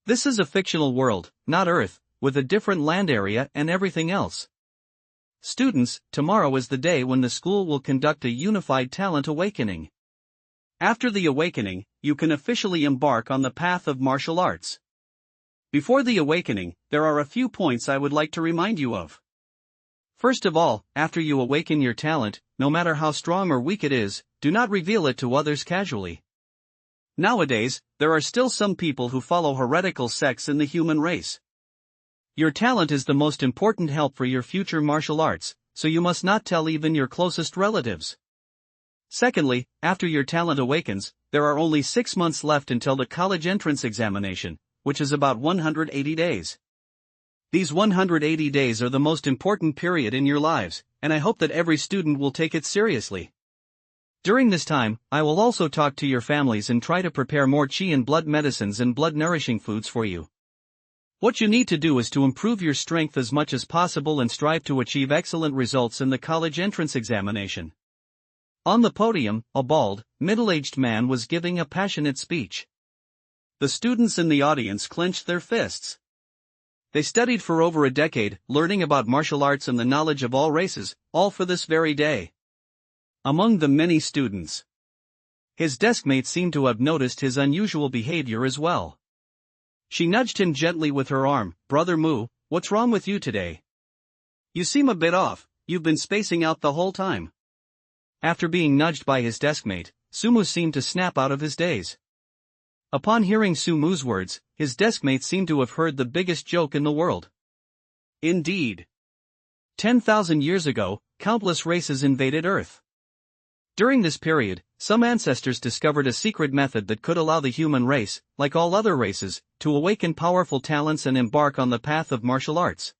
This is a fictional world, not Earth, with a different land area and everything else. Students, tomorrow is the day when the school will conduct a unified talent awakening. After the awakening, you can officially embark on the path of martial arts. Before the awakening, there are a few points I would like to remind you of. First of all, after you awaken your talent, no matter how strong or weak it is, do not reveal it to others casually. Nowadays, there are still some people who follow heretical sects in the human race. Your talent is the most important help for your future martial arts, so you must not tell even your closest relatives. Secondly, after your talent awakens, there are only 6 months left until the college entrance examination, which is about 180 days. These 180 days are the most important period in your lives, and I hope that every student will take it seriously. During this time, I will also talk to your families and try to prepare more qi and blood medicines and blood-nourishing foods for you. What you need to do is to improve your strength as much as possible and strive to achieve excellent results in the college entrance examination. On the podium, a bald, middle-aged man was giving a passionate speech. The students in the audience clenched their fists. They studied for over a decade, learning about martial arts and the knowledge of all races, all for this very day. Among the many students, his deskmate seemed to have noticed his unusual behavior as well. She nudged him gently with her arm. "Brother Mu, what's wrong with you today? You seem a bit off, you've been spacing out the whole time." After being nudged by his deskmate, Sumu seemed to snap out of his daze. Upon hearing Sumu's words, his deskmate seemed to have heard the biggest joke in the world. Indeed. 10,000 years ago, countless races invaded Earth. During this period, some ancestors discovered a secret method that could allow the human race, like all other races, to awaken powerful talents and embark on the path of martial arts.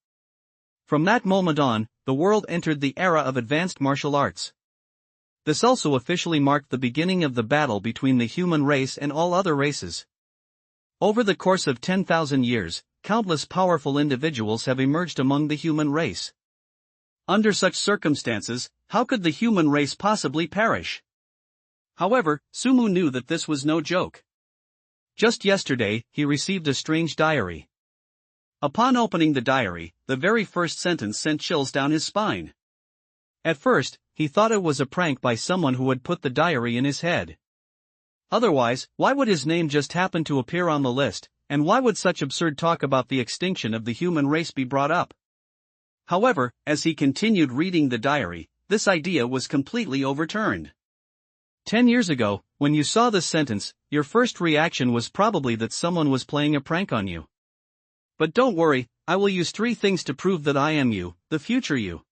From that moment on, the world entered the era of advanced martial arts. This also officially marked the beginning of the battle between the human race and all other races. Over the course of 10,000 years, countless powerful individuals have emerged among the human race. Under such circumstances, how could the human race possibly perish? However, Sumu knew that this was no joke. Just yesterday, he received a strange diary. Upon opening the diary, the very first sentence sent chills down his spine. At first, he thought it was a prank by someone who had put the diary in his head. Otherwise, why would his name just happen to appear on the list, and why would such absurd talk about the extinction of the human race be brought up? However, as he continued reading the diary, this idea was completely overturned. 10 years ago, when you saw this sentence, your first reaction was probably that someone was playing a prank on you. But don't worry, I will use 3 things to prove that I am you, the future you.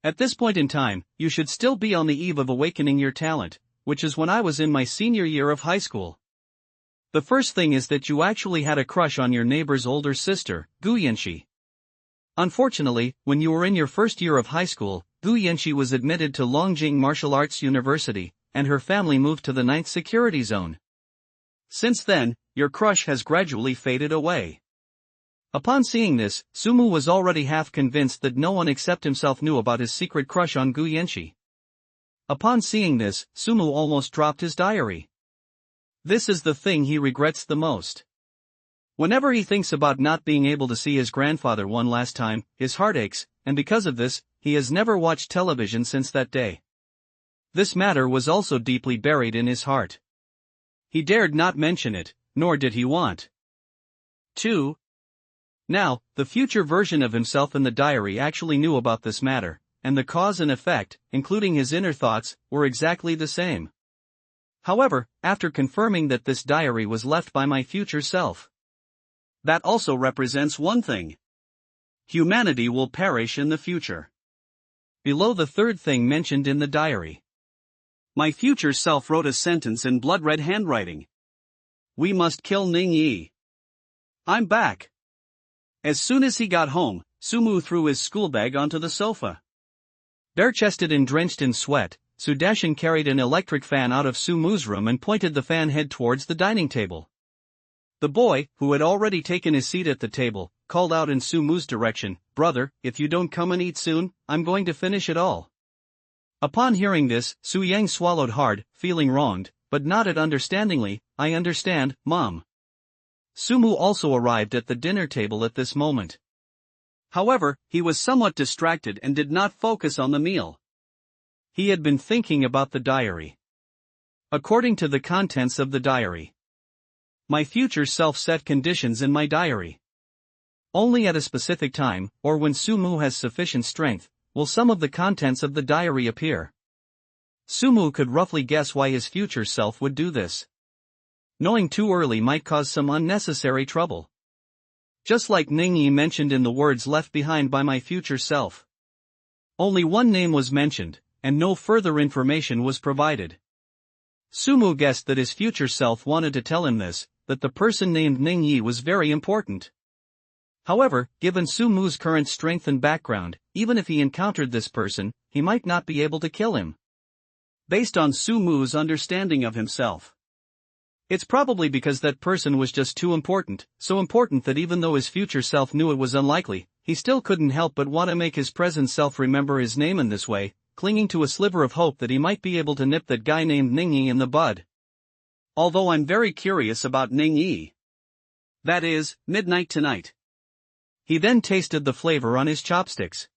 At this point in time, you should still be on the eve of awakening your talent, which is when I was in my senior year of high school. The first thing is that you actually had a crush on your neighbor's older sister, Gu Yanxi. Unfortunately, when you were in your first year of high school, Gu Yanxi was admitted to Longjing Martial Arts University, and her family moved to the 9th security zone. Since then, your crush has gradually faded away. Upon seeing this, Sumu was already half convinced that no one except himself knew about his secret crush on Gu Yanxi. Upon seeing this, Sumu almost dropped his diary. This is the thing he regrets the most. Whenever he thinks about not being able to see his grandfather one last time, his heart aches, and because of this, he has never watched television since that day. This matter was also deeply buried in his heart. He dared not mention it, nor did he want to. Now, the future version of himself in the diary actually knew about this matter, and the cause and effect, including his inner thoughts, were exactly the same. However, after confirming that this diary was left by my future self, that also represents one thing. Humanity will perish in the future. Below the third thing mentioned in the diary, my future self wrote a sentence in blood-red handwriting. We must kill Ning Yi. I'm back. As soon as he got home, Sumu threw his school bag onto the sofa. Bare-chested and drenched in sweat, Sudashin carried an electric fan out of Sumu's room and pointed the fan head towards the dining table. The boy, who had already taken his seat at the table, called out in Sumu's direction, "Brother, if you don't come and eat soon, I'm going to finish it all." Upon hearing this, Su Yang swallowed hard, feeling wronged, but nodded understandingly, "I understand, Mom." Sumu also arrived at the dinner table at this moment. However, he was somewhat distracted and did not focus on the meal. He had been thinking about the diary. According to the contents of the diary, my future self set conditions in my diary. Only at a specific time, or when Sumu has sufficient strength, will some of the contents of the diary appear. Sumu could roughly guess why his future self would do this. Knowing too early might cause some unnecessary trouble. Just like Ningyi mentioned in the words left behind by my future self. Only one name was mentioned, and no further information was provided. Sumu guessed that his future self wanted to tell him this, that the person named Ningyi was very important. However, given Sumu's current strength and background, even if he encountered this person, he might not be able to kill him. Based on Sumu's understanding of himself, it's probably because that person was just too important, so important that even though his future self knew it was unlikely, he still couldn't help but want to make his present self remember his name in this way, clinging to a sliver of hope that he might be able to nip that guy named Ningyi in the bud. Although I'm very curious about Ningyi. That is, midnight tonight. He then tasted the flavor on his chopsticks.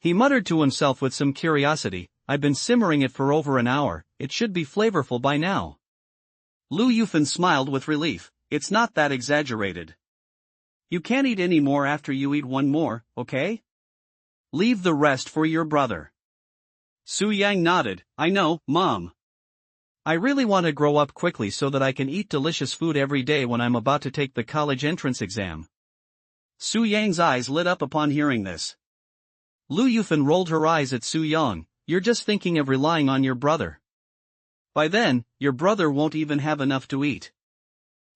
He muttered to himself with some curiosity, I've been simmering it for over an hour, it should be flavorful by now. Lu Yufan smiled with relief, it's not that exaggerated. You can't eat any more after you eat one more, okay? Leave the rest for your brother. Su Yang nodded, I know, Mom. I really want to grow up quickly so that I can eat delicious food every day when I'm about to take the college entrance exam. Su Yang's eyes lit up upon hearing this. Lu Yufan rolled her eyes at Su Yang, you're just thinking of relying on your brother. By then, your brother won't even have enough to eat.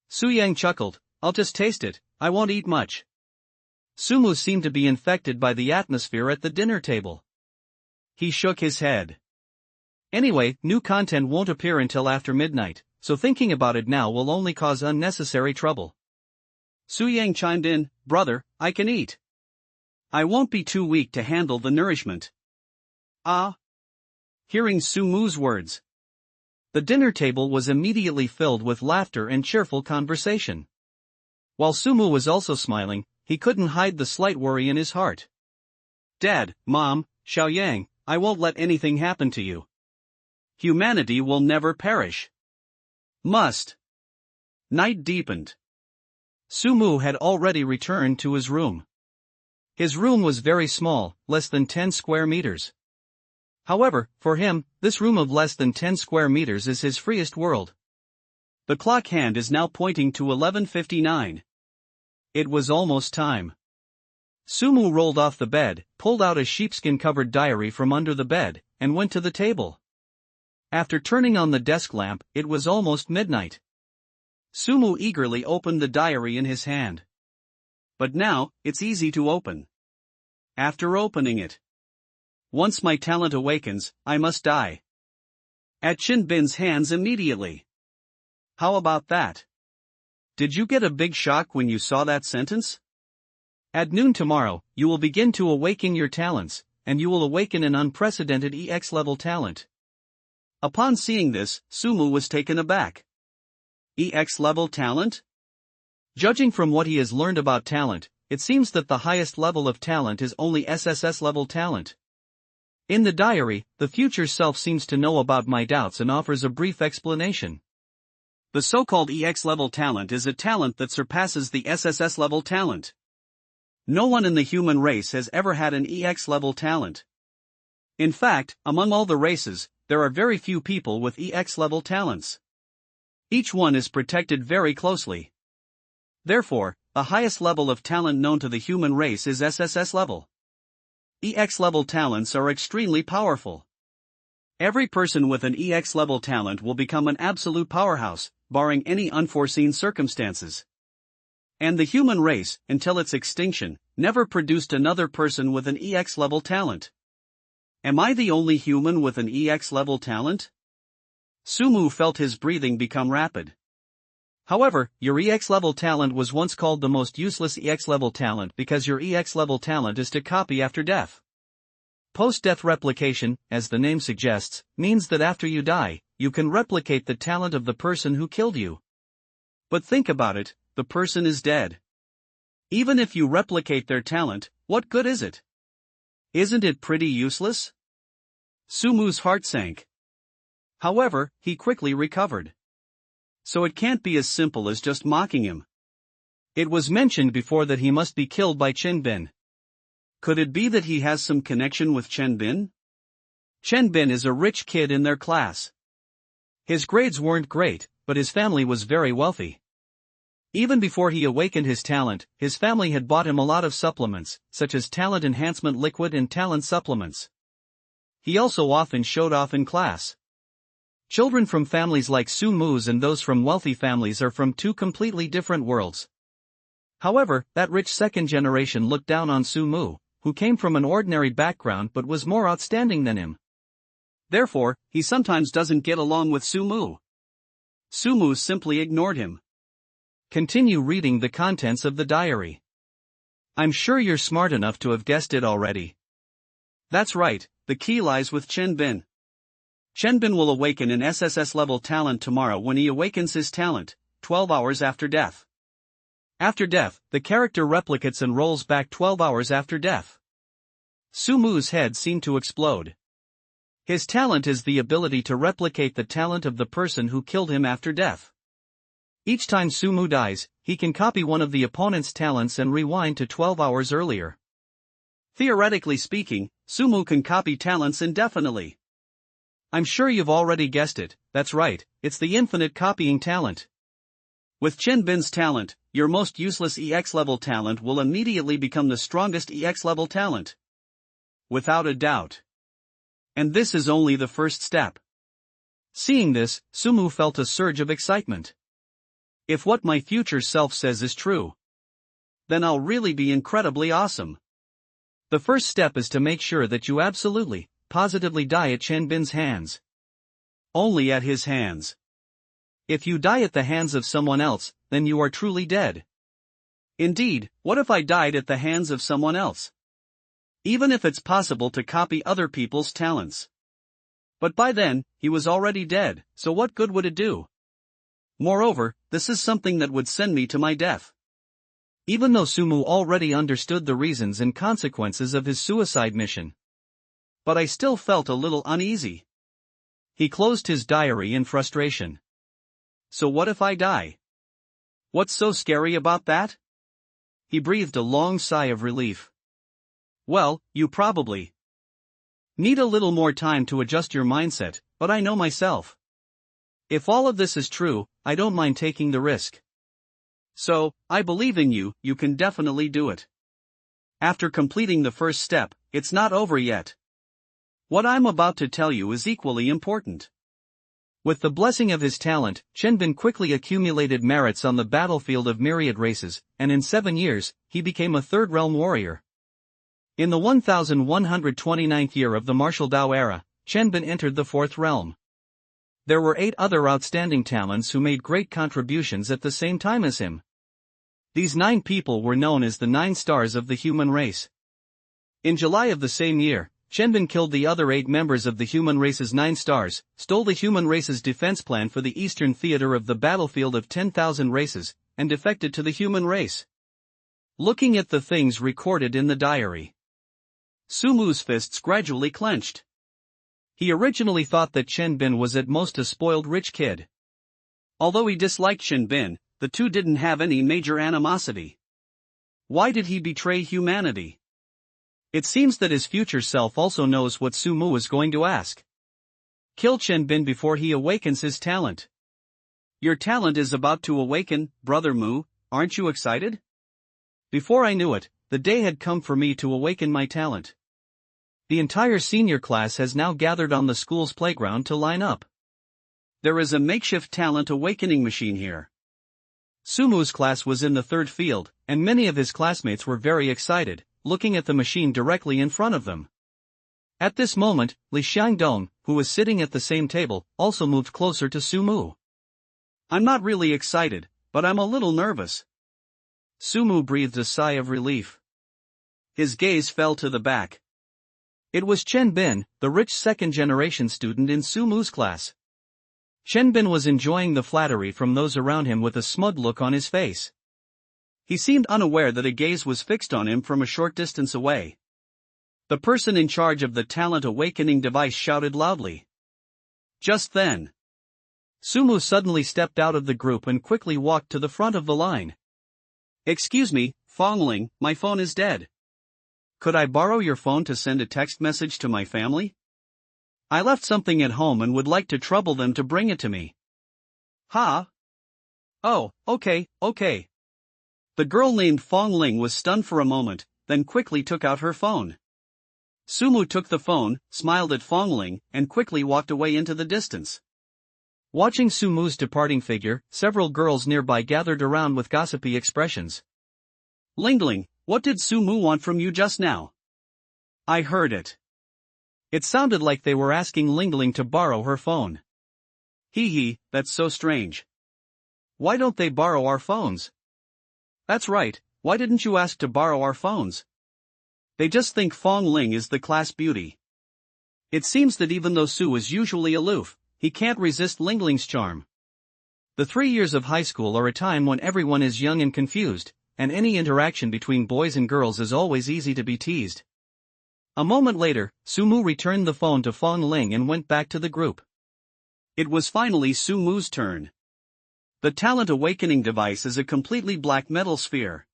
Su Yang chuckled, I'll just taste it, I won't eat much. Sumu seemed to be infected by the atmosphere at the dinner table. He shook his head. Anyway, new content won't appear until after midnight, so thinking about it now will only cause unnecessary trouble. Su Yang chimed in, brother, I can eat. I won't be too weak to handle the nourishment. Ah. Hearing Sumu's words, the dinner table was immediately filled with laughter and cheerful conversation. While Sumu was also smiling, he couldn't hide the slight worry in his heart. Dad, Mom, Xiaoyang, I won't let anything happen to you. Humanity will never perish. Must. Night deepened. Sumu had already returned to his room. His room was very small, less than 10 square meters. However, for him, this room of less than 10 square meters is his freest world. The clock hand is now pointing to 11:59. It was almost time. Sumu rolled off the bed, pulled out a sheepskin-covered diary from under the bed, and went to the table. After turning on the desk lamp, it was almost midnight. Sumu eagerly opened the diary in his hand. But now, it's easy to open. After opening it, once my talent awakens, I must die. At Chin Bin's hands immediately. How about that? Did you get a big shock when you saw that sentence? At noon tomorrow, you will begin to awaken your talents, and you will awaken an unprecedented EX level talent. Upon seeing this, Sumu was taken aback. EX level talent? Judging from what he has learned about talent, it seems that the highest level of talent is only SSS level talent. In the diary, the future self seems to know about my doubts and offers a brief explanation. The so-called EX level talent is a talent that surpasses the SSS level talent. No one in the human race has ever had an EX level talent. In fact, among all the races, there are very few people with EX level talents. Each one is protected very closely. Therefore, the highest level of talent known to the human race is SSS level. EX level talents are extremely powerful. Every person with an EX level talent will become an absolute powerhouse, barring any unforeseen circumstances. And the human race, until its extinction, never produced another person with an EX level talent. Am I the only human with an EX level talent? Sumu felt his breathing become rapid. However, your EX level talent was once called the most useless EX level talent because your EX level talent is to copy after death. Post-death replication, as the name suggests, means that after you die, you can replicate the talent of the person who killed you. But think about it, the person is dead. Even if you replicate their talent, what good is it? Isn't it pretty useless? Sumu's heart sank. However, he quickly recovered. So it can't be as simple as just mocking him. It was mentioned before that he must be killed by Chenbin. Could it be that he has some connection with Chenbin? Chenbin is a rich kid in their class. His grades weren't great, but his family was very wealthy. Even before he awakened his talent, his family had bought him a lot of supplements, such as talent enhancement liquid and talent supplements. He also often showed off in class. Children from families like Sumu's and those from wealthy families are from two completely different worlds. However, that rich second generation looked down on Sumu, who came from an ordinary background but was more outstanding than him. Therefore, he sometimes doesn't get along with Sumu. Sumu simply ignored him. Continue reading the contents of the diary. I'm sure you're smart enough to have guessed it already. That's right, the key lies with Chenbin. Chenbin will awaken an SSS level talent tomorrow when he awakens his talent, 12 hours after death. After death, the character replicates and rolls back 12 hours after death. Sumu's head seemed to explode. His talent is the ability to replicate the talent of the person who killed him after death. Each time Sumu dies, he can copy one of the opponent's talents and rewind to 12 hours earlier. Theoretically speaking, Sumu can copy talents indefinitely. I'm sure you've already guessed it, that's right, it's the infinite copying talent. With Chenbin's talent, your most useless EX level talent will immediately become the strongest EX level talent. Without a doubt. And this is only the first step. Seeing this, Sumu felt a surge of excitement. If what my future self says is true, then I'll really be incredibly awesome. The first step is to make sure that you absolutely, positively die at Chenbin's hands. Only at his hands. If you die at the hands of someone else, then you are truly dead. Indeed, what if I died at the hands of someone else? Even if it's possible to copy other people's talents. But by then, he was already dead, so what good would it do? Moreover, this is something that would send me to my death. Even though Sumu already understood the reasons and consequences of his suicide mission. But I still felt a little uneasy. He closed his diary in frustration. So what if I die? What's so scary about that? He breathed a long sigh of relief. Well, you probably need a little more time to adjust your mindset, but I know myself. If all of this is true, I don't mind taking the risk. So, I believe in you, you can definitely do it. After completing the first step, it's not over yet. What I'm about to tell you is equally important. With the blessing of his talent, Chenbin quickly accumulated merits on the battlefield of myriad races, and in 7 years, he became a third realm warrior. In the 1129th year of the martial Dao era, Chenbin entered the fourth realm. There were 8 other outstanding talents who made great contributions at the same time as him. These 9 people were known as the 9 stars of the human race. In July of the same year, Chenbin killed the other 8 members of the human race's 9 stars, stole the human race's defense plan for the eastern theater of the battlefield of 10,000 races, and defected to the human race. Looking at the things recorded in the diary, Sumu's fists gradually clenched. He originally thought that Chenbin was at most a spoiled rich kid. Although he disliked Chenbin, the two didn't have any major animosity. Why did he betray humanity? It seems that his future self also knows what Sumu is going to ask. Kill Chenbin before he awakens his talent. Your talent is about to awaken, Brother Mu, aren't you excited? Before I knew it, the day had come for me to awaken my talent. The entire senior class has now gathered on the school's playground to line up. There is a makeshift talent awakening machine here. Sumu's class was in the third field, and many of his classmates were very excited, looking at the machine directly in front of them. At this moment, Li Xiangdong, who was sitting at the same table, also moved closer to Sumu. I'm not really excited, but I'm a little nervous. Sumu breathed a sigh of relief. His gaze fell to the back. It was Chenbin, the rich second-generation student in Sumu's class. Chenbin was enjoying the flattery from those around him with a smug look on his face. He seemed unaware that a gaze was fixed on him from a short distance away. The person in charge of the talent awakening device shouted loudly. Just then, Sumu suddenly stepped out of the group and quickly walked to the front of the line. Excuse me, Fongling, my phone is dead. Could I borrow your phone to send a text message to my family? I left something at home and would like to trouble them to bring it to me. Ha? Oh, okay. The girl named Fongling was stunned for a moment, then quickly took out her phone. Sumu took the phone, smiled at Fongling, and quickly walked away into the distance. Watching Sumu's departing figure, several girls nearby gathered around with gossipy expressions. Lingling, what did Sumu want from you just now? I heard it. It sounded like they were asking Lingling to borrow her phone. Hee, that's so strange. Why don't they borrow our phones? That's right, why didn't you ask to borrow our phones? They just think Fongling is the class beauty. It seems that even though Su is usually aloof, he can't resist Lingling's charm. The 3 years of high school are a time when everyone is young and confused, and any interaction between boys and girls is always easy to be teased. A moment later, Sumu returned the phone to Fongling and went back to the group. It was finally Sumu's turn. The talent awakening device is a completely black metal sphere.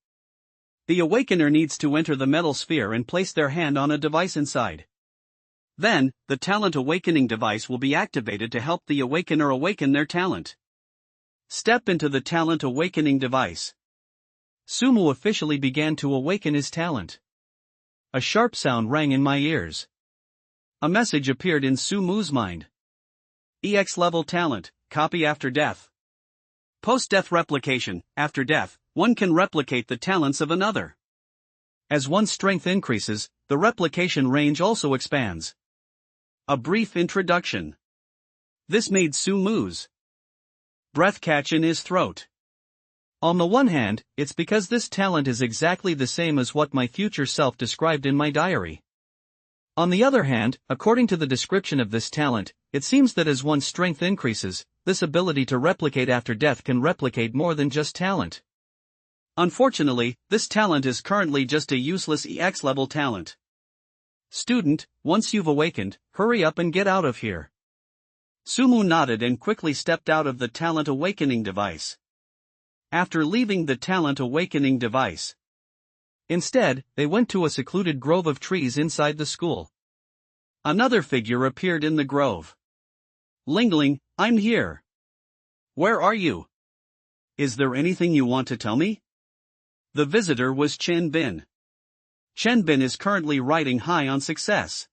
The awakener needs to enter the metal sphere and place their hand on a device inside. Then, the talent awakening device will be activated to help the awakener awaken their talent. Step into the talent awakening device. Sumu officially began to awaken his talent. A sharp sound rang in my ears. A message appeared in Sumu's mind. EX level talent, copy after death. Post-death replication, after death, one can replicate the talents of another. As one's strength increases, the replication range also expands. A brief introduction. This made Sumu's breath catch in his throat. On the one hand, it's because this talent is exactly the same as what my future self described in my diary. On the other hand, according to the description of this talent, it seems that as one's strength increases, this ability to replicate after death can replicate more than just talent. Unfortunately, this talent is currently just a useless EX level talent. Student, once you've awakened, hurry up and get out of here. Sumu nodded and quickly stepped out of the talent awakening device. After leaving the talent awakening device, instead, they went to a secluded grove of trees inside the school. Another figure appeared in the grove. Lingling, I'm here. Where are you? Is there anything you want to tell me? The visitor was Chen Bin. Chen Bin is currently riding high on success.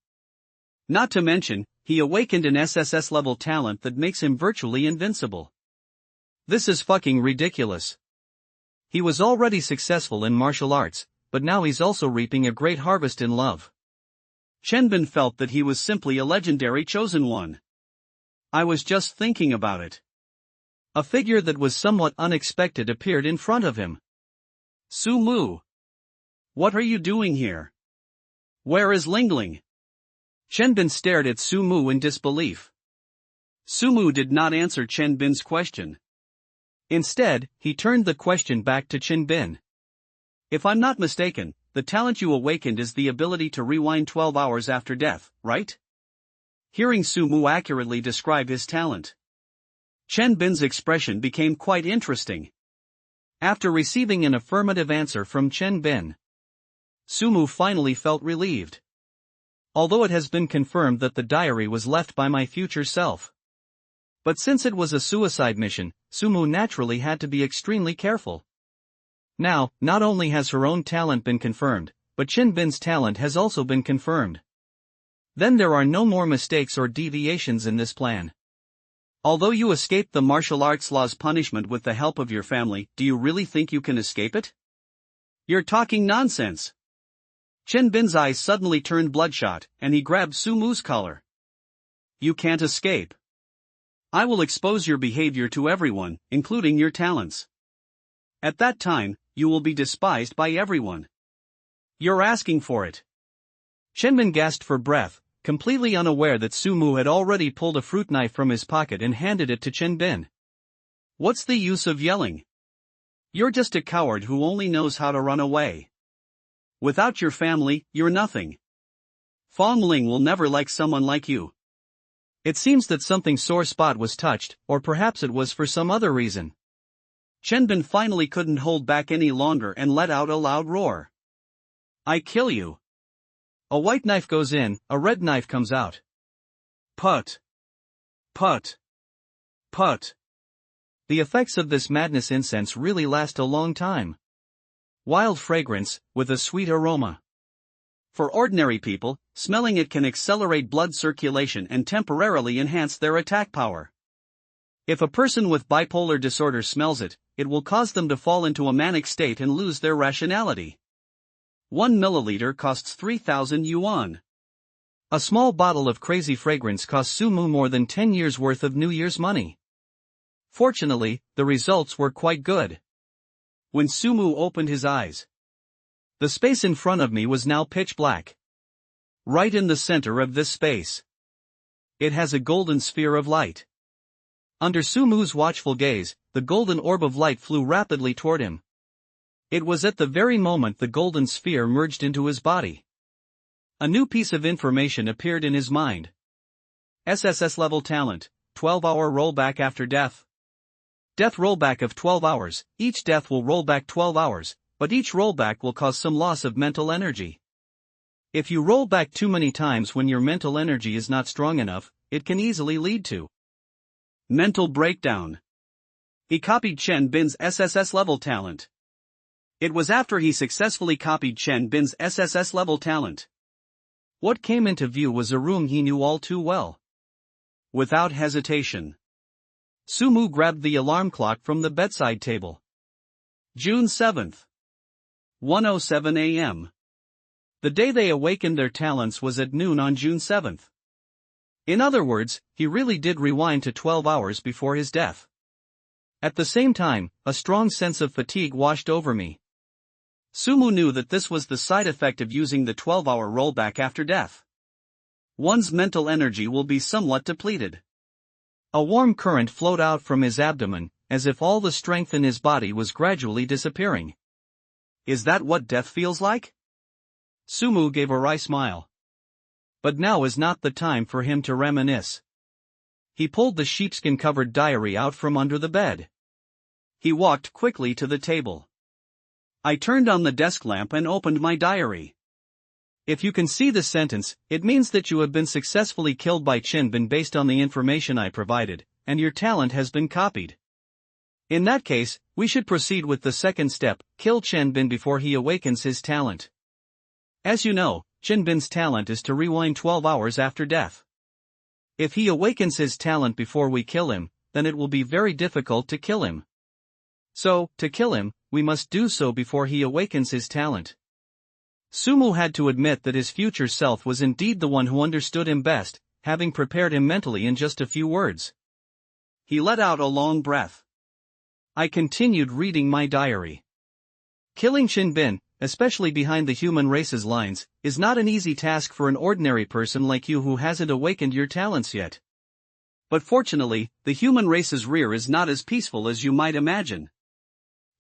Not to mention, he awakened an SSS level talent that makes him virtually invincible. This is fucking ridiculous. He was already successful in martial arts, but now he's also reaping a great harvest in love. Chen Bin felt that he was simply a legendary chosen one. I was just thinking about it. A figure that was somewhat unexpected appeared in front of him. Sumu. What are you doing here? Where is Lingling? Chen Bin stared at Sumu in disbelief. Sumu did not answer Chen Bin's question. Instead, he turned the question back to Chen Bin. If I'm not mistaken, the talent you awakened is the ability to rewind 12 hours after death, right? Hearing Sumu accurately describe his talent, Chen Bin's expression became quite interesting. After receiving an affirmative answer from Chen Bin, Sumu finally felt relieved. Although it has been confirmed that the diary was left by my future self. But since it was a suicide mission, Sumu naturally had to be extremely careful. Now, not only has her own talent been confirmed, but Chen Bin's talent has also been confirmed. Then there are no more mistakes or deviations in this plan. Although you escaped the martial arts law's punishment with the help of your family, do you really think you can escape it? You're talking nonsense. Chen Bin's eyes suddenly turned bloodshot, and he grabbed Sumu's collar. You can't escape. I will expose your behavior to everyone, including your talents. At that time, you will be despised by everyone. You're asking for it. Chen Bin gasped for breath, completely unaware that Sumu had already pulled a fruit knife from his pocket and handed it to Chen Bin. What's the use of yelling? You're just a coward who only knows how to run away. Without your family, you're nothing. Fong Ling will never like someone like you. It seems that something sore spot was touched, or perhaps it was for some other reason. Chen Bin finally couldn't hold back any longer and let out a loud roar. I kill you. A white knife goes in, a red knife comes out. Put. Put. Put. The effects of this madness incense really last a long time. Wild fragrance, with a sweet aroma. For ordinary people, smelling it can accelerate blood circulation and temporarily enhance their attack power. If a person with bipolar disorder smells it, it will cause them to fall into a manic state and lose their rationality. 1 milliliter costs 3,000 yuan. A small bottle of crazy fragrance costs Sumu more than 10 years' worth of New Year's money. Fortunately, the results were quite good. When Sumu opened his eyes, the space in front of me was now pitch black. Right in the center of this space, it has a golden sphere of light. Under Sumu's watchful gaze, the golden orb of light flew rapidly toward him. It was at the very moment the golden sphere merged into his body. A new piece of information appeared in his mind. SSS level talent, 12-hour rollback after death. Death rollback of 12 hours, each death will roll back 12 hours, but each rollback will cause some loss of mental energy. If you roll back too many times when your mental energy is not strong enough, it can easily lead to mental breakdown. He copied Chen Bin's SSS level talent. It was after he successfully copied Chen Bin's SSS level talent. What came into view was a room he knew all too well. Without hesitation, Sumu grabbed the alarm clock from the bedside table. June 7th. 1:07 a.m. The day they awakened their talents was at noon on June 7th. In other words, he really did rewind to 12 hours before his death. At the same time, a strong sense of fatigue washed over me. Sumu knew that this was the side effect of using the 12-hour rollback after death. One's mental energy will be somewhat depleted. A warm current flowed out from his abdomen, as if all the strength in his body was gradually disappearing. Is that what death feels like? Sumu gave a wry smile. But now is not the time for him to reminisce. He pulled the sheepskin-covered diary out from under the bed. He walked quickly to the table. I turned on the desk lamp and opened my diary. If you can see the sentence, it means that you have been successfully killed by Chen Bin based on the information I provided, and your talent has been copied. In that case, we should proceed with the second step, kill Chen Bin before he awakens his talent. As you know, Chen Bin's talent is to rewind 12 hours after death. If he awakens his talent before we kill him, then it will be very difficult to kill him. So, to kill him, we must do so before he awakens his talent. Sumu had to admit that his future self was indeed the one who understood him best, having prepared him mentally in just a few words. He let out a long breath. I continued reading my diary. Killing Chen Bin, especially behind the human race's lines, is not an easy task for an ordinary person like you who hasn't awakened your talents yet. But fortunately, the human race's rear is not as peaceful as you might imagine.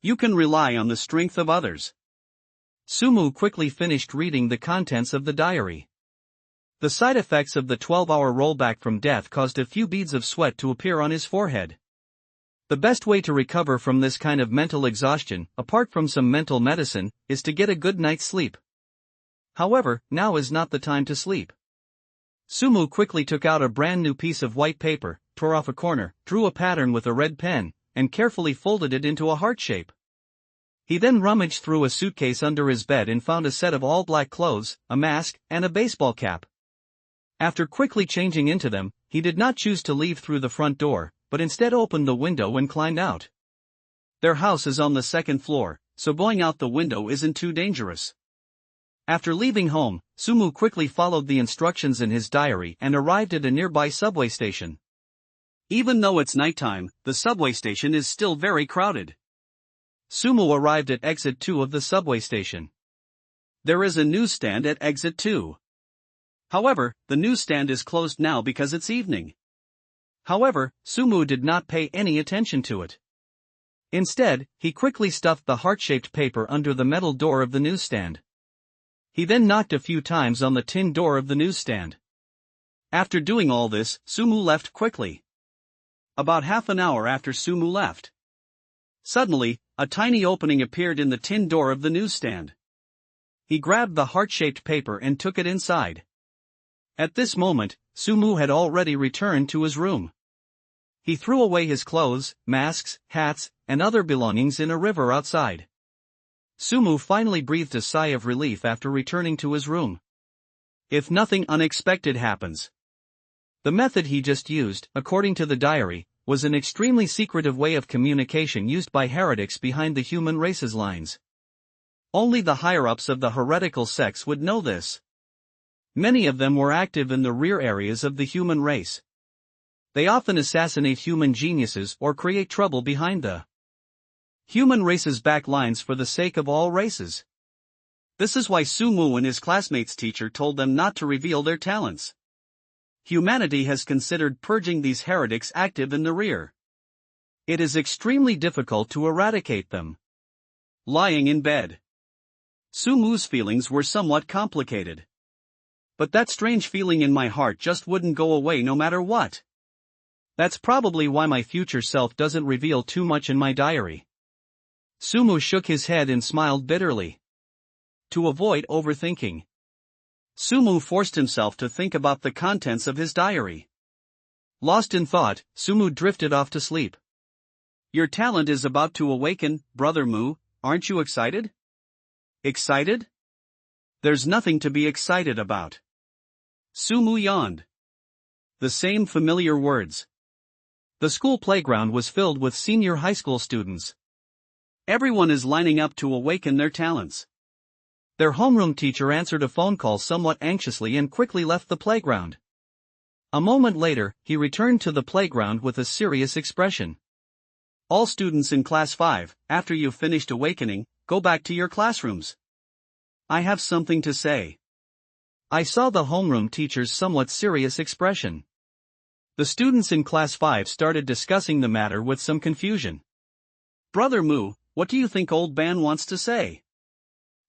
You can rely on the strength of others. Sumu quickly finished reading the contents of the diary. The side effects of the 12-hour rollback from death caused a few beads of sweat to appear on his forehead. The best way to recover from this kind of mental exhaustion, apart from some mental medicine, is to get a good night's sleep. However, now is not the time to sleep. Sumu quickly took out a brand new piece of white paper, tore off a corner, drew a pattern with a red pen, and carefully folded it into a heart shape. He then rummaged through a suitcase under his bed and found a set of all-black clothes, a mask, and a baseball cap. After quickly changing into them, he did not choose to leave through the front door, but instead opened the window and climbed out. Their house is on the second floor, so going out the window isn't too dangerous. After leaving home, Sumu quickly followed the instructions in his diary and arrived at a nearby subway station. Even though it's nighttime, the subway station is still very crowded. Sumu arrived at exit 2 of the subway station. There is a newsstand at exit 2. However, the newsstand is closed now because it's evening. However, Sumu did not pay any attention to it. Instead, he quickly stuffed the heart-shaped paper under the metal door of the newsstand. He then knocked a few times on the tin door of the newsstand. After doing all this, Sumu left quickly. About half an hour after Sumu left, suddenly, a tiny opening appeared in the tin door of the newsstand. He grabbed the heart-shaped paper and took it inside. At this moment, Sumu had already returned to his room. He threw away his clothes, masks, hats, and other belongings in a river outside. Sumu finally breathed a sigh of relief after returning to his room. If nothing unexpected happens. The method he just used, according to the diary, was an extremely secretive way of communication used by heretics behind the human race's lines. Only the higher-ups of the heretical sects would know this. Many of them were active in the rear areas of the human race. They often assassinate human geniuses or create trouble behind the human race's back lines for the sake of all races. This is why Sumu and his classmates' teacher told them not to reveal their talents. Humanity has considered purging these heretics active in the rear. It is extremely difficult to eradicate them. Lying in bed. Sumu's feelings were somewhat complicated. But that strange feeling in my heart just wouldn't go away no matter what. That's probably why my future self doesn't reveal too much in my diary. Sumu shook his head and smiled bitterly. To avoid overthinking, Sumu forced himself to think about the contents of his diary. Lost in thought, Sumu drifted off to sleep. Your talent is about to awaken, Brother Mu, aren't you excited? Excited? There's nothing to be excited about. Sumu yawned. The same familiar words. The school playground was filled with senior high school students. Everyone is lining up to awaken their talents. Their homeroom teacher answered a phone call somewhat anxiously and quickly left the playground. A moment later, he returned to the playground with a serious expression. All students in Class 5, after you've finished awakening, go back to your classrooms. I have something to say. I saw the homeroom teacher's somewhat serious expression. The students in Class 5 started discussing the matter with some confusion. Brother Mu, what do you think old Ban wants to say?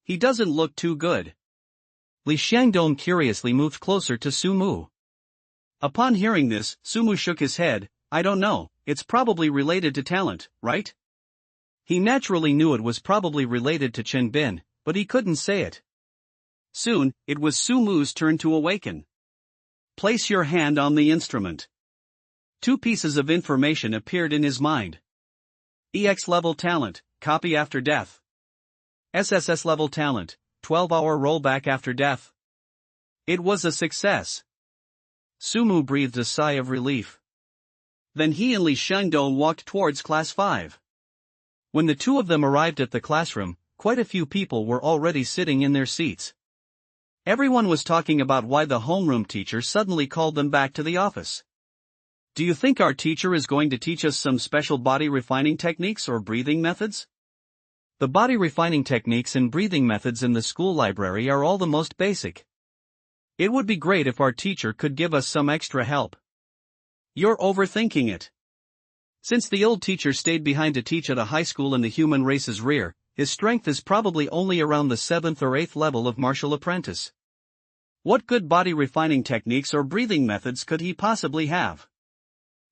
He doesn't look too good. Li Xiangdong curiously moved closer to Sumu. Upon hearing this, Sumu shook his head. I don't know, it's probably related to talent, right? He naturally knew it was probably related to Chen Bin, but he couldn't say it. Soon, it was Sumu's turn to awaken. Place your hand on the instrument. Two pieces of information appeared in his mind. EX level talent, copy after death. SSS level talent, 12-hour rollback after death. It was a success. Sumu breathed a sigh of relief. Then he and Li Shengdong walked towards Class 5. When the two of them arrived at the classroom, quite a few people were already sitting in their seats. Everyone was talking about why the homeroom teacher suddenly called them back to the office. Do you think our teacher is going to teach us some special body refining techniques or breathing methods? The body refining techniques and breathing methods in the school library are all the most basic. It would be great if our teacher could give us some extra help. You're overthinking it. Since the old teacher stayed behind to teach at a high school in the human race's rear, his strength is probably only around the 7th or 8th level of martial apprentice. What good body refining techniques or breathing methods could he possibly have?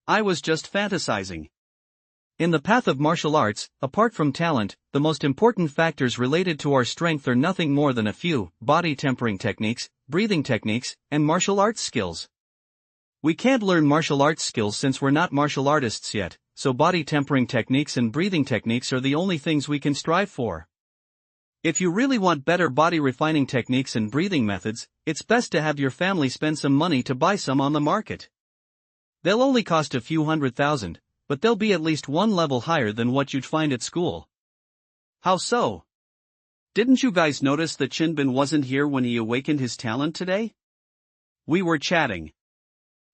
I was just fantasizing. In the path of martial arts, apart from talent, the most important factors related to our strength are nothing more than a few: body tempering techniques, breathing techniques, and martial arts skills. We can't learn martial arts skills since we're not martial artists yet, so body tempering techniques and breathing techniques are the only things we can strive for. If you really want better body refining techniques and breathing methods, it's best to have your family spend some money to buy some on the market. They'll only cost a few $100,000, but they'll be at least one level higher than what you'd find at school. How so? Didn't you guys notice that Chinbin wasn't here when he awakened his talent today? We were chatting.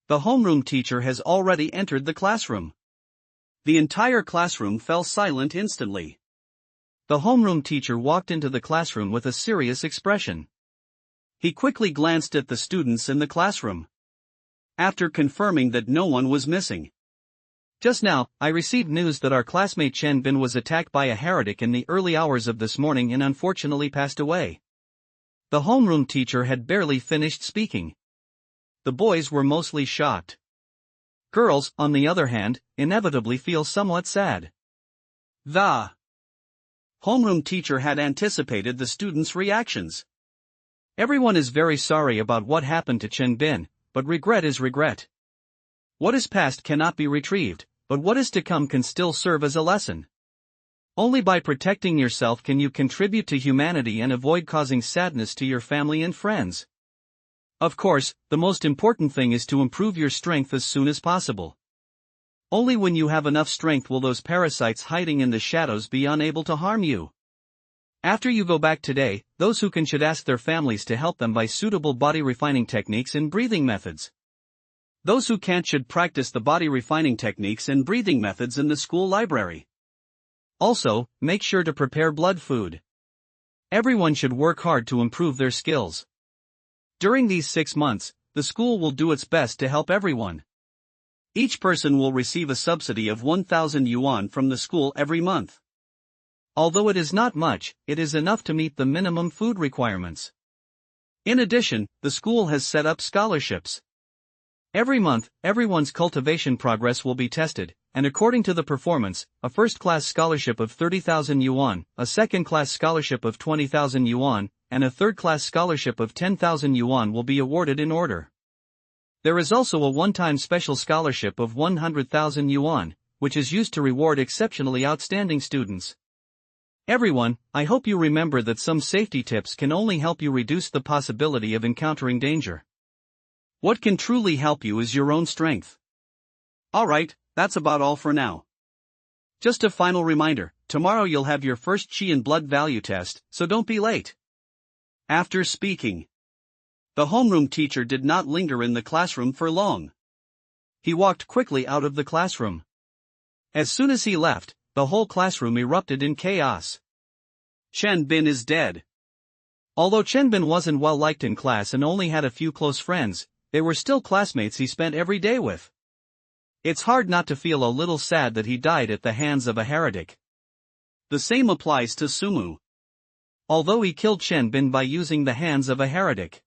The homeroom teacher has already entered the classroom. The entire classroom fell silent instantly. The homeroom teacher walked into the classroom with a serious expression. He quickly glanced at the students in the classroom. After confirming that no one was missing, Just now, I received news that our classmate Chen Bin was attacked by a heretic in the early hours of this morning and unfortunately passed away. The homeroom teacher had barely finished speaking. The boys were mostly shocked. Girls, on the other hand, inevitably feel somewhat sad. The homeroom teacher had anticipated the students' reactions. Everyone is very sorry about what happened to Chen Bin, but regret is regret. What is past cannot be retrieved, but what is to come can still serve as a lesson. Only by protecting yourself can you contribute to humanity and avoid causing sadness to your family and friends. Of course, the most important thing is to improve your strength as soon as possible. Only when you have enough strength will those parasites hiding in the shadows be unable to harm you. After you go back today, those who can should ask their families to help them by suitable body refining techniques and breathing methods. Those who can't should practice the body refining techniques and breathing methods in the school library. Also, make sure to prepare blood food. Everyone should work hard to improve their skills. During these 6 months, the school will do its best to help everyone. Each person will receive a subsidy of 1,000 yuan from the school every month. Although it is not much, it is enough to meet the minimum food requirements. In addition, the school has set up scholarships. Every month, everyone's cultivation progress will be tested, and according to the performance, a first-class scholarship of 30,000 yuan, a second-class scholarship of 20,000 yuan, and a third-class scholarship of 10,000 yuan will be awarded in order. There is also a one-time special scholarship of 100,000 yuan, which is used to reward exceptionally outstanding students. Everyone, I hope you remember that some safety tips can only help you reduce the possibility of encountering danger. What can truly help you is your own strength. Alright, that's about all for now. Just a final reminder, tomorrow you'll have your first Qi and blood value test, so don't be late. After speaking, the homeroom teacher did not linger in the classroom for long. He walked quickly out of the classroom. As soon as he left, the whole classroom erupted in chaos. Chen Bin is dead. Although Chen Bin wasn't well liked in class and only had a few close friends, they were still classmates he spent every day with. It's hard not to feel a little sad that he died at the hands of a heretic. The same applies to Sumu. Although he killed Chen Bin by using the hands of a heretic.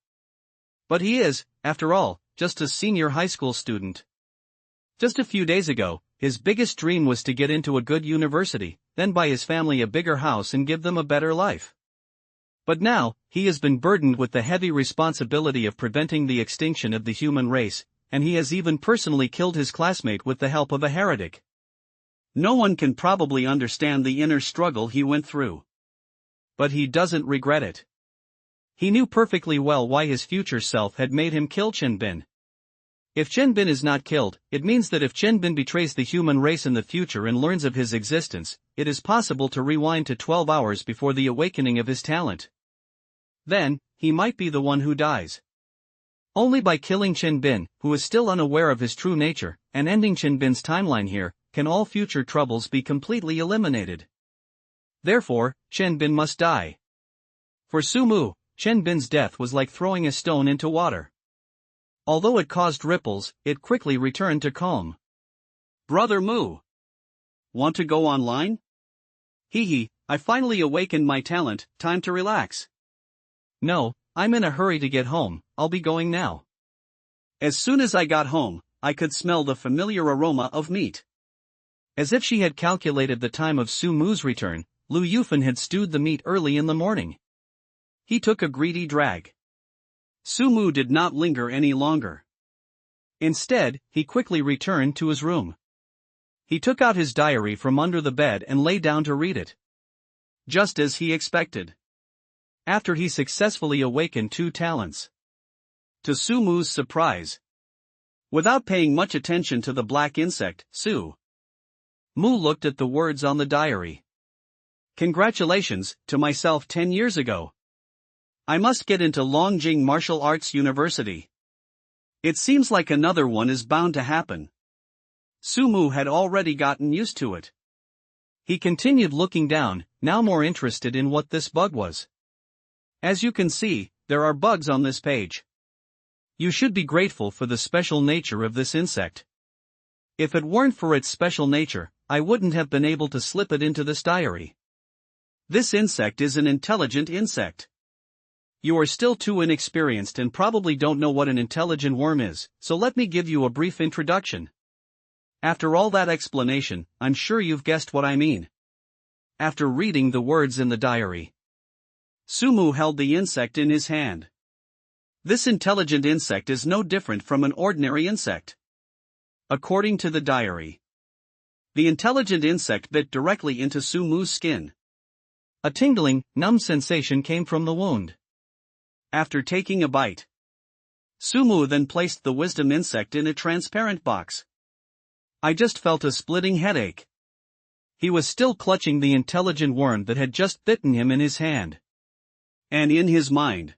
But he is, after all, just a senior high school student. Just a few days ago, his biggest dream was to get into a good university, then buy his family a bigger house and give them a better life. But now, he has been burdened with the heavy responsibility of preventing the extinction of the human race, and he has even personally killed his classmate with the help of a heretic. No one can probably understand the inner struggle he went through. But he doesn't regret it. He knew perfectly well why his future self had made him kill Chen Bin. If Chen Bin is not killed, it means that if Chen Bin betrays the human race in the future and learns of his existence, it is possible to rewind to 12 hours before the awakening of his talent. Then, he might be the one who dies. Only by killing Chen Bin, who is still unaware of his true nature, and ending Chen Bin's timeline here, can all future troubles be completely eliminated. Therefore, Chen Bin must die. For Sumu, Chen Bin's death was like throwing a stone into water. Although it caused ripples, it quickly returned to calm. Brother Mu. Want to go online? Hee, I finally awakened my talent, time to relax. No, I'm in a hurry to get home, I'll be going now. As soon as I got home, I could smell the familiar aroma of meat. As if she had calculated the time of Su Mu's return, Lu Yufan had stewed the meat early in the morning. He took a greedy drag. Su Mu did not linger any longer. Instead, he quickly returned to his room. He took out his diary from under the bed and lay down to read it. Just as he expected. After he successfully awakened 2 talents. To Su Mu's surprise. Without paying much attention to the black insect, Su Mu looked at the words on the diary. Congratulations, to myself 10 years ago. I must get into Longjing Martial Arts University. It seems like another one is bound to happen. Su Mu had already gotten used to it. He continued looking down, now more interested in what this bug was. As you can see, there are bugs on this page. You should be grateful for the special nature of this insect. If it weren't for its special nature, I wouldn't have been able to slip it into this diary. This insect is an intelligent insect. You are still too inexperienced and probably don't know what an intelligent worm is, so let me give you a brief introduction. After all that explanation, I'm sure you've guessed what I mean. After reading the words in the diary, Sumu held the insect in his hand. This intelligent insect is no different from an ordinary insect. According to the diary, the intelligent insect bit directly into Sumu's skin. A tingling, numb sensation came from the wound. After taking a bite, Sumu then placed the wisdom insect in a transparent box. I just felt a splitting headache. He was still clutching the intelligent worm that had just bitten him in his hand. And in his mind,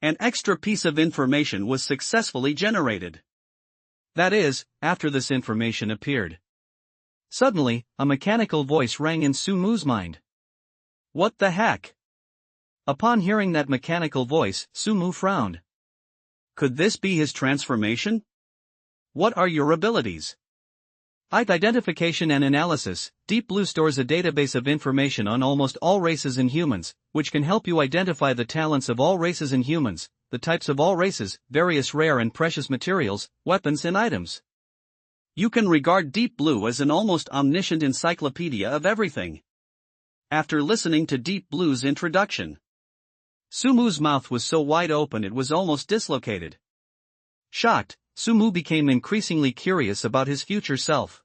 an extra piece of information was successfully generated. That is, after this information appeared. Suddenly, a mechanical voice rang in Sumu's mind. What the heck? Upon hearing that mechanical voice, Sumu frowned. Could this be his transformation? What are your abilities? Identification and analysis. Deep Blue stores a database of information on almost all races and humans, which can help you identify the talents of all races and humans, the types of all races, various rare and precious materials, weapons and items. You can regard Deep Blue as an almost omniscient encyclopedia of everything. After listening to Deep Blue's introduction, Sumu's mouth was so wide open it was almost dislocated. Shocked, Sumu became increasingly curious about his future self.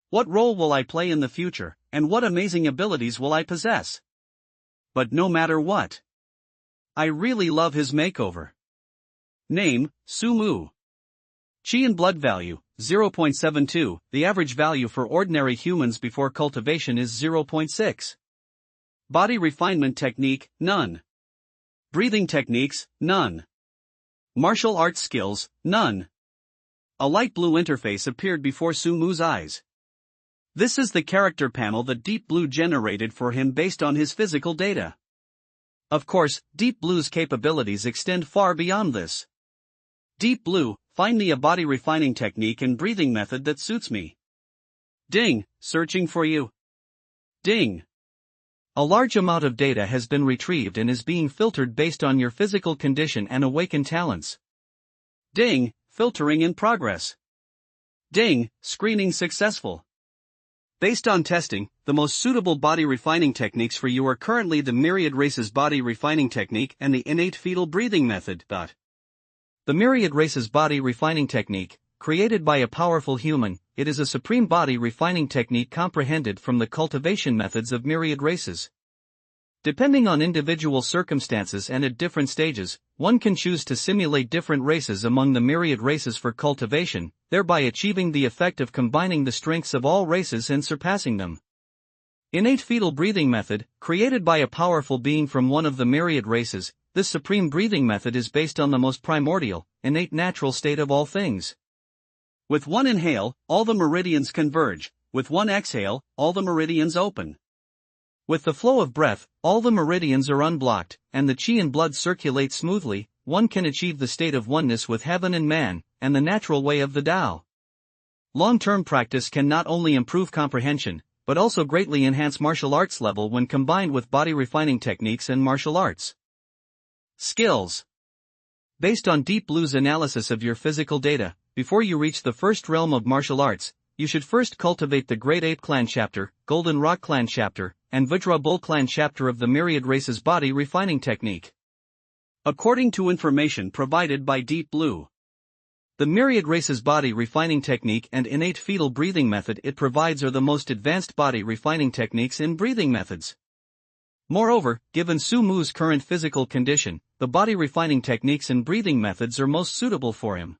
What role will I play in the future, and what amazing abilities will I possess? But no matter what, I really love his makeover. Name, Sumu. Chi and blood value, 0.72, the average value for ordinary humans before cultivation is 0.6. Body refinement technique, none. Breathing techniques, none. Martial arts skills, none. A light blue interface appeared before Sumu's eyes. This is the character panel that Deep Blue generated for him based on his physical data. Of course, Deep Blue's capabilities extend far beyond this. Deep Blue, find me a body refining technique and breathing method that suits me. Ding, searching for you. Ding. A large amount of data has been retrieved and is being filtered based on your physical condition and awakened talents. Ding, filtering in progress. Ding, screening successful. Based on testing, the most suitable body refining techniques for you are currently the Myriad Races body refining technique and the innate fetal breathing method. The Myriad Races body refining technique, created by a powerful human, it is a supreme body refining technique comprehended from the cultivation methods of myriad races. Depending on individual circumstances and at different stages, one can choose to simulate different races among the myriad races for cultivation, thereby achieving the effect of combining the strengths of all races and surpassing them. Innate fetal breathing method, created by a powerful being from one of the myriad races, this supreme breathing method is based on the most primordial, innate natural state of all things. With one inhale, all the meridians converge, with one exhale, all the meridians open. With the flow of breath, all the meridians are unblocked, and the chi and blood circulate smoothly. One can achieve the state of oneness with heaven and man, and the natural way of the Tao. Long-term practice can not only improve comprehension, but also greatly enhance martial arts level when combined with body refining techniques and martial arts. Skills. Based on Deep Blue's analysis of your physical data, before you reach the first realm of martial arts, you should first cultivate the Great Ape Clan chapter, Golden Rock Clan chapter, and Vajra Bull Clan chapter of the Myriad Races body refining technique. According to information provided by Deep Blue, the Myriad Races body refining technique and innate fetal breathing method it provides are the most advanced body refining techniques in breathing methods. Moreover, given Sumu's current physical condition, the body refining techniques and breathing methods are most suitable for him.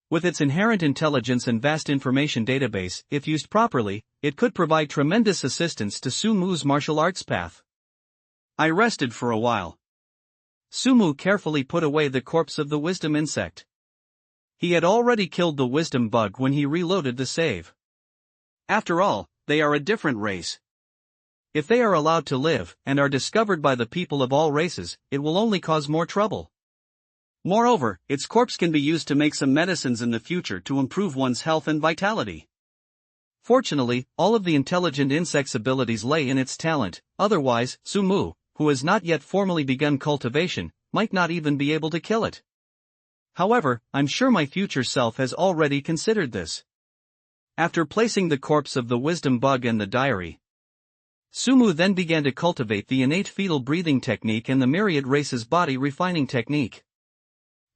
With its inherent intelligence and vast information database, if used properly, it could provide tremendous assistance to Sumu's martial arts path. I rested for a while. Sumu carefully put away the corpse of the wisdom insect. He had already killed the wisdom bug when he reloaded the save. After all, they are a different race. If they are allowed to live, and are discovered by the people of all races, it will only cause more trouble. Moreover, its corpse can be used to make some medicines in the future to improve one's health and vitality. Fortunately, all of the intelligent insect's abilities lay in its talent, otherwise, Sumu, who has not yet formally begun cultivation, might not even be able to kill it. However, I'm sure my future self has already considered this. After placing the corpse of the wisdom bug in the diary, Sumu then began to cultivate the innate fetal breathing technique and the myriad race's body refining technique.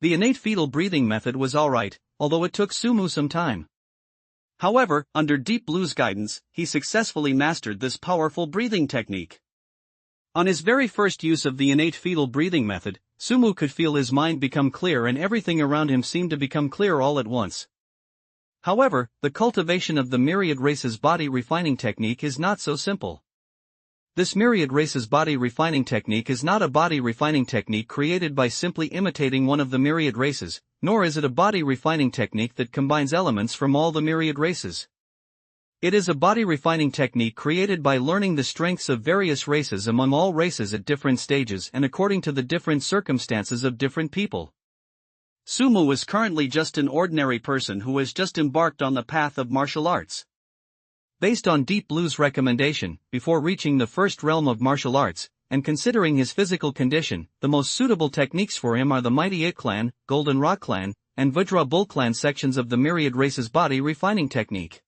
The innate fetal breathing method was alright, although it took Sumu some time. However, under Deep Blue's guidance, he successfully mastered this powerful breathing technique. On his very first use of the innate fetal breathing method, Sumu could feel his mind become clear and everything around him seemed to become clear all at once. However, the cultivation of the myriad race's body refining technique is not so simple. This myriad race's body refining technique is not a body refining technique created by simply imitating one of the myriad races, nor is it a body refining technique that combines elements from all the myriad races. It is a body refining technique created by learning the strengths of various races among all races at different stages and according to the different circumstances of different people. Sumu is currently just an ordinary person who has just embarked on the path of martial arts. Based on Deep Blue's recommendation, before reaching the first realm of martial arts, and considering his physical condition, the most suitable techniques for him are the Mighty Ape Clan, Golden Rock Clan, and Vajra Bull Clan sections of the myriad race's body refining technique.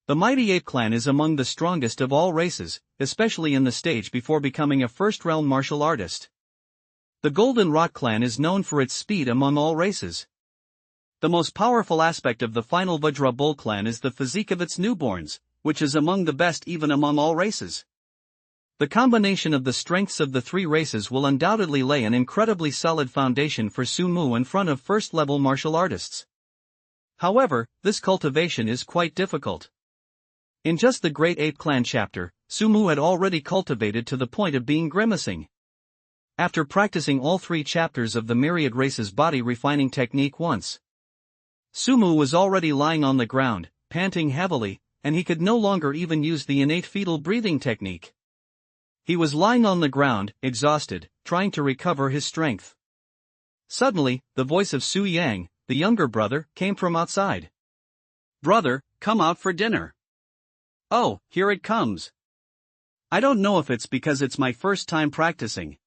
The Mighty Ape Clan is among the strongest of all races, especially in the stage before becoming a first-realm martial artist. The Golden Rock Clan is known for its speed among all races. The most powerful aspect of the final Vajra Bull Clan is the physique of its newborns, which is among the best even among all races. The combination of the strengths of the three races will undoubtedly lay an incredibly solid foundation for Sumu in front of first-level martial artists. However, this cultivation is quite difficult. In just the Great Ape Clan chapter, Sumu had already cultivated to the point of being grimacing. After practicing all 3 chapters of the myriad race's body refining technique once, Sumu was already lying on the ground, panting heavily, and he could no longer even use the innate fetal breathing technique. He was lying on the ground, exhausted, trying to recover his strength. Suddenly, the voice of Su Yang, the younger brother, came from outside. "Brother, come out for dinner." "Oh, here it comes. I don't know if it's because it's my first time practicing."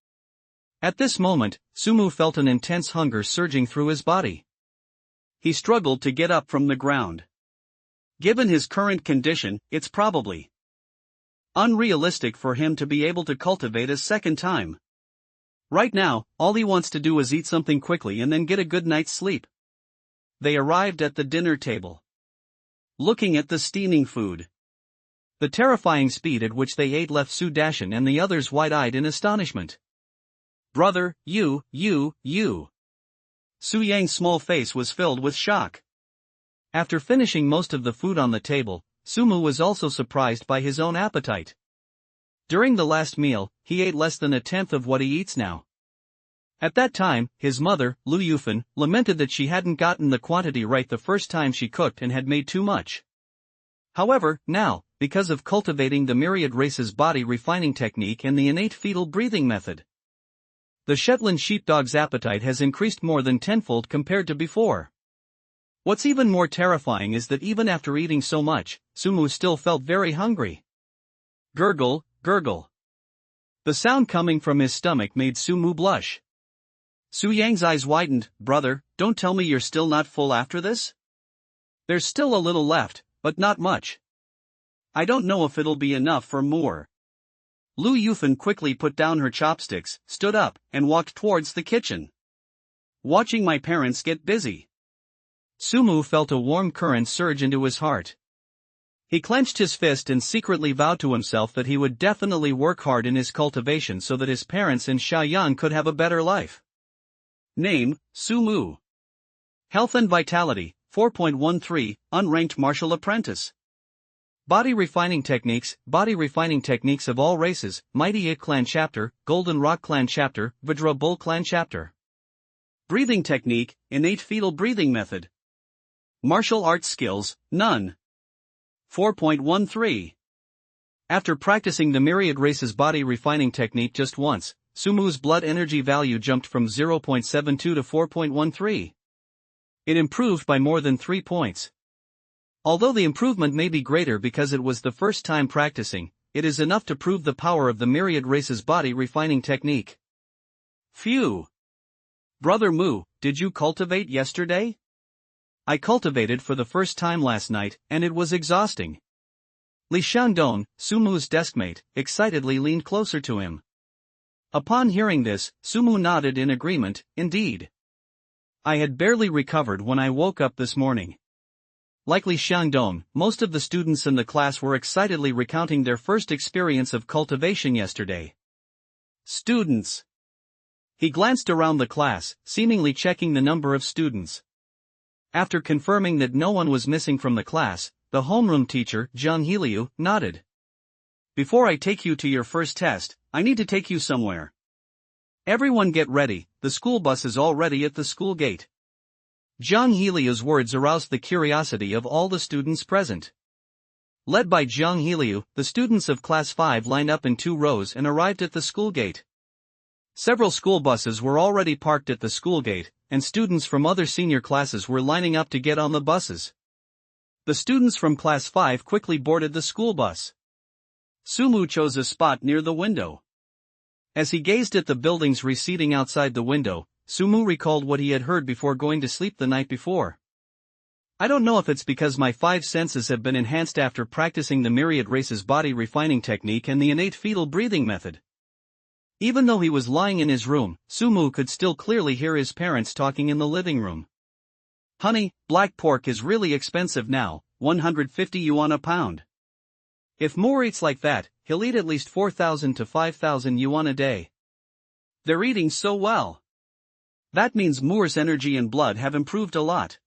At this moment, Sumu felt an intense hunger surging through his body. He struggled to get up from the ground. Given his current condition, it's probably unrealistic for him to be able to cultivate a second time. Right now, all he wants to do is eat something quickly and then get a good night's sleep. They arrived at the dinner table, looking at the steaming food. The terrifying speed at which they ate left Su Dashan and the others wide-eyed in astonishment. "Brother, you. Su Yang's small face was filled with shock. After finishing most of the food on the table, Sumu was also surprised by his own appetite. During the last meal, he ate less than a tenth of what he eats now. At that time, his mother, Lu Yufan, lamented that she hadn't gotten the quantity right the first time she cooked and had made too much. However, now, because of cultivating the myriad race's body refining technique and the innate fetal breathing method, the Shetland sheepdog's appetite has increased more than tenfold compared to before. What's even more terrifying is that even after eating so much, Sumu still felt very hungry. Gurgle, gurgle. The sound coming from his stomach made Sumu blush. Su Yang's eyes widened. "Brother, don't tell me you're still not full after this?" "There's still a little left, but not much. I don't know if it'll be enough for more." Lu Yufan quickly put down her chopsticks, stood up, and walked towards the kitchen. "Watching my parents get busy." Sumu felt a warm current surge into his heart. He clenched his fist and secretly vowed to himself that he would definitely work hard in his cultivation so that his parents and Xiaoyan could have a better life. Name, Sumu. Health and Vitality, 4.13, Unranked Martial Apprentice. Body refining techniques of all races, Mighty Ape Clan Chapter, Golden Rock Clan Chapter, Vajra Bull Clan Chapter. Breathing technique, innate fetal breathing method. Martial arts skills, none. 4.13. After practicing the myriad race's body refining technique just once, Sumu's blood energy value jumped from 0.72 to 4.13. It improved by more than 3 points. Although the improvement may be greater because it was the first time practicing, it is enough to prove the power of the myriad race's body refining technique. Phew! Brother Mu, did you cultivate yesterday? I cultivated for the first time last night, and it was exhausting. Li Xiangdong, Sumu's deskmate, excitedly leaned closer to him. Upon hearing this, Sumu nodded in agreement. Indeed. I had barely recovered when I woke up this morning. Like Li Xiangdong, most of the students in the class were excitedly recounting their first experience of cultivation yesterday. Students. He glanced around the class, seemingly checking the number of students. After confirming that no one was missing from the class, the homeroom teacher, Zhang Heliu, nodded. Before I take you to your first test, I need to take you somewhere. Everyone get ready, the school bus is already at the school gate. Zhang Heliu's words aroused the curiosity of all the students present. Led by Zhang Heliu, the students of Class 5 lined up in 2 rows and arrived at the school gate. Several school buses were already parked at the school gate, and students from other senior classes were lining up to get on the buses. The students from Class 5 quickly boarded the school bus. Sumu chose a spot near the window. As he gazed at the buildings receding outside the window, Sumu recalled what he had heard before going to sleep the night before. I don't know if it's because my 5 senses have been enhanced after practicing the myriad race's body refining technique and the innate fetal breathing method. Even though he was lying in his room, Sumu could still clearly hear his parents talking in the living room. Honey, black pork is really expensive now, 150 yuan a pound. If Moore eats like that, he'll eat at least 4,000 to 5,000 yuan a day. They're eating so well. That means Moore's energy and blood have improved a lot.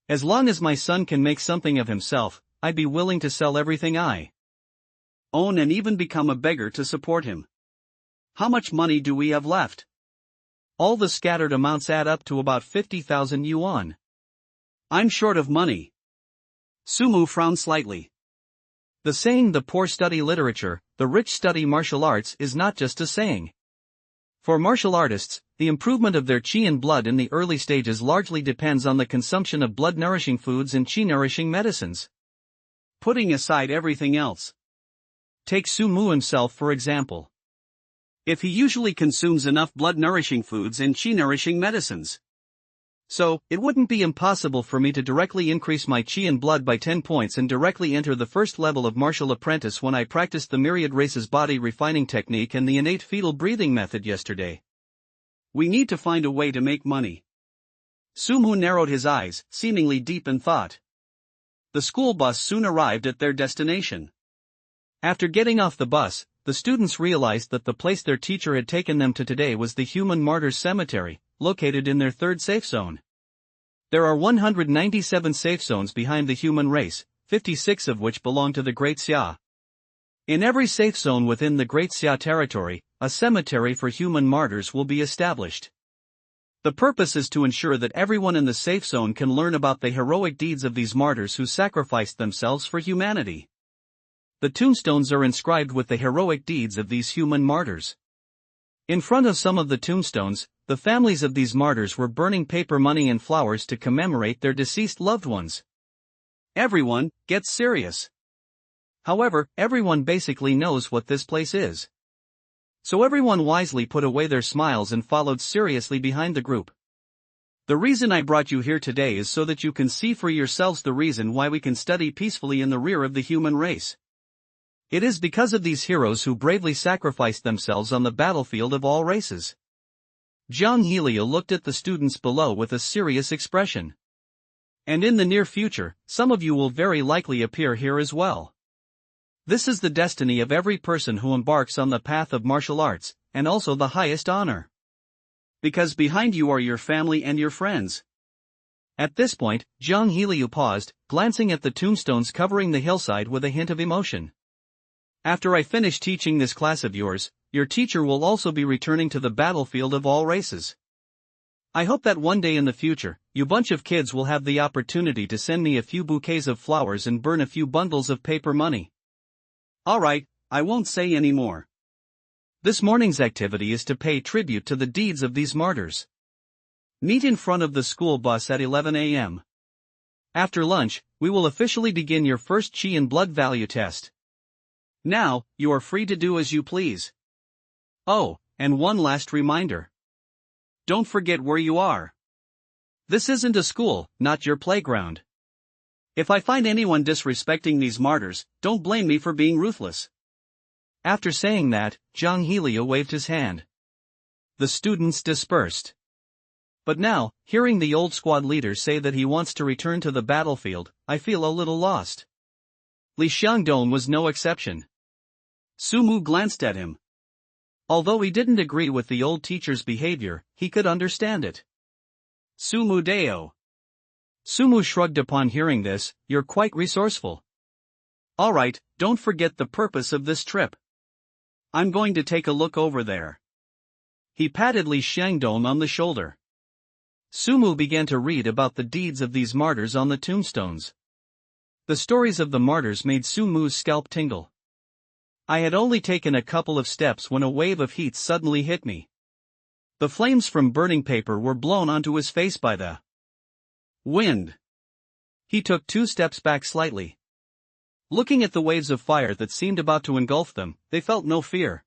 As long as my son can make something of himself, I'd be willing to sell everything I own and even become a beggar to support him. How much money do we have left? All the scattered amounts add up to about 50,000 yuan. I'm short of money. Sumu frowned slightly. The saying "the poor study literature, the rich study martial arts" is not just a saying. For martial artists, the improvement of their qi and blood in the early stages largely depends on the consumption of blood-nourishing foods and qi-nourishing medicines. Putting aside everything else. Take Sumu himself for example. If he usually consumes enough blood-nourishing foods and qi-nourishing medicines. So, it wouldn't be impossible for me to directly increase my qi and blood by 10 points and directly enter the first level of martial apprentice when I practiced the myriad race's body refining technique and the innate fetal breathing method yesterday. We need to find a way to make money. Sumu narrowed his eyes, seemingly deep in thought. The school bus soon arrived at their destination. After getting off the bus, the students realized that the place their teacher had taken them to today was the Human Martyrs Cemetery, located in their 3rd safe zone. There are 197 safe zones behind the human race, 56 of which belong to the Great Xia. In every safe zone within the Great Xia territory, a cemetery for human martyrs will be established. The purpose is to ensure that everyone in the safe zone can learn about the heroic deeds of these martyrs who sacrificed themselves for humanity. The tombstones are inscribed with the heroic deeds of these human martyrs. In front of some of the tombstones, the families of these martyrs were burning paper money and flowers to commemorate their deceased loved ones. Everyone gets serious. However, everyone basically knows what this place is. So everyone wisely put away their smiles and followed seriously behind the group. The reason I brought you here today is so that you can see for yourselves the reason why we can study peacefully in the rear of the human race. It is because of these heroes who bravely sacrificed themselves on the battlefield of all races. Zhang Heliu looked at the students below with a serious expression. And in the near future, some of you will very likely appear here as well. This is the destiny of every person who embarks on the path of martial arts, and also the highest honor. Because behind you are your family and your friends. At this point, Zhang Heliu paused, glancing at the tombstones covering the hillside with a hint of emotion. After I finish teaching this class of yours, your teacher will also be returning to the battlefield of all races. I hope that one day in the future, you bunch of kids will have the opportunity to send me a few bouquets of flowers and burn a few bundles of paper money. Alright, I won't say any more. This morning's activity is to pay tribute to the deeds of these martyrs. Meet in front of the school bus at 11 a.m. After lunch, we will officially begin your first chi and blood value test. Now, you are free to do as you please. Oh, and one last reminder. Don't forget where you are. This isn't a school, not your playground. If I find anyone disrespecting these martyrs, don't blame me for being ruthless. After saying that, Zhang Helio waved his hand. The students dispersed. But now, hearing the old squad leader say that he wants to return to the battlefield, I feel a little lost. Li Xiangdong was no exception. Sumu glanced at him. Although he didn't agree with the old teacher's behavior, he could understand it. Sumu Deo. Sumu shrugged upon hearing this. You're quite resourceful. Alright, don't forget the purpose of this trip. I'm going to take a look over there. He patted Li Xiangdong on the shoulder. Sumu began to read about the deeds of these martyrs on the tombstones. The stories of the martyrs made Sumu's scalp tingle. I had only taken a couple of steps when a wave of heat suddenly hit me. The flames from burning paper were blown onto his face by the wind. He took 2 steps back slightly. Looking at the waves of fire that seemed about to engulf them, they felt no fear.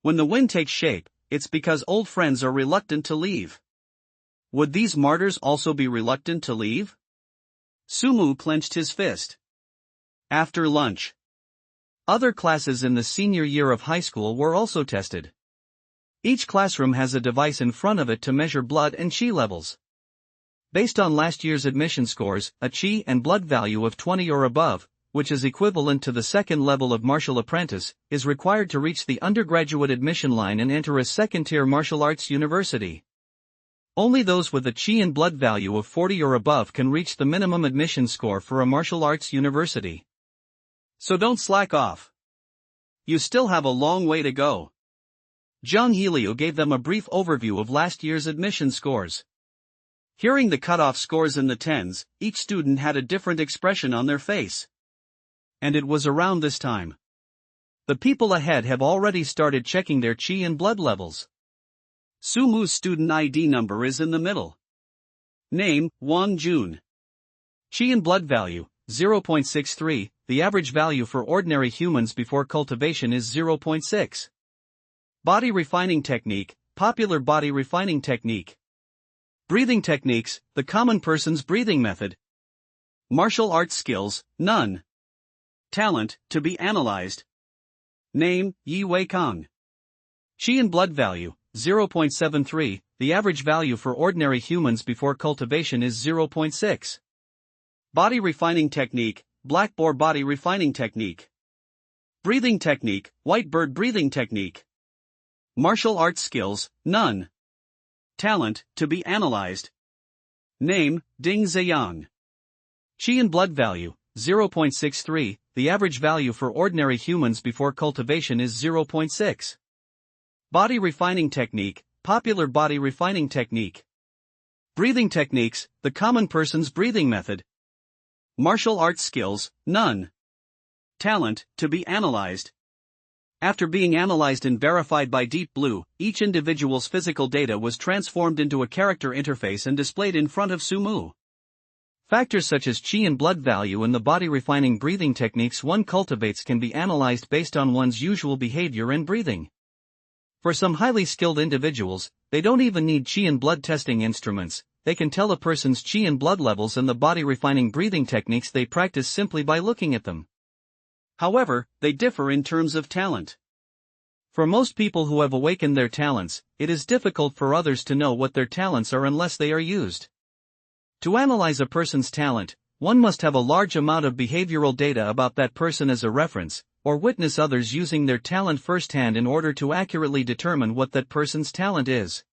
When the wind takes shape, it's because old friends are reluctant to leave. Would these martyrs also be reluctant to leave? Sumu clenched his fist. After lunch. Other classes in the senior year of high school were also tested. Each classroom has a device in front of it to measure blood and chi levels. Based on last year's admission scores, a chi and blood value of 20 or above, which is equivalent to the second level of martial apprentice, is required to reach the undergraduate admission line and enter a second-tier martial arts university. Only those with a chi and blood value of 40 or above can reach the minimum admission score for a martial arts university. So don't slack off. You still have a long way to go. Zhang Helio gave them a brief overview of last year's admission scores. Hearing the cutoff scores in the tens, each student had a different expression on their face. And it was around this time. The people ahead have already started checking their chi and blood levels. Sumu's student ID number is in the middle. Name, Wang Jun. Chi and blood value, 0.63, the average value for ordinary humans before cultivation is 0.6. Body refining technique, popular body refining technique. Breathing techniques, the common person's breathing method. Martial arts skills, none. Talent, to be analyzed. Name, Yi Wei Kong. Chi and blood value, 0.73, the average value for ordinary humans before cultivation is 0.6. Body refining technique, black boar body refining technique. Breathing technique, white bird breathing technique. Martial arts skills, none. Talent, to be analyzed. Name, Ding Ziyang. Chi and blood value, 0.63, the average value for ordinary humans before cultivation is 0.6. Body refining technique, popular body refining technique. Breathing techniques, the common person's breathing method. Martial arts skills, none. Talent, to be analyzed. After being analyzed and verified by Deep Blue, each individual's physical data was transformed into a character interface and displayed in front of Sumu. Factors such as chi and blood value and the body refining breathing techniques one cultivates can be analyzed based on one's usual behavior and breathing. For some highly skilled individuals, they don't even need chi and blood testing instruments. They can tell a person's chi and blood levels and the body refining breathing techniques they practice simply by looking at them. However, they differ in terms of talent. For most people who have awakened their talents, it is difficult for others to know what their talents are unless they are used. To analyze a person's talent, one must have a large amount of behavioral data about that person as a reference, or witness others using their talent firsthand in order to accurately determine what that person's talent is.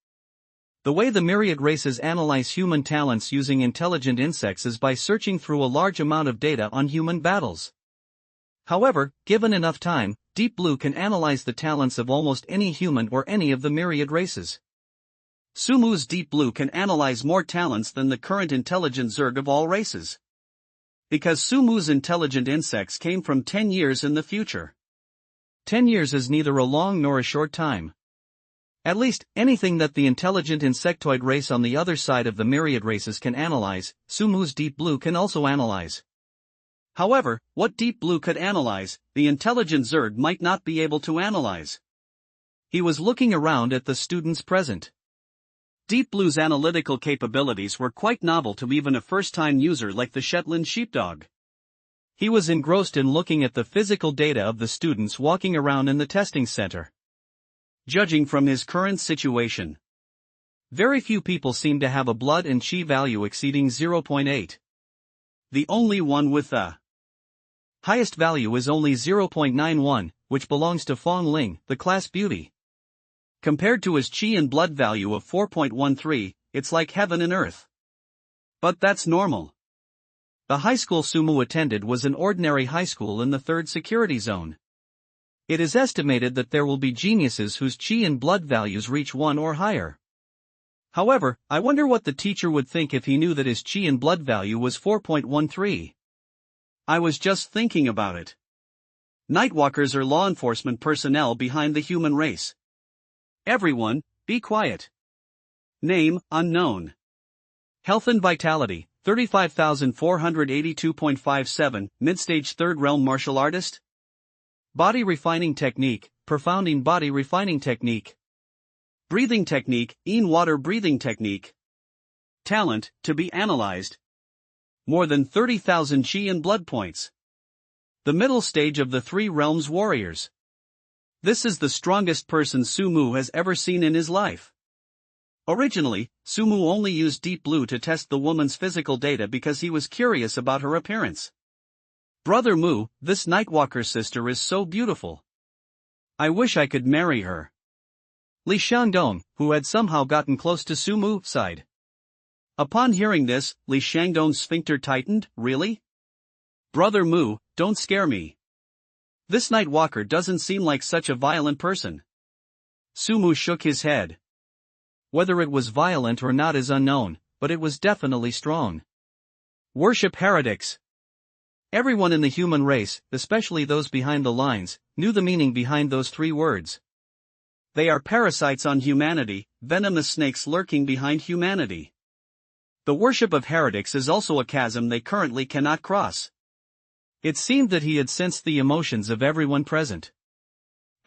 The way the myriad races analyze human talents using intelligent insects is by searching through a large amount of data on human battles. However, given enough time, Deep Blue can analyze the talents of almost any human or any of the myriad races. Sumu's Deep Blue can analyze more talents than the current intelligent Zerg of all races. Because Sumu's intelligent insects came from 10 years in the future. 10 years is neither a long nor a short time. At least, anything that the intelligent insectoid race on the other side of the myriad races can analyze, Sumu's Deep Blue can also analyze. However, what Deep Blue could analyze, the intelligent Zerg might not be able to analyze. He was looking around at the students present. Deep Blue's analytical capabilities were quite novel to even a first-time user like the Shetland sheepdog. He was engrossed in looking at the physical data of the students walking around in the testing center. Judging from his current situation, very few people seem to have a blood and chi value exceeding 0.8. The only one with the highest value is only 0.91, which belongs to Fong Ling, the class beauty. Compared to his chi and blood value of 4.13, it's like heaven and earth. But that's normal. The high school Sumu attended was an ordinary high school in the 3rd security zone. It is estimated that there will be geniuses whose chi and blood values reach 1 or higher. However, I wonder what the teacher would think if he knew that his chi and blood value was 4.13. I was just thinking about it. Nightwalkers are law enforcement personnel behind the human race. Everyone, be quiet. Name, unknown. Health and vitality, 35,482.57, mid-stage 3rd realm martial artist. Body refining technique, profounding body refining technique. Breathing technique, in-water breathing technique. Talent, to be analyzed. More than 30,000 chi and blood points. The middle stage of the 3 realms warriors. This is the strongest person Sumu has ever seen in his life. Originally, Sumu only used Deep Blue to test the woman's physical data because he was curious about her appearance. Brother Mu, this Nightwalker sister is so beautiful. I wish I could marry her. Li Xiangdong, who had somehow gotten close to Sumu, sighed. Upon hearing this, Li Xiangdong's sphincter tightened. Really? Brother Mu, don't scare me. This Nightwalker doesn't seem like such a violent person. Sumu shook his head. Whether it was violent or not is unknown, but it was definitely strong. Worship heretics. Everyone in the human race, especially those behind the lines, knew the meaning behind those 3 words. They are parasites on humanity, venomous snakes lurking behind humanity. The worship of heretics is also a chasm they currently cannot cross. It seemed that he had sensed the emotions of everyone present.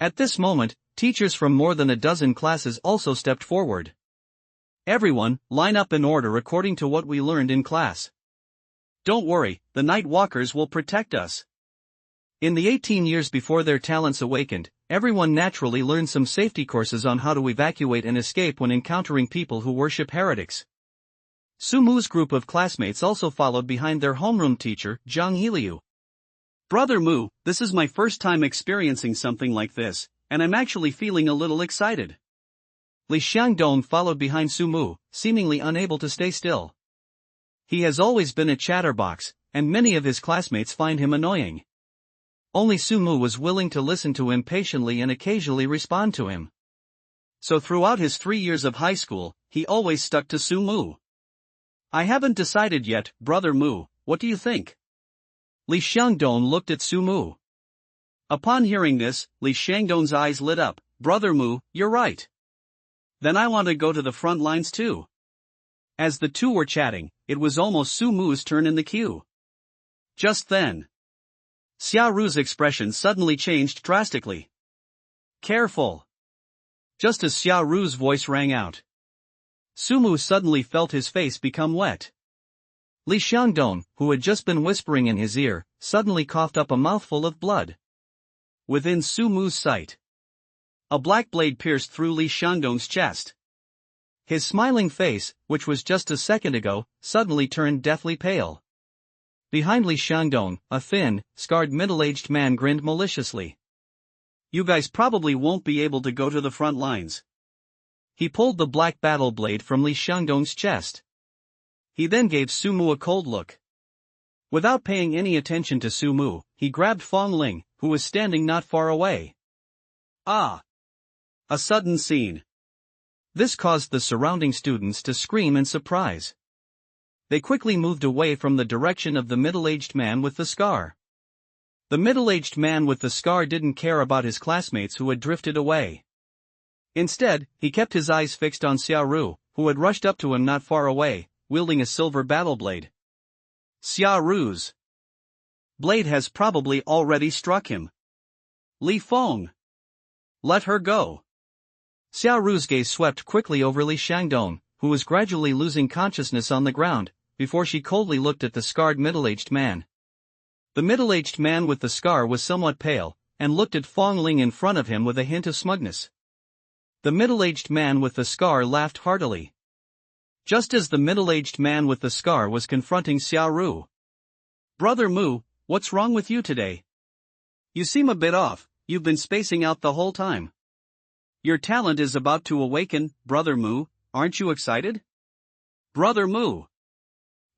At this moment, teachers from more than a dozen classes also stepped forward. Everyone, line up in order according to what we learned in class. Don't worry, the Night Walkers will protect us. In the 18 years before their talents awakened, everyone naturally learned some safety courses on how to evacuate and escape when encountering people who worship heretics. Sumu's group of classmates also followed behind their homeroom teacher, Zhang Hiliu. Brother Mu, this is my first time experiencing something like this, and I'm actually feeling a little excited. Li Xiangdong followed behind Sumu, seemingly unable to stay still. He has always been a chatterbox, and many of his classmates find him annoying. Only Sumu was willing to listen to him patiently and occasionally respond to him. So throughout his 3 years of high school, he always stuck to Sumu. I haven't decided yet, Brother Mu, what do you think? Li Xiangdong looked at Sumu. Upon hearing this, Li Xiangdong's eyes lit up. Brother Mu, you're right. Then I want to go to the front lines too. As the two were chatting, it was almost Sumu's turn in the queue. Just then, Xia Ru's expression suddenly changed drastically. Careful! Just as Xia Ru's voice rang out, Sumu suddenly felt his face become wet. Li Xiangdong, who had just been whispering in his ear, suddenly coughed up a mouthful of blood. Within Sumu's sight, a black blade pierced through Li Xiangdong's chest. His smiling face, which was just a second ago, suddenly turned deathly pale. Behind Li Xiangdong, a thin, scarred middle-aged man grinned maliciously. You guys probably won't be able to go to the front lines. He pulled the black battle blade from Li Xiangdong's chest. He then gave Sumu a cold look. Without paying any attention to Sumu, he grabbed Fong Ling, who was standing not far away. Ah! A sudden scene. This caused the surrounding students to scream in surprise. They quickly moved away from the direction of the middle-aged man with the scar. The middle-aged man with the scar didn't care about his classmates who had drifted away. Instead, he kept his eyes fixed on Xiaoru, who had rushed up to him not far away, wielding a silver battle blade. Xiaoru's blade has probably already struck him. Li Feng. Let her go. Xiaoru's gaze swept quickly over Li Shangdong, who was gradually losing consciousness on the ground, before she coldly looked at the scarred middle-aged man. The middle-aged man with the scar was somewhat pale, and looked at Fong Ling in front of him with a hint of smugness. The middle-aged man with the scar laughed heartily. Just as the middle-aged man with the scar was confronting Xiaoru. Brother Mu, what's wrong with you today? You seem a bit off, you've been spacing out the whole time. Your talent is about to awaken, Brother Mu, aren't you excited? Brother Mu.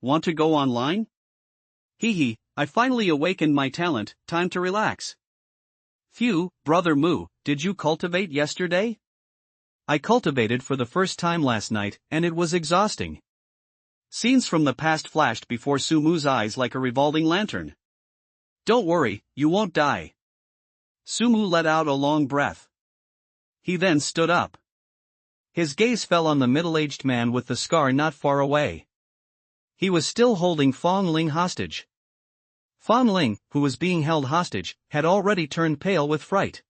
Want to go online? Hee, I finally awakened my talent, time to relax. Phew, Brother Mu, did you cultivate yesterday? I cultivated for the first time last night, and it was exhausting. Scenes from the past flashed before Sumu's eyes like a revolving lantern. Don't worry, you won't die. Sumu let out a long breath. He then stood up. His gaze fell on the middle-aged man with the scar not far away. He was still holding Fong Ling hostage. Fong Ling, who was being held hostage, had already turned pale with fright.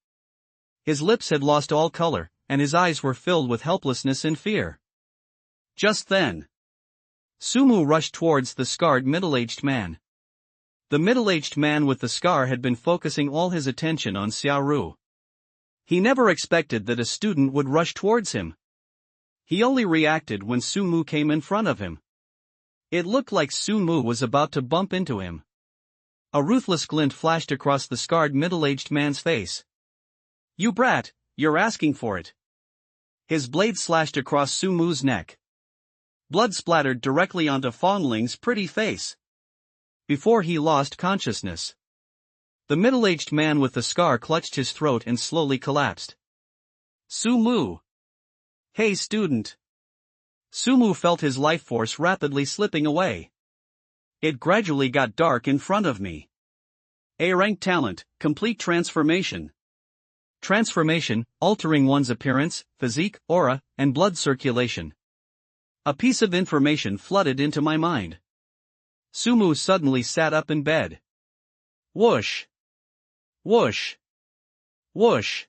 His lips had lost all color, and his eyes were filled with helplessness and fear. Just then, Sumu rushed towards the scarred middle-aged man. The middle-aged man with the scar had been focusing all his attention on Xiaoru. He never expected that a student would rush towards him. He only reacted when Sumu came in front of him. It looked like Sumu was about to bump into him. A ruthless glint flashed across the scarred middle-aged man's face. You brat, you're asking for it. His blade slashed across Sumu's neck. Blood splattered directly onto Fong Ling's pretty face. Before he lost consciousness, the middle-aged man with the scar clutched his throat and slowly collapsed. Sumu. Hey student. Sumu felt his life force rapidly slipping away. It gradually got dark in front of me. A-rank talent, complete transformation. Transformation, altering one's appearance, physique, aura, and blood circulation. A piece of information flooded into my mind. Sumu suddenly sat up in bed. Whoosh! Whoosh! Whoosh!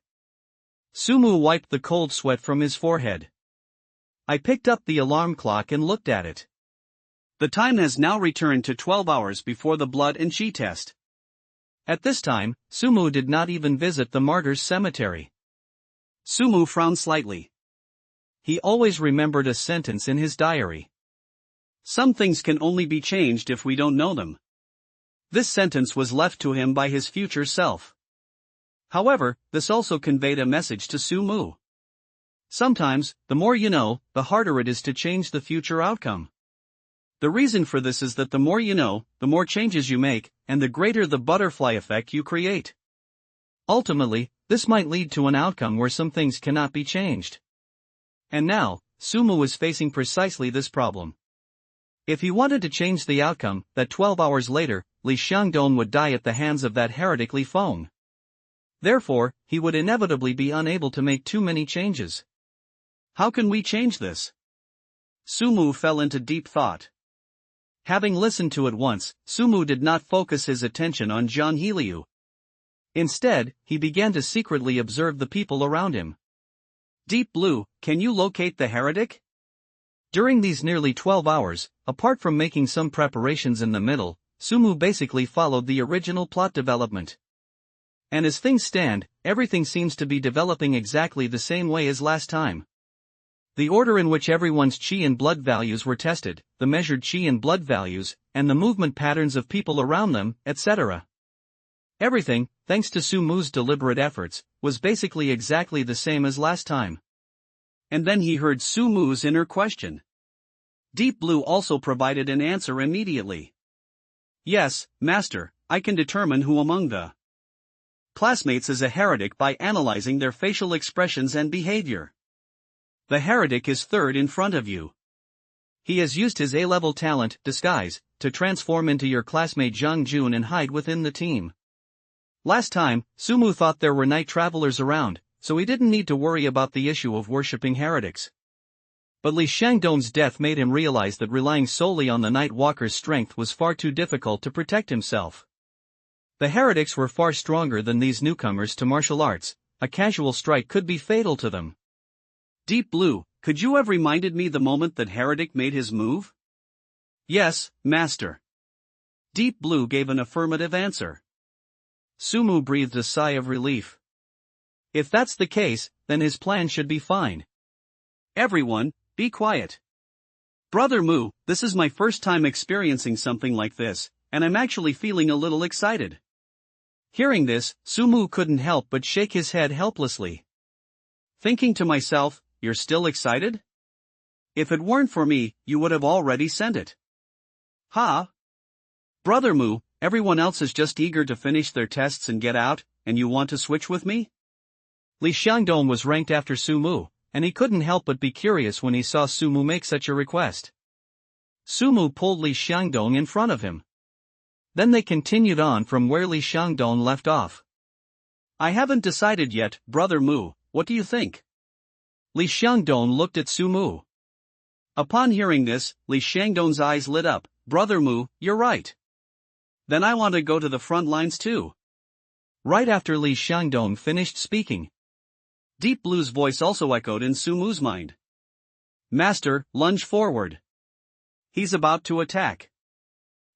Sumu wiped the cold sweat from his forehead. I picked up the alarm clock and looked at it. The time has now returned to 12 hours before the blood and chi test. At this time, Sumu did not even visit the martyrs' cemetery. Sumu frowned slightly. He always remembered a sentence in his diary. Some things can only be changed if we don't know them. This sentence was left to him by his future self. However, this also conveyed a message to Sumu. Sometimes, the more you know, the harder it is to change the future outcome. The reason for this is that the more you know, the more changes you make, and the greater the butterfly effect you create. Ultimately, this might lead to an outcome where some things cannot be changed. And now, Sumu is facing precisely this problem. If he wanted to change the outcome, that 12 hours later, Li Shangdong would die at the hands of that heretic Li Feng. Therefore, he would inevitably be unable to make too many changes. How can we change this? Sumu fell into deep thought. Having listened to it once, Sumu did not focus his attention on Zhang Heliu. Instead, he began to secretly observe the people around him. Deep Blue, can you locate the heretic? During these nearly 12 hours, apart from making some preparations in the middle, Sumu basically followed the original plot development. And as things stand, everything seems to be developing exactly the same way as last time. The order in which everyone's chi and blood values were tested, the measured chi and blood values, and the movement patterns of people around them, etc. Everything, thanks to Sumu's deliberate efforts, was basically exactly the same as last time. And then he heard Sumu's inner question. Deep Blue also provided an answer immediately. Yes, Master, I can determine who among the classmates is a heretic by analyzing their facial expressions and behavior. The heretic is third in front of you. He has used his A-level talent, disguise, to transform into your classmate Zhang Jun and hide within the team. Last time, Sumu thought there were night travelers around, so he didn't need to worry about the issue of worshipping heretics. But Li Shangdong's death made him realize that relying solely on the Night Walker's strength was far too difficult to protect himself. The heretics were far stronger than these newcomers to martial arts. A casual strike could be fatal to them. Deep Blue, could you have reminded me the moment that Heretic made his move? Yes, Master. Deep Blue gave an affirmative answer. Sumu breathed a sigh of relief. If that's the case, then his plan should be fine. Everyone, be quiet. Brother Mu, this is my first time experiencing something like this, and I'm actually feeling a little excited. Hearing this, Sumu couldn't help but shake his head helplessly. Thinking to myself, you're still excited? If it weren't for me, you would have already sent it. Ha! Brother Mu, everyone else is just eager to finish their tests and get out, and you want to switch with me? Li Shangdong was ranked after Sumu, and he couldn't help but be curious when he saw Sumu make such a request. Sumu pulled Li Shangdong in front of him. Then they continued on from where Li Shangdong left off. I haven't decided yet, Brother Mu, what do you think? Li Shangdong looked at Sumu. Upon hearing this, Li Shangdong's eyes lit up. Brother Mu, you're right. Then I want to go to the front lines too. Right after Li Shangdong finished speaking, Deep Blue's voice also echoed in Sumu's mind. Master, lunge forward. He's about to attack.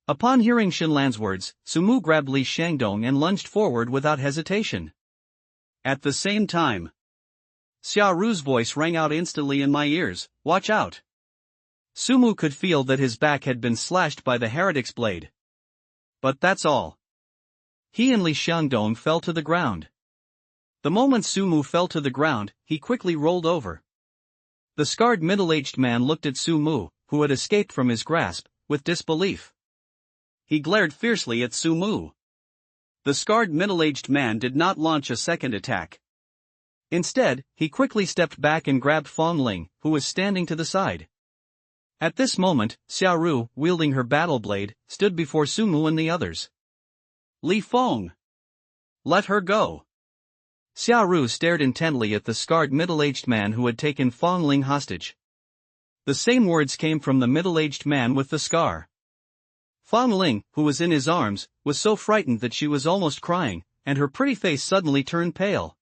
Upon hearing Shinlan's words, Sumu grabbed Li Shangdong and lunged forward without hesitation. At the same time, Xiaoru's voice rang out instantly in my ears, watch out. Sumu could feel that his back had been slashed by the heretic's blade. But that's all. He and Li Shangdong fell to the ground. The moment Sumu fell to the ground, he quickly rolled over. The scarred middle-aged man looked at Sumu, who had escaped from his grasp, with disbelief. He glared fiercely at Sumu. The scarred middle-aged man did not launch a second attack. Instead, he quickly stepped back and grabbed Fong Ling, who was standing to the side. At this moment, Xiaoru, wielding her battle blade, stood before Sumu and the others. Li Fong! Let her go! Xiaoru stared intently at the scarred middle-aged man who had taken Fong Ling hostage. The same words came from the middle-aged man with the scar. Fong Ling, who was in his arms, was so frightened that she was almost crying, and her pretty face suddenly turned pale.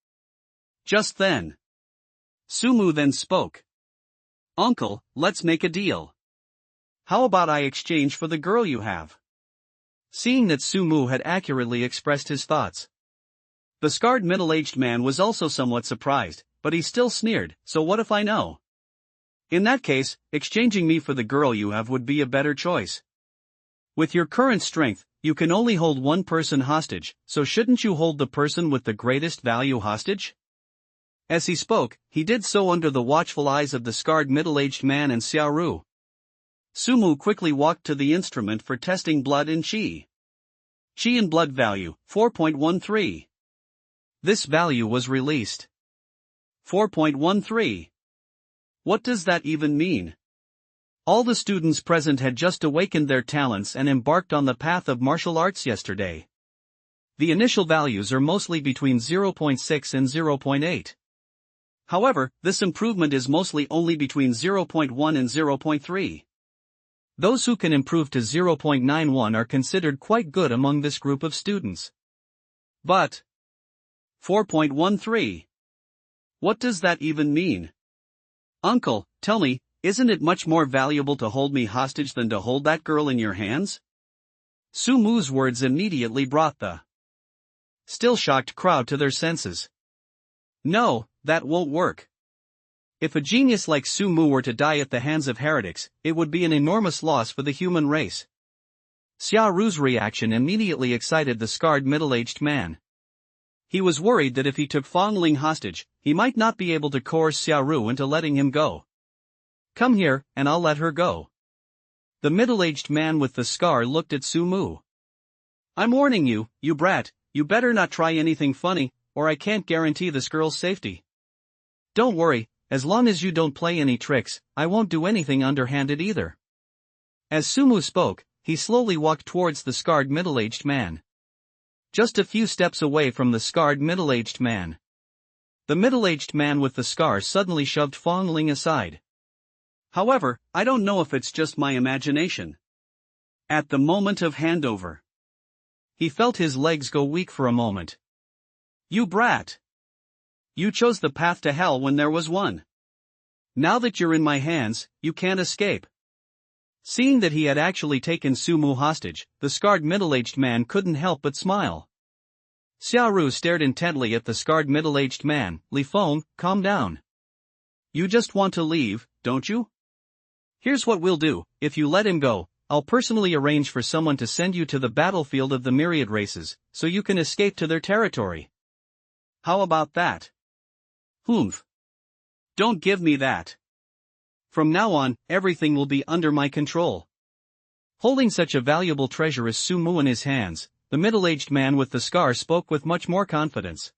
Just then, Sumu then spoke. Uncle, let's make a deal. How about I exchange for the girl you have? Seeing that Sumu had accurately expressed his thoughts, the scarred middle-aged man was also somewhat surprised, but he still sneered, so what if I know? In that case, exchanging me for the girl you have would be a better choice. With your current strength, you can only hold one person hostage, so shouldn't you hold the person with the greatest value hostage? As he spoke, he did so under the watchful eyes of the scarred middle-aged man and Xiaoru. Sumu quickly walked to the instrument for testing blood and qi. Qi and blood value, 4.13. This value was released. 4.13. What does that even mean? All the students present had just awakened their talents and embarked on the path of martial arts yesterday. The initial values are mostly between 0.6 and 0.8. However, this improvement is mostly only between 0.1 and 0.3. Those who can improve to 0.91 are considered quite good among this group of students. But 4.13. What does that even mean? Uncle, tell me, isn't it much more valuable to hold me hostage than to hold that girl in your hands? Sumu's words immediately brought the still shocked crowd to their senses. No, that won't work. If a genius like Sumu were to die at the hands of heretics, it would be an enormous loss for the human race. Xiaoru's reaction immediately excited the scarred middle-aged man. He was worried that if he took Fong Ling hostage, he might not be able to coerce Xiaoru into letting him go. Come here, and I'll let her go. The middle-aged man with the scar looked at Sumu. I'm warning you, you brat, you better not try anything funny, or I can't guarantee this girl's safety. Don't worry, as long as you don't play any tricks, I won't do anything underhanded either. As Sumu spoke, he slowly walked towards the scarred middle-aged man. just a few steps away from the scarred middle-aged man. The middle-aged man with the scar suddenly shoved Fong Ling aside. However, I don't know if it's just my imagination. At the moment of handover, he felt his legs go weak for a moment. You brat! You chose the path to hell when there was one. Now that you're in my hands, you can't escape. Seeing that he had actually taken Sumu hostage, the scarred middle-aged man couldn't help but smile. Xiaoru stared intently at the scarred middle-aged man. Li Feng, calm down. You just want to leave, don't you? Here's what we'll do, if you let him go, I'll personally arrange for someone to send you to the battlefield of the myriad races, so you can escape to their territory. How about that? Humph. Don't give me that. From now on, everything will be under my control. Holding such a valuable treasure as Sumu in his hands, the middle-aged man with the scar spoke with much more confidence.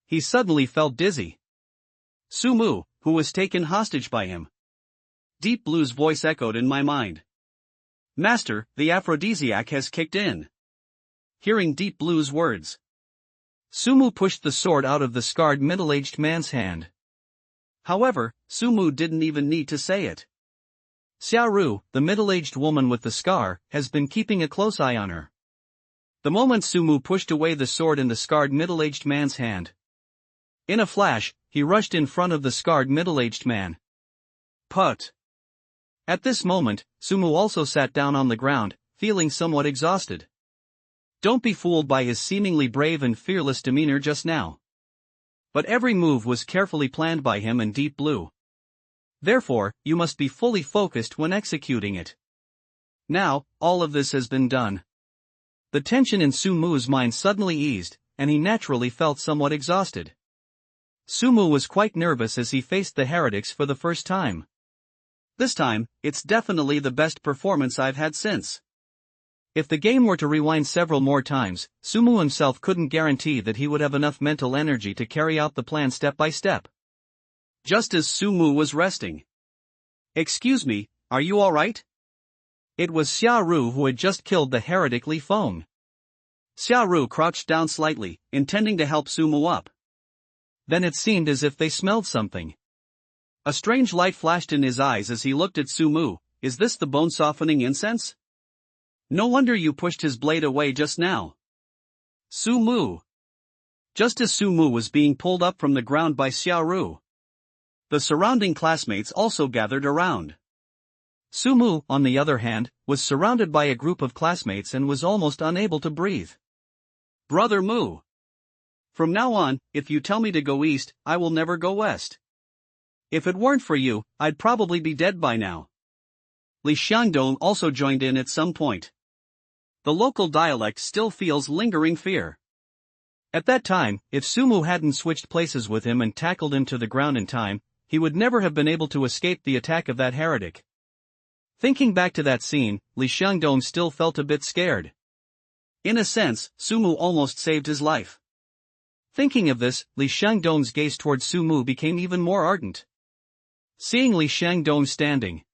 He suddenly felt dizzy. Sumu, who was taken hostage by him. Deep Blue's voice echoed in my mind. Master, the aphrodisiac has kicked in. Hearing Deep Blue's words, Sumu pushed the sword out of the scarred middle-aged man's hand. However, Sumu didn't even need to say it. Xiaoru, the middle-aged woman with the scar, has been keeping a close eye on her. The moment Sumu pushed away the sword in the scarred middle-aged man's hand, in a flash, he rushed in front of the scarred middle-aged man. Put! At this moment, Sumu also sat down on the ground, feeling somewhat exhausted. Don't be fooled by his seemingly brave and fearless demeanor just now. But every move was carefully planned by him and Deep Blue. Therefore, you must be fully focused when executing it. Now, all of this has been done. The tension in Sumu's mind suddenly eased, and he naturally felt somewhat exhausted. Sumu was quite nervous as he faced the heretics for the first time. This time, it's definitely the best performance I've had since. If the game were to rewind several more times, Sumu himself couldn't guarantee that he would have enough mental energy to carry out the plan step by step. Just as Sumu was resting. Excuse me, are you alright? It was Xiaoru who had just killed the heretic Li Feng. Xiaoru crouched down slightly, intending to help Sumu up. Then it seemed as if they smelled something. A strange light flashed in his eyes as he looked at Sumu. Is this the bone-softening incense? No wonder you pushed his blade away just now. Sumu. Just as Sumu was being pulled up from the ground by Xiaoru, the surrounding classmates also gathered around. Sumu, on the other hand, was surrounded by a group of classmates and was almost unable to breathe. Brother Mu. From now on, if you tell me to go east, I will never go west. If it weren't for you, I'd probably be dead by now. Li Xiangdong also joined in at some point. The local dialect still feels lingering fear. At that time, if Sumu hadn't switched places with him and tackled him to the ground in time, he would never have been able to escape the attack of that heretic. Thinking back to that scene, Li Xiangdong still felt a bit scared. In a sense, Sumu almost saved his life. Thinking of this, Li Xiangdong's gaze towards Sumu became even more ardent. Seeing Li Xiangdong standing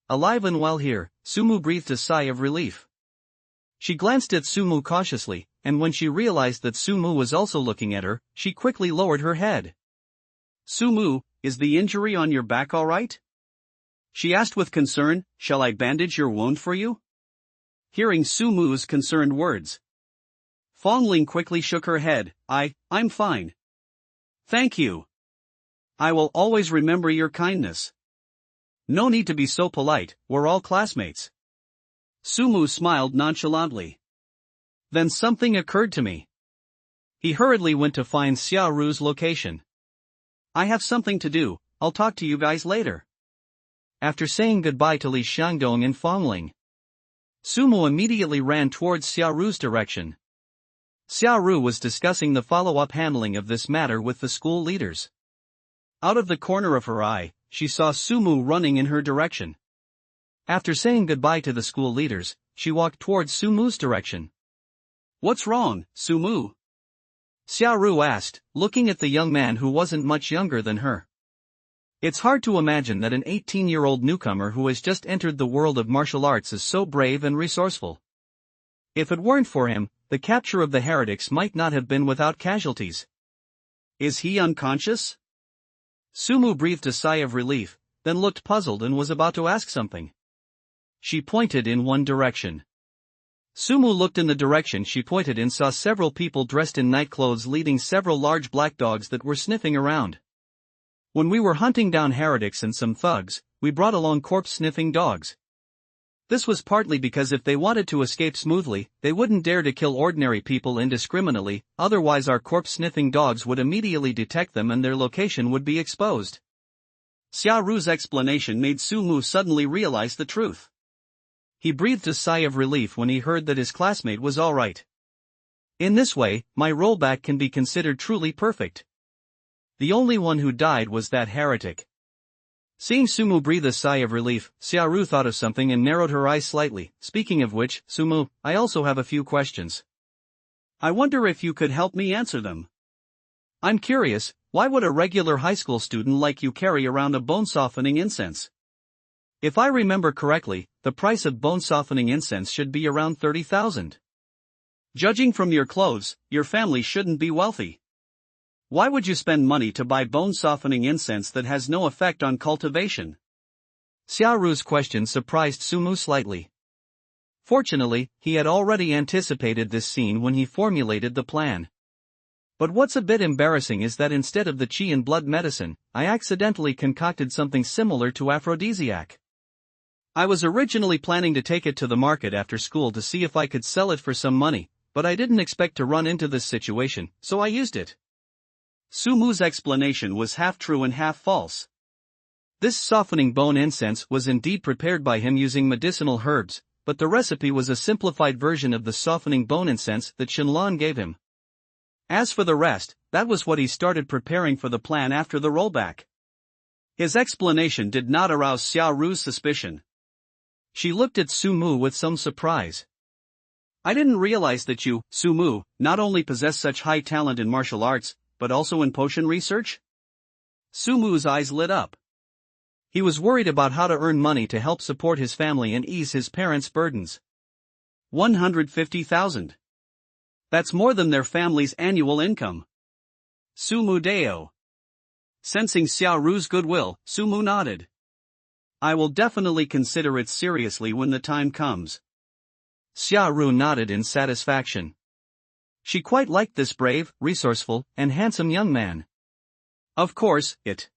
alive and well here, Sumu breathed a sigh of relief. She glanced at Sumu cautiously, and when she realized that Sumu was also looking at her, she quickly lowered her head. Sumu, is the injury on your back all right? She asked with concern. Shall I bandage your wound for you? Hearing Sumu's concerned words, Fong Ling quickly shook her head. I'm fine. Thank you. I will always remember your kindness. No need to be so polite, we're all classmates. Sumu smiled nonchalantly. Then something occurred to me. He hurriedly went to find Xiaoru's location. I have something to do, I'll talk to you guys later. After saying goodbye to Li Xiangdong and Fong Ling, Sumu immediately ran towards Xiaoru's direction. Xiaoru was discussing the follow-up handling of this matter with the school leaders. Out of the corner of her eye, she saw Sumu running in her direction. After saying goodbye to the school leaders, she walked towards Sumu's direction. What's wrong, Sumu? Xiaoru asked, looking at the young man who wasn't much younger than her. It's hard to imagine that an 18-year-old newcomer who has just entered the world of martial arts is so brave and resourceful. If it weren't for him, the capture of the heretics might not have been without casualties. Is he unconscious? Sumu breathed a sigh of relief, then looked puzzled and was about to ask something. She pointed in one direction. Sumu looked in the direction she pointed and saw several people dressed in night clothes leading several large black dogs that were sniffing around. When we were hunting down heretics and some thugs, we brought along corpse-sniffing dogs. This was partly because if they wanted to escape smoothly, they wouldn't dare to kill ordinary people indiscriminately, otherwise our corpse-sniffing dogs would immediately detect them and their location would be exposed. Xiaoru's explanation made Sumu suddenly realize the truth. He breathed a sigh of relief when he heard that his classmate was all right. In this way, my rollback can be considered truly perfect. The only one who died was that heretic. Seeing Sumu breathe a sigh of relief, Xiaoru thought of something and narrowed her eyes slightly. Speaking of which, Sumu, I also have a few questions. I wonder if you could help me answer them. I'm curious, why would a regular high school student like you carry around a bone-softening incense? If I remember correctly, the price of bone-softening incense should be around 30,000. Judging from your clothes, your family shouldn't be wealthy. Why would you spend money to buy bone-softening incense that has no effect on cultivation? Xiaoru's question surprised Sumu slightly. Fortunately, he had already anticipated this scene when he formulated the plan. But what's a bit embarrassing is that instead of the qi and blood medicine, I accidentally concocted something similar to aphrodisiac. I was originally planning to take it to the market after school to see if I could sell it for some money, but I didn't expect to run into this situation, so I used it. Sumu's explanation was half true and half false. This softening bone incense was indeed prepared by him using medicinal herbs, but the recipe was a simplified version of the softening bone incense that Shenlong gave him. As for the rest, that was what he started preparing for the plan after the rollback. His explanation did not arouse Xiaoru's suspicion. She looked at Sumu with some surprise. I didn't realize that you, Sumu, not only possess such high talent in martial arts, but also in potion research? Sumu's eyes lit up. He was worried about how to earn money to help support his family and ease his parents' burdens. 150,000. That's more than their family's annual income. Sumu Deo. Sensing Xiaoru's goodwill, Sumu nodded. I will definitely consider it seriously when the time comes. Xiaoru nodded in satisfaction. She quite liked this brave, resourceful, and handsome young man. Of course, it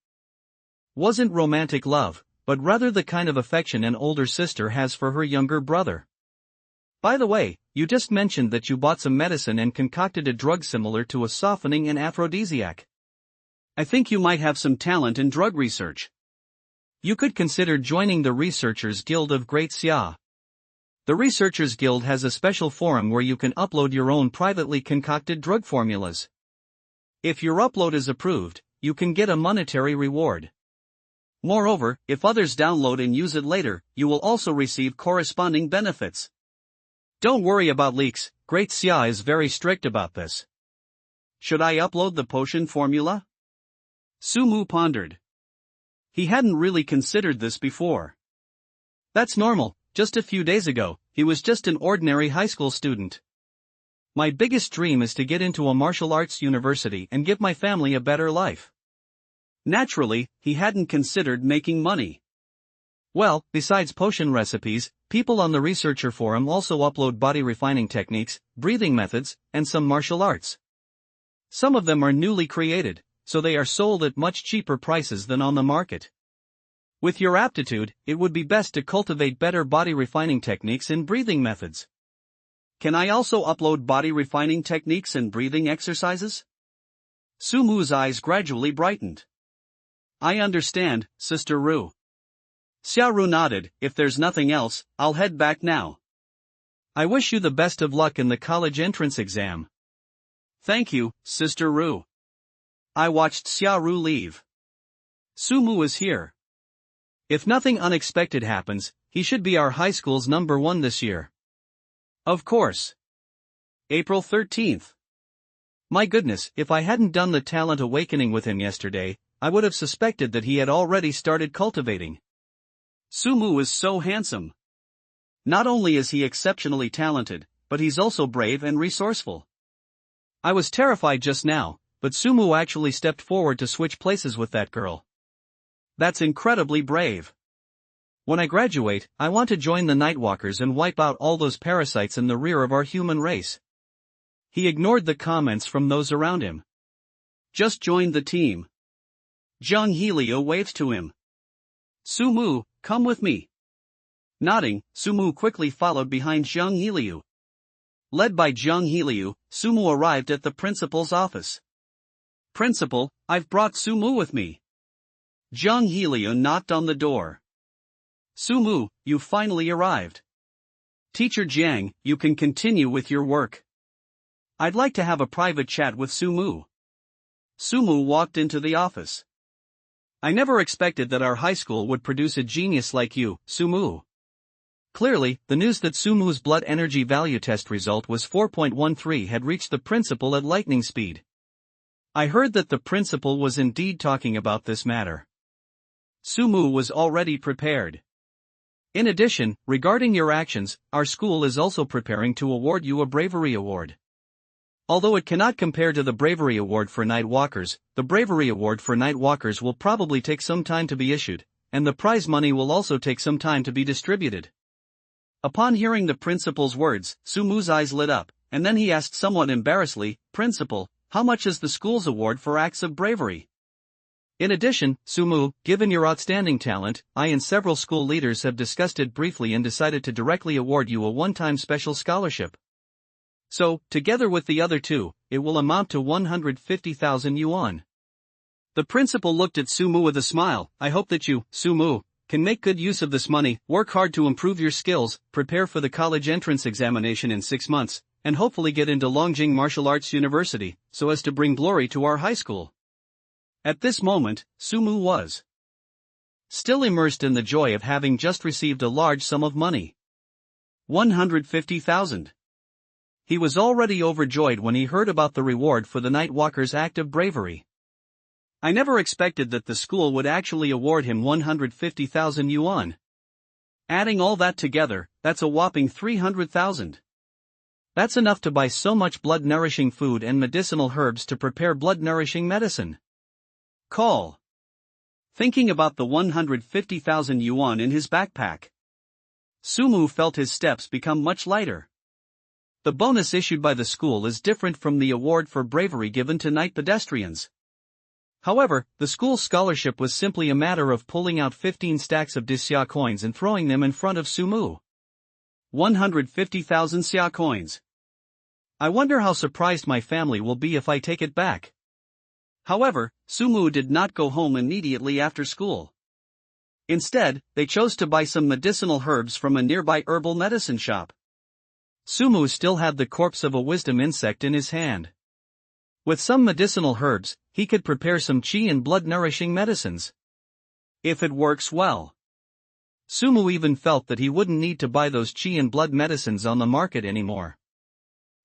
wasn't romantic love, but rather the kind of affection an older sister has for her younger brother. By the way, you just mentioned that you bought some medicine and concocted a drug similar to a softening and aphrodisiac. I think you might have some talent in drug research. You could consider joining the Researchers Guild of Great Xia. The Researchers Guild has a special forum where you can upload your own privately concocted drug formulas. If your upload is approved, you can get a monetary reward. Moreover, if others download and use it later, you will also receive corresponding benefits. Don't worry about leaks, Great Xia is very strict about this. Should I upload the potion formula? Sumu pondered. He hadn't really considered this before. That's normal. Just a few days ago, he was just an ordinary high school student. My biggest dream is to get into a martial arts university and give my family a better life. Naturally, he hadn't considered making money. Well, besides potion recipes, people on the researcher forum also upload body refining techniques, breathing methods, and some martial arts. Some of them are newly created, so they are sold at much cheaper prices than on the market. With your aptitude, it would be best to cultivate better body refining techniques and breathing methods. Can I also upload body refining techniques and breathing exercises? Sumu's eyes gradually brightened. I understand, Sister Ru. Xiaoru nodded. If there's nothing else, I'll head back now. I wish you the best of luck in the college entrance exam. Thank you, Sister Ru. I watched Xiaoru leave. Sumu is here. If nothing unexpected happens, he should be our high school's #1 this year. Of course. April 13th. My goodness, if I hadn't done the talent awakening with him yesterday, I would have suspected that he had already started cultivating. Sumu is so handsome. Not only is he exceptionally talented, but he's also brave and resourceful. I was terrified just now, but Sumu actually stepped forward to switch places with that girl. That's incredibly brave. When I graduate, I want to join the Nightwalkers and wipe out all those parasites in the rear of our human race. He ignored the comments from those around him. Just joined the team. Zhang Helio waved to him. Sumu, come with me. Nodding, Sumu quickly followed behind Zhang Helio. Led by Zhang Helio, Sumu arrived at the principal's office. Principal, I've brought Sumu with me. Zhang Helio knocked on the door. Sumu, you finally arrived. Teacher Jiang, you can continue with your work. I'd like to have a private chat with Sumu. Sumu walked into the office. I never expected that our high school would produce a genius like you, Sumu. Clearly, the news that Sumu's blood energy value test result was 4.13 had reached the principal at lightning speed. I heard that the principal was indeed talking about this matter. Sumu was already prepared. In addition, regarding your actions, our school is also preparing to award you a bravery award. Although it cannot compare to the bravery award for Nightwalkers, the bravery award for Nightwalkers will probably take some time to be issued, and the prize money will also take some time to be distributed. Upon hearing the principal's words, Sumu's eyes lit up, and then he asked somewhat embarrassedly, Principal, how much is the school's award for acts of bravery? In addition, Sumu, given your outstanding talent, I and several school leaders have discussed it briefly and decided to directly award you a one-time special scholarship. So, together with the other two, it will amount to 150,000 yuan. The principal looked at Sumu with a smile. I hope that you, Sumu, can make good use of this money, work hard to improve your skills, prepare for the college entrance examination in 6 months, and hopefully get into Longjing Martial Arts University, so as to bring glory to our high school. At this moment, Sumu was still immersed in the joy of having just received a large sum of money. 150,000. He was already overjoyed when he heard about the reward for the Nightwalker's act of bravery. I never expected that the school would actually award him 150,000 yuan. Adding all that together, that's a whopping 300,000. That's enough to buy so much blood-nourishing food and medicinal herbs to prepare blood-nourishing medicine. Call. Thinking about the 150,000 yuan in his backpack, Sumu felt his steps become much lighter. The bonus issued by the school is different from the award for bravery given to night pedestrians. However, the school's scholarship was simply a matter of pulling out 15 stacks of xia coins and throwing them in front of Sumu. 150,000 xia coins. I wonder how surprised my family will be if I take it back. However, Sumu did not go home immediately after school. Instead, they chose to buy some medicinal herbs from a nearby herbal medicine shop. Sumu still had the corpse of a wisdom insect in his hand. With some medicinal herbs, he could prepare some qi and blood-nourishing medicines. If it works well. Sumu even felt that he wouldn't need to buy those qi and blood medicines on the market anymore.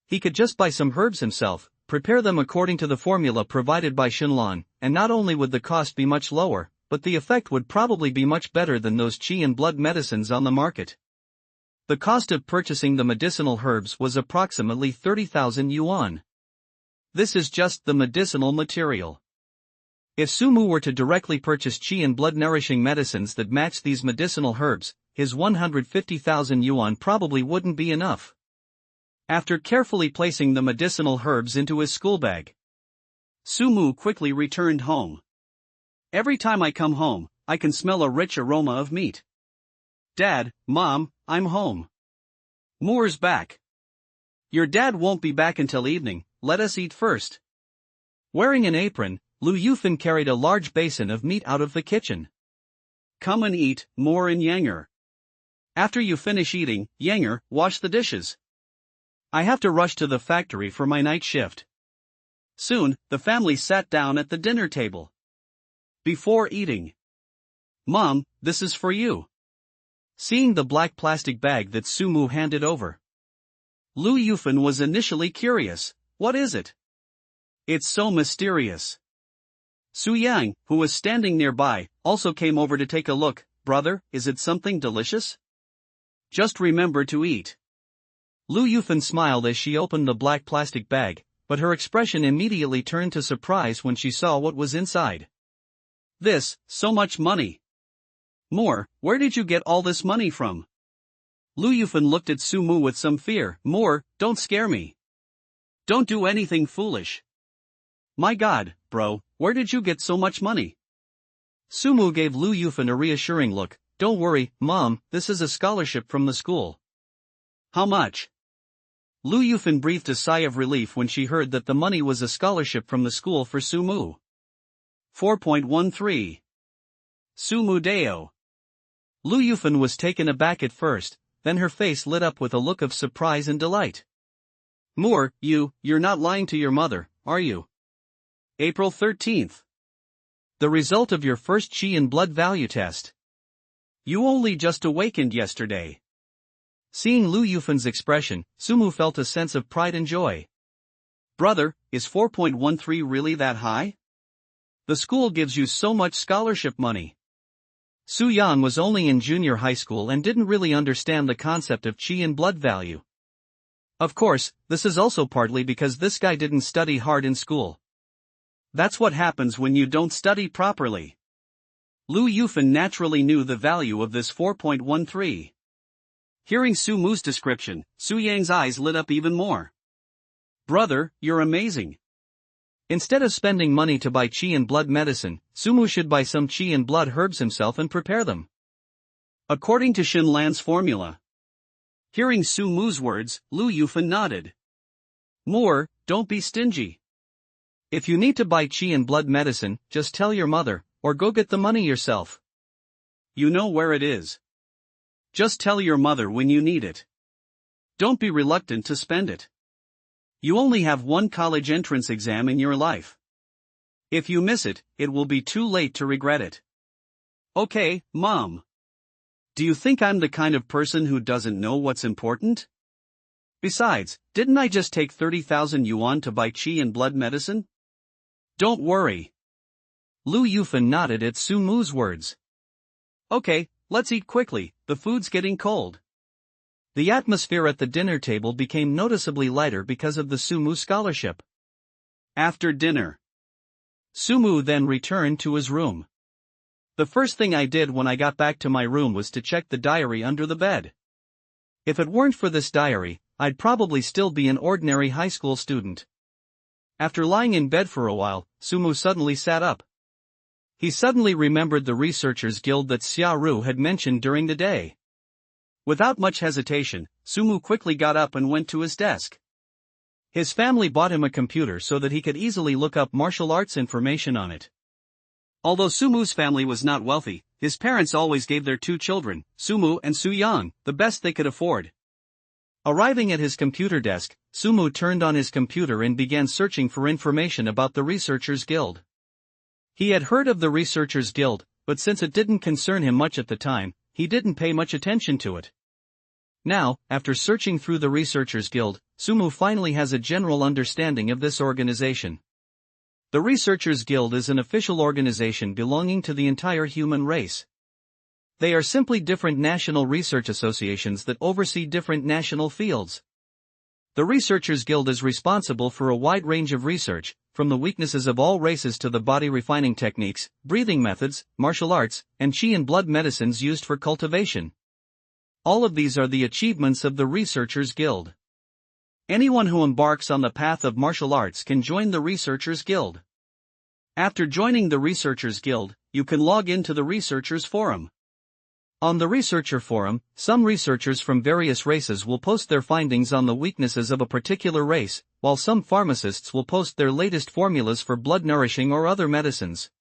He could just buy some herbs himself, prepare them according to the formula provided by Shenlong, and not only would the cost be much lower, but the effect would probably be much better than those qi and blood medicines on the market. The cost of purchasing the medicinal herbs was approximately 30,000 yuan. This is just the medicinal material. If Sumu were to directly purchase qi and blood-nourishing medicines that match these medicinal herbs, his 150,000 yuan probably wouldn't be enough. After carefully placing the medicinal herbs into his school bag, Sumu quickly returned home. Every time I come home, I can smell a rich aroma of meat. Dad, Mom, I'm home. Moore's back. Your dad won't be back until evening, let us eat first. Wearing an apron, Lu Yufan carried a large basin of meat out of the kitchen. Come and eat, Moore and Yanger. After you finish eating, Yanger, wash the dishes. I have to rush to the factory for my night shift. Soon, the family sat down at the dinner table. Before eating, Mom, this is for you. Seeing the black plastic bag that Sumu handed over, Lu Yufan was initially curious. What is it? It's so mysterious. Su Yang, who was standing nearby, also came over to take a look. Brother, is it something delicious? Just remember to eat. Lu Yufan smiled as she opened the black plastic bag, but her expression immediately turned to surprise when she saw what was inside. So much money. More, where did you get all this money from? Lu Yufan looked at Sumu with some fear. More, don't scare me. Don't do anything foolish. My god, bro, where did you get so much money? Sumu gave Lu Yufan a reassuring look. Don't worry, Mom, this is a scholarship from the school. How much? Lu Yufan breathed a sigh of relief when she heard that the money was a scholarship from the school for Sumu. 4.13. Sumu Deo. Lu Yufan was taken aback at first, then her face lit up with a look of surprise and delight. Moore, you're not lying to your mother, are you? April 13th. The result of your first chi and blood value test. You only just awakened yesterday. Seeing Lu Yufan's expression, Sumu felt a sense of pride and joy. Brother, is 4.13 really that high? The school gives you so much scholarship money. Su Yan was only in junior high school and didn't really understand the concept of chi and blood value. Of course, this is also partly because this guy didn't study hard in school. That's what happens when you don't study properly. Lu Yufan naturally knew the value of this 4.13. Hearing Su Mu's description, Su Yang's eyes lit up even more. Brother, you're amazing. Instead of spending money to buy chi and blood medicine, Sumu should buy some chi and blood herbs himself and prepare them. According to Xin Lan's formula. Hearing Su Mu's words, Lu Yufan nodded. More, don't be stingy. If you need to buy chi and blood medicine, just tell your mother, or go get the money yourself. You know where it is. Just tell your mother when you need it. Don't be reluctant to spend it. You only have one college entrance exam in your life. If you miss it, it will be too late to regret it. Okay, Mom. Do you think I'm the kind of person who doesn't know what's important? Besides, didn't I just take 30,000 yuan to buy chi and blood medicine? Don't worry. Lu Yufan nodded at Su Mu's words. Okay, let's eat quickly, the food's getting cold. The atmosphere at the dinner table became noticeably lighter because of the Sumu scholarship. After dinner, Sumu then returned to his room. The first thing I did when I got back to my room was to check the diary under the bed. If it weren't for this diary, I'd probably still be an ordinary high school student. After lying in bed for a while, Sumu suddenly sat up. He suddenly remembered the Researchers Guild that Xia Ru had mentioned during the day. Without much hesitation, Sumu quickly got up and went to his desk. His family bought him a computer so that he could easily look up martial arts information on it. Although Sumu's family was not wealthy, his parents always gave their two children, Sumu and Su Yang, the best they could afford. Arriving at his computer desk, Sumu turned on his computer and began searching for information about the Researchers Guild. He had heard of the Researchers Guild, but since it didn't concern him much at the time, he didn't pay much attention to it. Now, after searching through the Researchers Guild, Sumu finally has a general understanding of this organization. The Researchers Guild is an official organization belonging to the entire human race. They are simply different national research associations that oversee different national fields. The Researchers Guild is responsible for a wide range of research, from the weaknesses of all races to the body refining techniques, breathing methods, martial arts, and chi and blood medicines used for cultivation. All of these are the achievements of the Researchers Guild. Anyone who embarks on the path of martial arts can join the Researchers Guild. After joining the Researchers Guild, you can log into the Researchers Forum. On the Researcher Forum, some researchers from various races will post their findings on the weaknesses of a particular race, while some pharmacists will post their latest formulas for blood nourishing or other medicines.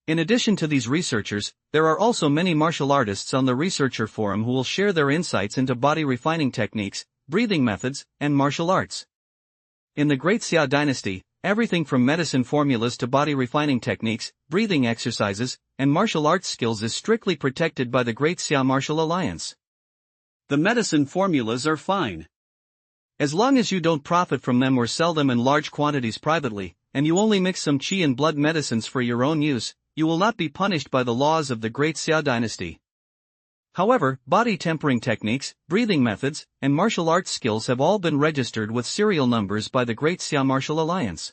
In addition to these researchers, there are also many martial artists on the Researcher Forum who will share their insights into body refining techniques, breathing methods, and martial arts. In the Great Xia Dynasty, everything from medicine formulas to body refining techniques, breathing exercises, and martial arts skills is strictly protected by the Great Xia Martial Alliance. The medicine formulas are fine. As long as you don't profit from them or sell them in large quantities privately, and you only mix some chi and blood medicines for your own use, you will not be punished by the laws of the Great Xia Dynasty. However, body tempering techniques, breathing methods, and martial arts skills have all been registered with serial numbers by the Great Xia Martial Alliance.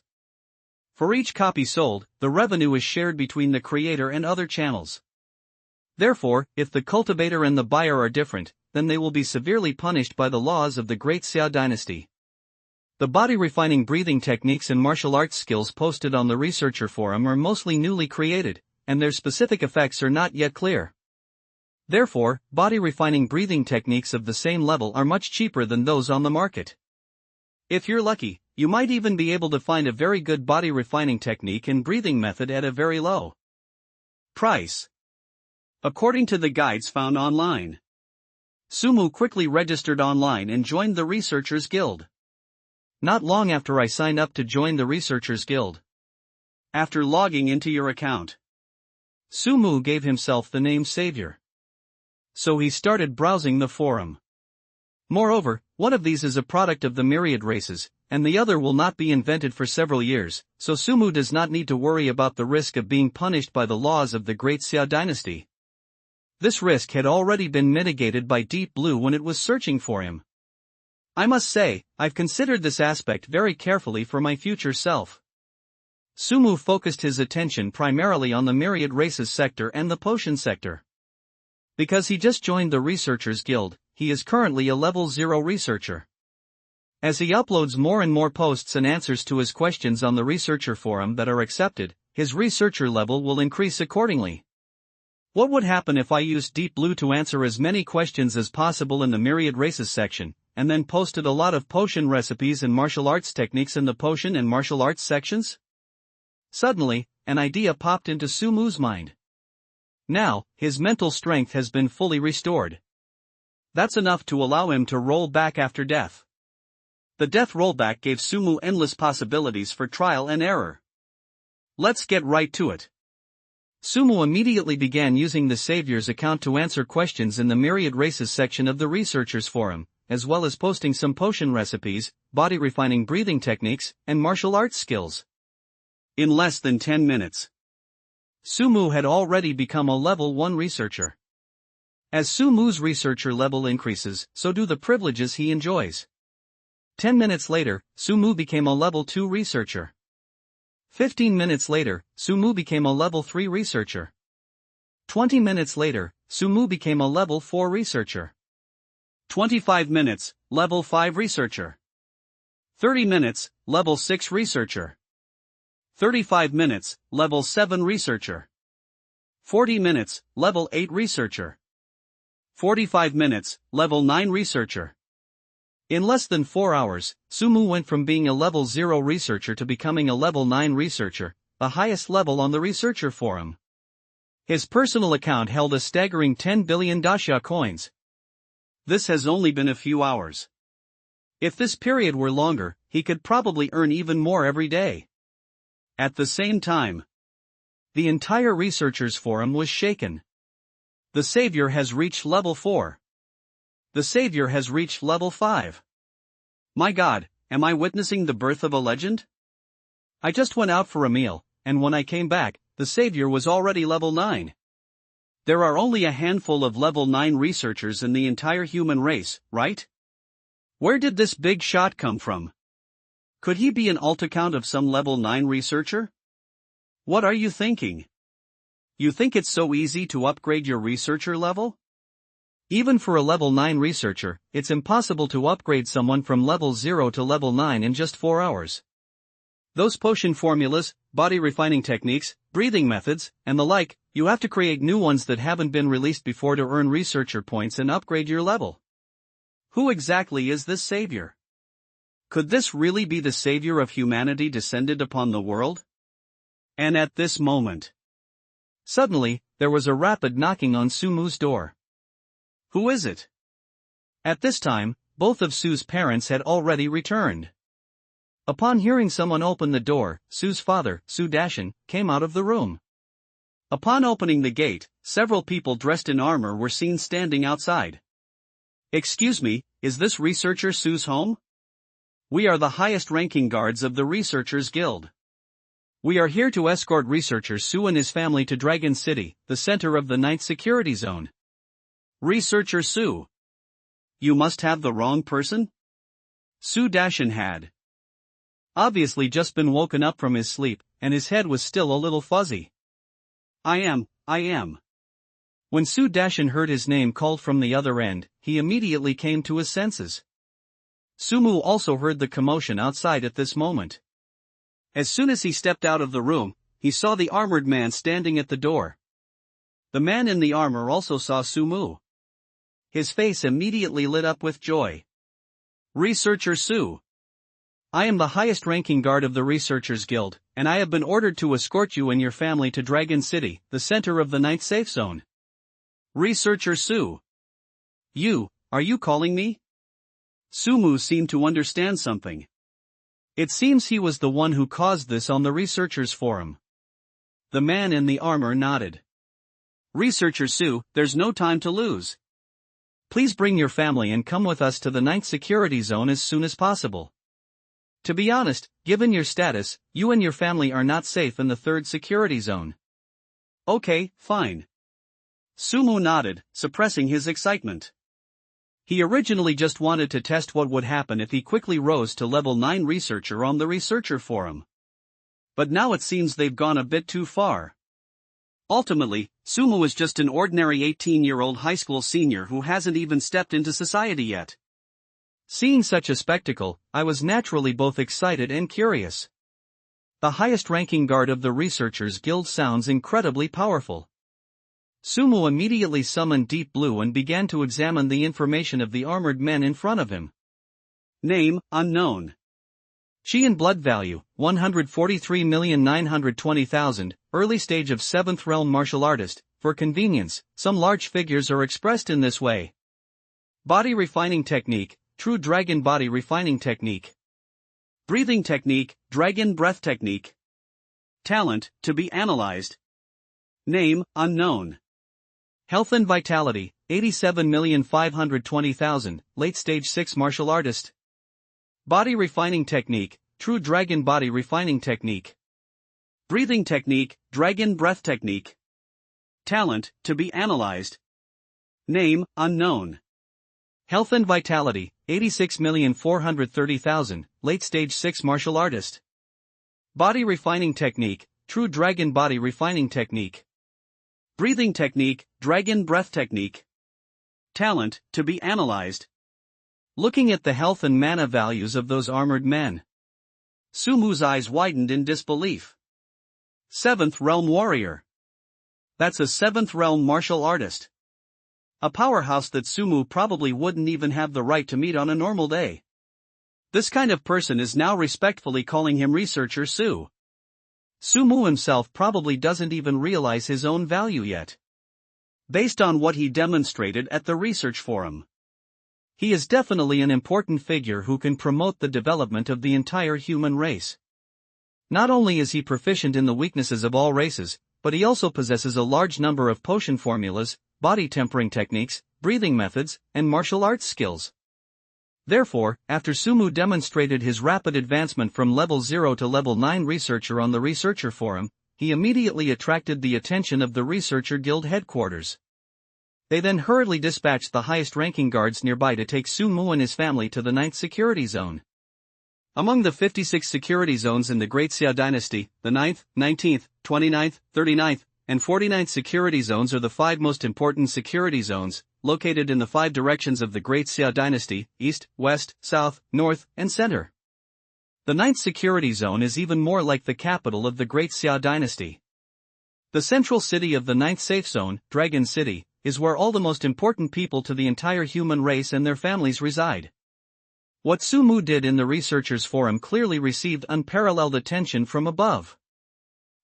For each copy sold, the revenue is shared between the creator and other channels. Therefore, if the cultivator and the buyer are different, then they will be severely punished by the laws of the Great Xia dynasty. The body refining breathing techniques and martial arts skills posted on the researcher forum are mostly newly created, and their specific effects are not yet clear. Therefore, body refining breathing techniques of the same level are much cheaper than those on the market. If you're lucky, you might even be able to find a very good body refining technique and breathing method at a very low price. According to the guides found online, Sumu quickly registered online and joined the Researchers Guild. Not long after I signed up to join the Researchers Guild. After logging into your account, Sumu gave himself the name Savior. So he started browsing the forum. Moreover, one of these is a product of the myriad races, and the other will not be invented for several years, so Sumu does not need to worry about the risk of being punished by the laws of the Great Xia dynasty. This risk had already been mitigated by Deep Blue when it was searching for him. I must say, I've considered this aspect very carefully for my future self. Sumu focused his attention primarily on the myriad races sector and the potion sector. Because he just joined the Researchers Guild, he is currently a level 0 researcher. As he uploads more and more posts and answers to his questions on the researcher forum that are accepted, his researcher level will increase accordingly. What would happen if I used Deep Blue to answer as many questions as possible in the myriad races section, and then posted a lot of potion recipes and martial arts techniques in the potion and martial arts sections? Suddenly, an idea popped into Sumu's mind. Now, his mental strength has been fully restored. That's enough to allow him to roll back after death. The death rollback gave Sumu endless possibilities for trial and error. Let's get right to it. Sumu immediately began using the Savior's account to answer questions in the myriad races section of the Researchers Forum, as well as posting some potion recipes, body refining breathing techniques, and martial arts skills. In less than 10 minutes, Sumu had already become a level 1 researcher. As Sumu's researcher level increases, so do the privileges he enjoys. 10 minutes later, Sumu became a level 2 researcher. 15 minutes later, Sumu became a level 3 researcher. 20 minutes later, Sumu became a level 4 researcher. 25 minutes, level 5 researcher. 30 minutes, level 6 researcher. 35 minutes, level 7 researcher. 40 minutes, level 8 researcher. 45 minutes, level 9 researcher. In less than 4 hours, Sumu went from being a level 0 researcher to becoming a level 9 researcher, the highest level on the researcher forum. His personal account held a staggering 10 billion daxia coins. This has only been a few hours. If this period were longer, he could probably earn even more every day. At the same time, the entire researchers forum was shaken. The Savior has reached level 4. The Savior has reached level 5. My God, am I witnessing the birth of a legend? I just went out for a meal, and when I came back, the Savior was already level 9. There are only a handful of level 9 researchers in the entire human race, right? Where did this big shot come from? Could he be an alt account of some level 9 researcher? What are you thinking? You think it's so easy to upgrade your researcher level? Even for a level 9 researcher, it's impossible to upgrade someone from level 0 to level 9 in just 4 hours. Those potion formulas, body refining techniques, breathing methods, and the like, you have to create new ones that haven't been released before to earn researcher points and upgrade your level. Who exactly is this Savior? Could this really be the Savior of humanity descended upon the world? And at this moment, suddenly, there was a rapid knocking on Sumu's door. Who is it? At this time, both of Su's parents had already returned. Upon hearing someone open the door, Su's father, Su Dashin, came out of the room. Upon opening the gate, several people dressed in armor were seen standing outside. Excuse me, is this researcher Su's home? We are the highest-ranking guards of the Researchers Guild. We are here to escort researcher Su and his family to Dragon City, the center of the 9th security zone. Researcher Sue. You must have the wrong person? Sue Dashin had obviously just been woken up from his sleep, and his head was still a little fuzzy. I am. When Sue Dashin heard his name called from the other end, he immediately came to his senses. Sumu also heard the commotion outside at this moment. As soon as he stepped out of the room, he saw the armored man standing at the door. The man in the armor also saw Sumu. His face immediately lit up with joy. Researcher Sue. I am the highest-ranking guard of the Researchers Guild, and I have been ordered to escort you and your family to Dragon City, the center of the 9th safe zone. Researcher Sue. Are you calling me? Sumu seemed to understand something. It seems he was the one who caused this on the Researchers Forum. The man in the armor nodded. Researcher Sue, there's no time to lose. Please bring your family and come with us to the 9th security zone as soon as possible. To be honest, given your status, you and your family are not safe in the 3rd security zone. Okay, fine. Sumu nodded, suppressing his excitement. He originally just wanted to test what would happen if he quickly rose to level 9 researcher on the Researcher Forum. But now it seems they've gone a bit too far. Ultimately, Sumu is just an ordinary 18-year-old high school senior who hasn't even stepped into society yet. Seeing such a spectacle, I was naturally both excited and curious. The highest-ranking guard of the Researchers Guild sounds incredibly powerful. Sumu immediately summoned Deep Blue and began to examine the information of the armored men in front of him. Name, unknown. Chi and blood value, 143,920,000, early stage of 7th realm martial artist. For convenience, some large figures are expressed in this way. Body refining technique, true dragon body refining technique. Breathing technique, dragon breath technique. Talent, to be analyzed. Name, unknown. Health and vitality, 87,520,000, late stage 6 martial artist. Body refining technique, true dragon body refining technique. Breathing technique, dragon breath technique. Talent, to be analyzed. Name, unknown. Health and vitality, 86,430,000, late stage 6 martial artist. Body refining technique, true dragon body refining technique. Breathing technique, dragon breath technique. Talent, to be analyzed. Looking at the health and mana values of those armored men, Sumu's eyes widened in disbelief. 7th realm warrior. That's a 7th realm martial artist. A powerhouse that Sumu probably wouldn't even have the right to meet on a normal day. This kind of person is now respectfully calling him Researcher Sue. Sumu himself probably doesn't even realize his own value yet. Based on what he demonstrated at the research forum, he is definitely an important figure who can promote the development of the entire human race. Not only is he proficient in the weaknesses of all races, but he also possesses a large number of potion formulas, body tempering techniques, breathing methods, and martial arts skills. Therefore, after Sumu demonstrated his rapid advancement from level 0 to level 9 researcher on the Researcher Forum, he immediately attracted the attention of the Researcher Guild headquarters. They then hurriedly dispatched the highest-ranking guards nearby to take Sumu and his family to the 9th security zone. Among the 56 security zones in the Great Xia Dynasty, the 9th, 19th, 29th, 39th, and 49th security zones are the 5 most important security zones, located in the 5 directions of the Great Xia Dynasty: east, west, south, north, and center. The 9th security zone is even more like the capital of the Great Xia Dynasty. The central city of the 9th safe zone, Dragon City, is where all the most important people to the entire human race and their families reside. What Sumu did in the Researchers Forum clearly received unparalleled attention from above.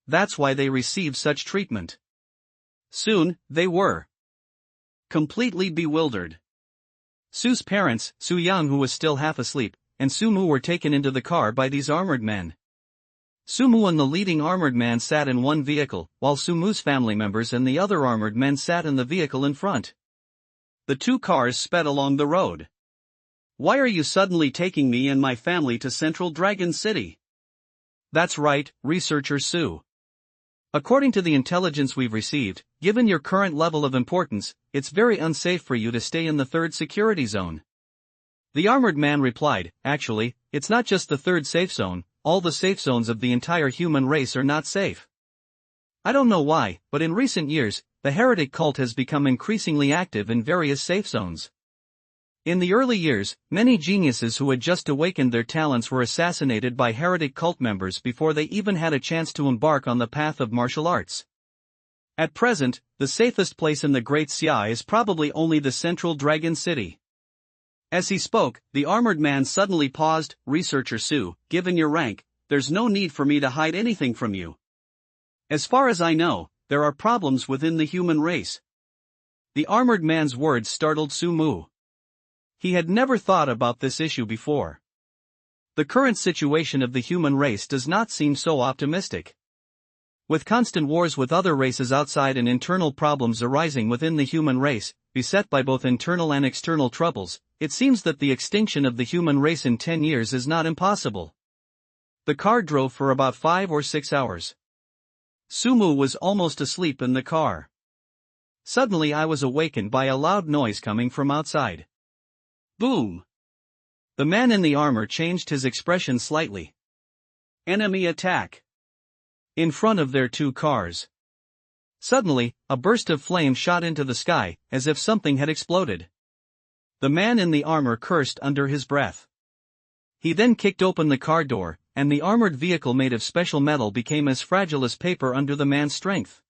That's why they received such treatment. Soon, they were completely bewildered. Su's parents, Su Yang, who was still half asleep, and Sumu were taken into the car by these armored men. Sumu and the leading armored man sat in one vehicle, while Sumu's family members and the other armored men sat in the vehicle in front. The 2 cars sped along the road. Why are you suddenly taking me and my family to Central Dragon City? That's right, Researcher Sue. According to the intelligence we've received, given your current level of importance, it's very unsafe for you to stay in the third security zone. The armored man replied, actually, it's not just the third safe zone, all the safe zones of the entire human race are not safe. I don't know why, but in recent years, the heretic cult has become increasingly active in various safe zones. In the early years, many geniuses who had just awakened their talents were assassinated by heretic cult members before they even had a chance to embark on the path of martial arts. At present, the safest place in the Great Xia is probably only the central Dragon City. As he spoke, the armored man suddenly paused. Researcher Su, given your rank, there's no need for me to hide anything from you. As far as I know, there are problems within the human race. The armored man's words startled Su Mu. He had never thought about this issue before. The current situation of the human race does not seem so optimistic. With constant wars with other races outside and internal problems arising within the human race, beset by both internal and external troubles, it seems that the extinction of the human race in 10 years is not impossible. The car drove for about 5 or 6 hours. Sumu was almost asleep in the car. Suddenly I was awakened by a loud noise coming from outside. Boom! The man in the armor changed his expression slightly. Enemy attack! In front of their 2 cars. Suddenly, a burst of flame shot into the sky, as if something had exploded. The man in the armor cursed under his breath. He then kicked open the car door, and the armored vehicle made of special metal became as fragile as paper under the man's strength.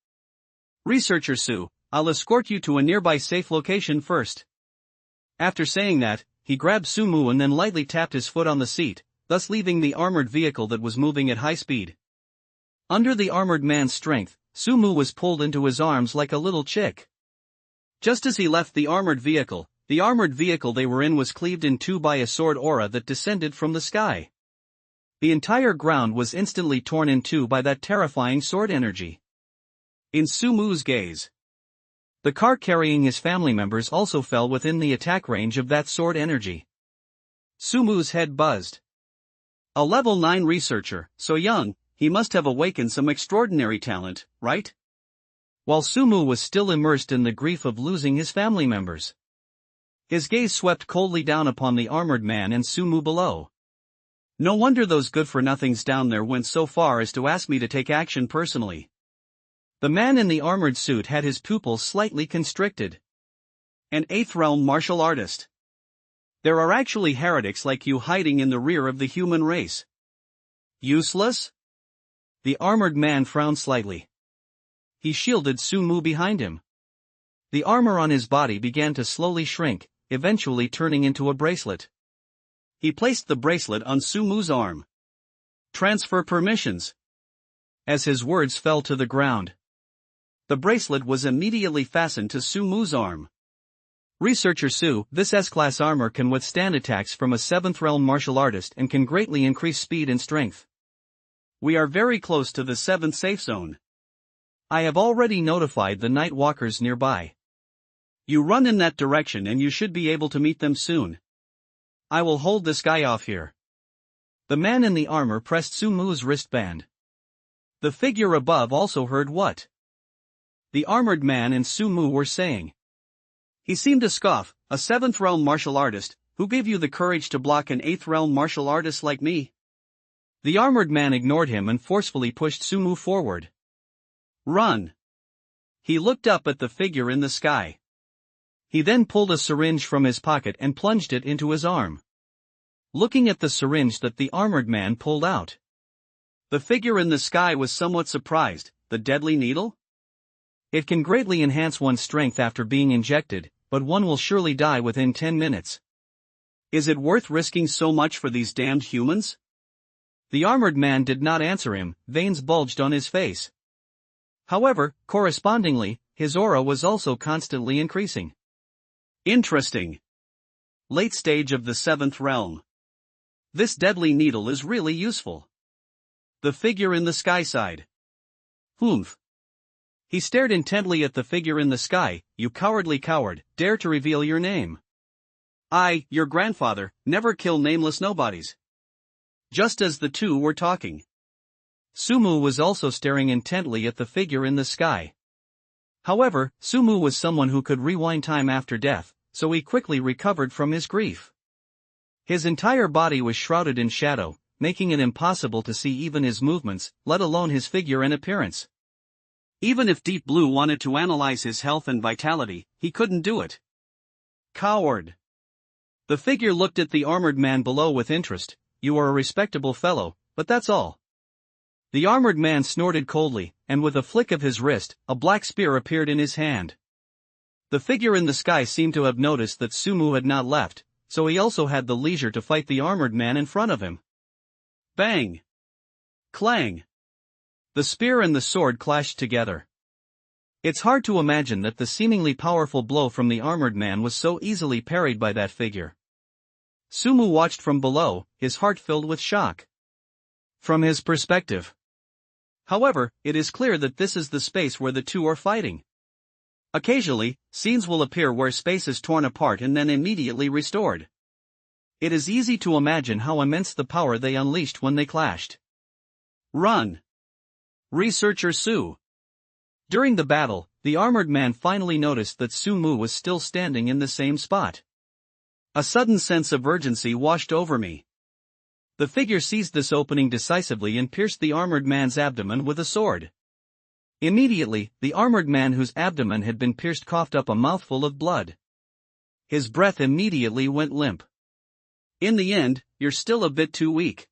Researcher Su, I'll escort you to a nearby safe location first. After saying that, he grabbed Sumu and then lightly tapped his foot on the seat, thus leaving the armored vehicle that was moving at high speed. Under the armored man's strength, Sumu was pulled into his arms like a little chick. Just as he left the armored vehicle they were in was cleaved in 2 by a sword aura that descended from the sky. The entire ground was instantly torn in 2 by that terrifying sword energy. In Sumu's gaze, the car carrying his family members also fell within the attack range of that sword energy. Sumu's head buzzed. A level 9 researcher, so young, he must have awakened some extraordinary talent, right? While Sumu was still immersed in the grief of losing his family members, his gaze swept coldly down upon the armored man and Sumu below. No wonder those good-for-nothings down there went so far as to ask me to take action personally. The man in the armored suit had his pupils slightly constricted. An 8th realm martial artist. There are actually heretics like you hiding in the rear of the human race. Useless? The armored man frowned slightly. He shielded Sumu behind him. The armor on his body began to slowly shrink, eventually turning into a bracelet. He placed the bracelet on Sumu's arm. Transfer permissions. As his words fell to the ground, the bracelet was immediately fastened to Sumu's arm. Researcher Su, this S-class armor can withstand attacks from a 7th realm martial artist and can greatly increase speed and strength. We are very close to the 7th safe zone. I have already notified the night walkers nearby. You run in that direction and you should be able to meet them soon. I will hold this guy off here. The man in the armor pressed Sumu's wristband. The figure above also heard what the armored man and Sumu were saying. He seemed to scoff. A 7th realm martial artist, who gave you the courage to block an 8th realm martial artist like me? The armored man ignored him and forcefully pushed Sumu forward. Run! He looked up at the figure in the sky. He then pulled a syringe from his pocket and plunged it into his arm. Looking at the syringe that the armored man pulled out, the figure in the sky was somewhat surprised. The deadly needle? It can greatly enhance one's strength after being injected, but one will surely die within 10 minutes. Is it worth risking so much for these damned humans? The armored man did not answer him, veins bulged on his face. However, correspondingly, his aura was also constantly increasing. Interesting. Late stage of the 7th realm. This deadly needle is really useful. The figure in the sky sighed. Humph. He stared intently at the figure in the sky. You cowardly coward, dare to reveal your name. I, your grandfather, never kill nameless nobodies. Just as the two were talking, Sumu was also staring intently at the figure in the sky. However, Sumu was someone who could rewind time after death, so he quickly recovered from his grief. His entire body was shrouded in shadow, making it impossible to see even his movements, let alone his figure and appearance. Even if Deep Blue wanted to analyze his health and vitality, he couldn't do it. Coward. The figure looked at the armored man below with interest. You are a respectable fellow, but that's all. The armored man snorted coldly, and with a flick of his wrist, a black spear appeared in his hand. The figure in the sky seemed to have noticed that Sumu had not left, so he also had the leisure to fight the armored man in front of him. Bang! Clang! The spear and the sword clashed together. It's hard to imagine that the seemingly powerful blow from the armored man was so easily parried by that figure. Sumu watched from below, his heart filled with shock. From his perspective. However, it is clear that this is the space where the two are fighting. Occasionally, scenes will appear where space is torn apart and then immediately restored. It is easy to imagine how immense the power they unleashed when they clashed. Run! Researcher Su. During the battle, the armored man finally noticed that Sumu was still standing in the same spot. A sudden sense of urgency washed over me. The figure seized this opening decisively and pierced the armored man's abdomen with a sword. Immediately, the armored man whose abdomen had been pierced coughed up a mouthful of blood. His breath immediately went limp. In the end, you're still a bit too weak.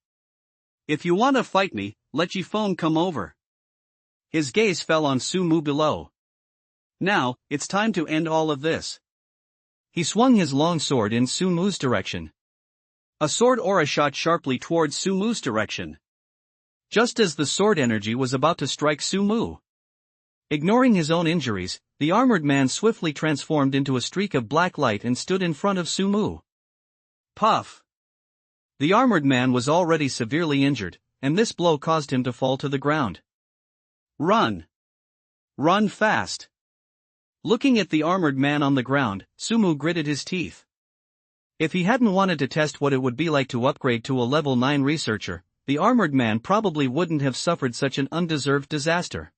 If you want to fight me, let your phone come over. His gaze fell on Sumu below. Now, it's time to end all of this. He swung his long sword in Sumu's direction. A sword aura shot sharply towards Sumu's direction. Just as the sword energy was about to strike Sumu. Ignoring his own injuries, the armored man swiftly transformed into a streak of black light and stood in front of Sumu. Puff! The armored man was already severely injured, and this blow caused him to fall to the ground. Run! Run fast! Looking at the armored man on the ground, Sumu gritted his teeth. If he hadn't wanted to test what it would be like to upgrade to a level 9 researcher, the armored man probably wouldn't have suffered such an undeserved disaster.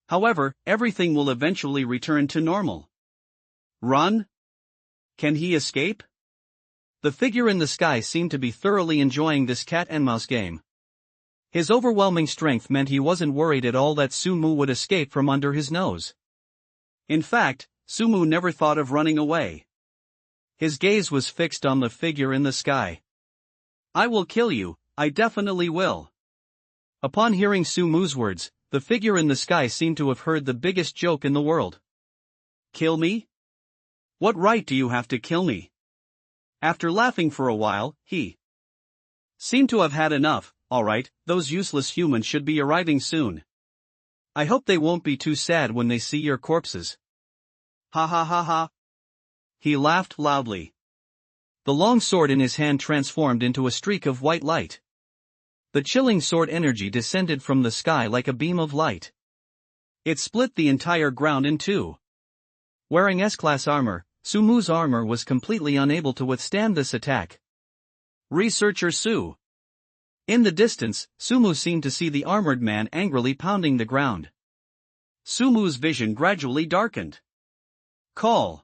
However, everything will eventually return to normal. Run? Can he escape? The figure in the sky seemed to be thoroughly enjoying this cat and mouse game. His overwhelming strength meant he wasn't worried at all that Sumu would escape from under his nose. In fact, Sumu never thought of running away. His gaze was fixed on the figure in the sky. I will kill you, I definitely will. Upon hearing Sumu's words, the figure in the sky seemed to have heard the biggest joke in the world. Kill me? What right do you have to kill me? After laughing for a while, he seemed to have had enough. Alright, those useless humans should be arriving soon. I hope they won't be too sad when they see your corpses. Ha ha ha ha. He laughed loudly. The long sword in his hand transformed into a streak of white light. The chilling sword energy descended from the sky like a beam of light. It split the entire ground in two. Wearing S-class armor, Sumu's armor was completely unable to withstand this attack. Researcher Su. In the distance, Sumu seemed to see the armored man angrily pounding the ground. Sumu's vision gradually darkened. Call.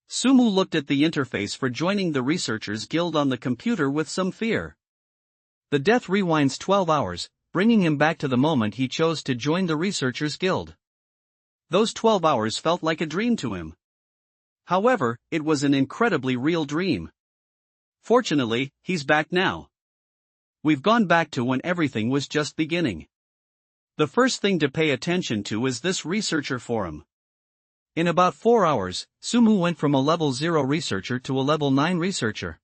Sumu looked at the interface for joining the Researchers Guild on the computer with some fear. The death rewinds 12 hours, bringing him back to the moment he chose to join the Researchers Guild. Those 12 hours felt like a dream to him. However, it was an incredibly real dream. Fortunately, he's back now. We've gone back to when everything was just beginning. The first thing to pay attention to is this researcher forum. In about 4 hours, Sumu went from a level 0 researcher to a level 9 researcher.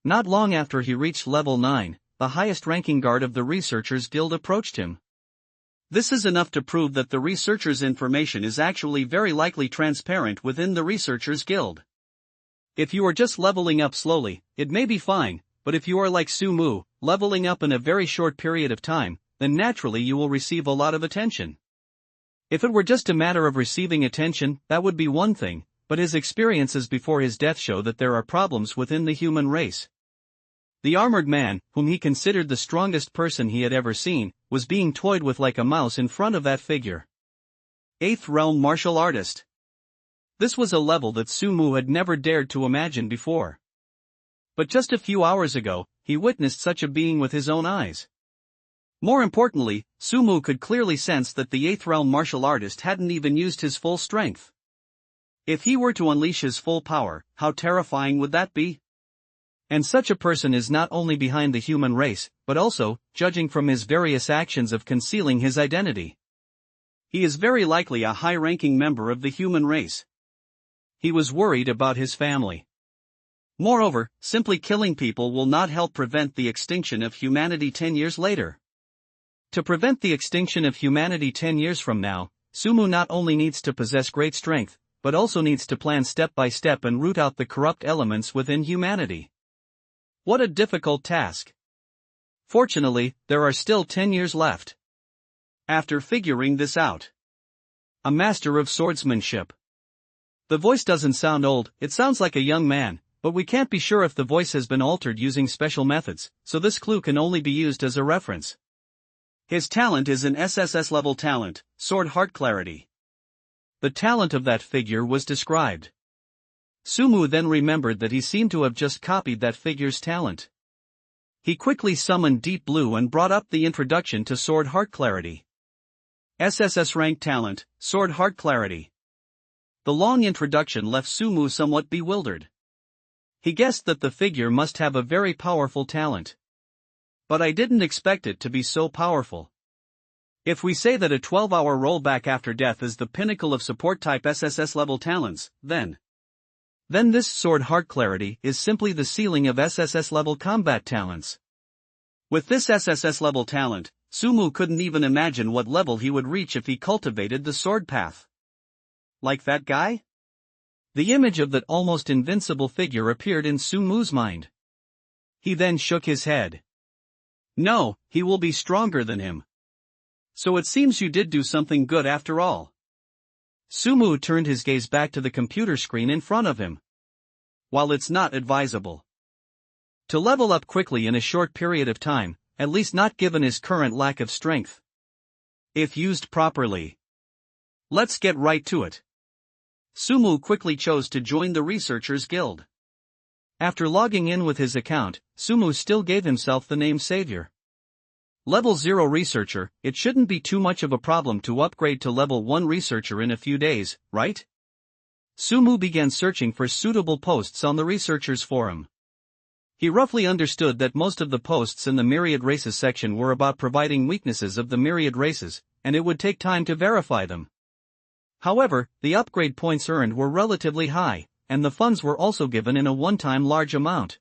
Not long after he reached level 9, the highest-ranking guard of the Researchers Guild approached him. This is enough to prove that the researcher's information is actually very likely transparent within the Researchers Guild. If you are just leveling up slowly, it may be fine, but if you are like Sumu, leveling up in a very short period of time, then naturally you will receive a lot of attention. If it were just a matter of receiving attention, that would be one thing, but his experiences before his death show that there are problems within the human race. The armored man, whom he considered the strongest person he had ever seen, was being toyed with like a mouse in front of that figure. 8th Realm Martial Artist. This was a level that Sumu had never dared to imagine before. But just a few hours ago, he witnessed such a being with his own eyes. More importantly, Sumu could clearly sense that the 8th Realm Martial Artist hadn't even used his full strength. If he were to unleash his full power, how terrifying would that be? And such a person is not only behind the human race, but also, judging from his various actions of concealing his identity. He is very likely a high-ranking member of the human race. He was worried about his family. Moreover, simply killing people will not help prevent the extinction of humanity 10 years later. To prevent the extinction of humanity 10 years from now, Sumu not only needs to possess great strength, but also needs to plan step by step and root out the corrupt elements within humanity. What a difficult task. Fortunately, there are still 10 years left. After figuring this out. A master of swordsmanship. The voice doesn't sound old, it sounds like a young man, but we can't be sure if the voice has been altered using special methods, so this clue can only be used as a reference. His talent is an SSS level talent, Sword Heart Clarity. The talent of that figure was described. Sumu then remembered that he seemed to have just copied that figure's talent. He quickly summoned Deep Blue and brought up the introduction to Sword Heart Clarity. SSS rank talent, Sword Heart Clarity. The long introduction left Sumu somewhat bewildered. He guessed that the figure must have a very powerful talent. But I didn't expect it to be so powerful. If we say that a 12-hour rollback after death is the pinnacle of support-type SSS level talents, then this Sword Heart Clarity is simply the ceiling of SSS level combat talents. With this SSS level talent, Sumu couldn't even imagine what level he would reach if he cultivated the sword path. Like that guy? The image of that almost invincible figure appeared in Sumu's mind. He then shook his head. No, he will be stronger than him. So it seems you did do something good after all. Sumu turned his gaze back to the computer screen in front of him. While it's not advisable to level up quickly in a short period of time, at least not given his current lack of strength, if used properly. Let's get right to it. Sumu quickly chose to join the Researchers Guild. After logging in with his account, Sumu still gave himself the name Savior. Level 0 Researcher, it shouldn't be too much of a problem to upgrade to Level 1 Researcher in a few days, right? Sumu began searching for suitable posts on the Researchers Forum. He roughly understood that most of the posts in the Myriad Races section were about providing weaknesses of the myriad races, and it would take time to verify them. However, the upgrade points earned were relatively high, and the funds were also given in a one-time large amount.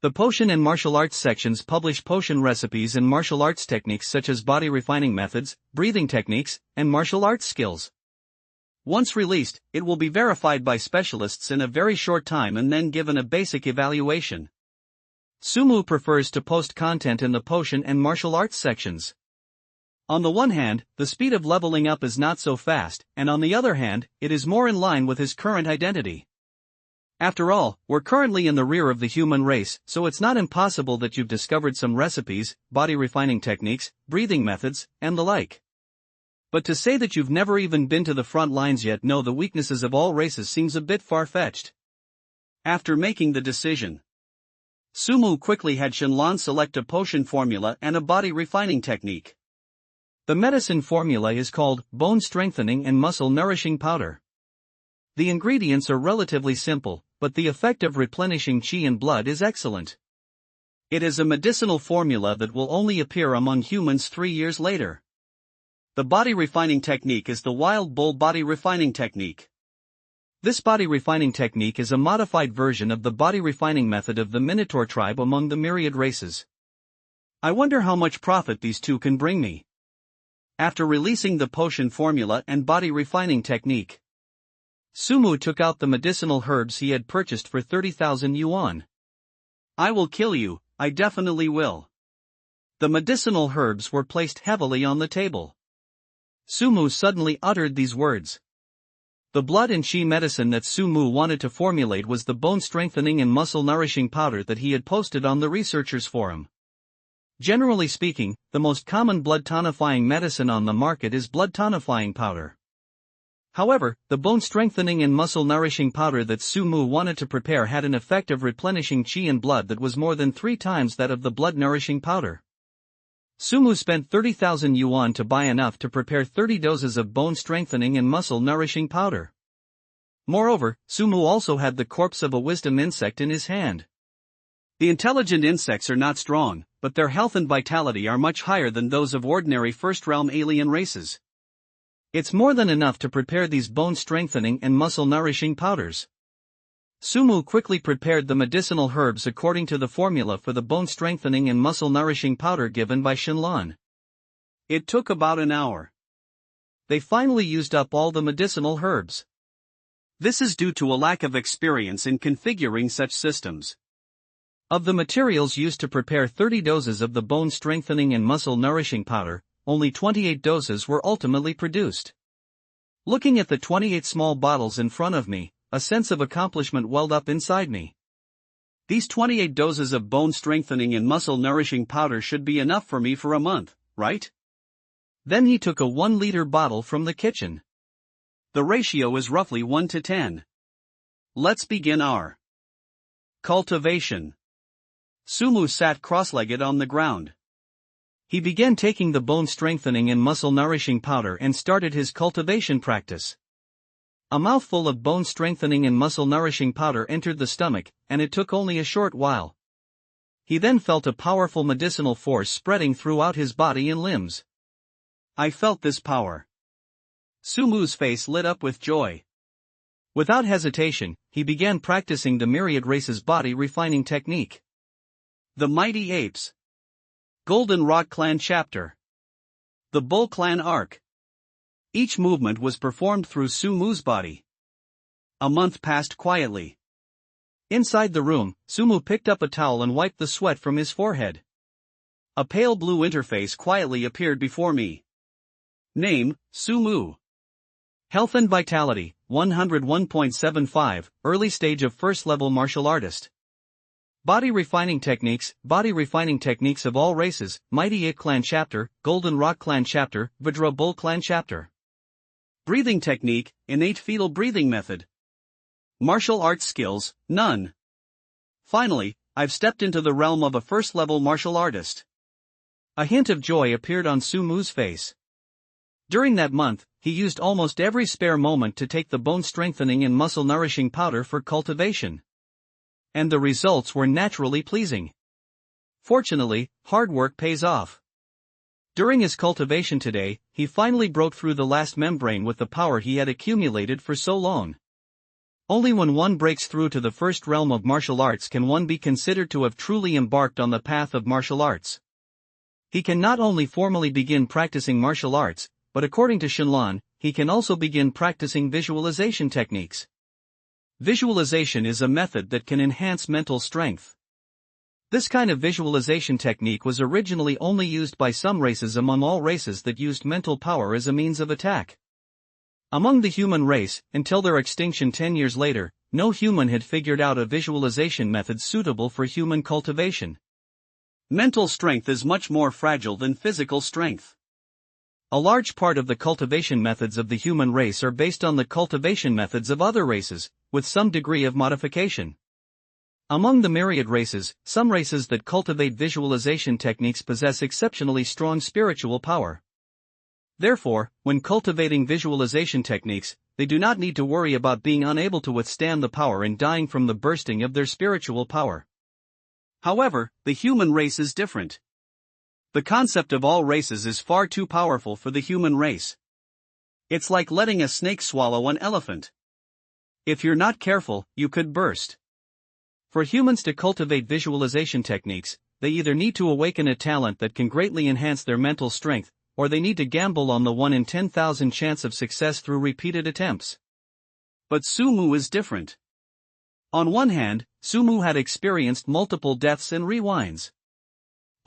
The potion and martial arts sections publish potion recipes and martial arts techniques such as body refining methods, breathing techniques, and martial arts skills. Once released, it will be verified by specialists in a very short time and then given a basic evaluation. Sumu prefers to post content in the potion and martial arts sections. On the one hand, the speed of leveling up is not so fast, and on the other hand, it is more in line with his current identity. After all, we're currently in the rear of the human race, so it's not impossible that you've discovered some recipes, body refining techniques, breathing methods, and the like. But to say that you've never even been to the front lines yet know the weaknesses of all races seems a bit far-fetched. After making the decision, Sumu quickly had Shinlan select a potion formula and a body refining technique. The medicine formula is called Bone Strengthening and Muscle Nourishing Powder. The ingredients are relatively simple, but the effect of replenishing qi and blood is excellent. It is a medicinal formula that will only appear among humans 3 years later. The body refining technique is the Wild Bull body refining technique. This body refining technique is a modified version of the body refining method of the Minotaur tribe among the myriad races. I wonder how much profit these two can bring me. After releasing the potion formula and body refining technique, Sumu took out the medicinal herbs he had purchased for 30,000 yuan. I will kill you, I definitely will. The medicinal herbs were placed heavily on the table. Sumu suddenly uttered these words. The blood and chi medicine that Sumu wanted to formulate was the bone-strengthening and muscle-nourishing powder that he had posted on the researchers' forum. Generally speaking, the most common blood-tonifying medicine on the market is blood-tonifying powder. However, the bone-strengthening and muscle-nourishing powder that Sumu wanted to prepare had an effect of replenishing chi and blood that was more than 3 times that of the blood-nourishing powder. Sumu spent 30,000 yuan to buy enough to prepare 30 doses of bone-strengthening and muscle-nourishing powder. Moreover, Sumu also had the corpse of a wisdom insect in his hand. The intelligent insects are not strong, but their health and vitality are much higher than those of ordinary first-realm alien races. It's more than enough to prepare these bone-strengthening and muscle-nourishing powders. Sumu quickly prepared the medicinal herbs according to the formula for the bone-strengthening and muscle-nourishing powder given by Shenlong. It took about an hour. They finally used up all the medicinal herbs. This is due to a lack of experience in configuring such systems. Of the materials used to prepare 30 doses of the bone-strengthening and muscle-nourishing powder, only 28 doses were ultimately produced. Looking at the 28 small bottles in front of me, a sense of accomplishment welled up inside me. These 28 doses of bone-strengthening and muscle-nourishing powder should be enough for me for a month, right? Then he took a 1-liter bottle from the kitchen. The ratio is roughly 1 to 10. Let's begin our cultivation. Sumu sat cross-legged on the ground. He began taking the bone-strengthening and muscle-nourishing powder and started his cultivation practice. A mouthful of bone-strengthening and muscle-nourishing powder entered the stomach, and it took only a short while. He then felt a powerful medicinal force spreading throughout his body and limbs. I felt this power. Sumu's face lit up with joy. Without hesitation, he began practicing the myriad race's body refining technique. The Mighty Apes. Golden Rock Clan Chapter. The Bull Clan Arc. Each movement was performed through Sumu's body. A month passed quietly. Inside the room, Sumu picked up a towel and wiped the sweat from his forehead. A pale blue interface quietly appeared before me. Name, Sumu. Health and Vitality, 101.75, early stage of first-level martial artist. Body refining techniques of all races, Mighty Ape Clan Chapter, Golden Rock Clan Chapter, Vidra Bull Clan Chapter. Breathing technique, innate fetal breathing method. Martial arts skills, none. Finally, I've stepped into the realm of a first-level martial artist. A hint of joy appeared on Sumu's face. During that month, he used almost every spare moment to take the bone-strengthening and muscle-nourishing powder for cultivation. And the results were naturally pleasing. Fortunately, hard work pays off. During his cultivation today, he finally broke through the last membrane with the power he had accumulated for so long. Only when one breaks through to the first realm of martial arts can one be considered to have truly embarked on the path of martial arts. He can not only formally begin practicing martial arts, but according to Shenlong, he can also begin practicing visualization techniques. Visualization is a method that can enhance mental strength. This kind of visualization technique was originally only used by some races among all races that used mental power as a means of attack. Among the human race, until their extinction 10 years later, no human had figured out a visualization method suitable for human cultivation. Mental strength is much more fragile than physical strength. A large part of the cultivation methods of the human race are based on the cultivation methods of other races, with some degree of modification. Among the myriad races, some races that cultivate visualization techniques possess exceptionally strong spiritual power. Therefore, when cultivating visualization techniques, they do not need to worry about being unable to withstand the power and dying from the bursting of their spiritual power. However, the human race is different. The concept of all races is far too powerful for the human race. It's like letting a snake swallow an elephant. If you're not careful, you could burst. For humans to cultivate visualization techniques, they either need to awaken a talent that can greatly enhance their mental strength, or they need to gamble on the 1 in 10,000 chance of success through repeated attempts. But Sumu is different. On one hand, Sumu had experienced multiple deaths and rewinds.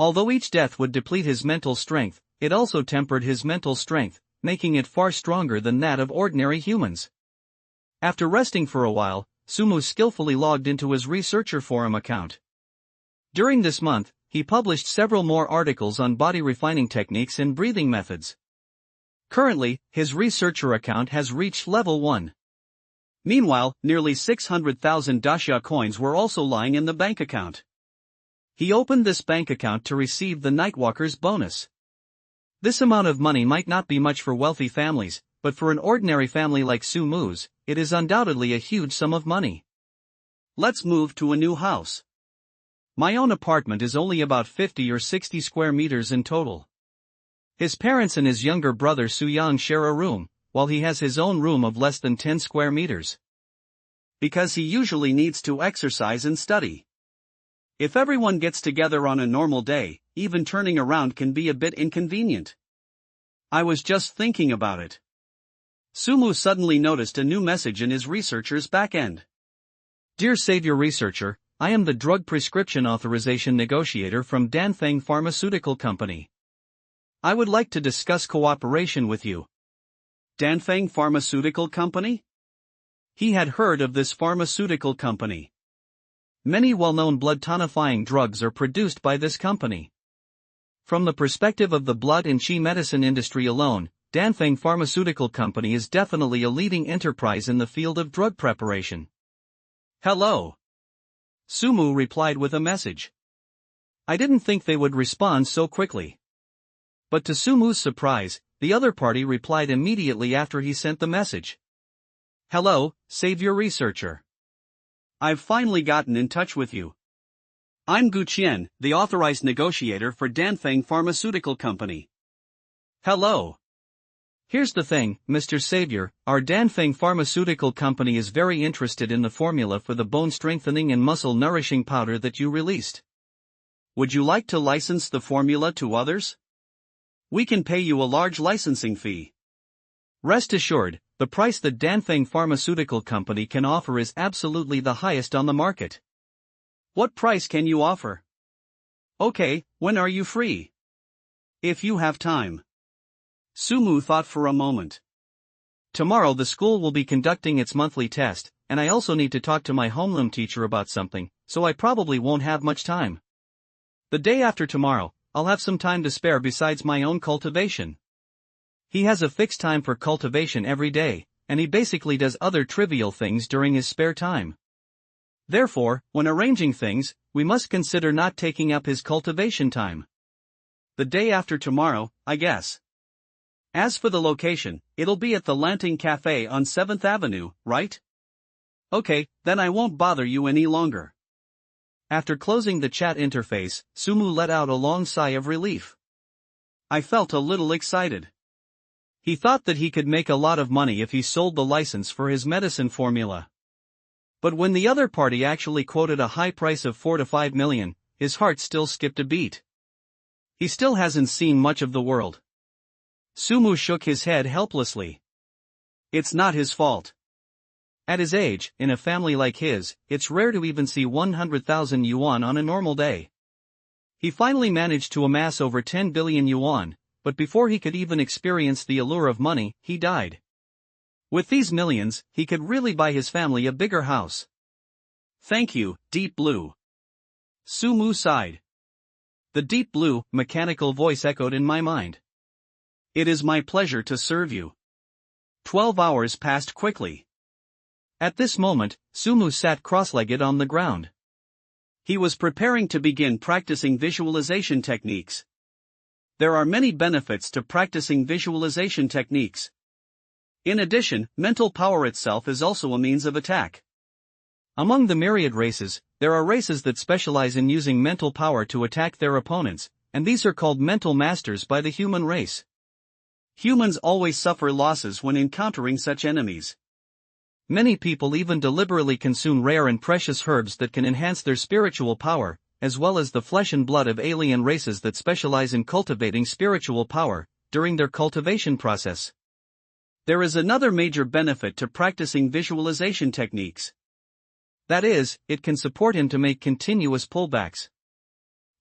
Although each death would deplete his mental strength, it also tempered his mental strength, making it far stronger than that of ordinary humans. After resting for a while, Sumu skillfully logged into his researcher forum account. During this month, he published several more articles on body refining techniques and breathing methods. Currently, his researcher account has reached level 1. Meanwhile, nearly 600,000 dacia coins were also lying in the bank account. He opened this bank account to receive the Nightwalker's bonus. This amount of money might not be much for wealthy families, but for an ordinary family like Sumu's, it is undoubtedly a huge sum of money. Let's move to a new house. My own apartment is only about 50 or 60 square meters in total. His parents and his younger brother Suyang share a room, while he has his own room of less than 10 square meters. Because he usually needs to exercise and study. If everyone gets together on a normal day, even turning around can be a bit inconvenient. I was just thinking about it. Sumu suddenly noticed a new message in his researcher's backend. Dear Savior Researcher, I am the drug prescription authorization negotiator from Danfeng Pharmaceutical Company. I would like to discuss cooperation with you. Danfeng Pharmaceutical Company? He had heard of this pharmaceutical company. Many well-known blood-tonifying drugs are produced by this company. From the perspective of the blood and qi medicine industry alone, Danfeng Pharmaceutical Company is definitely a leading enterprise in the field of drug preparation. Hello. Sumu replied with a message. I didn't think they would respond so quickly. But to Sumu's surprise, the other party replied immediately after he sent the message. Hello, Savior Researcher. I've finally gotten in touch with you. I'm Gu Qian, the authorized negotiator for Danfeng Pharmaceutical Company. Hello. Here's the thing, Mr. Savior, our Danfeng Pharmaceutical Company is very interested in the formula for the bone-strengthening and muscle-nourishing powder that you released. Would you like to license the formula to others? We can pay you a large licensing fee. Rest assured, the price that Danfeng Pharmaceutical Company can offer is absolutely the highest on the market. What price can you offer? Okay, when are you free? If you have time. Sumu thought for a moment. Tomorrow the school will be conducting its monthly test, and I also need to talk to my homeroom teacher about something, so I probably won't have much time. The day after tomorrow, I'll have some time to spare besides my own cultivation. He has a fixed time for cultivation every day, and he basically does other trivial things during his spare time. Therefore, when arranging things, we must consider not taking up his cultivation time. The day after tomorrow, I guess. As for the location, it'll be at the Lanting Cafe on 7th Avenue, right? Okay, then I won't bother you any longer. After closing the chat interface, Sumu let out a long sigh of relief. I felt a little excited. He thought that he could make a lot of money if he sold the license for his medicine formula. But when the other party actually quoted a high price of 4 to 5 million, his heart still skipped a beat. He still hasn't seen much of the world. Sumu shook his head helplessly. It's not his fault. At his age, in a family like his, it's rare to even see 100,000 yuan on a normal day. He finally managed to amass over 10 billion yuan, but before he could even experience the allure of money, he died. With these millions, he could really buy his family a bigger house. Thank you, Deep Blue. Sumu sighed. The Deep Blue, mechanical voice echoed in my mind. It is my pleasure to serve you. 12 hours passed quickly. At this moment, Sumu sat cross-legged on the ground. He was preparing to begin practicing visualization techniques. There are many benefits to practicing visualization techniques. In addition, mental power itself is also a means of attack. Among the myriad races, there are races that specialize in using mental power to attack their opponents, and these are called mental masters by the human race. Humans always suffer losses when encountering such enemies. Many people even deliberately consume rare and precious herbs that can enhance their spiritual power, as well as the flesh and blood of alien races that specialize in cultivating spiritual power, during their cultivation process. There is another major benefit to practicing visualization techniques. That is, it can support him to make continuous pullbacks.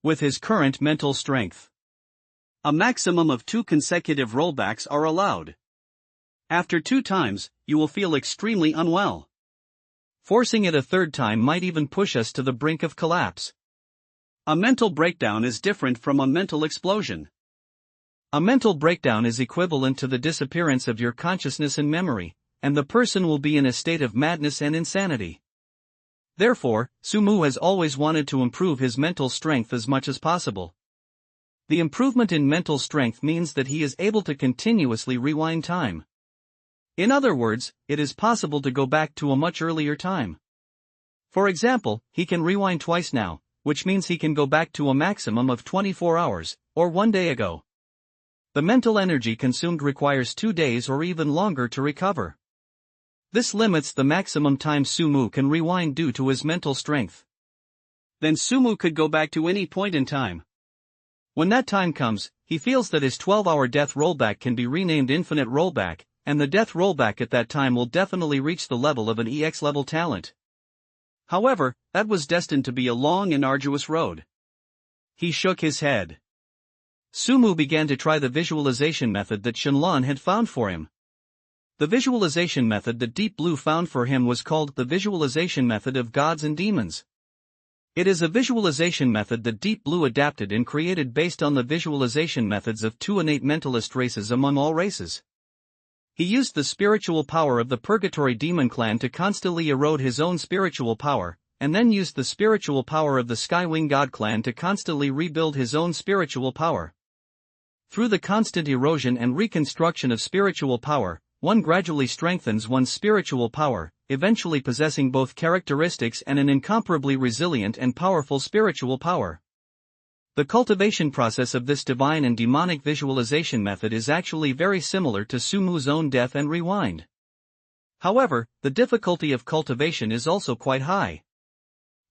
With his current mental strength, a maximum of 2 consecutive rollbacks are allowed. After 2 times, you will feel extremely unwell. Forcing it a third time might even push us to the brink of collapse. A mental breakdown is different from a mental explosion. A mental breakdown is equivalent to the disappearance of your consciousness and memory, and the person will be in a state of madness and insanity. Therefore, Sumu has always wanted to improve his mental strength as much as possible. The improvement in mental strength means that he is able to continuously rewind time. In other words, it is possible to go back to a much earlier time. For example, he can rewind twice now, which means he can go back to a maximum of 24 hours, or 1 day ago. The mental energy consumed requires 2 days or even longer to recover. This limits the maximum time Sumu can rewind due to his mental strength. Then Sumu could go back to any point in time. When that time comes, he feels that his 12-hour death rollback can be renamed Infinite Rollback, and the death rollback at that time will definitely reach the level of an EX level talent. However, that was destined to be a long and arduous road. He shook his head. Sumu began to try the visualization method that Shenlong had found for him. The visualization method that Deep Blue found for him was called the visualization method of gods and demons. It is a visualization method that Deep Blue adapted and created based on the visualization methods of 2 innate mentalist races among all races. He used the spiritual power of the Purgatory Demon Clan to constantly erode his own spiritual power, and then used the spiritual power of the Skywing God Clan to constantly rebuild his own spiritual power. Through the constant erosion and reconstruction of spiritual power, one gradually strengthens one's spiritual power, eventually possessing both characteristics and an incomparably resilient and powerful spiritual power. The cultivation process of this divine and demonic visualization method is actually very similar to Sumu's own death and rewind. However, the difficulty of cultivation is also quite high.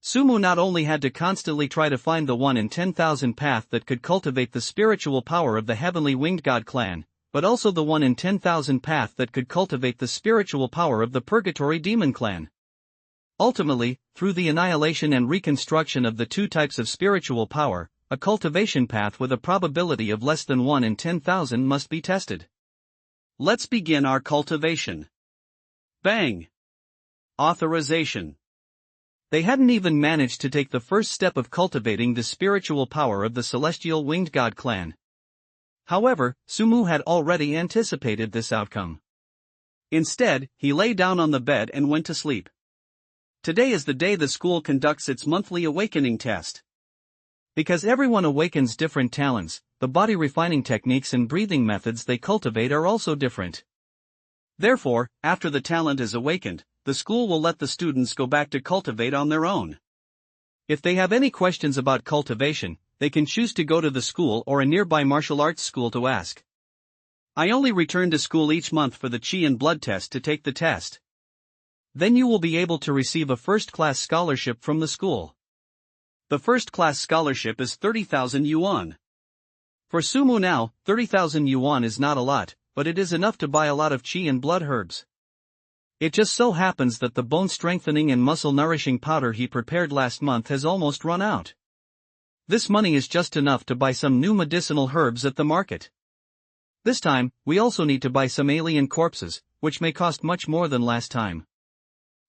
Sumu not only had to constantly try to find the 1 in 10,000 path that could cultivate the spiritual power of the Heavenly Winged God Clan, but also the 1 in 10,000 path that could cultivate the spiritual power of the Purgatory Demon Clan. Ultimately, through the annihilation and reconstruction of the 2 types of spiritual power, a cultivation path with a probability of less than 1 in 10,000 must be tested. Let's begin our cultivation. Bang! Authorization. They hadn't even managed to take the first step of cultivating the spiritual power of the Celestial Winged God Clan. However, Sumu had already anticipated this outcome. Instead, he lay down on the bed and went to sleep. Today is the day the school conducts its monthly awakening test. Because everyone awakens different talents, the body refining techniques and breathing methods they cultivate are also different. Therefore, after the talent is awakened, the school will let the students go back to cultivate on their own. If they have any questions about cultivation, they can choose to go to the school or a nearby martial arts school to ask. I only return to school each month for the Qi and blood test to take the test. Then you will be able to receive a first-class scholarship from the school. The first-class scholarship is 30,000 yuan. For Sumu now, 30,000 yuan is not a lot, but it is enough to buy a lot of Qi and blood herbs. It just so happens that the bone-strengthening and muscle-nourishing powder he prepared last month has almost run out. This money is just enough to buy some new medicinal herbs at the market. This time, we also need to buy some alien corpses, which may cost much more than last time.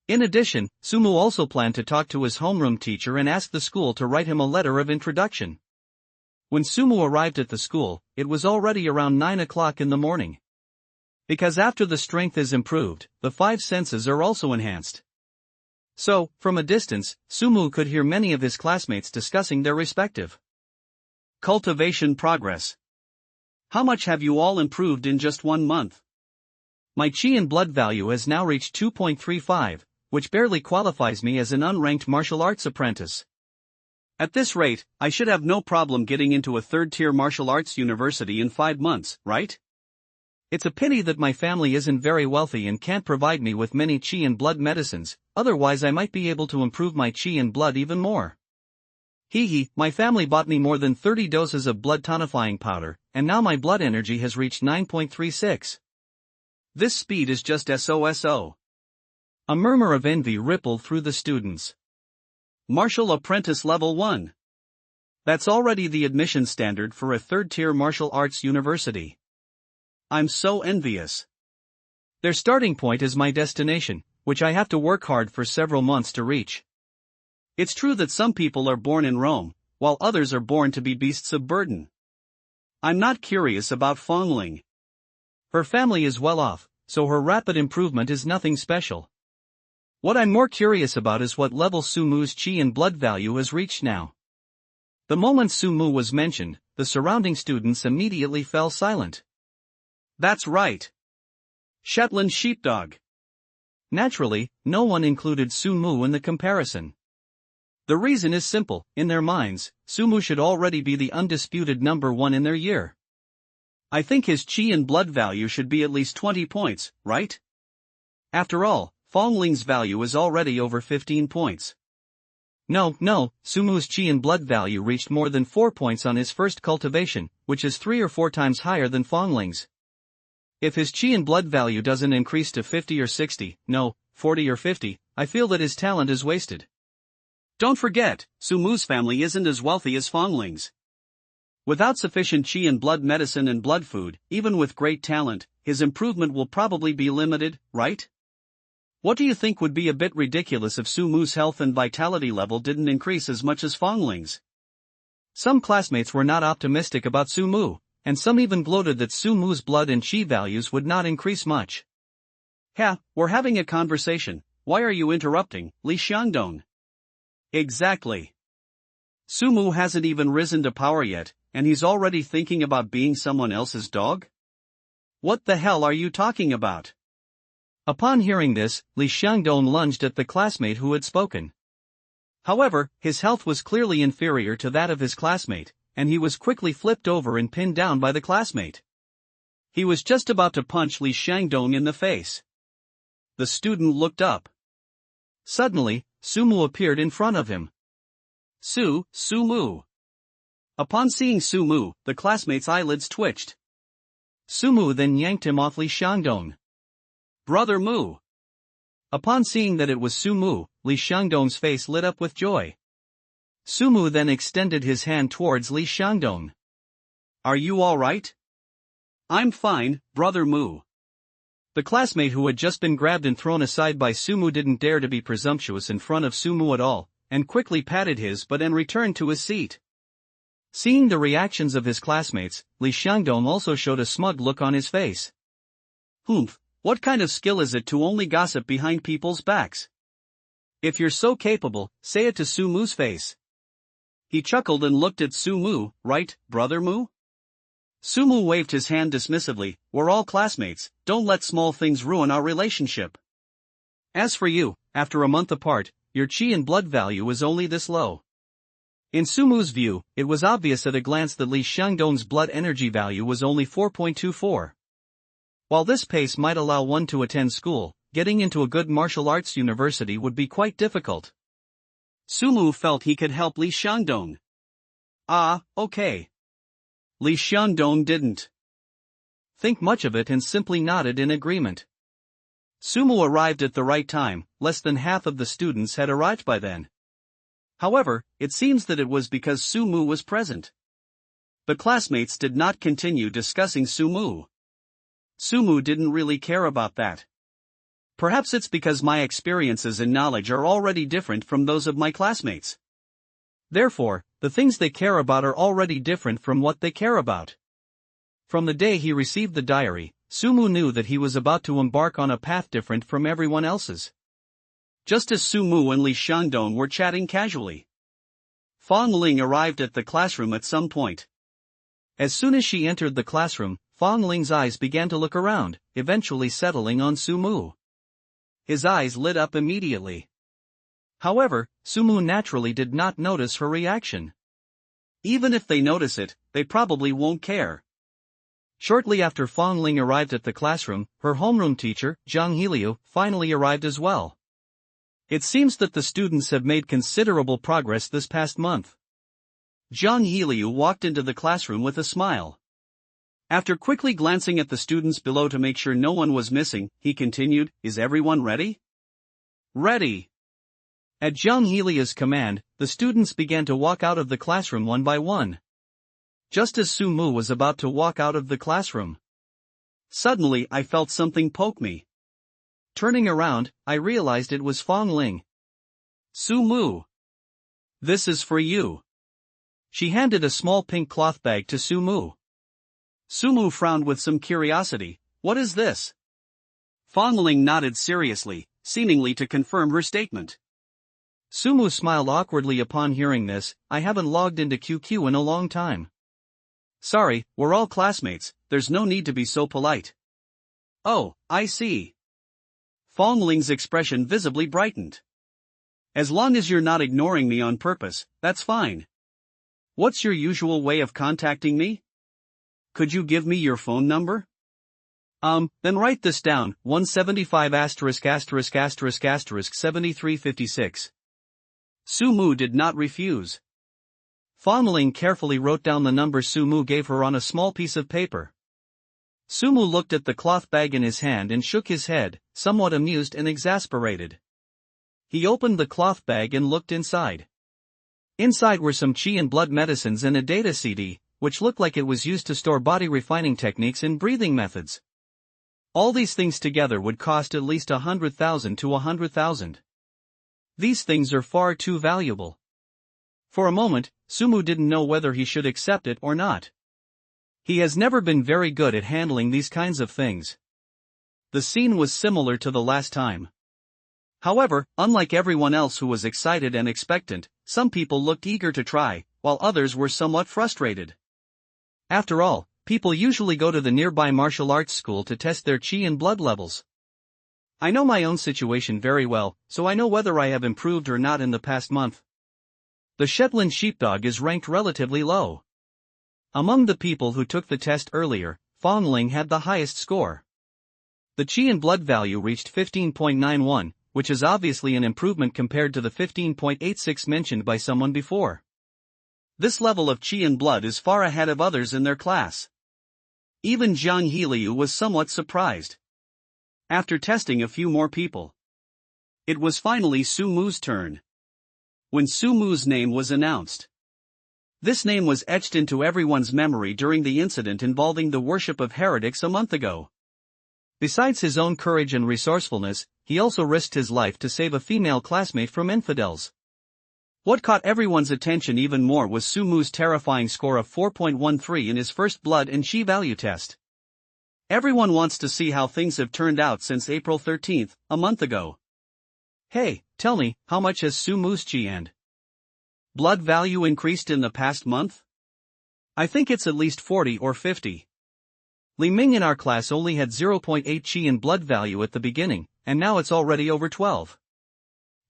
In addition, Sumu also planned to talk to his homeroom teacher and ask the school to write him a letter of introduction. When Sumu arrived at the school, it was already around 9 o'clock in the morning. Because after the strength is improved, the 5 senses are also enhanced. So, from a distance, Sumu could hear many of his classmates discussing their respective cultivation progress. How much have you all improved in just 1 month? My Qi and blood value has now reached 2.35, which barely qualifies me as an unranked martial arts apprentice. At this rate, I should have no problem getting into a 3rd-tier martial arts university in 5 months, right? It's a pity that my family isn't very wealthy and can't provide me with many Qi and blood medicines, otherwise I might be able to improve my Qi and blood even more. My family bought me more than 30 doses of blood tonifying powder, and now my blood energy has reached 9.36. This speed is just SOSO. A murmur of envy rippled through the students. Martial Apprentice Level 1. That's already the admission standard for a 3rd-tier martial arts university. I'm so envious. Their starting point is my destination, which I have to work hard for several months to reach. It's true that some people are born in Rome, while others are born to be beasts of burden. I'm not curious about Fongling. Her family is well off, so her rapid improvement is nothing special. What I'm more curious about is what level Sumu's chi and blood value has reached now. The moment Sumu was mentioned, the surrounding students immediately fell silent. That's right. Shetland sheepdog. Naturally, no one included Sumu in the comparison. The reason is simple: in their minds, Sumu should already be the undisputed number one in their year. I think his chi and blood value should be at least 20 points, right? After all, Fongling's value is already over 15 points. No, Sumu's chi and blood value reached more than 4 points on his first cultivation, which is 3 or 4 times higher than Fongling's. If his chi and blood value doesn't increase to 50 or 60, no, 40 or 50, I feel that his talent is wasted. Don't forget, Sumu's family isn't as wealthy as Fongling's. Without sufficient chi and blood medicine and blood food, even with great talent, his improvement will probably be limited, right? What do you think would be a bit ridiculous if Sumu's health and vitality level didn't increase as much as Fongling's? Some classmates were not optimistic about Sumu, and some even gloated that Sumu's blood and chi values would not increase much. We're having a conversation. Why are you interrupting, Li Xiangdong? Exactly. Sumu hasn't even risen to power yet, and he's already thinking about being someone else's dog? What the hell are you talking about? Upon hearing this, Li Xiangdong lunged at the classmate who had spoken. However, his health was clearly inferior to that of his classmate, and he was quickly flipped over and pinned down by the classmate. He was just about to punch Li Xiangdong in the face. The student looked up. Suddenly, Sumu appeared in front of him. Sumu. Upon seeing Sumu, the classmate's eyelids twitched. Sumu then yanked him off Li Xiangdong. Brother Mu. Upon seeing that it was Sumu, Li Xiangdong's face lit up with joy. Sumu then extended his hand towards Li Xiangdong. Are you all right? I'm fine, Brother Mu. The classmate who had just been grabbed and thrown aside by Sumu didn't dare to be presumptuous in front of Sumu at all, and quickly patted his butt and returned to his seat. Seeing the reactions of his classmates, Li Xiangdong also showed a smug look on his face. Humph, what kind of skill is it to only gossip behind people's backs? If you're so capable, say it to Sumu's face. He chuckled and looked at Sumu, right, Brother Mu? Sumu waved his hand dismissively. We're all classmates, don't let small things ruin our relationship. As for you, after a month apart, your chi and blood value is only this low. In Sumu's view, it was obvious at a glance that Li Xiangdong's blood energy value was only 4.24. While this pace might allow one to attend school, getting into a good martial arts university would be quite difficult. Sumu felt he could help Li Xiangdong. Okay. Li Xiangdong didn't think much of it and simply nodded in agreement. Sumu arrived at the right time. Less than half of the students had arrived by then. However, it seems that it was because Sumu was present. The classmates did not continue discussing Sumu. Sumu didn't really care about that. Perhaps it's because my experiences and knowledge are already different from those of my classmates. Therefore, the things they care about are already different from what they care about. From the day he received the diary, Sumu knew that he was about to embark on a path different from everyone else's. Just as Sumu and Li Xiangdong were chatting casually, Fong Ling arrived at the classroom at some point. As soon as she entered the classroom, Fong Ling's eyes began to look around, eventually settling on Sumu. His eyes lit up immediately. However, Sumu naturally did not notice her reaction. Even if they notice it, they probably won't care. Shortly after Fong Ling arrived at the classroom, her homeroom teacher, Zhang Heliu, finally arrived as well. It seems that the students have made considerable progress this past month. Zhang Heliu walked into the classroom with a smile. After quickly glancing at the students below to make sure no one was missing, he continued, "Is everyone ready?" "Ready." At Zhang Heliu's command, the students began to walk out of the classroom one by one. Just as Sumu was about to walk out of the classroom, suddenly I felt something poke me. Turning around, I realized it was Fong Ling. Su-mu. This is for you. She handed a small pink cloth bag to Su-mu. Su-mu frowned with some curiosity. What is this? Fong Ling nodded seriously, seemingly to confirm her statement. Su-mu smiled awkwardly upon hearing this. I haven't logged into QQ in a long time. Sorry, we're all classmates, there's no need to be so polite. Oh, I see. Fong Ling's expression visibly brightened. As long as you're not ignoring me on purpose, that's fine. What's your usual way of contacting me? Could you give me your phone number? Then write this down, 175 ***** 7356. Su-mu did not refuse. Fong Ling carefully wrote down the number Su-mu gave her on a small piece of paper. Su-mu looked at the cloth bag in his hand and shook his head, somewhat amused and exasperated. He opened the cloth bag and looked inside. Inside were some chi and blood medicines and a data CD, which looked like it was used to store body refining techniques and breathing methods. All these things together would cost at least 100,000 to 100,000. These things are far too valuable. For a moment, Su-mu didn't know whether he should accept it or not. He has never been very good at handling these kinds of things. The scene was similar to the last time. However, unlike everyone else who was excited and expectant, some people looked eager to try, while others were somewhat frustrated. After all, people usually go to the nearby martial arts school to test their chi and blood levels. I know my own situation very well, so I know whether I have improved or not in the past month. The Shetland sheepdog is ranked relatively low. Among the people who took the test earlier, Fong Ling had the highest score. The chi and blood value reached 15.91, which is obviously an improvement compared to the 15.86 mentioned by someone before. This level of chi and blood is far ahead of others in their class. Even Zhang Heliu was somewhat surprised. After testing a few more people, it was finally Su-mu's turn. When Su-mu's name was announced, this name was etched into everyone's memory during the incident involving the worship of heretics a month ago. Besides his own courage and resourcefulness, he also risked his life to save a female classmate from infidels. What caught everyone's attention even more was Su-mu's terrifying score of 4.13 in his first blood and chi value test. Everyone wants to see how things have turned out since April 13th, a month ago. Hey, tell me, how much has Su-mu's chi and blood value increased in the past month? I think it's at least 40 or 50. Li Ming in our class only had 0.8 chi and blood value at the beginning, and now it's already over 12.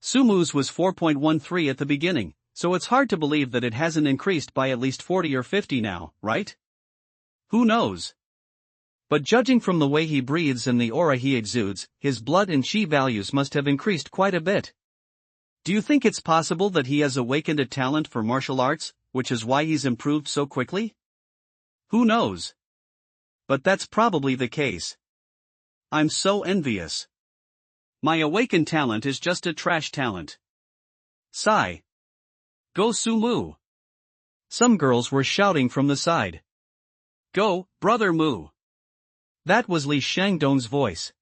Su-mu's was 4.13 at the beginning, so it's hard to believe that it hasn't increased by at least 40 or 50 now, right? Who knows? But judging from the way he breathes and the aura he exudes, his blood and chi values must have increased quite a bit. Do you think it's possible that he has awakened a talent for martial arts, which is why he's improved so quickly? Who knows? But that's probably the case. I'm so envious. My awakened talent is just a trash talent. Sigh. Go Su-mu. Some girls were shouting from the side. Go, brother Mu. That was Li Shangdong's voice.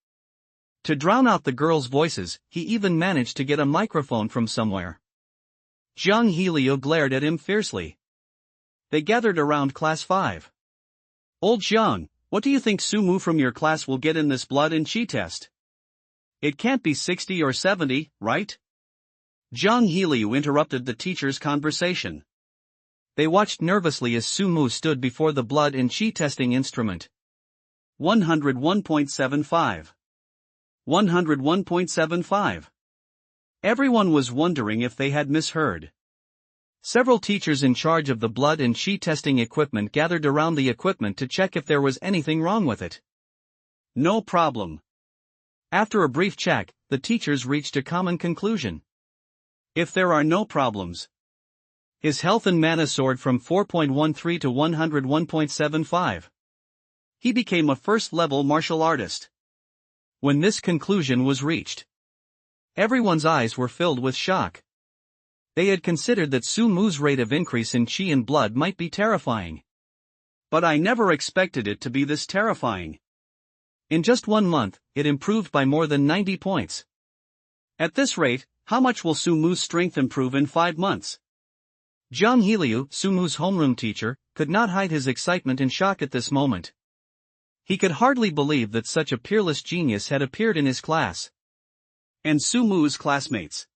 To drown out the girls' voices, he even managed to get a microphone from somewhere. Zhang Heliu glared at him fiercely. They gathered around class 5. Old Zhang, what do you think Su-mu from your class will get in this blood and chi test? It can't be 60 or 70, right? Zhang Heliu interrupted the teacher's conversation. They watched nervously as Su-mu stood before the blood and chi testing instrument. 101.75. 101.75. Everyone was wondering if they had misheard. Several teachers in charge of the blood and chi testing equipment gathered around the equipment to check if there was anything wrong with it. No problem. After a brief check, the teachers reached a common conclusion. If there are no problems, his health and mana soared from 4.13 to 101.75. He became a first-level martial artist. When this conclusion was reached, everyone's eyes were filled with shock. They had considered that Su-mu's rate of increase in chi and blood might be terrifying. But I never expected it to be this terrifying. In just 1 month, it improved by more than 90 points. At this rate, how much will Sumu's strength improve in 5 months? Jung Hee-liu, Sumu's homeroom teacher, could not hide his excitement and shock at this moment. He could hardly believe that such a peerless genius had appeared in his class. And Sumu's classmates.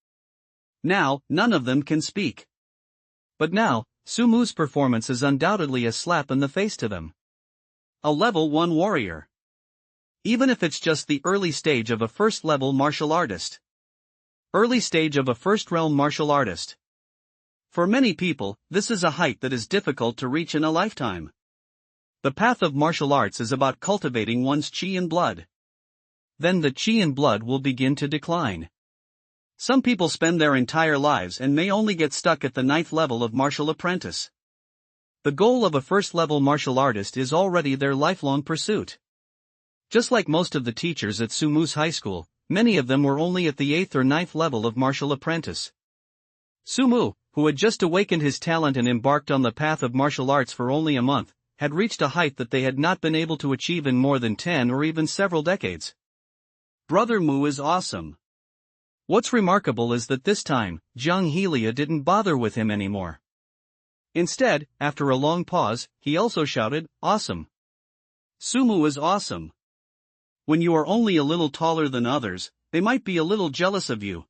Now, none of them can speak. But now, Sumu's performance is undoubtedly a slap in the face to them. A level 1 warrior. Even if it's just the early stage of a first-level martial artist. Early stage of a first-realm martial artist. For many people, this is a height that is difficult to reach in a lifetime. The path of martial arts is about cultivating one's chi and blood. Then the chi and blood will begin to decline. Some people spend their entire lives and may only get stuck at the 9th level of martial apprentice. The goal of a first-level martial artist is already their lifelong pursuit. Just like most of the teachers at Sumu's high school, many of them were only at the 8th or 9th level of martial apprentice. Sumu, who had just awakened his talent and embarked on the path of martial arts for only a month, had reached a height that they had not been able to achieve in more than 10 or even several decades. Brother Mu is awesome. What's remarkable is that this time, Jung Hee-liu didn't bother with him anymore. Instead, after a long pause, he also shouted, "Awesome." Sumu is awesome. When you are only a little taller than others, they might be a little jealous of you.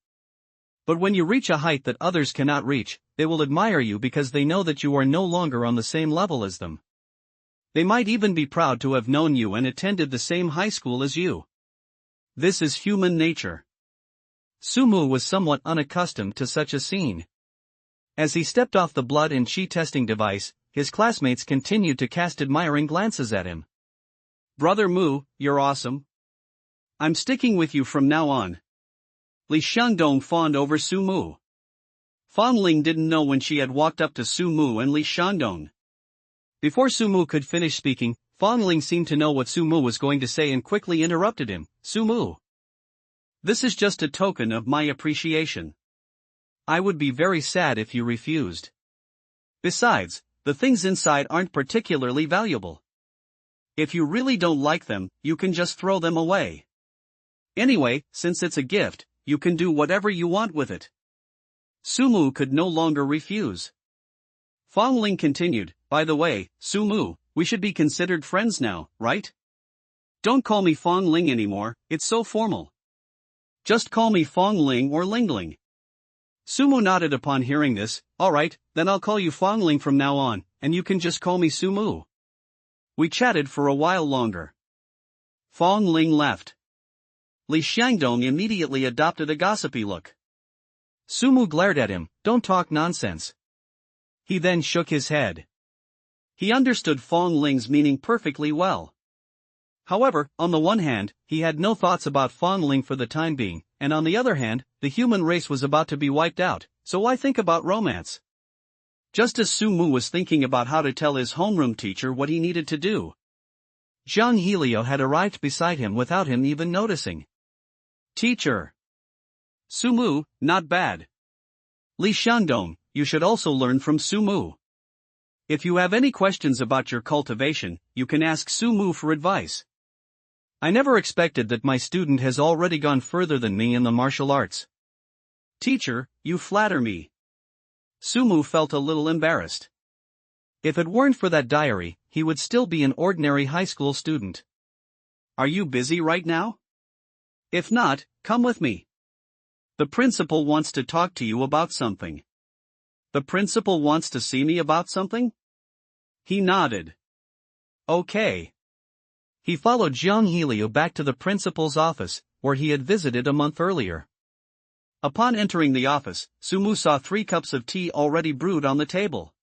But when you reach a height that others cannot reach, they will admire you because they know that you are no longer on the same level as them. They might even be proud to have known you and attended the same high school as you. This is human nature. Sumu was somewhat unaccustomed to such a scene. As he stepped off the blood and chi testing device, his classmates continued to cast admiring glances at him. Brother Mu, you're awesome. I'm sticking with you from now on. Li Xiangdong fawned over Sumu. Fangling didn't know when she had walked up to Sumu and Li Xiangdong. Before Sumu could finish speaking, Fangling seemed to know what Sumu was going to say and quickly interrupted him. "Sumu. This is just a token of my appreciation. I would be very sad if you refused. Besides, the things inside aren't particularly valuable. If you really don't like them, you can just throw them away. Anyway, since it's a gift, you can do whatever you want with it." Sumu could no longer refuse. Fangling continued, "By the way, Sumu, we should be considered friends now, right? Don't call me Fangling anymore, it's so formal. Just call me Fangling or Lingling." Sumu nodded upon hearing this. "Alright, then I'll call you Fangling from now on, and you can just call me Sumu." We chatted for a while longer. Fangling left. Li Xiangdong immediately adopted a gossipy look. Sumu glared at him, "Don't talk nonsense." He then shook his head. He understood Fangling's meaning perfectly well. However, on the one hand, he had no thoughts about Fangling for the time being, and on the other hand, the human race was about to be wiped out, so why think about romance? Just as Sumu was thinking about how to tell his homeroom teacher what he needed to do, Jung Hee-liu had arrived beside him without him even noticing. "Teacher. Sumu, not bad. Li Xiangdong, you should also learn from Sumu. If you have any questions about your cultivation, you can ask Sumu for advice." I never expected that my student has already gone further than me in the martial arts. "Teacher, you flatter me." Sumu felt a little embarrassed. If it weren't for that diary, he would still be an ordinary high school student. "Are you busy right now? If not, come with me. The principal wants to talk to you about something." "The principal wants to see me about something?" He nodded. "Okay." He followed Jung Hee-liu back to the principal's office, where he had visited a month earlier. Upon entering the office, Sumu saw 3 cups of tea already brewed on the table.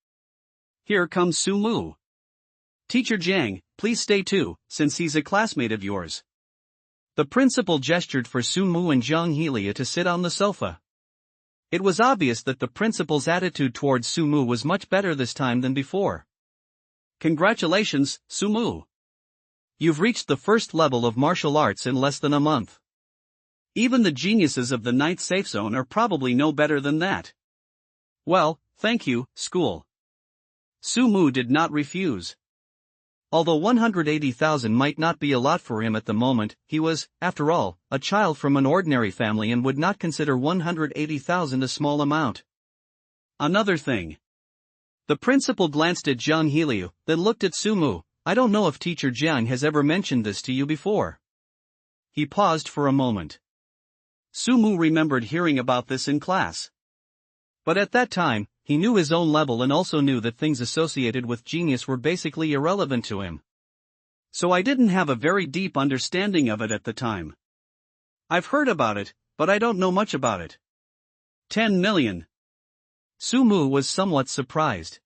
"Here comes Sumu. Teacher Jiang, please stay too, since he's a classmate of yours." The principal gestured for Sumu and Jung Hee-liu to sit on the sofa. It was obvious that the principal's attitude towards Sumu was much better this time than before. "Congratulations, Sumu. You've reached the first level of martial arts in less than a month. Even the geniuses of the 9th safe zone are probably no better than that." "Well, thank you, school." Sumu did not refuse. Although 180,000 might not be a lot for him at the moment, he was, after all, a child from an ordinary family and would not consider 180,000 a small amount. Another thing. The principal glanced at Zhang Heliu, then looked at Sumu. I don't know if teacher Jiang has ever mentioned this to you before. He paused for a moment. Sumu remembered hearing about this in class. But at that time, he knew his own level and also knew that things associated with genius were basically irrelevant to him. So I didn't have a very deep understanding of it at the time. I've heard about it, but I don't know much about it. 10 million. Sumu was somewhat surprised.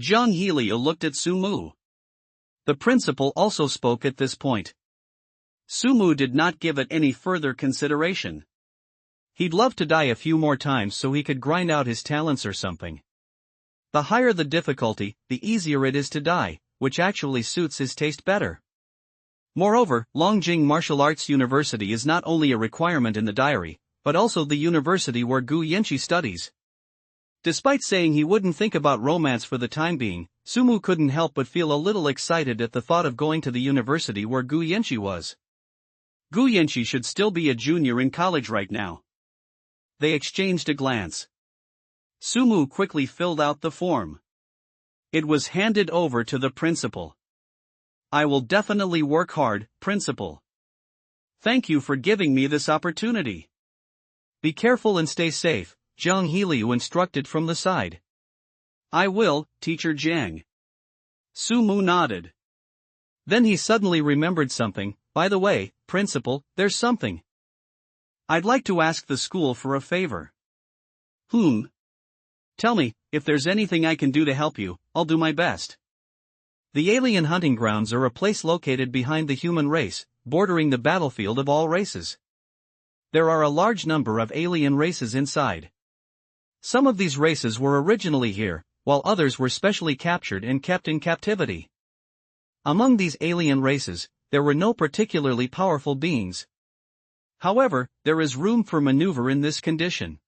Zhang Heliu looked at Sumu. The principal also spoke at this point. Sumu did not give it any further consideration. He'd love to die a few more times so he could grind out his talents or something. The higher the difficulty, the easier it is to die, which actually suits his taste better. Moreover, Longjing Martial Arts University is not only a requirement in the diary, but also the university where Gu Yanqi studies. Despite saying he wouldn't think about romance for the time being, Sumu couldn't help but feel a little excited at the thought of going to the university where Gu Yanqi was. Gu Yanqi should still be a junior in college right now. They exchanged a glance. Sumu quickly filled out the form. It was handed over to the principal. I will definitely work hard, principal. Thank you for giving me this opportunity. Be careful and stay safe, Zhang Heliu instructed from the side. I will, Teacher Jiang. Sumu nodded. Then he suddenly remembered something. By the way, principal, there's something. I'd like to ask the school for a favor. Tell me, if there's anything I can do to help you, I'll do my best. The alien hunting grounds are a place located behind the human race, bordering the battlefield of all races. There are a large number of alien races inside. Some of these races were originally here, while others were specially captured and kept in captivity. Among these alien races, there were no particularly powerful beings. However, there is room for maneuver in this condition.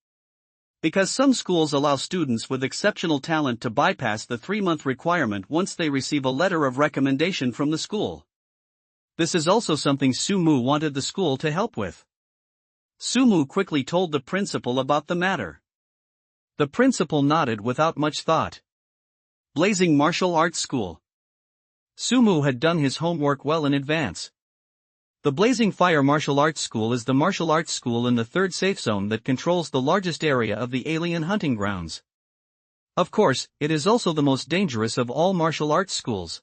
Because some schools allow students with exceptional talent to bypass the 3-month requirement once they receive a letter of recommendation from the school. This is also something Sumu wanted the school to help with. Sumu quickly told the principal about the matter. The principal nodded without much thought. Blazing Martial Arts School. Sumu had done his homework well in advance. The Blazing Fire Martial Arts School is the martial arts school in the 3rd safe zone that controls the largest area of the alien hunting grounds. Of course, it is also the most dangerous of all martial arts schools.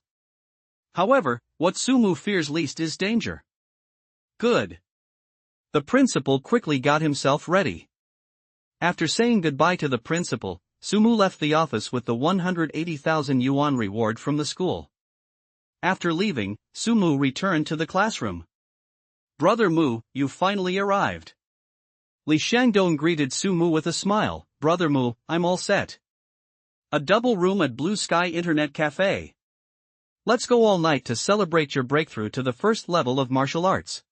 However, what Sumu fears least is danger. Good. The principal quickly got himself ready. After saying goodbye to the principal, Sumu left the office with the 180,000 yuan reward from the school. After leaving, Sumu returned to the classroom. Brother Mu, you finally arrived. Li Shangdong greeted Sumu with a smile. Brother Mu, I'm all set. A double room at Blue Sky Internet Cafe. Let's go all night to celebrate your breakthrough to the first level of martial arts.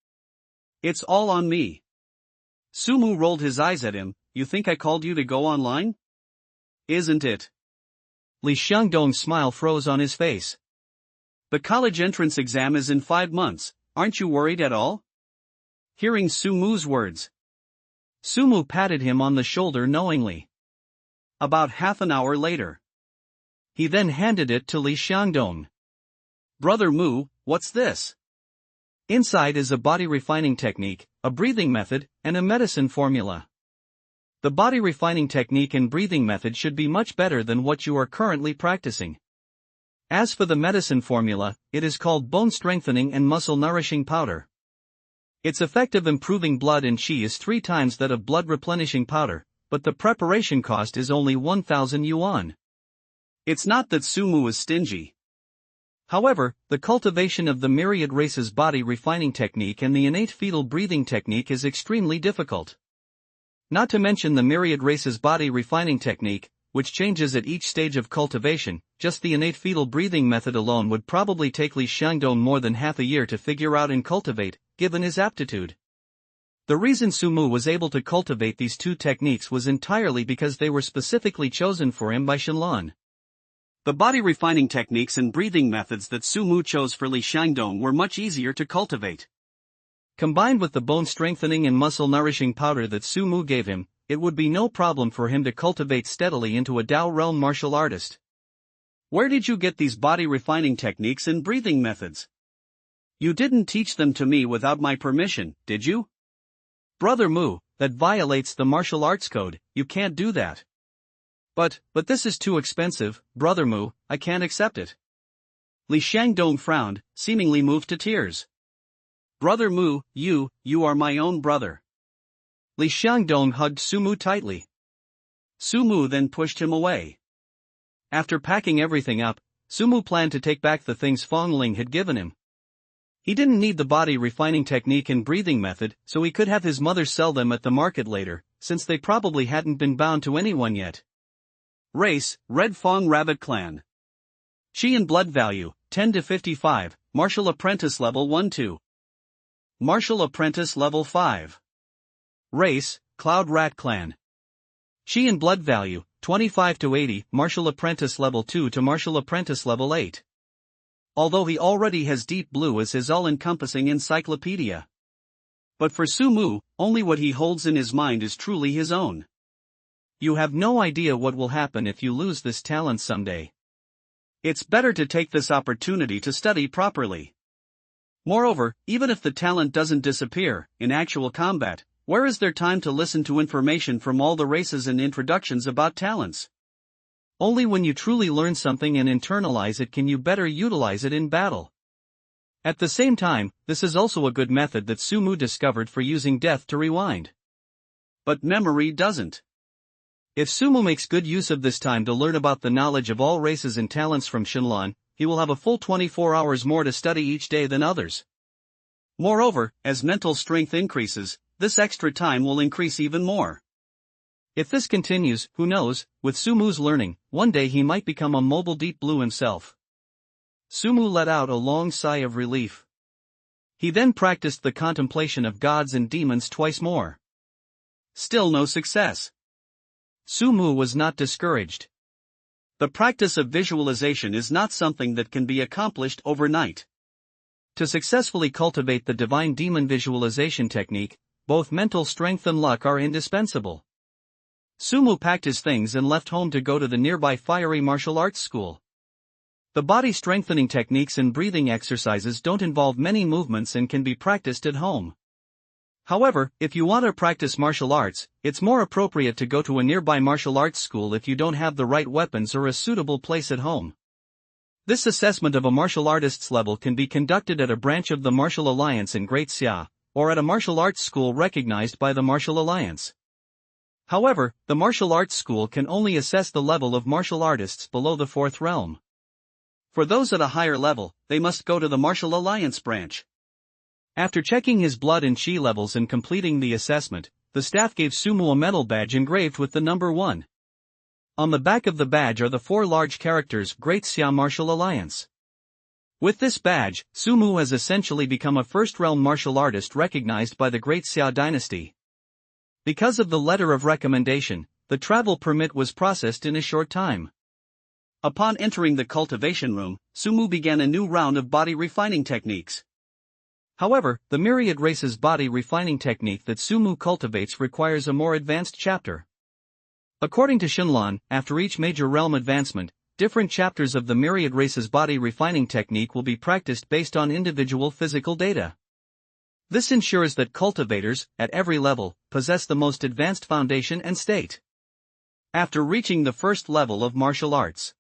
It's all on me. Sumu rolled his eyes at him. You think I called you to go online? Isn't it? Li Shangdong's smile froze on his face. The college entrance exam is in 5 months, aren't you worried at all? Hearing Sumu's words, Sumu patted him on the shoulder knowingly. About half an hour later, he then handed it to Li Shangdong. Brother Mu, what's this? Inside is a body refining technique, a breathing method, and a medicine formula. The body refining technique and breathing method should be much better than what you are currently practicing. As for the medicine formula, it is called bone strengthening and muscle nourishing powder. Its effect of improving blood and qi is 3 times that of blood replenishing powder, but the preparation cost is only 1,000 yuan. It's not that Sumu is stingy. However, the cultivation of the myriad races body refining technique and the innate fetal breathing technique is extremely difficult. Not to mention the myriad races body refining technique, which changes at each stage of cultivation. Just the innate fetal breathing method alone would probably take Li Shangdong more than half a year to figure out and cultivate, given his aptitude. The reason Sumu was able to cultivate these 2 techniques was entirely because they were specifically chosen for him by Shenlong. The body refining techniques and breathing methods that Sumu chose for Li Xiangdong were much easier to cultivate. Combined with the bone-strengthening and muscle-nourishing powder that Sumu gave him, it would be no problem for him to cultivate steadily into a Dao realm martial artist. Where did you get these body refining techniques and breathing methods? You didn't teach them to me without my permission, did you? Brother Mu, that violates the martial arts code, you can't do that. But this is too expensive, Brother Mu, I can't accept it. Li Xiangdong frowned, seemingly moved to tears. Brother Mu, you are my own brother. Li Xiangdong hugged Sumu tightly. Sumu then pushed him away. After packing everything up, Sumu planned to take back the things Fong Ling had given him. He didn't need the body refining technique and breathing method, so he could have his mother sell them at the market later, since they probably hadn't been bound to anyone yet. Race, Red Fong Rabbit Clan. Chi and blood value, 10 to 55, Martial Apprentice level 1-2. Martial Apprentice level 5. Race, Cloud Rat Clan. Chi and blood value, 25 to 80, Martial Apprentice level 2 to Martial Apprentice level 8. Although he already has Deep Blue as his all-encompassing encyclopedia. But for Sumu, only what he holds in his mind is truly his own. You have no idea what will happen if you lose this talent someday. It's better to take this opportunity to study properly. Moreover, even if the talent doesn't disappear, in actual combat, where is there time to listen to information from all the races and introductions about talents? Only when you truly learn something and internalize it can you better utilize it in battle. At the same time, this is also a good method that Sumu discovered for using death to rewind. But memory doesn't. If Sumu makes good use of this time to learn about the knowledge of all races and talents from Shenlong, he will have a full 24 hours more to study each day than others. Moreover, as mental strength increases, this extra time will increase even more. If this continues, who knows, with Sumu's learning, one day he might become a mobile Deep Blue himself. Sumu let out a long sigh of relief. He then practiced the contemplation of gods and demons twice more. Still no success. Sumu was not discouraged. The practice of visualization is not something that can be accomplished overnight. To successfully cultivate the divine demon visualization technique, both mental strength and luck are indispensable. Sumu packed his things and left home to go to the nearby fiery martial arts school. The body strengthening techniques and breathing exercises don't involve many movements and can be practiced at home. However, if you want to practice martial arts, it's more appropriate to go to a nearby martial arts school if you don't have the right weapons or a suitable place at home. This assessment of a martial artist's level can be conducted at a branch of the Martial Alliance in Great Xia, or at a martial arts school recognized by the Martial Alliance. However, the martial arts school can only assess the level of martial artists below the 4th realm. For those at a higher level, they must go to the Martial Alliance branch. After checking his blood and chi levels and completing the assessment, the staff gave Sumu a metal badge engraved with the number 1. On the back of the badge are the 4 large characters Great Xia Martial Alliance. With this badge, Sumu has essentially become a first-realm martial artist recognized by the Great Xia dynasty. Because of the letter of recommendation, the travel permit was processed in a short time. Upon entering the cultivation room, Sumu began a new round of body refining techniques. However, the myriad races body refining technique that Sumu cultivates requires a more advanced chapter. According to Shenlong, after each major realm advancement, different chapters of the myriad races body refining technique will be practiced based on individual physical data. This ensures that cultivators, at every level, possess the most advanced foundation and state. After reaching the first level of martial arts,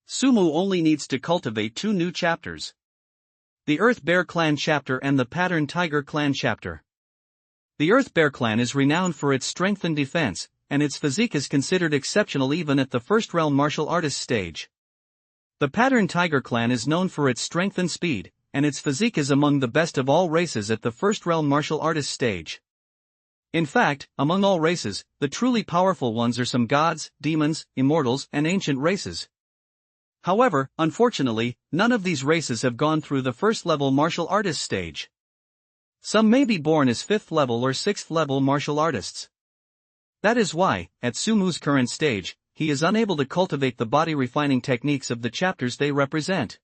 Sumu only needs to cultivate 2 new chapters. The Earth Bear Clan chapter and the Pattern Tiger Clan chapter. The Earth Bear Clan is renowned for its strength and defense, and its physique is considered exceptional even at the first realm martial artist stage. The Pattern Tiger Clan is known for its strength and speed, and its physique is among the best of all races at the first realm martial artist stage. In fact, among all races, the truly powerful ones are some gods, demons, immortals, and ancient races. However, unfortunately, none of these races have gone through the first-level martial artist stage. Some may be born as 5th-level or 6th-level martial artists. That is why, at Sumu's current stage, he is unable to cultivate the body refining techniques of the chapters they represent.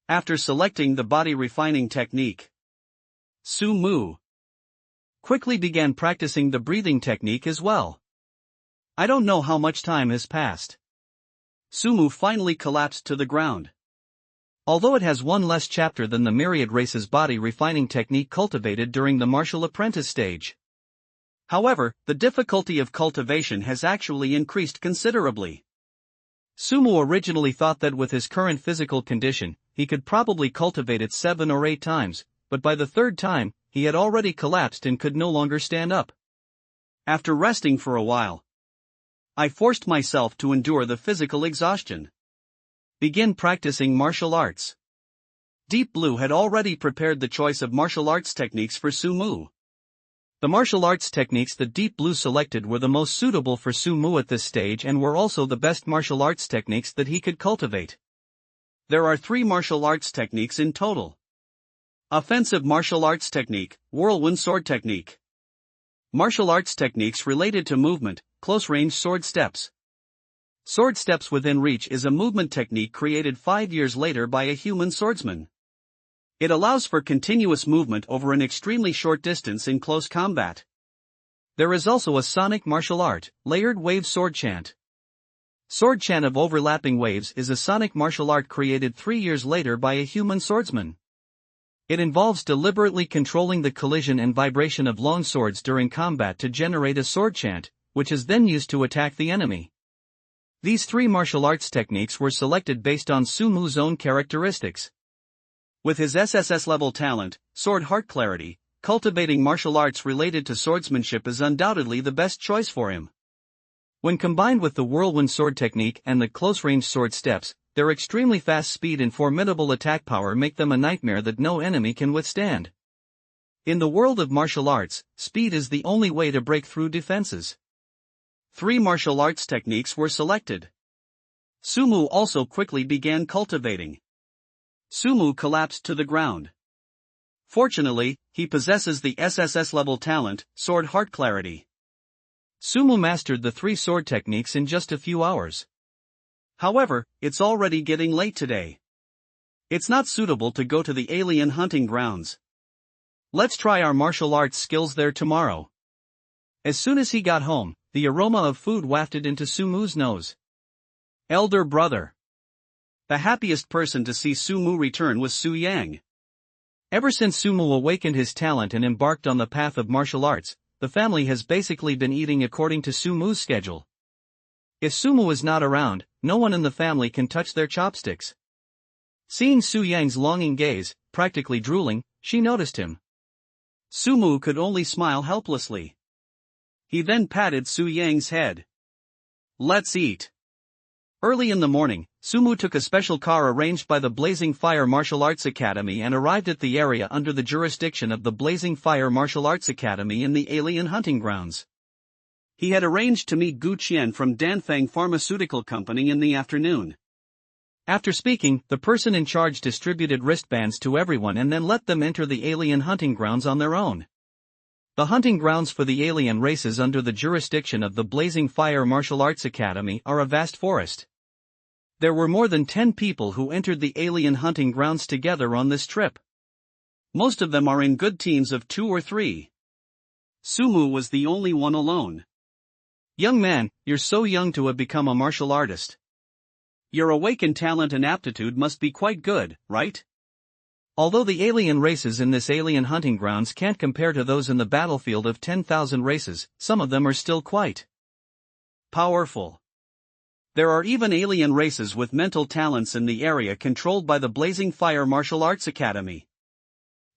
After selecting the body refining technique, Su-mu quickly began practicing the breathing technique as well. I don't know how much time has passed. Su-mu finally collapsed to the ground. Although it has one less chapter than the myriad race's body refining technique cultivated during the martial apprentice stage. However, the difficulty of cultivation has actually increased considerably. Su-mu originally thought that with his current physical condition, he could probably cultivate it 7 or 8 times, but by the 3rd time, he had already collapsed and could no longer stand up. After resting for a while, I forced myself to endure the physical exhaustion. Begin practicing martial arts. Deep Blue had already prepared the choice of martial arts techniques for Su-mu. The martial arts techniques that Deep Blue selected were the most suitable for Su-mu at this stage and were also the best martial arts techniques that he could cultivate. There are 3 martial arts techniques in total. Offensive martial arts technique, whirlwind sword technique. Martial arts techniques related to movement, close-range sword steps. Sword steps within reach is a movement technique created 5 years later by a human swordsman. It allows for continuous movement over an extremely short distance in close combat. There is also a sonic martial art, layered wave sword chant. Sword chant of overlapping waves is a sonic martial art created 3 years later by a human swordsman. It involves deliberately controlling the collision and vibration of long swords during combat to generate a sword chant, which is then used to attack the enemy. These 3 martial arts techniques were selected based on Su-mu's own characteristics. With his SSS level talent, sword heart clarity, cultivating martial arts related to swordsmanship is undoubtedly the best choice for him. When combined with the whirlwind sword technique and the close-range sword steps, their extremely fast speed and formidable attack power make them a nightmare that no enemy can withstand. In the world of martial arts, speed is the only way to break through defenses. 3 martial arts techniques were selected. Su-mu also quickly began cultivating. Su-mu collapsed to the ground. Fortunately, he possesses the SSS level talent, sword heart clarity. Su-mu mastered the 3 sword techniques in just a few hours. However, it's already getting late today. It's not suitable to go to the alien hunting grounds. Let's try our martial arts skills there tomorrow. As soon as he got home, the aroma of food wafted into Su-mu's nose. Elder brother. The happiest person to see Su-mu return was Su-yang. Ever since Su-mu awakened his talent and embarked on the path of martial arts, the family has basically been eating according to Su-mu's schedule. If Su-mu is not around, no one in the family can touch their chopsticks. Seeing Su-yang's longing gaze, practically drooling, she noticed him. Su-mu could only smile helplessly. He then patted Su-yang's head. Let's eat. Early in the morning, Su-mu took a special car arranged by the Blazing Fire Martial Arts Academy and arrived at the area under the jurisdiction of the Blazing Fire Martial Arts Academy in the alien hunting grounds. He had arranged to meet Gu Qian from Danfeng Pharmaceutical Company in the afternoon. After speaking, the person in charge distributed wristbands to everyone and then let them enter the alien hunting grounds on their own. The hunting grounds for the alien races under the jurisdiction of the Blazing Fire Martial Arts Academy are a vast forest. There were more than 10 people who entered the alien hunting grounds together on this trip. Most of them are in good teams of 2 or 3. Su-mu was the only one alone. Young man, you're so young to have become a martial artist. Your awakened talent and aptitude must be quite good, right? Although the alien races in this alien hunting grounds can't compare to those in the battlefield of 10,000 races, some of them are still quite powerful. There are even alien races with mental talents in the area controlled by the Blazing Fire Martial Arts Academy.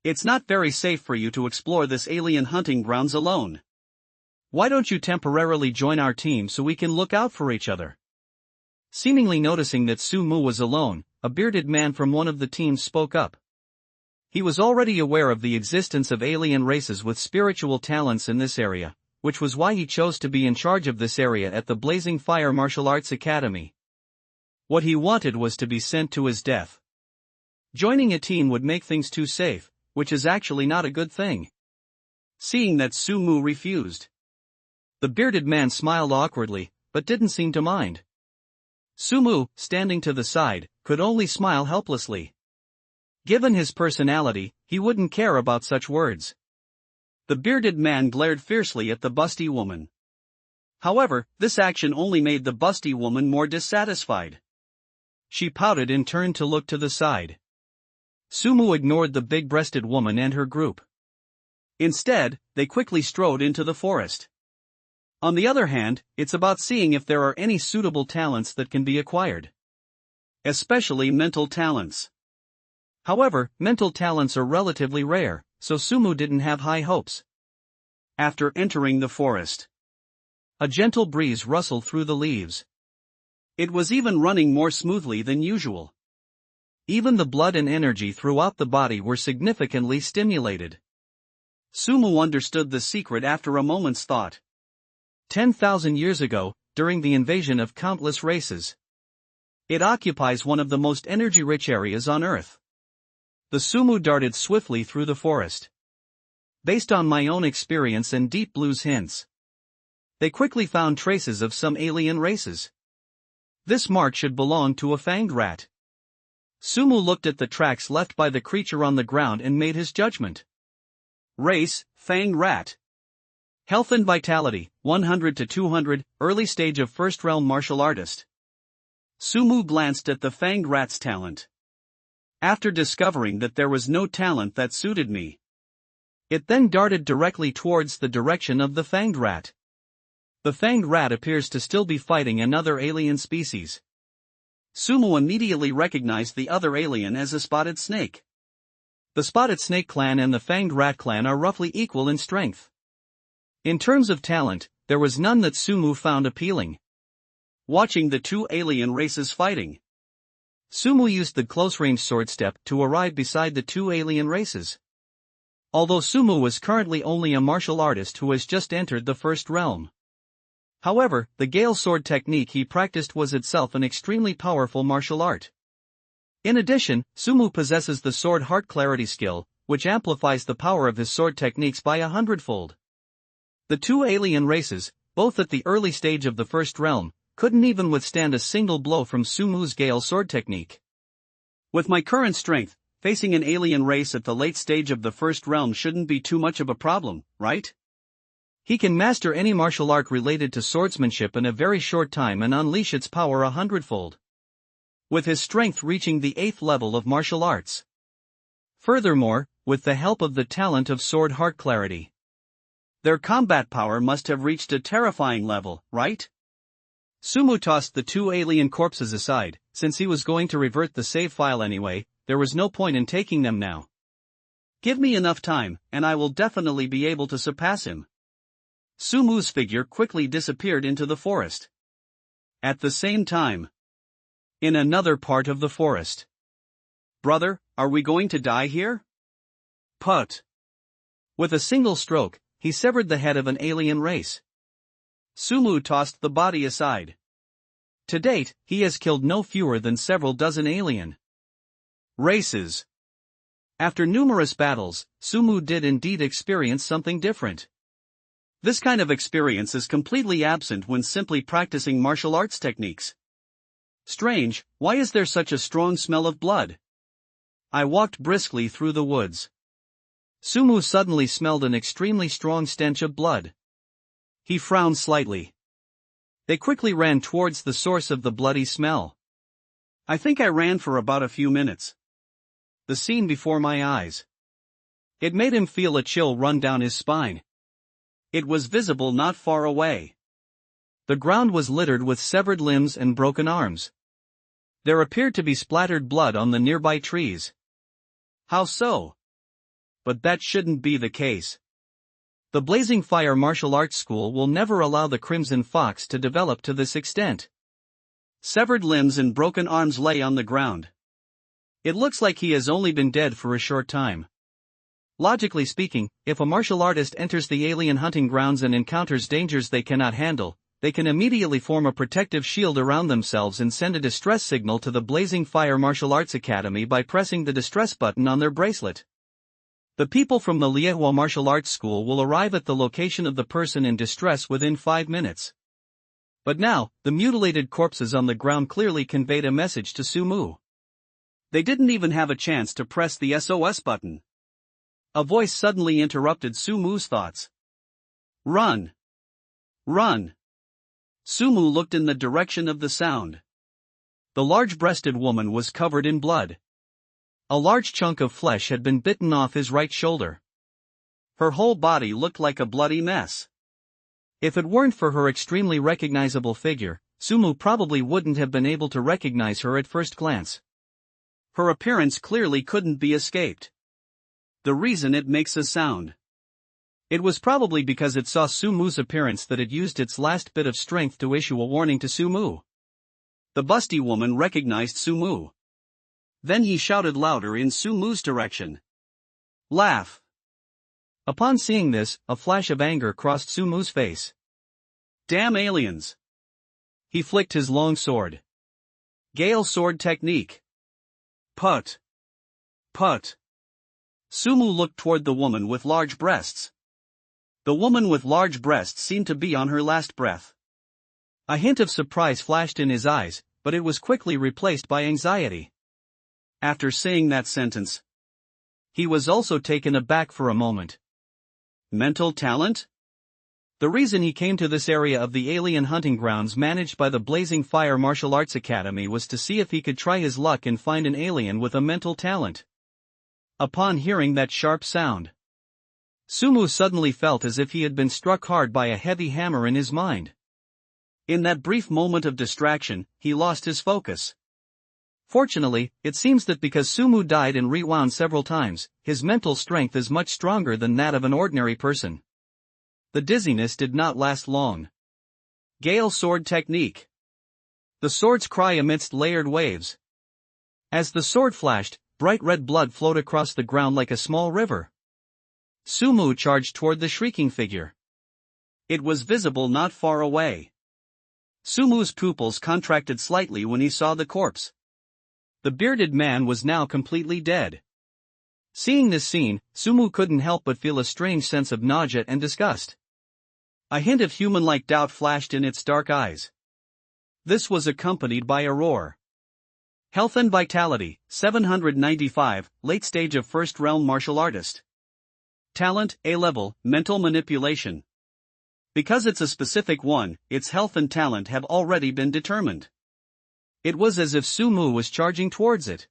It's not very safe for you to explore this alien hunting grounds alone. Why don't you temporarily join our team so we can look out for each other? Seemingly noticing that Su-mu was alone, a bearded man from one of the teams spoke up. He was already aware of the existence of alien races with spiritual talents in this area, which was why he chose to be in charge of this area at the Blazing Fire Martial Arts Academy. What he wanted was to be sent to his death. Joining a team would make things too safe, which is actually not a good thing. Seeing that Su-mu refused, the bearded man smiled awkwardly, but didn't seem to mind. Sumu, standing to the side, could only smile helplessly. Given his personality, he wouldn't care about such words. The bearded man glared fiercely at the busty woman. However, this action only made the busty woman more dissatisfied. She pouted and turned to look to the side. Sumu ignored the big-breasted woman and her group. Instead, they quickly strode into the forest. On the other hand, it's about seeing if there are any suitable talents that can be acquired. Especially mental talents. However, mental talents are relatively rare, so Sumu didn't have high hopes. After entering the forest, a gentle breeze rustled through the leaves. It was even running more smoothly than usual. Even the blood and energy throughout the body were significantly stimulated. Sumu understood the secret after a moment's thought. 10,000 years ago, during the invasion of countless races, it occupies one of the most energy-rich areas on Earth. The Sumu darted swiftly through the forest. Based on my own experience and Deep Blue's hints, they quickly found traces of some alien races. This mark should belong to a fanged rat. Sumu looked at the tracks left by the creature on the ground and made his judgment. Race, fanged rat. Health and vitality, 100 to 200, early stage of first realm martial artist. Sumu glanced at the fanged rat's talent. After discovering that there was no talent that suited me, it then darted directly towards the direction of the fanged rat. The fanged rat appears to still be fighting another alien species. Sumu immediately recognized the other alien as a spotted snake. The spotted snake clan and the fanged rat clan are roughly equal in strength. In terms of talent, there was none that Sumu found appealing. Watching the two alien races fighting, Sumu used the close-range sword step to arrive beside the two alien races. Although Sumu was currently only a martial artist who has just entered the first realm. However, the Gale sword technique he practiced was itself an extremely powerful martial art. In addition, Sumu possesses the sword heart clarity skill, which amplifies the power of his sword techniques by 100-fold. The two alien races, both at the early stage of the first realm, couldn't even withstand a single blow from Sumu's Gale sword technique. With my current strength, facing an alien race at the late stage of the first realm shouldn't be too much of a problem, right? He can master any martial art related to swordsmanship in a very short time and unleash its power 100-fold. With his strength reaching the 8th level of martial arts. Furthermore, with the help of the talent of sword heart clarity, their combat power must have reached a terrifying level, right? Sumu tossed the two alien corpses aside. Since he was going to revert the save file anyway, there was no point in taking them now. Give me enough time, and I will definitely be able to surpass him. Sumu's figure quickly disappeared into the forest. At the same time, in another part of the forest. Brother, are we going to die here? Put. With a single stroke, he severed the head of an alien race. Sumu tossed the body aside. To date, he has killed no fewer than several dozen alien races. After numerous battles, Sumu did indeed experience something different. This kind of experience is completely absent when simply practicing martial arts techniques. Strange, why is there such a strong smell of blood? I walked briskly through the woods. Sumu suddenly smelled an extremely strong stench of blood. He frowned slightly. They quickly ran towards the source of the bloody smell. I think I ran for about a few minutes. The scene before my eyes. It made him feel a chill run down his spine. It was visible not far away. The ground was littered with severed limbs and broken arms. There appeared to be splattered blood on the nearby trees. How so? But that shouldn't be the case. The Blazing Fire Martial Arts School will never allow the Crimson Fox to develop to this extent. Severed limbs and broken arms lay on the ground. It looks like he has only been dead for a short time. Logically speaking, if a martial artist enters the alien hunting grounds and encounters dangers they cannot handle, they can immediately form a protective shield around themselves and send a distress signal to the Blazing Fire Martial Arts Academy by pressing the distress button on their bracelet. The people from the Liehua Martial Arts School will arrive at the location of the person in distress within 5 minutes. But now, the mutilated corpses on the ground clearly conveyed a message to Sumu. They didn't even have a chance to press the SOS button. A voice suddenly interrupted Sumu's thoughts. Run! Run! Sumu looked in the direction of the sound. The large-breasted woman was covered in blood. A large chunk of flesh had been bitten off his right shoulder. Her whole body looked like a bloody mess. If it weren't for her extremely recognizable figure, Sumu probably wouldn't have been able to recognize her at first glance. Her appearance clearly couldn't be escaped. The reason it makes a sound. It was probably because it saw Sumu's appearance that it used its last bit of strength to issue a warning to Sumu. The busty woman recognized Sumu. Then he shouted louder in Sumu's direction. Laugh! Upon seeing this, a flash of anger crossed Sumu's face. Damn aliens! He flicked his long sword. Gale sword technique. Put! Put! Sumu looked toward the woman with large breasts. The woman with large breasts seemed to be on her last breath. A hint of surprise flashed in his eyes, but it was quickly replaced by anxiety. After saying that sentence, he was also taken aback for a moment. Mental talent? The reason he came to this area of the alien hunting grounds managed by the Blazing Fire Martial Arts Academy was to see if he could try his luck and find an alien with a mental talent. Upon hearing that sharp sound, Sumu suddenly felt as if he had been struck hard by a heavy hammer in his mind. In that brief moment of distraction, he lost his focus. Fortunately, it seems that because Sumu died and rewound several times, his mental strength is much stronger than that of an ordinary person. The dizziness did not last long. Gale sword technique. The sword's cry amidst layered waves. As the sword flashed, bright red blood flowed across the ground like a small river. Sumu charged toward the shrieking figure. It was visible not far away. Sumu's pupils contracted slightly when he saw the corpse. The bearded man was now completely dead. Seeing this scene, Sumu couldn't help but feel a strange sense of nausea and disgust. A hint of human-like doubt flashed in its dark eyes. This was accompanied by a roar. Health and Vitality, 795, late stage of first realm martial artist. Talent, A-level, mental manipulation. Because it's a specific one, its health and talent have already been determined. It was as if Sumu was charging towards it.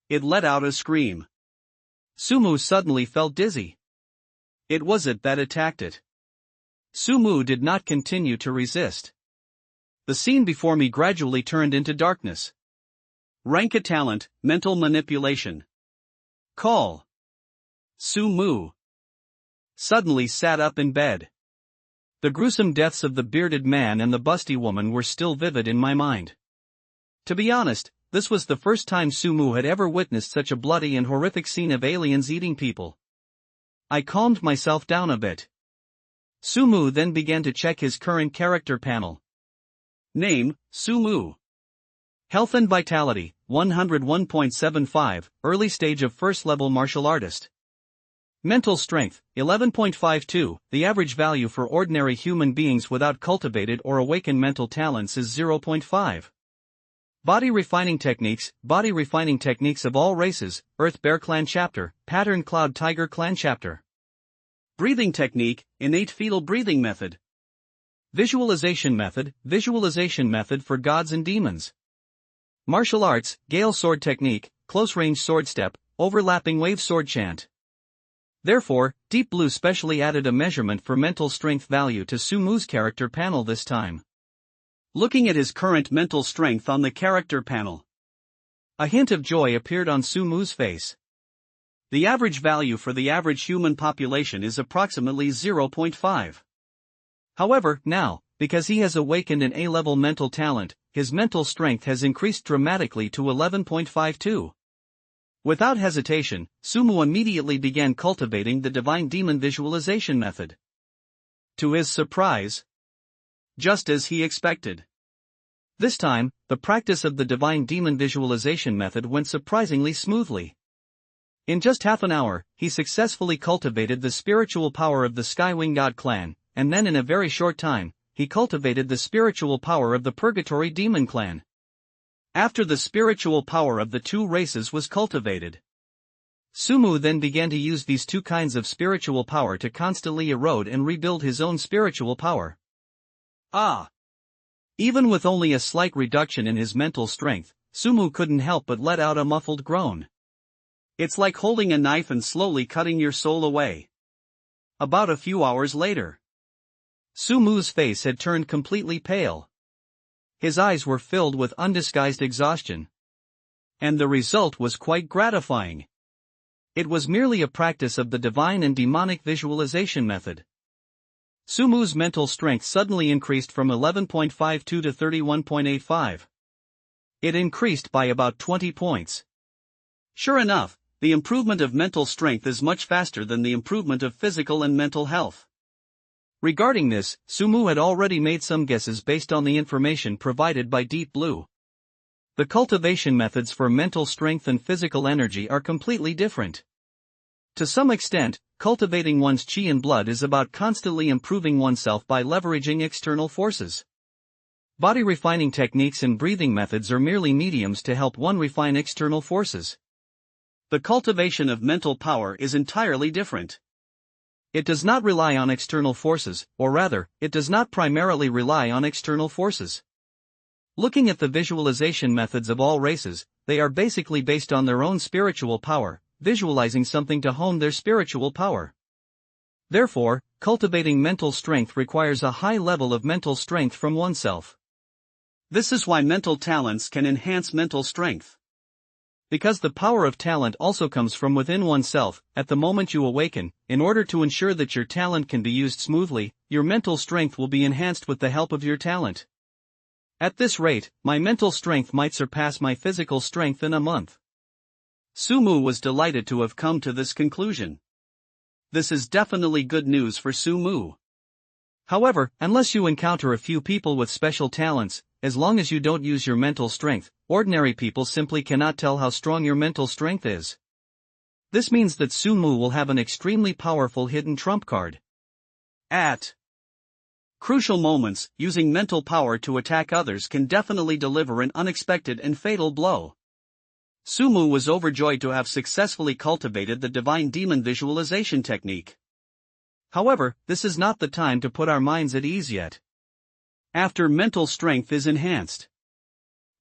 It let out a scream. Sumu suddenly felt dizzy. It was it that attacked it. Sumu did not continue to resist. The scene before me gradually turned into darkness. Rank a talent, mental manipulation. Call. Sumu suddenly sat up in bed. The gruesome deaths of the bearded man and the busty woman were still vivid in my mind. To be honest, this was the first time Sumu had ever witnessed such a bloody and horrific scene of aliens eating people. I calmed myself down a bit. Sumu then began to check his current character panel. Name, Sumu. Health and Vitality, 101.75, early stage of first level martial artist. Mental Strength, 11.52, the average value for ordinary human beings without cultivated or awakened mental talents is 0.5. Body Refining Techniques of all races, Earth Bear Clan Chapter, Pattern Cloud Tiger Clan Chapter. Breathing Technique, Innate Fetal Breathing Method. Visualization Method for Gods and Demons. Martial Arts, Gale Sword Technique, Close Range Sword Step, Overlapping Wave Sword Chant. Therefore, Deep Blue specially added a measurement for mental strength value to Sumu's character panel this time. Looking at his current mental strength on the character panel, a hint of joy appeared on Sumu's face. The average value for the average human population is approximately 0.5. However, now, because he has awakened an A-level mental talent, his mental strength has increased dramatically to 11.52. Without hesitation, Sumu immediately began cultivating the Divine Demon Visualization Method. To his surprise, just as he expected, this time, the practice of the Divine Demon Visualization Method went surprisingly smoothly. In just half an hour, he successfully cultivated the spiritual power of the Skywing God clan, and then in a very short time, he cultivated the spiritual power of the Purgatory Demon Clan. After the spiritual power of the two races was cultivated, Sumu then began to use these two kinds of spiritual power to constantly erode and rebuild his own spiritual power. Even with only a slight reduction in his mental strength, Sumu couldn't help but let out a muffled groan. It's like holding a knife and slowly cutting your soul away. About a few hours later, Sumu's face had turned completely pale. His eyes were filled with undisguised exhaustion. And the result was quite gratifying. It was merely a practice of the divine and demonic visualization method. Sumu's mental strength suddenly increased from 11.52 to 31.85. It increased by about 20 points. Sure enough, the improvement of mental strength is much faster than the improvement of physical and mental health. Regarding this, Sumu had already made some guesses based on the information provided by Deep Blue. The cultivation methods for mental strength and physical energy are completely different. To some extent, cultivating one's chi and blood is about constantly improving oneself by leveraging external forces. Body refining techniques and breathing methods are merely mediums to help one refine external forces. The cultivation of mental power is entirely different. It does not rely on external forces, or rather, it does not primarily rely on external forces. Looking at the visualization methods of all races, they are basically based on their own spiritual power, visualizing something to hone their spiritual power. Therefore, cultivating mental strength requires a high level of mental strength from oneself. This is why mental talents can enhance mental strength. Because the power of talent also comes from within oneself. At the moment you awaken, in order to ensure that your talent can be used smoothly, your mental strength will be enhanced with the help of your talent. At this rate, my mental strength might surpass my physical strength in a month. Sumu was delighted to have come to this conclusion. This is definitely good news for Sumu. However, unless you encounter a few people with special talents, as long as you don't use your mental strength, ordinary people simply cannot tell how strong your mental strength is. This means that Sumu will have an extremely powerful hidden trump card. At crucial moments, using mental power to attack others can definitely deliver an unexpected and fatal blow. Sumu was overjoyed to have successfully cultivated the divine demon visualization technique. However, this is not the time to put our minds at ease yet. After mental strength is enhanced,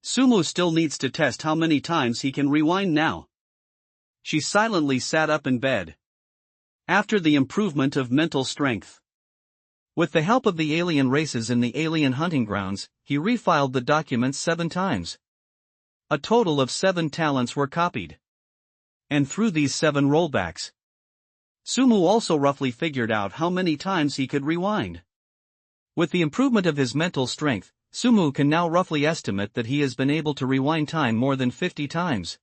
Sumu still needs to test how many times he can rewind now. She silently sat up in bed. After the improvement of mental strength, with the help of the alien races in the alien hunting grounds, he refiled the documents 7 times. A total of 7 talents were copied. And through these 7 rollbacks, Sumu also roughly figured out how many times he could rewind. With the improvement of his mental strength, Sumu can now roughly estimate that he has been able to rewind time more than 50 times.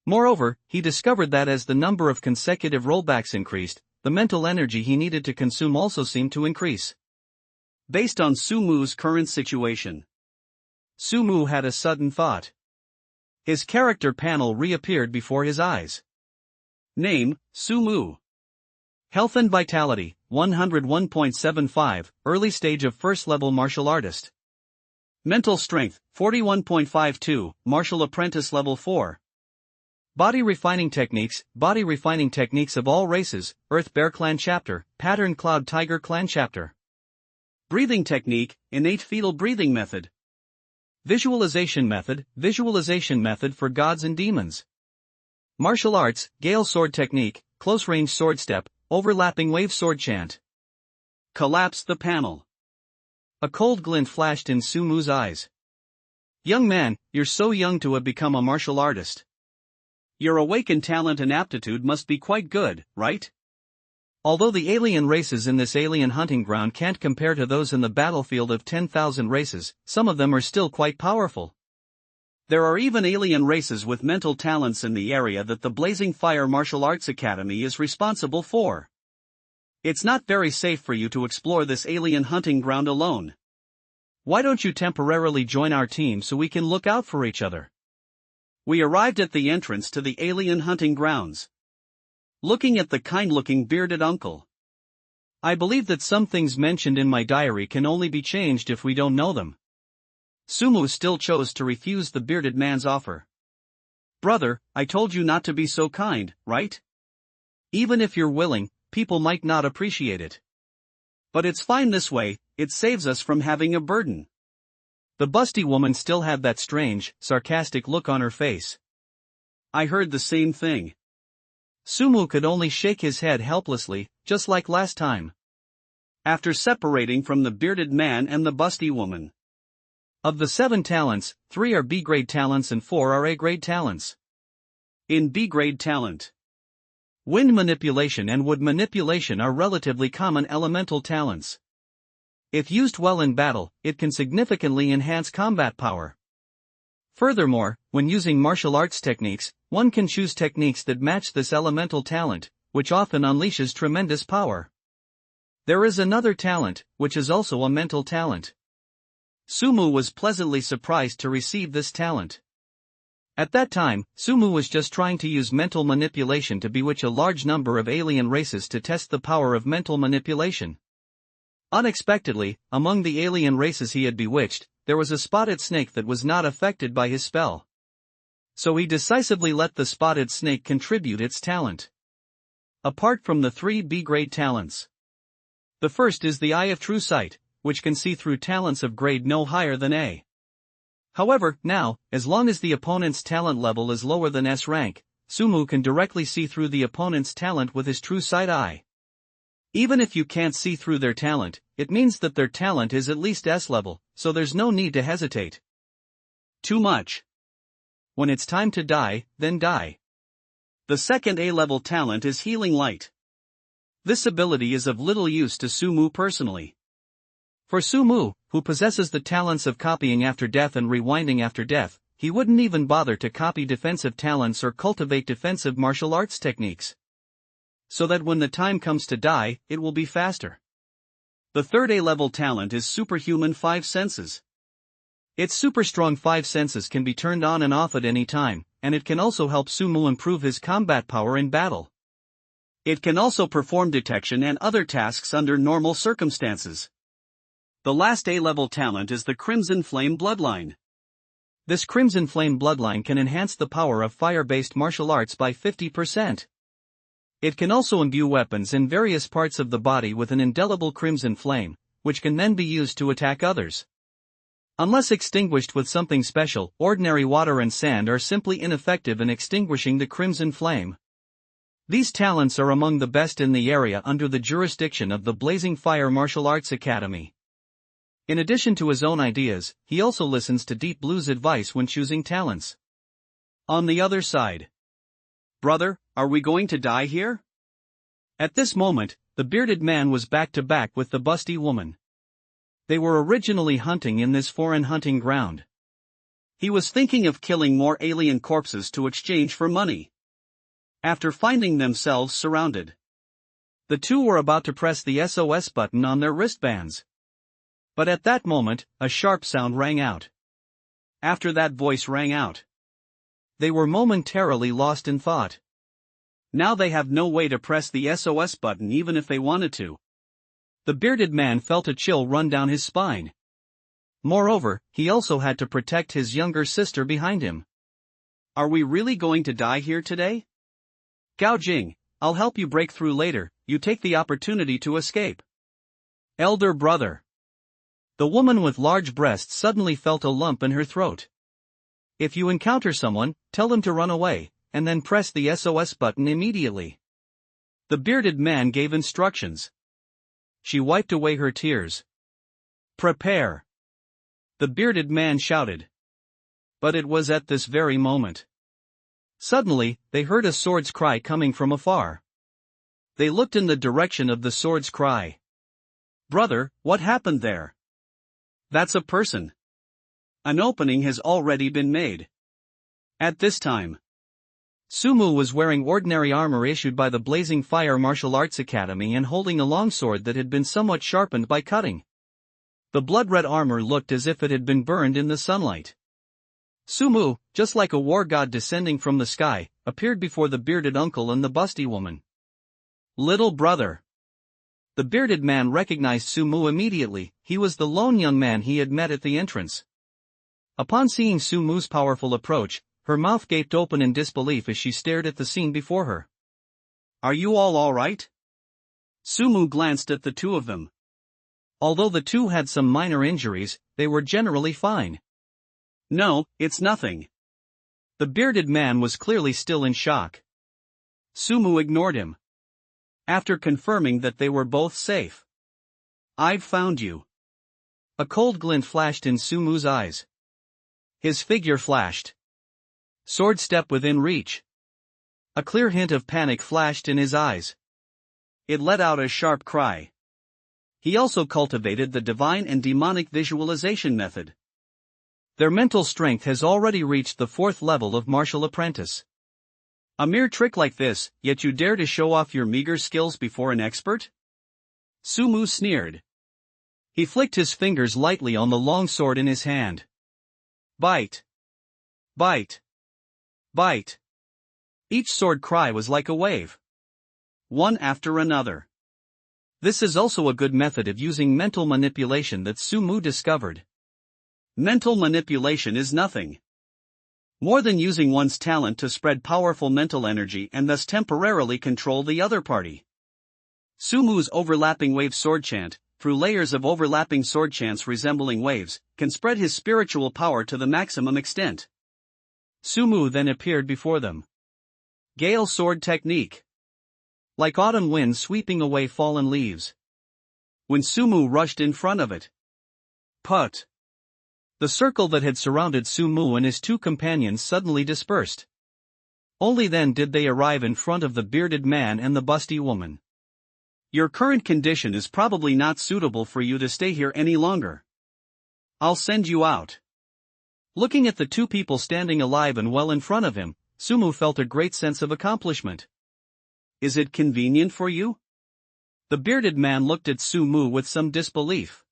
Moreover, he discovered that as the number of consecutive rollbacks increased, the mental energy he needed to consume also seemed to increase. Based on Sumu's current situation, Sumu had a sudden thought. His character panel reappeared before his eyes. Name, Sumu. Health and Vitality, 101.75, early stage of first level martial artist. Mental Strength, 41.52, martial apprentice level 4. Body refining techniques of all races, Earth Bear Clan Chapter, Pattern Cloud Tiger Clan Chapter. Breathing technique, innate fetal breathing method. Visualization method for gods and demons. Martial arts, Gale Sword Technique, Close Range Sword Step, Overlapping Wave Sword Chant. Collapse the panel. A cold glint flashed in Sumu's eyes. Young man, you're so young to have become a martial artist. Your awakened talent and aptitude must be quite good, right? Although the alien races in this alien hunting ground can't compare to those in the battlefield of 10,000 races, some of them are still quite powerful. There are even alien races with mental talents in the area that the Blazing Fire Martial Arts Academy is responsible for. It's not very safe for you to explore this alien hunting ground alone. Why don't you temporarily join our team so we can look out for each other? We arrived at the entrance to the alien hunting grounds. Looking at the kind-looking bearded uncle, I believe that some things mentioned in my diary can only be changed if we don't know them. Sumu still chose to refuse the bearded man's offer. Brother, I told you not to be so kind, right? Even if you're willing, people might not appreciate it. But it's fine this way, it saves us from having a burden. The busty woman still had that strange, sarcastic look on her face. I heard the same thing. Sumu could only shake his head helplessly, just like last time. After separating from the bearded man and the busty woman. Of the 7 talents, 3 are B-grade talents and 4 are A-grade talents. In B-grade talent, wind manipulation and wood manipulation are relatively common elemental talents. If used well in battle, it can significantly enhance combat power. Furthermore, when using martial arts techniques, one can choose techniques that match this elemental talent, which often unleashes tremendous power. There is another talent, which is also a mental talent. Sumu was pleasantly surprised to receive this talent. At that time, Sumu was just trying to use mental manipulation to bewitch a large number of alien races to test the power of mental manipulation. Unexpectedly, among the alien races he had bewitched, there was a spotted snake that was not affected by his spell. So he decisively let the spotted snake contribute its talent. Apart from the 3 B-grade talents. The first is the Eye of True Sight, which can see through talents of grade no higher than A. However, now, as long as the opponent's talent level is lower than S rank, Sumu can directly see through the opponent's talent with his True Sight eye. Even if you can't see through their talent, it means that their talent is at least S level, so there's no need to hesitate. Too much. When it's time to die, then die. The second A-level talent is Healing Light. This ability is of little use to Sumu personally. For Sumu, who possesses the talents of copying after death and rewinding after death, he wouldn't even bother to copy defensive talents or cultivate defensive martial arts techniques. So that when the time comes to die, it will be faster. The third A-level talent is Superhuman 5 Senses. Its super strong 5 senses can be turned on and off at any time, and it can also help Sumu improve his combat power in battle. It can also perform detection and other tasks under normal circumstances. The last A-level talent is the Crimson Flame Bloodline. This Crimson Flame Bloodline can enhance the power of fire-based martial arts by 50%. It can also imbue weapons in various parts of the body with an indelible crimson flame, which can then be used to attack others. Unless extinguished with something special, ordinary water and sand are simply ineffective in extinguishing the crimson flame. These talents are among the best in the area under the jurisdiction of the Blazing Fire Martial Arts Academy. In addition to his own ideas, he also listens to Deep Blue's advice when choosing talents. On the other side. Brother, are we going to die here? At this moment, the bearded man was back to back with the busty woman. They were originally hunting in this foreign hunting ground. He was thinking of killing more alien corpses to exchange for money. After finding themselves surrounded, the two were about to press the SOS button on their wristbands. But at that moment, a sharp sound rang out. After that voice rang out, they were momentarily lost in thought. Now they have no way to press the SOS button even if they wanted to. The bearded man felt a chill run down his spine. Moreover, he also had to protect his younger sister behind him. Are we really going to die here today? Gao Jing, I'll help you break through later, you take the opportunity to escape. Elder brother. The woman with large breasts suddenly felt a lump in her throat. If you encounter someone, tell them to run away, and then press the SOS button immediately. The bearded man gave instructions. She wiped away her tears. Prepare. The bearded man shouted. But it was at this very moment. Suddenly, they heard a sword's cry coming from afar. They looked in the direction of the sword's cry. Brother, what happened there? That's a person. An opening has already been made. At this time, Sumu was wearing ordinary armor issued by the Blazing Fire Martial Arts Academy and holding a longsword that had been somewhat sharpened by cutting. The blood-red armor looked as if it had been burned in the sunlight. Sumu, just like a war god descending from the sky, appeared before the bearded uncle and the busty woman. Little brother. The bearded man recognized Sumu immediately. He was the lone young man he had met at the entrance. Upon seeing Sumu's powerful approach, her mouth gaped open in disbelief as she stared at the scene before her. Are you all right? Sumu glanced at the two of them. Although the two had some minor injuries, they were generally fine. No, it's nothing. The bearded man was clearly still in shock. Sumu ignored him. After confirming that they were both safe. I've found you. A cold glint flashed in Sumu's eyes. His figure flashed. Sword step within reach. A clear hint of panic flashed in his eyes. It let out a sharp cry. He also cultivated the divine and demonic visualization method. Their mental strength has already reached the 4th level of martial apprentice. A mere trick like this, yet you dare to show off your meager skills before an expert? Sumu sneered. He flicked his fingers lightly on the long sword in his hand. Bite. Bite. Bite. Each sword cry was like a wave. One after another. This is also a good method of using mental manipulation that Sumu discovered. Mental manipulation is nothing more than using one's talent to spread powerful mental energy and thus temporarily control the other party. Sumu's overlapping wave sword chant, through layers of overlapping sword chants resembling waves, can spread his spiritual power to the maximum extent. Sumu then appeared before them. Gale sword technique. Like autumn wind sweeping away fallen leaves. When Sumu rushed in front of it. Put. The circle that had surrounded Sumu and his two companions suddenly dispersed. Only then did they arrive in front of the bearded man and the busty woman. Your current condition is probably not suitable for you to stay here any longer. I'll send you out. Looking at the two people standing alive and well in front of him, Sumu felt a great sense of accomplishment. Is it convenient for you? The bearded man looked at Sumu with some disbelief.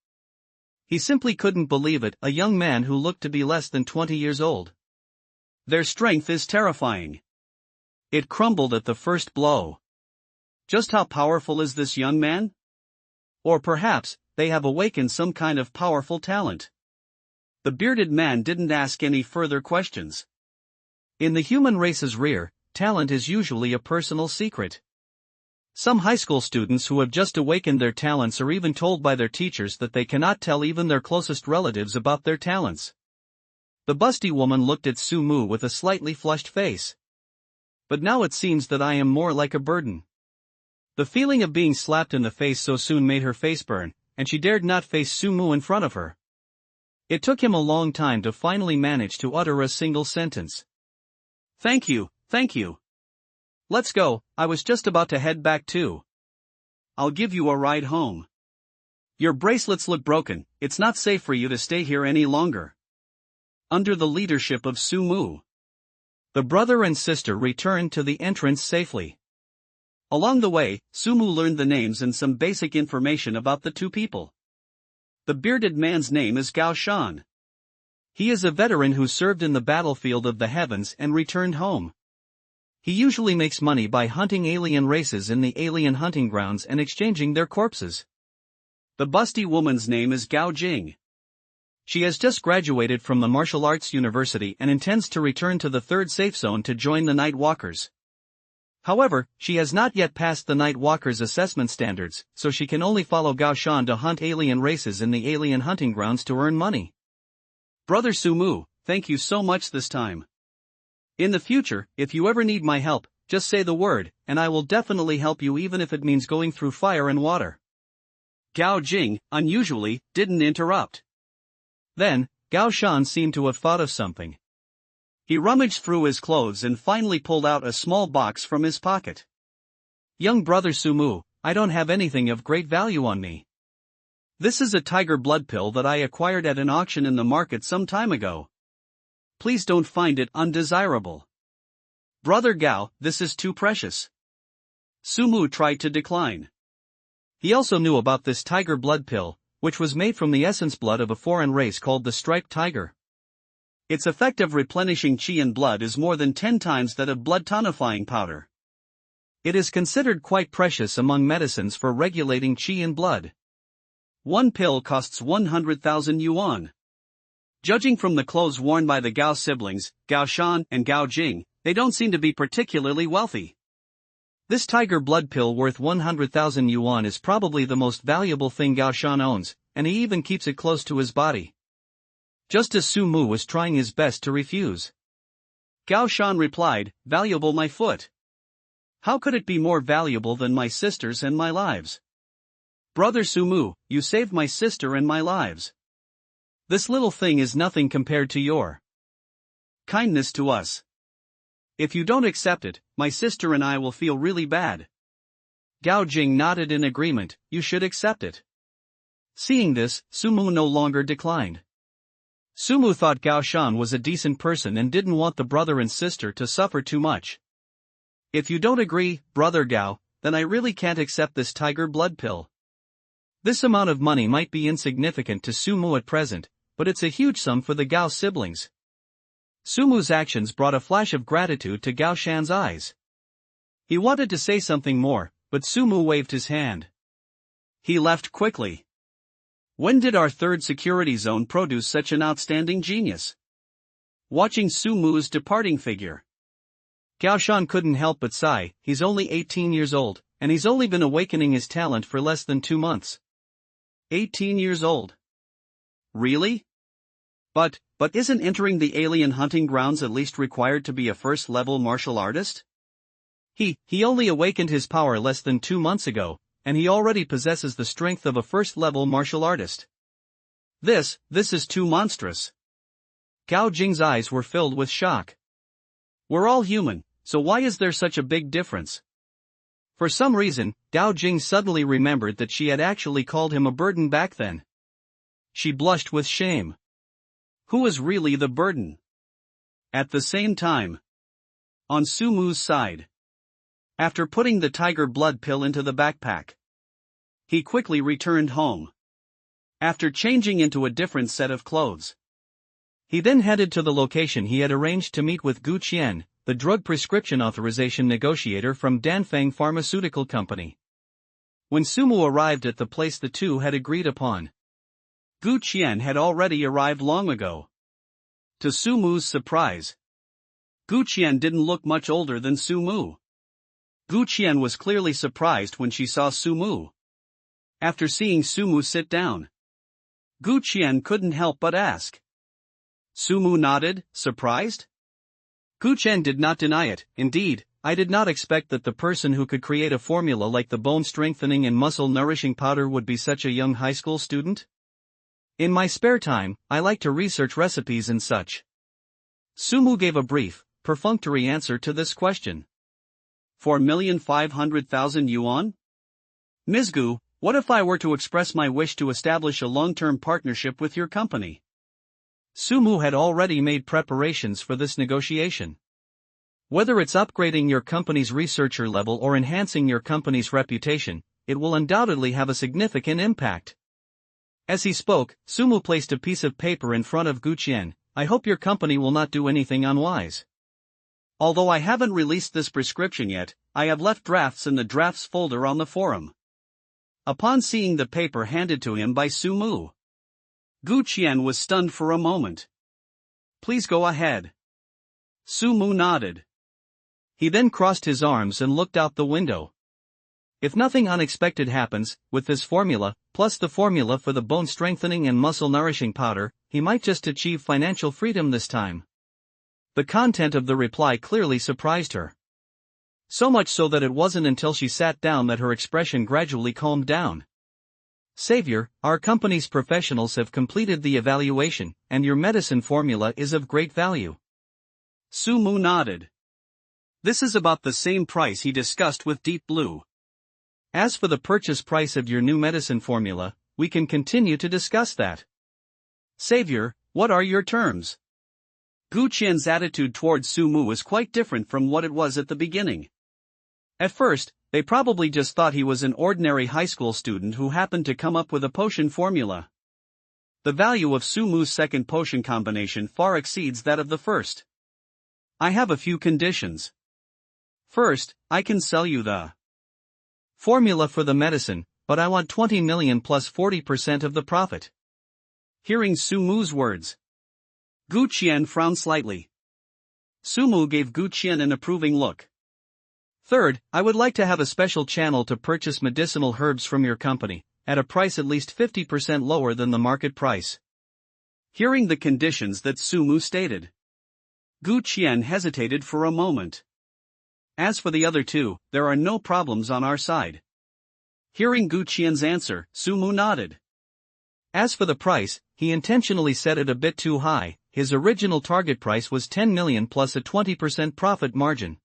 He simply couldn't believe it, a young man who looked to be less than 20 years old. Their strength is terrifying. It crumbled at the first blow. Just how powerful is this young man? Or perhaps, they have awakened some kind of powerful talent. The bearded man didn't ask any further questions. In the human race's rear, talent is usually a personal secret. Some high school students who have just awakened their talents are even told by their teachers that they cannot tell even their closest relatives about their talents. The busty woman looked at Sumu with a slightly flushed face. But now it seems that I am more like a burden. The feeling of being slapped in the face so soon made her face burn, and she dared not face Sumu in front of her. It took him a long time to finally manage to utter a single sentence. Thank you, thank you. Let's go, I was just about to head back too. I'll give you a ride home. Your bracelets look broken, it's not safe for you to stay here any longer. Under the leadership of Sumu, the brother and sister returned to the entrance safely. Along the way, Sumu learned the names and some basic information about the two people. The bearded man's name is Gao Shan. He is a veteran who served in the battlefield of the heavens and returned home. He usually makes money by hunting alien races in the alien hunting grounds and exchanging their corpses. The busty woman's name is Gao Jing. She has just graduated from the martial arts university and intends to return to the 3rd safe zone to join the Night Walkers. However, she has not yet passed the Night Walkers' assessment standards, so she can only follow Gao Shan to hunt alien races in the alien hunting grounds to earn money. Brother Sumu, thank you so much this time. In the future, if you ever need my help, just say the word, and I will definitely help you even if it means going through fire and water. Gao Jing, unusually, didn't interrupt. Then, Gao Shan seemed to have thought of something. He rummaged through his clothes and finally pulled out a small box from his pocket. Young brother Sumu, I don't have anything of great value on me. This is a tiger blood pill that I acquired at an auction in the market some time ago. Please don't find it undesirable. Brother Gao, this is too precious. Sumu tried to decline. He also knew about this tiger blood pill, which was made from the essence blood of a foreign race called the striped tiger. Its effect of replenishing qi and blood is more than 10 times that of blood tonifying powder. It is considered quite precious among medicines for regulating qi in blood. One pill costs 100,000 yuan. Judging from the clothes worn by the Gao siblings, Gao Shan and Gao Jing, they don't seem to be particularly wealthy. This tiger blood pill worth 100,000 yuan is probably the most valuable thing Gao Shan owns, and he even keeps it close to his body. Just as Su Mu was trying his best to refuse. Gao Shan replied, "Valuable my foot. How could it be more valuable than my sisters and my lives? Brother Su Mu, you saved my sister and my lives. This little thing is nothing compared to your kindness to us. If you don't accept it, my sister and I will feel really bad." Gao Jing nodded in agreement. You should accept it. Seeing this, Su Mu no longer declined. Su Mu thought Gao Shan was a decent person and didn't want the brother and sister to suffer too much. If you don't agree, Brother Gao, then I really can't accept this tiger blood pill. This amount of money might be insignificant to Su Mu at present, but it's a huge sum for the Gao siblings. Su Mu's actions brought a flash of gratitude to Gao Shan's eyes. He wanted to say something more, but Su Mu waved his hand. He left quickly. When did our third security zone produce such an outstanding genius? Watching Su Mu's departing figure, Gao Shan couldn't help but sigh. He's only 18 years old, and he's only been awakening his talent for less than 2 months. 18 years old. Really? But isn't entering the alien hunting grounds at least required to be a first-level martial artist? He only awakened his power less than 2 months ago, and he already possesses the strength of a first-level martial artist. This is too monstrous. Gao Jing's eyes were filled with shock. We're all human, so why is there such a big difference? For some reason, Gao Jing suddenly remembered that she had actually called him a burden back then. She blushed with shame. Who was really the burden? At the same time, on Su Mu's side, after putting the tiger blood pill into the backpack, he quickly returned home. After changing into a different set of clothes, he then headed to the location he had arranged to meet with Gu Qian, the drug prescription authorization negotiator from Danfeng Pharmaceutical Company. When Su Mu arrived at the place the two had agreed upon, Gu Qian had already arrived long ago. To Su Mu's surprise, Gu Qian didn't look much older than Su Mu. Gu Qian was clearly surprised when she saw Su Mu. After seeing Su Mu sit down, Gu Qian couldn't help but ask. Su Mu nodded, surprised. Gu Qian did not deny it. Indeed, I did not expect that the person who could create a formula like the bone-strengthening and muscle-nourishing powder would be such a young high school student. In my spare time, I like to research recipes and such. Su Mu gave a brief, perfunctory answer to this question. 4,500,000 yuan? Ms. Gu, what if I were to express my wish to establish a long-term partnership with your company? Su Mu had already made preparations for this negotiation. Whether it's upgrading your company's researcher level or enhancing your company's reputation, it will undoubtedly have a significant impact. As he spoke, Su Mu placed a piece of paper in front of Gu Qian. I hope your company will not do anything unwise. Although I haven't released this prescription yet, I have left drafts in the drafts folder on the forum. Upon seeing the paper handed to him by Su Mu, Gu Qian was stunned for a moment. Please go ahead. Su Mu nodded. He then crossed his arms and looked out the window. If nothing unexpected happens, with this formula, plus the formula for the bone-strengthening and muscle-nourishing powder, he might just achieve financial freedom this time. The content of the reply clearly surprised her. So much so that it wasn't until she sat down that her expression gradually calmed down. Savior, our company's professionals have completed the evaluation, and your medicine formula is of great value. Su Mu nodded. This is about the same price he discussed with Deep Blue. As for the purchase price of your new medicine formula, we can continue to discuss that. Savior, what are your terms? Gu Qian's attitude towards Su Mu was quite different from what it was at the beginning. At first, they probably just thought he was an ordinary high school student who happened to come up with a potion formula. The value of Su Mu's second potion combination far exceeds that of the first. I have a few conditions. First, I can sell you the formula for the medicine, but I want 20 million plus 40% of the profit. Hearing Sumu's words, Gu Qian frowned slightly. Sumu gave Gu Qian an approving look. Third, I would like to have a special channel to purchase medicinal herbs from your company, at a price at least 50% lower than the market price. Hearing the conditions that Sumu stated, Gu Qian hesitated for a moment. As for the other two, there are no problems on our side. Hearing Gu Qian's answer, Sumu nodded. As for the price, he intentionally set it a bit too high. His original target price was 10 million plus a 20% profit margin.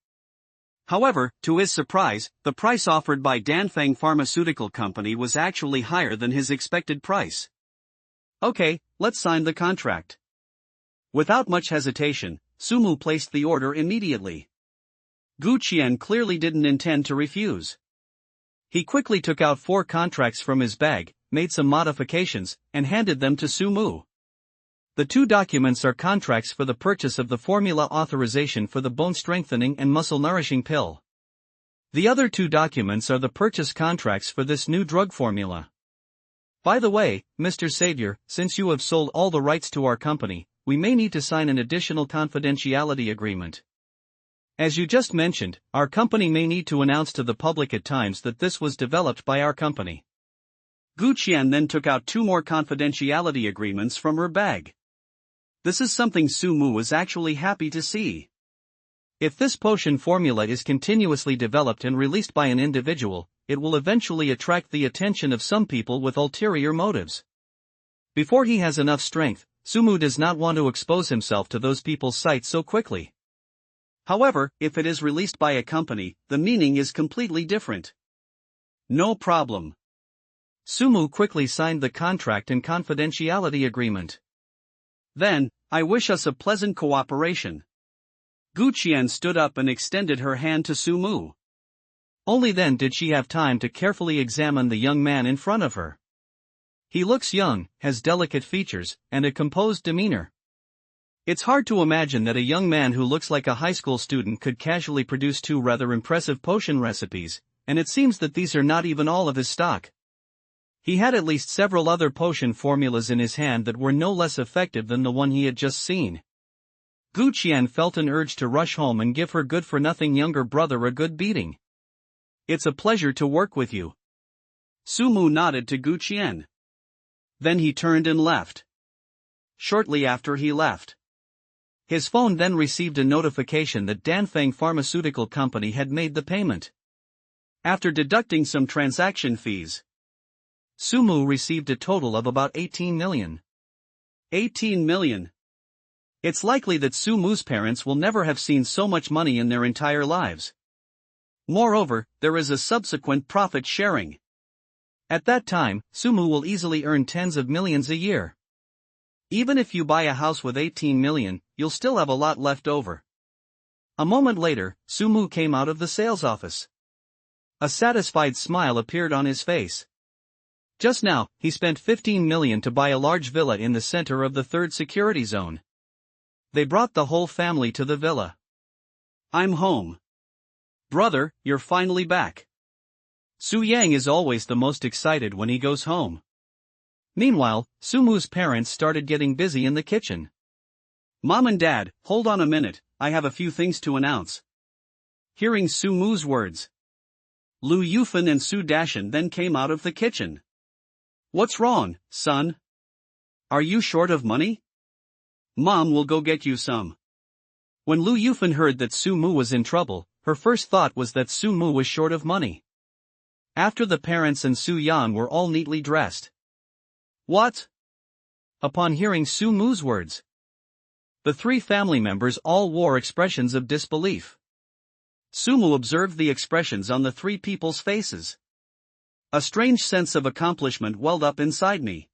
However, to his surprise, the price offered by Danfeng Pharmaceutical Company was actually higher than his expected price. Okay, let's sign the contract. Without much hesitation, Sumu placed the order immediately. Gu Qian clearly didn't intend to refuse. He quickly took out 4 contracts from his bag, made some modifications, and handed them to Sumu. The 2 documents are contracts for the purchase of the formula authorization for the bone strengthening and muscle nourishing pill. The other 2 documents are the purchase contracts for this new drug formula. By the way, Mr. Savior, since you have sold all the rights to our company, we may need to sign an additional confidentiality agreement. As you just mentioned, our company may need to announce to the public at times that this was developed by our company. Gu Qian then took out 2 more confidentiality agreements from her bag. This is something Sumu was actually happy to see. If this potion formula is continuously developed and released by an individual, it will eventually attract the attention of some people with ulterior motives. Before he has enough strength, Sumu does not want to expose himself to those people's sight so quickly. However, if it is released by a company, the meaning is completely different. No problem. Sumu quickly signed the contract and confidentiality agreement. Then, I wish us a pleasant cooperation. Gu Qian stood up and extended her hand to Sumu. Only then did she have time to carefully examine the young man in front of her. He looks young, has delicate features, and a composed demeanor. It's hard to imagine that a young man who looks like a high school student could casually produce 2 rather impressive potion recipes, and it seems that these are not even all of his stock. He had at least several other potion formulas in his hand that were no less effective than the one he had just seen. Gu Qian felt an urge to rush home and give her good-for-nothing younger brother a good beating. It's a pleasure to work with you. Sumu nodded to Gu Qian. Then he turned and left. Shortly after he left, his phone then received a notification that Danfeng Pharmaceutical Company had made the payment. After deducting some transaction fees, Sumu received a total of about 18 million. 18 million. It's likely that Sumu's parents will never have seen so much money in their entire lives. Moreover, there is a subsequent profit sharing. At that time, Sumu will easily earn tens of millions a year. Even if you buy a house with 18 million, you'll still have a lot left over. A moment later, Sumu came out of the sales office. A satisfied smile appeared on his face. Just now, he spent 15 million to buy a large villa in the center of the 3rd security zone. They brought the whole family to the villa. I'm home. Brother, you're finally back. Su Yang is always the most excited when he goes home. Meanwhile, Sumu's parents started getting busy in the kitchen. Mom and Dad, hold on a minute, I have a few things to announce. Hearing Sumu's words, Lu Yufan and Su Dashan then came out of the kitchen. What's wrong, son? Are you short of money? Mom will go get you some. When Lu Yufan heard that Sumu was in trouble, her first thought was that Sumu was short of money. After the parents and Su Yan were all neatly dressed. What? Upon hearing Sumu's words, the 3 family members all wore expressions of disbelief. Sumu observed the expressions on the 3 people's faces. A strange sense of accomplishment welled up inside me.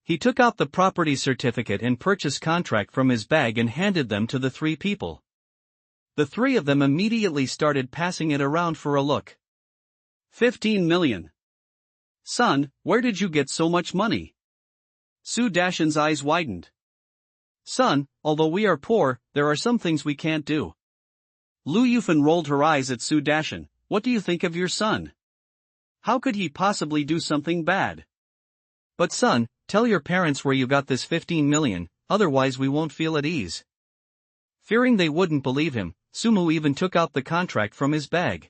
He took out the property certificate and purchase contract from his bag and handed them to the 3 people. The 3 of them immediately started passing it around for a look. 15 million. Son, where did you get so much money? Su Dashan's eyes widened. Son, although we are poor, there are some things we can't do. Lu Yufan rolled her eyes at Su Dashan. What do you think of your son? How could he possibly do something bad? But son, tell your parents where you got this 15 million, otherwise we won't feel at ease. Fearing they wouldn't believe him, Sumu even took out the contract from his bag.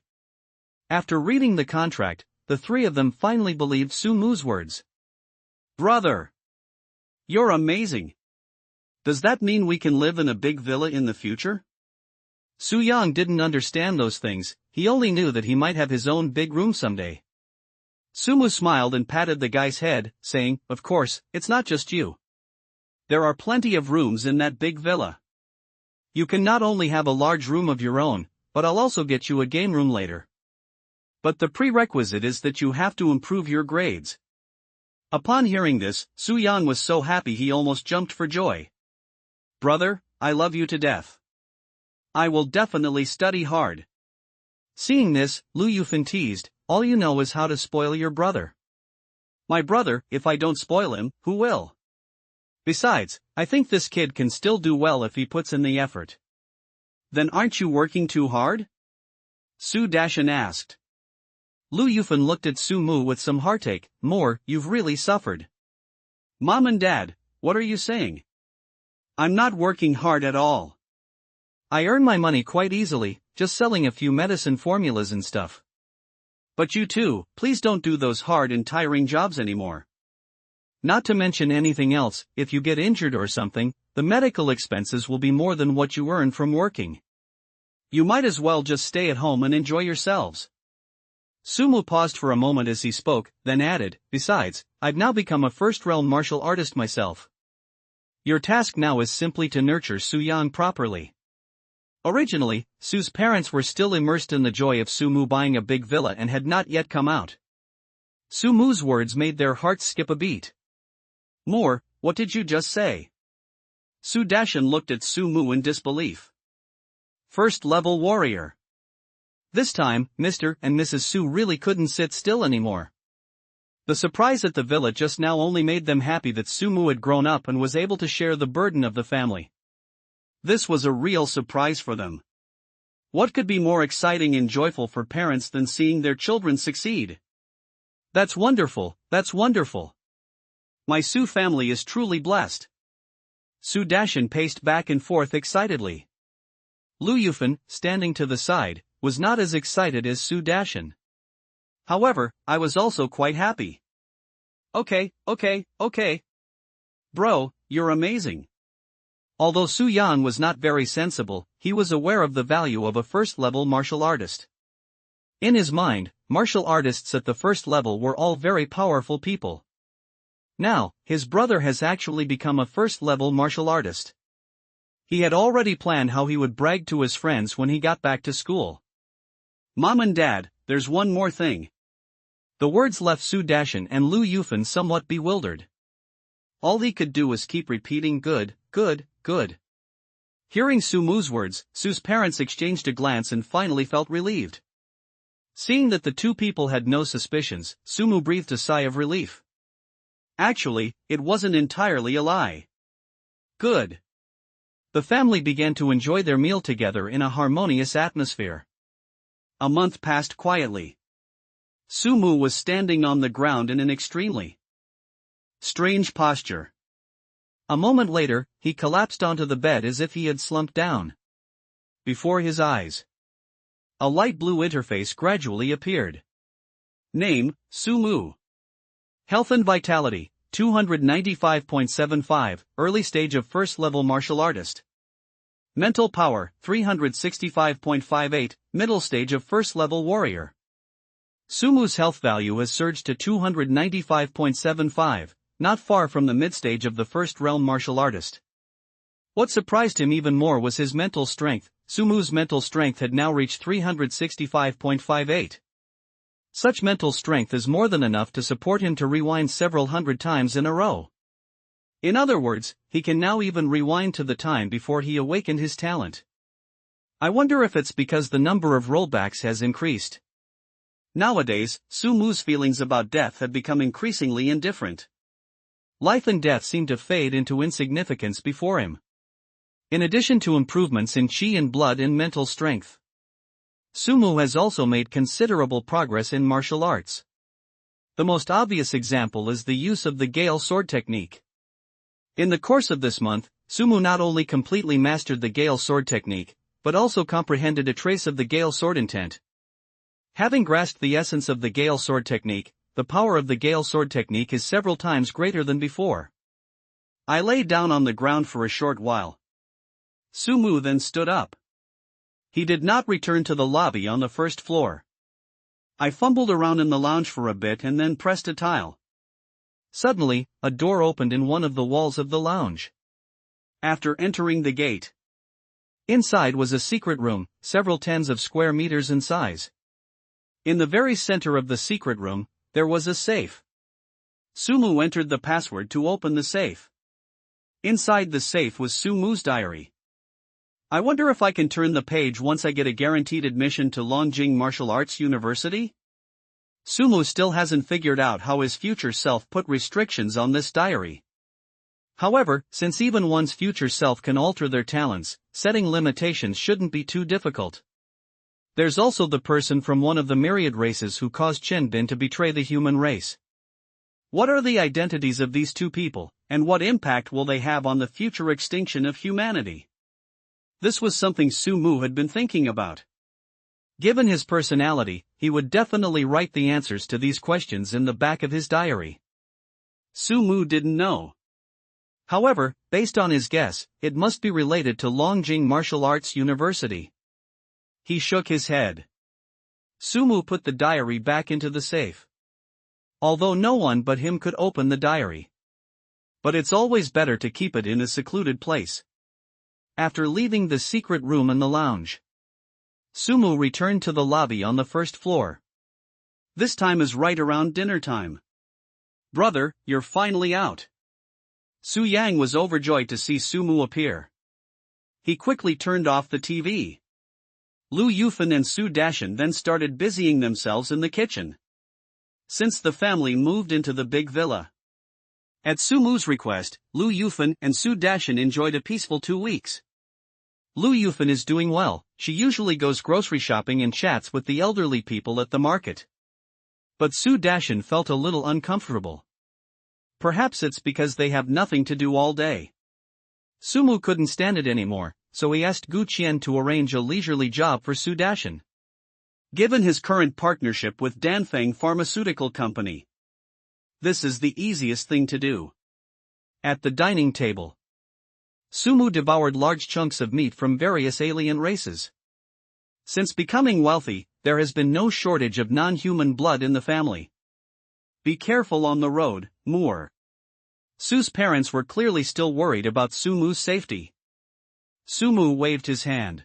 After reading the contract, the three of them finally believed Sumu's words. Brother! You're amazing! Does that mean we can live in a big villa in the future? Su Yang didn't understand those things, he only knew that he might have his own big room someday. Sumu smiled and patted the guy's head, saying, of course, it's not just you. There are plenty of rooms in that big villa. You can not only have a large room of your own, but I'll also get you a game room later. But the prerequisite is that you have to improve your grades. Upon hearing this, Su Yang was so happy he almost jumped for joy. Brother, I love you to death. I will definitely study hard. Seeing this, Lu Yufan teased, all you know is how to spoil your brother. My brother, if I don't spoil him, who will? Besides, I think this kid can still do well if he puts in the effort. Then aren't you working too hard? Su Dashan asked. Lu Yufan looked at Sumu with some heartache. More, you've really suffered. Mom and Dad, what are you saying? I'm not working hard at all. I earn my money quite easily, just selling a few medicine formulas and stuff. But you too, please don't do those hard and tiring jobs anymore. Not to mention anything else, if you get injured or something, the medical expenses will be more than what you earn from working. You might as well just stay at home and enjoy yourselves. Sumu paused for a moment as he spoke, then added, besides, I've now become a first-realm martial artist myself. Your task now is simply to nurture Su Yang properly. Originally, Su's parents were still immersed in the joy of Sumu buying a big villa and had not yet come out. Sumu's words made their hearts skip a beat. More, what did you just say? Su Dashan looked at Sumu in disbelief. First-level warrior. This time, Mr. and Mrs. Su really couldn't sit still anymore. The surprise at the villa just now only made them happy that Sumu had grown up and was able to share the burden of the family. This was a real surprise for them. What could be more exciting and joyful for parents than seeing their children succeed? That's wonderful, that's wonderful. My Su family is truly blessed. Su Dashan paced back and forth excitedly. Lu Yufan, standing to the side, was not as excited as Su Dashan. However, I was also quite happy. Okay. Bro, you're amazing. Although Su Yang was not very sensible, he was aware of the value of a first-level martial artist. In his mind, martial artists at the first level were all very powerful people. Now, his brother has actually become a first-level martial artist. He had already planned how he would brag to his friends when he got back to school. Mom and Dad, there's one more thing. The words left Su Dashan and Lu Yufan somewhat bewildered. All he could do was keep repeating good. Hearing Sumu's words, Su's parents exchanged a glance and finally felt relieved. Seeing that the two people had no suspicions, Sumu breathed a sigh of relief. Actually, it wasn't entirely a lie. Good. The family began to enjoy their meal together in a harmonious atmosphere. A month passed quietly. Sumu was standing on the ground in an extremely strange posture. A moment later, he collapsed onto the bed as if he had slumped down. Before his eyes, a light blue interface gradually appeared. Name, Sumu. Health and Vitality, 295.75, early stage of first-level martial artist. Mental Power, 365.58, middle stage of first-level warrior. Sumu's health value has surged to 295.75, not far from the mid-stage of the first-realm martial artist. What surprised him even more was his mental strength. Sumu's mental strength had now reached 365.58. Such mental strength is more than enough to support him to rewind several hundred times in a row. In other words, he can now even rewind to the time before he awakened his talent. I wonder if it's because the number of rollbacks has increased. Nowadays, Sumu's feelings about death had become increasingly indifferent. Life and death seemed to fade into insignificance before him. In addition to improvements in chi and blood and mental strength, Sumu has also made considerable progress in martial arts. The most obvious example is the use of the Gale sword technique. In the course of this month, Sumu not only completely mastered the Gale sword technique, but also comprehended a trace of the Gale sword intent. Having grasped the essence of the Gale sword technique, the power of the Gale sword technique is several times greater than before. I lay down on the ground for a short while. Sumu then stood up. He did not return to the lobby on the first floor. I fumbled around in the lounge for a bit and then pressed a tile. Suddenly, a door opened in one of the walls of the lounge. After entering the gate, inside was a secret room, several tens of square meters in size. In the very center of the secret room, there was a safe. Sumu entered the password to open the safe. Inside the safe was Sumu's diary. I wonder if I can turn the page once I get a guaranteed admission to Longjing Martial Arts University? Sumu still hasn't figured out how his future self put restrictions on this diary. However, since even one's future self can alter their talents, setting limitations shouldn't be too difficult. There's also the person from one of the myriad races who caused Chenbin to betray the human race. What are the identities of these two people, and what impact will they have on the future extinction of humanity? This was something Sumu had been thinking about. Given his personality, he would definitely write the answers to these questions in the back of his diary. Sumu didn't know. However, based on his guess, it must be related to Longjing Martial Arts University. He shook his head. Sumu put the diary back into the safe. Although no one but him could open the diary. But it's always better to keep it in a secluded place. After leaving the secret room in the lounge, Sumu returned to the lobby on the first floor. This time is right around dinner time. Brother, you're finally out. Su Yang was overjoyed to see Sumu appear. He quickly turned off the TV. Lu Yufan and Su Dashan then started busying themselves in the kitchen. Since the family moved into the big villa, at Sumu's request, Lu Yufan and Su Dashan enjoyed a peaceful 2 weeks. Lu Yufan is doing well. She usually goes grocery shopping and chats with the elderly people at the market. But Su Dashan felt a little uncomfortable. Perhaps it's because they have nothing to do all day. Sumu couldn't stand it anymore, so he asked Gu Qian to arrange a leisurely job for Su Dashan. Given his current partnership with Danfeng Pharmaceutical Company, this is the easiest thing to do. At the dining table, Sumu devoured large chunks of meat from various alien races. Since becoming wealthy, there has been no shortage of non-human blood in the family. Be careful on the road, Moore. Su's parents were clearly still worried about Sumu's safety. Sumu waved his hand.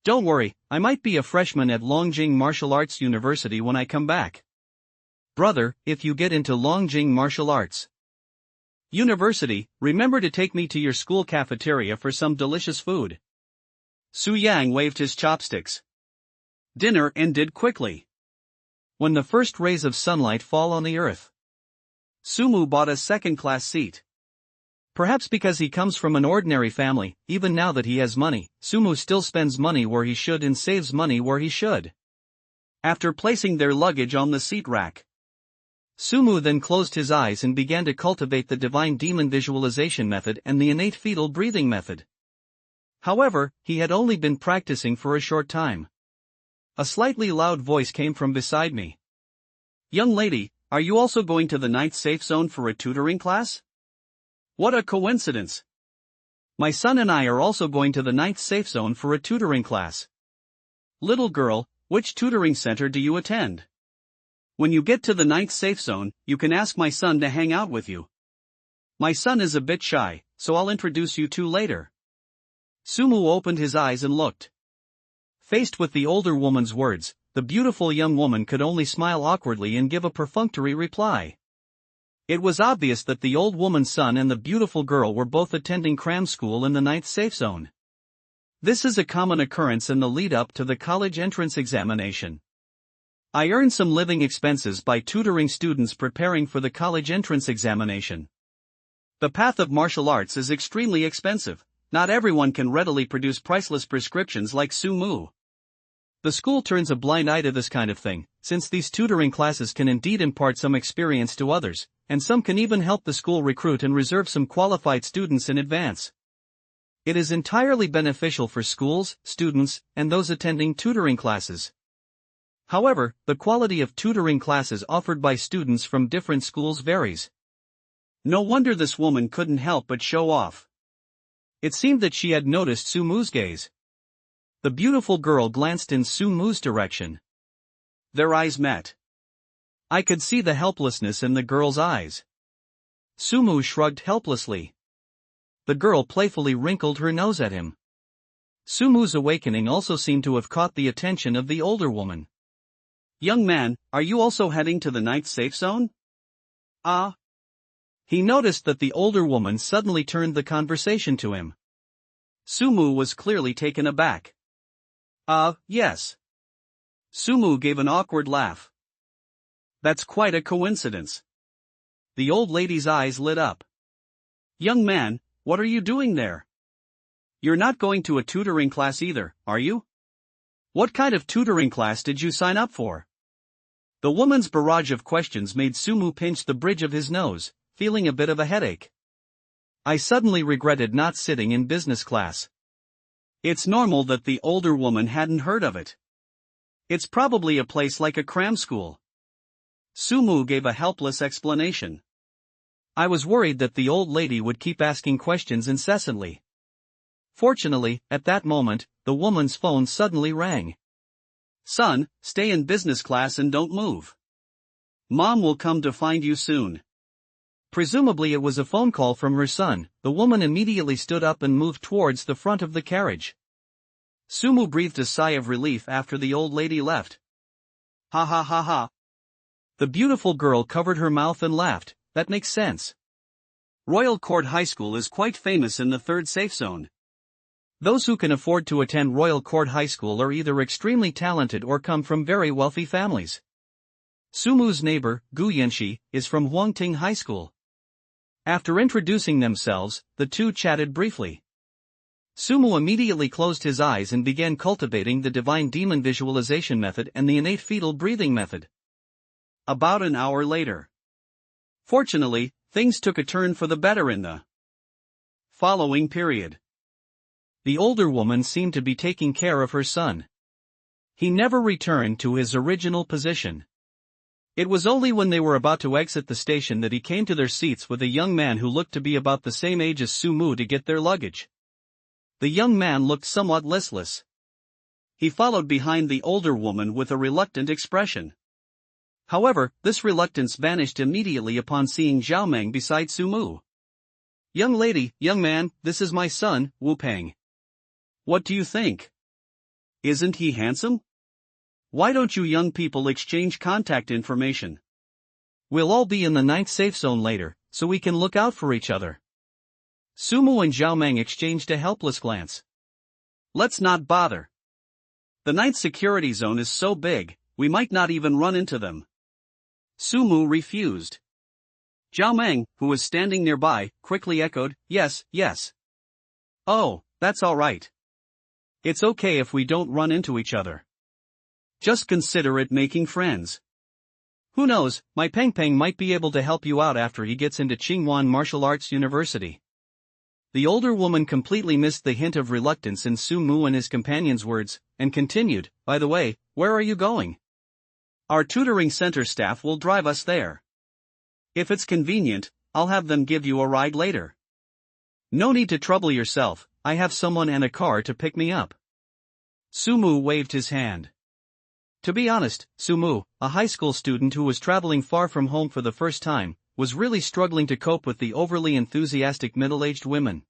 Don't worry, I might be a freshman at Longjing Martial Arts University when I come back. Brother, if you get into Longjing Martial Arts University, remember to take me to your school cafeteria for some delicious food. Su Yang waved his chopsticks. Dinner ended quickly. When the first rays of sunlight fall on the earth, Sumu bought a second-class seat. Perhaps because he comes from an ordinary family, even now that he has money, Sumu still spends money where he should and saves money where he should. After placing their luggage on the seat rack, Sumu then closed his eyes and began to cultivate the divine demon visualization method and the innate fetal breathing method. However, he had only been practicing for a short time. A slightly loud voice came from beside me. Young lady, are you also going to the ninth safe zone for a tutoring class? What a coincidence! My son and I are also going to the ninth safe zone for a tutoring class. Little girl, which tutoring center do you attend? When you get to the ninth safe zone, you can ask my son to hang out with you. My son is a bit shy, so I'll introduce you two later. Sumu opened his eyes and looked. Faced with the older woman's words, the beautiful young woman could only smile awkwardly and give a perfunctory reply. It was obvious that the old woman's son and the beautiful girl were both attending cram school in the ninth safe zone. This is a common occurrence in the lead-up to the college entrance examination. I earn some living expenses by tutoring students preparing for the college entrance examination. The path of martial arts is extremely expensive. Not everyone can readily produce priceless prescriptions like Sumu. The school turns a blind eye to this kind of thing, since these tutoring classes can indeed impart some experience to others, and some can even help the school recruit and reserve some qualified students in advance. It is entirely beneficial for schools, students, and those attending tutoring classes. However, the quality of tutoring classes offered by students from different schools varies. No wonder this woman couldn't help but show off. It seemed that she had noticed Sumu's gaze. The beautiful girl glanced in Sumu's direction. Their eyes met. I could see the helplessness in the girl's eyes. Sumu shrugged helplessly. The girl playfully wrinkled her nose at him. Sumu's awakening also seemed to have caught the attention of the older woman. Young man, are you also heading to the ninth safe zone? Ah. He noticed that the older woman suddenly turned the conversation to him. Sumu was clearly taken aback. Yes. Sumu gave an awkward laugh. That's quite a coincidence. The old lady's eyes lit up. Young man, what are you doing there? You're not going to a tutoring class either, are you? What kind of tutoring class did you sign up for? The woman's barrage of questions made Sumu pinch the bridge of his nose, feeling a bit of a headache. I suddenly regretted not sitting in business class. It's normal that the older woman hadn't heard of it. It's probably a place like a cram school. Sumu gave a helpless explanation. I was worried that the old lady would keep asking questions incessantly. Fortunately, at that moment, the woman's phone suddenly rang. Son, stay in business class and don't move. Mom will come to find you soon. Presumably it was a phone call from her son. The woman immediately stood up and moved towards the front of the carriage. Sumu breathed a sigh of relief after the old lady left. Ha ha ha ha. The beautiful girl covered her mouth and laughed. That makes sense. Royal Court High School is quite famous in the third safe zone. Those who can afford to attend Royal Court High School are either extremely talented or come from very wealthy families. Sumu's neighbor, Gu Yanxi, is from Huangting High School. After introducing themselves, the two chatted briefly. Sumu immediately closed his eyes and began cultivating the divine demon visualization method and the innate fetal breathing method. About an hour later. Fortunately, things took a turn for the better in the following period. The older woman seemed to be taking care of her son. He never returned to his original position. It was only when they were about to exit the station that he came to their seats with a young man who looked to be about the same age as Sumu to get their luggage. The young man looked somewhat listless. He followed behind the older woman with a reluctant expression. However, this reluctance vanished immediately upon seeing Zhao Meng beside Sumu. Young lady, young man, this is my son, Wu Peng. What do you think? Isn't he handsome? Why don't you young people exchange contact information? We'll all be in the ninth safe zone later, so we can look out for each other. Sumu and Zhao Meng exchanged a helpless glance. Let's not bother. The ninth security zone is so big, we might not even run into them. Sumu refused. Zhao Meng, who was standing nearby, quickly echoed, yes, yes. Oh, that's all right. It's okay if we don't run into each other. Just consider it making friends. Who knows, my Peng Peng might be able to help you out after he gets into Qingwan Martial Arts University. The older woman completely missed the hint of reluctance in Sumu and his companion's words, and continued, by the way, where are you going? Our tutoring center staff will drive us there. If it's convenient, I'll have them give you a ride later. No need to trouble yourself, I have someone and a car to pick me up. Sumu waved his hand. To be honest, Sumu, a high school student who was traveling far from home for the first time, was really struggling to cope with the overly enthusiastic middle-aged women.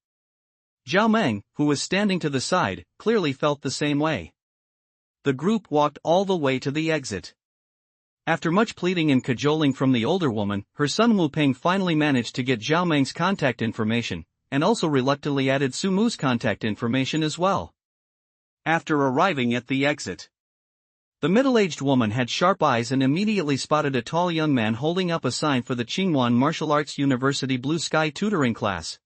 Zhao Meng, who was standing to the side, clearly felt the same way. The group walked all the way to the exit. After much pleading and cajoling from the older woman, her son Wu Peng finally managed to get Zhao Meng's contact information, and also reluctantly added Sumu's contact information as well. After arriving at the exit, the middle-aged woman had sharp eyes and immediately spotted a tall young man holding up a sign for the Qingwan Martial Arts University Blue Sky tutoring class.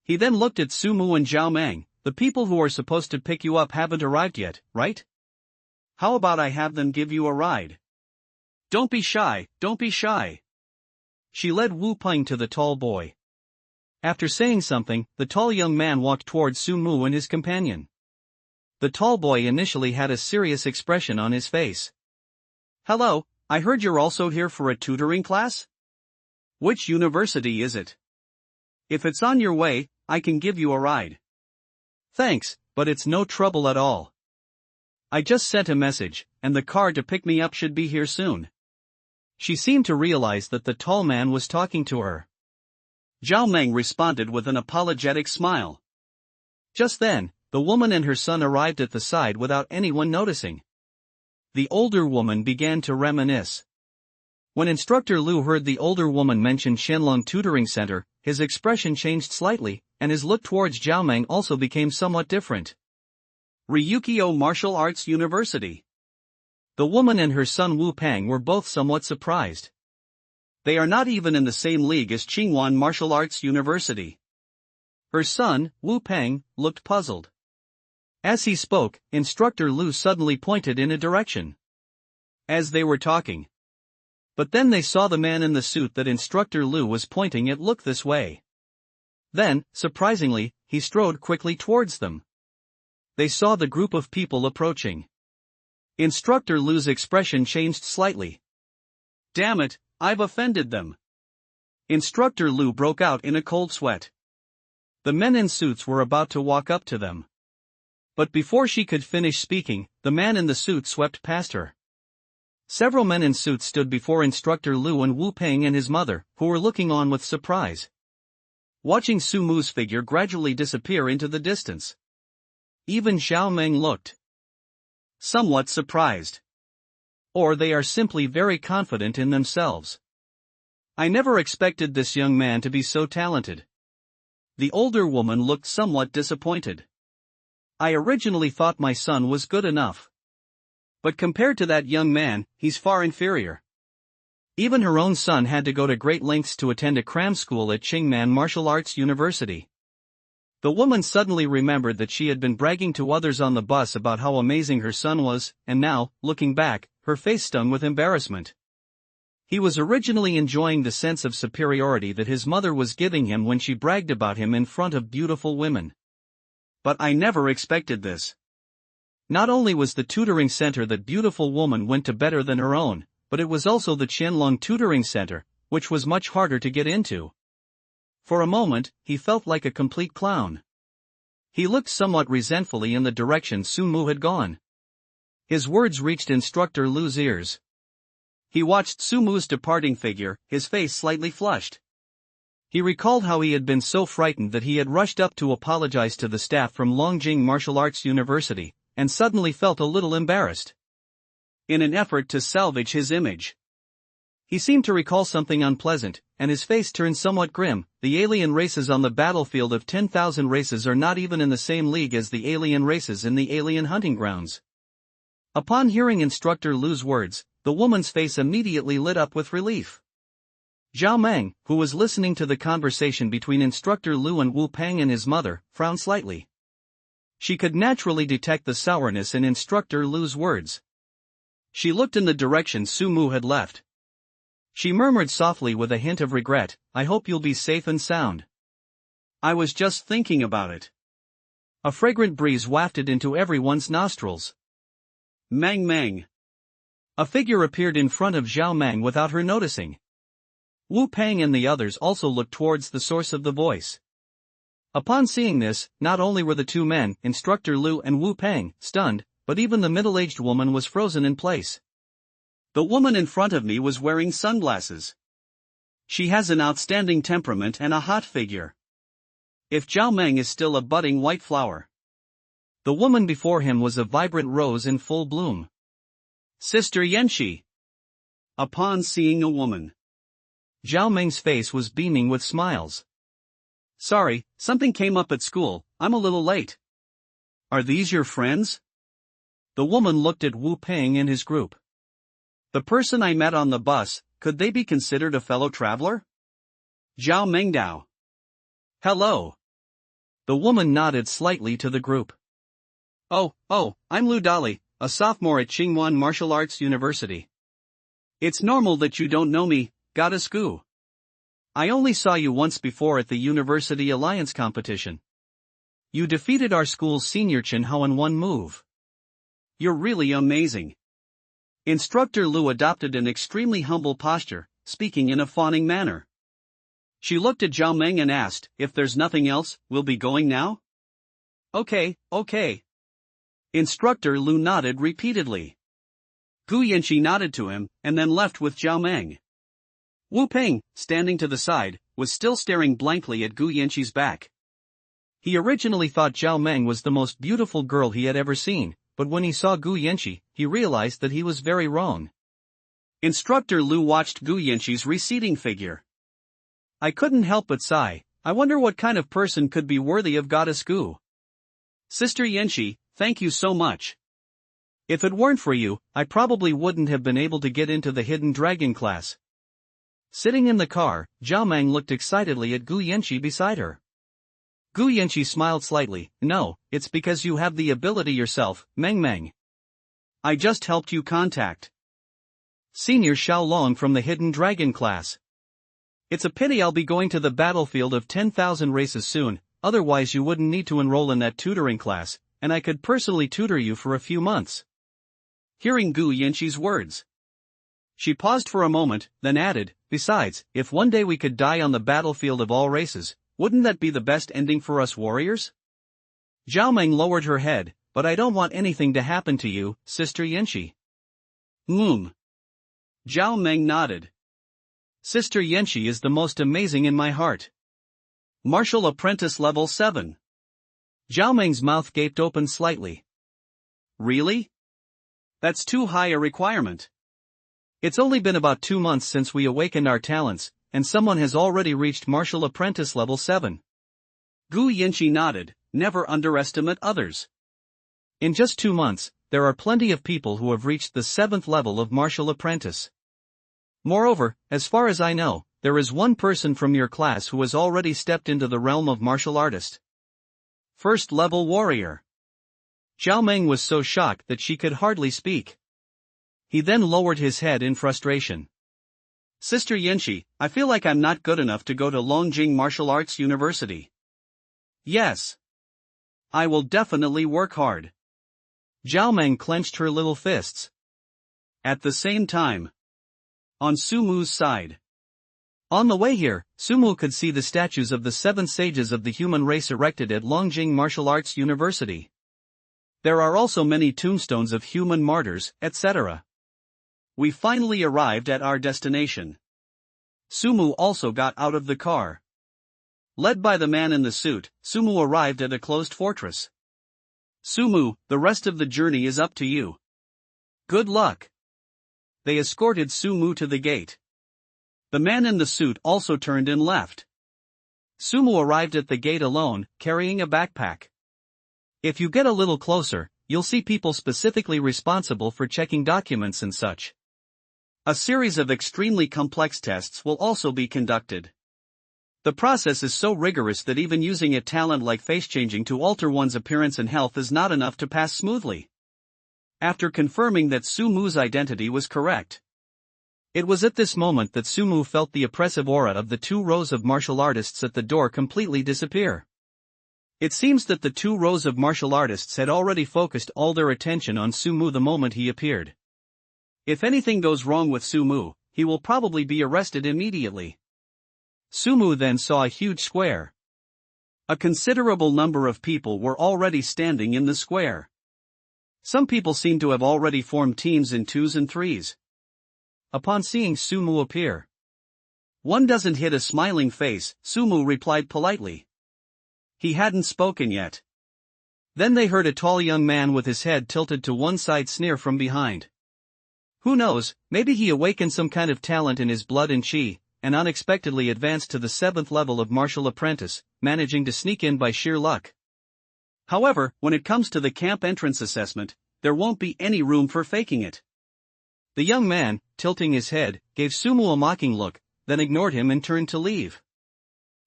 He then looked at Sumu and Zhao Meng. The people who are supposed to pick you up haven't arrived yet, right? How about I have them give you a ride? Don't be shy, don't be shy. She led Wu Peng to the tall boy. After saying something, the tall young man walked towards Su Mu and his companion. The tall boy initially had a serious expression on his face. Hello, I heard you're also here for a tutoring class? Which university is it? If it's on your way, I can give you a ride. Thanks, but it's no trouble at all. I just sent a message, and the car to pick me up should be here soon. She seemed to realize that the tall man was talking to her. Zhao Meng responded with an apologetic smile. Just then, the woman and her son arrived at the side without anyone noticing. The older woman began to reminisce. When Instructor Lu heard the older woman mention Qianlong Tutoring Center, his expression changed slightly, and his look towards Zhao Meng also became somewhat different. Ryukyu Martial Arts University. The woman and her son Wu Peng were both somewhat surprised. They are not even in the same league as Qingwan Martial Arts University. Her son, Wu Peng, looked puzzled. As he spoke, Instructor Lu suddenly pointed in a direction. As they were talking. But then they saw the man in the suit that Instructor Lu was pointing at look this way. Then, surprisingly, he strode quickly towards them. They saw the group of people approaching. Instructor Lu's expression changed slightly. Damn it, I've offended them. Instructor Lu broke out in a cold sweat. The men in suits were about to walk up to them. But before she could finish speaking, the man in the suit swept past her. Several men in suits stood before Instructor Lu and Wu Peng and his mother, who were looking on with surprise. Watching Su Mu's figure gradually disappear into the distance. Even Zhao Meng looked somewhat surprised. Or they are simply very confident in themselves. I never expected this young man to be so talented. The older woman looked somewhat disappointed. I originally thought my son was good enough. But compared to that young man, he's far inferior. Even her own son had to go to great lengths to attend a cram school at Qingman Martial Arts University. The woman suddenly remembered that she had been bragging to others on the bus about how amazing her son was, and now, looking back, her face stung with embarrassment. He was originally enjoying the sense of superiority that his mother was giving him when she bragged about him in front of beautiful women. But I never expected this. Not only was the tutoring center that beautiful woman went to better than her own, but it was also the Qianlong Tutoring Center, which was much harder to get into. For a moment, he felt like a complete clown. He looked somewhat resentfully in the direction Su Mu had gone. His words reached Instructor Lu's ears. He watched Su Mu's departing figure, his face slightly flushed. He recalled how he had been so frightened that he had rushed up to apologize to the staff from Longjing Martial Arts University, and suddenly felt a little embarrassed. In an effort to salvage his image, he seemed to recall something unpleasant, and his face turned somewhat grim. The alien races on the battlefield of 10,000 races are not even in the same league as the alien races in the alien hunting grounds. Upon hearing Instructor Lu's words, the woman's face immediately lit up with relief. Zhao Meng, who was listening to the conversation between Instructor Lu and Wu Peng and his mother, frowned slightly. She could naturally detect the sourness in Instructor Lu's words. She looked in the direction Su Mu had left. She murmured softly with a hint of regret, "I hope you'll be safe and sound." I was just thinking about it. A fragrant breeze wafted into everyone's nostrils. Meng. A figure appeared in front of Zhao Meng without her noticing. Wu Peng and the others also looked towards the source of the voice. Upon seeing this, not only were the two men, Instructor Lu and Wu Peng, stunned, but even the middle-aged woman was frozen in place. The woman in front of me was wearing sunglasses. She has an outstanding temperament and a hot figure. If Zhao Meng is still a budding white flower. The woman before him was a vibrant rose in full bloom. Sister Yanxi. Upon seeing a woman, Zhao Meng's face was beaming with smiles. Sorry, something came up at school, I'm a little late. Are these your friends? The woman looked at Wu Peng and his group. The person I met on the bus, could they be considered a fellow traveler? Zhao Mengdao. Hello. The woman nodded slightly to the group. Oh, I'm Lu Dali, a sophomore at Tsingwan Martial Arts University. It's normal that you don't know me, Goddess Gu. I only saw you once before at the University Alliance competition. You defeated our school's senior Chen Hao in one move. You're really amazing. Instructor Lu adopted an extremely humble posture, speaking in a fawning manner. She looked at Zhao Meng and asked, if there's nothing else, we'll be going now? Okay. Instructor Lu nodded repeatedly. Gu Yanqi nodded to him, and then left with Zhao Meng. Wu Peng, standing to the side, was still staring blankly at Gu Yanqi's back. He originally thought Zhao Meng was the most beautiful girl he had ever seen, but when he saw Gu Yanqi, he realized that he was very wrong. Instructor Lu watched Gu Yanqi's receding figure. I couldn't help but sigh. I wonder what kind of person could be worthy of Goddess Gu. Sister Yanqi, thank you so much. If it weren't for you, I probably wouldn't have been able to get into the Hidden Dragon class. Sitting in the car, Zhao Meng looked excitedly at Gu Yanqi beside her. Gu Yanqi smiled slightly. No, it's because you have the ability yourself, Meng. I just helped you contact Senior Xiaolong from the Hidden Dragon class. It's a pity I'll be going to the battlefield of 10,000 races soon, otherwise you wouldn't need to enroll in that tutoring class, and I could personally tutor you for a few months. Hearing Gu Yanqi's words, she paused for a moment, then added, besides, if one day we could die on the battlefield of all races, wouldn't that be the best ending for us warriors? Zhao Meng lowered her head, but I don't want anything to happen to you, Sister Yanqi. Zhao Meng nodded. Sister Yanqi is the most amazing in my heart. Martial Apprentice Level 7. Zhao Meng's mouth gaped open slightly. Really? That's too high a requirement. It's only been about 2 months since we awakened our talents, and someone has already reached Martial Apprentice Level 7. Gu Yanqi nodded. Never underestimate others. In just 2 months, there are plenty of people who have reached the 7th level of Martial Apprentice. Moreover, as far as I know, there is one person from your class who has already stepped into the realm of martial artist. First level warrior. Zhao Meng was so shocked that she could hardly speak. He then lowered his head in frustration. Sister Yanqi, I feel like I'm not good enough to go to Longjing Martial Arts University. Yes. I will definitely work hard. Zhao Meng clenched her little fists. At the same time, on Sumu's side. On the way here, Sumu could see the statues of the 7 sages of the human race erected at Longjing Martial Arts University. There are also many tombstones of human martyrs, etc. We finally arrived at our destination. Sumu also got out of the car. Led by the man in the suit, Sumu arrived at a closed fortress. Sumu, the rest of the journey is up to you. Good luck. They escorted Sumu to the gate. The man in the suit also turned and left. Sumu arrived at the gate alone, carrying a backpack. If you get a little closer, you'll see people specifically responsible for checking documents and such. A series of extremely complex tests will also be conducted. The process is so rigorous that even using a talent like face-changing to alter one's appearance and health is not enough to pass smoothly. After confirming that Sumu's identity was correct, it was at this moment that Sumu felt the oppressive aura of the 2 rows of martial artists at the door completely disappear. It seems that the 2 rows of martial artists had already focused all their attention on Sumu the moment he appeared. If anything goes wrong with Sumu, he will probably be arrested immediately. Sumu then saw a huge square. A considerable number of people were already standing in the square. Some people seemed to have already formed teams in 2s and 3s. Upon seeing Sumu appear, "One doesn't hit a smiling face," Sumu replied politely. He hadn't spoken yet. Then they heard a tall young man with his head tilted to one side sneer from behind. Who knows, maybe he awakened some kind of talent in his blood and chi, and unexpectedly advanced to the 7th level of martial apprentice, managing to sneak in by sheer luck. However, when it comes to the camp entrance assessment, there won't be any room for faking it. The young man, tilting his head, gave Sumu a mocking look, then ignored him and turned to leave.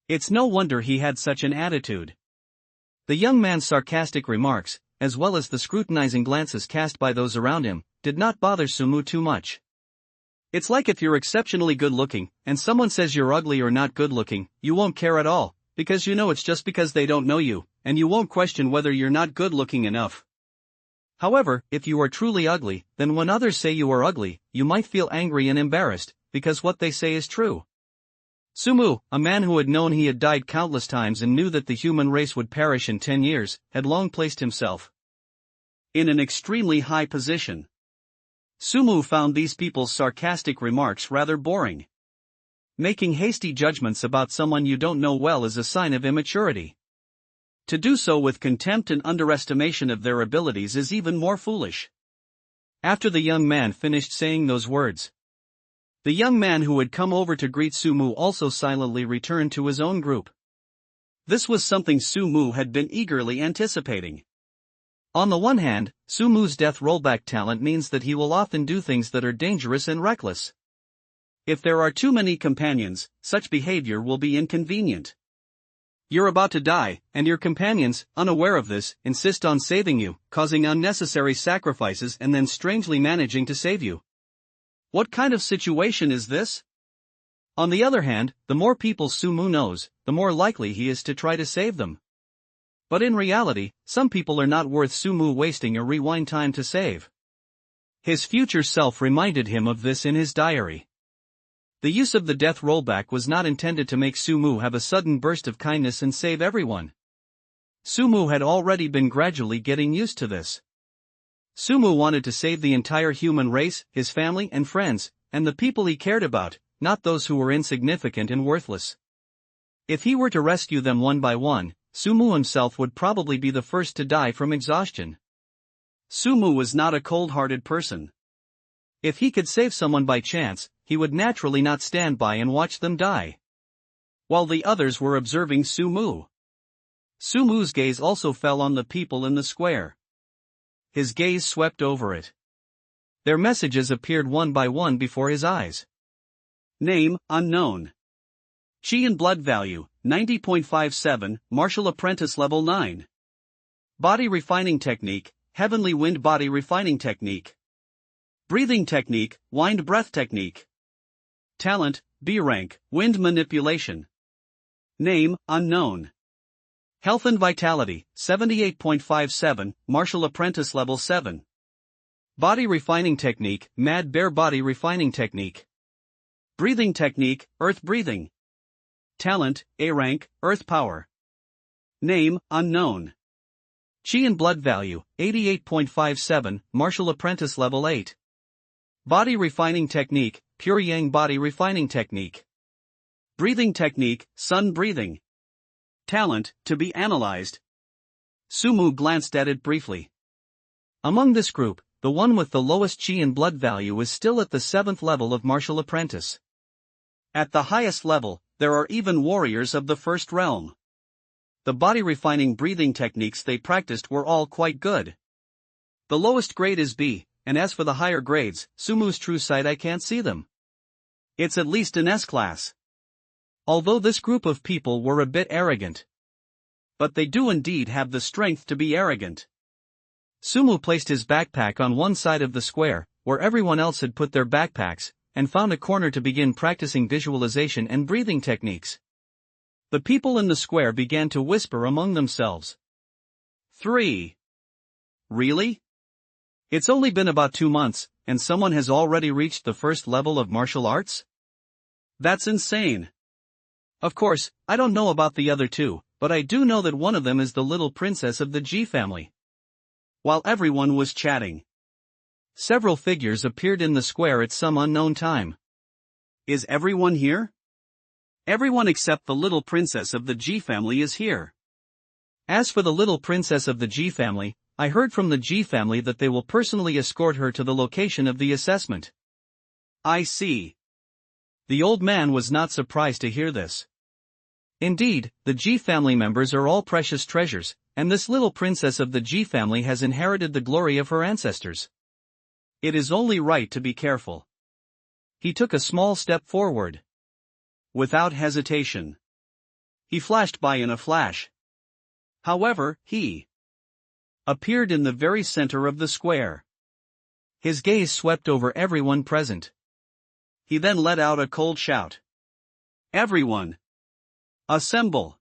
It's no wonder he had such an attitude. The young man's sarcastic remarks, as well as the scrutinizing glances cast by those around him, did not bother Sumu too much. It's like if you're exceptionally good looking, and someone says you're ugly or not good looking, you won't care at all, because you know it's just because they don't know you, and you won't question whether you're not good looking enough. However, if you are truly ugly, then when others say you are ugly, you might feel angry and embarrassed, because what they say is true. Sumu, a man who had known he had died countless times and knew that the human race would perish in 10 years, had long placed himself in an extremely high position. Sumu found these people's sarcastic remarks rather boring. Making hasty judgments about someone you don't know well is a sign of immaturity. To do so with contempt and underestimation of their abilities is even more foolish. After the young man finished saying those words, the young man who had come over to greet Sumu also silently returned to his own group. This was something Sumu had been eagerly anticipating. On the one hand, Sumu's death rollback talent means that he will often do things that are dangerous and reckless. If there are too many companions, such behavior will be inconvenient. You're about to die, and your companions, unaware of this, insist on saving you, causing unnecessary sacrifices and then strangely managing to save you. What kind of situation is this? On the other hand, the more people Sumu knows, the more likely he is to try to save them. But in reality, some people are not worth Sumu wasting a rewind time to save. His future self reminded him of this in his diary. The use of the death rollback was not intended to make Sumu have a sudden burst of kindness and save everyone. Sumu had already been gradually getting used to this. Sumu wanted to save the entire human race, his family and friends, and the people he cared about, not those who were insignificant and worthless. If he were to rescue them one by one, Sumu himself would probably be the first to die from exhaustion. Sumu was not a cold-hearted person. If he could save someone by chance, he would naturally not stand by and watch them die. While the others were observing Sumu, Sumu's gaze also fell on the people in the square. His gaze swept over it. Their messages appeared one by one before his eyes. Name, unknown. Chi and blood value, 90.57, martial apprentice level 9. Body refining technique, heavenly wind body refining technique. Breathing technique, wind breath technique. Talent, B rank, wind manipulation. Name, unknown. Health and vitality, 78.57, martial apprentice level 7. Body refining technique, mad bear body refining technique. Breathing technique, earth breathing. Talent, A rank, earth power. Name, unknown. Chi and blood value, 88.57, martial apprentice level 8. Body refining technique, pure yang body refining technique. Breathing technique, sun breathing. Talent, to be analyzed. Sumu glanced at it briefly. Among this group, the one with the lowest chi and blood value is still at the 7th level of martial apprentice. At the highest level, there are even warriors of the first realm. The body refining breathing techniques they practiced were all quite good. The lowest grade is B, and as for the higher grades, Sumu's true sight I can't see them. It's at least an S-class. Although this group of people were a bit arrogant. But they do indeed have the strength to be arrogant. Sumu placed his backpack on one side of the square, where everyone else had put their backpacks, and found a corner to begin practicing visualization and breathing techniques. The people in the square began to whisper among themselves. 3. Really? It's only been about 2 months, and someone has already reached the first level of martial arts? That's insane. Of course, I don't know about the other two, but I do know that one of them is the little princess of the G family. While everyone was chatting, several figures appeared in the square at some unknown time. Is everyone here? Everyone except the little princess of the G family is here. As for the little princess of the G family, I heard from the G family that they will personally escort her to the location of the assessment. I see. The old man was not surprised to hear this. Indeed, the G family members are all precious treasures, and this little princess of the G family has inherited the glory of her ancestors. It is only right to be careful. He took a small step forward. Without hesitation, he flashed by in a flash. However, he appeared in the very center of the square. His gaze swept over everyone present. He then let out a cold shout. "Everyone! Assemble!"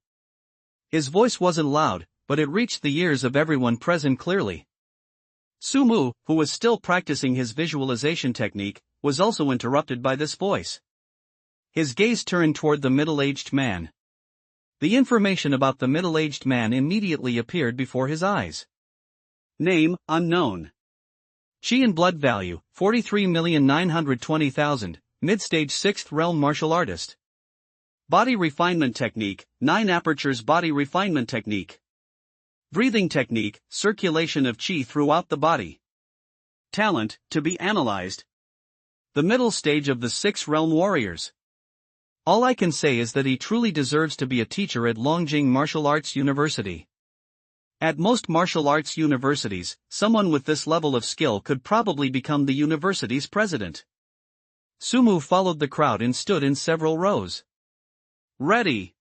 His voice wasn't loud, but it reached the ears of everyone present clearly. Sumu, who was still practicing his visualization technique, was also interrupted by this voice. His gaze turned toward the middle-aged man. The information about the middle-aged man immediately appeared before his eyes. Name, unknown. Chi and blood value, 43,920,000, mid-stage 6th realm martial artist. Body refinement technique, 9 apertures body refinement technique. Breathing technique, circulation of chi throughout the body. Talent, to be analyzed. The middle stage of the 6 realm warriors. All I can say is that he truly deserves to be a teacher at Longjing Martial Arts University. At most martial arts universities, someone with this level of skill could probably become the university's president. Sumu followed the crowd and stood in several rows. Ready!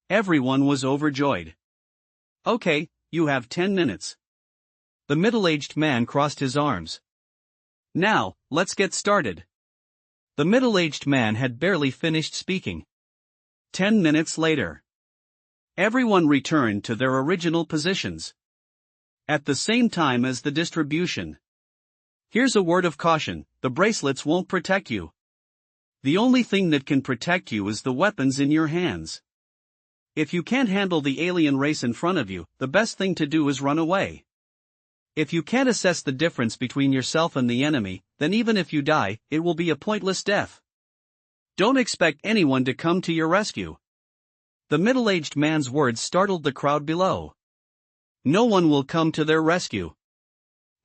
Everyone was overjoyed. Okay, you have 10 minutes. The middle-aged man crossed his arms. Now, let's get started. The middle-aged man had barely finished speaking. 10 minutes later. Everyone returned to their original positions. At the same time as the distribution. Here's a word of caution, the bracelets won't protect you. The only thing that can protect you is the weapons in your hands. If you can't handle the alien race in front of you, the best thing to do is run away. If you can't assess the difference between yourself and the enemy, then even if you die, it will be a pointless death. Don't expect anyone to come to your rescue. The middle-aged man's words startled the crowd below. No one will come to their rescue.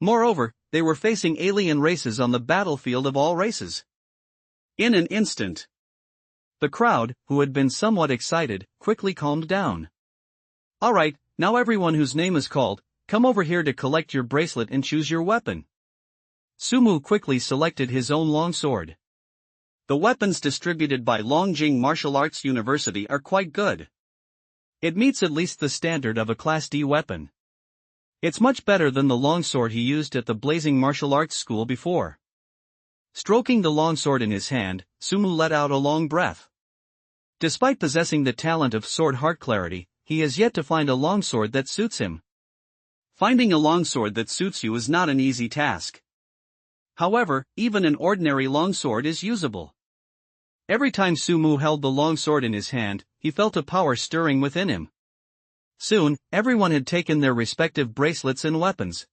Moreover, they were facing alien races on the battlefield of all races. In an instant, the crowd, who had been somewhat excited, quickly calmed down. All right, now everyone whose name is called, come over here to collect your bracelet and choose your weapon. Sumu quickly selected his own longsword. The weapons distributed by Longjing Martial Arts University are quite good. It meets at least the standard of a Class D weapon. It's much better than the longsword he used at the Blazing Martial Arts School before. Stroking the longsword in his hand, Sumu let out a long breath. Despite possessing the talent of sword heart clarity, he has yet to find a longsword that suits him. Finding a longsword that suits you is not an easy task. However, even an ordinary longsword is usable. Every time Sumu held the longsword in his hand, he felt a power stirring within him. Soon, everyone had taken their respective bracelets and weapons.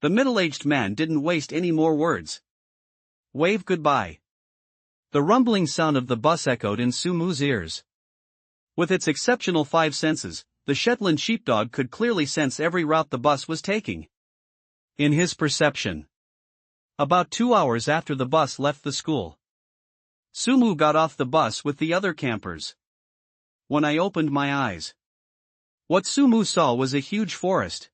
The middle-aged man didn't waste any more words. Wave goodbye. The rumbling sound of the bus echoed in Sumu's ears. With its exceptional 5 senses, the Shetland sheepdog could clearly sense every route the bus was taking. In his perception. About 2 hours after the bus left the school, Sumu got off the bus with the other campers. When I opened my eyes, what Sumu saw was a huge forest.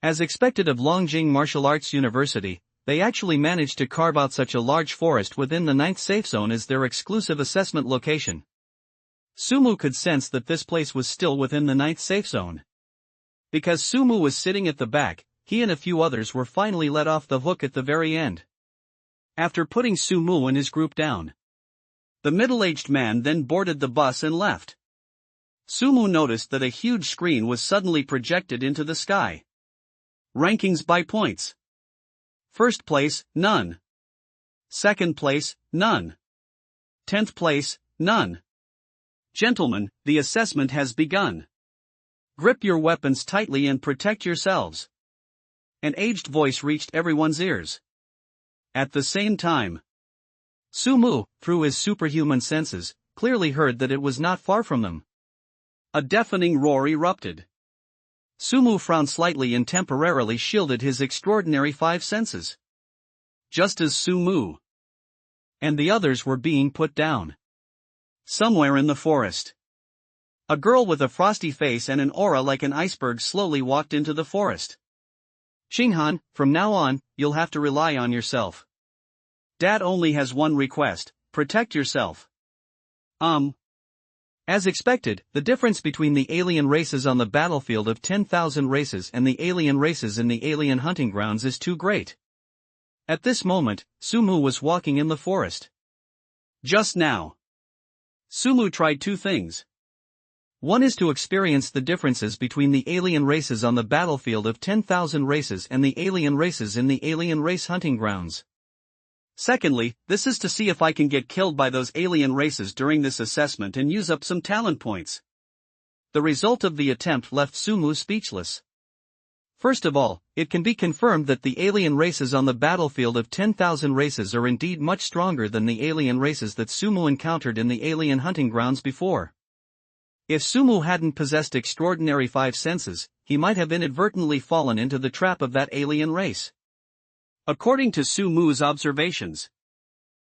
As expected of Longjing Martial Arts University, they actually managed to carve out such a large forest within the 9th safe zone as their exclusive assessment location. Sumu could sense that this place was still within the 9th safe zone. Because Sumu was sitting at the back, he and a few others were finally let off the hook at the very end. After putting Sumu and his group down, the middle-aged man then boarded the bus and left. Sumu noticed that a huge screen was suddenly projected into the sky. Rankings by points. First place, none. Second place, none. 10th place, none. Gentlemen, the assessment has begun. Grip your weapons tightly and protect yourselves. An aged voice reached everyone's ears. At the same time, Sumu, through his superhuman senses, clearly heard that it was not far from them. A deafening roar erupted. Sumu frowned slightly and temporarily shielded his extraordinary 5 senses. Just as Sumu and the others were being put down, somewhere in the forest, a girl with a frosty face and an aura like an iceberg slowly walked into the forest. Xinghan, from now on, you'll have to rely on yourself. Dad only has one request, protect yourself. As expected, the difference between the alien races on the battlefield of 10,000 races and the alien races in the alien hunting grounds is too great. At this moment, Sumu was walking in the forest. Just now, Sumu tried two things. One is to experience the differences between the alien races on the battlefield of 10,000 races and the alien races in the alien race hunting grounds. Secondly, this is to see if I can get killed by those alien races during this assessment and use up some talent points. The result of the attempt left Sumu speechless. First of all, it can be confirmed that the alien races on the battlefield of 10,000 races are indeed much stronger than the alien races that Sumu encountered in the alien hunting grounds before. If Sumu hadn't possessed extraordinary five senses, he might have inadvertently fallen into the trap of that alien race. According to Sumu's observations,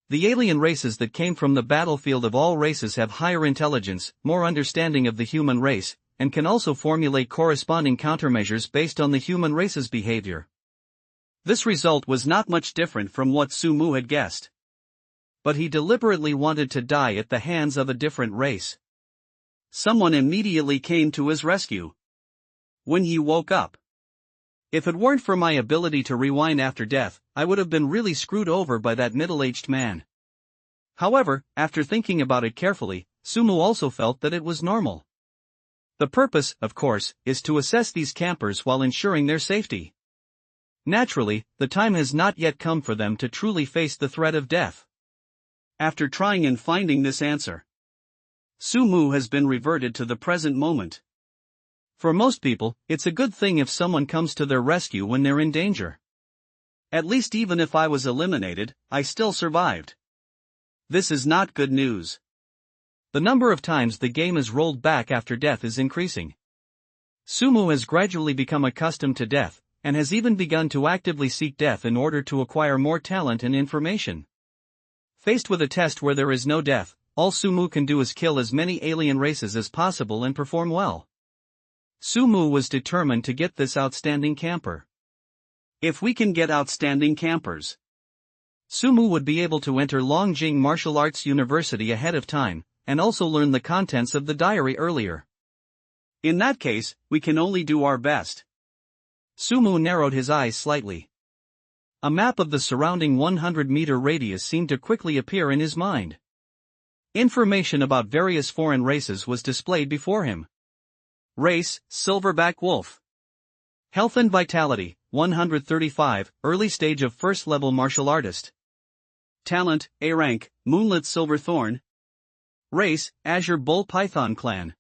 the alien races that came from the battlefield of all races have higher intelligence, more understanding of the human race, and can also formulate corresponding countermeasures based on the human race's behavior. This result was not much different from what Sumu had guessed. But he deliberately wanted to die at the hands of a different race. Someone immediately came to his rescue. When he woke up, if it weren't for my ability to rewind after death, I would have been really screwed over by that middle-aged man. However, after thinking about it carefully, Sumu also felt that it was normal. The purpose, of course, is to assess these campers while ensuring their safety. Naturally, the time has not yet come for them to truly face the threat of death. After trying and finding this answer, Sumu has been reverted to the present moment. For most people, it's a good thing if someone comes to their rescue when they're in danger. At least even if I was eliminated, I still survived. This is not good news. The number of times the game is rolled back after death is increasing. Sumu has gradually become accustomed to death, and has even begun to actively seek death in order to acquire more talent and information. Faced with a test where there is no death, all Sumu can do is kill as many alien races as possible and perform well. Sumu was determined to get this outstanding camper. If we can get outstanding campers, Sumu would be able to enter Longjing Martial Arts University ahead of time, and also learn the contents of the diary earlier. In that case, we can only do our best. Sumu narrowed his eyes slightly. A map of the surrounding 100-meter radius seemed to quickly appear in his mind. Information about various foreign races was displayed before him. Race, Silverback Wolf. Health and Vitality, 135, early stage of first level martial artist. Talent, A rank, Moonlit Silverthorn. Race, Azure Bull Python Clan.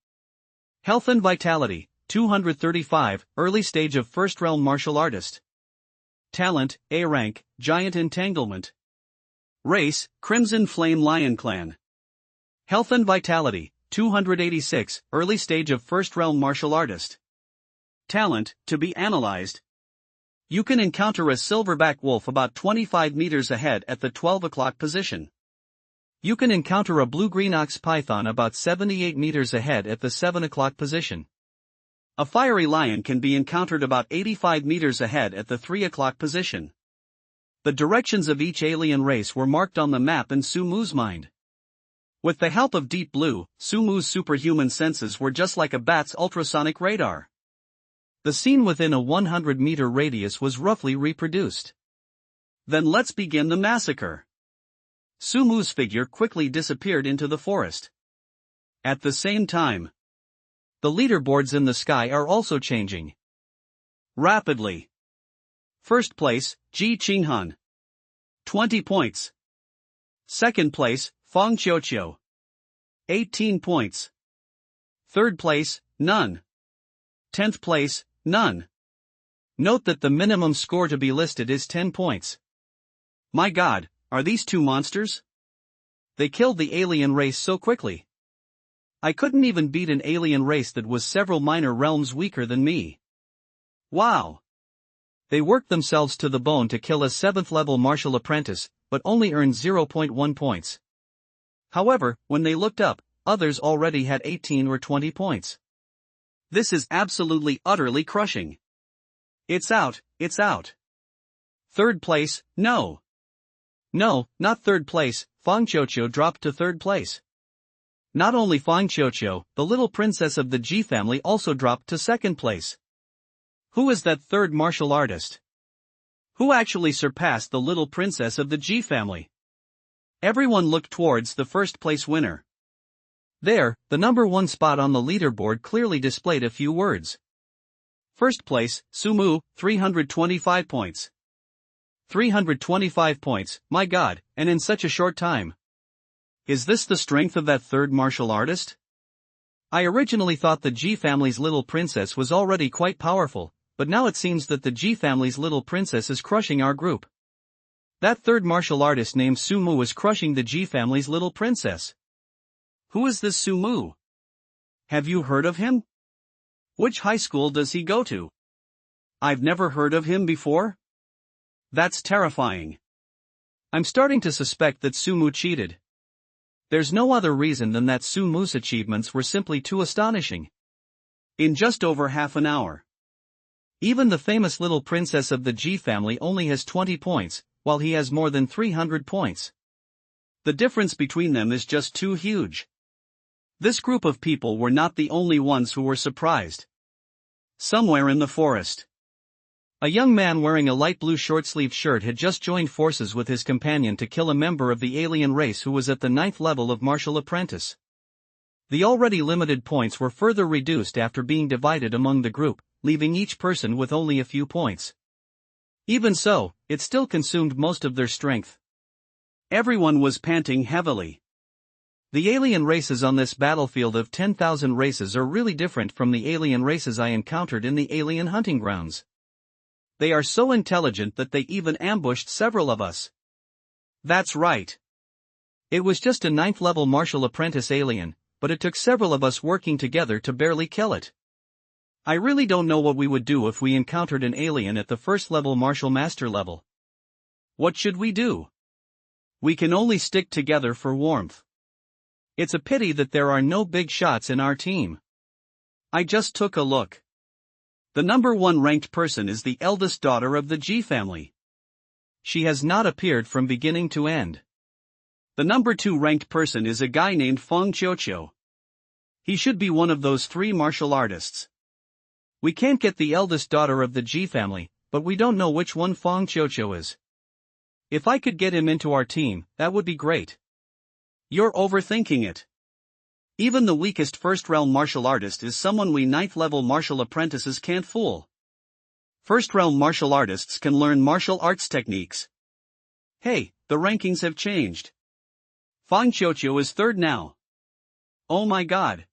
Health and Vitality, 235, early stage of first realm martial artist. Talent, A rank, Giant Entanglement. Race, Crimson Flame Lion Clan. Health and Vitality, 286, early stage of first realm martial artist. Talent, to be analyzed. You can encounter a silverback wolf about 25 meters ahead at the 12 o'clock position. You can encounter a blue-green ox python about 78 meters ahead at the 7 o'clock position. A fiery lion can be encountered about 85 meters ahead at the 3 o'clock position. The directions of each alien race were marked on the map in Sumu's mind. With the help of Deep Blue, Sumu's superhuman senses were just like a bat's ultrasonic radar. The scene within a 100-meter radius was roughly reproduced. Then let's begin the massacre. Sumu's figure quickly disappeared into the forest. At the same time, the leaderboards in the sky are also changing rapidly. First place, Ji Qinghan. 20 points. Second place, Fang Qiuqiu. 18 points. Third place, none. 10th place, none. Note that the minimum score to be listed is 10 points. My God, are these two monsters? They killed the alien race so quickly. I couldn't even beat an alien race that was several minor realms weaker than me. Wow. They worked themselves to the bone to kill a 7th-level martial apprentice, but only earned 0.1 points. However, when they looked up, others already had 18 or 20 points. This is absolutely utterly crushing. It's out, it's out. Third place, no. No, not third place, Fang Qiuqiu dropped to third place. Not only Fang Qiuqiu, the little princess of the Ji family also dropped to second place. Who is that third martial artist? Who actually surpassed the little princess of the Ji family? Everyone looked towards the first place winner. There, the number one spot on the leaderboard clearly displayed a few words. First place, Sumu, 325 points. 325 points, my god, and in such a short time. Is this the strength of that third martial artist? I originally thought the Ji family's little princess was already quite powerful, but now it seems that the Ji family's little princess is crushing our group. That third martial artist named Sumu is crushing the Ji family's little princess. Who is this Sumu? Have you heard of him? Which high school does he go to? I've never heard of him before. That's terrifying. I'm starting to suspect that Sumu cheated. There's no other reason than that Sumu's achievements were simply too astonishing. In just over half an hour. Even the famous little princess of the Ji family only has 20 points, while he has more than 300 points. The difference between them is just too huge. This group of people were not the only ones who were surprised. Somewhere in the forest, a young man wearing a light blue short-sleeved shirt had just joined forces with his companion to kill a member of the alien race who was at the 9th level of martial apprentice. The already limited points were further reduced after being divided among the group, leaving each person with only a few points. Even so, it still consumed most of their strength. Everyone was panting heavily. The alien races on this battlefield of 10,000 races are really different from the alien races I encountered in the alien hunting grounds. They are so intelligent that they even ambushed several of us. That's right. It was just a 9th level martial apprentice alien, but it took several of us working together to barely kill it. I really don't know what we would do if we encountered an alien at the 1st level martial master level. What should we do? We can only stick together for warmth. It's a pity that there are no big shots in our team. I just took a look. The number one ranked person is the eldest daughter of the Ji family. She has not appeared from beginning to end. The number two ranked person is a guy named Fang Qiuqiu. He should be one of those three martial artists. We can't get the eldest daughter of the Ji family, but we don't know which one Fang Qiuqiu is. If I could get him into our team, that would be great. You're overthinking it. Even the weakest first-realm martial artist is someone we 9th level martial apprentices can't fool. First-realm martial artists can learn martial arts techniques. Hey, the rankings have changed. Fang Qiuqiu is third now. Oh my god.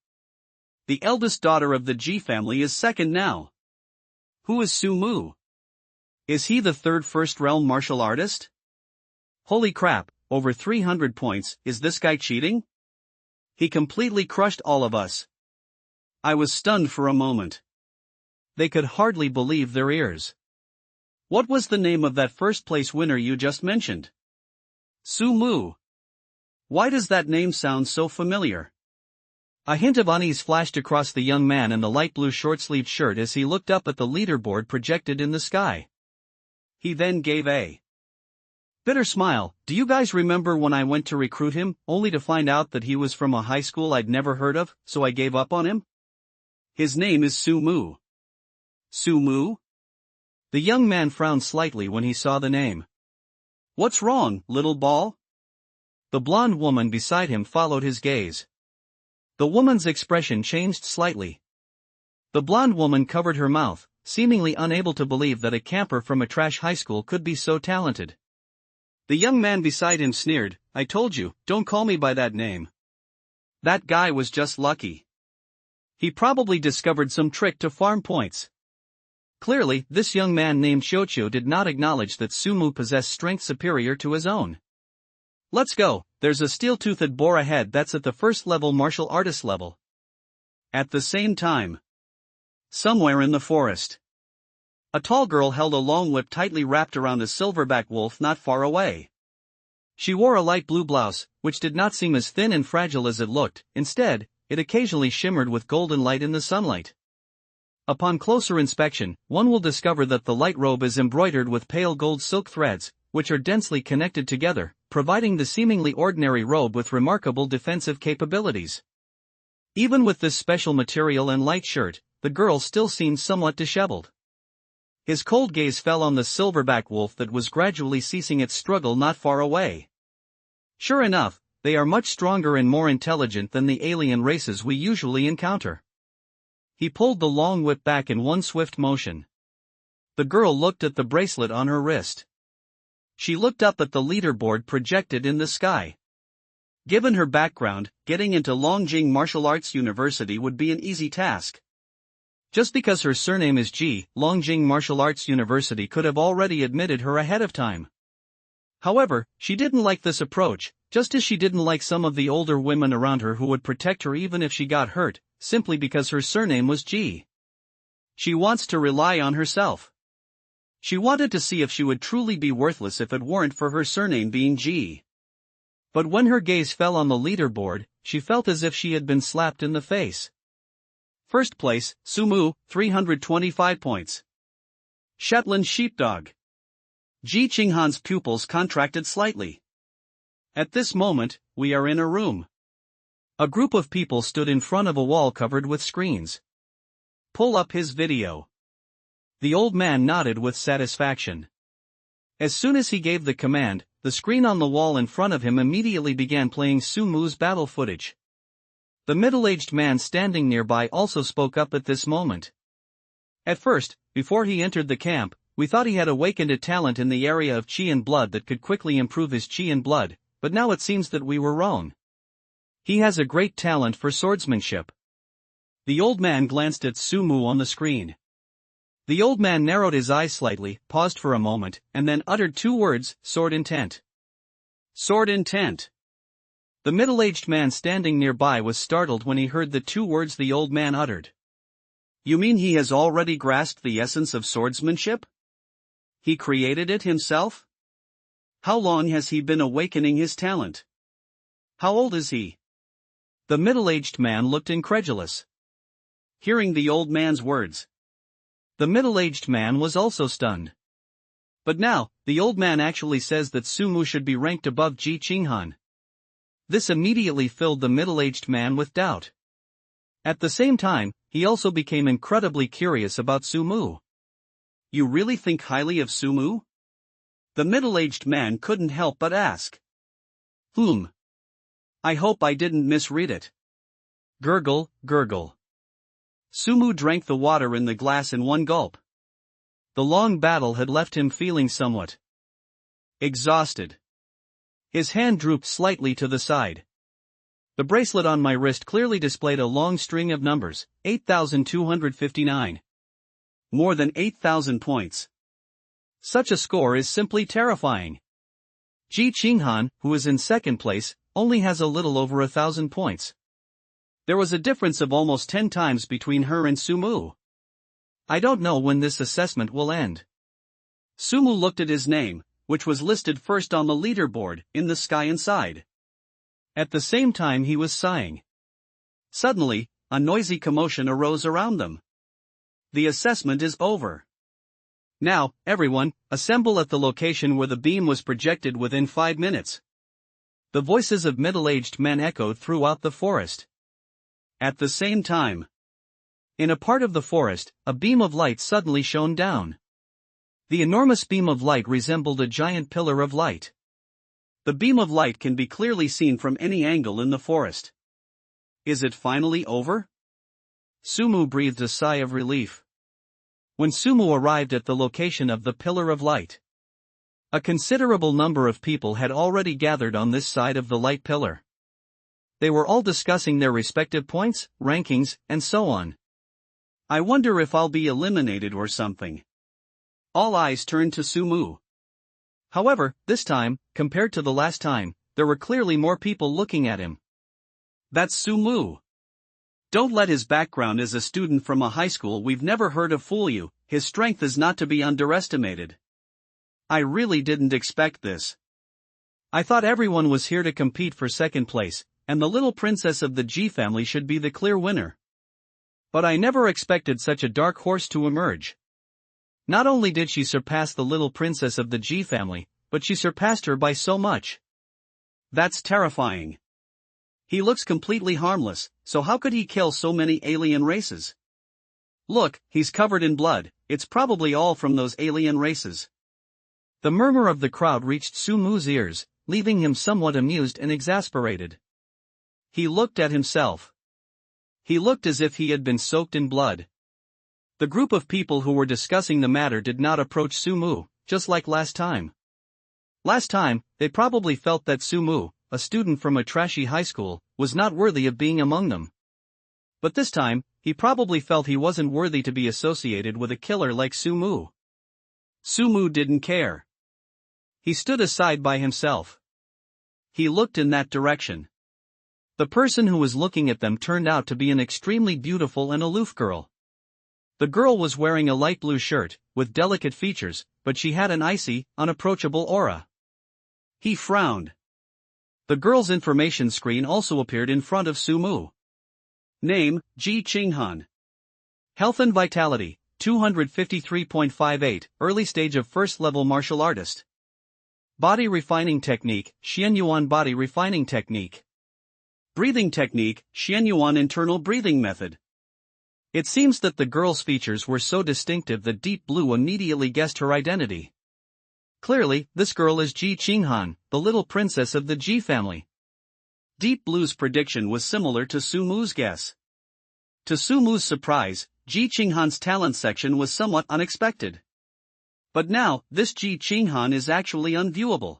The eldest daughter of the Ji family is second now. Who is Sumu? Is he the third first-realm martial artist? Holy crap, over 300 points, is this guy cheating? He completely crushed all of us. I was stunned for a moment. They could hardly believe their ears. What was the name of that first-place winner you just mentioned? Sumu. Why does that name sound so familiar? A hint of unease flashed across the young man in the light blue short-sleeved shirt as he looked up at the leaderboard projected in the sky. He then gave a bitter smile. Do you guys remember when I went to recruit him, only to find out that he was from a high school I'd never heard of, so I gave up on him? His name is Sumu. Sumu? The young man frowned slightly when he saw the name. What's wrong, little ball? The blonde woman beside him followed his gaze. The woman's expression changed slightly. The blonde woman covered her mouth, seemingly unable to believe that a camper from a trash high school could be so talented. The young man beside him sneered, I told you, don't call me by that name. That guy was just lucky. He probably discovered some trick to farm points. Clearly, this young man named Qiuqiu did not acknowledge that Sumu possessed strength superior to his own. Let's go, there's a steel-toothed boar ahead that's at the first level martial artist level. At the same time, somewhere in the forest, a tall girl held a long whip tightly wrapped around a silverback wolf not far away. She wore a light blue blouse, which did not seem as thin and fragile as it looked. Instead, it occasionally shimmered with golden light in the sunlight. Upon closer inspection, one will discover that the light robe is embroidered with pale gold silk threads, which are densely connected together, providing the seemingly ordinary robe with remarkable defensive capabilities. Even with this special material and light shirt, the girl still seemed somewhat disheveled. His cold gaze fell on the silverback wolf that was gradually ceasing its struggle not far away. Sure enough, they are much stronger and more intelligent than the alien races we usually encounter. He pulled the long whip back in one swift motion. The girl looked at the bracelet on her wrist. She looked up at the leaderboard projected in the sky. Given her background, getting into Longjing Martial Arts University would be an easy task. Just because her surname is Ji, Longjing Martial Arts University could have already admitted her ahead of time. However, she didn't like this approach, just as she didn't like some of the older women around her who would protect her even if she got hurt, simply because her surname was Ji. She wants to rely on herself. She wanted to see if she would truly be worthless if it weren't for her surname being Ji. But when her gaze fell on the leaderboard, she felt as if she had been slapped in the face. First place, Sumu, 325 points. Shetland Sheepdog. Ji Qinghan's pupils contracted slightly. At this moment, we are in a room. A group of people stood in front of a wall covered with screens. Pull up his video. The old man nodded with satisfaction. As soon as he gave the command, the screen on the wall in front of him immediately began playing Sumu's battle footage. The middle-aged man standing nearby also spoke up at this moment. At first, before he entered the camp, we thought he had awakened a talent in the area of chi and blood that could quickly improve his chi and blood, but now it seems that we were wrong. He has a great talent for swordsmanship. The old man glanced at Sumu on the screen. The old man narrowed his eyes slightly, paused for a moment, and then uttered two words, sword intent. Sword intent. The middle-aged man standing nearby was startled when he heard the two words the old man uttered. You mean he has already grasped the essence of swordsmanship? He created it himself? How long has he been awakening his talent? How old is he? The middle-aged man looked incredulous. Hearing the old man's words, the middle-aged man was also stunned. But now, the old man actually says that Sumu should be ranked above Ji Qinghan. This immediately filled the middle-aged man with doubt. At the same time, he also became incredibly curious about Sumu. You really think highly of Sumu? The middle-aged man couldn't help but ask. I hope I didn't misread it. Gurgle, gurgle. Sumu drank the water in the glass in one gulp. The long battle had left him feeling somewhat exhausted. His hand drooped slightly to the side. The bracelet on my wrist clearly displayed a long string of numbers, 8,259. More than 8,000 points. Such a score is simply terrifying. Ji Qinghan, who is in second place, only has a little over 1,000 points. There was a difference of almost 10 times between her and Sumu. I don't know when this assessment will end. Sumu looked at his name, which was listed first on the leaderboard, in the sky inside. At the same time he was sighing. Suddenly, a noisy commotion arose around them. The assessment is over. Now, everyone, assemble at the location where the beam was projected within 5 minutes. The voices of middle-aged men echoed throughout the forest. At the same time, in a part of the forest, a beam of light suddenly shone down. The enormous beam of light resembled a giant pillar of light. The beam of light can be clearly seen from any angle in the forest. Is it finally over? Sumu breathed a sigh of relief. When Sumu arrived at the location of the pillar of light, a considerable number of people had already gathered on this side of the light pillar. They were all discussing their respective points, rankings, and so on. I wonder if I'll be eliminated or something. All eyes turned to Sumu. However, this time, compared to the last time, there were clearly more people looking at him. That's Sumu. Don't let his background as a student from a high school we've never heard of fool you. His strength is not to be underestimated. I really didn't expect this. I thought everyone was here to compete for second place, and the little princess of the Ji family should be the clear winner. But I never expected such a dark horse to emerge. Not only did she surpass the little princess of the Ji family, but she surpassed her by so much. That's terrifying. He looks completely harmless, so how could he kill so many alien races? Look, he's covered in blood, it's probably all from those alien races. The murmur of the crowd reached Sumu's ears, leaving him somewhat amused and exasperated. He looked at himself. He looked as if he had been soaked in blood. The group of people who were discussing the matter did not approach Sumu, just like last time. Last time, they probably felt that Sumu, a student from a trashy high school, was not worthy of being among them. But this time, he probably felt he wasn't worthy to be associated with a killer like Sumu. Sumu didn't care. He stood aside by himself. He looked in that direction. The person who was looking at them turned out to be an extremely beautiful and aloof girl. The girl was wearing a light blue shirt, with delicate features, but she had an icy, unapproachable aura. He frowned. The girl's information screen also appeared in front of Sumu. Name, Ji Qinghan. Health and Vitality, 253.58, early stage of first level martial artist. Body refining technique, Xianyuan body refining technique. Breathing technique, Xianyuan internal breathing method. It seems that the girl's features were so distinctive that Deep Blue immediately guessed her identity. Clearly, this girl is Ji Qinghan, the little princess of the Ji family. Deep Blue's prediction was similar to Sumu's guess. To Sumu's surprise, Ji Qinghan's talent section was somewhat unexpected. But now, this Ji Qinghan is actually unviewable.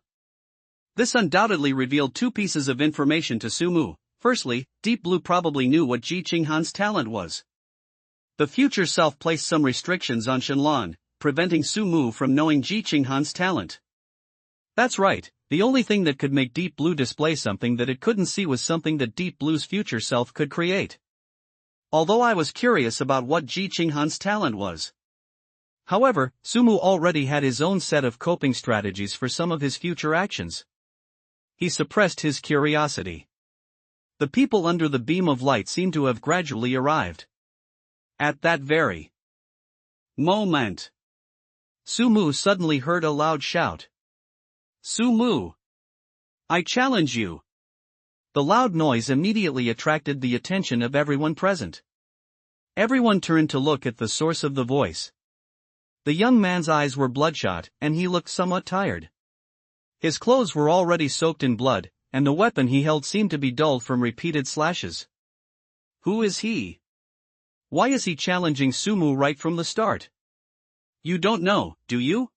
This undoubtedly revealed two pieces of information to Sumu. Firstly, Deep Blue probably knew what Ji Qinghan's talent was. The future self placed some restrictions on Shenlong, preventing Sumu from knowing Ji Qinghan's talent. That's right, the only thing that could make Deep Blue display something that it couldn't see was something that Deep Blue's future self could create. Although I was curious about what Ji Qinghan's talent was. However, Sumu already had his own set of coping strategies for some of his future actions. He suppressed his curiosity. The people under the beam of light seemed to have gradually arrived. At that very moment, Sumu suddenly heard a loud shout. Sumu! I challenge you! The loud noise immediately attracted the attention of everyone present. Everyone turned to look at the source of the voice. The young man's eyes were bloodshot, and he looked somewhat tired. His clothes were already soaked in blood, and the weapon he held seemed to be dulled from repeated slashes. Who is he? Why is he challenging Sumu right from the start? You don't know, do you?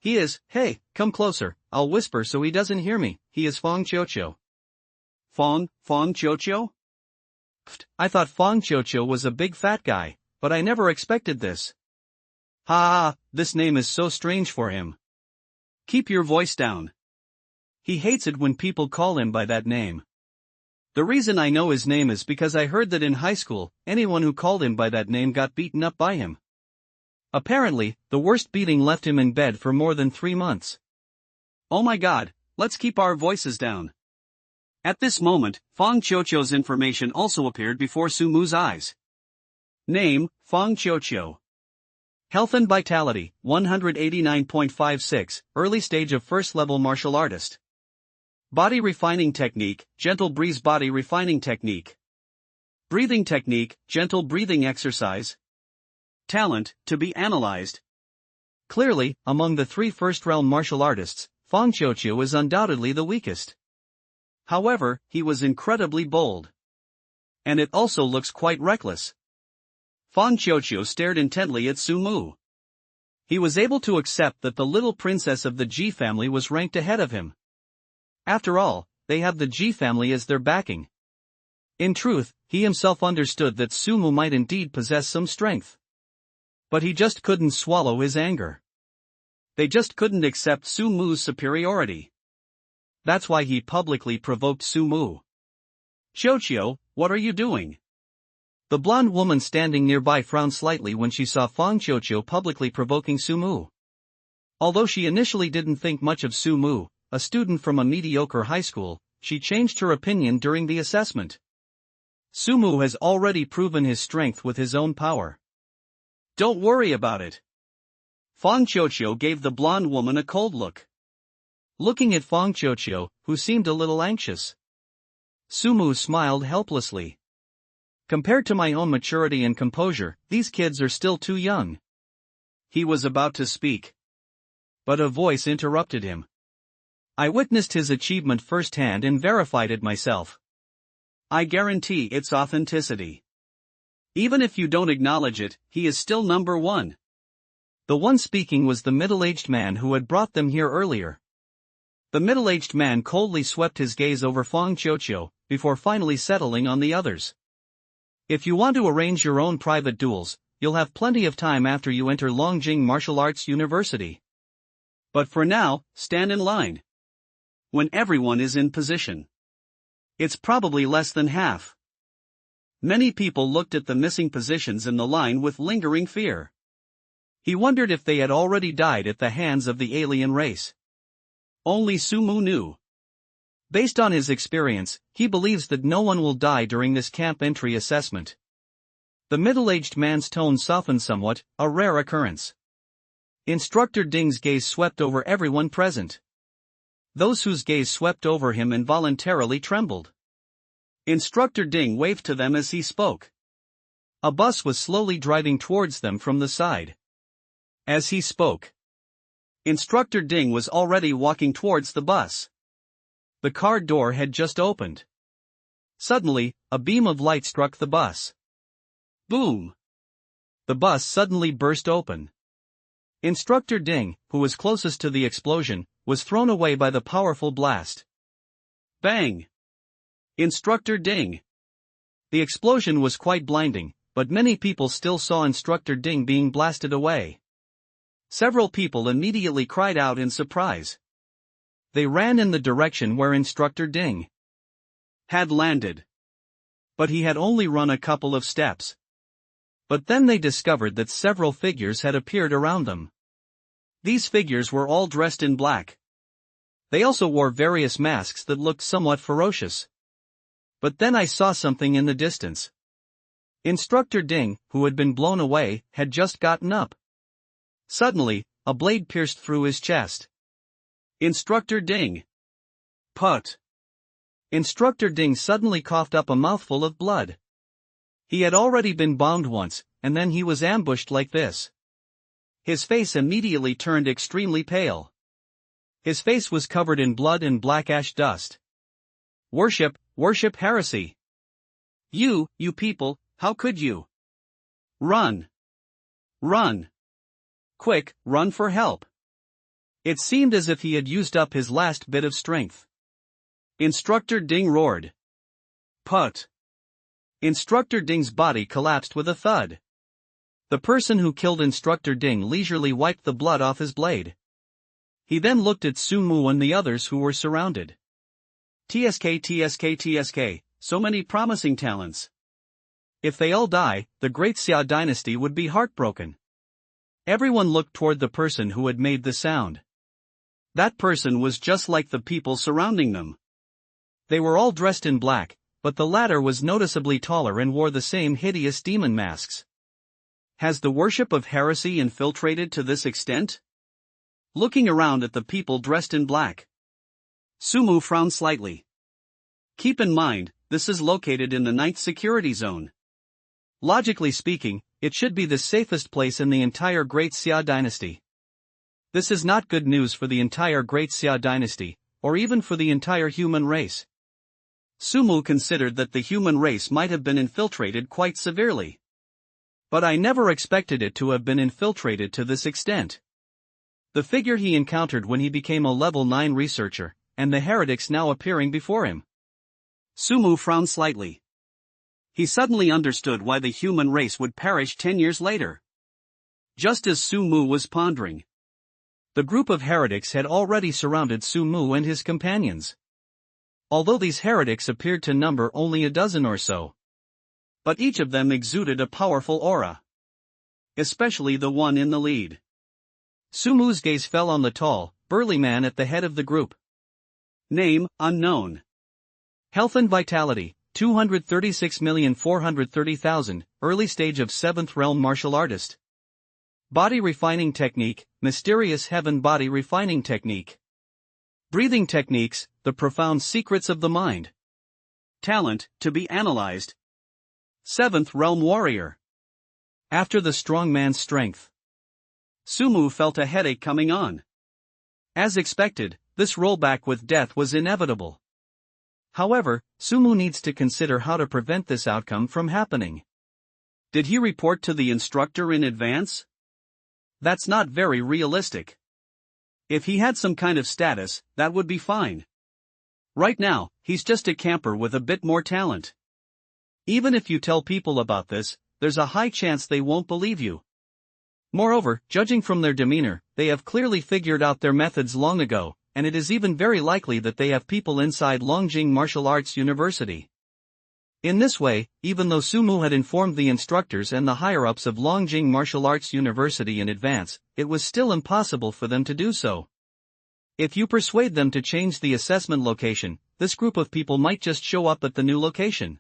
He is, hey, come closer, I'll whisper so he doesn't hear me, he is Fong Qiuqiu. Fong Qiuqiu? Pfft, I thought Fong Qiuqiu was a big fat guy, but I never expected this. Ha, this name is so strange for him. Keep your voice down. He hates it when people call him by that name. The reason I know his name is because I heard that in high school, anyone who called him by that name got beaten up by him. Apparently, the worst beating left him in bed for more than 3 months. Oh my god, let's keep our voices down. At this moment, Fong Qiuqiu's information also appeared before Sumu's eyes. Name, Fong Qiuqiu. Health and Vitality, 189.56, early stage of first level martial artist. Body refining technique, gentle breeze body refining technique. Breathing technique, gentle breathing exercise. Talent, to be analyzed. Clearly, among the 3 first-realm martial artists, Fong Qiuqiu is undoubtedly the weakest. However, he was incredibly bold. And it also looks quite reckless. Fong Qiuqiu stared intently at Sumu. He was able to accept that the little princess of the Ji family was ranked ahead of him. After all, they have the Ji family as their backing. In truth, he himself understood that Sumu might indeed possess some strength. But he just couldn't swallow his anger. They just couldn't accept Sumu's superiority. That's why he publicly provoked Sumu. Qiuqiu, what are you doing? The blonde woman standing nearby frowned slightly when she saw Fong Qiuqiu publicly provoking Sumu. Although she initially didn't think much of Sumu, a student from a mediocre high school, she changed her opinion during the assessment. Sumu has already proven his strength with his own power. Don't worry about it. Fong Qiuqiu gave the blonde woman a cold look. looking at Fang Qiuqiu, who seemed a little anxious. Sumu smiled helplessly. Compared to my own maturity and composure, these kids are still too young. He was about to speak, but a voice interrupted him. I witnessed his achievement firsthand and verified it myself. I guarantee its authenticity. Even if you don't acknowledge it, he is still number one. The one speaking was the middle-aged man who had brought them here earlier. The middle-aged man coldly swept his gaze over Fang Qiuqiu, before finally settling on the others. If you want to arrange your own private duels, you'll have plenty of time after you enter Longjing Martial Arts University. But for now, stand in line. When everyone is in position. It's probably less than half. Many people looked at the missing positions in the line with lingering fear. He wondered if they had already died at the hands of the alien race. Only Sumu knew. Based on his experience, he believes that no one will die during this camp entry assessment. The middle-aged man's tone softened somewhat, a rare occurrence. Instructor Ding's gaze swept over everyone present. Those whose gaze swept over him involuntarily trembled. Instructor Ding waved to them as he spoke. A bus was slowly driving towards them from the side. As he spoke, Instructor Ding was already walking towards the bus. The car door had just opened. Suddenly, a beam of light struck the bus. Boom! The bus suddenly burst open. Instructor Ding, who was closest to the explosion, was thrown away by the powerful blast. Bang! Instructor Ding! The explosion was quite blinding, but many people still saw Instructor Ding being blasted away. Several people immediately cried out in surprise. They ran in the direction where Instructor Ding had landed. But he had only run a couple of steps. But then they discovered that several figures had appeared around them. These figures were all dressed in black. They also wore various masks that looked somewhat ferocious. But then I saw something in the distance. Instructor Ding, who had been blown away, had just gotten up. Suddenly, a blade pierced through his chest. Instructor Ding! Put! Instructor Ding suddenly coughed up a mouthful of blood. He had already been bombed once, and then he was ambushed like this. His face immediately turned extremely pale. His face was covered in blood and black ash dust. Worship heresy! You people, how could you? Run! Run! Quick, run for help! It seemed as if he had used up his last bit of strength. Instructor Ding roared. Put! Instructor Ding's body collapsed with a thud. The person who killed Instructor Ding leisurely wiped the blood off his blade. He then looked at Sumu and the others who were surrounded. TSK, so many promising talents. If they all die, the Great Xia dynasty would be heartbroken. Everyone looked toward the person who had made the sound. That person was just like the people surrounding them. They were all dressed in black, but the latter was noticeably taller and wore the same hideous demon masks. Has the worship of heresy infiltrated to this extent? Looking around at the people dressed in black, Sumu frowned slightly. Keep in mind, this is located in the 9th security zone. Logically speaking, it should be the safest place in the entire Great Xia dynasty. This is not good news for the entire Great Xia dynasty, or even for the entire human race. Sumu considered that the human race might have been infiltrated quite severely. But I never expected it to have been infiltrated to this extent. The figure he encountered when he became a level 9 researcher, and the heretics now appearing before him. Sumu frowned slightly. He suddenly understood why the human race would perish 10 years later. Just as Sumu was pondering, the group of heretics had already surrounded Sumu and his companions. Although these heretics appeared to number only a dozen or so, but each of them exuded a powerful aura. Especially the one in the lead. Sumu's gaze fell on the tall, burly man at the head of the group. Name, unknown. Health and vitality, 236,430,000, early stage of 7th realm martial artist. Body refining technique, mysterious heaven body refining technique. Breathing techniques, the profound secrets of the mind. Talent, to be analyzed. Seventh Realm Warrior. After the strong man's strength. Sumu felt a headache coming on. As expected, this rollback with death was inevitable. However, Sumu needs to consider how to prevent this outcome from happening. Did he report to the instructor in advance? That's not very realistic. If he had some kind of status, that would be fine. Right now, he's just a camper with a bit more talent. Even if you tell people about this, there's a high chance they won't believe you. Moreover, judging from their demeanor, they have clearly figured out their methods long ago, and it is even very likely that they have people inside Longjing Martial Arts University. In this way, even though Sumu had informed the instructors and the higher-ups of Longjing Martial Arts University in advance, it was still impossible for them to do so. If you persuade them to change the assessment location, this group of people might just show up at the new location.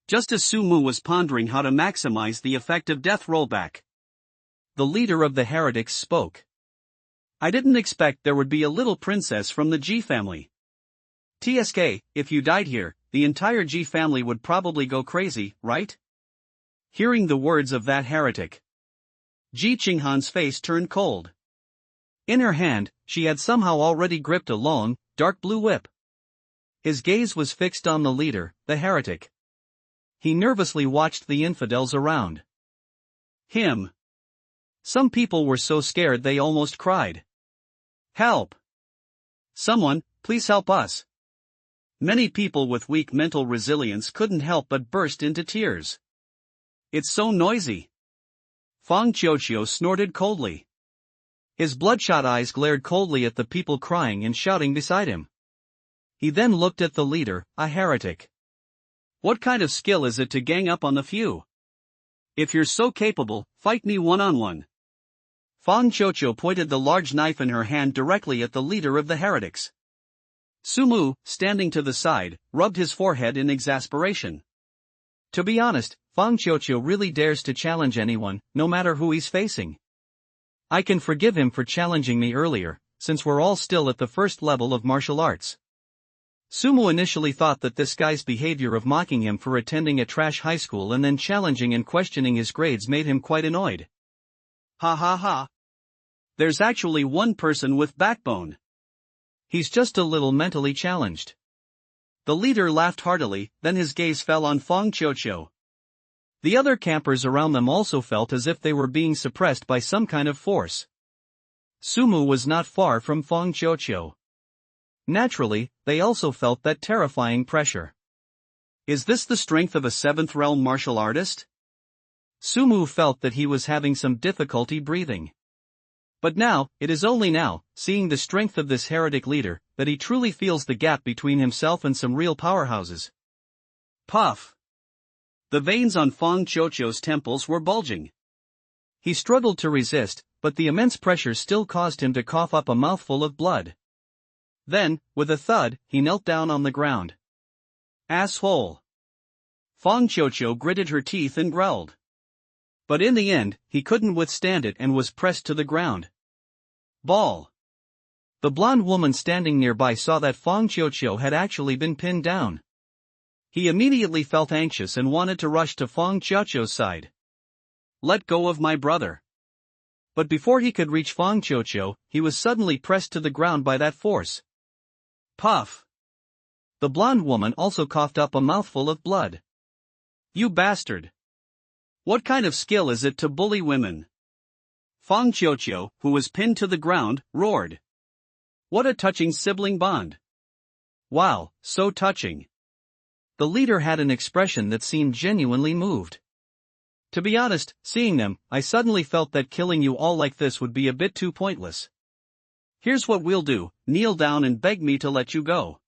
Just as Sumu was pondering how to maximize the effect of death rollback, the leader of the heretics spoke. I didn't expect there would be a little princess from the G family. TSK, if you died here, the entire G family would probably go crazy, right? Hearing the words of that heretic, Ji Qinghan's face turned cold. In her hand, she had somehow already gripped a long, dark blue whip. His gaze was fixed on the leader, the heretic. He nervously watched the infidels around him. Some people were so scared they almost cried. Help! Someone, please help us! Many people with weak mental resilience couldn't help but burst into tears. It's so noisy. Fang Qiuqiu snorted coldly. His bloodshot eyes glared coldly at the people crying and shouting beside him. He then looked at the leader, a heretic. What kind of skill is it to gang up on the few? If you're so capable, fight me one-on-one. Fang Qiuqiu pointed the large knife in her hand directly at the leader of the heretics. Sumu, standing to the side, rubbed his forehead in exasperation. To be honest, Fang Qiuqiu really dares to challenge anyone, no matter who he's facing. I can forgive him for challenging me earlier, since we're all still at the first level of martial arts. Sumu initially thought that this guy's behavior of mocking him for attending a trash high school and then challenging and questioning his grades made him quite annoyed. Ha ha ha. There's actually one person with backbone. He's just a little mentally challenged. The leader laughed heartily, then his gaze fell on Fang Qiuqiu. The other campers around them also felt as if they were being suppressed by some kind of force. Sumu was not far from Fang Qiuqiu. Naturally, they also felt that terrifying pressure. Is this the strength of a seventh realm martial artist? Sumu felt that he was having some difficulty breathing. But now, it is only now, seeing the strength of this heretic leader, that he truly feels the gap between himself and some real powerhouses. Puff! The veins on Fang Qiuqiu's temples were bulging. He struggled to resist, but the immense pressure still caused him to cough up a mouthful of blood. Then, with a thud, he knelt down on the ground. Asshole! Fang Qiuqiu gritted her teeth and growled. But in the end, he couldn't withstand it and was pressed to the ground. Ball! The blonde woman standing nearby saw that Fang Qiuqiu had actually been pinned down. He immediately felt anxious and wanted to rush to Fang Qiuqiu's side. Let go of my brother. But before he could reach Fang Qiuqiu, he was suddenly pressed to the ground by that force. Puff! The blonde woman also coughed up a mouthful of blood. You bastard! What kind of skill is it to bully women? Fang Qiuqiu, who was pinned to the ground, roared. What a touching sibling bond. Wow, so touching. The leader had an expression that seemed genuinely moved. To be honest, seeing them, I suddenly felt that killing you all like this would be a bit too pointless. Here's what we'll do, kneel down and beg me to let you go.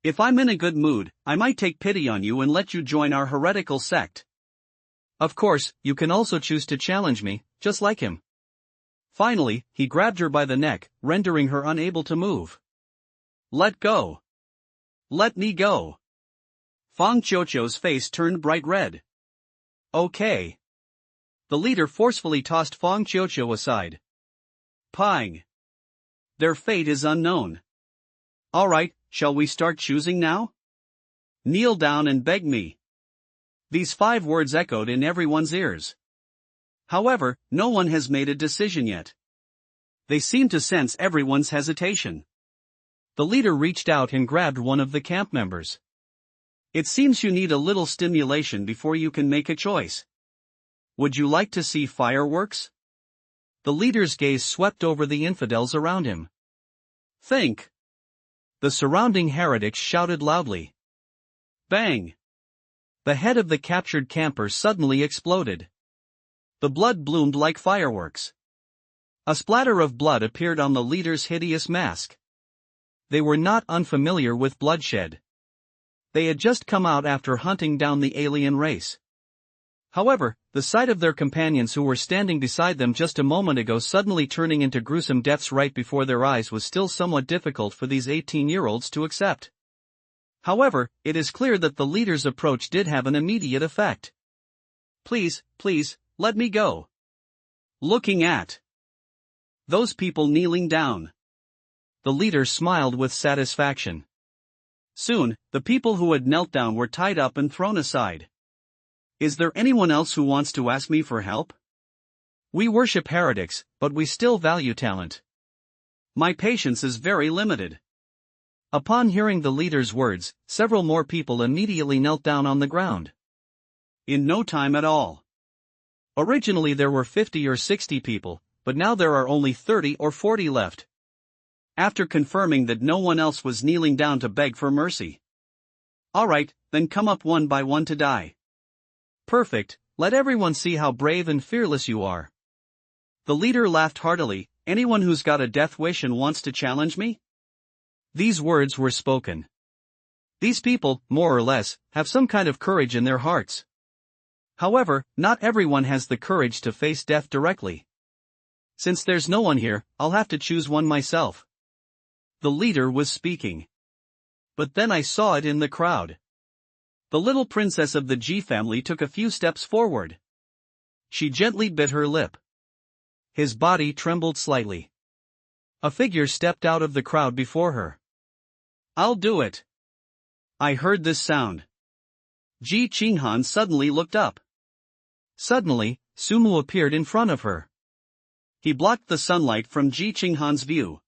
If I'm in a good mood, I might take pity on you and let you join our heretical sect. Of course, you can also choose to challenge me, just like him. Finally, he grabbed her by the neck, rendering her unable to move. Let go. Let me go. Fang Qiuqiu's face turned bright red. Okay. The leader forcefully tossed Fang Qiuqiu aside. Pang. Their fate is unknown. Alright, shall we start choosing now? Kneel down and beg me. These 5 words echoed in everyone's ears. However, no one has made a decision yet. They seem to sense everyone's hesitation. The leader reached out and grabbed one of the camp members. It seems you need a little stimulation before you can make a choice. Would you like to see fireworks? The leader's gaze swept over the infidels around him. Think. The surrounding heretics shouted loudly. Bang! The head of the captured camper suddenly exploded. The blood bloomed like fireworks. A splatter of blood appeared on the leader's hideous mask. They were not unfamiliar with bloodshed. They had just come out after hunting down the alien race. However, the sight of their companions who were standing beside them just a moment ago suddenly turning into gruesome deaths right before their eyes was still somewhat difficult for these 18-year-olds to accept. However, it is clear that the leader's approach did have an immediate effect. Please, let me go. Looking at those people kneeling down. The leader smiled with satisfaction. Soon, the people who had knelt down were tied up and thrown aside. Is there anyone else who wants to ask me for help? We worship heretics, but we still value talent. My patience is very limited. Upon hearing the leader's words, several more people immediately knelt down on the ground. In no time at all. Originally there were 50 or 60 people, but now there are only 30 or 40 left. After confirming that no one else was kneeling down to beg for mercy. Alright, then come up one by one to die. Perfect, let everyone see how brave and fearless you are. The leader laughed heartily. Anyone who's got a death wish and wants to challenge me? These words were spoken. These people, more or less, have some kind of courage in their hearts. However, not everyone has the courage to face death directly. Since there's no one here, I'll have to choose one myself. The leader was speaking. But then I saw it in the crowd. The little princess of the G family took a few steps forward. She gently bit her lip. His body trembled slightly. A figure stepped out of the crowd before her. I'll do it. I heard this sound. Ji Qinghan suddenly looked up. Suddenly, Sumu appeared in front of her. He blocked the sunlight from Ji Qinghan's view.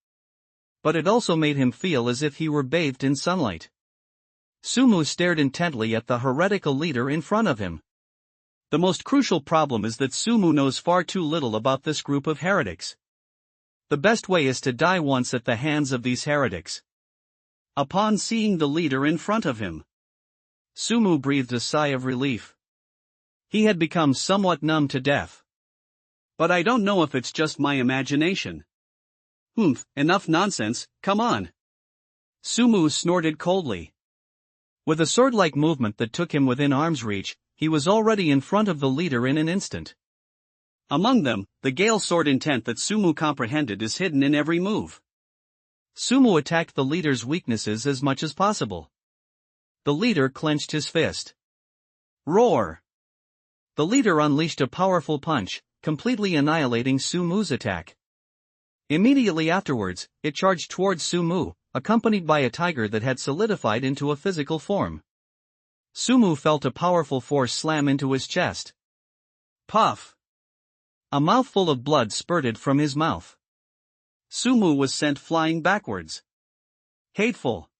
But it also made him feel as if he were bathed in sunlight. Sumu stared intently at the heretical leader in front of him. The most crucial problem is that Sumu knows far too little about this group of heretics. The best way is to die once at the hands of these heretics. Upon seeing the leader in front of him, Sumu breathed a sigh of relief. He had become somewhat numb to death. But I don't know if it's just my imagination. Enough nonsense, come on. Sumu snorted coldly. With a sword-like movement that took him within arm's reach, he was already in front of the leader in an instant. Among them, the Gale sword intent that Sumu comprehended is hidden in every move. Sumu attacked the leader's weaknesses as much as possible. The leader clenched his fist. Roar! The leader unleashed a powerful punch, completely annihilating Sumu's attack. Immediately afterwards, it charged towards Sumu, accompanied by a tiger that had solidified into a physical form. Sumu felt a powerful force slam into his chest. Puff! A mouthful of blood spurted from his mouth. Sumu was sent flying backwards. Hateful!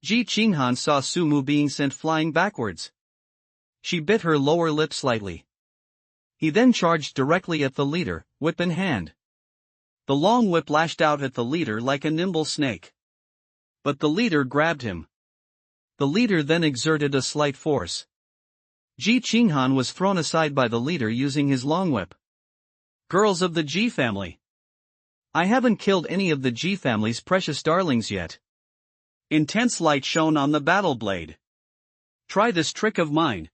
Ji Qinghan saw Sumu being sent flying backwards. She bit her lower lip slightly. He then charged directly at the leader, whip in hand. The long whip lashed out at the leader like a nimble snake. But the leader grabbed him. The leader then exerted a slight force. Ji Qinghan was thrown aside by the leader using his long whip. Girls of the G family. I haven't killed any of the G family's precious darlings yet. Intense light shone on the battle blade. Try this trick of mine.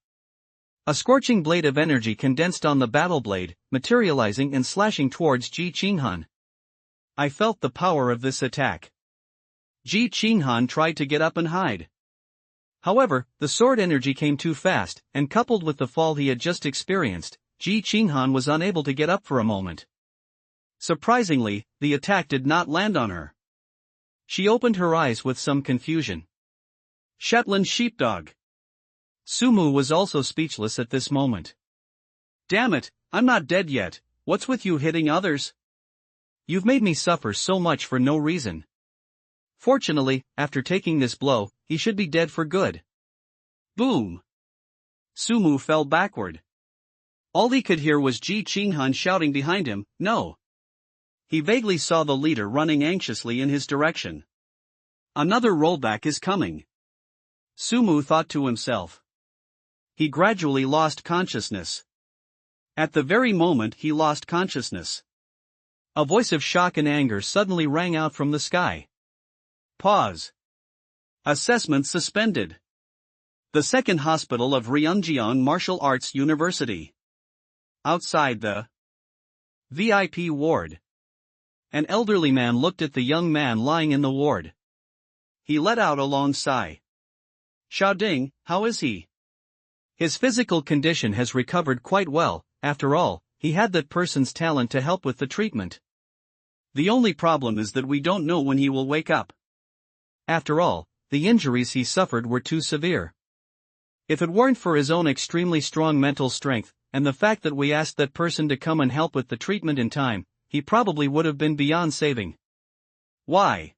A scorching blade of energy condensed on the battle blade, materializing and slashing towards Ji Qinghan. I felt the power of this attack. Ji Qinghan tried to get up and hide. However, the sword energy came too fast, and coupled with the fall he had just experienced, Ji Qinghan was unable to get up for a moment. Surprisingly, the attack did not land on her. She opened her eyes with some confusion. Shetland sheepdog. Sumu was also speechless at this moment. Damn it, I'm not dead yet, what's with you hitting others? You've made me suffer so much for no reason. Fortunately, after taking this blow, he should be dead for good. Boom! Sumu fell backward. All he could hear was Ji Qinghan shouting behind him, "No!" He vaguely saw the leader running anxiously in his direction. Another rollback is coming. Sumu thought to himself. He gradually lost consciousness. At the very moment he lost consciousness, a voice of shock and anger suddenly rang out from the sky. Pause. Assessment suspended. The second hospital of Ryungjeong Martial Arts University. Outside the VIP ward. An elderly man looked at the young man lying in the ward. He let out a long sigh. Xiaoding, how is he? His physical condition has recovered quite well. After all, he had that person's talent to help with the treatment. The only problem is that we don't know when he will wake up. After all, the injuries he suffered were too severe. If it weren't for his own extremely strong mental strength, and the fact that we asked that person to come and help with the treatment in time, he probably would have been beyond saving. Why?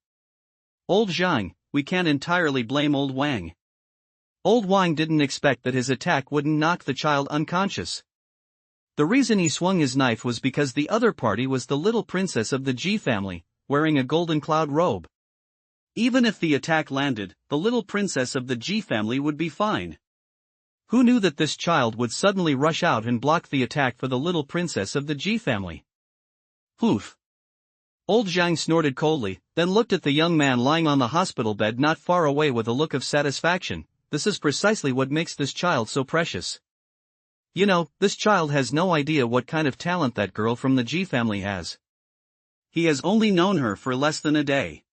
Old Zhang, we can't entirely blame old Wang. Old Wang didn't expect that his attack wouldn't knock the child unconscious. The reason he swung his knife was because the other party was the little princess of the Ji family, wearing a golden cloud robe. Even if the attack landed, the little princess of the Ji family would be fine. Who knew that this child would suddenly rush out and block the attack for the little princess of the Ji family? Poof. Old Zhang snorted coldly, then looked at the young man lying on the hospital bed not far away with a look of satisfaction. This is precisely what makes this child so precious. You know, this child has no idea what kind of talent that girl from the Ji family has. He has only known her for less than a day.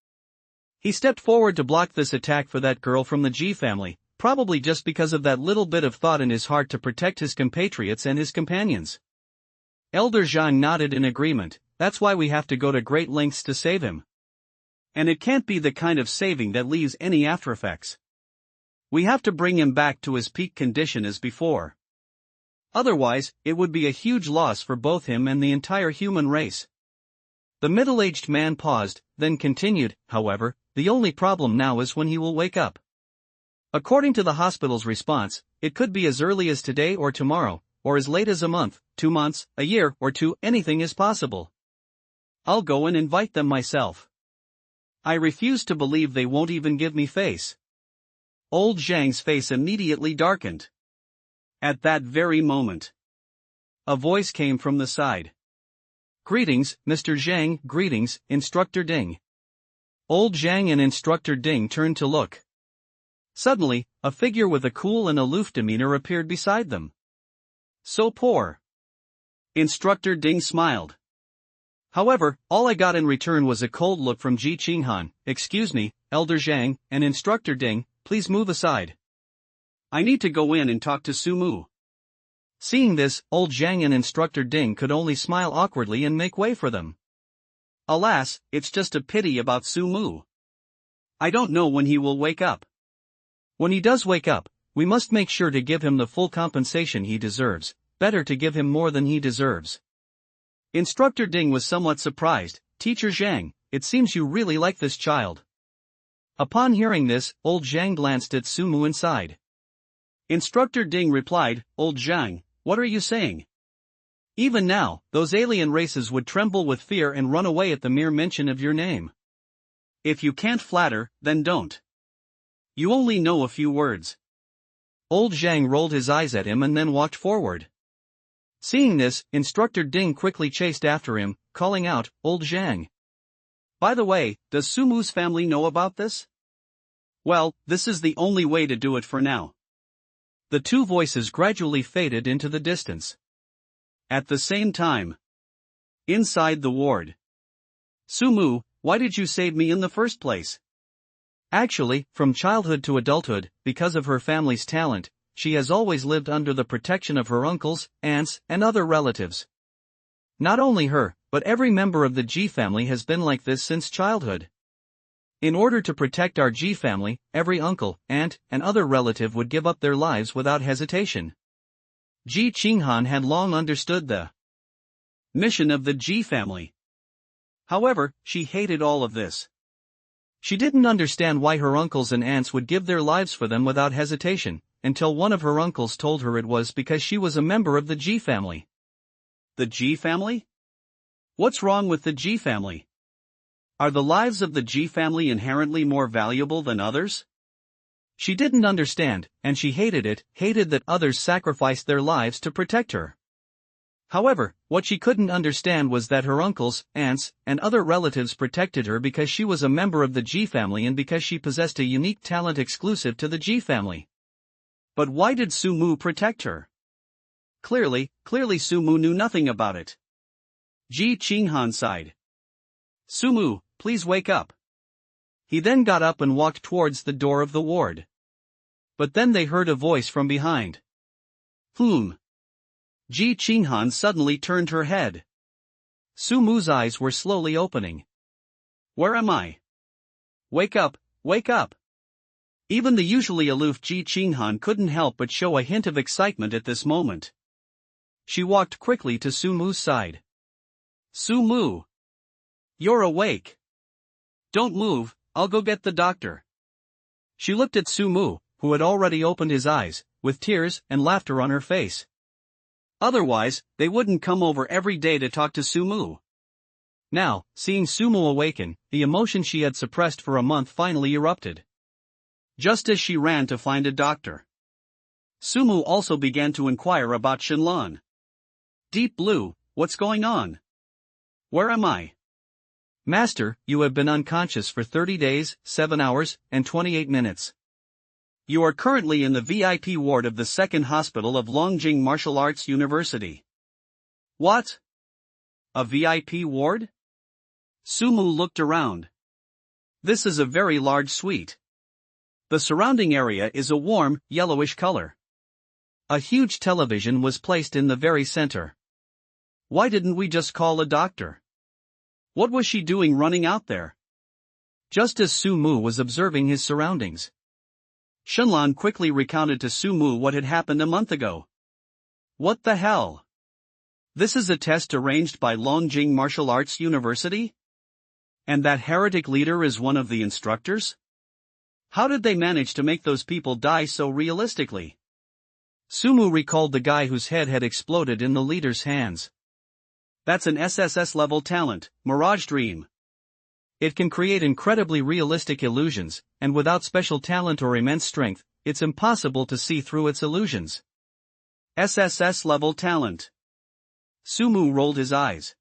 He stepped forward to block this attack for that girl from the Ji family, probably just because of that little bit of thought in his heart to protect his compatriots and his companions. Elder Zhang nodded in agreement. That's why we have to go to great lengths to save him. And it can't be the kind of saving that leaves any aftereffects. We have to bring him back to his peak condition as before. Otherwise, it would be a huge loss for both him and the entire human race. The middle-aged man paused, then continued, however, the only problem now is when he will wake up. According to the hospital's response, it could be as early as today or tomorrow, or as late as a month, 2 months, a year or two, anything is possible. I'll go and invite them myself. I refuse to believe they won't even give me face. Old Zhang's face immediately darkened. At that very moment, a voice came from the side. Greetings, Mr. Zhang. Greetings, Instructor Ding. Old Zhang and Instructor Ding turned to look. Suddenly, a figure with a cool and aloof demeanor appeared beside them. So poor. Instructor Ding smiled. However, all I got in return was a cold look from Ji Qinghan. Excuse me, Elder Zhang and Instructor Ding, please move aside. I need to go in and talk to Sumu. Seeing this, Old Zhang and Instructor Ding could only smile awkwardly and make way for them. Alas, it's just a pity about Sumu. I don't know when he will wake up. When he does wake up, we must make sure to give him the full compensation he deserves. Better to give him more than he deserves. Instructor Ding was somewhat surprised. Teacher Zhang, it seems you really like this child. Upon hearing this, Old Zhang glanced at Sumu inside. Instructor Ding replied, Old Zhang, what are you saying? Even now, those alien races would tremble with fear and run away at the mere mention of your name. If you can't flatter, then don't. You only know a few words. Old Zhang rolled his eyes at him and then walked forward. Seeing this, Instructor Ding quickly chased after him, calling out, Old Zhang. By the way, does Sumu's family know about this? Well, this is the only way to do it for now. The two voices gradually faded into the distance. At the same time, inside the ward. Sumu, why did you save me in the first place? Actually, from childhood to adulthood, because of her family's talent, she has always lived under the protection of her uncles, aunts, and other relatives. Not only her, but every member of the Ji family has been like this since childhood. In order to protect our G family, every uncle, aunt, and other relative would give up their lives without hesitation. Ji Qinghan had long understood the mission of the Ji family. However, she hated all of this. She didn't understand why her uncles and aunts would give their lives for them without hesitation, until one of her uncles told her it was because she was a member of the Ji family. The Ji family? What's wrong with the Ji family? Are the lives of the Ji family inherently more valuable than others? She didn't understand, and she hated that others sacrificed their lives to protect her. However, what she couldn't understand was that her uncles, aunts, and other relatives protected her because she was a member of the Ji family and because she possessed a unique talent exclusive to the Ji family. But why did Sumu protect her? Clearly Sumu knew nothing about it. Ji Qinghan sighed. Sumu, please wake up. He then got up and walked towards the door of the ward. But then they heard a voice from behind. Ji Qinghan suddenly turned her head. Sumu's eyes were slowly opening. Where am I? Wake up, wake up. Even the usually aloof Ji Qinghan couldn't help but show a hint of excitement at this moment. She walked quickly to Sumu's side. Sumu! You're awake. Don't move, I'll go get the doctor. She looked at Sumu, who had already opened his eyes, with tears and laughter on her face. Otherwise, they wouldn't come over every day to talk to Sumu. Now, seeing Sumu awaken, the emotion she had suppressed for a month finally erupted. Just as she ran to find a doctor, Sumu also began to inquire about Shenlong. Deep Blue, what's going on? Where am I? Master, you have been unconscious for 30 days, 7 hours, and 28 minutes. You are currently in the VIP ward of the second hospital of Longjing Martial Arts University. What? A VIP ward? Sumu looked around. This is a very large suite. The surrounding area is a warm, yellowish color. A huge television was placed in the very center. Why didn't we just call a doctor? What was she doing running out there? Just as Sumu was observing his surroundings, Shenlong quickly recounted to Sumu what had happened a month ago. What the hell? This is a test arranged by Longjing Martial Arts University? And that heretic leader is one of the instructors? How did they manage to make those people die so realistically? Sumu recalled the guy whose head had exploded in the leader's hands. That's an SSS level talent, Mirage Dream. It can create incredibly realistic illusions, and without special talent or immense strength, it's impossible to see through its illusions. SSS level talent. Sumu rolled his eyes.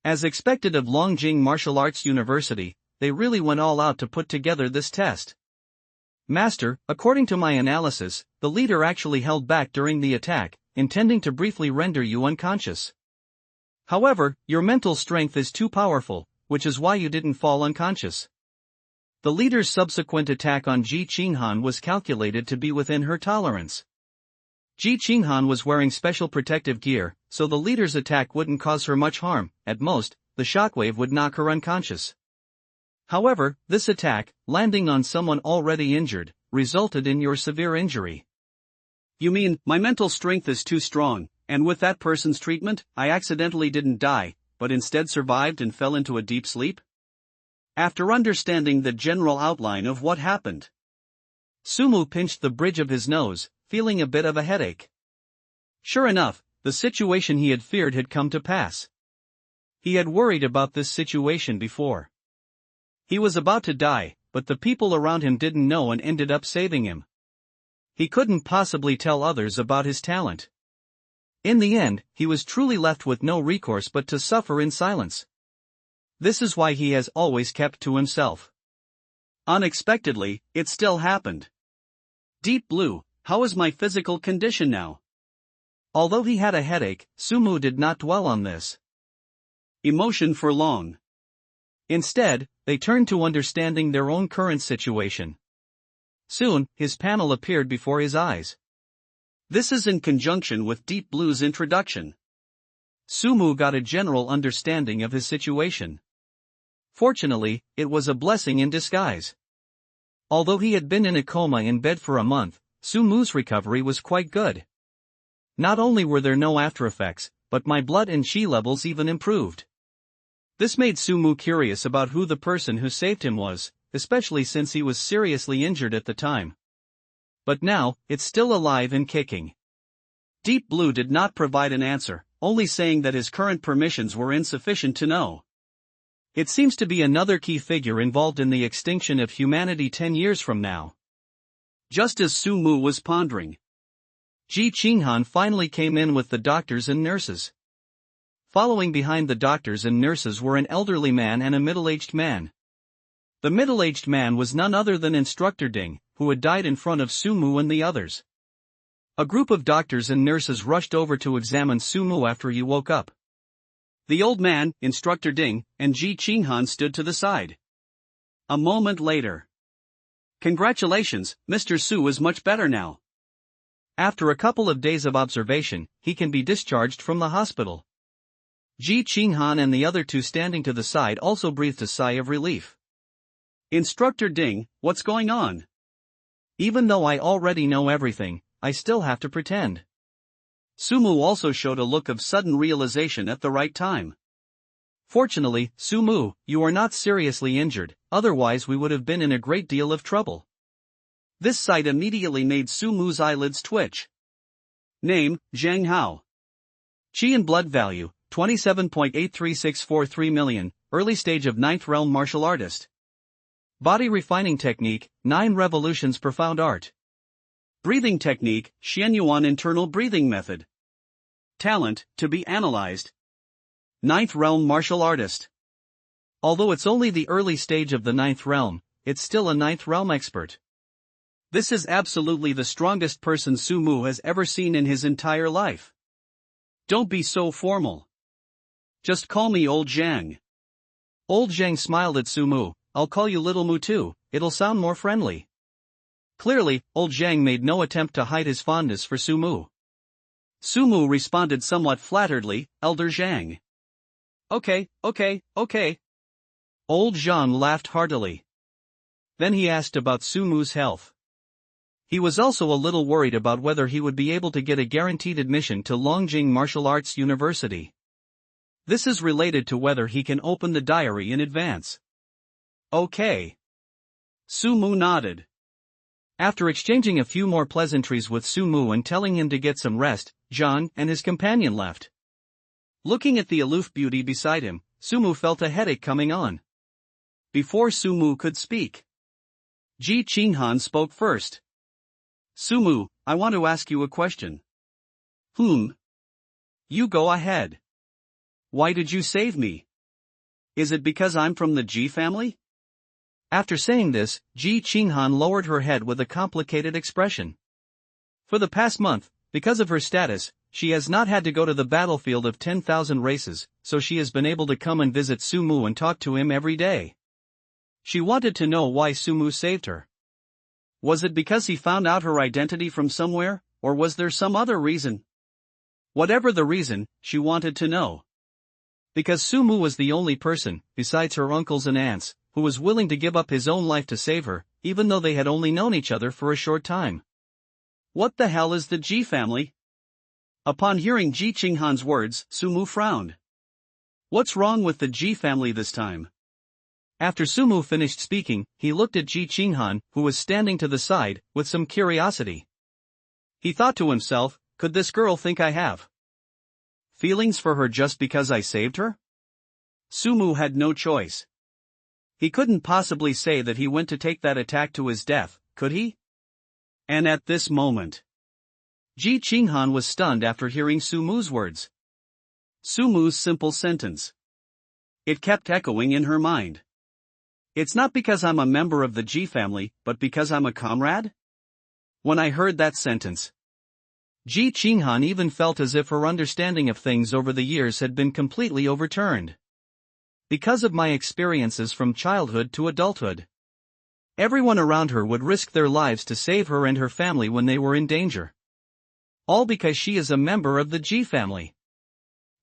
As expected of Longjing Martial Arts University, they really went all out to put together this test. Master, according to my analysis, the leader actually held back during the attack, intending to briefly render you unconscious. However, your mental strength is too powerful, which is why you didn't fall unconscious. The leader's subsequent attack on Ji Qinghan was calculated to be within her tolerance. Ji Qinghan was wearing special protective gear, so the leader's attack wouldn't cause her much harm. At most, the shockwave would knock her unconscious. However, this attack, landing on someone already injured, resulted in your severe injury. You mean, my mental strength is too strong, and with that person's treatment, I accidentally didn't die, but instead survived and fell into a deep sleep? After understanding the general outline of what happened, Sumu pinched the bridge of his nose, feeling a bit of a headache. Sure enough, the situation he had feared had come to pass. He had worried about this situation before. He was about to die, but the people around him didn't know and ended up saving him. He couldn't possibly tell others about his talent. In the end, he was truly left with no recourse but to suffer in silence. This is why he has always kept to himself. Unexpectedly, it still happened. Deep Blue, how is my physical condition now? Although he had a headache, Sumu did not dwell on this emotion for long. Instead, they turned to understanding their own current situation. Soon, his panel appeared before his eyes. This is in conjunction with Deep Blue's introduction. Sumu got a general understanding of his situation. Fortunately, it was a blessing in disguise. Although he had been in a coma in bed for a month, Sumu's recovery was quite good. Not only were there no aftereffects, but my blood and chi levels even improved. This made Sumu curious about who the person who saved him was, especially since he was seriously injured at the time. But now, it's still alive and kicking. Deep Blue did not provide an answer, only saying that his current permissions were insufficient to know. It seems to be another key figure involved in the extinction of humanity 10 years from now. Just as Sumu was pondering, Ji Qinghan finally came in with the doctors and nurses. Following behind the doctors and nurses were an elderly man and a middle-aged man. The middle-aged man was none other than Instructor Ding, who had died in front of Sumu and the others. A group of doctors and nurses rushed over to examine Sumu after he woke up. The old man, Instructor Ding, and Ji Qinghan stood to the side. A moment later. Congratulations, Mr. Su is much better now. After a couple of days of observation, he can be discharged from the hospital. Ji Qinghan and the other two standing to the side also breathed a sigh of relief. Instructor Ding, what's going on? Even though I already know everything, I still have to pretend. Sumu also showed a look of sudden realization at the right time. Fortunately, Sumu, you are not seriously injured, otherwise we would have been in a great deal of trouble. This sight immediately made Sumu's eyelids twitch. Name, Zhang Hao. Chi and blood value, 27.83643 million, early stage of 9th realm martial artist. Body refining technique, 9 revolutions profound art. Breathing technique, Xianyuan internal breathing method. Talent, to be analyzed. 9th realm martial artist. Although it's only the early stage of the 9th realm, it's still a 9th realm expert. This is absolutely the strongest person Sumu has ever seen in his entire life. Don't be so formal. Just call me Old Zhang. Old Zhang smiled at Sumu. I'll call you Little Mu too, it'll sound more friendly. Clearly, Old Zhang made no attempt to hide his fondness for Sumu. Sumu responded somewhat flatteredly, Elder Zhang. Okay. Old Zhang laughed heartily. Then he asked about Sumu's health. He was also a little worried about whether he would be able to get a guaranteed admission to Longjing Martial Arts University. This is related to whether he can open the diary in advance. Okay. Sumu nodded. After exchanging a few more pleasantries with Sumu and telling him to get some rest, Zhang and his companion left. Looking at the aloof beauty beside him, Sumu felt a headache coming on. Before Sumu could speak, Ji Qinghan spoke first. Sumu, I want to ask you a question. You go ahead. Why did you save me? Is it because I'm from the Ji family? After saying this, Ji Qinghan lowered her head with a complicated expression. For the past month, because of her status, she has not had to go to the battlefield of 10,000 races, so she has been able to come and visit Sumu and talk to him every day. She wanted to know why Sumu saved her. Was it because he found out her identity from somewhere, or was there some other reason? Whatever the reason, she wanted to know. Because Sumu was the only person, besides her uncles and aunts, who was willing to give up his own life to save her, even though they had only known each other for a short time. What the hell is the Ji family? Upon hearing Ji Qinghan's words, Sumu frowned. What's wrong with the Ji family this time? After Sumu finished speaking, he looked at Ji Qinghan, who was standing to the side, with some curiosity. He thought to himself, could this girl think I have feelings for her just because I saved her? Sumu had no choice. He couldn't possibly say that he went to take that attack to his death, could he? And at this moment, Ji Qinghan was stunned after hearing Sumu's words. Sumu's simple sentence. It kept echoing in her mind. It's not because I'm a member of the Ji family, but because I'm a comrade? When I heard that sentence, Ji Qinghan even felt as if her understanding of things over the years had been completely overturned. Because of my experiences from childhood to adulthood, everyone around her would risk their lives to save her and her family when they were in danger. All because she is a member of the Ji family.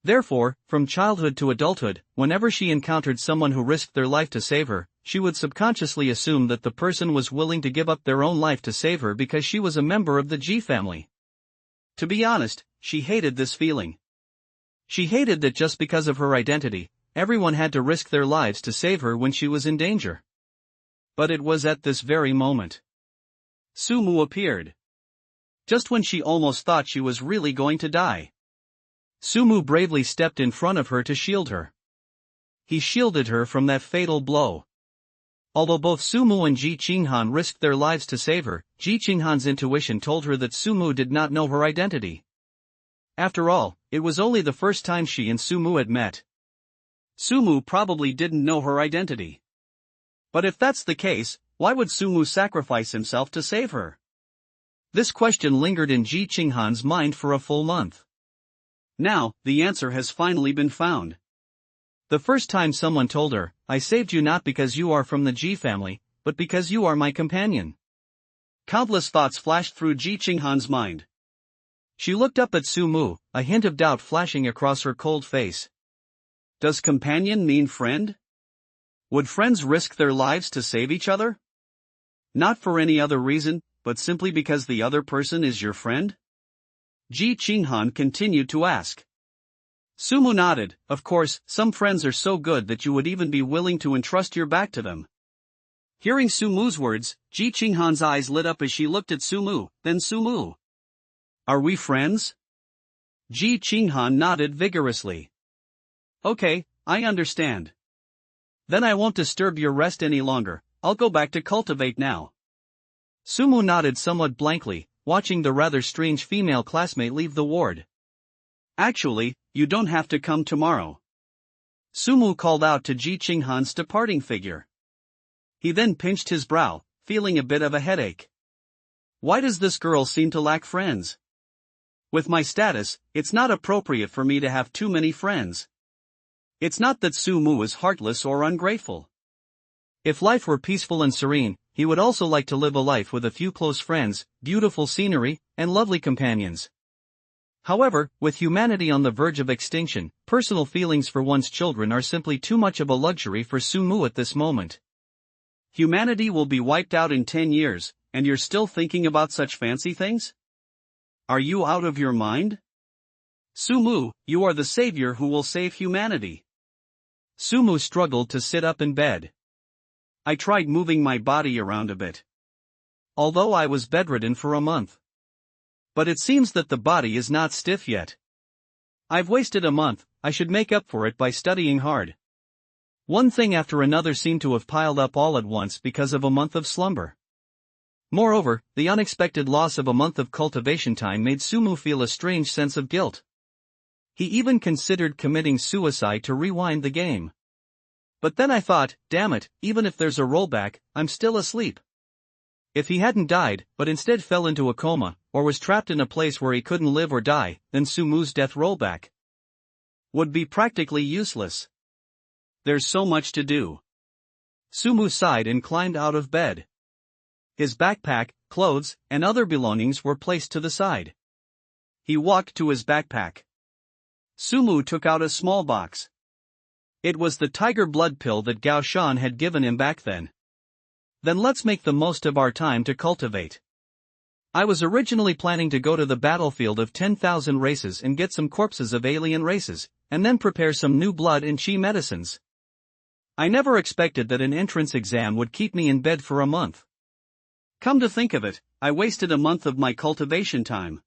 Therefore, from childhood to adulthood, whenever she encountered someone who risked their life to save her, she would subconsciously assume that the person was willing to give up their own life to save her because she was a member of the G family. To be honest, she hated this feeling. She hated that just because of her identity, everyone had to risk their lives to save her when she was in danger. But it was at this very moment Sumu appeared. Just when she almost thought she was really going to die. Sumu bravely stepped in front of her to shield her. He shielded her from that fatal blow. Although both Sumu and Ji Qinghan risked their lives to save her, Ji Qinghan's intuition told her that Sumu did not know her identity. After all, it was only the first time she and Sumu had met. Sumu probably didn't know her identity. But if that's the case, why would Sumu sacrifice himself to save her? This question lingered in Ji Qinghan's mind for a full month. Now, the answer has finally been found. The first time someone told her, "I saved you not because you are from the Ji family, but because you are my companion." Countless thoughts flashed through Ji Qinghan's mind. She looked up at Sumu, a hint of doubt flashing across her cold face. Does companion mean friend? Would friends risk their lives to save each other? Not for any other reason, but simply because the other person is your friend? Ji Qinghan continued to ask. Sumu nodded. Of course, some friends are so good that you would even be willing to entrust your back to them. Hearing Sumu's words, Ji Qinghan's eyes lit up as she looked at Sumu, then Sumu. Are we friends? Ji Qinghan nodded vigorously. Okay, I understand. Then I won't disturb your rest any longer, I'll go back to cultivate now. Sumu nodded somewhat blankly, watching the rather strange female classmate leave the ward. Actually, you don't have to come tomorrow. Sumu called out to Ji Qinghan's departing figure. He then pinched his brow, feeling a bit of a headache. Why does this girl seem to lack friends? With my status, it's not appropriate for me to have too many friends. It's not that Sumu is heartless or ungrateful. If life were peaceful and serene, he would also like to live a life with a few close friends, beautiful scenery, and lovely companions. However, with humanity on the verge of extinction, personal feelings for one's children are simply too much of a luxury for Sumu at this moment. Humanity will be wiped out in 10 years, and you're still thinking about such fancy things? Are you out of your mind? Sumu, you are the savior who will save humanity. Sumu struggled to sit up in bed. I tried moving my body around a bit. Although I was bedridden for a month. But it seems that the body is not stiff yet. I've wasted a month, I should make up for it by studying hard. One thing after another seemed to have piled up all at once because of a month of slumber. Moreover, the unexpected loss of a month of cultivation time made Sumu feel a strange sense of guilt. He even considered committing suicide to rewind the game. But then I thought, damn it, even if there's a rollback, I'm still asleep. If he hadn't died, but instead fell into a coma, or was trapped in a place where he couldn't live or die, then Sumu's death rollback would be practically useless. There's so much to do. Sumu sighed and climbed out of bed. His backpack, clothes, and other belongings were placed to the side. He walked to his backpack. Sumu took out a small box. It was the tiger blood pill that Gao Shan had given him back then. Then let's make the most of our time to cultivate. I was originally planning to go to the battlefield of 10,000 races and get some corpses of alien races, and then prepare some new blood and chi medicines. I never expected that an entrance exam would keep me in bed for a month. Come to think of it, I wasted a month of my cultivation time.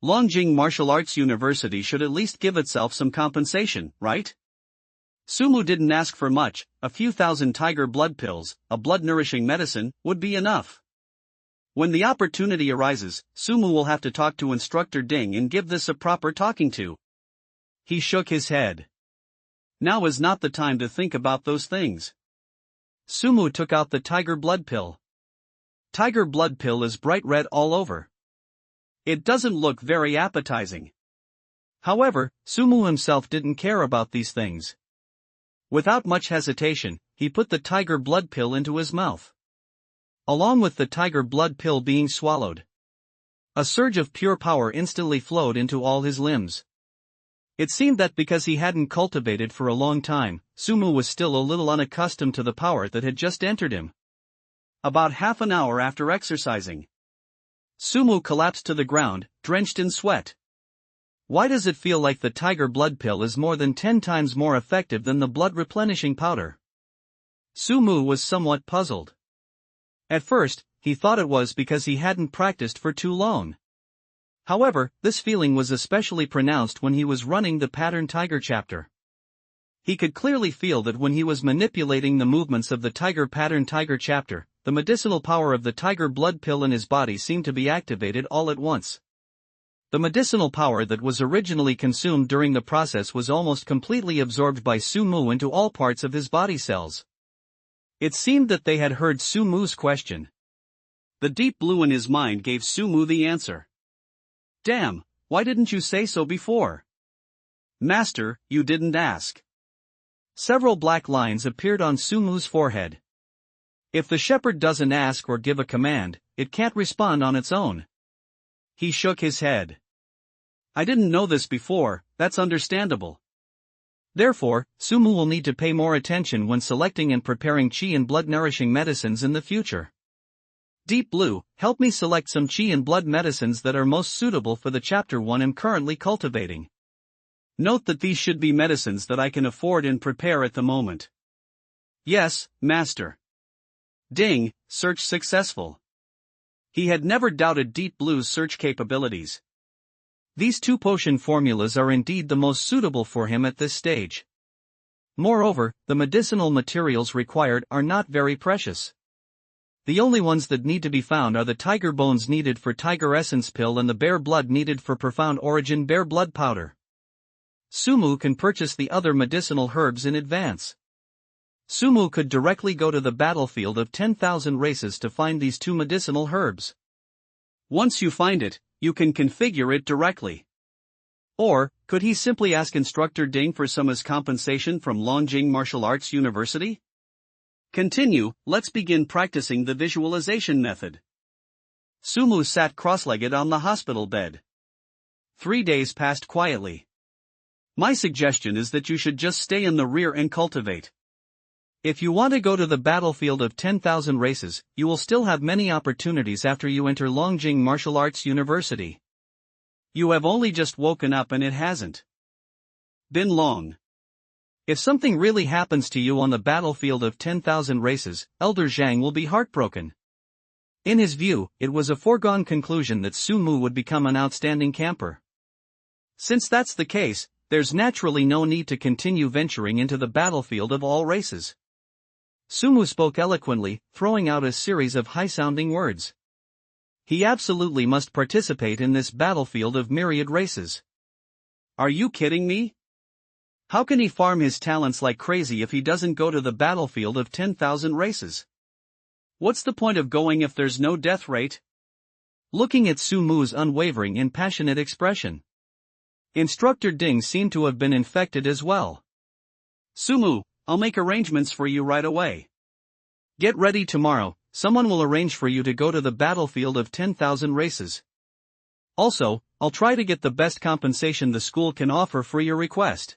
Longjing Martial Arts University should at least give itself some compensation, right? Sumu didn't ask for much, a few thousand tiger blood pills, a blood-nourishing medicine, would be enough. When the opportunity arises, Sumu will have to talk to Instructor Ding and give this a proper talking to. He shook his head. Now is not the time to think about those things. Sumu took out the tiger blood pill. Tiger blood pill is bright red all over. It doesn't look very appetizing. However, Sumu himself didn't care about these things. Without much hesitation, he put the tiger blood pill into his mouth. Along with the tiger blood pill being swallowed, a surge of pure power instantly flowed into all his limbs. It seemed that because he hadn't cultivated for a long time, Sumu was still a little unaccustomed to the power that had just entered him. About half an hour after exercising, Sumu collapsed to the ground, drenched in sweat. Why does it feel like the tiger blood pill is more than 10 times more effective than the blood replenishing powder? Sumu was somewhat puzzled. At first, he thought it was because he hadn't practiced for too long. However, this feeling was especially pronounced when he was running the Pattern Tiger chapter. He could clearly feel that when he was manipulating the movements of the Tiger Pattern Tiger chapter, the medicinal power of the tiger blood pill in his body seemed to be activated all at once. The medicinal power that was originally consumed during the process was almost completely absorbed by Sumu into all parts of his body cells. It seemed that they had heard Sumu's question. The deep blue in his mind gave Sumu the answer. Damn, why didn't you say so before? Master, you didn't ask. Several black lines appeared on Sumu's forehead. If the shepherd doesn't ask or give a command, it can't respond on its own. He shook his head. I didn't know this before, that's understandable. Therefore, Sumu will need to pay more attention when selecting and preparing qi and blood-nourishing medicines in the future. Deep Blue, help me select some qi and blood medicines that are most suitable for the chapter 1 I'm currently cultivating. Note that these should be medicines that I can afford and prepare at the moment. Yes, Master. Ding, search successful. He had never doubted Deep Blue's search capabilities. These 2 potion formulas are indeed the most suitable for him at this stage. Moreover, the medicinal materials required are not very precious. The only ones that need to be found are the tiger bones needed for tiger essence pill and the bear blood needed for profound origin bear blood powder. Sumu can purchase the other medicinal herbs in advance. Sumu could directly go to the battlefield of 10,000 races to find these 2 medicinal herbs. Once you find it, you can configure it directly. Or, could he simply ask Instructor Ding for some as compensation from Longjing Martial Arts University? Continue, let's begin practicing the visualization method. Sumu sat cross-legged on the hospital bed. 3 days passed quietly. My suggestion is that you should just stay in the rear and cultivate. If you want to go to the battlefield of 10,000 races, you will still have many opportunities after you enter Longjing Martial Arts University. You have only just woken up and it hasn't been long. If something really happens to you on the battlefield of 10,000 races, Elder Zhang will be heartbroken. In his view, it was a foregone conclusion that Sumu would become an outstanding camper. Since that's the case, there's naturally no need to continue venturing into the battlefield of all races. Sumu spoke eloquently, throwing out a series of high-sounding words. He absolutely must participate in this battlefield of myriad races. Are you kidding me? How can he farm his talents like crazy if he doesn't go to the battlefield of 10,000 races? What's the point of going if there's no death rate? Looking at Sumu's unwavering and passionate expression, Instructor Ding seemed to have been infected as well. Sumu, I'll make arrangements for you right away. Get ready tomorrow, someone will arrange for you to go to the battlefield of 10,000 races. Also, I'll try to get the best compensation the school can offer for your request.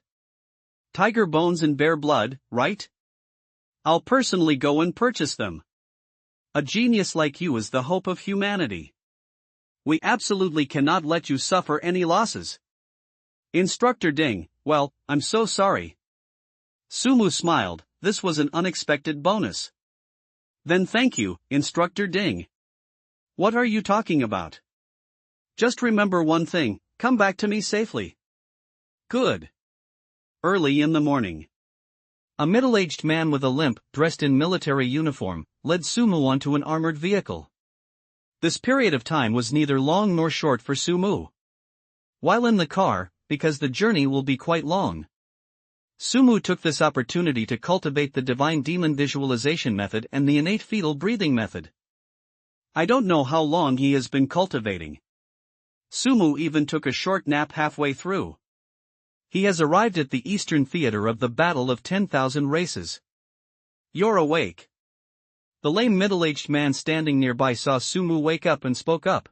Tiger bones and bear blood, right? I'll personally go and purchase them. A genius like you is the hope of humanity. We absolutely cannot let you suffer any losses. Instructor Ding, well, I'm so sorry. Sumu smiled, this was an unexpected bonus. Then thank you, Instructor Ding. What are you talking about? Just remember one thing, come back to me safely. Good. Early in the morning, a middle-aged man with a limp, dressed in military uniform, led Sumu onto an armored vehicle. This period of time was neither long nor short for Sumu. While in the car, because the journey will be quite long, Sumu took this opportunity to cultivate the divine demon visualization method and the innate fetal breathing method. I don't know how long he has been cultivating. Sumu even took a short nap halfway through. He has arrived at the eastern theater of the Battle of 10,000 Races. You're awake. The lame middle-aged man standing nearby saw Sumu wake up and spoke up.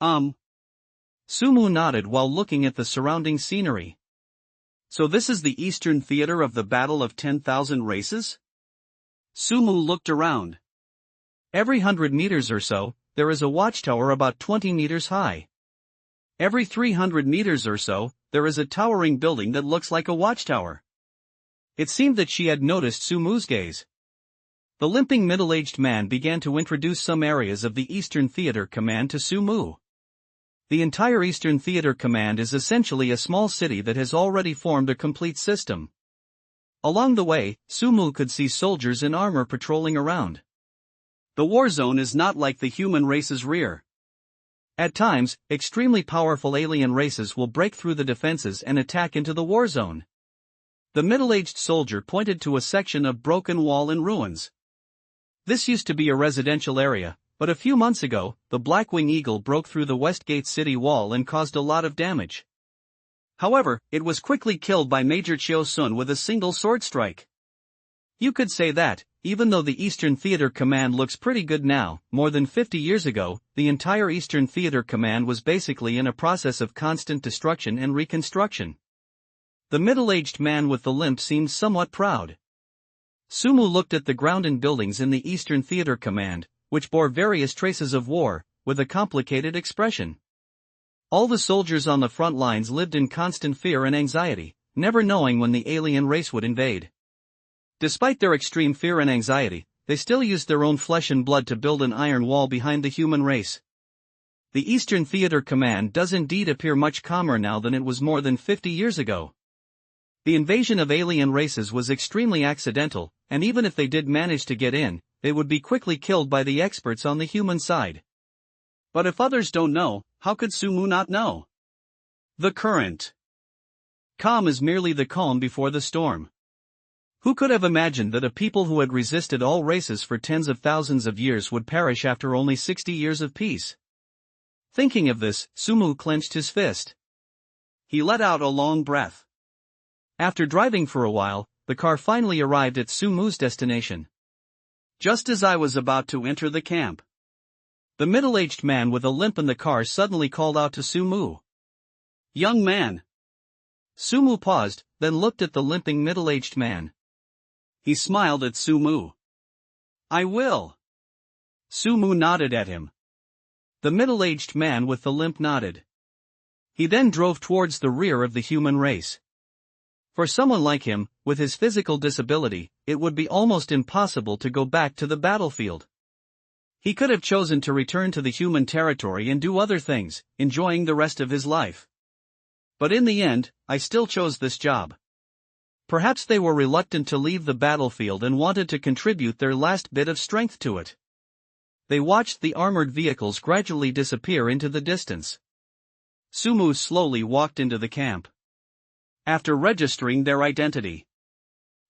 Sumu nodded while looking at the surrounding scenery. So this is the Eastern Theater of the Battle of 10,000 Races? Sumu looked around. Every 100 meters or so, there is a watchtower about 20 meters high. Every 300 meters or so, there is a towering building that looks like a watchtower. It seemed that she had noticed Sumu's gaze. The limping middle-aged man began to introduce some areas of the Eastern Theater Command to Sumu. The entire Eastern Theater Command is essentially a small city that has already formed a complete system. Along the way, Sumu could see soldiers in armor patrolling around. The war zone is not like the human race's rear. At times, extremely powerful alien races will break through the defenses and attack into the war zone. The middle-aged soldier pointed to a section of broken wall in ruins. This used to be a residential area, but a few months ago, the Blackwing Eagle broke through the Westgate city wall and caused a lot of damage. However, it was quickly killed by Major Chio Sun with a single sword strike. You could say that, even though the Eastern Theater Command looks pretty good now, more than 50 years ago, the entire Eastern Theater Command was basically in a process of constant destruction and reconstruction. The middle-aged man with the limp seemed somewhat proud. Sumu looked at the ground and buildings in the Eastern Theater Command, which bore various traces of war, with a complicated expression. All the soldiers on the front lines lived in constant fear and anxiety, never knowing when the alien race would invade. Despite their extreme fear and anxiety, they still used their own flesh and blood to build an iron wall behind the human race. The Eastern Theater Command does indeed appear much calmer now than it was more than 50 years ago. The invasion of alien races was extremely accidental, and even if they did manage to get in, they would be quickly killed by the experts on the human side. But if others don't know, how could Sumu not know? The current. Calm is merely the calm before the storm. Who could have imagined that a people who had resisted all races for tens of thousands of years would perish after only 60 years of peace? Thinking of this, Sumu clenched his fist. He let out a long breath. After driving for a while, the car finally arrived at Sumu's destination. Just as I was about to enter the camp, the middle-aged man with a limp in the car suddenly called out to Sumu. "Young man." Sumu paused, then looked at the limping middle-aged man. He smiled at Sumu. "I will." Sumu nodded at him. The middle-aged man with the limp nodded. He then drove towards the rear of the human race. For someone like him, with his physical disability, it would be almost impossible to go back to the battlefield. He could have chosen to return to the human territory and do other things, enjoying the rest of his life. But in the end, I still chose this job. Perhaps they were reluctant to leave the battlefield and wanted to contribute their last bit of strength to it. They watched the armored vehicles gradually disappear into the distance. Sumu slowly walked into the camp. After registering their identity,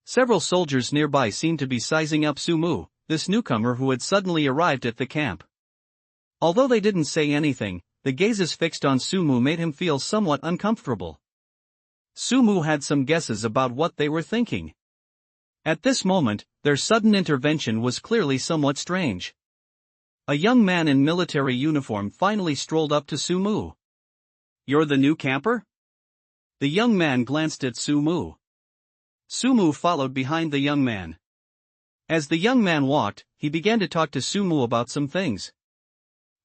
several soldiers nearby seemed to be sizing up Sumu, this newcomer who had suddenly arrived at the camp. Although they didn't say anything, the gazes fixed on Sumu made him feel somewhat uncomfortable. Sumu had some guesses about what they were thinking. At this moment, their sudden intervention was clearly somewhat strange. A young man in military uniform finally strolled up to Sumu. "You're the new camper?" The young man glanced at Sumu. Sumu followed behind the young man. As the young man walked, he began to talk to Sumu about some things.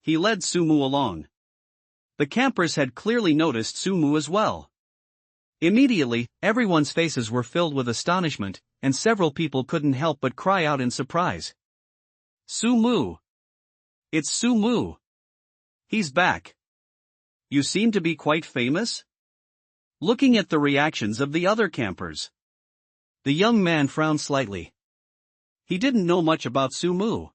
He led Sumu along. The campers had clearly noticed Sumu as well. Immediately, everyone's faces were filled with astonishment, and several people couldn't help but cry out in surprise. "Sumu! It's Sumu! He's back! You seem to be quite famous?" Looking at the reactions of the other campers, the young man frowned slightly. He didn't know much about Sumu.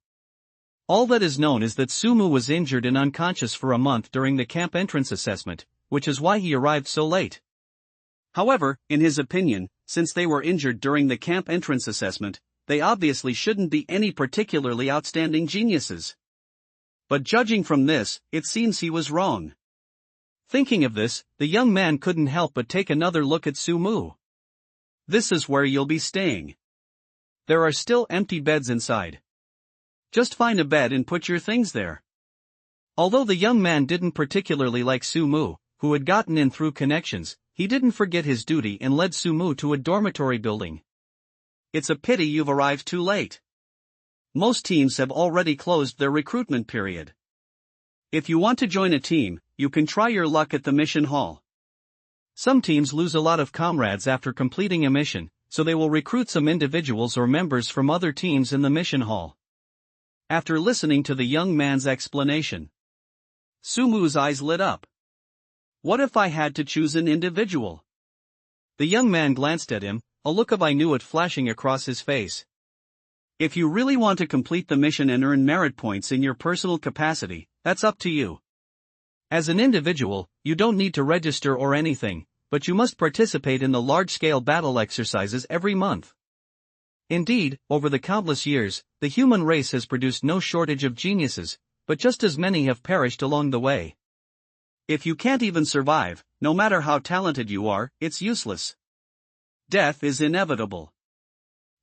All that is known is that Sumu was injured and unconscious for a month during the camp entrance assessment, which is why he arrived so late. However, in his opinion, since they were injured during the camp entrance assessment, they obviously shouldn't be any particularly outstanding geniuses. But judging from this, it seems he was wrong. Thinking of this, the young man couldn't help but take another look at Sumu. "This is where you'll be staying. There are still empty beds inside. Just find a bed and put your things there." Although the young man didn't particularly like Sumu, who had gotten in through connections, he didn't forget his duty and led Sumu to a dormitory building. It's a pity you've arrived too late. Most teams have already closed their recruitment period. If you want to join a team, you can try your luck at the mission hall. Some teams lose a lot of comrades after completing a mission, so they will recruit some individuals or members from other teams in the mission hall. After listening to the young man's explanation, Sumu's eyes lit up. What if I had to choose an individual? The young man glanced at him, a look of I knew it flashing across his face. If you really want to complete the mission and earn merit points in your personal capacity, that's up to you. As an individual, you don't need to register or anything, but you must participate in the large-scale battle exercises every month. Indeed, over the countless years, the human race has produced no shortage of geniuses, but just as many have perished along the way. If you can't even survive, no matter how talented you are, it's useless. Death is inevitable.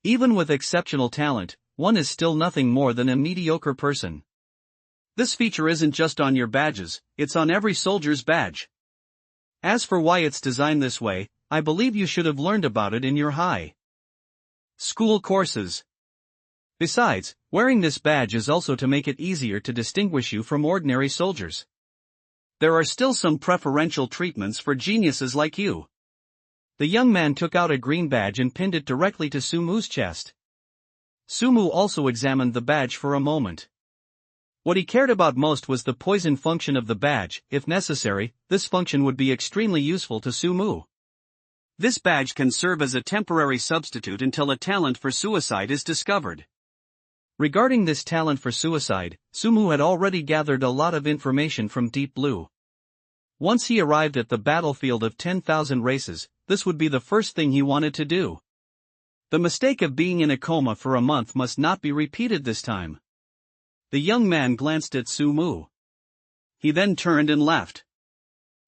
Even with exceptional talent, one is still nothing more than a mediocre person. This feature isn't just on your badges, it's on every soldier's badge. As for why it's designed this way, I believe you should have learned about it in your high school courses. Besides, wearing this badge is also to make it easier to distinguish you from ordinary soldiers. There are still some preferential treatments for geniuses like you. The young man took out a green badge and pinned it directly to Sumu's chest. Sumu also examined the badge for a moment. What he cared about most was the poison function of the badge. If necessary, this function would be extremely useful to Sumu. This badge can serve as a temporary substitute until a talent for suicide is discovered. Regarding this talent for suicide, Sumu had already gathered a lot of information from Deep Blue. Once he arrived at the battlefield of 10,000 races, this would be the first thing he wanted to do. The mistake of being in a coma for a month must not be repeated this time. The young man glanced at Sumu. He then turned and left.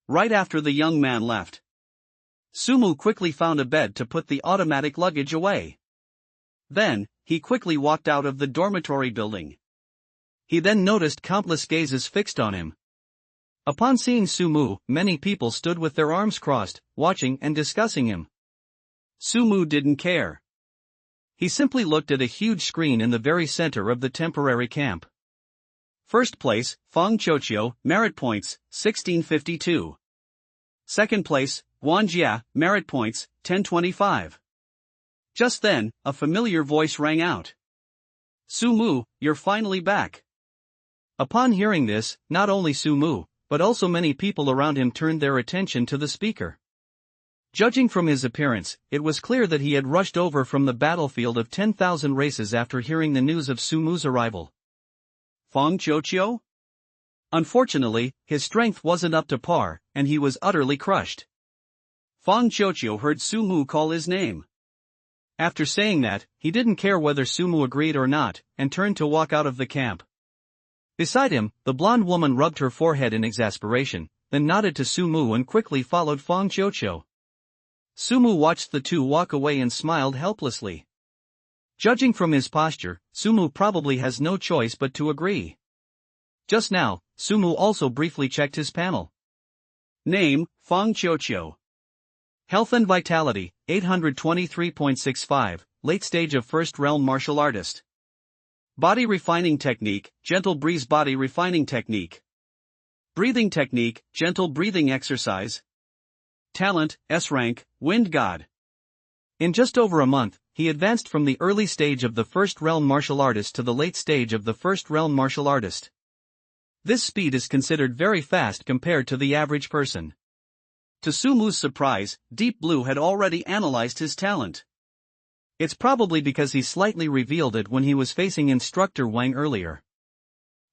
Right after the young man left, Sumu quickly found a bed to put the automatic luggage away. Then, he quickly walked out of the dormitory building. He then noticed countless gazes fixed on him. Upon seeing Sumu, many people stood with their arms crossed, watching and discussing him. Sumu didn't care. He simply looked at a huge screen in the very center of the temporary camp. First place, Feng Chochio, merit points, 1652. Second place, Wang Jia, merit points, 1025. Just then, a familiar voice rang out. Sumu, you're finally back. Upon hearing this, not only Sumu, but also many people around him turned their attention to the speaker. Judging from his appearance, it was clear that he had rushed over from the battlefield of 10,000 races after hearing the news of Sumu's arrival. Feng Chochio? Unfortunately, his strength wasn't up to par, and he was utterly crushed. Feng Chochio heard Sumu call his name. After saying that, he didn't care whether Sumu agreed or not, and turned to walk out of the camp. Beside him, the blonde woman rubbed her forehead in exasperation, then nodded to Sumu and quickly followed Feng Chochio. Sumu watched the two walk away and smiled helplessly. Judging from his posture, Sumu probably has no choice but to agree. Just now, Sumu also briefly checked his panel. Name, Feng Chochio. Health and Vitality, 823.65, late stage of First Realm Martial Artist. Body Refining Technique, Gentle Breeze Body Refining Technique. Breathing Technique, Gentle Breathing Exercise. Talent, S rank, Wind God. In just over a month, he advanced from the early stage of the First Realm Martial Artist to the late stage of the First Realm Martial Artist. This speed is considered very fast compared to the average person. To Sumu's surprise, Deep Blue had already analyzed his talent. It's probably because he slightly revealed it when he was facing Instructor Wang earlier.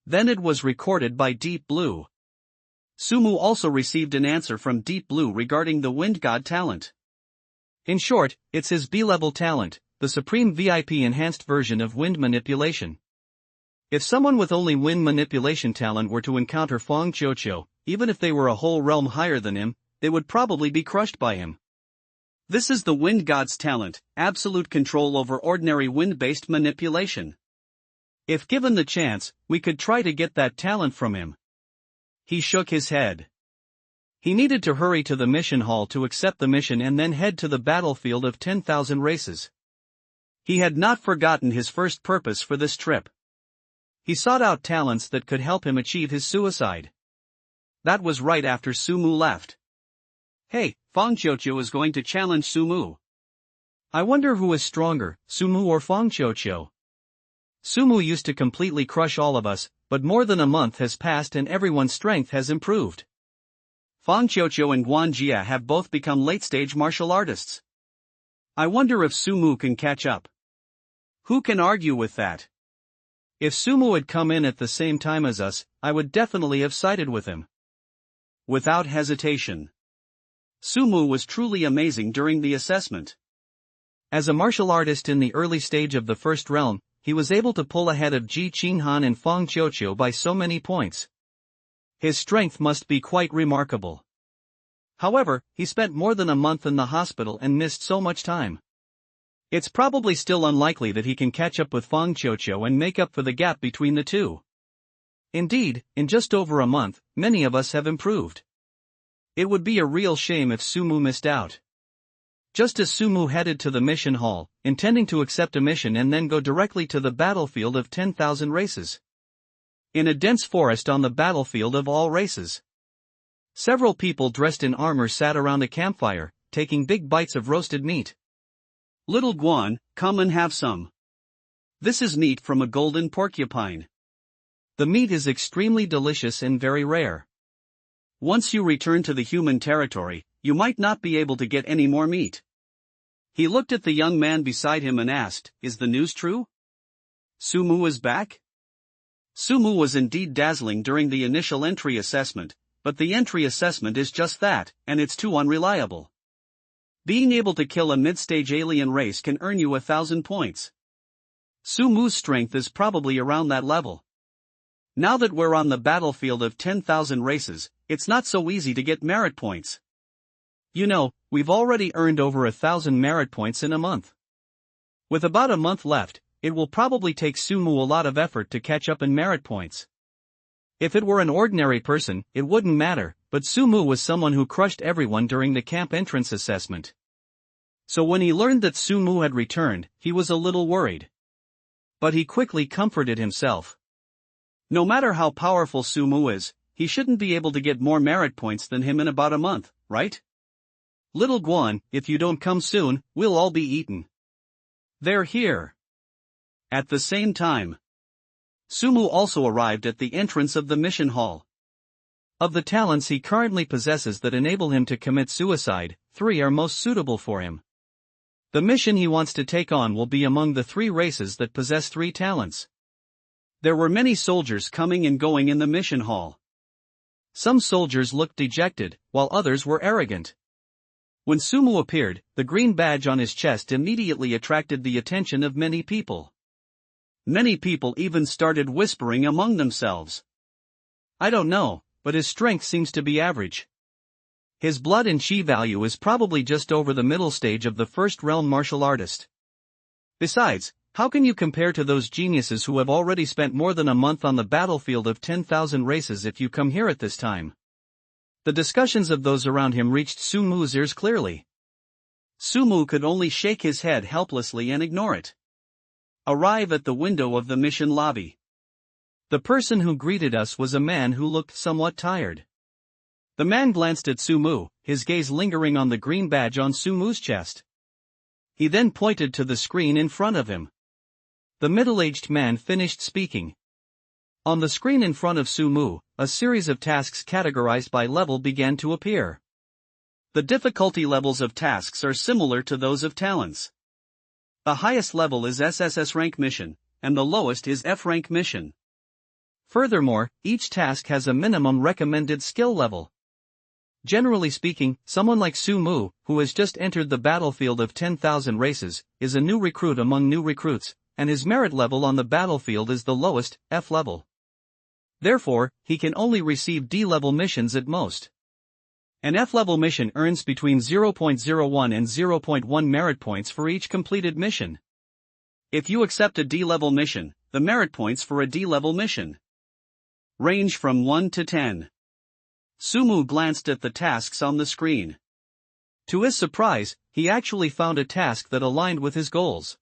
Then it was recorded by Deep Blue. Sumu also received an answer from Deep Blue regarding the Wind God talent. In short, it's his B-level talent, the supreme VIP enhanced version of wind manipulation. If someone with only wind manipulation talent were to encounter Feng Chochio, even if they were a whole realm higher than him, they would probably be crushed by him. This is the Wind God's talent, absolute control over ordinary wind-based manipulation. If given the chance, we could try to get that talent from him. He shook his head. He needed to hurry to the mission hall to accept the mission and then head to the battlefield of 10,000 races. He had not forgotten his first purpose for this trip. He sought out talents that could help him achieve his suicide. That was right after Sumu left. Hey, Fang Qiuqiu is going to challenge Sumu. I wonder who is stronger, Sumu or Fang Qiuqiu. Sumu used to completely crush all of us, but more than a month has passed and everyone's strength has improved. Fang Qiuqiu and Guan Jia have both become late-stage martial artists. I wonder if Sumu can catch up. Who can argue with that? If Sumu had come in at the same time as us, I would definitely have sided with him. Without hesitation. Sumu was truly amazing during the assessment. As a martial artist in the early stage of the first realm, he was able to pull ahead of Ji Qinghan and Fang Qiuqiu by so many points. His strength must be quite remarkable. However, he spent more than a month in the hospital and missed so much time. It's probably still unlikely that he can catch up with Fang Qiuqiu and make up for the gap between the two. Indeed, in just over a month, many of us have improved. It would be a real shame if Sumu missed out. Just as Sumu headed to the mission hall, intending to accept a mission and then go directly to the battlefield of 10,000 races. In a dense forest on the battlefield of all races. Several people dressed in armor sat around a campfire, taking big bites of roasted meat. Little Guan, come and have some. This is meat from a golden porcupine. The meat is extremely delicious and very rare. Once you return to the human territory, you might not be able to get any more meat. He looked at the young man beside him and asked, is the news true? Sumu is back? Sumu was indeed dazzling during the initial entry assessment, but the entry assessment is just that, and it's too unreliable. Being able to kill a mid-stage alien race can earn you 1,000 points. Sumu's strength is probably around that level. Now that we're on the battlefield of 10,000 races, it's not so easy to get merit points. You know, we've already earned over 1,000 merit points in a month. With about a month left, it will probably take Sumu a lot of effort to catch up in merit points. If it were an ordinary person, it wouldn't matter, but Sumu was someone who crushed everyone during the camp entrance assessment. So when he learned that Sumu had returned, he was a little worried. But he quickly comforted himself. No matter how powerful Sumu is, he shouldn't be able to get more merit points than him in about a month, right? Little Guan, if you don't come soon, we'll all be eaten. They're here. At the same time, Sumu also arrived at the entrance of the mission hall. Of the talents he currently possesses that enable him to commit suicide, 3 are most suitable for him. The mission he wants to take on will be among the 3 races that possess 3 talents. There were many soldiers coming and going in the mission hall. Some soldiers looked dejected, while others were arrogant. When Sumu appeared, the green badge on his chest immediately attracted the attention of many people. Many people even started whispering among themselves. I don't know, but his strength seems to be average. His blood and chi value is probably just over the middle stage of the first realm martial artist. Besides, how can you compare to those geniuses who have already spent more than a month on the battlefield of 10,000 races if you come here at this time? The discussions of those around him reached Sumu's ears clearly. Sumu could only shake his head helplessly and ignore it. Arrive at the window of the mission lobby. The person who greeted us was a man who looked somewhat tired. The man glanced at Sumu, his gaze lingering on the green badge on Sumu's chest. He then pointed to the screen in front of him. The middle-aged man finished speaking. On the screen in front of Sumu, a series of tasks categorized by level began to appear. The difficulty levels of tasks are similar to those of talents. The highest level is SSS rank mission, and the lowest is F rank mission. Furthermore, each task has a minimum recommended skill level. Generally speaking, someone like Sumu, who has just entered the battlefield of 10,000 races, is a new recruit among new recruits, and his merit level on the battlefield is the lowest, F level. Therefore, he can only receive D-level missions at most. An F-level mission earns between 0.01 and 0.1 merit points for each completed mission. If you accept a D-level mission, the merit points for a D-level mission range from 1 to 10. Sumu glanced at the tasks on the screen. To his surprise, he actually found a task that aligned with his goals.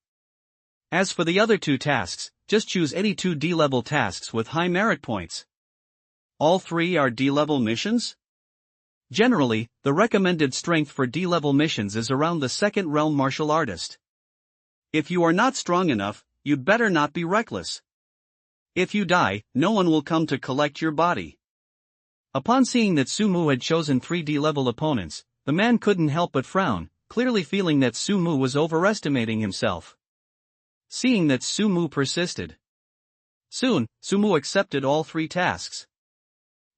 As for the other two tasks, just choose any two D-level tasks with high merit points. All three are D-level missions? Generally, the recommended strength for D-level missions is around the second realm martial artist. If you are not strong enough, you'd better not be reckless. If you die, no one will come to collect your body. Upon seeing that Sumu had chosen 3 D-level opponents, the man couldn't help but frown, clearly feeling that Sumu was overestimating himself. Seeing that Sumu persisted. Soon, Sumu accepted all 3 tasks.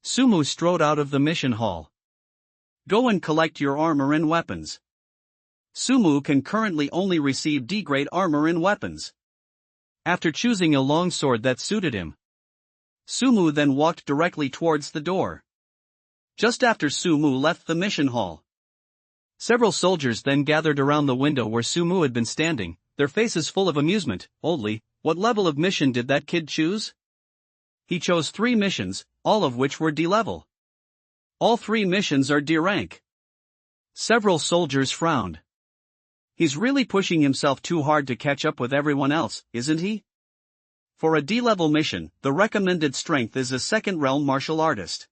Sumu strode out of the mission hall. Go and collect your armor and weapons. Sumu can currently only receive D-grade armor and weapons. After choosing a long sword that suited him, Sumu then walked directly towards the door. Just after Sumu left the mission hall, several soldiers then gathered around the window where Sumu had been standing, their faces full of amusement. Oldly, what level of mission did that kid choose? He chose 3 missions, all of which were D-level. All 3 missions are D-rank. Several soldiers frowned. He's really pushing himself too hard to catch up with everyone else, isn't he? For a D-level mission, the recommended strength is a second realm martial artist.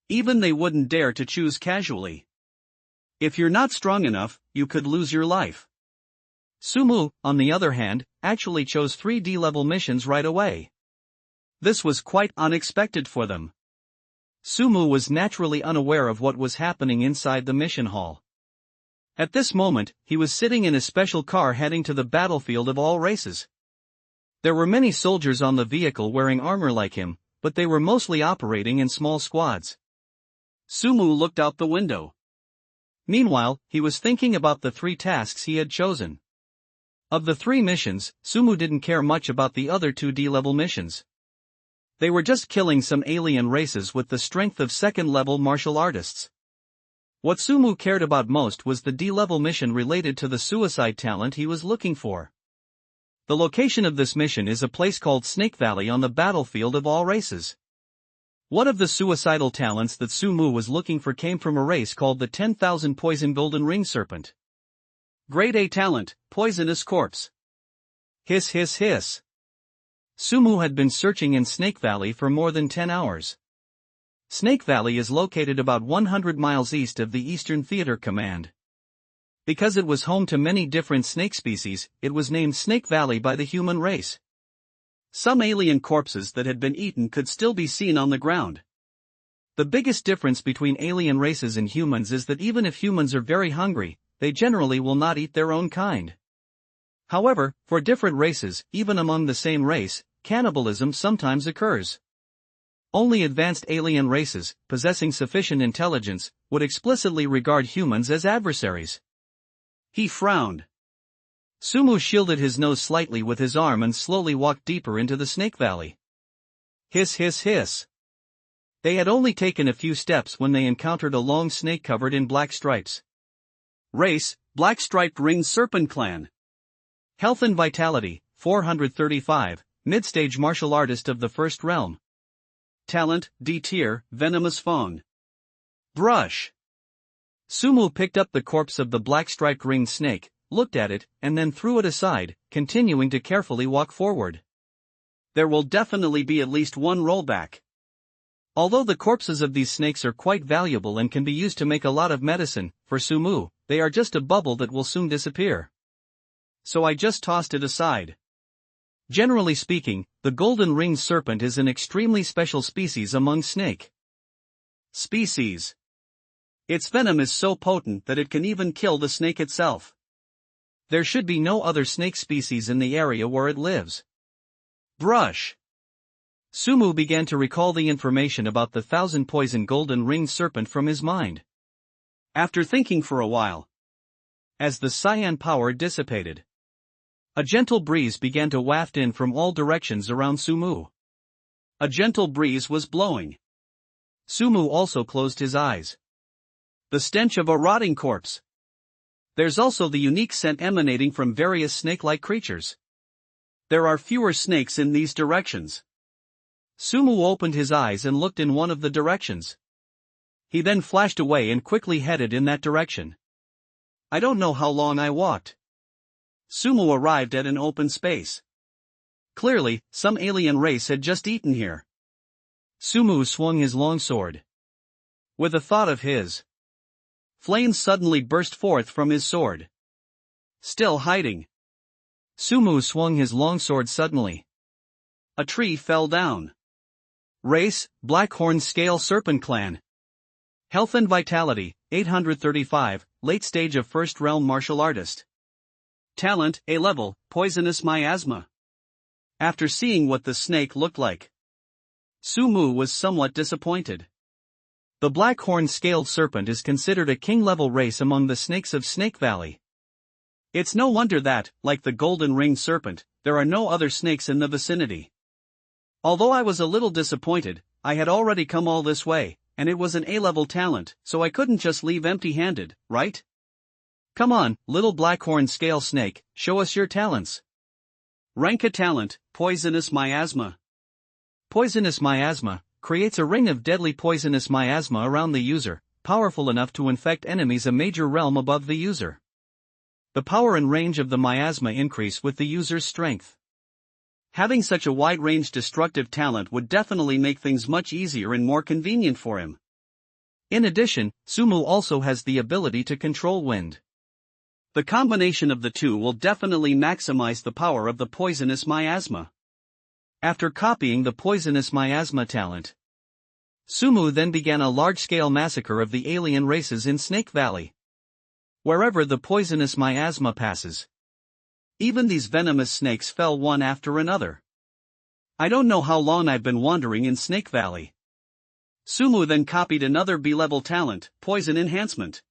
Even they wouldn't dare to choose casually. If you're not strong enough, you could lose your life. Sumu, on the other hand, actually chose 3 D-level missions right away. This was quite unexpected for them. Sumu was naturally unaware of what was happening inside the mission hall. At this moment, he was sitting in a special car heading to the battlefield of all races. There were many soldiers on the vehicle wearing armor like him, but they were mostly operating in small squads. Sumu looked out the window. Meanwhile, he was thinking about the 3 tasks he had chosen. Of the 3 missions, Sumu didn't care much about the other 2 D-level missions. They were just killing some alien races with the strength of second-level martial artists. What Sumu cared about most was the D-level mission related to the suicide talent he was looking for. The location of this mission is a place called Snake Valley on the battlefield of all races. One of the suicidal talents that Sumu was looking for came from a race called the 10,000 Poison Golden Ring Serpent. Grade A talent, Poisonous Corpse. Hiss hiss hiss. Sumu had been searching in Snake Valley for more than 10 hours. Snake Valley is located about 100 miles east of the Eastern Theater Command. Because it was home to many different snake species, it was named Snake Valley by the human race. Some alien corpses that had been eaten could still be seen on the ground. The biggest difference between alien races and humans is that even if humans are very hungry, they generally will not eat their own kind. However, for different races, even among the same race, cannibalism sometimes occurs. Only advanced alien races, possessing sufficient intelligence, would explicitly regard humans as adversaries. He frowned. Sumu shielded his nose slightly with his arm and slowly walked deeper into the Snake Valley. Hiss hiss hiss. They had only taken a few steps when they encountered a long snake covered in black stripes. Race, Black Striped Ringed Serpent Clan. Health and Vitality, 435, mid-stage martial artist of the first realm. Talent, D-tier, Venomous Fang. Brush. Sumu picked up the corpse of the black-striped ringed snake, looked at it, and then threw it aside, continuing to carefully walk forward. There will definitely be at least one rollback. Although the corpses of these snakes are quite valuable and can be used to make a lot of medicine, for Sumu, they are just a bubble that will soon disappear. So I just tossed it aside. Generally speaking, the golden ringed serpent is an extremely special species among snake species. Its venom is so potent that it can even kill the snake itself. There should be no other snake species in the area where it lives. Brush. Sumu began to recall the information about the 1,000 poison golden ringed serpent from his mind. After thinking for a while, as the cyan power dissipated, a gentle breeze began to waft in from all directions around Sumu. A gentle breeze was blowing. Sumu also closed his eyes. The stench of a rotting corpse. There's also the unique scent emanating from various snake-like creatures. There are fewer snakes in these directions. Sumu opened his eyes and looked in one of the directions. He then flashed away and quickly headed in that direction. I don't know how long I walked. Sumu arrived at an open space. Clearly, some alien race had just eaten here. Sumu swung his long sword. With a thought of his, flames suddenly burst forth from his sword. Still hiding, Sumu swung his long sword suddenly. A tree fell down. Race, Blackhorn Scale Serpent Clan. Health and Vitality, 835, late stage of First Realm Martial Artist. Talent, A level, Poisonous Miasma. After seeing what the snake looked like, Sumu was somewhat disappointed. The Blackhorn Scaled Serpent is considered a king-level race among the snakes of Snake Valley. It's no wonder that, like the Golden Ringed Serpent, there are no other snakes in the vicinity. Although I was a little disappointed, I had already come all this way, and it was an A-level talent, so I couldn't just leave empty-handed, right? Come on, little Blackhorn Scale Snake, show us your talents. Rank a talent, Poisonous Miasma. Poisonous Miasma creates a ring of deadly poisonous miasma around the user, powerful enough to infect enemies a major realm above the user. The power and range of the miasma increase with the user's strength. Having such a wide-range destructive talent would definitely make things much easier and more convenient for him. In addition, Sumu also has the ability to control wind. The combination of the two will definitely maximize the power of the poisonous miasma. After copying the poisonous miasma talent, Sumu then began a large-scale massacre of the alien races in Snake Valley. Wherever the poisonous miasma passes, even these venomous snakes fell one after another. I don't know how long I've been wandering in Snake Valley. Sumu then copied another B-level talent, Poison Enhancement.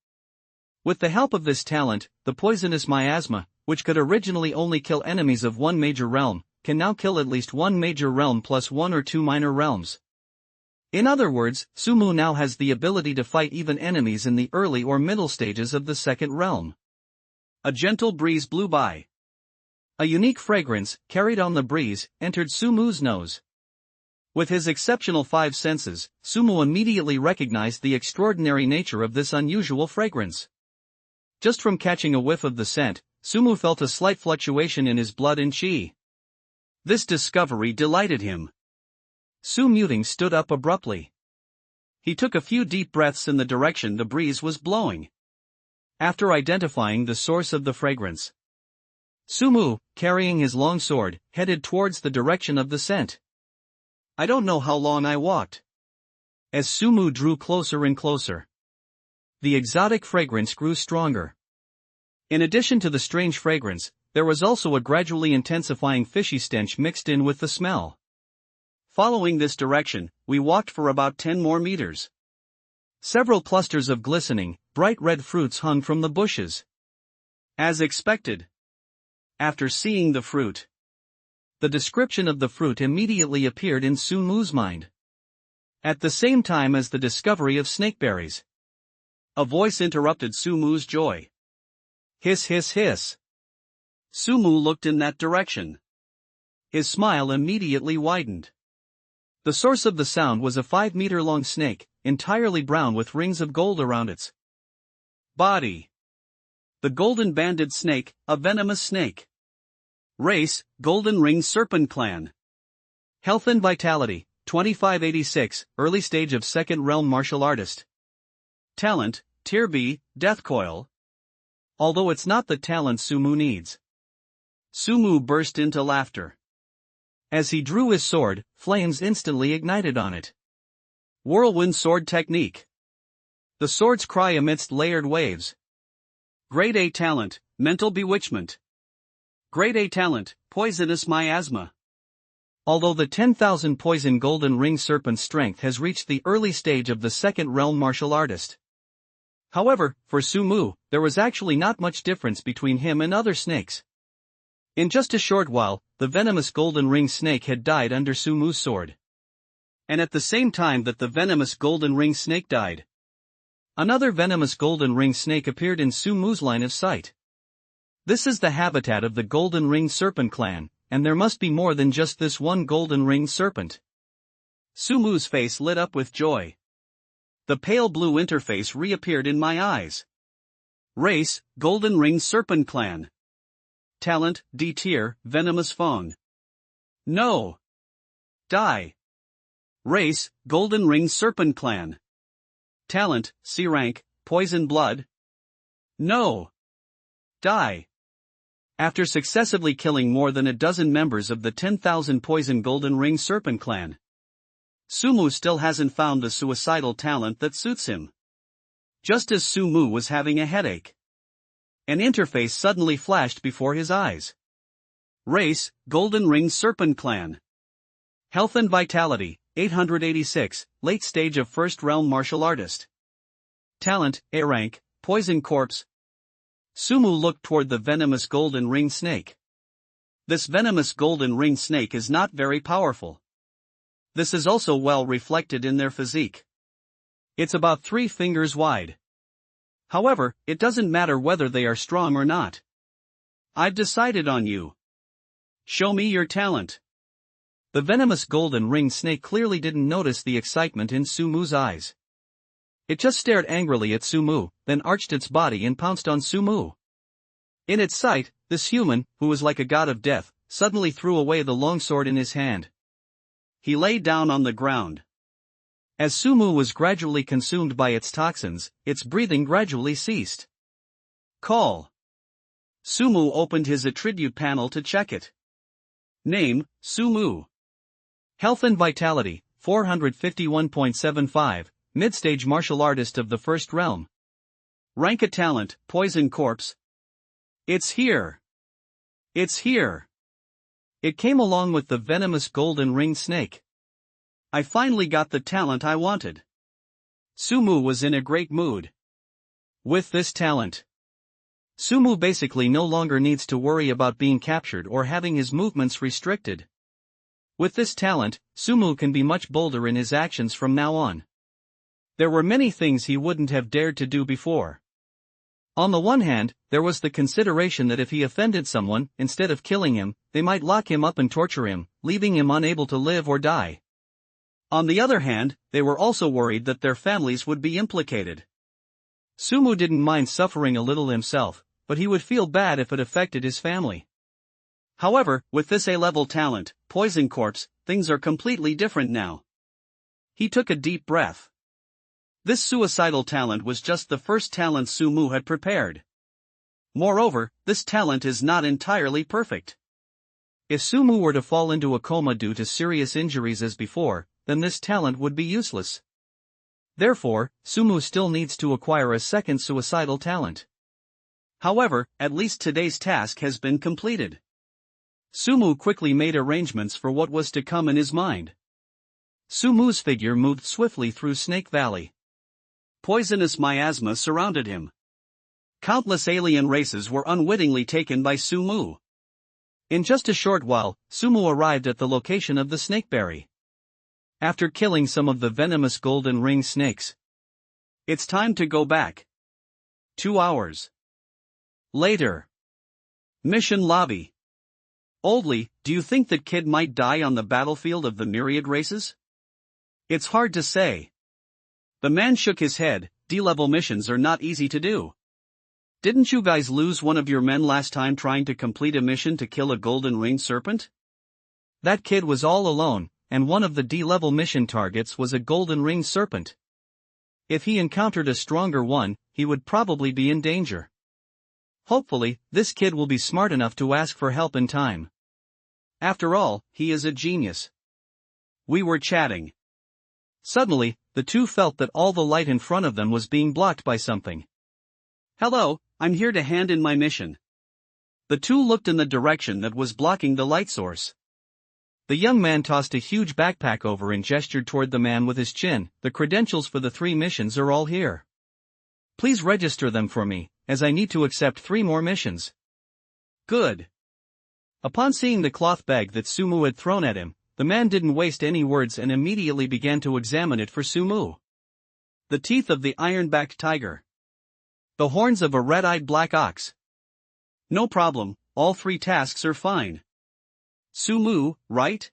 With the help of this talent, the poisonous miasma, which could originally only kill enemies of one major realm, can now kill at least one major realm plus one or two minor realms. In other words, Sumu now has the ability to fight even enemies in the early or middle stages of the second realm. A gentle breeze blew by. A unique fragrance, carried on the breeze, entered Sumu's nose. With his exceptional five senses, Sumu immediately recognized the extraordinary nature of this unusual fragrance. Just from catching a whiff of the scent, Sumu felt a slight fluctuation in his blood and chi. This discovery delighted him. Su-Muting stood up abruptly. He took a few deep breaths in the direction the breeze was blowing. After identifying the source of the fragrance, Sumu, carrying his long sword, headed towards the direction of the scent. I don't know how long I walked. As Sumu drew closer and closer, the exotic fragrance grew stronger. In addition to the strange fragrance, there was also a gradually intensifying fishy stench mixed in with the smell. Following this direction, we walked for about 10 more meters. Several clusters of glistening, bright red fruits hung from the bushes. As expected. After seeing the fruit, the description of the fruit immediately appeared in Sumu's mind. At the same time as the discovery of snakeberries, a voice interrupted Sumu's joy. Hiss hiss hiss. Sumu looked in that direction. His smile immediately widened. The source of the sound was a 5-meter-long snake, entirely brown with rings of gold around its body. The golden banded snake, a venomous snake. Race, Golden Ringed Serpent Clan. Health and Vitality, 2586, early stage of Second Realm Martial Artist. Talent, Tier B, Death Coil. Although it's not the talent Sumu needs. Sumu burst into laughter. As he drew his sword, flames instantly ignited on it. Whirlwind Sword Technique. The sword's cry amidst layered waves. Grade A talent, Mental Bewitchment. Grade A talent, Poisonous Miasma. Although the 10,000 poison golden ring serpent strength has reached the early stage of the second realm martial artist. However, for Sumu, there was actually not much difference between him and other snakes. In just a short while, the venomous golden ring snake had died under Sumu's sword. And at the same time that the venomous golden ring snake died, another venomous golden ring snake appeared in Sumu's line of sight. This is the habitat of the Golden Ringed Serpent Clan, and there must be more than just this one golden ringed serpent. Sumu's face lit up with joy. The pale blue interface reappeared in my eyes. Race, Golden Ring Serpent Clan. Talent, D tier, Venomous Fang. No. Die. Race, Golden Ring Serpent Clan. Talent, C rank, Poison Blood. No. Die. After successively killing more than a dozen members of the 10,000 Poison Golden Ring Serpent Clan, Sumu still hasn't found the suicidal talent that suits him. Just as Sumu was having a headache, an interface suddenly flashed before his eyes. Race, Golden Ring Serpent Clan. Health and Vitality, 886, late stage of first realm martial artist. Talent, A rank, Poison Corpse. Sumu looked toward the venomous golden ring snake. This venomous golden ring snake is not very powerful. This is also well reflected in their physique. It's about 3 fingers wide. However, it doesn't matter whether they are strong or not. I've decided on you. Show me your talent. The venomous golden ring snake clearly didn't notice the excitement in Sumu's eyes. It just stared angrily at Sumu, then arched its body and pounced on Sumu. In its sight, this human, who was like a god of death, suddenly threw away the longsword in his hand. He lay down on the ground. As Sumu was gradually consumed by its toxins, its breathing gradually ceased. Call. Sumu opened his attribute panel to check it. Name, Sumu. Health and Vitality, 451.75, mid-stage martial artist of the first realm. Rank a talent, Poison Corpse. It's here. It's here. It came along with the venomous golden ring snake. I finally got the talent I wanted. Sumu was in a great mood. With this talent, Sumu basically no longer needs to worry about being captured or having his movements restricted. With this talent, Sumu can be much bolder in his actions from now on. There were many things he wouldn't have dared to do before. On the one hand, there was the consideration that if he offended someone, instead of killing him, they might lock him up and torture him, leaving him unable to live or die. On the other hand, they were also worried that their families would be implicated. Sumu didn't mind suffering a little himself, but he would feel bad if it affected his family. However, with this A-level talent, Poison Corpse, things are completely different now. He took a deep breath. This suicidal talent was just the first talent Sumu had prepared. Moreover, this talent is not entirely perfect. If Sumu were to fall into a coma due to serious injuries as before, then this talent would be useless. Therefore, Sumu still needs to acquire a second suicidal talent. However, at least today's task has been completed. Sumu quickly made arrangements for what was to come in his mind. Sumu's figure moved swiftly through Snake Valley. Poisonous miasma surrounded him. Countless alien races were unwittingly taken by Sumu. In just a short while, Sumu arrived at the location of the snakeberry. After killing some of the venomous golden ring snakes, it's time to go back. 2 hours later. Mission lobby. Oldly, do you think that kid might die on the battlefield of the myriad races? It's hard to say. The man shook his head. D-level missions are not easy to do. Didn't you guys lose one of your men last time trying to complete a mission to kill a golden ringed serpent? That kid was all alone, and one of the D-level mission targets was a golden ringed serpent. If he encountered a stronger one, he would probably be in danger. Hopefully, this kid will be smart enough to ask for help in time. After all, he is a genius. We were chatting. Suddenly, the two felt that all the light in front of them was being blocked by something. Hello, I'm here to hand in my mission. The two looked in the direction that was blocking the light source. The young man tossed a huge backpack over and gestured toward the man with his chin. The credentials for the 3 missions are all here. Please register them for me, as I need to accept 3 more missions. Good. Upon seeing the cloth bag that Sumu had thrown at him, the man didn't waste any words and immediately began to examine it for Sumu. The teeth of the iron-backed tiger. The horns of a red-eyed black ox. No problem, all 3 tasks are fine. Sumu, right?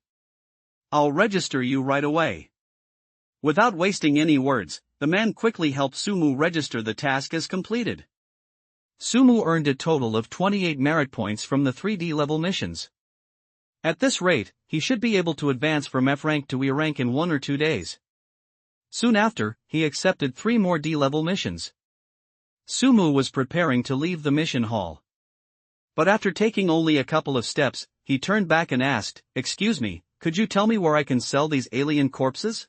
I'll register you right away. Without wasting any words, the man quickly helped Sumu register the task as completed. Sumu earned a total of 28 merit points from the 3D level missions. At this rate, he should be able to advance from F rank to E rank in 1 or 2 days. Soon after, he accepted 3 more D-level missions. Sumu was preparing to leave the mission hall. But after taking only a couple of steps, he turned back and asked, "Excuse me, could you tell me where I can sell these alien corpses?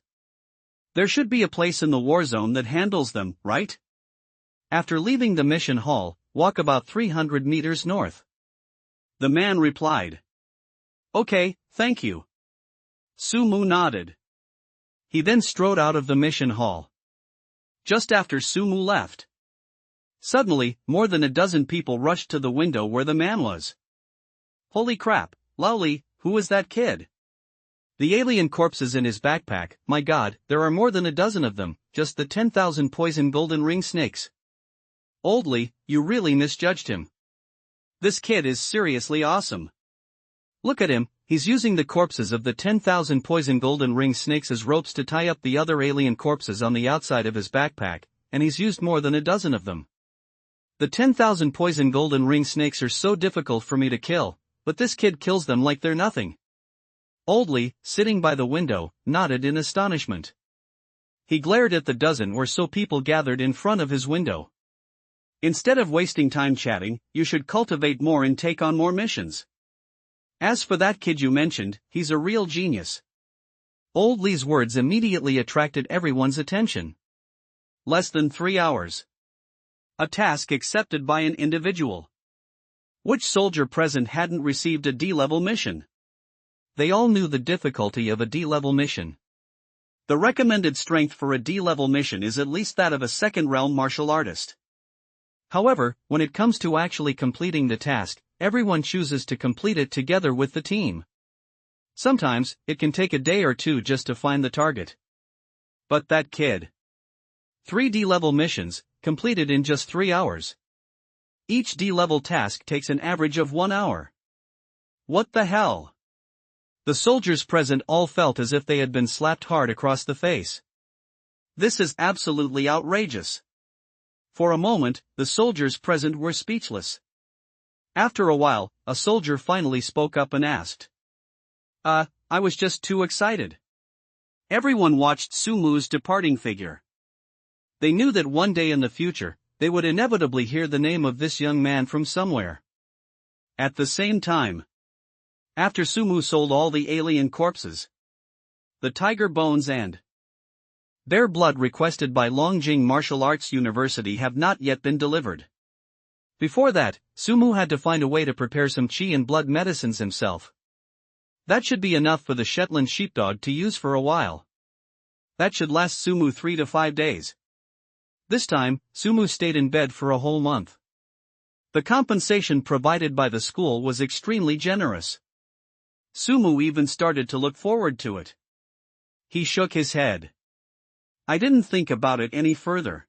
There should be a place in the war zone that handles them, right?" After leaving the mission hall, walk about 300 meters north. The man replied. "Okay, thank you." Sumu nodded. He then strode out of the mission hall. Just after Sumu left, suddenly, more than a dozen people rushed to the window where the man was. "Holy crap, Lowly, who is that kid? The alien corpses in his backpack, my god, there are more than a dozen of them, just the 10,000 poison golden ring snakes. Oldly, you really misjudged him. This kid is seriously awesome. Look at him, he's using the corpses of the 10,000 poison golden ring snakes as ropes to tie up the other alien corpses on the outside of his backpack, and he's used more than a dozen of them. The 10,000 poison golden ring snakes are so difficult for me to kill, but this kid kills them like they're nothing." Oldly, sitting by the window, nodded in astonishment. He glared at the dozen or so people gathered in front of his window. "Instead of wasting time chatting, you should cultivate more and take on more missions. As for that kid you mentioned, he's a real genius." Oldly's words immediately attracted everyone's attention. Less than 3 hours. A task accepted by an individual. Which soldier present hadn't received a D-level mission? They all knew the difficulty of a D-level mission. The recommended strength for a D-level mission is at least that of a second-realm martial artist. However, when it comes to actually completing the task, everyone chooses to complete it together with the team. Sometimes, it can take a day or two just to find the target. But that kid. 3 D-level missions, completed in just 3 hours. Each D-level task takes an average of 1 hour. What the hell? The soldiers present all felt as if they had been slapped hard across the face. This is absolutely outrageous. For a moment, the soldiers present were speechless. After a while, a soldier finally spoke up and asked. I was just too excited." Everyone watched Sumu's departing figure. They knew that one day in the future, they would inevitably hear the name of this young man from somewhere. At the same time, after Sumu sold all the alien corpses, the tiger bones and bear blood requested by Longjing Martial Arts University have not yet been delivered. Before that, Sumu had to find a way to prepare some chi and blood medicines himself. That should be enough for the Shetland sheepdog to use for a while. That should last Sumu 3 to 5 days. This time, Sumu stayed in bed for a whole month. The compensation provided by the school was extremely generous. Sumu even started to look forward to it. He shook his head. "I didn't think about it any further."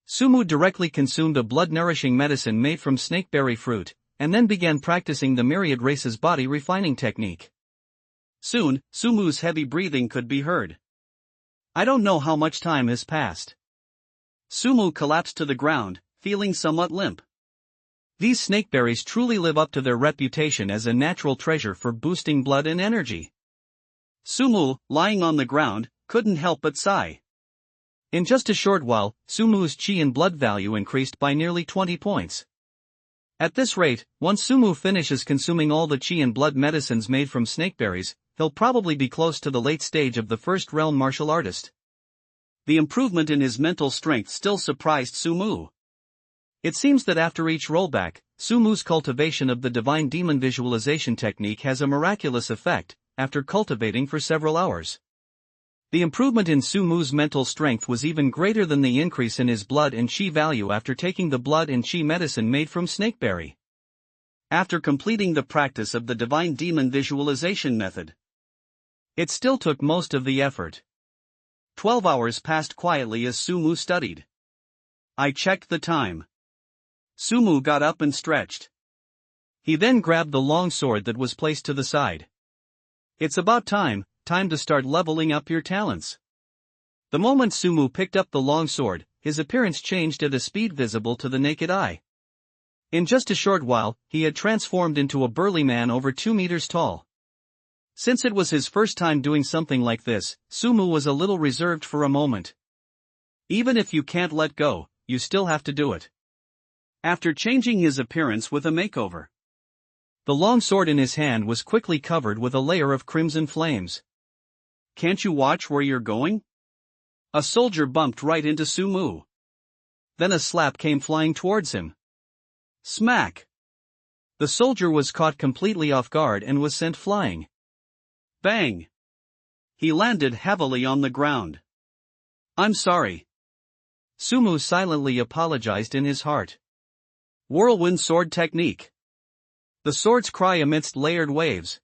Sumu directly consumed a blood-nourishing medicine made from snakeberry fruit, and then began practicing the myriad race's body refining technique. Soon, Sumu's heavy breathing could be heard. I don't know how much time has passed. Sumu collapsed to the ground, feeling somewhat limp. These snakeberries truly live up to their reputation as a natural treasure for boosting blood and energy. Sumu, lying on the ground, couldn't help but sigh. In just a short while, Sumu's chi and blood value increased by nearly 20 points. At this rate, once Sumu finishes consuming all the chi and blood medicines made from snakeberries, he'll probably be close to the late stage of the first realm martial artist. The improvement in his mental strength still surprised Sumu. It seems that after each rollback, Sumu's cultivation of the divine demon visualization technique has a miraculous effect, after cultivating for several hours. The improvement in Sumu's mental strength was even greater than the increase in his blood and chi value after taking the blood and chi medicine made from snakeberry. After completing the practice of the divine demon visualization method, it still took most of the effort. 12 hours passed quietly as Sumu studied. I checked the time. Sumu got up and stretched. He then grabbed the long sword that was placed to the side. It's about time to start leveling up your talents. The moment Sumu picked up the long sword, his appearance changed at a speed visible to the naked eye. In just a short while, he had transformed into a burly man over 2 meters tall. Since it was his first time doing something like this, Sumu was a little reserved for a moment. Even if you can't let go, you still have to do it. After changing his appearance with a makeover, the long sword in his hand was quickly covered with a layer of crimson flames. Can't you watch where you're going? A soldier bumped right into Sumu. Then a slap came flying towards him. Smack! The soldier was caught completely off guard and was sent flying. Bang! He landed heavily on the ground. I'm sorry. Sumu silently apologized in his heart. Whirlwind sword technique. The sword's cry amidst layered waves.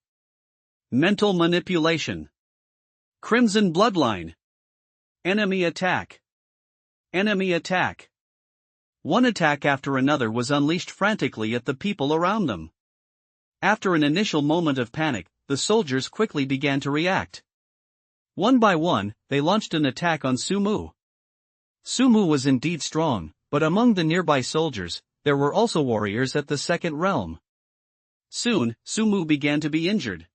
Mental manipulation. Crimson bloodline. Enemy attack. Enemy attack. One attack after another was unleashed frantically at the people around them. After an initial moment of panic, the soldiers quickly began to react. One by one, they launched an attack on Sumu. Sumu was indeed strong, but among the nearby soldiers, there were also warriors at the second realm. Soon, Sumu began to be injured.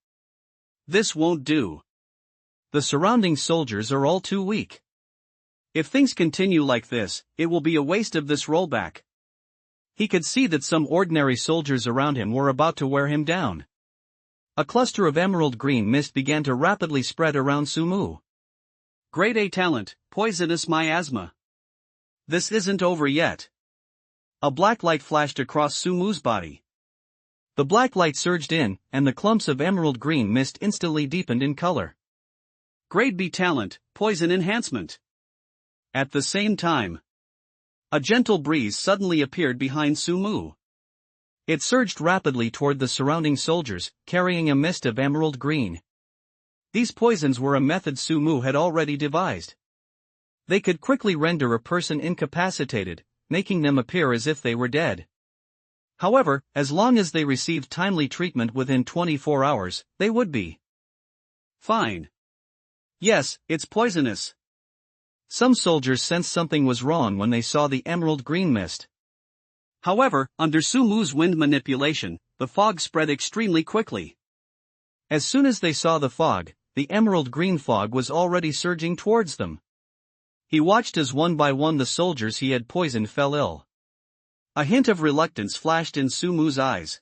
This won't do. The surrounding soldiers are all too weak. If things continue like this, it will be a waste of this rollback. He could see that some ordinary soldiers around him were about to wear him down. A cluster of emerald green mist began to rapidly spread around Sumu. Grade A talent, poisonous miasma. This isn't over yet. A black light flashed across Sumu's body. The black light surged in, and the clumps of emerald green mist instantly deepened in color. Grade B talent, poison enhancement. At the same time, a gentle breeze suddenly appeared behind Sumu. It surged rapidly toward the surrounding soldiers, carrying a mist of emerald green. These poisons were a method Sumu had already devised. They could quickly render a person incapacitated, making them appear as if they were dead. However, as long as they received timely treatment within 24 hours, they would be fine. Yes, it's poisonous. Some soldiers sensed something was wrong when they saw the emerald green mist. However, under Sumu's wind manipulation, the fog spread extremely quickly. As soon as they saw the fog, the emerald green fog was already surging towards them. He watched as one by one the soldiers he had poisoned fell ill. A hint of reluctance flashed in Sumu's eyes.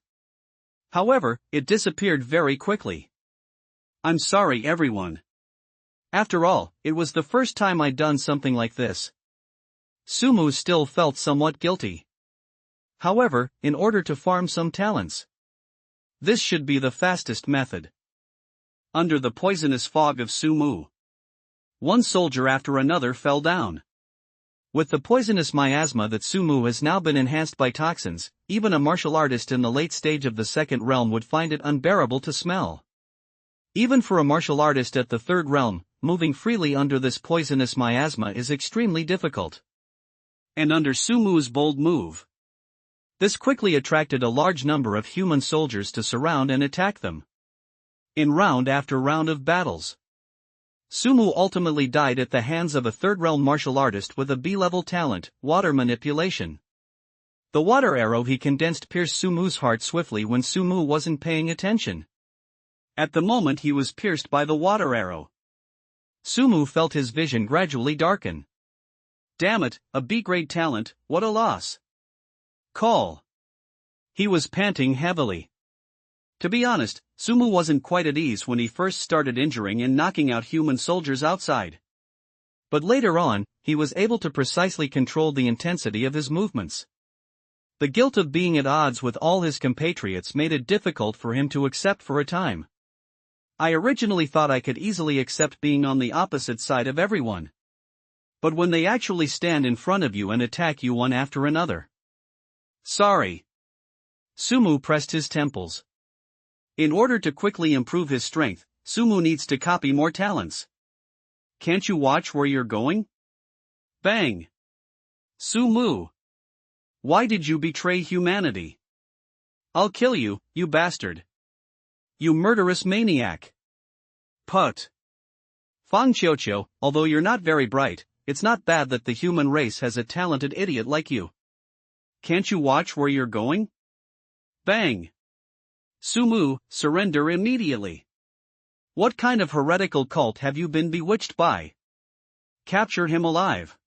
However, it disappeared very quickly. I'm sorry, everyone. After all, it was the first time I'd done something like this. Sumu still felt somewhat guilty. However, in order to farm some talents, this should be the fastest method. Under the poisonous fog of Sumu, one soldier after another fell down. With the poisonous miasma that Sumu has now been enhanced by toxins, even a martial artist in the late stage of the second realm would find it unbearable to smell. Even for a martial artist at the third realm, moving freely under this poisonous miasma is extremely difficult. And under Sumu's bold move, this quickly attracted a large number of human soldiers to surround and attack them. In round after round of battles, Sumu ultimately died at the hands of a third-realm martial artist with a B-level talent, water manipulation. The water arrow he condensed pierced Sumu's heart swiftly when Sumu wasn't paying attention. At the moment he was pierced by the water arrow, Sumu felt his vision gradually darken. Damn it, a B-grade talent, what a loss. Call. He was panting heavily. To be honest, Sumu wasn't quite at ease when he first started injuring and knocking out human soldiers outside. But later on, he was able to precisely control the intensity of his movements. The guilt of being at odds with all his compatriots made it difficult for him to accept for a time. I originally thought I could easily accept being on the opposite side of everyone. But when they actually stand in front of you and attack you one after another. Sorry. Sumu pressed his temples. In order to quickly improve his strength, Sumu needs to copy more talents. Can't you watch where you're going? Bang! Sumu! Why did you betray humanity? I'll kill you, you bastard! You murderous maniac! Put! Fang Qiuqiu, although you're not very bright, it's not bad that the human race has a talented idiot like you. Can't you watch where you're going? Bang! Sumu, surrender immediately. What kind of heretical cult have you been bewitched by? Capture him alive.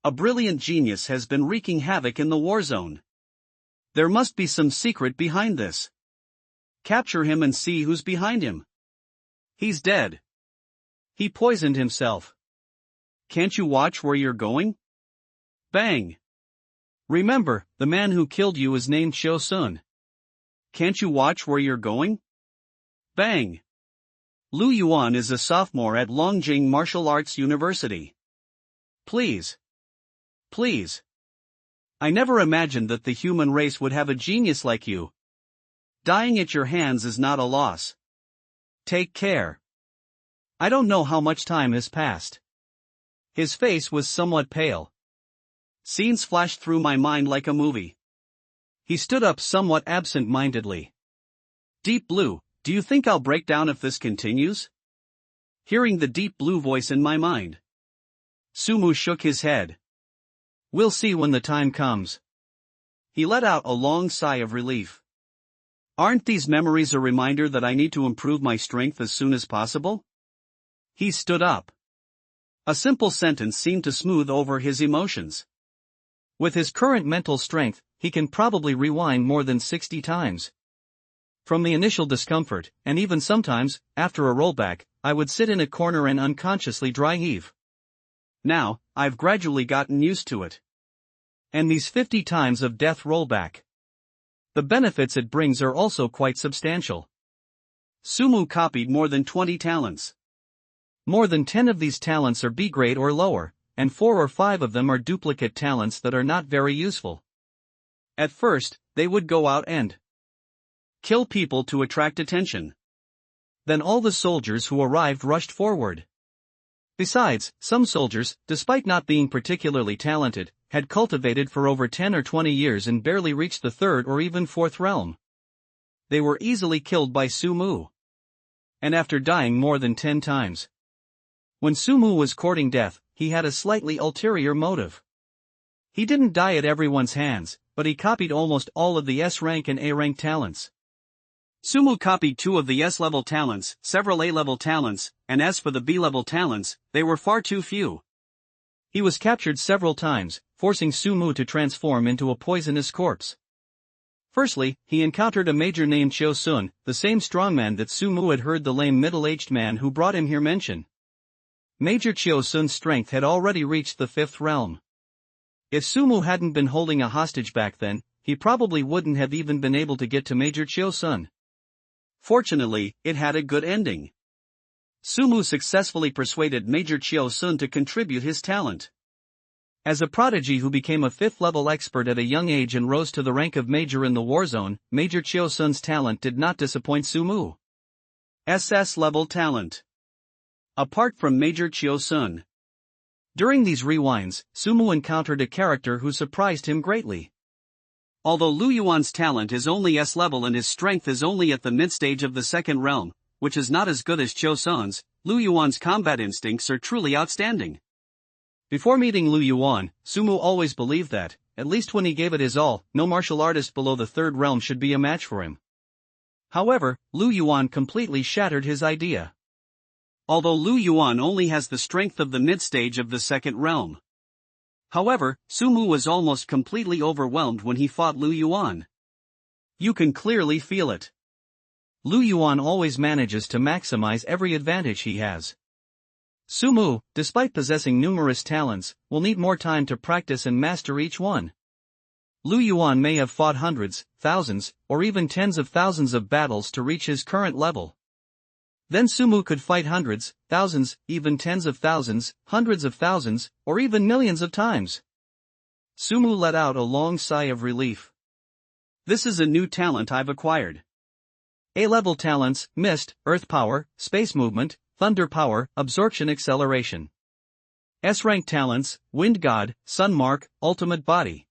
A brilliant genius has been wreaking havoc in the war zone. There must be some secret behind this. Capture him and see who's behind him. He's dead. He poisoned himself. Can't you watch where you're going? Bang! Remember, the man who killed you is named Qiu Sun. Can't you watch where you're going? Bang! Lu Yuan is a sophomore at Longjing Martial Arts University. Please. Please. I never imagined that the human race would have a genius like you. Dying at your hands is not a loss. Take care. I don't know how much time has passed. His face was somewhat pale. Scenes flashed through my mind like a movie. He stood up somewhat absent-mindedly. Deep Blue, do you think I'll break down if this continues? Hearing the Deep Blue voice in my mind. Sumu shook his head. We'll see when the time comes. He let out a long sigh of relief. Aren't these memories a reminder that I need to improve my strength as soon as possible? He stood up. A simple sentence seemed to smooth over his emotions. With his current mental strength, he can probably rewind more than 60 times. From the initial discomfort, and even sometimes, after a rollback, I would sit in a corner and unconsciously dry heave. Now, I've gradually gotten used to it. And these 50 times of death rollback. The benefits it brings are also quite substantial. Sumu copied more than 20 talents. More than 10 of these talents are B-grade or lower, and 4 or 5 of them are duplicate talents that are not very useful. At first, they would go out and kill people to attract attention. Then all the soldiers who arrived rushed forward. Besides, some soldiers, despite not being particularly talented, had cultivated for over 10 or 20 years and barely reached the 3rd or even 4th realm. They were easily killed by Sumu. And after dying more than 10 times. When Sumu was courting death, he had a slightly ulterior motive. He didn't die at everyone's hands, but he copied almost all of the S-rank and A-rank talents. Sumu copied 2 of the S-level talents, several A-level talents, and as for the B-level talents, they were far too few. He was captured several times, forcing Sumu to transform into a poisonous corpse. Firstly, he encountered a major named Qiu Sun, the same strongman that Sumu had heard the lame middle-aged man who brought him here mention. Major Qiu Sun's strength had already reached the 5th realm. If Sumu hadn't been holding a hostage back then, he probably wouldn't have even been able to get to Major Qiu Sun. Fortunately, it had a good ending. Sumu successfully persuaded Major Qiu Sun to contribute his talent. As a prodigy who became a 5th-level expert at a young age and rose to the rank of Major in the war zone, Major Qiu Sun's talent did not disappoint Sumu. SS-level talent. Apart from Major Qiu Sun. During these rewinds, Sumu encountered a character who surprised him greatly. Although Lu Yuan's talent is only S-level and his strength is only at the mid-stage of the 2nd realm, which is not as good as Qiu Sun's, Lu Yuan's combat instincts are truly outstanding. Before meeting Lu Yuan, Sumu always believed that, at least when he gave it his all, no martial artist below the 3rd realm should be a match for him. However, Lu Yuan completely shattered his idea. Although Lu Yuan only has the strength of the mid-stage of the 2nd realm. However, Sumu was almost completely overwhelmed when he fought Lu Yuan. You can clearly feel it. Lu Yuan always manages to maximize every advantage he has. Sumu, despite possessing numerous talents, will need more time to practice and master each one. Lu Yuan may have fought hundreds, thousands, or even tens of thousands of battles to reach his current level. Then Sumu could fight hundreds, thousands, even tens of thousands, hundreds of thousands, or even millions of times. Sumu let out a long sigh of relief. This is a new talent I've acquired. A-level talents: Mist, Earth Power, Space Movement, Thunder Power, Absorption Acceleration. S-rank talents: Wind God, Sun Mark, Ultimate Body.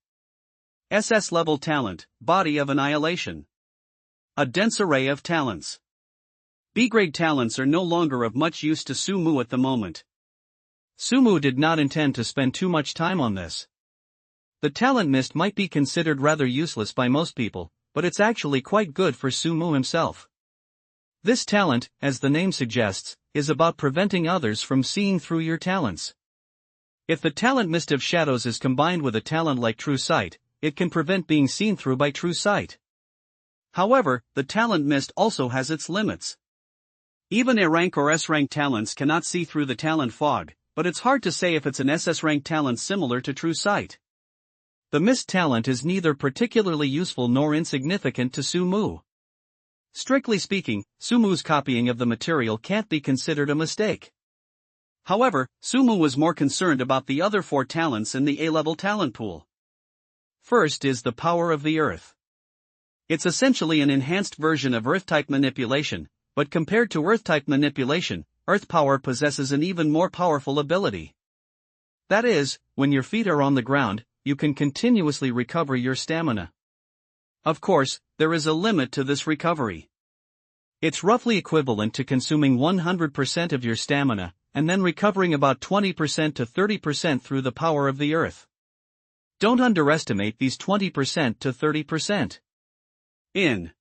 SS-level talent: Body of Annihilation. A dense array of talents. B-grade talents are no longer of much use to Sumu at the moment. Sumu did not intend to spend too much time on this. The talent mist might be considered rather useless by most people, but it's actually quite good for Sumu himself. This talent, as the name suggests, is about preventing others from seeing through your talents. If the talent mist of shadows is combined with a talent like true sight, it can prevent being seen through by true sight. However, the talent mist also has its limits. Even A-rank or S-rank talents cannot see through the talent fog, but it's hard to say if it's an SS-rank talent similar to true sight. The mist talent is neither particularly useful nor insignificant to Sumu. Strictly speaking, Sumu's copying of the material can't be considered a mistake. However, Sumu was more concerned about the other 4 talents in the A-level talent pool. First is the power of the earth. It's essentially an enhanced version of earth-type manipulation, but compared to earth-type manipulation, earth power possesses an even more powerful ability. That is, when your feet are on the ground, you can continuously recover your stamina. Of course, there is a limit to this recovery. It's roughly equivalent to consuming 100% of your stamina, and then recovering about 20% to 30% through the power of the earth. Don't underestimate these 20% to 30%. In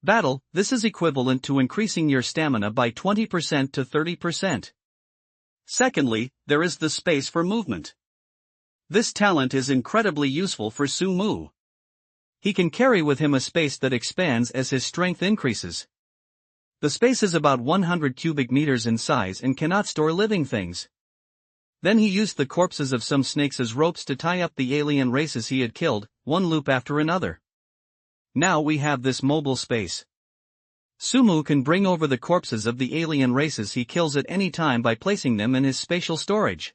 battle, this is equivalent to increasing your stamina by 20% to 30%. Secondly, there is the space for movement. This talent is incredibly useful for Sumu. He can carry with him a space that expands as his strength increases. The space is about 100 cubic meters in size and cannot store living things. Then he used the corpses of some snakes as ropes to tie up the alien races he had killed, one loop after another. Now we have this mobile space. Sumu can bring over the corpses of the alien races he kills at any time by placing them in his spatial storage.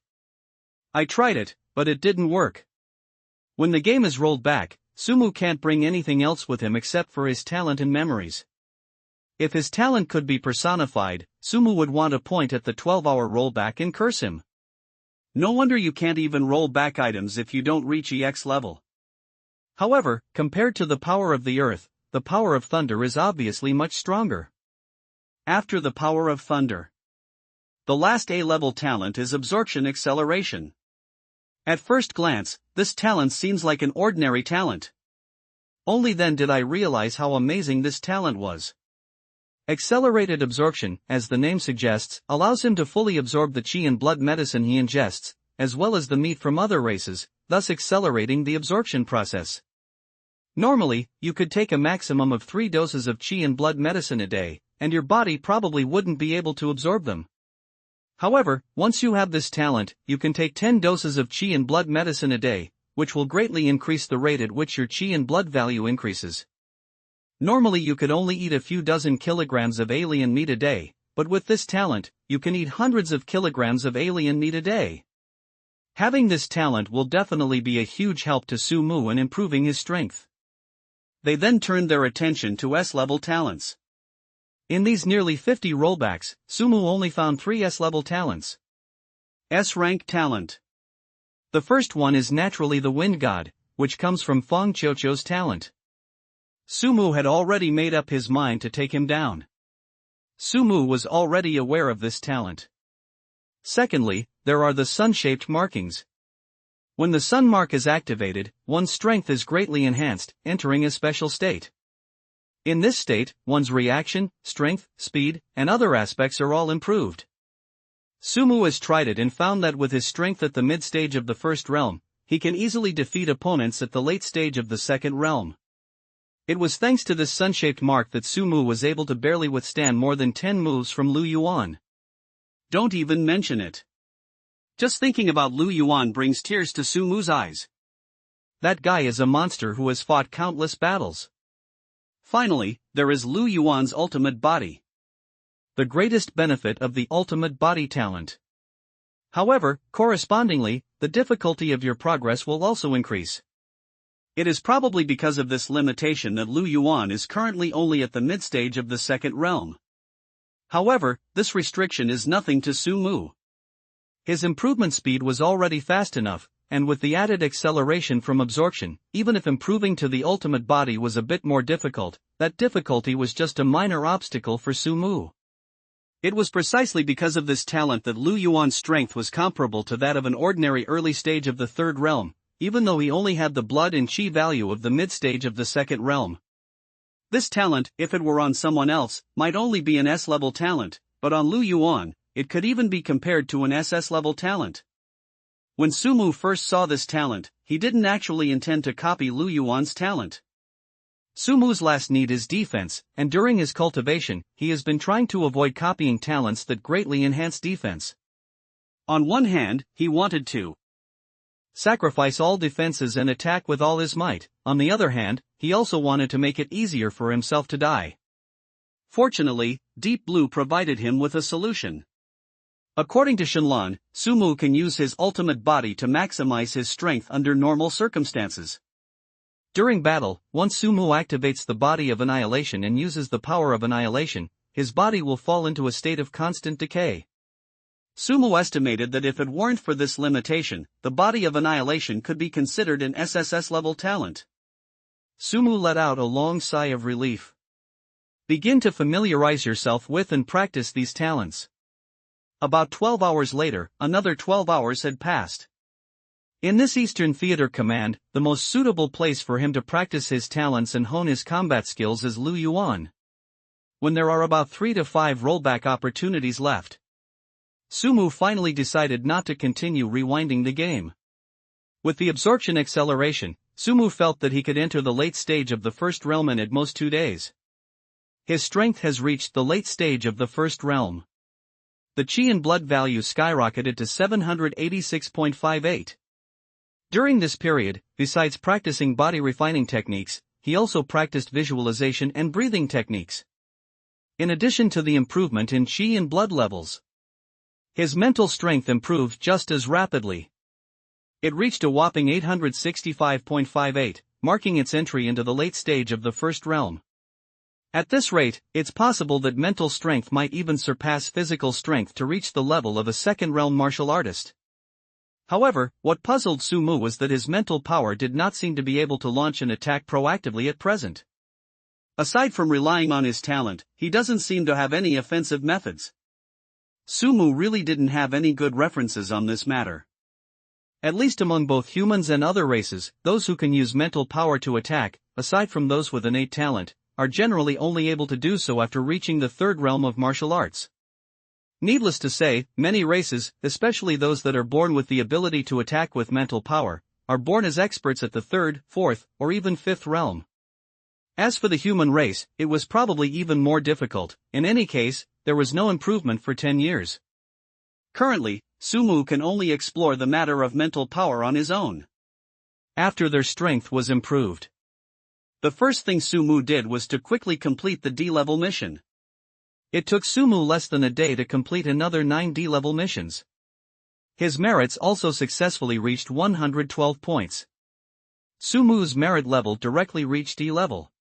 I tried it, but it didn't work. When the game is rolled back, Sumu can't bring anything else with him except for his talent and memories. If his talent could be personified, Sumu would want to point at the 12-hour rollback and curse him. No wonder you can't even roll back items if you don't reach EX level. However, compared to the power of the earth, the power of thunder is obviously much stronger. After the power of thunder, the last A-level talent is absorption acceleration. At first glance, this talent seems like an ordinary talent. Only then did I realize how amazing this talent was. Accelerated absorption, as the name suggests, allows him to fully absorb the chi and blood medicine he ingests, as well as the meat from other races, thus accelerating the absorption process. Normally, you could take a maximum of 3 doses of chi and blood medicine a day, and your body probably wouldn't be able to absorb them. However, once you have this talent, you can take 10 doses of chi and blood medicine a day, which will greatly increase the rate at which your chi and blood value increases. Normally you could only eat a few dozen kilograms of alien meat a day, but with this talent, you can eat hundreds of kilograms of alien meat a day. Having this talent will definitely be a huge help to Sumu in improving his strength. They then turned their attention to S-level talents. In these nearly 50 rollbacks, Sumu only found 3 S-level talents. S-rank talent. The first one is naturally the Wind God, which comes from Feng Qiuqiu's talent. Sumu had already made up his mind to take him down. Sumu was already aware of this talent. Secondly, there are the sun-shaped markings. When the sun mark is activated, one's strength is greatly enhanced, entering a special state. In this state, one's reaction, strength, speed, and other aspects are all improved. Sumu has tried it and found that with his strength at the mid-stage of the first realm, he can easily defeat opponents at the late stage of the second realm. It was thanks to this sun-shaped mark that Sumu was able to barely withstand more than 10 moves from Lu Yuan. Don't even mention it. Just thinking about Lu Yuan brings tears to Sumu's eyes. That guy is a monster who has fought countless battles. Finally, there is Lu Yuan's ultimate body. The greatest benefit of the ultimate body talent. However, correspondingly, the difficulty of your progress will also increase. It is probably because of this limitation that Lu Yuan is currently only at the mid-stage of the second realm. However, this restriction is nothing to Sumu. His improvement speed was already fast enough, and with the added acceleration from absorption, even if improving to the ultimate body was a bit more difficult, that difficulty was just a minor obstacle for Sumu. It was precisely because of this talent that Lu Yuan's strength was comparable to that of an ordinary early stage of the third realm, even though he only had the blood and chi value of the mid-stage of the second realm. This talent, if it were on someone else, might only be an S-level talent, but on Lu Yuan, it could even be compared to an SS-level talent. When Sumu first saw this talent, he didn't actually intend to copy Lu Yuan's talent. Sumu's last need is defense, and during his cultivation, he has been trying to avoid copying talents that greatly enhance defense. On one hand, he wanted to sacrifice all defenses and attack with all his might. On the other hand, he also wanted to make it easier for himself to die. Fortunately, Deep Blue provided him with a solution. According to Shenlong, Sumu can use his ultimate body to maximize his strength under normal circumstances. During battle, once Sumu activates the body of annihilation and uses the power of annihilation, his body will fall into a state of constant decay. Sumu estimated that if it weren't for this limitation, the body of annihilation could be considered an SSS level talent. Sumu let out a long sigh of relief. Begin to familiarize yourself with and practice these talents. About 12 hours later, another 12 hours had passed. In this Eastern Theater Command, the most suitable place for him to practice his talents and hone his combat skills is Lu Yuan. When there are about 3 to 5 rollback opportunities left, Sumu finally decided not to continue rewinding the game. With the absorption acceleration, Sumu felt that he could enter the late stage of the first realm in at most 2 days. His strength has reached the late stage of the first realm. The chi and blood value skyrocketed to 786.58. During this period, besides practicing body refining techniques, he also practiced visualization and breathing techniques. In addition to the improvement in chi and blood levels, his mental strength improved just as rapidly. It reached a whopping 865.58, marking its entry into the late stage of the first realm. At this rate, it's possible that mental strength might even surpass physical strength to reach the level of a second-realm martial artist. However, what puzzled Sumu was that his mental power did not seem to be able to launch an attack proactively at present. Aside from relying on his talent, he doesn't seem to have any offensive methods. Sumu really didn't have any good references on this matter. At least among both humans and other races, those who can use mental power to attack, aside from those with innate talent, are generally only able to do so after reaching the third realm of martial arts. Needless to say, many races, especially those that are born with the ability to attack with mental power, are born as experts at the third, fourth, or even fifth realm. As for the human race, it was probably even more difficult. In any case, there was no improvement for 10 years. Currently, Sumu can only explore the matter of mental power on his own. After their strength was improved, the first thing Sumu did was to quickly complete the D-level mission. It took Sumu less than a day to complete another 9 D-level missions. His merits also successfully reached 112 points. Sumu's merit level directly reached E-level.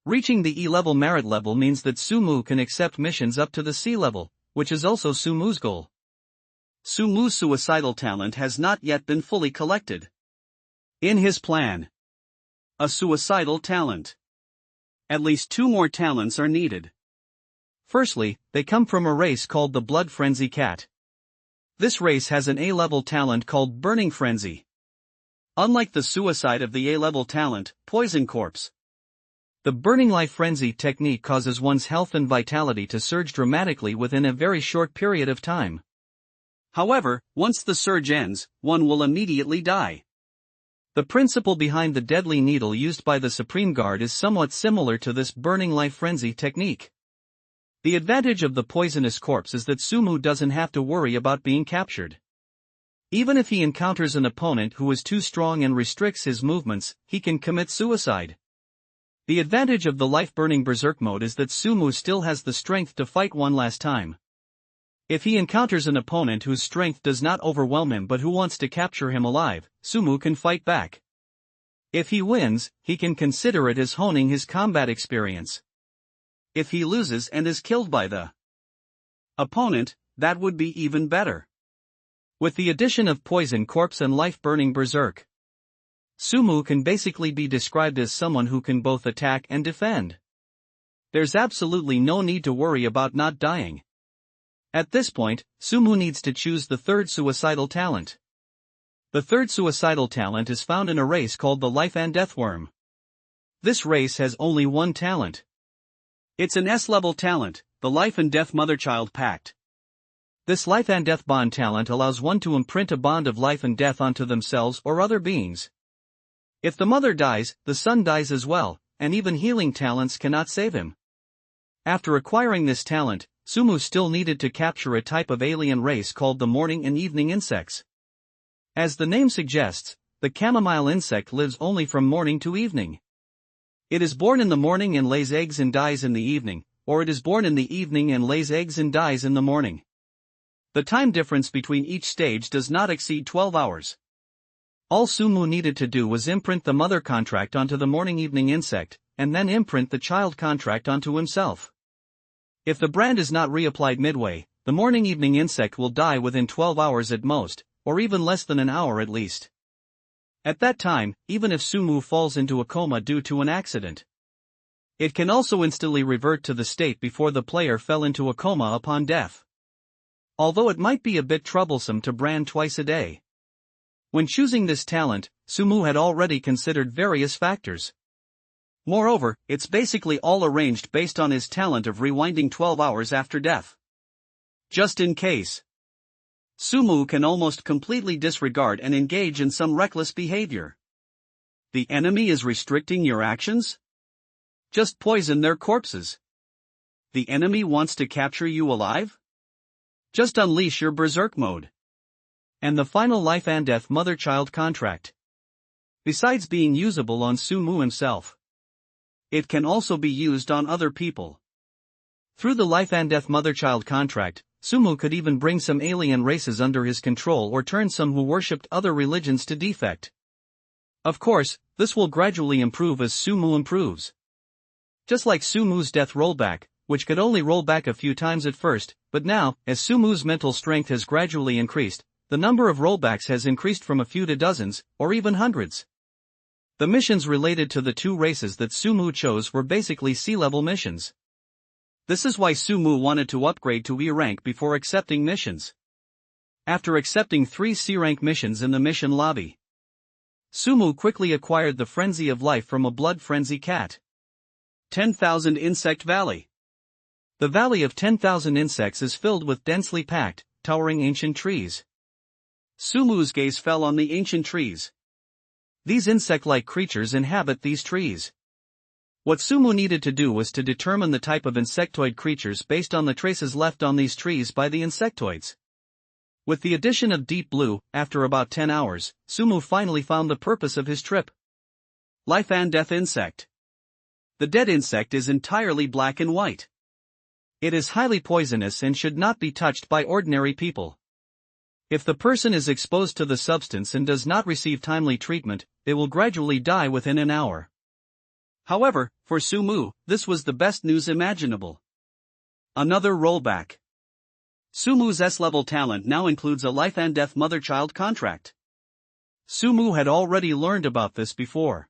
Reaching the E-level merit level means that Sumu can accept missions up to the C-level, which is also Sumu's goal. Sumu's suicidal talent has not yet been fully collected. In his plan, a suicidal talent. At least 2 more talents are needed. Firstly, they come from a race called the Blood Frenzy Cat. This race has an A-level talent called Burning Frenzy. Unlike the suicide of the A-level talent, Poison Corpse, the Burning Life Frenzy technique causes one's health and vitality to surge dramatically within a very short period of time. However, once the surge ends, one will immediately die. The principle behind the deadly needle used by the Supreme Guard is somewhat similar to this Burning Life Frenzy technique. The advantage of the poisonous corpse is that Sumu doesn't have to worry about being captured. Even if he encounters an opponent who is too strong and restricts his movements, he can commit suicide. The advantage of the life-burning berserk mode is that Sumu still has the strength to fight one last time. If he encounters an opponent whose strength does not overwhelm him but who wants to capture him alive, Sumu can fight back. If he wins, he can consider it as honing his combat experience. If he loses and is killed by the opponent, that would be even better. With the addition of poison corpse and life-burning berserk, Sumu can basically be described as someone who can both attack and defend. There's absolutely no need to worry about not dying. At this point, Sumu needs to choose the third suicidal talent. The third suicidal talent is found in a race called the Life and Death Worm. This race has only one talent. It's an S-level talent, the Life and Death Mother-Child Pact. This Life and Death Bond talent allows one to imprint a bond of life and death onto themselves or other beings. If the mother dies, the son dies as well, and even healing talents cannot save him. After acquiring this talent, Sumu still needed to capture a type of alien race called the morning and evening insects. As the name suggests, the chamomile insect lives only from morning to evening. It is born in the morning and lays eggs and dies in the evening, or it is born in the evening and lays eggs and dies in the morning. The time difference between each stage does not exceed 12 hours. All Sumu needed to do was imprint the mother contract onto the morning-evening insect, and then imprint the child contract onto himself. If the brand is not reapplied midway, the morning-evening insect will die within 12 hours at most, or even less than an hour at least. At that time, even if Sumu falls into a coma due to an accident, it can also instantly revert to the state before the player fell into a coma upon death. Although it might be a bit troublesome to brand twice a day. When choosing this talent, Sumu had already considered various factors. Moreover, it's basically all arranged based on his talent of rewinding 12 hours after death. Just in case. Sumu can almost completely disregard and engage in some reckless behavior. The enemy is restricting your actions? Just poison their corpses. The enemy wants to capture you alive? Just unleash your berserk mode. And the final Life and Death Mother-Child contract. Besides being usable on Sumu himself, it can also be used on other people. Through the Life and Death Mother-Child contract, Sumu could even bring some alien races under his control or turn some who worshipped other religions to defect. Of course, this will gradually improve as Sumu improves. Just like Sumu's death rollback, which could only roll back a few times at first, but now, as Sumu's mental strength has gradually increased, the number of rollbacks has increased from a few to dozens, or even hundreds. The missions related to the two races that Sumu chose were basically sea-level missions. This is why Sumu wanted to upgrade to E rank before accepting missions. After accepting 3 C-rank missions in the mission lobby, Sumu quickly acquired the Frenzy of Life from a Blood Frenzy cat. 10,000 Insect Valley. The Valley of 10,000 Insects is filled with densely packed, towering ancient trees. Sumu's gaze fell on the ancient trees. These insect-like creatures inhabit these trees. What Sumu needed to do was to determine the type of insectoid creatures based on the traces left on these trees by the insectoids. With the addition of Deep Blue, after about 10 hours, Sumu finally found the purpose of his trip. Life and Death Insect. The dead insect is entirely black and white. It is highly poisonous and should not be touched by ordinary people. If the person is exposed to the substance and does not receive timely treatment, they will gradually die within an hour. However, for Sumu, this was the best news imaginable. Another rollback. Sumu's S-level talent now includes a Life and Death Mother-Child contract. Sumu had already learned about this before.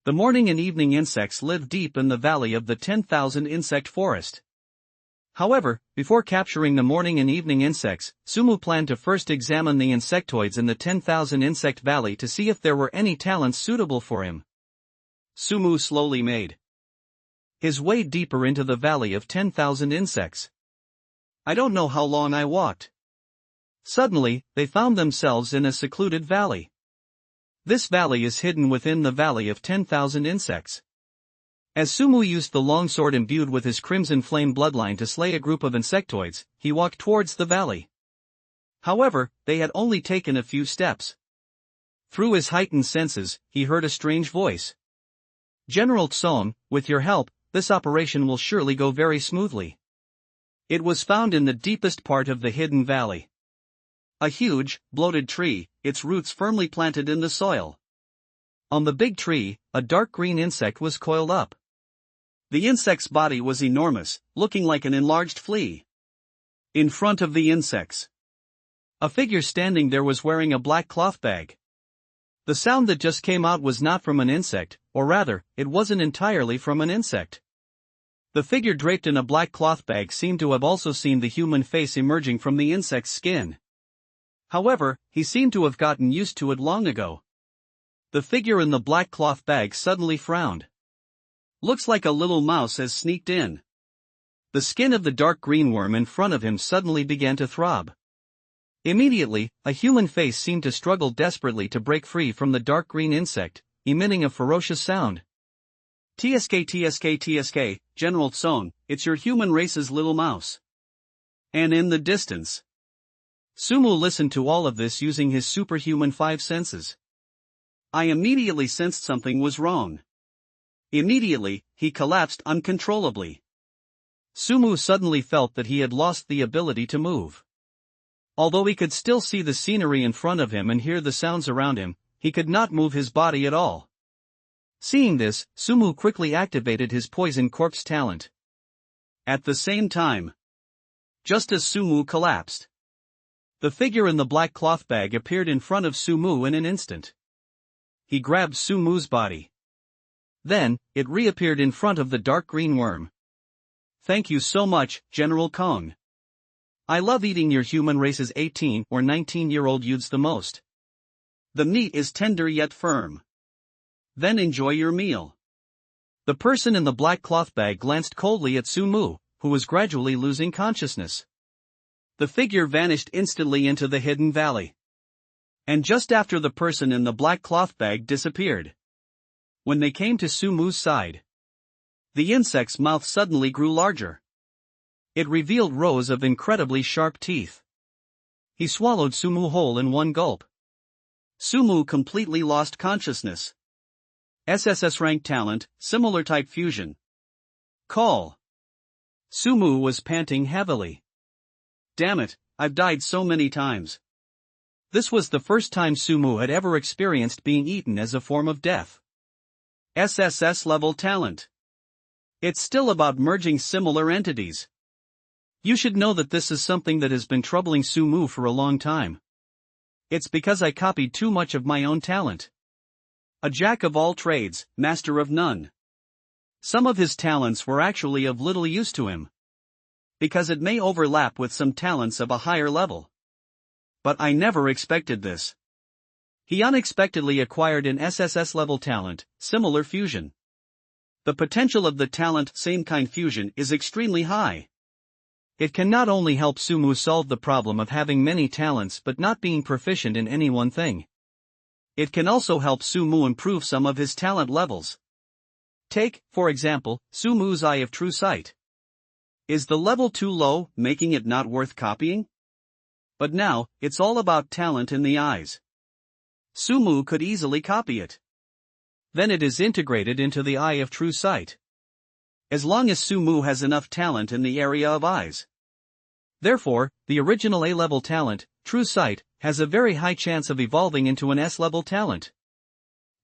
The morning and evening insects live deep in the valley of the 10,000 insect forest. However, before capturing the morning and evening insects, Sumu planned to first examine the insectoids in the 10,000 insect valley to see if there were any talents suitable for him. Sumu slowly made his way deeper into the valley of 10,000 insects. I don't know how long I walked. Suddenly, they found themselves in a secluded valley. This valley is hidden within the valley of 10,000 insects. As Sumu used the longsword imbued with his crimson flame bloodline to slay a group of insectoids, he walked towards the valley. However, they had only taken a few steps. Through his heightened senses, he heard a strange voice. General Tsong, with your help, this operation will surely go very smoothly. It was found in the deepest part of the hidden valley. A huge, bloated tree, its roots firmly planted in the soil. On the big tree, a dark green insect was coiled up. The insect's body was enormous, looking like an enlarged flea. In front of the insects, A figure standing there was wearing a black cloth bag. The sound that just came out was not from an insect, or rather, it wasn't entirely from an insect. The figure draped in a black cloth bag seemed to have also seen the human face emerging from the insect's skin. However, he seemed to have gotten used to it long ago. The figure in the black cloth bag suddenly frowned. Looks like a little mouse has sneaked in. The skin of the dark green worm in front of him suddenly began to throb. Immediately, a human face seemed to struggle desperately to break free from the dark green insect, emitting a ferocious sound. TSK TSK TSK, General Tson, it's your human race's little mouse. And in the distance. Sumu listened to all of this using his superhuman five senses. I immediately sensed something was wrong. Immediately, he collapsed uncontrollably. Sumu suddenly felt that he had lost the ability to move. Although he could still see the scenery in front of him and hear the sounds around him, he could not move his body at all. Seeing this, Sumu quickly activated his poison corpse talent. At the same time, just as Sumu collapsed, the figure in the black cloth bag appeared in front of Sumu in an instant. He grabbed Sumu's body. Then, it reappeared in front of the dark green worm. Thank you so much, General Kong. I love eating your human race's 18 or 19-year-old youths the most. The meat is tender yet firm. Then enjoy your meal. The person in the black cloth bag glanced coldly at Sumu, who was gradually losing consciousness. The figure vanished instantly into the hidden valley. And just after the person in the black cloth bag disappeared. When they came to Sumu's side, the insect's mouth suddenly grew larger. It revealed rows of incredibly sharp teeth. He swallowed Sumu whole in one gulp. Sumu completely lost consciousness. SSS rank talent, similar type fusion. Call. Sumu was panting heavily. Damn it, I've died so many times. This was the first time Sumu had ever experienced being eaten as a form of death. SSS level talent. It's still about merging similar entities. You should know that this is something that has been troubling Sumu for a long time. It's because I copied too much of my own talent. A jack of all trades, master of none. Some of his talents were actually of little use to him, because it may overlap with some talents of a higher level. But I never expected this. He unexpectedly acquired an SSS level talent, similar fusion. The potential of the talent same kind fusion is extremely high. It can not only help Sumu solve the problem of having many talents but not being proficient in any one thing. It can also help Sumu improve some of his talent levels. Take, for example, Sumu's Eye of True Sight. Is the level too low, making it not worth copying? But now, it's all about talent in the eyes. Sumu could easily copy it. Then it is integrated into the Eye of True Sight. As long as Sumu has enough talent in the area of eyes. Therefore, the original A-level talent, True Sight, has a very high chance of evolving into an S-level talent.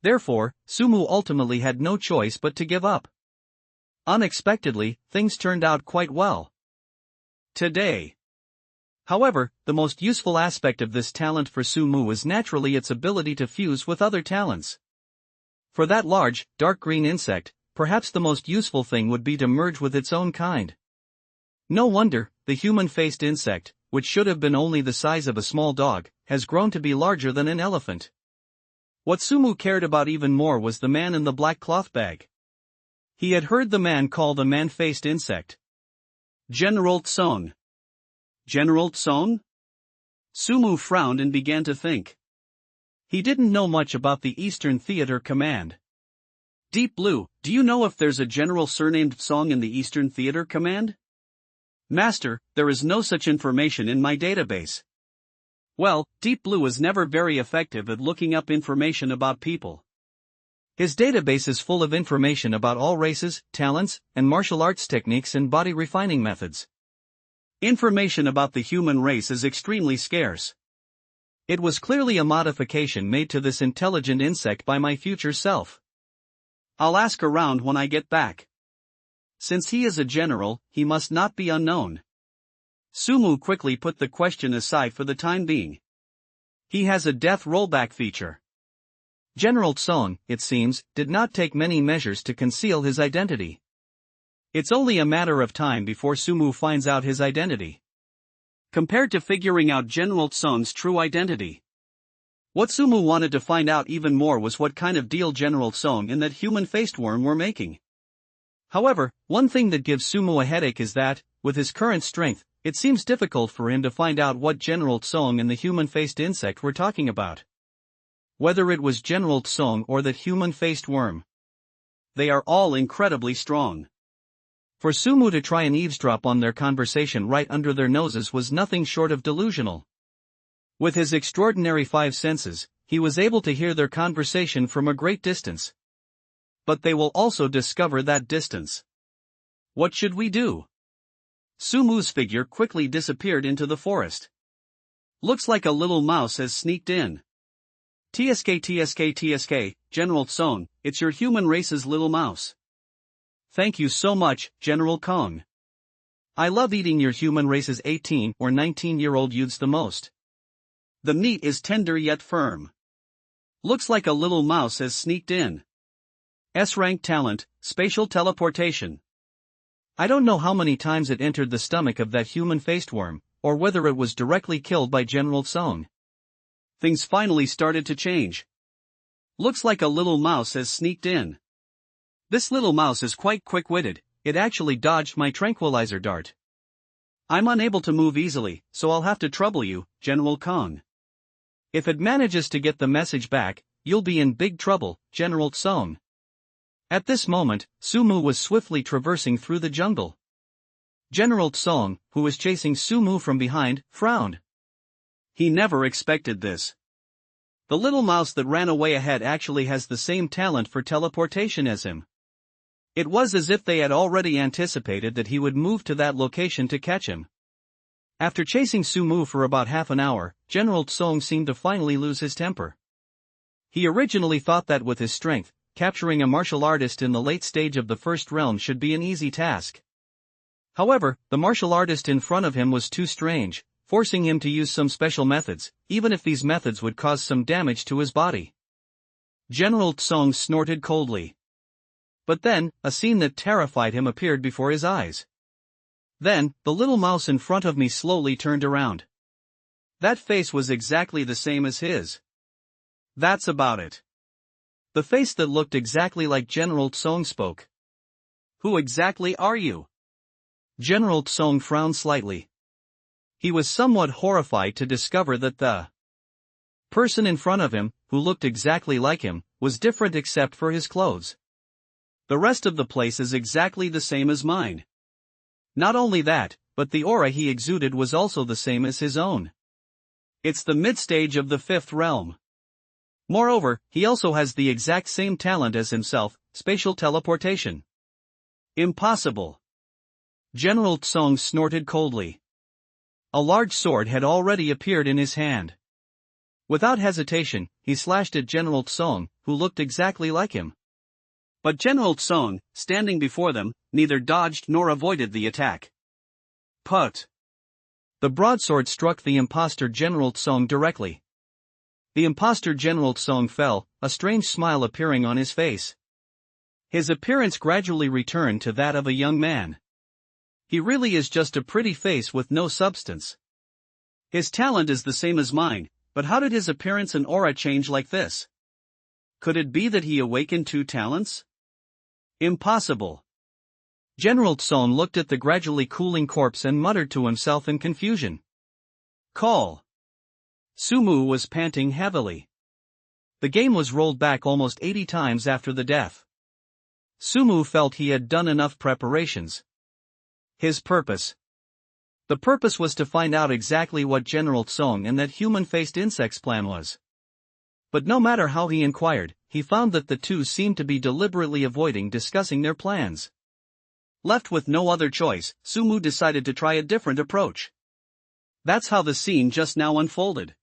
Therefore, Sumu ultimately had no choice but to give up. Unexpectedly, things turned out quite well. Today. However, the most useful aspect of this talent for Sumu is naturally its ability to fuse with other talents. For that large, dark green insect, perhaps the most useful thing would be to merge with its own kind. No wonder, the human-faced insect, which should have been only the size of a small dog, has grown to be larger than an elephant. What Sumu cared about even more was the man in the black cloth bag. He had heard the man call the man-faced insect General Tson. General Tson? Sumu frowned and began to think. He didn't know much about the Eastern Theater Command. Deep Blue, do you know if there's a general surnamed Tsong in the Eastern Theater Command? Master, there is no such information in my database. Well, Deep Blue is never very effective at looking up information about people. His database is full of information about all races, talents, and martial arts techniques and body refining methods. Information about the human race is extremely scarce. It was clearly a modification made to this intelligent insect by my future self. I'll ask around when I get back. Since he is a general, he must not be unknown. Sumu quickly put the question aside for the time being. He has a death rollback feature. General Tsong, it seems, did not take many measures to conceal his identity. It's only a matter of time before Sumu finds out his identity. Compared to figuring out General Tsong's true identity, what Sumu wanted to find out even more was what kind of deal General Tsong and that human-faced worm were making. However, one thing that gives Sumu a headache is that, with his current strength, it seems difficult for him to find out what General Tsong and the human-faced insect were talking about. Whether it was General Tsong or that human-faced worm, they are all incredibly strong. For Sumu to try and eavesdrop on their conversation right under their noses was nothing short of delusional. With his extraordinary five senses, he was able to hear their conversation from a great distance. But they will also discover that distance. What should we do? Sumu's figure quickly disappeared into the forest. Looks like a little mouse has sneaked in. TSK, General Tsong, it's your human race's little mouse. Thank you so much, General Kong. I love eating your human race's 18 or 19-year-old youths the most. The meat is tender yet firm. Looks like a little mouse has sneaked in. S-rank talent, spatial teleportation. I don't know how many times it entered the stomach of that human-faced worm, or whether it was directly killed by General Tsong. Things finally started to change. Looks like a little mouse has sneaked in. This little mouse is quite quick-witted, it actually dodged my tranquilizer dart. I'm unable to move easily, so I'll have to trouble you, General Kong. If it manages to get the message back, you'll be in big trouble, General Tsong. At this moment, Sumu was swiftly traversing through the jungle. General Tsong, who was chasing Sumu from behind, frowned. He never expected this. The little mouse that ran away ahead actually has the same talent for teleportation as him. It was as if they had already anticipated that he would move to that location to catch him. After chasing Sumu for about half an hour, General Tsong seemed to finally lose his temper. He originally thought that with his strength, capturing a martial artist in the late stage of the first realm should be an easy task. However, the martial artist in front of him was too strange, forcing him to use some special methods, even if these methods would cause some damage to his body. General Tsong snorted coldly. But then, a scene that terrified him appeared before his eyes. Then, the little mouse in front of me slowly turned around. That face was exactly the same as his. That's about it. The face that looked exactly like General Tsong spoke. Who exactly are you? General Tsong frowned slightly. He was somewhat horrified to discover that the person in front of him, who looked exactly like him, was different except for his clothes. The rest of the place is exactly the same as mine. Not only that, but the aura he exuded was also the same as his own. It's the mid-stage of the fifth realm. Moreover, he also has the exact same talent as himself, spatial teleportation. Impossible. General Tsong snorted coldly. A large sword had already appeared in his hand. Without hesitation, he slashed at General Tsong, who looked exactly like him. But General Tsong, standing before them, neither dodged nor avoided the attack. Put! The broadsword struck the imposter General Tsong directly. The imposter General Tsong fell, a strange smile appearing on his face. His appearance gradually returned to that of a young man. He really is just a pretty face with no substance. His talent is the same as mine, but how did his appearance and aura change like this? Could it be that he awakened two talents? Impossible. General Tsong looked at the gradually cooling corpse and muttered to himself in confusion. Call. Sumu was panting heavily. The game was rolled back almost 80 times after the death. Sumu felt he had done enough preparations. His purpose. The purpose was to find out exactly what General Tsong and that human-faced insect's plan was. But no matter how he inquired, he found that the two seemed to be deliberately avoiding discussing their plans. Left with no other choice, Sumu decided to try a different approach. That's how the scene just now unfolded.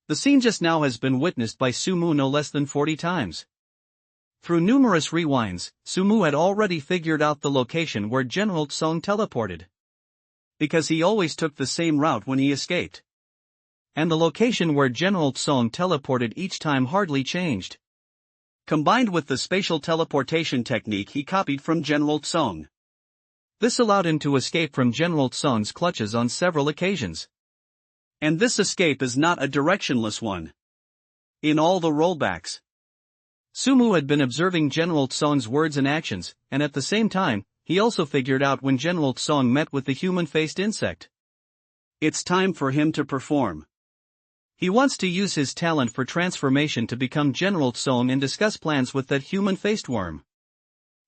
The scene just now has been witnessed by Sumu no less than 40 times. Through numerous rewinds, Sumu had already figured out the location where General Tsong teleported. because he always took the same route when he escaped. And the location where General Tsong teleported each time hardly changed. Combined with the spatial teleportation technique he copied from General Tsong. This allowed him to escape from General Tsong's clutches on several occasions. And this escape is not a directionless one. In all the rollbacks, Sumu had been observing General Tsong's words and actions, and at the same time, he also figured out when General Tsong met with the human-faced insect. It's time for him to perform. He wants to use his talent for transformation to become General Tsong and discuss plans with that human-faced worm.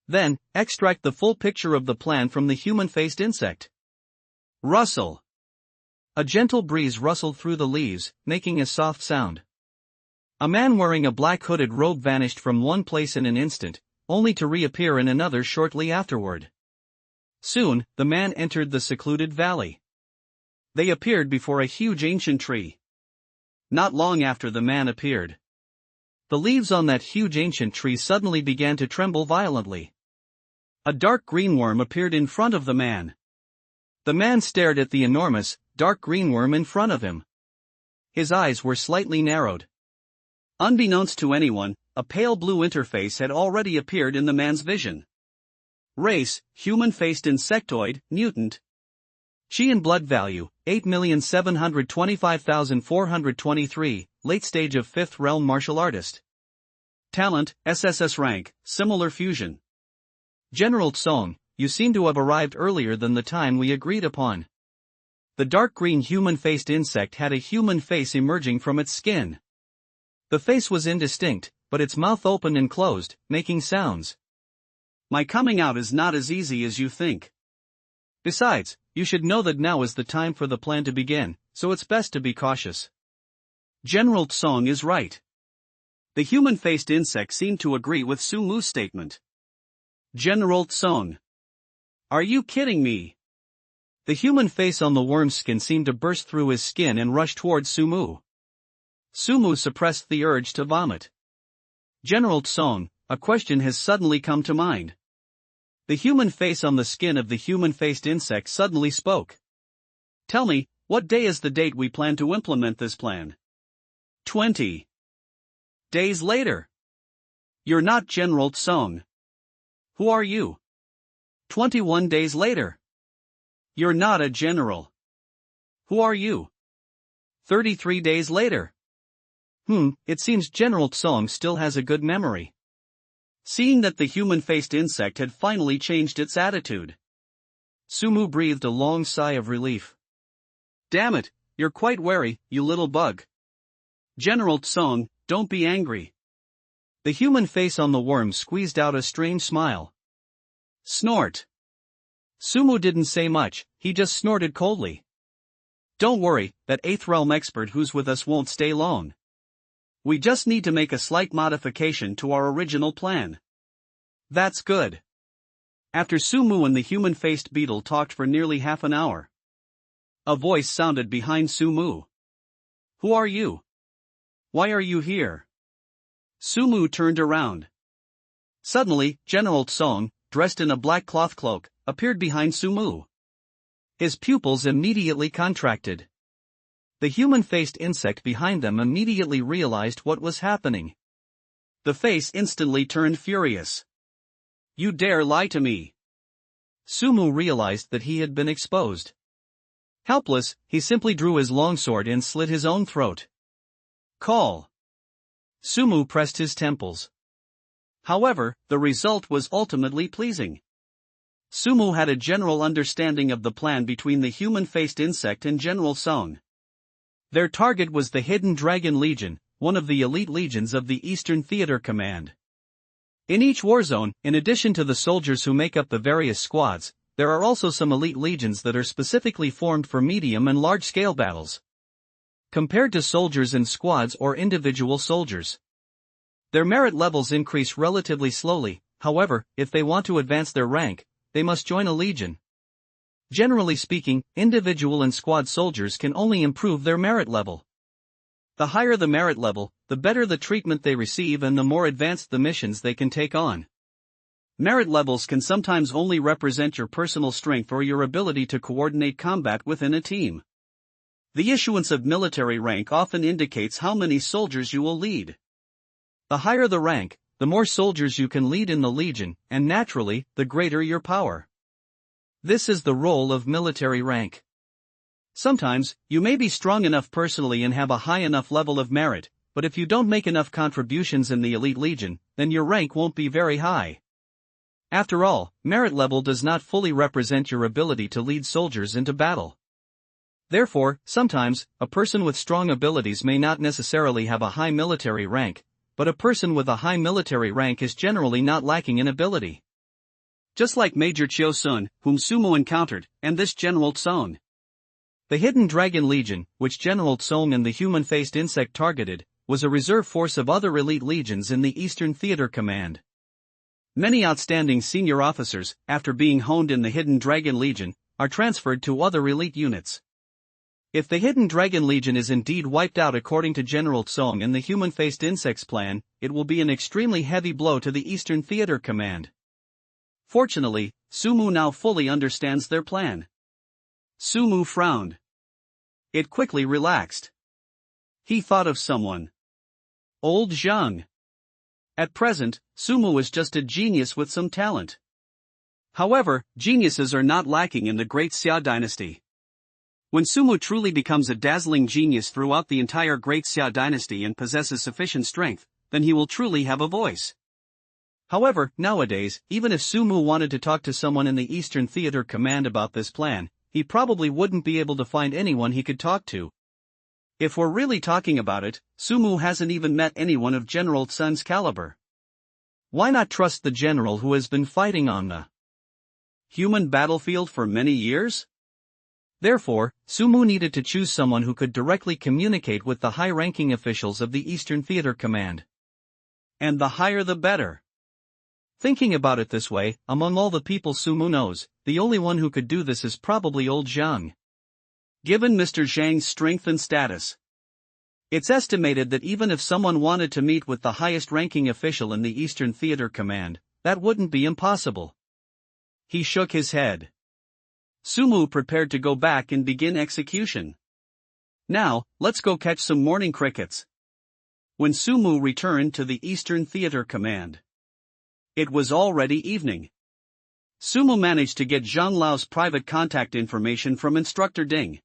Then, extract the full picture of the plan from the human-faced insect. Rustle. A gentle breeze rustled through the leaves, making a soft sound. A man wearing a black hooded robe vanished from one place in an instant, only to reappear in another shortly afterward. Soon, the man entered the secluded valley. They appeared before a huge ancient tree. Not long after the man appeared, the leaves on that huge ancient tree suddenly began to tremble violently. A dark green worm appeared in front of the man. The man stared at the enormous, dark green worm in front of him. His eyes were slightly narrowed. Unbeknownst to anyone, a pale blue interface had already appeared in the man's vision. Race, human-faced insectoid, mutant. Chi and blood value, 8,725,423, late stage of 5th realm martial artist. Talent, SSS rank, similar fusion. General Tsong, you seem to have arrived earlier than the time we agreed upon. The dark green human-faced insect had a human face emerging from its skin. The face was indistinct, but its mouth opened and closed, making sounds. My coming out is not as easy as you think. Besides, you should know that now is the time for the plan to begin, so it's best to be cautious. General Tsong is right. The human-faced insect seemed to agree with Sumu's statement. General Tsong. Are you kidding me? The human face on the worm's skin seemed to burst through his skin and rush towards Sumu. Sumu suppressed the urge to vomit. General Tsong, a question has suddenly come to mind. The human face on the skin of the human-faced insect suddenly spoke. Tell me, what day is the date we plan to implement this plan? 20 days later. You're not General Tsong. Who are you? 21 days later. You're not a general. Who are you? 33 days later. It seems General Tsong still has a good memory. Seeing that the human-faced insect had finally changed its attitude, Sumu breathed a long sigh of relief. Damn it, you're quite wary, you little bug. General Tsong, don't be angry. The human face on the worm squeezed out a strange smile. Snort. Sumu didn't say much, he just snorted coldly. Don't worry, that 8th realm expert who's with us won't stay long. We just need to make a slight modification to our original plan. That's good. After Sumu and the human-faced beetle talked for nearly half an hour, a voice sounded behind Sumu. Who are you? Why are you here? Sumu turned around. Suddenly, General Tsong, dressed in a black cloth cloak, appeared behind Sumu. His pupils immediately contracted. The human-faced insect behind them immediately realized what was happening. The face instantly turned furious. You dare lie to me! Sumu realized that he had been exposed. Helpless, he simply drew his longsword and slit his own throat. Call! Sumu pressed his temples. However, the result was ultimately pleasing. Sumu had a general understanding of the plan between the human-faced insect and General Tsong. Their target was the Hidden Dragon Legion, one of the elite legions of the Eastern Theater Command. In each war zone, in addition to the soldiers who make up the various squads, there are also some elite legions that are specifically formed for medium and large-scale battles. Compared to soldiers in squads or individual soldiers, their merit levels increase relatively slowly. However, if they want to advance their rank, they must join a legion. Generally speaking, individual and squad soldiers can only improve their merit level. The higher the merit level, the better the treatment they receive and the more advanced the missions they can take on. Merit levels can sometimes only represent your personal strength or your ability to coordinate combat within a team. The issuance of military rank often indicates how many soldiers you will lead. The higher the rank, the more soldiers you can lead in the legion, and naturally, the greater your power. This is the role of military rank. Sometimes, you may be strong enough personally and have a high enough level of merit, but if you don't make enough contributions in the elite legion, then your rank won't be very high. After all, merit level does not fully represent your ability to lead soldiers into battle. Therefore, sometimes, a person with strong abilities may not necessarily have a high military rank, but a person with a high military rank is generally not lacking in ability. Just like Major Chio Sun, whom Sumo encountered, and this General Tsong. The Hidden Dragon Legion, which General Tsong and the human-faced insect targeted, was a reserve force of other elite legions in the Eastern Theater Command. Many outstanding senior officers, after being honed in the Hidden Dragon Legion, are transferred to other elite units. If the Hidden Dragon Legion is indeed wiped out according to General Tsong and the human-faced insects plan, it will be an extremely heavy blow to the Eastern Theater Command. Fortunately, Sumu now fully understands their plan. Sumu frowned. It quickly relaxed. He thought of someone. Old Zhang. At present, Sumu is just a genius with some talent. However, geniuses are not lacking in the Great Xia dynasty. When Sumu truly becomes a dazzling genius throughout the entire Great Xia dynasty and possesses sufficient strength, then he will truly have a voice. However, nowadays, even if Sumu wanted to talk to someone in the Eastern Theater Command about this plan, he probably wouldn't be able to find anyone he could talk to. If we're really talking about it, Sumu hasn't even met anyone of General Tsun's caliber. Why not trust the general who has been fighting on the human battlefield for many years? Therefore, Sumu needed to choose someone who could directly communicate with the high-ranking officials of the Eastern Theater Command. And the higher the better. Thinking about it this way, among all the people Sumu knows, the only one who could do this is probably old Zhang. Given Mr. Zhang's strength and status, it's estimated that even if someone wanted to meet with the highest-ranking official in the Eastern Theater Command, that wouldn't be impossible. He shook his head. Sumu prepared to go back and begin execution. Now, let's go catch some morning crickets. When Sumu returned to the Eastern Theater Command, it was already evening. Sumu managed to get Zhang Lao's private contact information from Instructor Ding.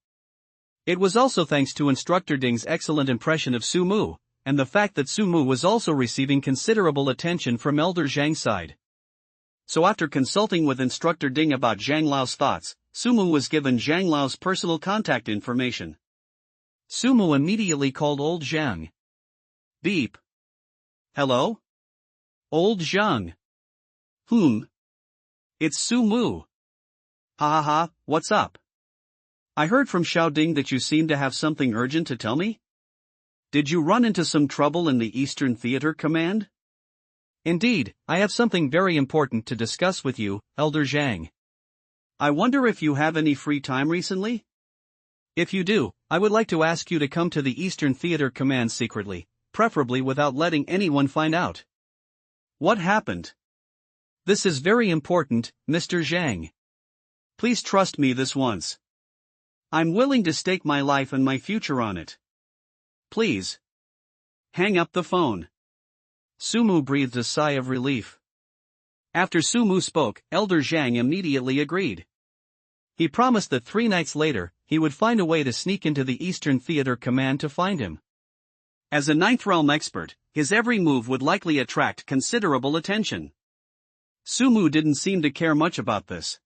It was also thanks to Instructor Ding's excellent impression of Sumu, and the fact that Sumu was also receiving considerable attention from Elder Zhang's side. So after consulting with Instructor Ding about Zhang Lao's thoughts, Sumu was given Zhang Lao's personal contact information. Sumu immediately called old Zhang. Beep. Hello? Old Zhang. It's Sumu. Ha ha ha, what's up? I heard from Xiaoding that you seem to have something urgent to tell me? Did you run into some trouble in the Eastern Theater Command? Indeed, I have something very important to discuss with you, Elder Zhang. I wonder if you have any free time recently? If you do, I would like to ask you to come to the Eastern Theater Command secretly, preferably without letting anyone find out. What happened? This is very important, Mr. Zhang. Please trust me this once. I'm willing to stake my life and my future on it. Please. Hang up the phone. Sumu breathed a sigh of relief. After Sumu spoke, Elder Zhang immediately agreed. He promised that 3 nights later, he would find a way to sneak into the Eastern Theater Command to find him. As a Ninth Realm expert, his every move would likely attract considerable attention. Sumu didn't seem to care much about this.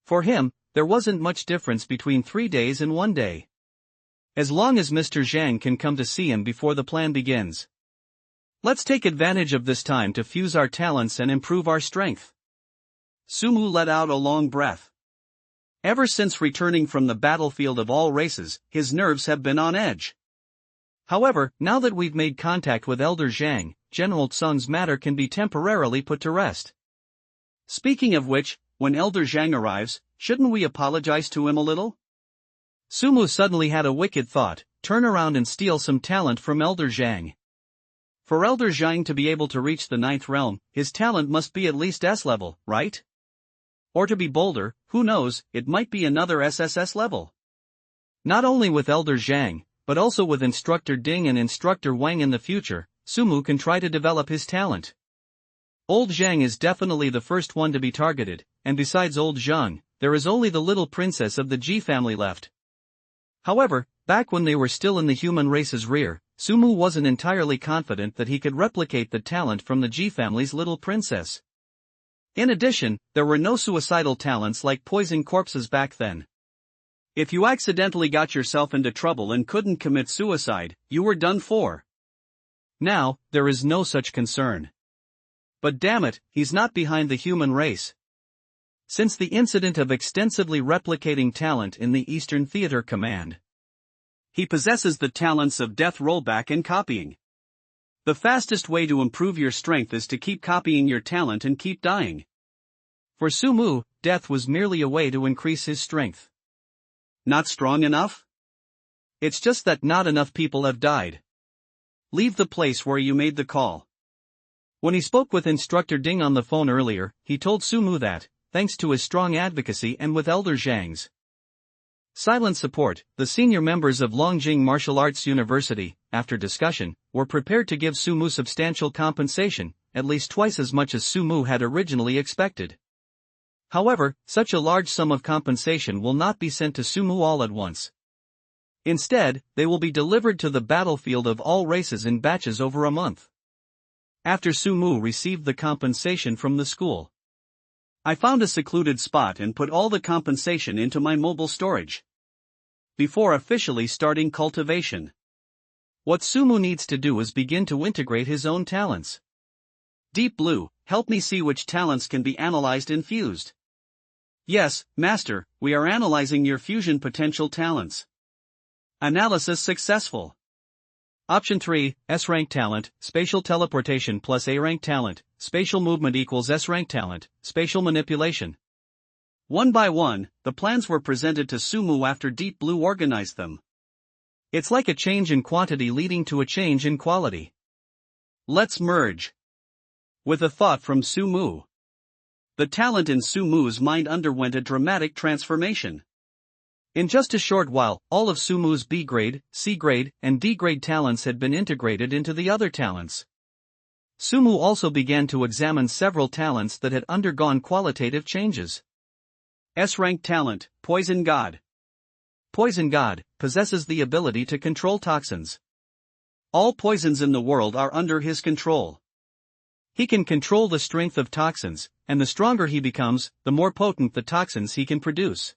For him, there wasn't much difference between 3 days and 1 day. As long as Mr. Zhang can come to see him before the plan begins. Let's take advantage of this time to fuse our talents and improve our strength. Sumu let out a long breath. Ever since returning from the battlefield of all races, his nerves have been on edge. However, now that we've made contact with Elder Zhang, General Tsung's matter can be temporarily put to rest. Speaking of which, when Elder Zhang arrives, shouldn't we apologize to him a little? Sumu suddenly had a wicked thought, turn around and steal some talent from Elder Zhang. For Elder Zhang to be able to reach the 9th realm, his talent must be at least S level, right? Or to be bolder, who knows, it might be another SSS level. Not only with Elder Zhang, but also with Instructor Ding and Instructor Wang in the future, Sumu can try to develop his talent. Old Zhang is definitely the first one to be targeted, and besides Old Zhang, there is only the little princess of the Ji family left. However, back when they were still in the human race's rear, Sumu wasn't entirely confident that he could replicate the talent from the Ji family's little princess. In addition, there were no suicidal talents like poison corpses back then. If you accidentally got yourself into trouble and couldn't commit suicide, you were done for. Now, there is no such concern. But damn it, he's not behind the human race. Since the incident of extensively replicating talent in the Eastern Theater Command, he possesses the talents of death rollback and copying. The fastest way to improve your strength is to keep copying your talent and keep dying. For Sumu, death was merely a way to increase his strength. Not strong enough? It's just that not enough people have died. Leave the place where you made the call. When he spoke with Instructor Ding on the phone earlier, he told Sumu that, thanks to his strong advocacy and with Elder Zhang's silent support, the senior members of Longjing Martial Arts University, after discussion, were prepared to give Sumu substantial compensation, at least twice as much as Sumu had originally expected. However, such a large sum of compensation will not be sent to Sumu all at once. Instead, they will be delivered to the battlefield of all races in batches over a month. After Sumu received the compensation from the school, I found a secluded spot and put all the compensation into my mobile storage. Before officially starting cultivation, what Sumu needs to do is begin to integrate his own talents. Deep Blue, help me see which talents can be analyzed and fused. Yes, Master, we are analyzing your fusion potential talents. Analysis successful. Option 3, S-rank talent, spatial teleportation plus A-rank talent, spatial movement equals S-rank talent, spatial manipulation. One by one, the plans were presented to Sumu after Deep Blue organized them. It's like a change in quantity leading to a change in quality. Let's merge. With a thought from Sumu. The talent in Sumu's mind underwent a dramatic transformation. In just a short while, all of Sumu's B-grade, C-grade, and D-grade talents had been integrated into the other talents. Sumu also began to examine several talents that had undergone qualitative changes. S-rank talent, Poison God. Poison God possesses the ability to control toxins. All poisons in the world are under his control. He can control the strength of toxins, and the stronger he becomes, the more potent the toxins he can produce.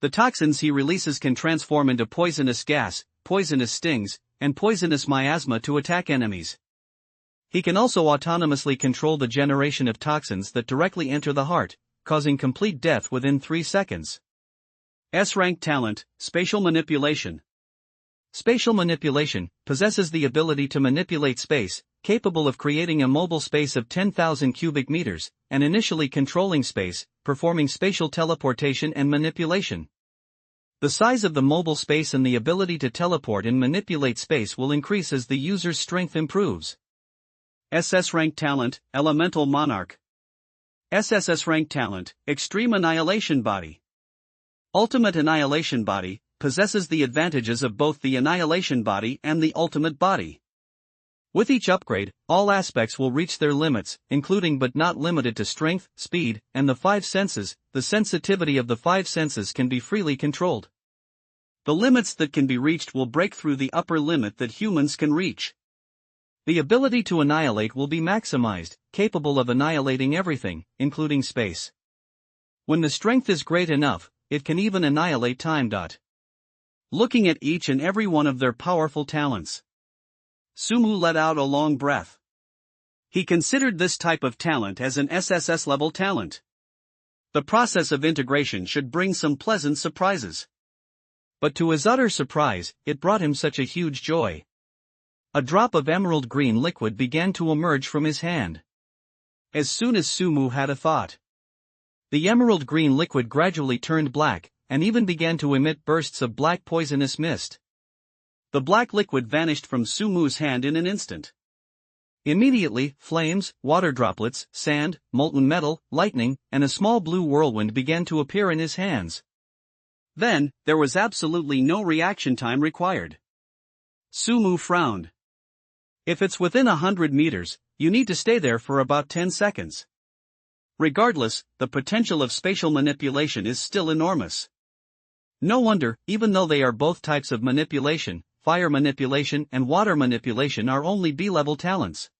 The toxins he releases can transform into poisonous gas, poisonous stings, and poisonous miasma to attack enemies. He can also autonomously control the generation of toxins that directly enter the heart, causing complete death within 3 seconds. S-rank talent, Spatial Manipulation. Spatial manipulation possesses the ability to manipulate space, capable of creating a mobile space of 10,000 cubic meters, and initially controlling space, performing spatial teleportation and manipulation. The size of the mobile space and the ability to teleport and manipulate space will increase as the user's strength improves. SS rank talent, Elemental Monarch. SSS rank talent, Extreme Annihilation Body. Ultimate Annihilation Body possesses the advantages of both the Annihilation Body and the Ultimate Body. With each upgrade, all aspects will reach their limits, including but not limited to strength, speed, and the 5 senses. The sensitivity of the 5 senses can be freely controlled. The limits that can be reached will break through the upper limit that humans can reach. The ability to annihilate will be maximized, capable of annihilating everything, including space. When the strength is great enough, it can even annihilate time. Looking at each and every one of their powerful talents, Sumu let out a long breath. He considered this type of talent as an SSS level talent. The process of integration should bring some pleasant surprises. But to his utter surprise, it brought him such a huge joy. A drop of emerald green liquid began to emerge from his hand. As soon as Sumu had a thought, the emerald green liquid gradually turned black, and even began to emit bursts of black poisonous mist. The black liquid vanished from Sumu's hand in an instant. Immediately, flames, water droplets, sand, molten metal, lightning, and a small blue whirlwind began to appear in his hands. Then, there was absolutely no reaction time required. Sumu frowned. If it's within 100 meters, you need to stay there for about 10 seconds. Regardless, the potential of spatial manipulation is still enormous. No wonder, even though they are both types of manipulation, fire manipulation and water manipulation are only B-level talents.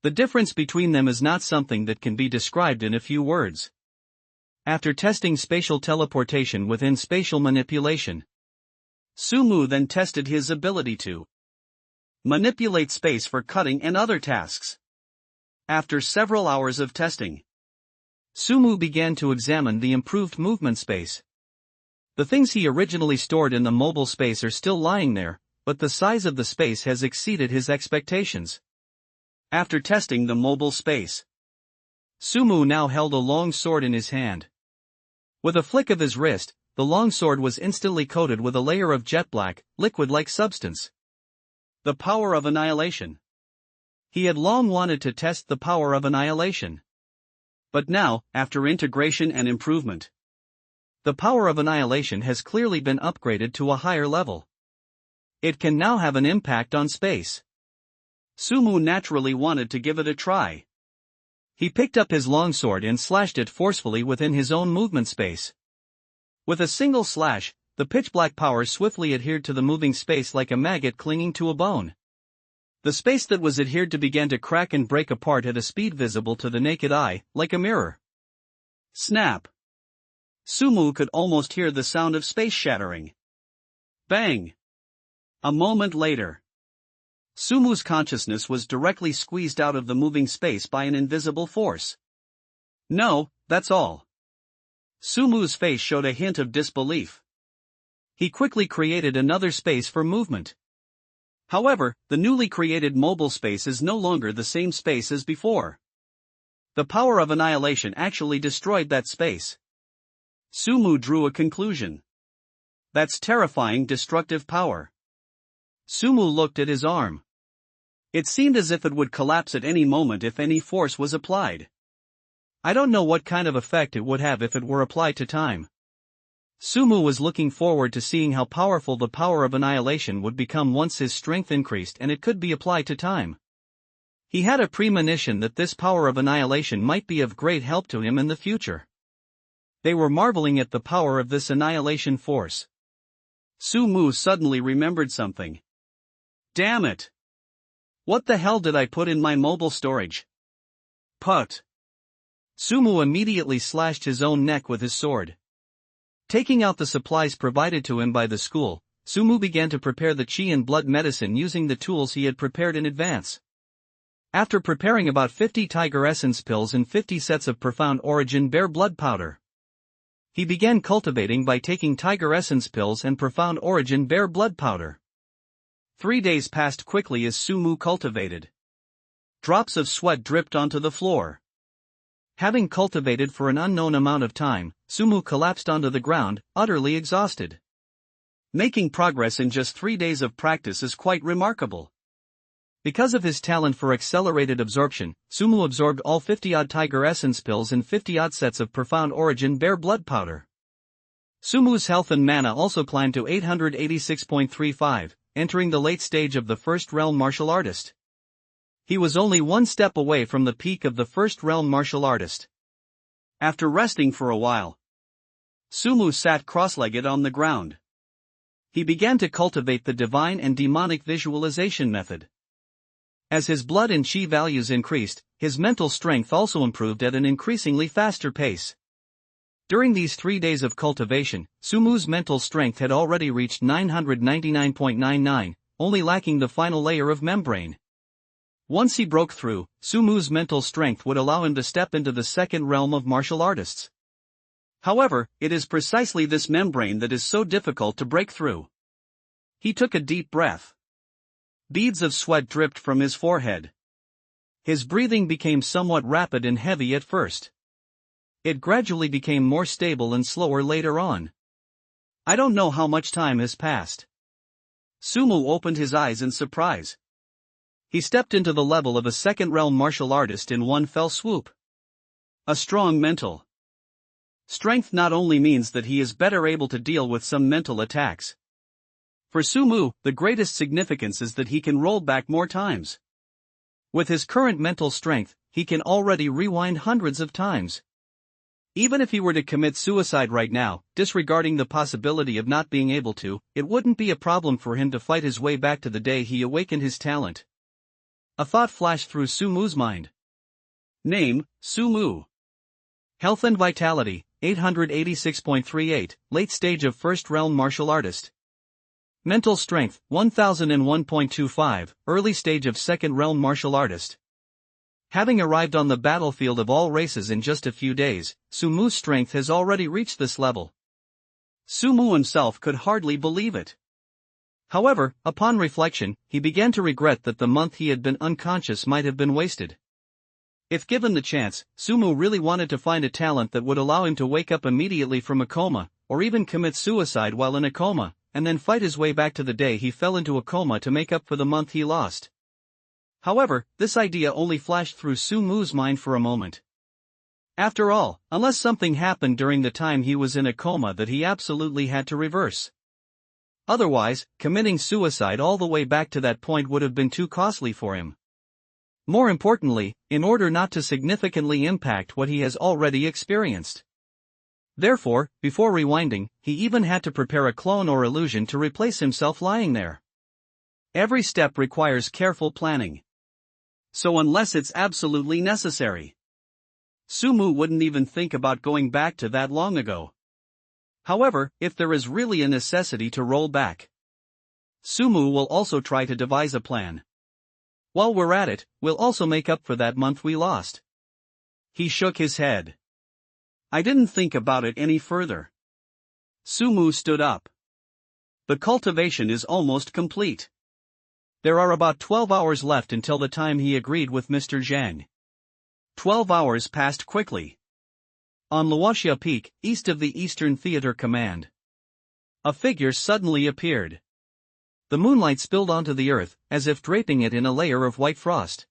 The difference between them is not something that can be described in a few words. After testing spatial teleportation within spatial manipulation, Sumu then tested his ability to manipulate space for cutting and other tasks. After several hours of testing, Sumu began to examine the improved movement space. The things he originally stored in the mobile space are still lying there, but the size of the space has exceeded his expectations. After testing the mobile space, Sumu now held a long sword in his hand. With a flick of his wrist, the long sword was instantly coated with a layer of jet black, liquid-like substance. The power of annihilation. He had long wanted to test the power of annihilation. But now, after integration and improvement, the power of annihilation has clearly been upgraded to a higher level. It can now have an impact on space. Sumu naturally wanted to give it a try. He picked up his longsword and slashed it forcefully within his own movement space. With a single slash, the pitch-black power swiftly adhered to the moving space like a maggot clinging to a bone. The space that was adhered to began to crack and break apart at a speed visible to the naked eye, like a mirror. Snap! Sumu could almost hear the sound of space shattering. Bang! A moment later, Sumu's consciousness was directly squeezed out of the moving space by an invisible force. No, that's all. Sumu's face showed a hint of disbelief. He quickly created another space for movement. However, the newly created mobile space is no longer the same space as before. The power of annihilation actually destroyed that space. Sumu drew a conclusion. That's terrifying destructive power. Sumu looked at his arm. It seemed as if it would collapse at any moment if any force was applied. I don't know what kind of effect it would have if it were applied to time. Sumu was looking forward to seeing how powerful the power of annihilation would become once his strength increased and it could be applied to time. He had a premonition that this power of annihilation might be of great help to him in the future. They were marveling at the power of this annihilation force. Sumu suddenly remembered something. Damn it! What the hell did I put in my mobile storage? Put! Sumu immediately slashed his own neck with his sword. Taking out the supplies provided to him by the school, Sumu began to prepare the chi and blood medicine using the tools he had prepared in advance. After preparing about 50 tiger essence pills and 50 sets of profound origin bear blood powder, he began cultivating by taking tiger essence pills and profound origin bear blood powder. 3 days passed quickly as Sumu cultivated. Drops of sweat dripped onto the floor. Having cultivated for an unknown amount of time, Sumu collapsed onto the ground, utterly exhausted. Making progress in just 3 days of practice is quite remarkable. Because of his talent for accelerated absorption, Sumu absorbed all 50-odd tiger essence pills and 50-odd sets of profound origin bear blood powder. Sumu's health and mana also climbed to 886.35, entering the late stage of the first realm martial artist. He was only one step away from the peak of the first realm martial artist. After resting for a while, Sumu sat cross-legged on the ground. He began to cultivate the divine and demonic visualization method. As his blood and chi values increased, his mental strength also improved at an increasingly faster pace. During these 3 days of cultivation, Sumu's mental strength had already reached 999.99, only lacking the final layer of membrane. Once he broke through, Sumu's mental strength would allow him to step into the second realm of martial artists. However, it is precisely this membrane that is so difficult to break through. He took a deep breath. Beads of sweat dripped from his forehead. His breathing became somewhat rapid and heavy at first. It gradually became more stable and slower later on. I don't know how much time has passed. Sumu opened his eyes in surprise. He stepped into the level of a second-realm martial artist in one fell swoop. A strong mental strength not only means that he is better able to deal with some mental attacks. For Sumu, the greatest significance is that he can roll back more times. With his current mental strength, he can already rewind hundreds of times. Even if he were to commit suicide right now, disregarding the possibility of not being able to, it wouldn't be a problem for him to fight his way back to the day he awakened his talent. A thought flashed through Sumu's mind. Name, Sumu. Health and Vitality, 886.38, late stage of first realm martial artist. Mental Strength, 1001.25, early stage of second realm martial artist. Having arrived on the battlefield of all races in just a few days, Sumu's strength has already reached this level. Sumu himself could hardly believe it. However, upon reflection, he began to regret that the month he had been unconscious might have been wasted. If given the chance, Sumu really wanted to find a talent that would allow him to wake up immediately from a coma, or even commit suicide while in a coma, and then fight his way back to the day he fell into a coma to make up for the month he lost. However, this idea only flashed through Sumu's mind for a moment. After all, unless something happened during the time he was in a coma that he absolutely had to reverse. Otherwise, committing suicide all the way back to that point would have been too costly for him. More importantly, in order not to significantly impact what he has already experienced. Therefore, before rewinding, he even had to prepare a clone or illusion to replace himself lying there. Every step requires careful planning. So unless it's absolutely necessary, Sumu wouldn't even think about going back to that long ago. However, if there is really a necessity to roll back, Sumu will also try to devise a plan. While we're at it, we'll also make up for that month we lost. He shook his head. I didn't think about it any further. Sumu stood up. The cultivation is almost complete. There are about 12 hours left until the time he agreed with Mr. Zhang. 12 hours passed quickly. On Luoxia Peak, east of the Eastern Theater Command, a figure suddenly appeared. The moonlight spilled onto the earth, as if draping it in a layer of white frost.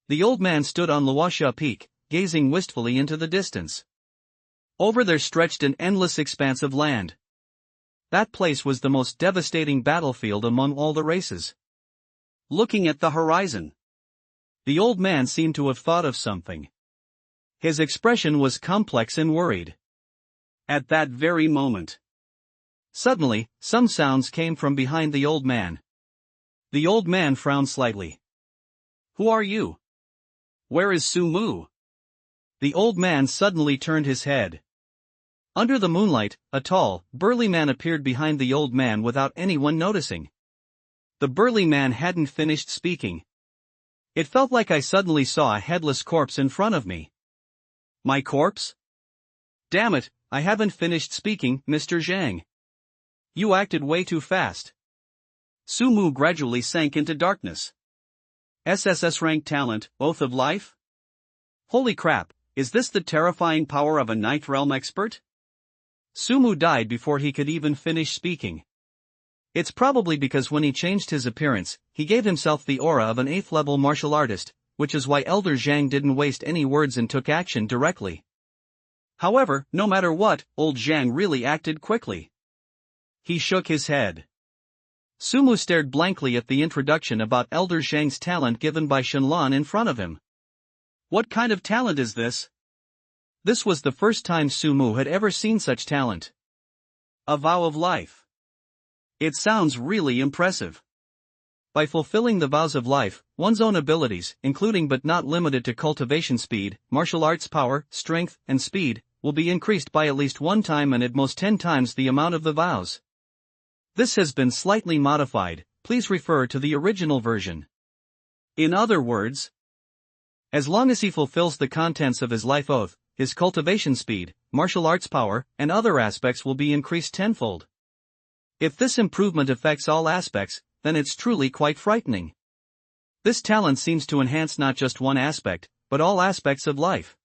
The old man stood on Luoxia Peak, gazing wistfully into the distance. Over there stretched an endless expanse of land. That place was the most devastating battlefield among all the races. Looking at the horizon, the old man seemed to have thought of something. His expression was complex and worried. At that very moment, suddenly, some sounds came from behind the old man. The old man frowned slightly. Who are you? Where is Sumu? The old man suddenly turned his head. Under the moonlight, a tall, burly man appeared behind the old man without anyone noticing. The burly man hadn't finished speaking. It felt like I suddenly saw a headless corpse in front of me. My corpse? Damn it, I haven't finished speaking, Mr. Zhang. You acted way too fast. Sumu gradually sank into darkness. SSS rank talent, Oath of Life? Holy crap, is this the terrifying power of a Ninth Realm expert? Sumu died before he could even finish speaking. It's probably because when he changed his appearance, he gave himself the aura of an 8th level martial artist, which is why Elder Zhang didn't waste any words and took action directly. However, no matter what, old Zhang really acted quickly. He shook his head. Sumu stared blankly at the introduction about Elder Zhang's talent given by Shenlong in front of him. What kind of talent is this? This was the first time Sumu had ever seen such talent. A vow of life. It sounds really impressive. By fulfilling the vows of life, one's own abilities, including but not limited to cultivation speed, martial arts power, strength, and speed, will be increased by at least 1 time and at most 10 times the amount of the vows. This has been slightly modified, please refer to the original version. In other words, as long as he fulfills the contents of his life oath, his cultivation speed, martial arts power, and other aspects will be increased tenfold. If this improvement affects all aspects, then it's truly quite frightening. This talent seems to enhance not just one aspect, but all aspects of life.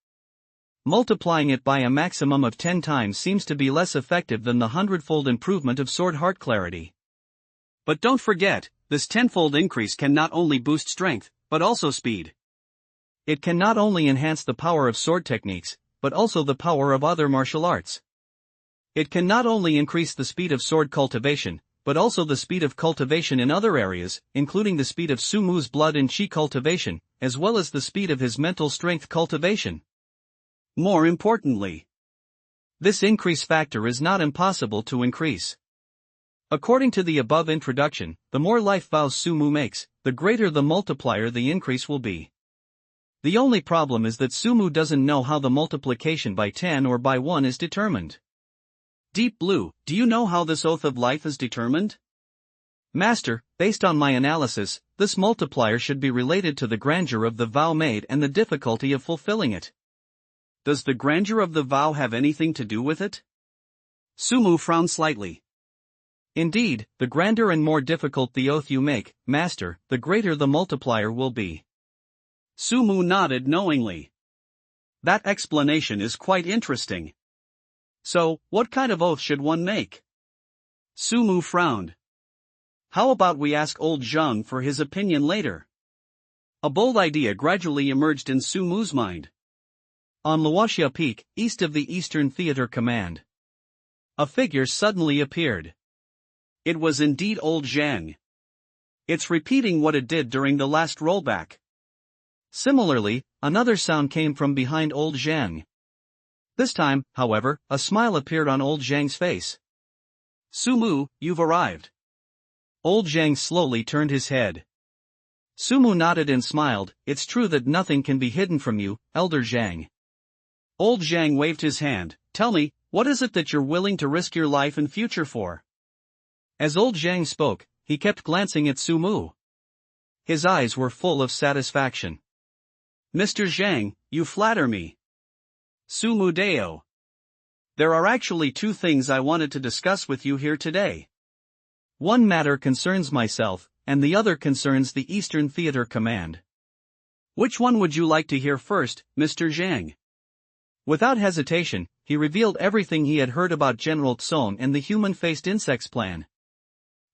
Multiplying it by a maximum of 10 times seems to be less effective than the 100-fold improvement of sword heart clarity. But don't forget, This tenfold increase can not only boost strength, but also speed. It can not only enhance the power of sword techniques, but also the power of other martial arts. It can not only increase the speed of sword cultivation, but also the speed of cultivation in other areas, including the speed of Sumu's blood and chi cultivation, as well as the speed of his mental strength cultivation. More importantly, this increase factor is not impossible to increase. According to the above introduction, the more life vows Sumu makes, the greater the multiplier the increase will be. The only problem is that Sumu doesn't know how the multiplication by 10 or by 1 is determined. Deep Blue, do you know how this oath of life is determined? Master, based on my analysis, this multiplier should be related to the grandeur of the vow made and the difficulty of fulfilling it. Does the grandeur of the vow have anything to do with it? Sumu frowned slightly. Indeed, the grander and more difficult the oath you make, Master, the greater the multiplier will be. Sumu nodded knowingly. That explanation is quite interesting. So, what kind of oath should one make? Sumu frowned. How about we ask old Zhang for his opinion later? A bold idea gradually emerged in Sumu's mind. On Luoxia Peak, east of the Eastern Theater Command, a figure suddenly appeared. It was indeed old Zhang. It's repeating what it did during the last rollback. Similarly, another sound came from behind old Zhang. This time, however, a smile appeared on old Zhang's face. Sumu, you've arrived. Old Zhang slowly turned his head. Sumu nodded and smiled. It's true that nothing can be hidden from you, Elder Zhang. Old Zhang waved his hand. Tell me, what is it that you're willing to risk your life and future for? As old Zhang spoke, he kept glancing at Sumu. His eyes were full of satisfaction. Mr. Zhang, you flatter me. Sumu Deo. There are actually two things I wanted to discuss with you here today. One matter concerns myself, and the other concerns the Eastern Theater Command. Which one would you like to hear first, Mr. Zhang? Without hesitation, he revealed everything he had heard about General Tsong and the human-faced insects plan.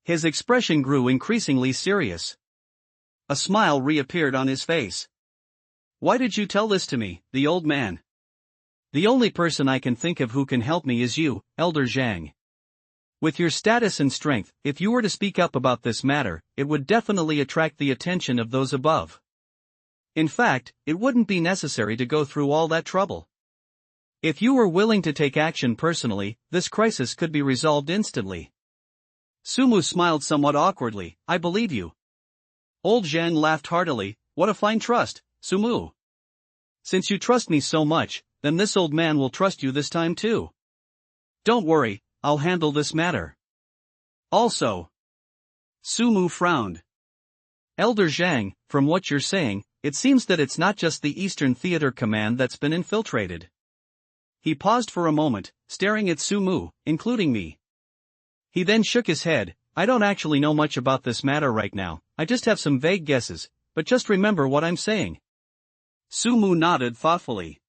His expression grew increasingly serious. A smile reappeared on his face. Why did you tell this to me, the old man? The only person I can think of who can help me is you, Elder Zhang. With your status and strength, if you were to speak up about this matter, it would definitely attract the attention of those above. In fact, it wouldn't be necessary to go through all that trouble. If you were willing to take action personally, this crisis could be resolved instantly. Sumu smiled somewhat awkwardly. I believe you. Old Zhang laughed heartily. What a fine trust, Sumu. Since you trust me so much, then this old man will trust you this time too. Don't worry, I'll handle this matter. Also. Sumu frowned. Elder Zhang, from what you're saying, it seems that it's not just the Eastern Theater Command that's been infiltrated. He paused for a moment, staring at Sumu, including me. He then shook his head. I don't actually know much about this matter right now, I just have some vague guesses, but just remember what I'm saying. Sumu nodded thoughtfully.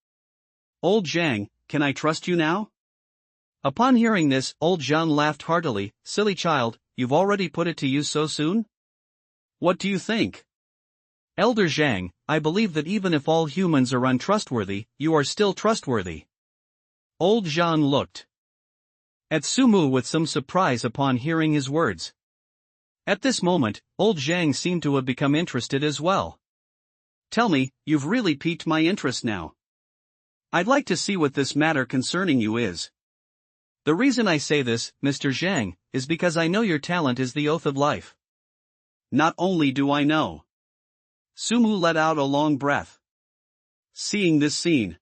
Old Zhang, can I trust you now? Upon hearing this, old Zhang laughed heartily. Silly child, you've already put it to use so soon? What do you think? Elder Zhang, I believe that even if all humans are untrustworthy, you are still trustworthy. Old Zhang looked at Sumu with some surprise upon hearing his words. At this moment, old Zhang seemed to have become interested as well. Tell me, you've really piqued my interest now. I'd like to see what this matter concerning you is. The reason I say this, Mr. Zhang, is because I know your talent is the oath of life. Not only do I know. Sumu let out a long breath. Seeing this scene,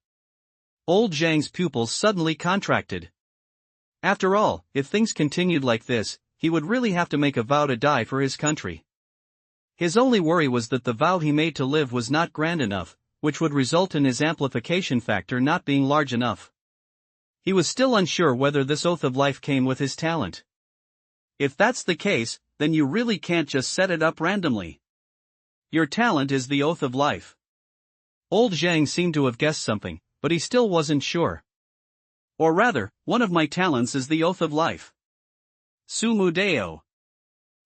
old Zhang's pupils suddenly contracted. After all, if things continued like this, he would really have to make a vow to die for his country. His only worry was that the vow he made to live was not grand enough, which would result in his amplification factor not being large enough. He was still unsure whether this oath of life came with his talent. If that's the case, then you really can't just set it up randomly. Your talent is the oath of life. Old Zhang seemed to have guessed something, but he still wasn't sure. Or rather, one of my talents is the oath of life. Sumu Deo.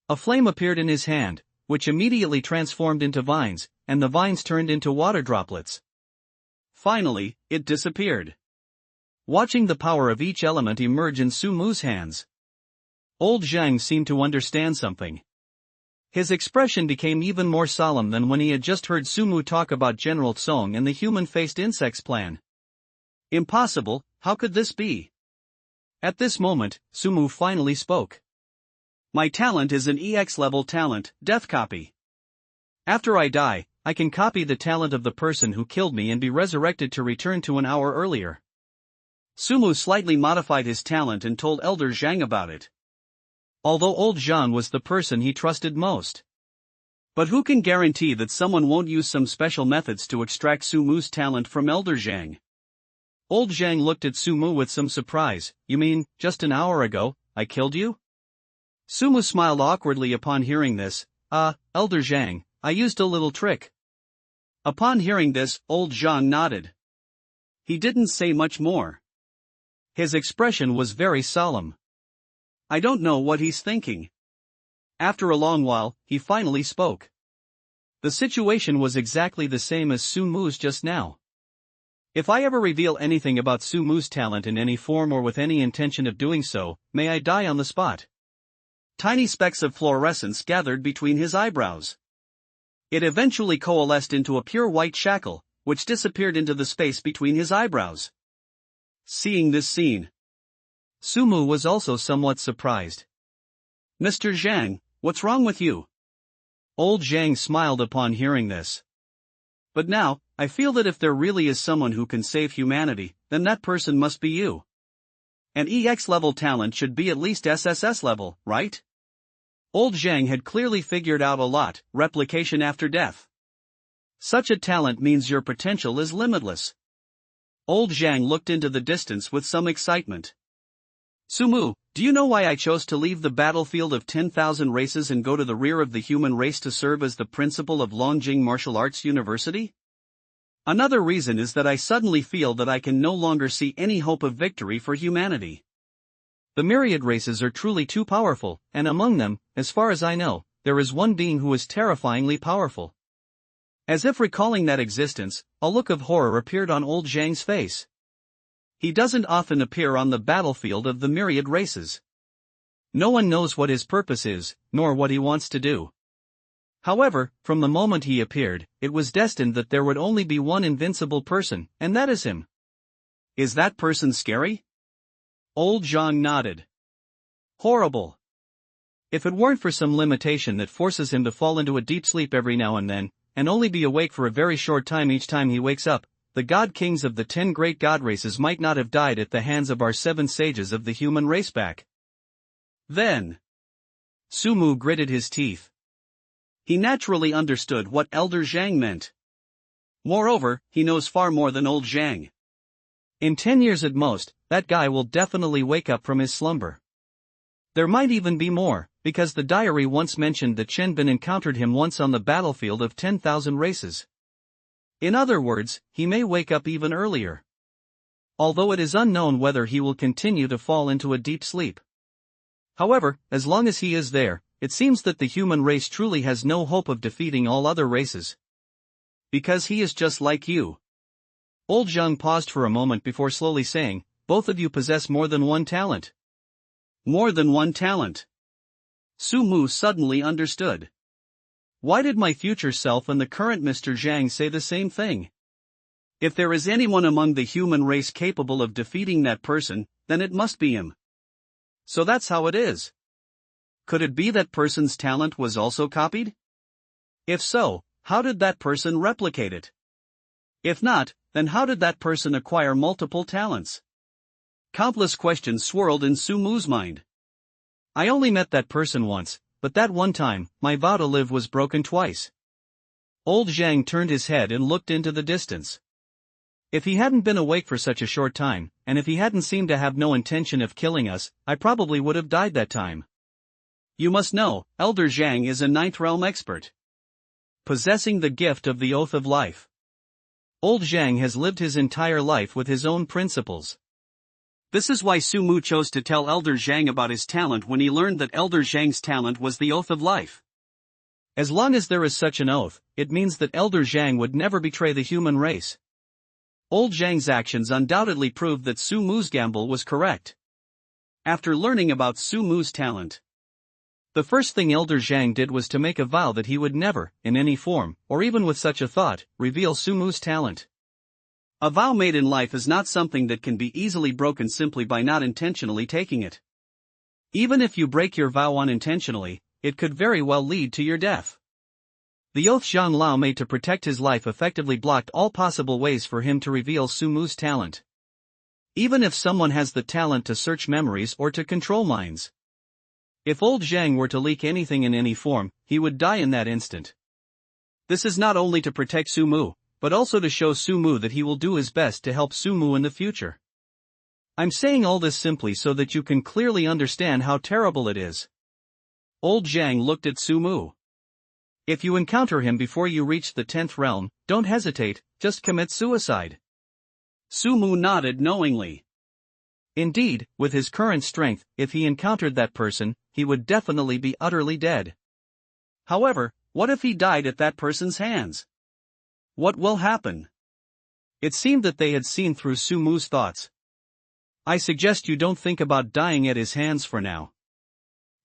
A flame appeared in his hand, which immediately transformed into vines, and the vines turned into water droplets. Finally, it disappeared. Watching the power of each element emerge in Sumu's hands, old Zhang seemed to understand something. His expression became even more solemn than when he had just heard Sumu talk about General Tsong and the human-faced insects plan. Impossible, how could this be? At this moment, Sumu finally spoke. My talent is an EX-level talent, death copy. After I die, I can copy the talent of the person who killed me and be resurrected to return to an hour earlier. Sumu slightly modified his talent and told Elder Zhang about it. Although old Zhang was the person he trusted most. But who can guarantee that someone won't use some special methods to extract Sumu's talent from Elder Zhang? Old Zhang looked at Sumu with some surprise. You mean, just an hour ago, I killed you? Sumu smiled awkwardly upon hearing this. Elder Zhang, I used a little trick. Upon hearing this, old Zhang nodded. He didn't say much more. His expression was very solemn. I don't know what he's thinking. After a long while, he finally spoke. The situation was exactly the same as Sumu's just now. If I ever reveal anything about Sumu's talent in any form or with any intention of doing so, may I die on the spot. Tiny specks of fluorescence gathered between his eyebrows. It eventually coalesced into a pure white shackle, which disappeared into the space between his eyebrows. Seeing this scene, Sumu was also somewhat surprised. Mr. Zhang, what's wrong with you? Old Zhang smiled upon hearing this. But now, I feel that if there really is someone who can save humanity, then that person must be you. An EX-level talent should be at least SSS level, right? Old Zhang had clearly figured out a lot, replication after death. Such a talent means your potential is limitless. Old Zhang looked into the distance with some excitement. Sumu, do you know why I chose to leave the battlefield of 10,000 races and go to the rear of the human race to serve as the principal of Longjing Martial Arts University? Another reason is that I suddenly feel that I can no longer see any hope of victory for humanity. The myriad races are truly too powerful, and among them, as far as I know, there is one being who is terrifyingly powerful. As if recalling that existence, a look of horror appeared on old Zhang's face. He doesn't often appear on the battlefield of the myriad races. No one knows what his purpose is, nor what he wants to do. However, from the moment he appeared, it was destined that there would only be one invincible person, and that is him. Is that person scary? Old Zhang nodded. Horrible. If it weren't for some limitation that forces him to fall into a deep sleep every now and then, and only be awake for a very short time each time he wakes up, the god kings of the 10 great god races might not have died at the hands of our 7 sages of the human race back then. Sumu gritted his teeth. He naturally understood what Elder Zhang meant. Moreover, he knows far more than old Zhang. In 10 years at most, that guy will definitely wake up from his slumber. There might even be more, because the diary once mentioned that Chen Bin encountered him once on the battlefield of 10,000 races. In other words, he may wake up even earlier. Although it is unknown whether he will continue to fall into a deep sleep. However, as long as he is there, it seems that the human race truly has no hope of defeating all other races. Because he is just like you. Old Zhang paused for a moment before slowly saying, both of you possess more than one talent. More than one talent. Sumu suddenly understood. Why did my future self and the current Mr. Zhang say the same thing? If there is anyone among the human race capable of defeating that person, then it must be him. So that's how it is. Could it be that person's talent was also copied? If so, how did that person replicate it? If not, then how did that person acquire multiple talents? Countless questions swirled in Sumu's mind. I only met that person once, but that one time, my vow to live was broken twice. Old Zhang turned his head and looked into the distance. If he hadn't been awake for such a short time, and if he hadn't seemed to have no intention of killing us, I probably would have died that time. You must know, Elder Zhang is a 9th realm expert, possessing the gift of the Oath of Life. Old Zhang has lived his entire life with his own principles. This is why Su Mu chose to tell Elder Zhang about his talent when he learned that Elder Zhang's talent was the Oath of Life. As long as there is such an oath, it means that Elder Zhang would never betray the human race. Old Zhang's actions undoubtedly proved that Su Mu's gamble was correct. After learning about Su Mu's talent, the first thing Elder Zhang did was to make a vow that he would never, in any form, or even with such a thought, reveal Su Mu's talent. A vow made in life is not something that can be easily broken simply by not intentionally taking it. Even if you break your vow unintentionally, it could very well lead to your death. The oath Zhang Lao made to protect his life effectively blocked all possible ways for him to reveal Su Mu's talent. Even if someone has the talent to search memories or to control minds. If old Zhang were to leak anything in any form, he would die in that instant. This is not only to protect Su Mu, but also to show Su Mu that he will do his best to help Su Mu in the future. I'm saying all this simply so that you can clearly understand how terrible it is. Old Zhang looked at Su Mu. If you encounter him before you reach the 10th realm, don't hesitate, just commit suicide. Su Mu nodded knowingly. Indeed, with his current strength, if he encountered that person, he would definitely be utterly dead. However, what if he died at that person's hands? What will happen? It seemed that they had seen through Su Mu's thoughts. I suggest you don't think about dying at his hands for now.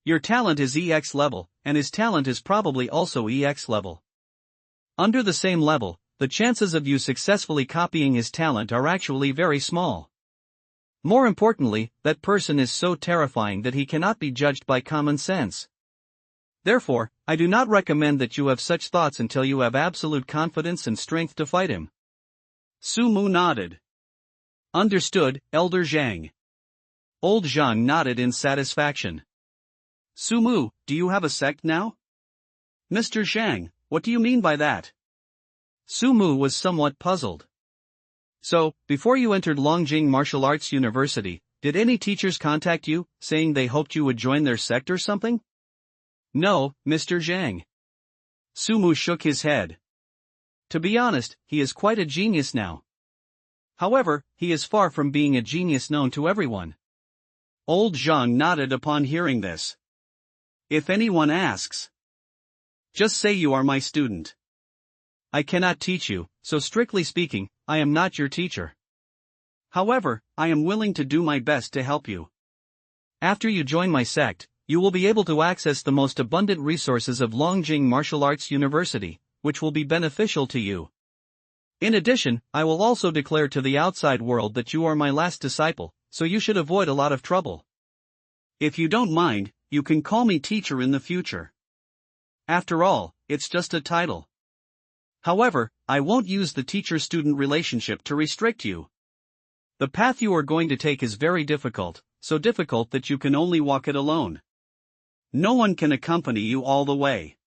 Your talent is EX level, and his talent is probably also EX level. Under the same level, the chances of you successfully copying his talent are actually very small. More importantly, that person is so terrifying that he cannot be judged by common sense. Therefore, I do not recommend that you have such thoughts until you have absolute confidence and strength to fight him. Su Mu nodded. Understood, Elder Zhang. Old Zhang nodded in satisfaction. Su Mu, do you have a sect now? Mr. Zhang, what do you mean by that? Su Mu was somewhat puzzled. So, before you entered Longjing Martial Arts University, did any teachers contact you, saying they hoped you would join their sect or something? No, Mr. Zhang. Su Mu shook his head. To be honest, he is quite a genius now. However, he is far from being a genius known to everyone. Old Zhang nodded upon hearing this. If anyone asks, just say you are my student. I cannot teach you, so strictly speaking, I am not your teacher. However, I am willing to do my best to help you. After you join my sect, you will be able to access the most abundant resources of Longjing Martial Arts University, which will be beneficial to you. In addition, I will also declare to the outside world that you are my last disciple, so you should avoid a lot of trouble. If you don't mind, you can call me teacher in the future. After all, it's just a title. However, I won't use the teacher-student relationship to restrict you. The path you are going to take is very difficult, so difficult that you can only walk it alone. No one can accompany you all the way.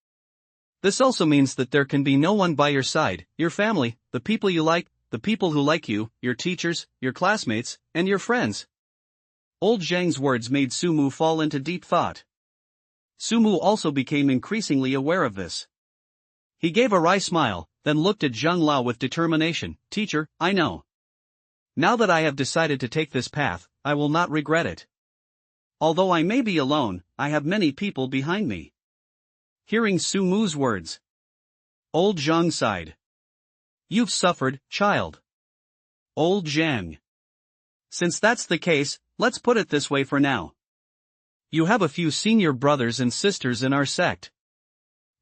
This also means that there can be no one by your side, your family, the people you like, the people who like you, your teachers, your classmates, and your friends. Old Zhang's words made Su Mu fall into deep thought. Su Mu also became increasingly aware of this. He gave a wry smile, then looked at Zhang Lao with determination. Teacher, I know. Now that I have decided to take this path, I will not regret it. Although I may be alone, I have many people behind me. Hearing Su Mu's words, Old Zhang sighed. You've suffered, child. Old Zhang. Since that's the case, let's put it this way for now. You have a few senior brothers and sisters in our sect.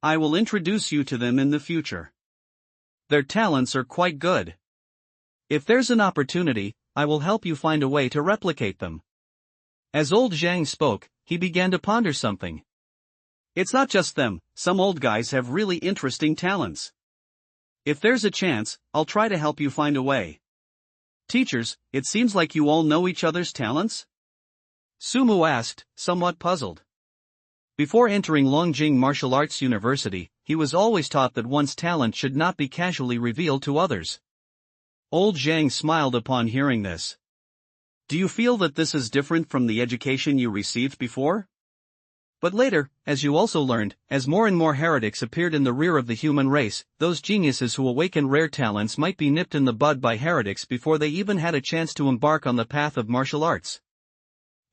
I will introduce you to them in the future. Their talents are quite good. If there's an opportunity, I will help you find a way to replicate them. As old Zhang spoke, he began to ponder something. It's not just them, some old guys have really interesting talents. If there's a chance, I'll try to help you find a way. Teachers, it seems like you all know each other's talents? Su Mu asked, somewhat puzzled. Before entering Longjing Martial Arts University, he was always taught that one's talent should not be casually revealed to others. Old Zhang smiled upon hearing this. Do you feel that this is different from the education you received before? But later, as you also learned, as more and more heretics appeared in the rear of the human race, those geniuses who awaken rare talents might be nipped in the bud by heretics before they even had a chance to embark on the path of martial arts.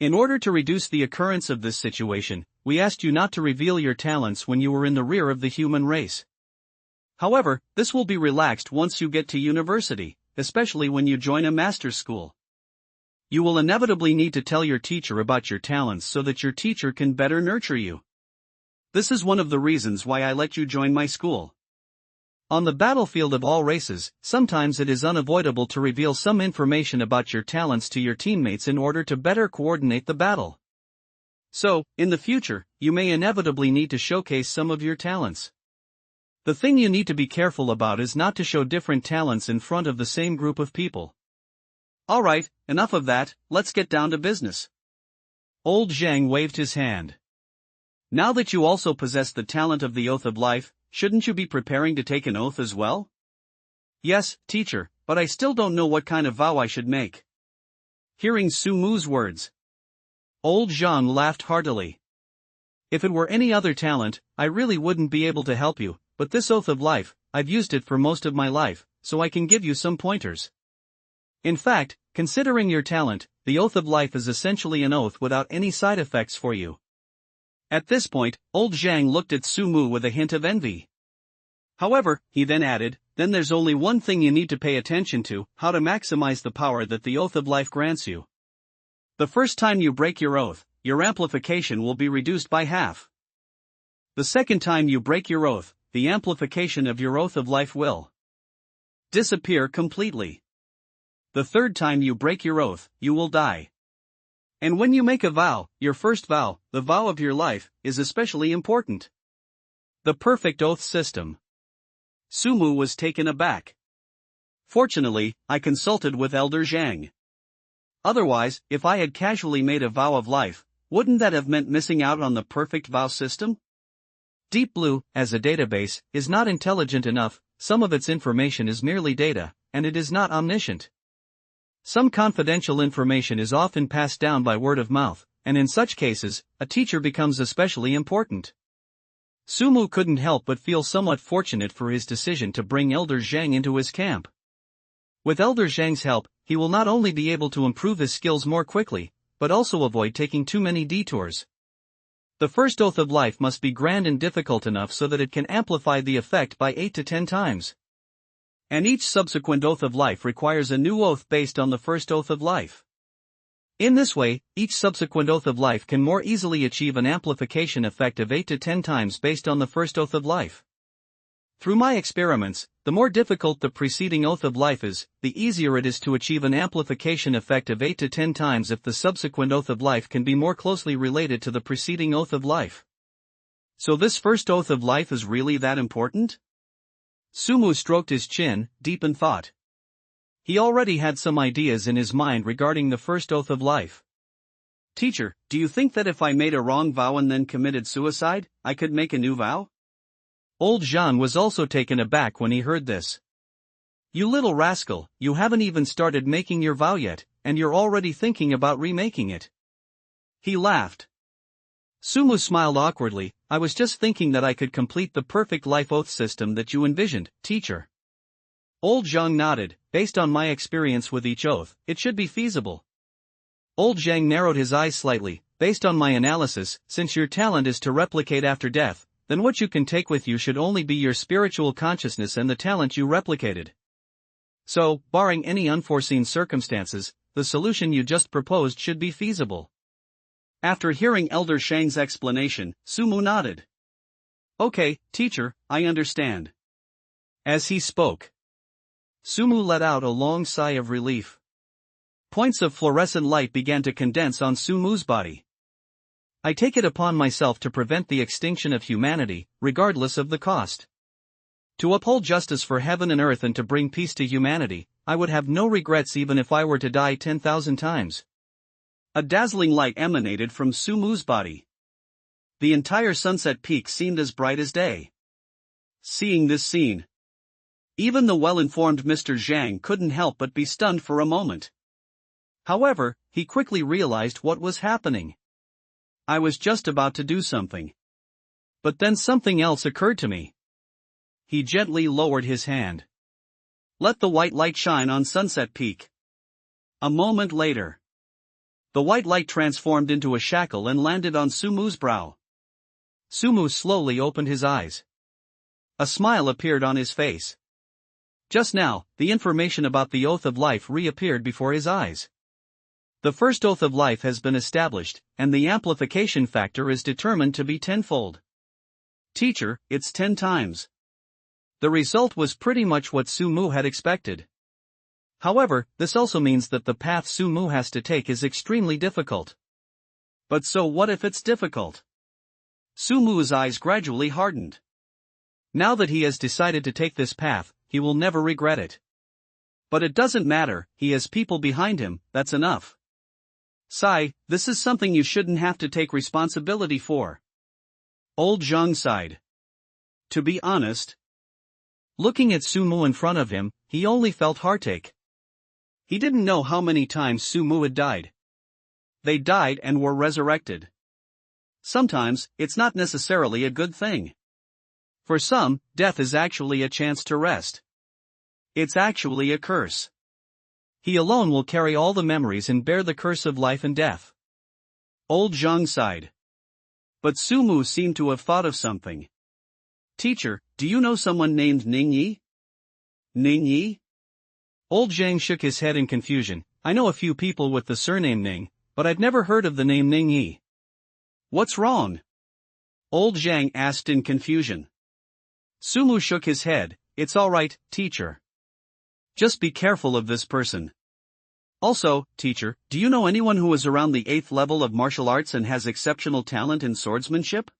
In order to reduce the occurrence of this situation, we asked you not to reveal your talents when you were in the rear of the human race. However, this will be relaxed once you get to university, especially when you join a master's school. You will inevitably need to tell your teacher about your talents so that your teacher can better nurture you. This is one of the reasons why I let you join my school. On the battlefield of all races, sometimes it is unavoidable to reveal some information about your talents to your teammates in order to better coordinate the battle. So, in the future, you may inevitably need to showcase some of your talents. The thing you need to be careful about is not to show different talents in front of the same group of people. Alright, enough of that, let's get down to business. Old Zhang waved his hand. Now that you also possess the talent of the Oath of Life, shouldn't you be preparing to take an oath as well? Yes, teacher, but I still don't know what kind of vow I should make. Hearing Su Mu's words, Old Zhang laughed heartily. If it were any other talent, I really wouldn't be able to help you, but this Oath of Life, I've used it for most of my life, so I can give you some pointers. In fact, considering your talent, the Oath of Life is essentially an oath without any side effects for you. At this point, Old Zhang looked at Su Mu with a hint of envy. However, he then added, then there's only one thing you need to pay attention to, how to maximize the power that the Oath of Life grants you. The first time you break your oath, your amplification will be reduced by half. The second time you break your oath, the amplification of your Oath of Life will disappear completely. The third time you break your oath, you will die. And when you make a vow, your first vow, the vow of your life, is especially important. The perfect oath system. Su Mu was taken aback. Fortunately, I consulted with Elder Zhang. Otherwise, if I had casually made a vow of life, wouldn't that have meant missing out on the perfect vow system? Deep Blue, as a database, is not intelligent enough, some of its information is merely data, and it is not omniscient. Some confidential information is often passed down by word of mouth, and in such cases, a teacher becomes especially important. Su Mu couldn't help but feel somewhat fortunate for his decision to bring Elder Zhang into his camp. With Elder Zhang's help, he will not only be able to improve his skills more quickly, but also avoid taking too many detours. The first Oath of Life must be grand and difficult enough so that it can amplify the effect by 8 to 10 times. And each subsequent Oath of Life requires a new oath based on the first Oath of Life. In this way, each subsequent Oath of Life can more easily achieve an amplification effect of 8 to 10 times based on the first Oath of Life. Through my experiments, the more difficult the preceding Oath of Life is, the easier it is to achieve an amplification effect of 8 to 10 times if the subsequent Oath of Life can be more closely related to the preceding Oath of Life. So this first Oath of Life is really that important? Su Mu stroked his chin, deep in thought. He already had some ideas in his mind regarding the first Oath of Life. Teacher, do you think that if I made a wrong vow and then committed suicide, I could make a new vow? Old Jean was also taken aback when he heard this. You little rascal, you haven't even started making your vow yet, and you're already thinking about remaking it. He laughed. Su Mu smiled awkwardly. I was just thinking that I could complete the perfect life oath system that you envisioned, teacher. Old Zhang nodded. Based on my experience with each oath, it should be feasible. Old Zhang narrowed his eyes slightly. Based on my analysis, since your talent is to replicate after death, then what you can take with you should only be your spiritual consciousness and the talent you replicated. So, barring any unforeseen circumstances, the solution you just proposed should be feasible. After hearing Elder Shang's explanation, Su Mu nodded. Okay, teacher, I understand. As he spoke, Su Mu let out a long sigh of relief. Points of fluorescent light began to condense on Su Mu's body. I take it upon myself to prevent the extinction of humanity, regardless of the cost. To uphold justice for heaven and earth and to bring peace to humanity, I would have no regrets even if I were to die 10,000 times. A dazzling light emanated from Su Mu's body. The entire Sunset Peak seemed as bright as day. Seeing this scene, even the well-informed Mr. Zhang couldn't help but be stunned for a moment. However, he quickly realized what was happening. I was just about to do something. But then something else occurred to me. He gently lowered his hand. Let the white light shine on Sunset Peak. A moment later, the white light transformed into a shackle and landed on Sumu's brow. Sumu slowly opened his eyes. A smile appeared on his face. Just now, the information about the Oath of Life reappeared before his eyes. The first Oath of Life has been established, and the amplification factor is determined to be tenfold. Teacher, it's 10 times. The result was pretty much what Sumu had expected. However, this also means that the path Sumu has to take is extremely difficult. But so what if it's difficult? Sumu's eyes gradually hardened. Now that he has decided to take this path, he will never regret it. But it doesn't matter, he has people behind him, that's enough. Sai, this is something you shouldn't have to take responsibility for. Old Zhang sighed. To be honest, looking at Sumu in front of him, he only felt heartache. He didn't know how many times Sumu had died. They died and were resurrected. Sometimes, it's not necessarily a good thing. For some, death is actually a chance to rest. It's actually a curse. He alone will carry all the memories and bear the curse of life and death. Old Zhang sighed. But Sumu seemed to have thought of something. Teacher, do you know someone named Ningyi? Ningyi? Old Zhang shook his head in confusion. I know a few people with the surname Ning, but I've never heard of the name Ningyi. What's wrong? Old Zhang asked in confusion. Sumu shook his head. It's all right, teacher. Just be careful of this person. Also, teacher, do you know anyone who is around the 8th level of martial arts and has exceptional talent in swordsmanship?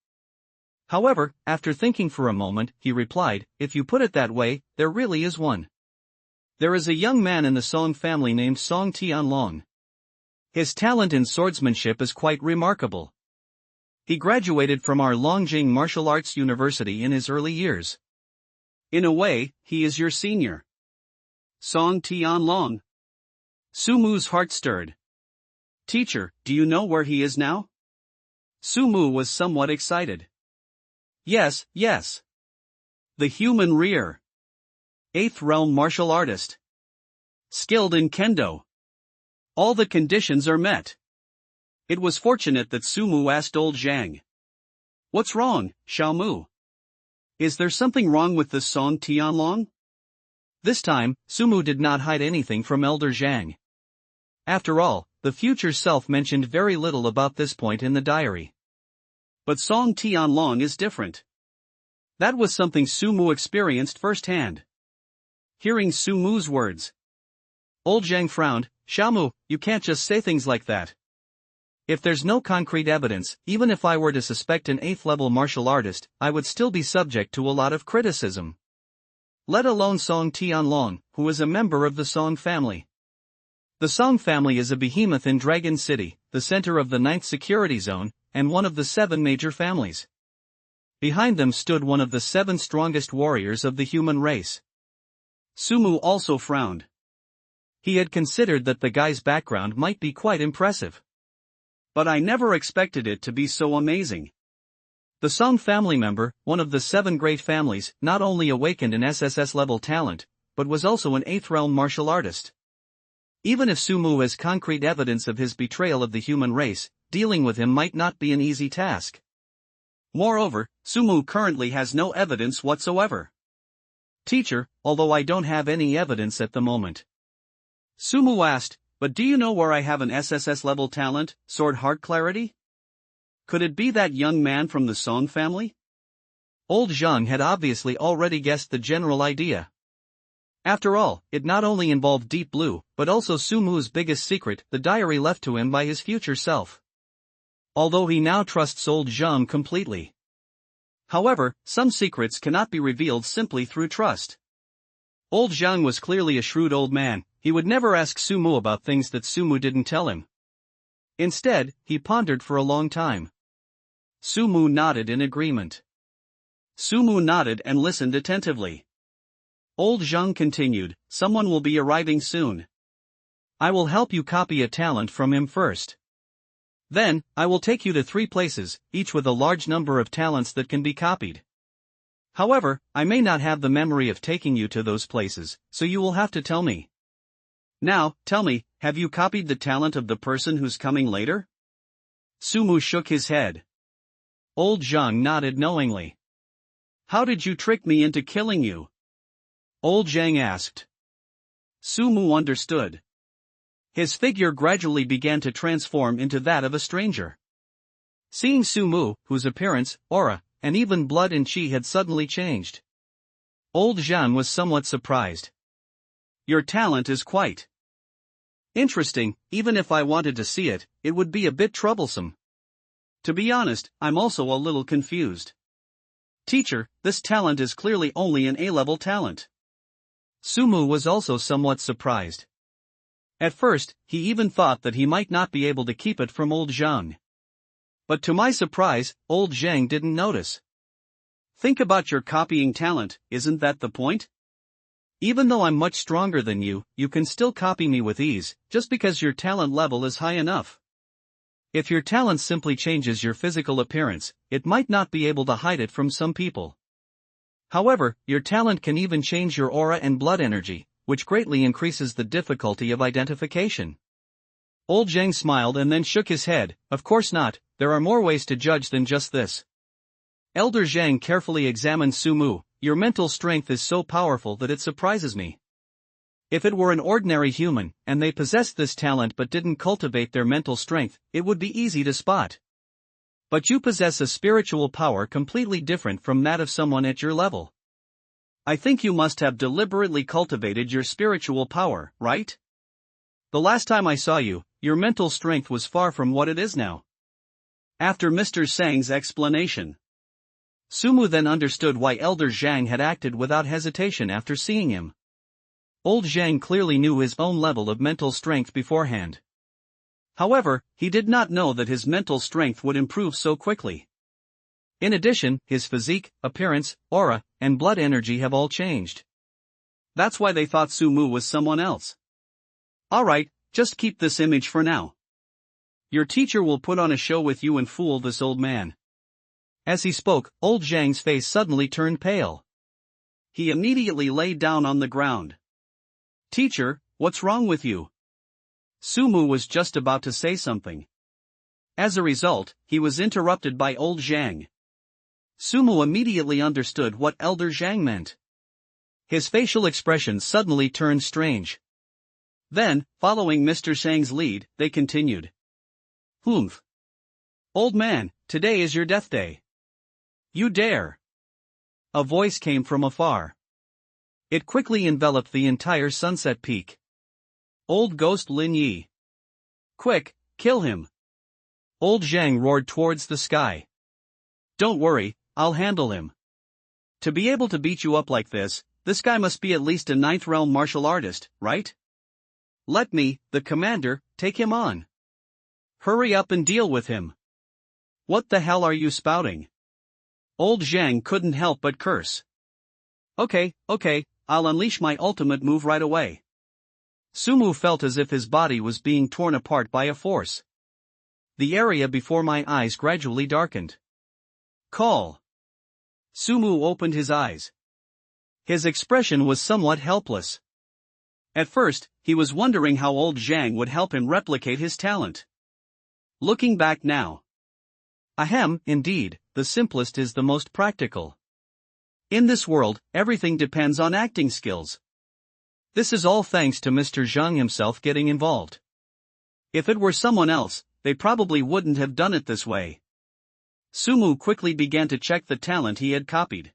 However, after thinking for a moment, he replied, if you put it that way, there really is one. There is a young man in the Song family named Song Tianlong. His talent in swordsmanship is quite remarkable. He graduated from our Longjing Martial Arts University in his early years. In a way, he is your senior. Song Tianlong. Sumu's heart stirred. Teacher, do you know where he is now? Sumu was somewhat excited. Yes. The human rear. 8th realm martial artist. Skilled in kendo. All the conditions are met. It was fortunate that Sumu asked old Zhang. What's wrong, Xiaomu? Is there something wrong with this Song Tianlong? This time, Sumu did not hide anything from Elder Zhang. After all, the future self mentioned very little about this point in the diary. But Song Tianlong is different. That was something Sumu experienced firsthand. Hearing Sumu's words, Old Zhang frowned. Xiaomu, you can't just say things like that. If there's no concrete evidence, even if I were to suspect an 8th level martial artist, I would still be subject to a lot of criticism. Let alone Song Tianlong, who is a member of the Song family. The Song family is a behemoth in Dragon City, the center of the 9th security zone, and one of the 7 major families. Behind them stood one of the 7 strongest warriors of the human race. Sumu also frowned. He had considered that the guy's background might be quite impressive. But I never expected it to be so amazing. The Song family member, one of the 7 great families, not only awakened an SSS level talent, but was also an 8th realm martial artist. Even if Sumu has concrete evidence of his betrayal of the human race, dealing with him might not be an easy task. Moreover, Sumu currently has no evidence whatsoever. Teacher, although I don't have any evidence at the moment. Sumu asked, but do you know where I have an SSS level talent, Sword Heart Clarity? Could it be that young man from the Song family? Old Zhang had obviously already guessed the general idea. After all, it not only involved Deep Blue, but also Sumu's biggest secret, the diary left to him by his future self. Although he now trusts old Zhang completely. However, some secrets cannot be revealed simply through trust. Old Zhang was clearly a shrewd old man. He would never ask Sumu about things that Sumu didn't tell him. Instead, he pondered for a long time. Sumu nodded in agreement. Sumu nodded and listened attentively. Old Zhang continued, someone will be arriving soon. I will help you copy a talent from him first. Then, I will take you to 3 places, each with a large number of talents that can be copied. However, I may not have the memory of taking you to those places, so you will have to tell me. Now, tell me, have you copied the talent of the person who's coming later? Sumu shook his head. Old Zhang nodded knowingly. How did you trick me into killing you? Old Zhang asked. Sumu understood. His figure gradually began to transform into that of a stranger. Seeing Sumu, whose appearance, aura, and even blood and chi had suddenly changed, Old Zhang was somewhat surprised. Your talent is quite interesting. Even if I wanted to see it, it would be a bit troublesome. To be honest, I'm also a little confused. Teacher, this talent is clearly only an A-level talent. Sumu was also somewhat surprised. At first, he even thought that he might not be able to keep it from Old Zhang. But to my surprise, Old Zhang didn't notice. Think about your copying talent, isn't that the point? Even though I'm much stronger than you, you can still copy me with ease, just because your talent level is high enough. If your talent simply changes your physical appearance, it might not be able to hide it from some people. However, your talent can even change your aura and blood energy, which greatly increases the difficulty of identification. Old Zhang smiled and then shook his head. Of course not, there are more ways to judge than just this. Elder Zhang carefully examined Sumu. Your mental strength is so powerful that it surprises me. If it were an ordinary human, and they possessed this talent but didn't cultivate their mental strength, it would be easy to spot. But you possess a spiritual power completely different from that of someone at your level. I think you must have deliberately cultivated your spiritual power, right? The last time I saw you, your mental strength was far from what it is now. After Mr. Sang's explanation, Sumu then understood why Elder Zhang had acted without hesitation after seeing him. Old Zhang clearly knew his own level of mental strength beforehand. However, he did not know that his mental strength would improve so quickly. In addition, his physique, appearance, aura, and blood energy have all changed. That's why they thought Sumu was someone else. Alright, just keep this image for now. Your teacher will put on a show with you and fool this old man. As he spoke, Old Zhang's face suddenly turned pale. He immediately lay down on the ground. Teacher, what's wrong with you? Sumu was just about to say something. As a result, he was interrupted by Old Zhang. Sumu immediately understood what Elder Zhang meant. His facial expression suddenly turned strange. Then, following Mr. Zhang's lead, they continued. Humph. Old man, today is your death day. You dare. A voice came from afar. It quickly enveloped the entire Sunset Peak. Old Ghost Lin Yi. Quick, kill him. Old Zhang roared towards the sky. Don't worry, I'll handle him. To be able to beat you up like this guy must be at least a 9th realm martial artist, right? Let me, the commander, take him on. Hurry up and deal with him. What the hell are you spouting? Old Zhang couldn't help but curse. Okay, I'll unleash my ultimate move right away. Sumu felt as if his body was being torn apart by a force. The area before my eyes gradually darkened. Call. Sumu opened his eyes. His expression was somewhat helpless. At first, he was wondering how Old Zhang would help him replicate his talent. Looking back now. Ahem, indeed, the simplest is the most practical. In this world, everything depends on acting skills. This is all thanks to Mr. Zhang himself getting involved. If it were someone else, they probably wouldn't have done it this way. Sumu quickly began to check the talent he had copied.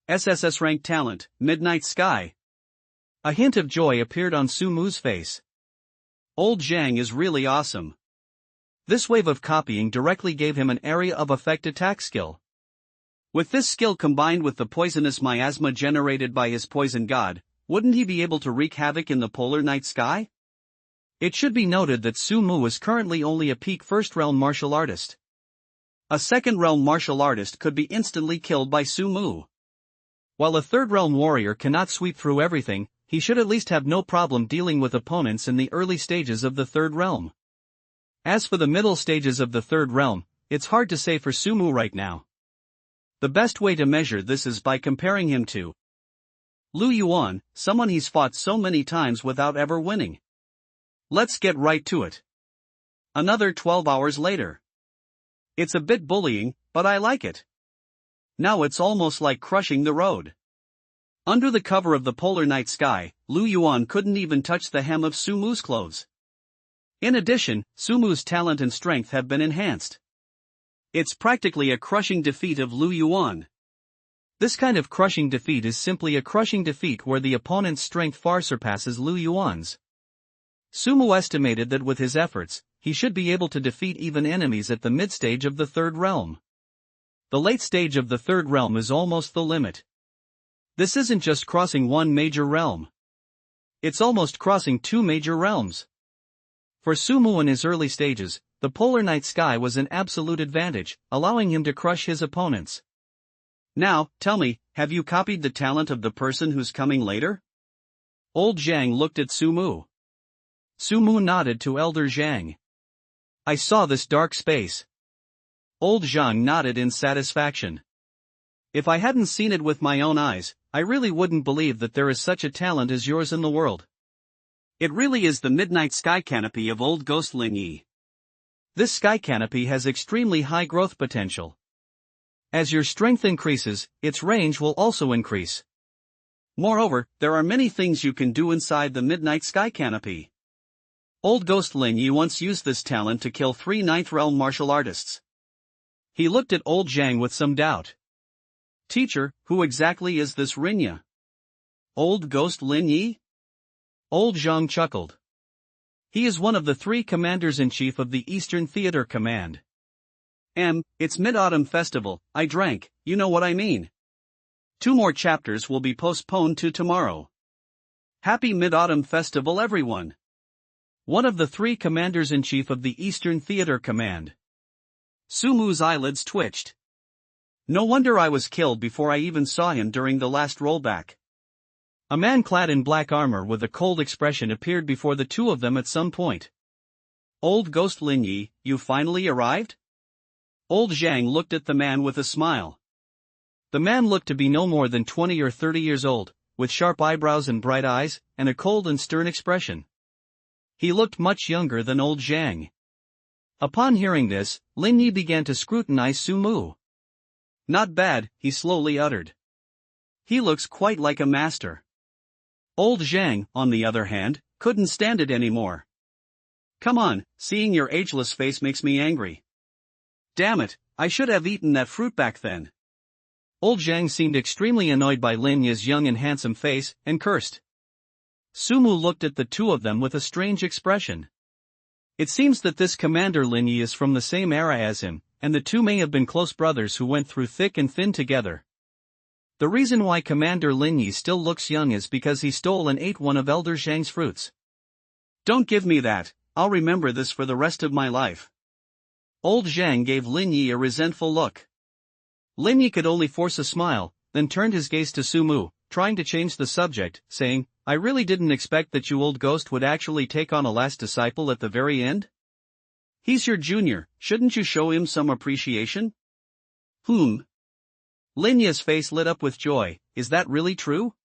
SSS rank talent, Midnight Sky. A hint of joy appeared on Sumu's face. Old Zhang is really awesome. This wave of copying directly gave him an area of effect attack skill. With this skill combined with the poisonous miasma generated by his poison god, wouldn't he be able to wreak havoc in the polar night sky? It should be noted that Sumu is currently only a peak first realm martial artist. A second realm martial artist could be instantly killed by Sumu. While a third realm warrior cannot sweep through everything, he should at least have no problem dealing with opponents in the early stages of the third realm. As for the middle stages of the third realm, it's hard to say for Sumu right now. The best way to measure this is by comparing him to Lu Yuan, someone he's fought so many times without ever winning. Let's get right to it. Another 12 hours later. It's a bit bullying, but I like it. Now it's almost like crushing the road. Under the cover of the polar night sky, Lu Yuan couldn't even touch the hem of Sumu's clothes. In addition, Sumu's talent and strength have been enhanced. It's practically a crushing defeat of Lu Yuan. This kind of crushing defeat is simply a crushing defeat where the opponent's strength far surpasses Lu Yuan's. Sumu estimated that with his efforts, he should be able to defeat even enemies at the mid-stage of the third realm. The late stage of the third realm is almost the limit. This isn't just crossing one major realm. It's almost crossing two major realms. For Sumu in his early stages, the polar night sky was an absolute advantage, allowing him to crush his opponents. Now, tell me, have you copied the talent of the person who's coming later? Old Zhang looked at Sumu. Sumu nodded to Elder Zhang. I saw this dark space. Old Zhang nodded in satisfaction. If I hadn't seen it with my own eyes, I really wouldn't believe that there is such a talent as yours in the world. It really is the midnight sky canopy of old ghost Lin Yi. This sky canopy has extremely high growth potential. As your strength increases, its range will also increase. Moreover, there are many things you can do inside the midnight sky canopy. Old ghost Lin Yi once used this talent to kill 3 ninth realm martial artists. He looked at old Zhang with some doubt. Teacher, who exactly is this Rinya? Old ghost Lin Yi? Old Zhang chuckled. He is one of the 3 commanders-in-chief of the Eastern Theater Command. It's Mid-Autumn Festival, I drank, you know what I mean. 2 more chapters will be postponed to tomorrow. Happy Mid-Autumn Festival everyone. One of the 3 commanders-in-chief of the Eastern Theater Command. Sumu's eyelids twitched. No wonder I was killed before I even saw him during the last rollback. A man clad in black armor with a cold expression appeared before the 2 of them at some point. Old ghost Lin Yi, you finally arrived? Old Zhang looked at the man with a smile. The man looked to be no more than 20 or 30 years old, with sharp eyebrows and bright eyes, and a cold and stern expression. He looked much younger than old Zhang. Upon hearing this, Lin Yi began to scrutinize Sumu. Not bad, he slowly uttered. He looks quite like a master. Old Zhang, on the other hand, couldn't stand it anymore. Come on, seeing your ageless face makes me angry. Damn it, I should have eaten that fruit back then. Old Zhang seemed extremely annoyed by Lin Yi's young and handsome face, and cursed. Sumu looked at the 2 of them with a strange expression. It seems that this Commander Lin Yi is from the same era as him, and the 2 may have been close brothers who went through thick and thin together. The reason why Commander Lin Yi still looks young is because he stole and ate one of Elder Zhang's fruits. Don't give me that, I'll remember this for the rest of my life. Old Zhang gave Lin Yi a resentful look. Lin Yi could only force a smile, then turned his gaze to Sumu, trying to change the subject, saying, I really didn't expect that you old ghost would actually take on a last disciple at the very end? He's your junior, shouldn't you show him some appreciation? Lin Yi's face lit up with joy, is that really true?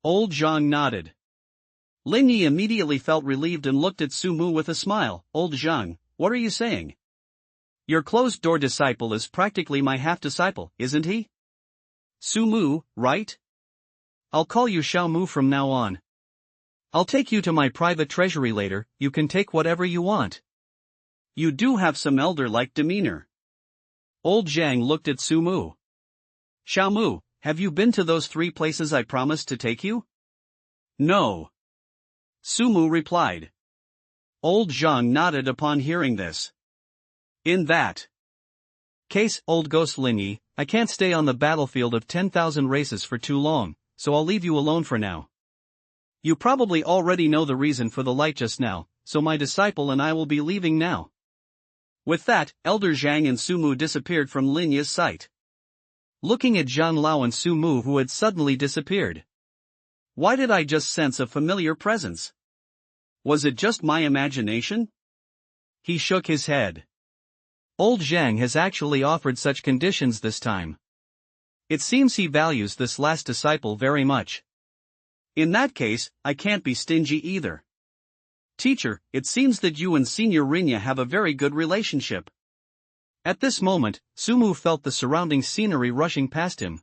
Old Zhang nodded. Lin Yi immediately felt relieved and looked at Sumu with a smile. Old Zhang, what are you saying? Your closed-door disciple is practically my half-disciple, isn't he? Sumu, right? I'll call you Xiao Mu from now on. I'll take you to my private treasury later, you can take whatever you want. You do have some elder-like demeanor. Old Zhang looked at Sumu. Xiao Mu, have you been to those 3 places I promised to take you? No. Sumu replied. Old Zhang nodded upon hearing this. In that case, old ghost Lin Yi, I can't stay on the battlefield of 10,000 races for too long, so I'll leave you alone for now. You probably already know the reason for the light just now, so my disciple and I will be leaving now. With that, Elder Zhang and Sumu disappeared from Lin Yi's sight. Looking at Zhang Lao and Sumu who had suddenly disappeared. Why did I just sense a familiar presence? Was it just my imagination? He shook his head. Old Zhang has actually offered such conditions this time. It seems he values this last disciple very much. In that case, I can't be stingy either. Teacher, it seems that you and Senior Rinya have a very good relationship. At this moment, Sumu felt the surrounding scenery rushing past him.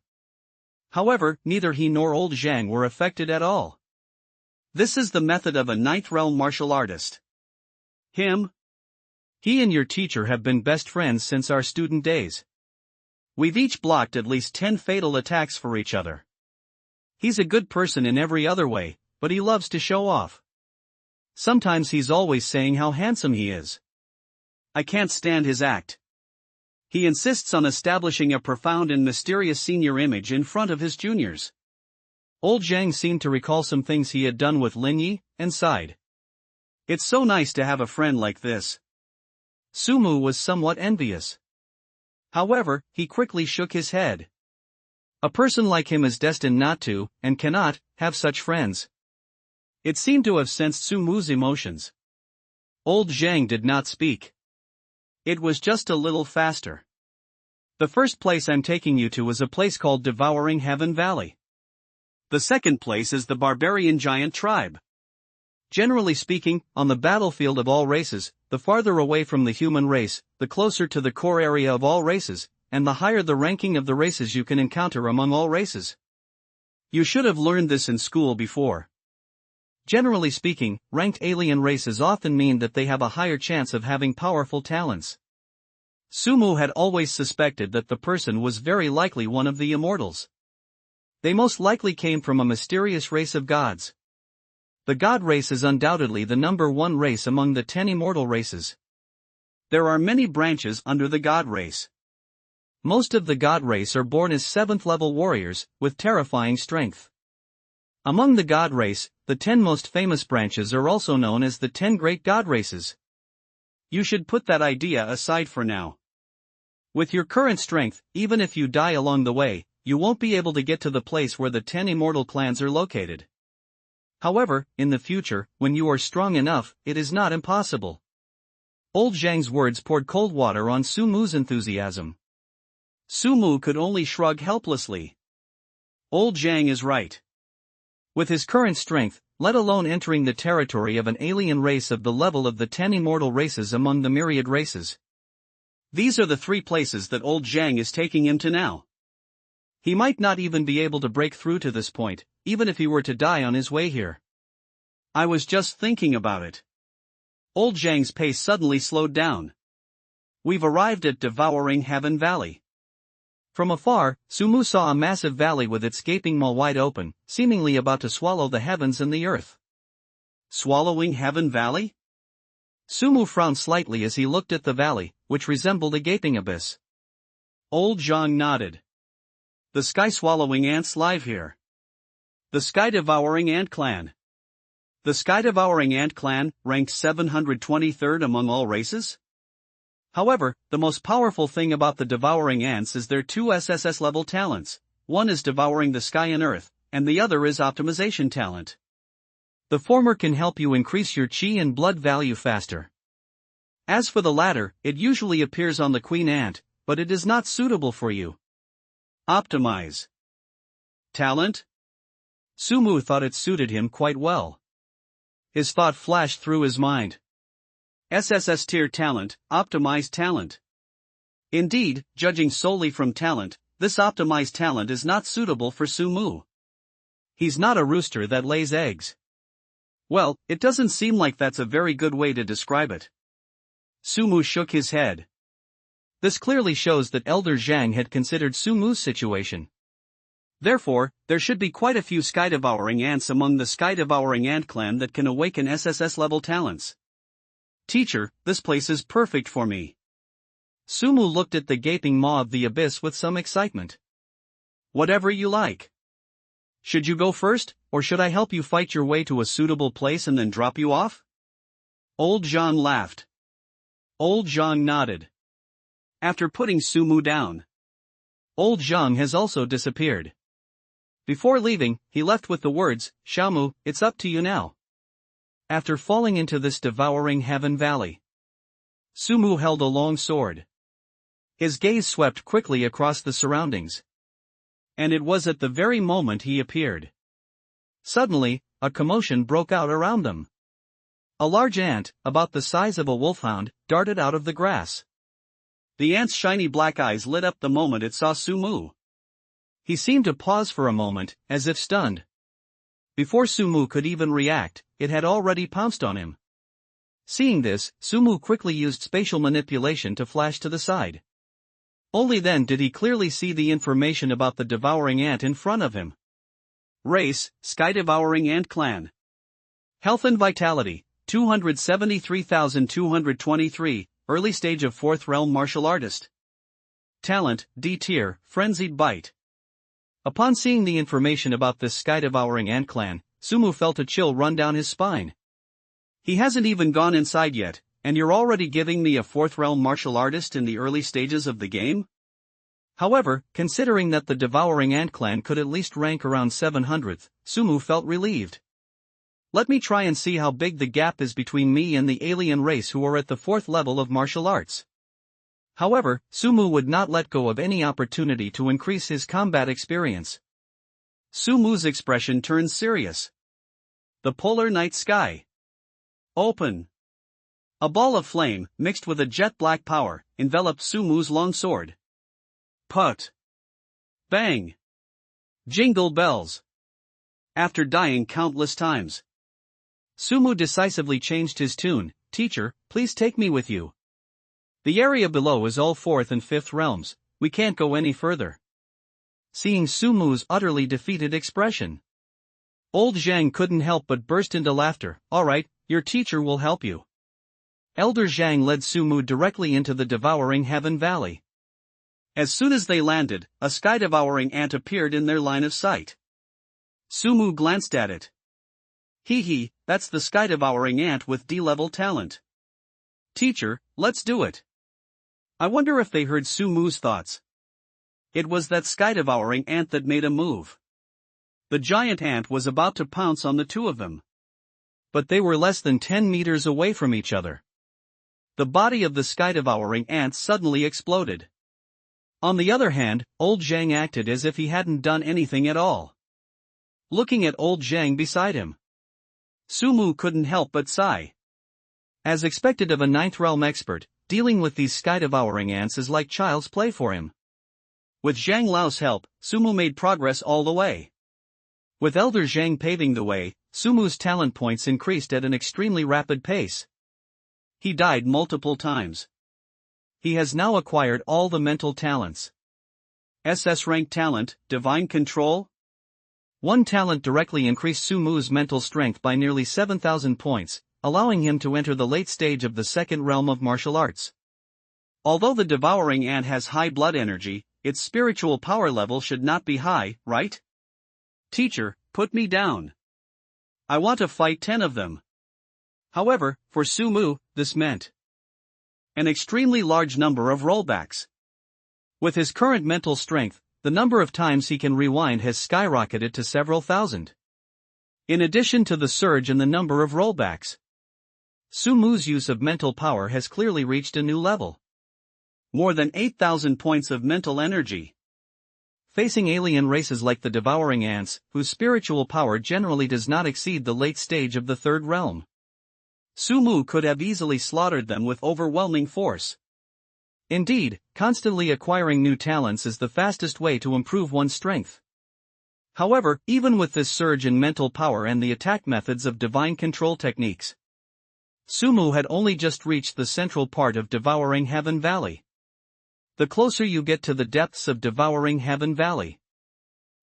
However, neither he nor old Zhang were affected at all. This is the method of a ninth realm martial artist. Him? He and your teacher have been best friends since our student days. We've each blocked at least 10 fatal attacks for each other. He's a good person in every other way, but he loves to show off. Sometimes he's always saying how handsome he is. I can't stand his act. He insists on establishing a profound and mysterious senior image in front of his juniors. Old Zhang seemed to recall some things he had done with Linyi, and sighed. It's so nice to have a friend like this. Sumu was somewhat envious. However, he quickly shook his head. A person like him is destined not to, and cannot, have such friends. It seemed to have sensed Sumu's emotions. Old Zhang did not speak. It was just a little faster. The first place I'm taking you to is a place called Devouring Heaven Valley. The second place is the barbarian giant tribe. Generally speaking, on the battlefield of all races, the farther away from the human race, the closer to the core area of all races, and the higher the ranking of the races you can encounter among all races. You should have learned this in school before. Generally speaking, ranked alien races often mean that they have a higher chance of having powerful talents. Sumu had always suspected that the person was very likely one of the immortals. They most likely came from a mysterious race of gods. The god race is undoubtedly the number one race among the 10 immortal races. There are many branches under the god race. Most of the god race are born as 7th level warriors, with terrifying strength. Among the god race, the 10 most famous branches are also known as the 10 great god races. You should put that idea aside for now. With your current strength, even if you die along the way, you won't be able to get to the place where the 10 immortal clans are located. However, in the future, when you are strong enough, it is not impossible. Old Zhang's words poured cold water on Sumu's enthusiasm. Sumu could only shrug helplessly. Old Zhang is right. With his current strength, let alone entering the territory of an alien race of the level of the 10 immortal races among the myriad races. These are the 3 places that old Zhang is taking him to now. He might not even be able to break through to this point, even if he were to die on his way here. I was just thinking about it. Old Zhang's pace suddenly slowed down. We've arrived at Devouring Heaven Valley. From afar, Sumu saw a massive valley with its gaping maw wide open, seemingly about to swallow the heavens and the earth. Swallowing Heaven Valley? Sumu frowned slightly as he looked at the valley, which resembled a gaping abyss. Old Zhang nodded. The sky-swallowing ants live here. The sky-devouring ant clan. The sky-devouring ant clan, ranked 723rd among all races? However, the most powerful thing about the devouring ants is their 2 SSS level talents. One is devouring the sky and earth, and the other is optimization talent. The former can help you increase your chi and blood value faster. As for the latter, it usually appears on the queen ant, but it is not suitable for you. Optimize. Talent? Sumu thought it suited him quite well. His thought flashed through his mind. SSS tier talent, optimized talent. Indeed, judging solely from talent, this optimized talent is not suitable for Sumu. He's not a rooster that lays eggs. Well, it doesn't seem like that's a very good way to describe it. Sumu shook his head. This clearly shows that Elder Zhang had considered Sumu's situation. Therefore, there should be quite a few sky-devouring ants among the sky-devouring ant clan that can awaken SSS level talents. Teacher, this place is perfect for me. Sumu looked at the gaping maw of the abyss with some excitement. Whatever you like. Should you go first, or should I help you fight your way to a suitable place and then drop you off? Old Zhang laughed. Old Zhang nodded. After putting Sumu down, Old Zhang has also disappeared. Before leaving, he left with the words, "Xiaomu, it's up to you now." After falling into this devouring heaven valley, Sumu held a long sword. His gaze swept quickly across the surroundings. And it was at the very moment he appeared. Suddenly, a commotion broke out around them. A large ant, about the size of a wolfhound, darted out of the grass. The ant's shiny black eyes lit up the moment it saw Sumu. He seemed to pause for a moment, as if stunned. Before Sumu could even react, it had already pounced on him. Seeing this, Sumu quickly used spatial manipulation to flash to the side. Only then did he clearly see the information about the devouring ant in front of him. Race, Sky-Devouring Ant Clan. Health and Vitality, 273,223, early stage of 4th realm martial artist. Talent, D tier, Frenzied Bite. Upon seeing the information about this Sky-Devouring Ant Clan, Sumu felt a chill run down his spine. He hasn't even gone inside yet, and you're already giving me a 4th realm martial artist in the early stages of the game? However, considering that the Devouring Ant Clan could at least rank around 700th, Sumu felt relieved. Let me try and see how big the gap is between me and the alien race who are at the 4th level of martial arts. However, Sumu would not let go of any opportunity to increase his combat experience. Sumu's expression turned serious. The polar night sky. Open. A ball of flame, mixed with a jet-black power, enveloped Sumu's long sword. Put. Bang. Jingle bells. After dying countless times, Sumu decisively changed his tune. Teacher, please take me with you. The area below is all 4th and 5th realms, we can't go any further. Seeing Sumu's utterly defeated expression, old Zhang couldn't help but burst into laughter. Alright, your teacher will help you. Elder Zhang led Sumu directly into the Devouring Heaven Valley. As soon as they landed, a sky-devouring ant appeared in their line of sight. Sumu glanced at it. Hee, that's the sky-devouring ant with D-level talent. Teacher, let's do it. I wonder if they heard Sumu's thoughts. It was that sky-devouring ant that made a move. The giant ant was about to pounce on the two of them. But they were less than 10 meters away from each other. The body of the sky-devouring ant suddenly exploded. On the other hand, old Zhang acted as if he hadn't done anything at all. Looking at old Zhang beside him, Sumu couldn't help but sigh. As expected of a 9th realm expert, dealing with these sky-devouring ants is like child's play for him. With Zhang Lao's help, Sumu made progress all the way. With Elder Zhang paving the way, Sumu's talent points increased at an extremely rapid pace. He died multiple times. He has now acquired all the mental talents. SS rank talent, Divine Control. One talent directly increased Sumu's mental strength by nearly 7,000 points, allowing him to enter the late stage of the 2nd realm of martial arts. Although the devouring ant has high blood energy, its spiritual power level should not be high, right? Teacher, put me down. I want to fight 10 of them. However, for Sumu, this meant an extremely large number of rollbacks. With his current mental strength, the number of times he can rewind has skyrocketed to several thousand. In addition to the surge in the number of rollbacks, Sumu's use of mental power has clearly reached a new level. More than 8,000 points of mental energy. Facing alien races like the devouring ants, whose spiritual power generally does not exceed the late stage of the 3rd realm, Sumu could have easily slaughtered them with overwhelming force. Indeed, constantly acquiring new talents is the fastest way to improve one's strength. However, even with this surge in mental power and the attack methods of divine control techniques, Sumu had only just reached the central part of Devouring Heaven Valley. The closer you get to the depths of Devouring Heaven Valley,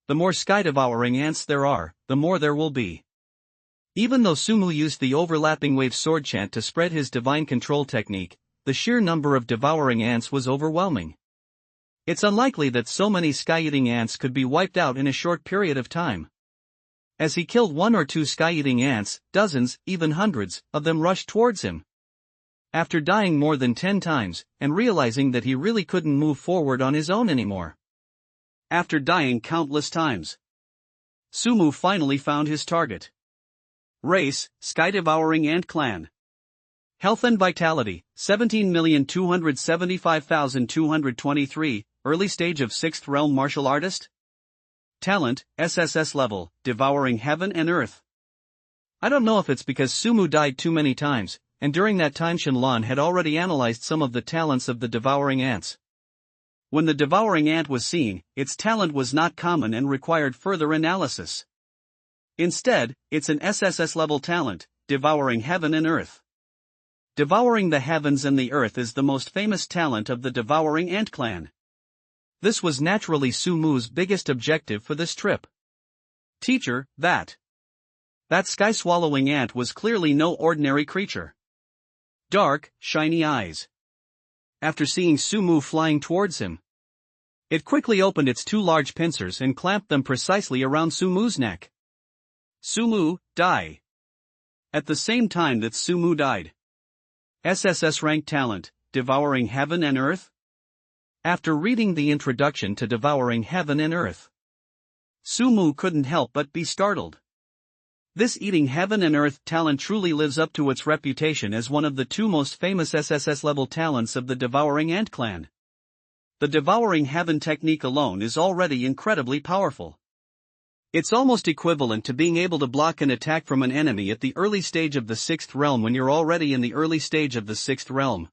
the more sky-devouring ants there are, the more there will be. Even though Sumu used the overlapping wave sword chant to spread his divine control technique, the sheer number of devouring ants was overwhelming. It's unlikely that so many sky-eating ants could be wiped out in a short period of time. As he killed 1 or 2 sky-eating ants, dozens, even hundreds, of them rushed towards him. After dying more than 10 times, and realizing that he really couldn't move forward on his own anymore. After dying countless times, Sumu finally found his target. Race, Sky-Devouring Ant Clan. Health and Vitality, 17,275,223, early stage of 6th realm martial artist. Talent, SSS level, devouring heaven and earth. I don't know if it's because Sumu died too many times, and during that time Shenlong had already analyzed some of the talents of the devouring ants. When the devouring ant was seen, its talent was not common and required further analysis. Instead, it's an SSS level talent, devouring heaven and earth. Devouring the heavens and the earth is the most famous talent of the devouring ant clan. This was naturally Sumu's biggest objective for this trip. Teacher, that sky-swallowing ant was clearly no ordinary creature. Dark, shiny eyes. After seeing Sumu flying towards him, it quickly opened its two large pincers and clamped them precisely around Sumu's neck. Sumu, die. At the same time that Sumu died. SSS rank talent, devouring heaven and earth? After reading the introduction to Devouring Heaven and Earth, Sumu couldn't help but be startled. This eating heaven and earth talent truly lives up to its reputation as one of the two most famous SSS level talents of the devouring ant clan. The devouring heaven technique alone is already incredibly powerful. It's almost equivalent to being able to block an attack from an enemy at the early stage of the 6th realm when you're already in the early stage of the 6th realm.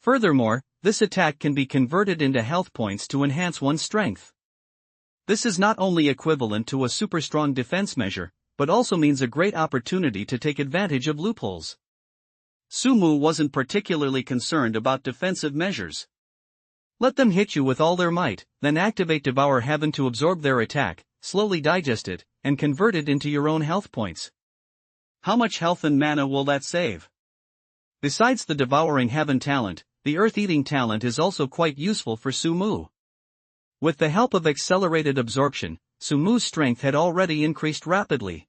Furthermore, this attack can be converted into health points to enhance one's strength. This is not only equivalent to a super strong defense measure, but also means a great opportunity to take advantage of loopholes. Sumu wasn't particularly concerned about defensive measures. Let them hit you with all their might, then activate Devour Heaven to absorb their attack, slowly digest it, and convert it into your own health points. How much health and mana will that save? Besides the Devouring Heaven talent, the Earth-Eating talent is also quite useful for Sumu. With the help of accelerated absorption, Sumu's strength had already increased rapidly.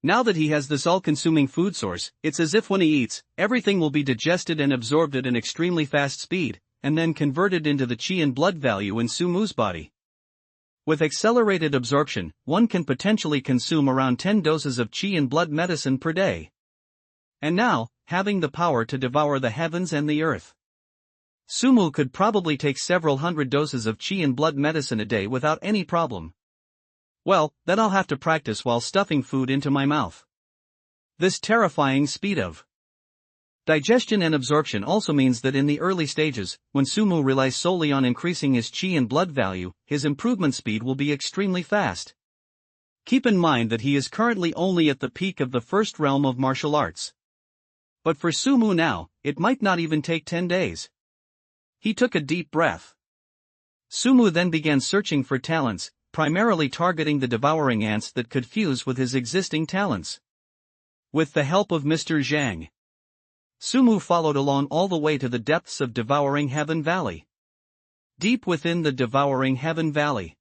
Now that he has this all-consuming food source, it's as if when he eats, everything will be digested and absorbed at an extremely fast speed, and then converted into the chi and blood value in Sumu's body. With accelerated absorption, one can potentially consume around 10 doses of chi and blood medicine per day. And now, having the power to devour the heavens and the earth, Sumu could probably take several hundred doses of chi and blood medicine a day without any problem. Well, then I'll have to practice while stuffing food into my mouth. This terrifying speed of digestion and absorption also means that in the early stages, when Sumu relies solely on increasing his chi and blood value, his improvement speed will be extremely fast. Keep in mind that he is currently only at the peak of the first realm of martial arts. But for Sumu now, it might not even take 10 days. He took a deep breath. Sumu then began searching for talents, primarily targeting the devouring ants that could fuse with his existing talents. With the help of Mr. Zhang, Sumu followed along all the way to the depths of Devouring Heaven Valley. Deep within the Devouring Heaven Valley,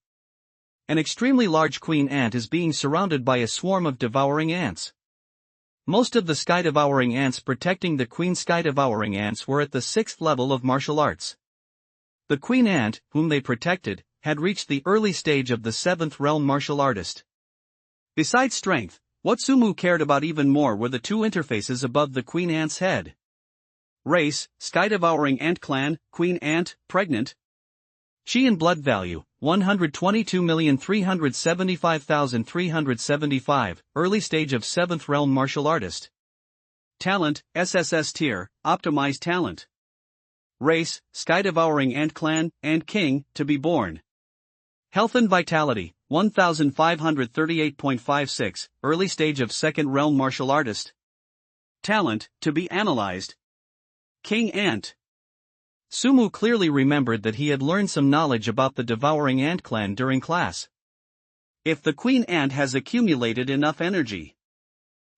an extremely large queen ant is being surrounded by a swarm of devouring ants. Most of the sky-devouring ants protecting the queen sky-devouring ants were at the 6th level of martial arts. The queen ant, whom they protected, had reached the early stage of the 7th realm martial artist. Besides strength, what Sumu cared about even more were the two interfaces above the queen ant's head. Race, sky-devouring ant clan, queen ant, pregnant. Chi and blood value, 122,375,375, early stage of 7th realm martial artist. Talent, SSS tier, optimized talent. Race, sky-devouring ant clan, and king, to be born. Health and vitality, 1,538.56, early stage of 2nd realm martial artist. Talent, to be analyzed. King ant. Sumu clearly remembered that he had learned some knowledge about the devouring ant clan during class. If the queen ant has accumulated enough energy,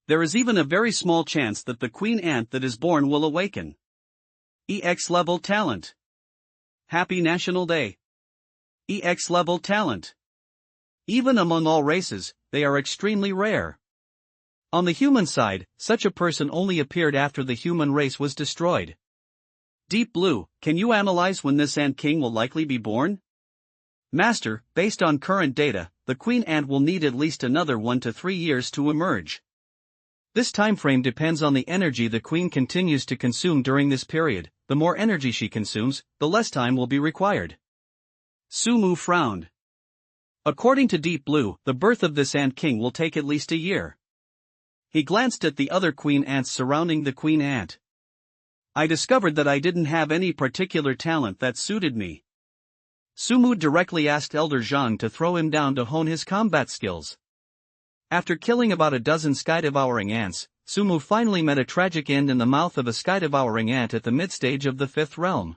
there is even a very small chance that the queen ant that is born will awaken. EX level talent. Happy National Day. EX level talent. Even among all races, they are extremely rare. On the human side, such a person only appeared after the human race was destroyed. Deep Blue, can you analyze when this ant king will likely be born? Master, based on current data, the queen ant will need at least another 1 to 3 years to emerge. This time frame depends on the energy the queen continues to consume during this period. The more energy she consumes, the less time will be required. Sumu frowned. According to Deep Blue, the birth of this ant king will take at least a year. He glanced at the other queen ants surrounding the queen ant. I discovered that I didn't have any particular talent that suited me. Sumu directly asked Elder Zhang to throw him down to hone his combat skills. After killing about a dozen sky-devouring ants, Sumu finally met a tragic end in the mouth of a sky-devouring ant at the mid-stage of the fifth realm.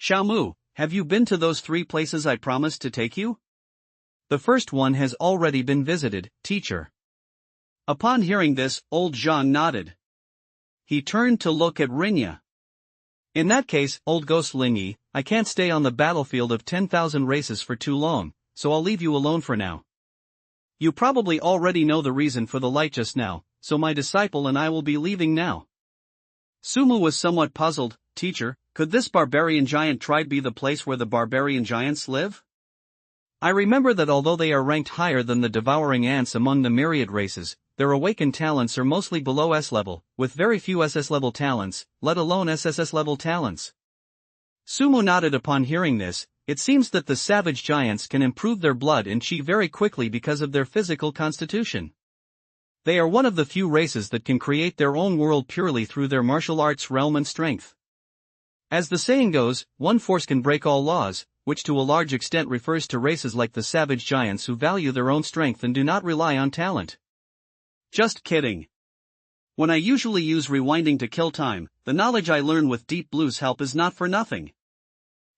Xiaomu, have you been to those 3 places I promised to take you? The first one has already been visited, teacher. Upon hearing this, old Zhang nodded. He turned to look at Rinya. In that case, old ghost Lingyi, I can't stay on the battlefield of 10,000 races for too long, so I'll leave you alone for now. You probably already know the reason for the light just now, so my disciple and I will be leaving now. Sumu was somewhat puzzled. Teacher, could this barbarian giant tribe be the place where the barbarian giants live? I remember that although they are ranked higher than the devouring ants among the myriad races, their awakened talents are mostly below S level, with very few SS level talents, let alone SSS level talents. Sumu nodded upon hearing this. It seems that the savage giants can improve their blood and chi very quickly because of their physical constitution. They are one of the few races that can create their own world purely through their martial arts realm and strength. As the saying goes, one force can break all laws, which to a large extent refers to races like the savage giants who value their own strength and do not rely on talent. Just kidding. When I usually use rewinding to kill time, the knowledge I learn with Deep Blue's help is not for nothing.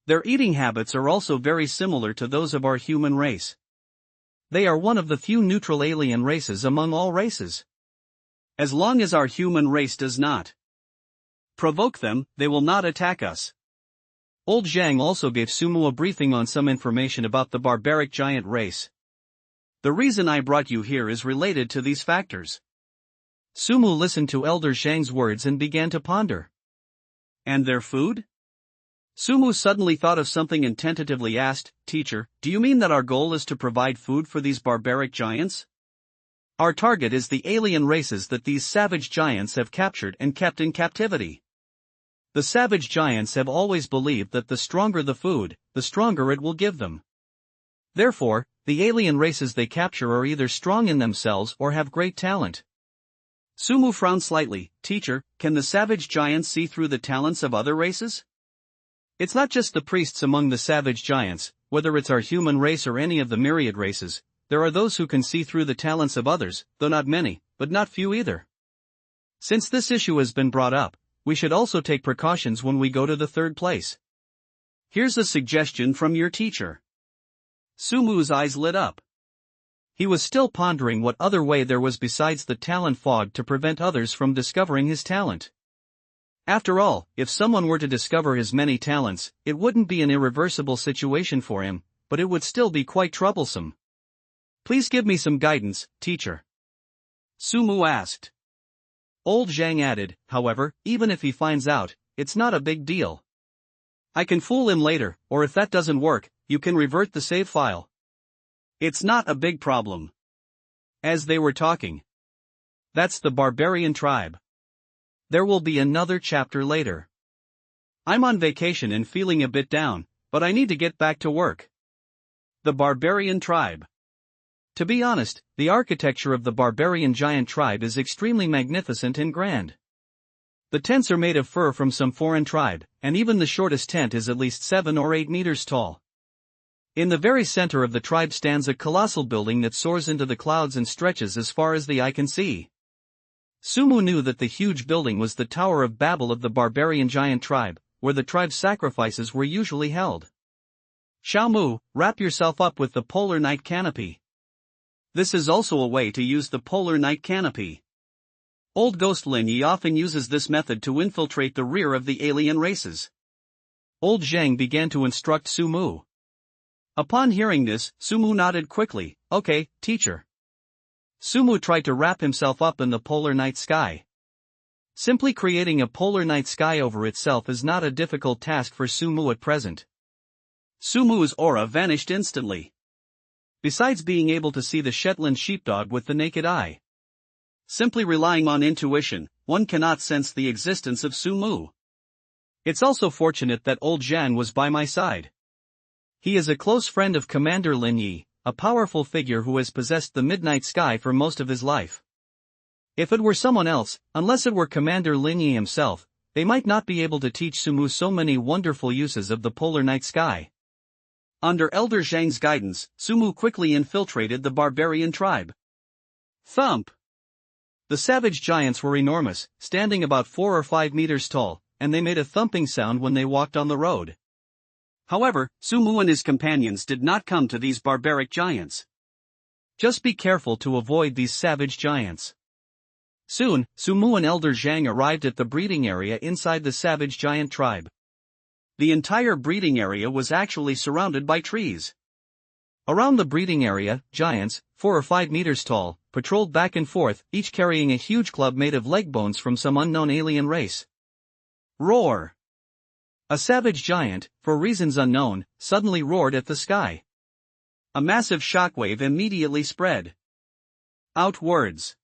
Their eating habits are also very similar to those of our human race. They are one of the few neutral alien races among all races. As long as our human race does not provoke them, they will not attack us. Old Zhang also gave Sumu a briefing on some information about the barbaric giant race. The reason I brought you here is related to these factors. Sumu listened to Elder Zhang's words and began to ponder. And their food? Sumu suddenly thought of something and tentatively asked, Teacher, do you mean that our goal is to provide food for these barbaric giants? Our target is the alien races that these savage giants have captured and kept in captivity. The savage giants have always believed that the stronger the food, the stronger it will give them. Therefore, the alien races they capture are either strong in themselves or have great talent. Sumu frowned slightly. Teacher, can the savage giants see through the talents of other races? It's not just the priests among the savage giants, whether it's our human race or any of the myriad races, there are those who can see through the talents of others, though not many, but not few either. Since this issue has been brought up, we should also take precautions when we go to the third place. Here's a suggestion from your teacher. Sumu's eyes lit up. He was still pondering what other way there was besides the talent fog to prevent others from discovering his talent. After all, if someone were to discover his many talents, it wouldn't be an irreversible situation for him, but it would still be quite troublesome. Please give me some guidance, teacher. Sumu asked. Old Zhang added, however, even if he finds out, it's not a big deal. I can fool him later, or if that doesn't work, you can revert the save file. It's not a big problem. As they were talking. That's the barbarian tribe. There will be another chapter later. I'm on vacation and feeling a bit down, but I need to get back to work. The barbarian tribe. To be honest, the architecture of the barbarian giant tribe is extremely magnificent and grand. The tents are made of fur from some foreign tribe, and even the shortest tent is at least 7 or 8 meters tall. In the very center of the tribe stands a colossal building that soars into the clouds and stretches as far as the eye can see. Sumu knew that the huge building was the Tower of Babel of the barbarian giant tribe, where the tribe's sacrifices were usually held. Xiaomu, wrap yourself up with the polar night canopy. This is also a way to use the polar night canopy. Old Ghost Lin Yi often uses this method to infiltrate the rear of the alien races. Old Zhang began to instruct Sumu. Upon hearing this, Sumu nodded quickly. Okay, teacher. Sumu tried to wrap himself up in the polar night sky. Simply creating a polar night sky over itself is not a difficult task for Sumu at present. Sumu's aura vanished instantly. Besides being able to see the Shetland sheepdog with the naked eye, Simply relying on intuition, one cannot sense the existence of Sumu. It's also fortunate that old Zhang was by my side. He is a close friend of Commander Lin Yi, a powerful figure who has possessed the midnight sky for most of his life. If it were someone else, unless it were Commander Lin Yi himself, they might not be able to teach Sumu so many wonderful uses of the polar night sky. Under Elder Zhang's guidance, Sumu quickly infiltrated the barbarian tribe. Thump! The savage giants were enormous, standing about 4 or 5 meters tall, and they made a thumping sound when they walked on the road. However, Sumu and his companions did not come to these barbaric giants. Just be careful to avoid these savage giants. Soon, Sumu and Elder Zhang arrived at the breeding area inside the savage giant tribe. The entire breeding area was actually surrounded by trees. Around the breeding area, giants, 4 or 5 meters tall, patrolled back and forth, each carrying a huge club made of leg bones from some unknown alien race. Roar! A savage giant, for reasons unknown, suddenly roared at the sky. A massive shockwave immediately spread outwards.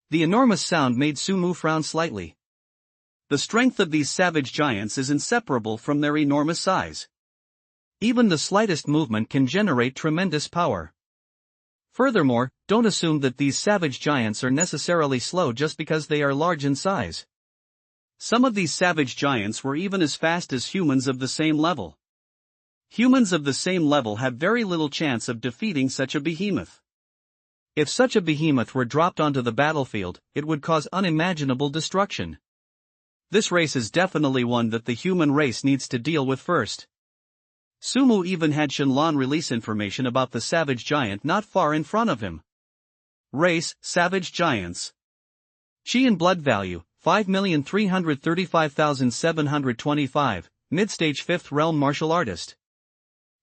The enormous sound made Sumu frown slightly. The strength of these savage giants is inseparable from their enormous size. Even the slightest movement can generate tremendous power. Furthermore, don't assume that these savage giants are necessarily slow just because they are large in size. Some of these savage giants were even as fast as humans of the same level. Humans of the same level have very little chance of defeating such a behemoth. If such a behemoth were dropped onto the battlefield, it would cause unimaginable destruction. This race is definitely one that the human race needs to deal with first. Sumu even had Shenlong release information about the savage giant not far in front of him. Race, savage giants. Chi and blood value, 5,335,725, mid-stage 5th realm martial artist.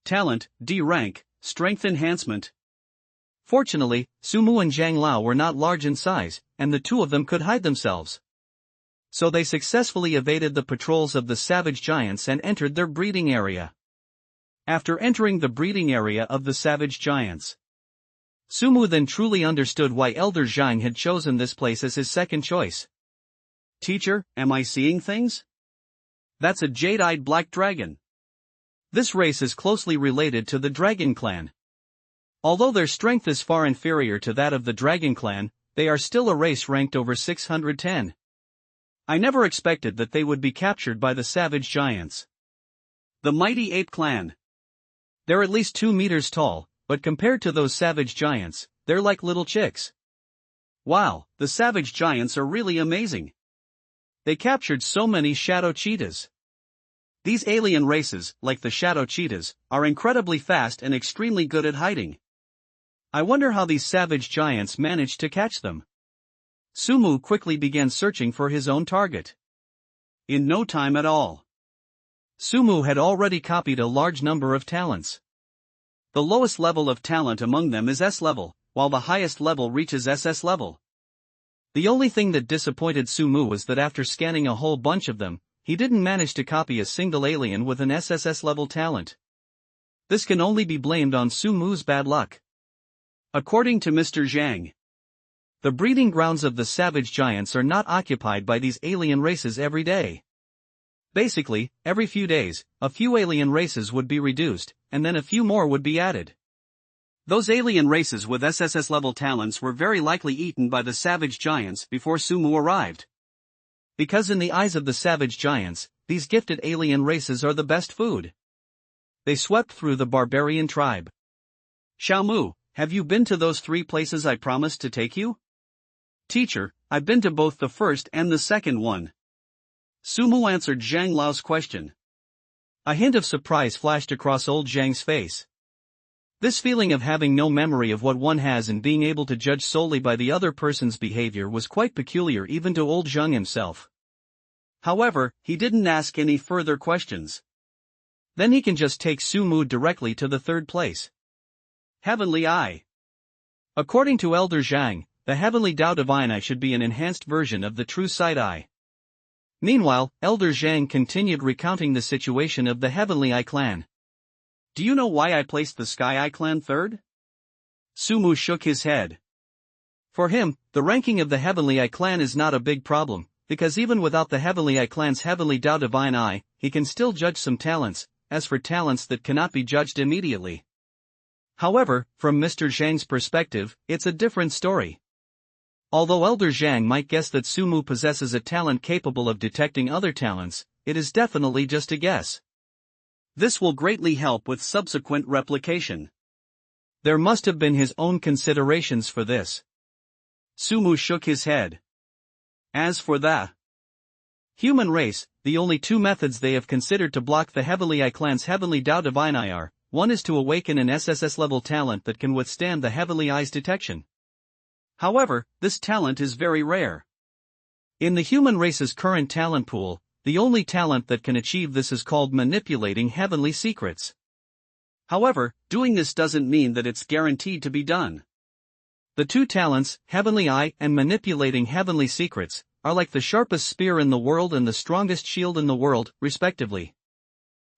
Talent, D rank, strength enhancement. Fortunately, Sumu and Zhang Lao were not large in size, and the two of them could hide themselves. So they successfully evaded the patrols of the savage giants and entered their breeding area. After entering the breeding area of the savage giants, Sumu then truly understood why Elder Zhang had chosen this place as his second choice. Teacher, am I seeing things? That's a jade-eyed black dragon. This race is closely related to the Dragon Clan. Although their strength is far inferior to that of the Dragon Clan, they are still a race ranked over 610. I never expected that they would be captured by the savage giants. The mighty ape clan. They're at least 2 meters tall, but compared to those savage giants, they're like little chicks. Wow, the savage giants are really amazing. They captured so many shadow cheetahs. These alien races, like the shadow cheetahs, are incredibly fast and extremely good at hiding. I wonder how these savage giants managed to catch them. Sumu quickly began searching for his own target. In no time at all, Sumu had already copied a large number of talents. The lowest level of talent among them is S level, while the highest level reaches SS level. The only thing that disappointed Sumu was that after scanning a whole bunch of them, he didn't manage to copy a single alien with an SSS level talent. This can only be blamed on Sumu's bad luck. According to Mr. Zhang, the breeding grounds of the savage giants are not occupied by these alien races every day. Basically, every few days, a few alien races would be reduced, and then a few more would be added. Those alien races with SSS level talents were very likely eaten by the savage giants before Sumu arrived. Because in the eyes of the savage giants, these gifted alien races are the best food. They swept through the barbarian tribe. Xiaomu, have you been to those 3 places I promised to take you? Teacher, I've been to both the first and the second one. Sumu answered Zhang Lao's question. A hint of surprise flashed across old Zhang's face. This feeling of having no memory of what one has and being able to judge solely by the other person's behavior was quite peculiar even to old Zhang himself. However, he didn't ask any further questions. Then he can just take Sumu directly to the 3rd place. Heavenly Eye. According to Elder Zhang, the Heavenly Dao Divine Eye should be an enhanced version of the True Sight Eye. Meanwhile, Elder Zhang continued recounting the situation of the Heavenly Eye clan. Do you know why I placed the Sky Eye clan 3rd? Sumu shook his head. For him, the ranking of the Heavenly Eye clan is not a big problem, because even without the Heavenly Eye clan's Heavenly Dao Divine Eye, he can still judge some talents, as for talents that cannot be judged immediately. However, from Mr. Zhang's perspective, it's a different story. Although Elder Zhang might guess that Sumu possesses a talent capable of detecting other talents, it is definitely just a guess. This will greatly help with subsequent replication. There must have been his own considerations for this. Sumu shook his head. As for the human race, the only two methods they have considered to block the Heavenly Eye clan's Heavenly Dao Divine Eye are, one is to awaken an SSS level talent that can withstand the Heavenly Eye's detection. However, this talent is very rare. In the human race's current talent pool, the only talent that can achieve this is called manipulating heavenly secrets. However, doing this doesn't mean that it's guaranteed to be done. The two talents, Heavenly Eye and manipulating heavenly secrets, are like the sharpest spear in the world and the strongest shield in the world, respectively.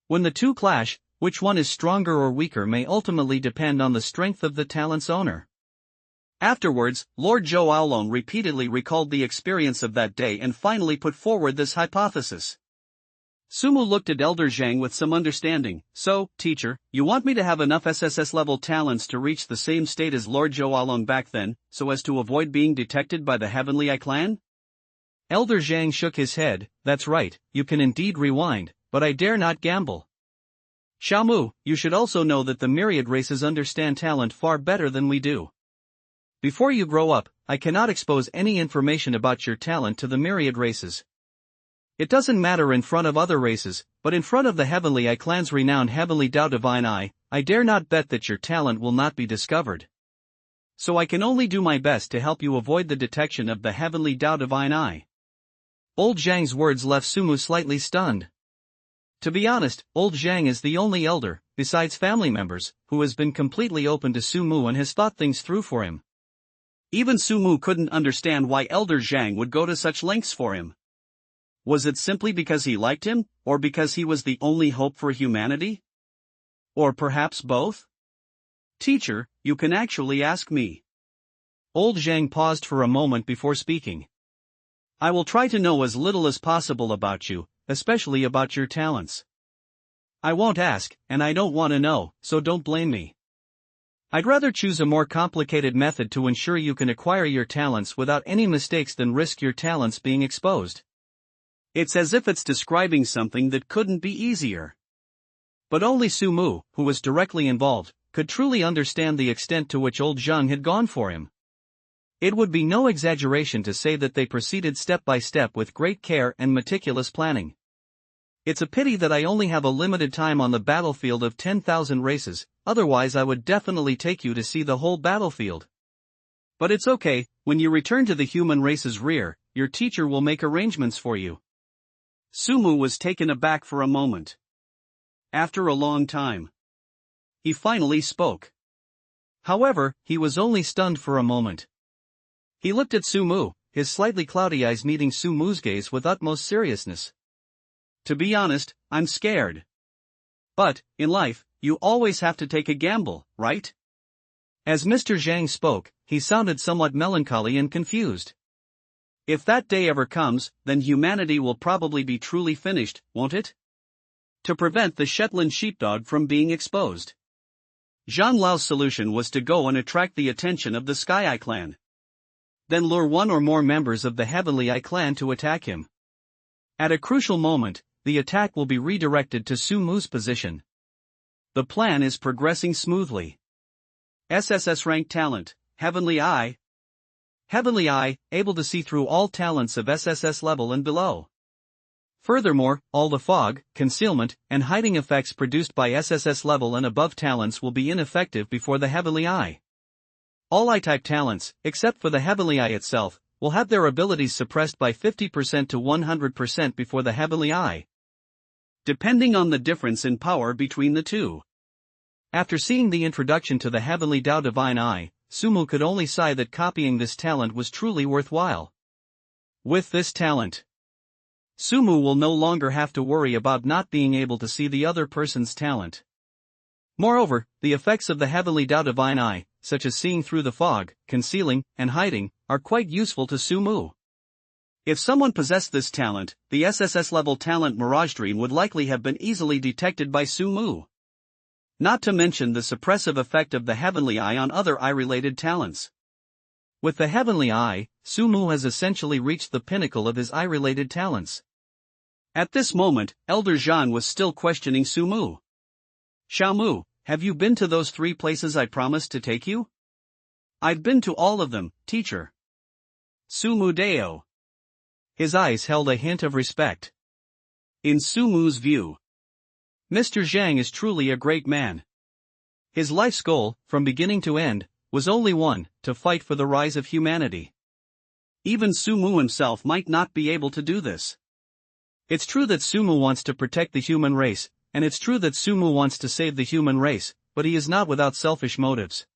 When the two clash, which one is stronger or weaker may ultimately depend on the strength of the talent's owner. Afterwards, Lord Zhou Aolong repeatedly recalled the experience of that day and finally put forward this hypothesis. Sumu looked at Elder Zhang with some understanding. So, teacher, you want me to have enough SSS level talents to reach the same state as Lord Zhou Aolong back then, so as to avoid being detected by the Heavenly Eye clan? Elder Zhang shook his head. That's right, you can indeed rewind, but I dare not gamble. Xiaomu, you should also know that the myriad races understand talent far better than we do. Before you grow up, I cannot expose any information about your talent to the myriad races. It doesn't matter in front of other races, but in front of the Heavenly Eye clan's renowned Heavenly Dao Divine Eye, I dare not bet that your talent will not be discovered. So I can only do my best to help you avoid the detection of the Heavenly Dao Divine Eye. Old Zhang's words left Sumu slightly stunned. To be honest, Old Zhang is the only elder, besides family members, who has been completely open to Sumu and has thought things through for him. Even Sumu couldn't understand why Elder Zhang would go to such lengths for him. Was it simply because he liked him, or because he was the only hope for humanity? Or perhaps both? Teacher, you can actually ask me. Old Zhang paused for a moment before speaking. I will try to know as little as possible about you, especially about your talents. I won't ask, and I don't want to know, so don't blame me. I'd rather choose a more complicated method to ensure you can acquire your talents without any mistakes than risk your talents being exposed. It's as if it's describing something that couldn't be easier. But only Sumu, who was directly involved, could truly understand the extent to which Old Zhang had gone for him. It would be no exaggeration to say that they proceeded step by step with great care and meticulous planning. It's a pity that I only have a limited time on the battlefield of 10,000 races, otherwise I would definitely take you to see the whole battlefield. But it's okay, when you return to the human race's rear, your teacher will make arrangements for you. Sumu was taken aback for a moment. After a long time, he finally spoke. However, he was only stunned for a moment. He looked at Sumu, his slightly cloudy eyes meeting Sumu's gaze with utmost seriousness. To be honest, I'm scared. But, in life, you always have to take a gamble, right? As Mr. Zhang spoke, he sounded somewhat melancholy and confused. If that day ever comes, then humanity will probably be truly finished, won't it? To prevent the Shetland sheepdog from being exposed, Zhang Lao's solution was to go and attract the attention of the Sky Eye clan. Then lure one or more members of the Heavenly Eye clan to attack him. At a crucial moment, the attack will be redirected to Sumu's position. The plan is progressing smoothly. SSS rank talent, Heavenly Eye. Heavenly Eye, able to see through all talents of SSS level and below. Furthermore, all the fog, concealment, and hiding effects produced by SSS level and above talents will be ineffective before the Heavenly Eye. All Eye-type talents, except for the Heavenly Eye itself, will have their abilities suppressed by 50% to 100% before the Heavenly Eye, depending on the difference in power between the two. After seeing the introduction to the Heavenly Dao Divine Eye, Sumu could only sigh that copying this talent was truly worthwhile. With this talent, Sumu will no longer have to worry about not being able to see the other person's talent. Moreover, the effects of the Heavenly Dao Divine Eye, such as seeing through the fog, concealing, and hiding, are quite useful to Sumu. If someone possessed this talent, the SSS level talent Mirage Dream would likely have been easily detected by Sumu. Not to mention the suppressive effect of the Heavenly Eye on other eye-related talents. With the Heavenly Eye, Sumu has essentially reached the pinnacle of his eye-related talents. At this moment, Elder Zhang was still questioning Sumu. Xiaomu, have you been to those 3 places I promised to take you? I'd been to all of them, teacher. Sumu Deo. His eyes held a hint of respect. In Sumu's view, Mr. Zhang is truly a great man. His life's goal, from beginning to end, was only one: to fight for the rise of humanity. Even Sumu himself might not be able to do this. It's true that Sumu wants to protect the human race, and it's true that Sumu wants to save the human race, but he is not without selfish motives.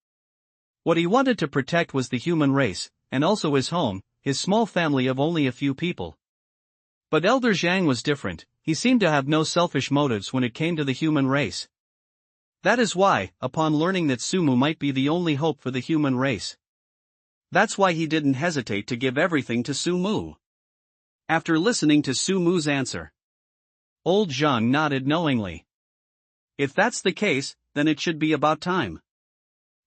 What he wanted to protect was the human race, and also his home, his small family of only a few people. But Elder Zhang was different. He seemed to have no selfish motives when it came to the human race. That is why, upon learning that Sumu might be the only hope for the human race, that's why he didn't hesitate to give everything to Sumu. After listening to Sumu's answer, old Zhang nodded knowingly. If that's the case, then it should be about time.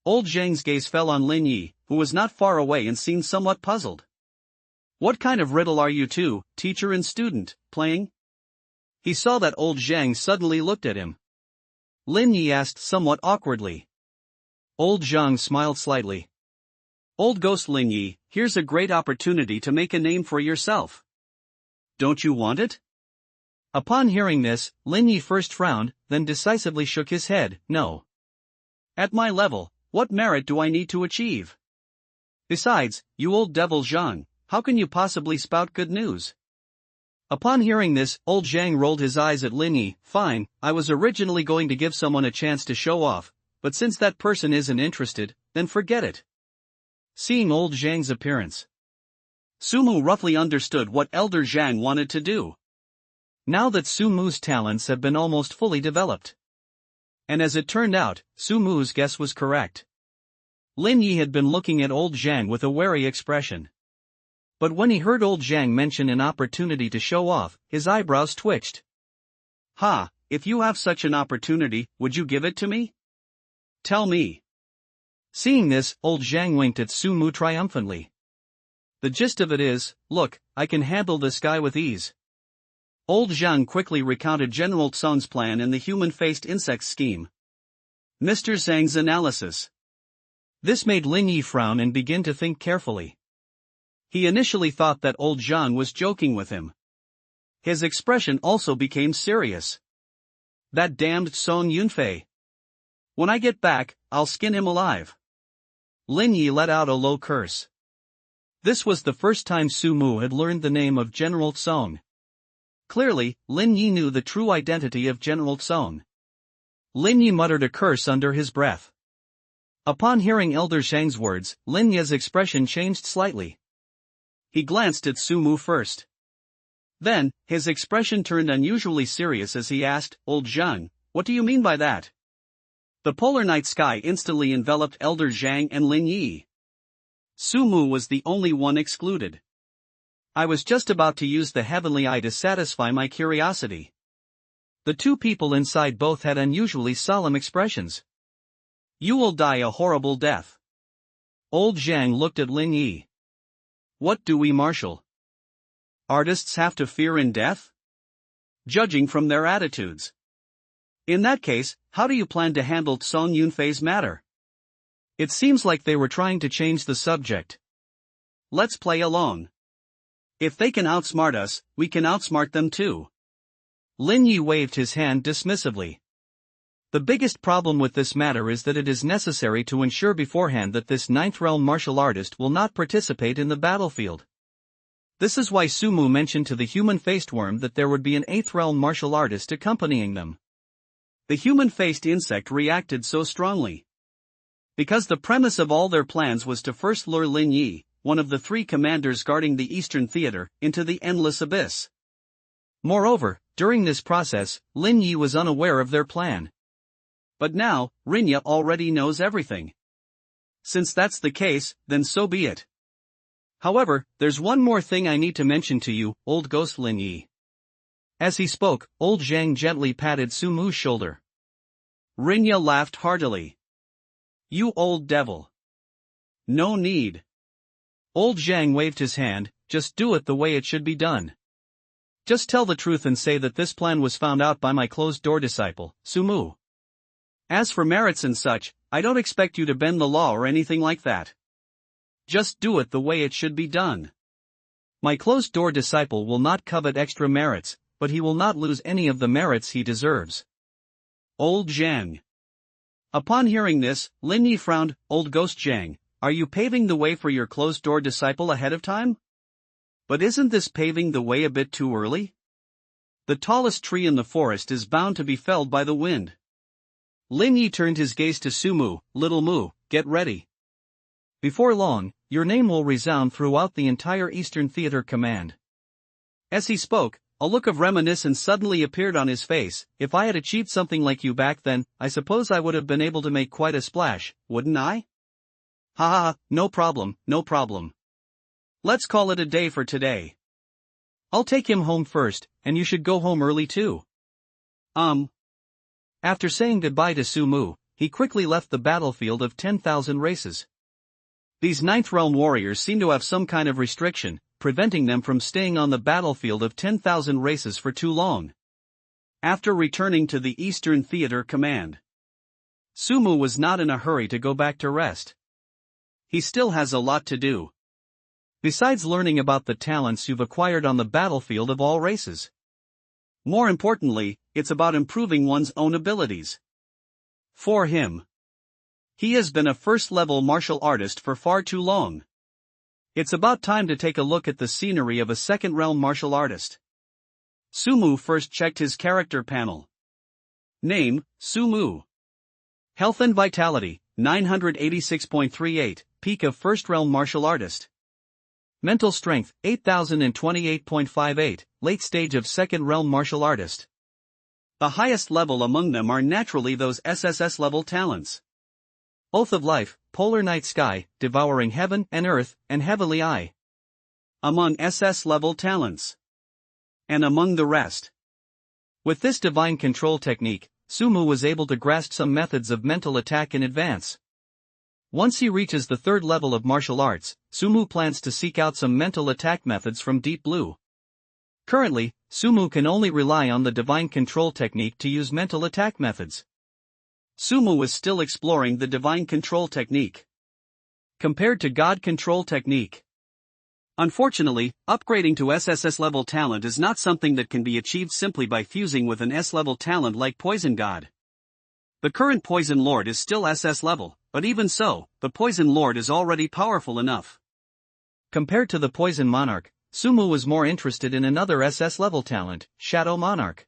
Old Zhang's gaze fell on Lin Yi, who was not far away and seemed somewhat puzzled. What kind of riddle are you two, teacher and student, playing? He saw that old Zhang suddenly looked at him. Lin Yi asked somewhat awkwardly. Old Zhang smiled slightly. Old ghost Lin Yi, here's a great opportunity to make a name for yourself. Don't you want it? Upon hearing this, Lin Yi first frowned, then decisively shook his head. No. At my level, what merit do I need to achieve? Besides, you old devil Zhang, how can you possibly spout good news? Upon hearing this, old Zhang rolled his eyes at Lin Yi. Fine, I was originally going to give someone a chance to show off, but since that person isn't interested, then forget it. Seeing old Zhang's appearance, Sumu roughly understood what Elder Zhang wanted to do. Now that Sumu's talents have been almost fully developed. And as it turned out, Sumu's guess was correct. Lin Yi had been looking at old Zhang with a wary expression. But when he heard old Zhang mention an opportunity to show off, his eyebrows twitched. Ha, if you have such an opportunity, would you give it to me? Tell me. Seeing this, old Zhang winked at Sumu triumphantly. The gist of it is, look, I can handle this guy with ease. Old Zhang quickly recounted General Tsong's plan in the human-faced insect scheme. Mr. Zhang's analysis. This made Lin Yi frown and begin to think carefully. He initially thought that old Zhang was joking with him. His expression also became serious. That damned Song Yunfei. When I get back, I'll skin him alive. Lin Yi let out a low curse. This was the first time Sumu had learned the name of General Tsong. Clearly, Lin Yi knew the true identity of General Tsong. Lin Yi muttered a curse under his breath. Upon hearing Elder Zhang's words, Lin Yi's expression changed slightly. He glanced at Sumu first. Then, his expression turned unusually serious as he asked, Old Zhang, what do you mean by that? The polar night sky instantly enveloped Elder Zhang and Lin Yi. Sumu was the only one excluded. I was just about to use the Heavenly Eye to satisfy my curiosity. The two people inside both had unusually solemn expressions. You will die a horrible death. Old Zhang looked at Lin Yi. What do we marshal? Artists have to fear in death? Judging from their attitudes. In that case, how do you plan to handle Song Yunfei's matter? It seems like they were trying to change the subject. Let's play along. If they can outsmart us, we can outsmart them too. Lin Yi waved his hand dismissively. The biggest problem with this matter is that it is necessary to ensure beforehand that this ninth realm martial artist will not participate in the battlefield. This is why Sumu mentioned to the human-faced worm that there would be an 8th realm martial artist accompanying them. The human-faced insect reacted so strongly. Because the premise of all their plans was to first lure Lin Yi, one of the 3 commanders guarding the Eastern Theater, into the endless abyss. Moreover, during this process, Lin Yi was unaware of their plan. But now, Rinya already knows everything. Since that's the case, then so be it. However, there's one more thing I need to mention to you, old ghost Lin Yi. As he spoke, old Zhang gently patted Sumu's shoulder. Rinya laughed heartily. You old devil. No need. Old Zhang waved his hand, just do it the way it should be done. Just tell the truth and say that this plan was found out by my closed-door disciple, Sumu. As for merits and such, I don't expect you to bend the law or anything like that. Just do it the way it should be done. My closed-door disciple will not covet extra merits, but he will not lose any of the merits he deserves. Old Zhang. Upon hearing this, Lin Yi frowned. Old ghost Zhang, are you paving the way for your closed-door disciple ahead of time? But isn't this paving the way a bit too early? The tallest tree in the forest is bound to be felled by the wind. Lin Yi turned his gaze to Sumu. Little Mu, get ready. Before long, your name will resound throughout the entire Eastern Theater Command. As he spoke, a look of reminiscence suddenly appeared on his face. If I had achieved something like you back then, I suppose I would have been able to make quite a splash, wouldn't I? Ha ha, no problem, no problem. Let's call it a day for today. I'll take him home first, and you should go home early too. After saying goodbye to Sumu, he quickly left the battlefield of 10,000 races. These Ninth Realm warriors seem to have some kind of restriction, preventing them from staying on the battlefield of 10,000 races for too long. After returning to the Eastern Theater Command, Sumu was not in a hurry to go back to rest. He still has a lot to do. Besides learning about the talents you've acquired on the battlefield of all races. More importantly, it's about improving one's own abilities. For him, he has been a first-level martial artist for far too long. It's about time to take a look at the scenery of a second-realm martial artist. Sumu first checked his character panel. Name, Sumu. Health and Vitality, 986.38, peak of first-realm martial artist. Mental Strength, 8028.58, late stage of second-realm martial artist. The highest level among them are naturally those SSS level talents. Oath of Life, Polar Night Sky, Devouring Heaven and Earth, and Heavenly Eye. Among SS level talents. And among the rest. With this divine control technique, Sumu was able to grasp some methods of mental attack in advance. Once he reaches the third level of martial arts, Sumu plans to seek out some mental attack methods from Deep Blue. Currently, Sumu can only rely on the divine control technique to use mental attack methods. Sumu is still exploring the divine control technique compared to God control technique. Unfortunately, upgrading to SSS level talent is not something that can be achieved simply by fusing with an S level talent like Poison God. The current Poison Lord is still SS level, but even so, the Poison Lord is already powerful enough. Compared to the Poison Monarch, Sumu was more interested in another SS level talent, Shadow Monarch.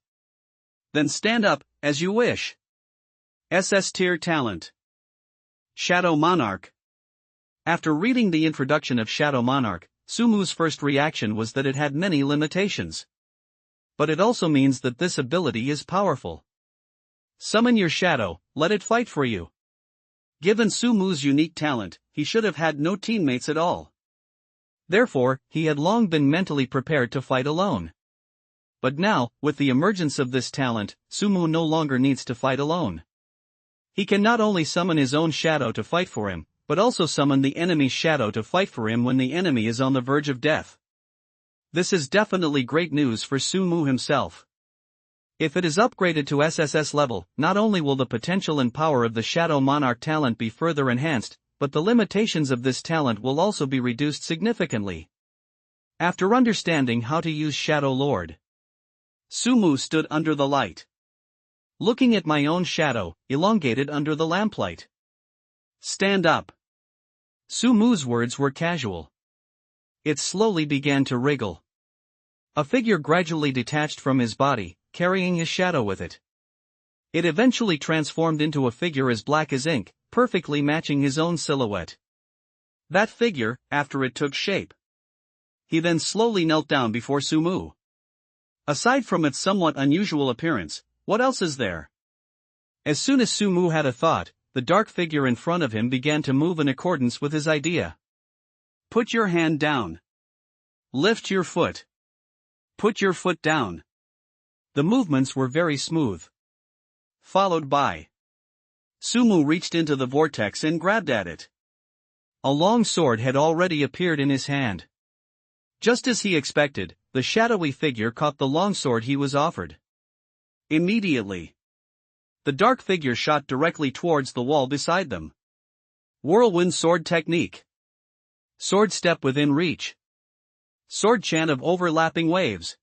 Then stand up, as you wish. SS tier talent. Shadow Monarch. After reading the introduction of Shadow Monarch, Sumu's first reaction was that it had many limitations. But it also means that this ability is powerful. Summon your shadow, let it fight for you. Given Sumu's unique talent, he should have had no teammates at all. Therefore, he had long been mentally prepared to fight alone. But now, with the emergence of this talent, Sumu no longer needs to fight alone. He can not only summon his own shadow to fight for him, but also summon the enemy's shadow to fight for him when the enemy is on the verge of death. This is definitely great news for Sumu himself. If it is upgraded to SSS level, not only will the potential and power of the Shadow Monarch talent be further enhanced, but the limitations of this talent will also be reduced significantly. After understanding how to use Shadow Lord, Sumu stood under the light, looking at my own shadow, elongated under the lamplight. Stand up. Sumu's words were casual. It slowly began to wriggle. A figure gradually detached from his body, carrying his shadow with it. It eventually transformed into a figure as black as ink, perfectly matching his own silhouette. That figure, after it took shape, he then slowly knelt down before Sumu. Aside from its somewhat unusual appearance, what else is there? As soon as Sumu had a thought, the dark figure in front of him began to move in accordance with his idea. Put your hand down. Lift your foot. Put your foot down. The movements were very smooth. Followed by. Sumu reached into the vortex and grabbed at it. A long sword had already appeared in his hand. Just as he expected, the shadowy figure caught the longsword he was offered. Immediately, the dark figure shot directly towards the wall beside them. Whirlwind sword technique. Sword step within reach. Sword chant of overlapping waves.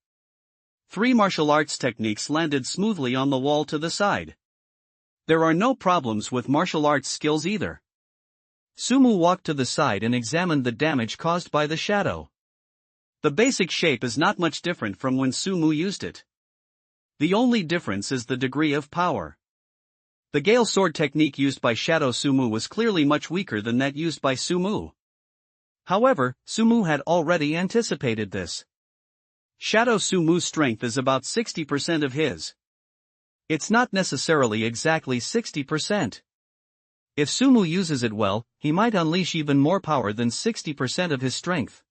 3 martial arts techniques landed smoothly on the wall to the side. There are no problems with martial arts skills either. Sumu walked to the side and examined the damage caused by the shadow. The basic shape is not much different from when Sumu used it. The only difference is the degree of power. The Gale sword technique used by Shadow Sumu was clearly much weaker than that used by Sumu. However, Sumu had already anticipated this. Shadow Sumu's strength is about 60% of his. It's not necessarily exactly 60%. If Sumu uses it well, he might unleash even more power than 60% of his strength.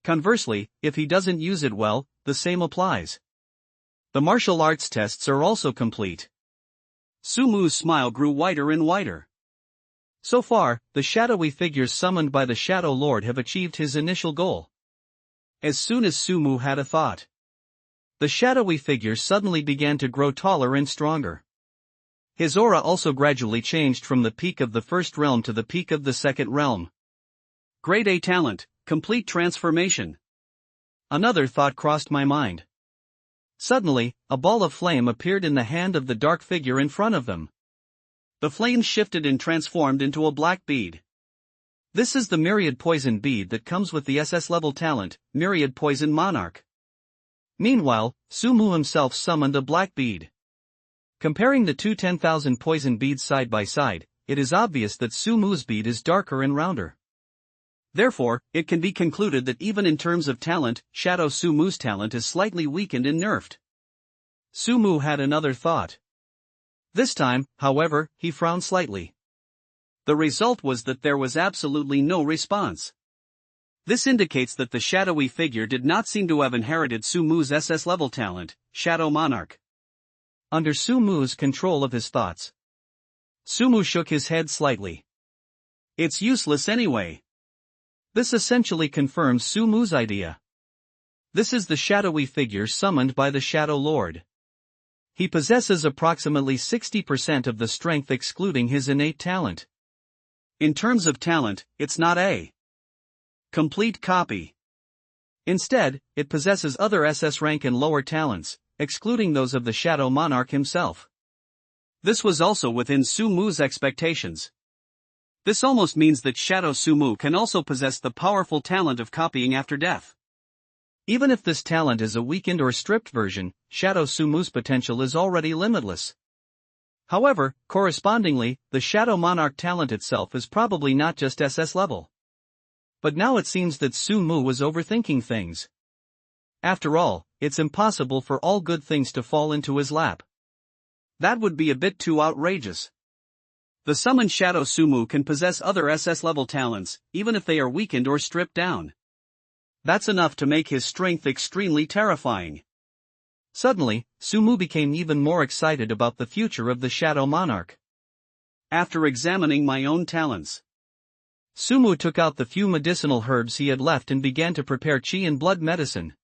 Conversely, if he doesn't use it well, the same applies. The martial arts tests are also complete. Sumu's smile grew wider and wider. So far, the shadowy figures summoned by the Shadow Lord have achieved his initial goal. As soon as Sumu had a thought, the shadowy figure suddenly began to grow taller and stronger. His aura also gradually changed from the peak of the first realm to the peak of the second realm. Grade A talent, complete transformation. Another thought crossed my mind. Suddenly, a ball of flame appeared in the hand of the dark figure in front of them. The flame shifted and transformed into a black bead. This is the Myriad Poison bead that comes with the SS level talent, Myriad Poison Monarch. Meanwhile, Sumu himself summoned a black bead. Comparing the two 10,000 poison beads side by side, it is obvious that Sumu's bead is darker and rounder. Therefore, it can be concluded that even in terms of talent, Shadow Sumu's talent is slightly weakened and nerfed. Sumu had another thought. This time, however, he frowned slightly. The result was that there was absolutely no response. This indicates that the shadowy figure did not seem to have inherited Sumu's SS level talent, Shadow Monarch. Under Sumu's control of his thoughts, Sumu shook his head slightly. It's useless anyway. This essentially confirms Sumu's idea. This is the shadowy figure summoned by the Shadow Lord. He possesses approximately 60% of the strength excluding his innate talent. In terms of talent, it's not a complete copy. Instead, it possesses other SS rank and lower talents, excluding those of the Shadow Monarch himself. This was also within Sumu's expectations. This almost means that Shadow Sumu can also possess the powerful talent of copying after death. Even if this talent is a weakened or stripped version, Shadow Sumu's potential is already limitless. However, correspondingly, the Shadow Monarch talent itself is probably not just SS level. But now it seems that Sumu was overthinking things. After all, it's impossible for all good things to fall into his lap. That would be a bit too outrageous. The summoned Shadow Sumu can possess other SS level talents, even if they are weakened or stripped down. That's enough to make his strength extremely terrifying. Suddenly, Sumu became even more excited about the future of the Shadow Monarch. After examining my own talents, Sumu took out the few medicinal herbs he had left and began to prepare qi and blood medicine.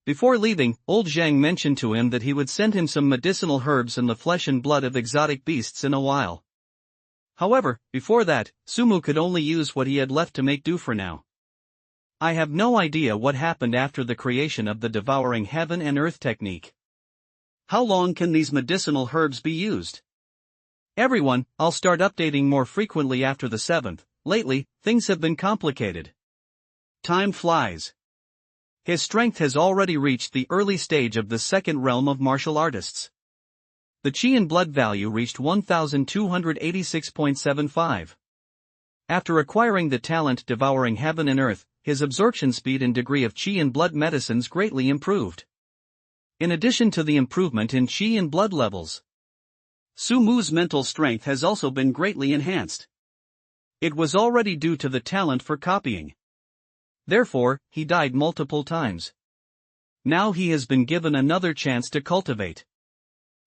Before leaving, old Zhang mentioned to him that he would send him some medicinal herbs and the flesh and blood of exotic beasts in a while. However, before that, Sumu could only use what he had left to make do for now. I have no idea what happened after the creation of the devouring heaven and earth technique. How long can these medicinal herbs be used? Everyone, I'll start updating more frequently after the 7th. Lately, things have been complicated. Time flies. His strength has already reached the early stage of the second realm of martial artists. The qi and blood value reached 1286.75. After acquiring the talent devouring heaven and earth, his absorption speed and degree of qi and blood medicines greatly improved. In addition to the improvement in qi and blood levels, Sumu's mental strength has also been greatly enhanced. It was already due to the talent for copying. Therefore, he died multiple times. Now he has been given another chance to cultivate.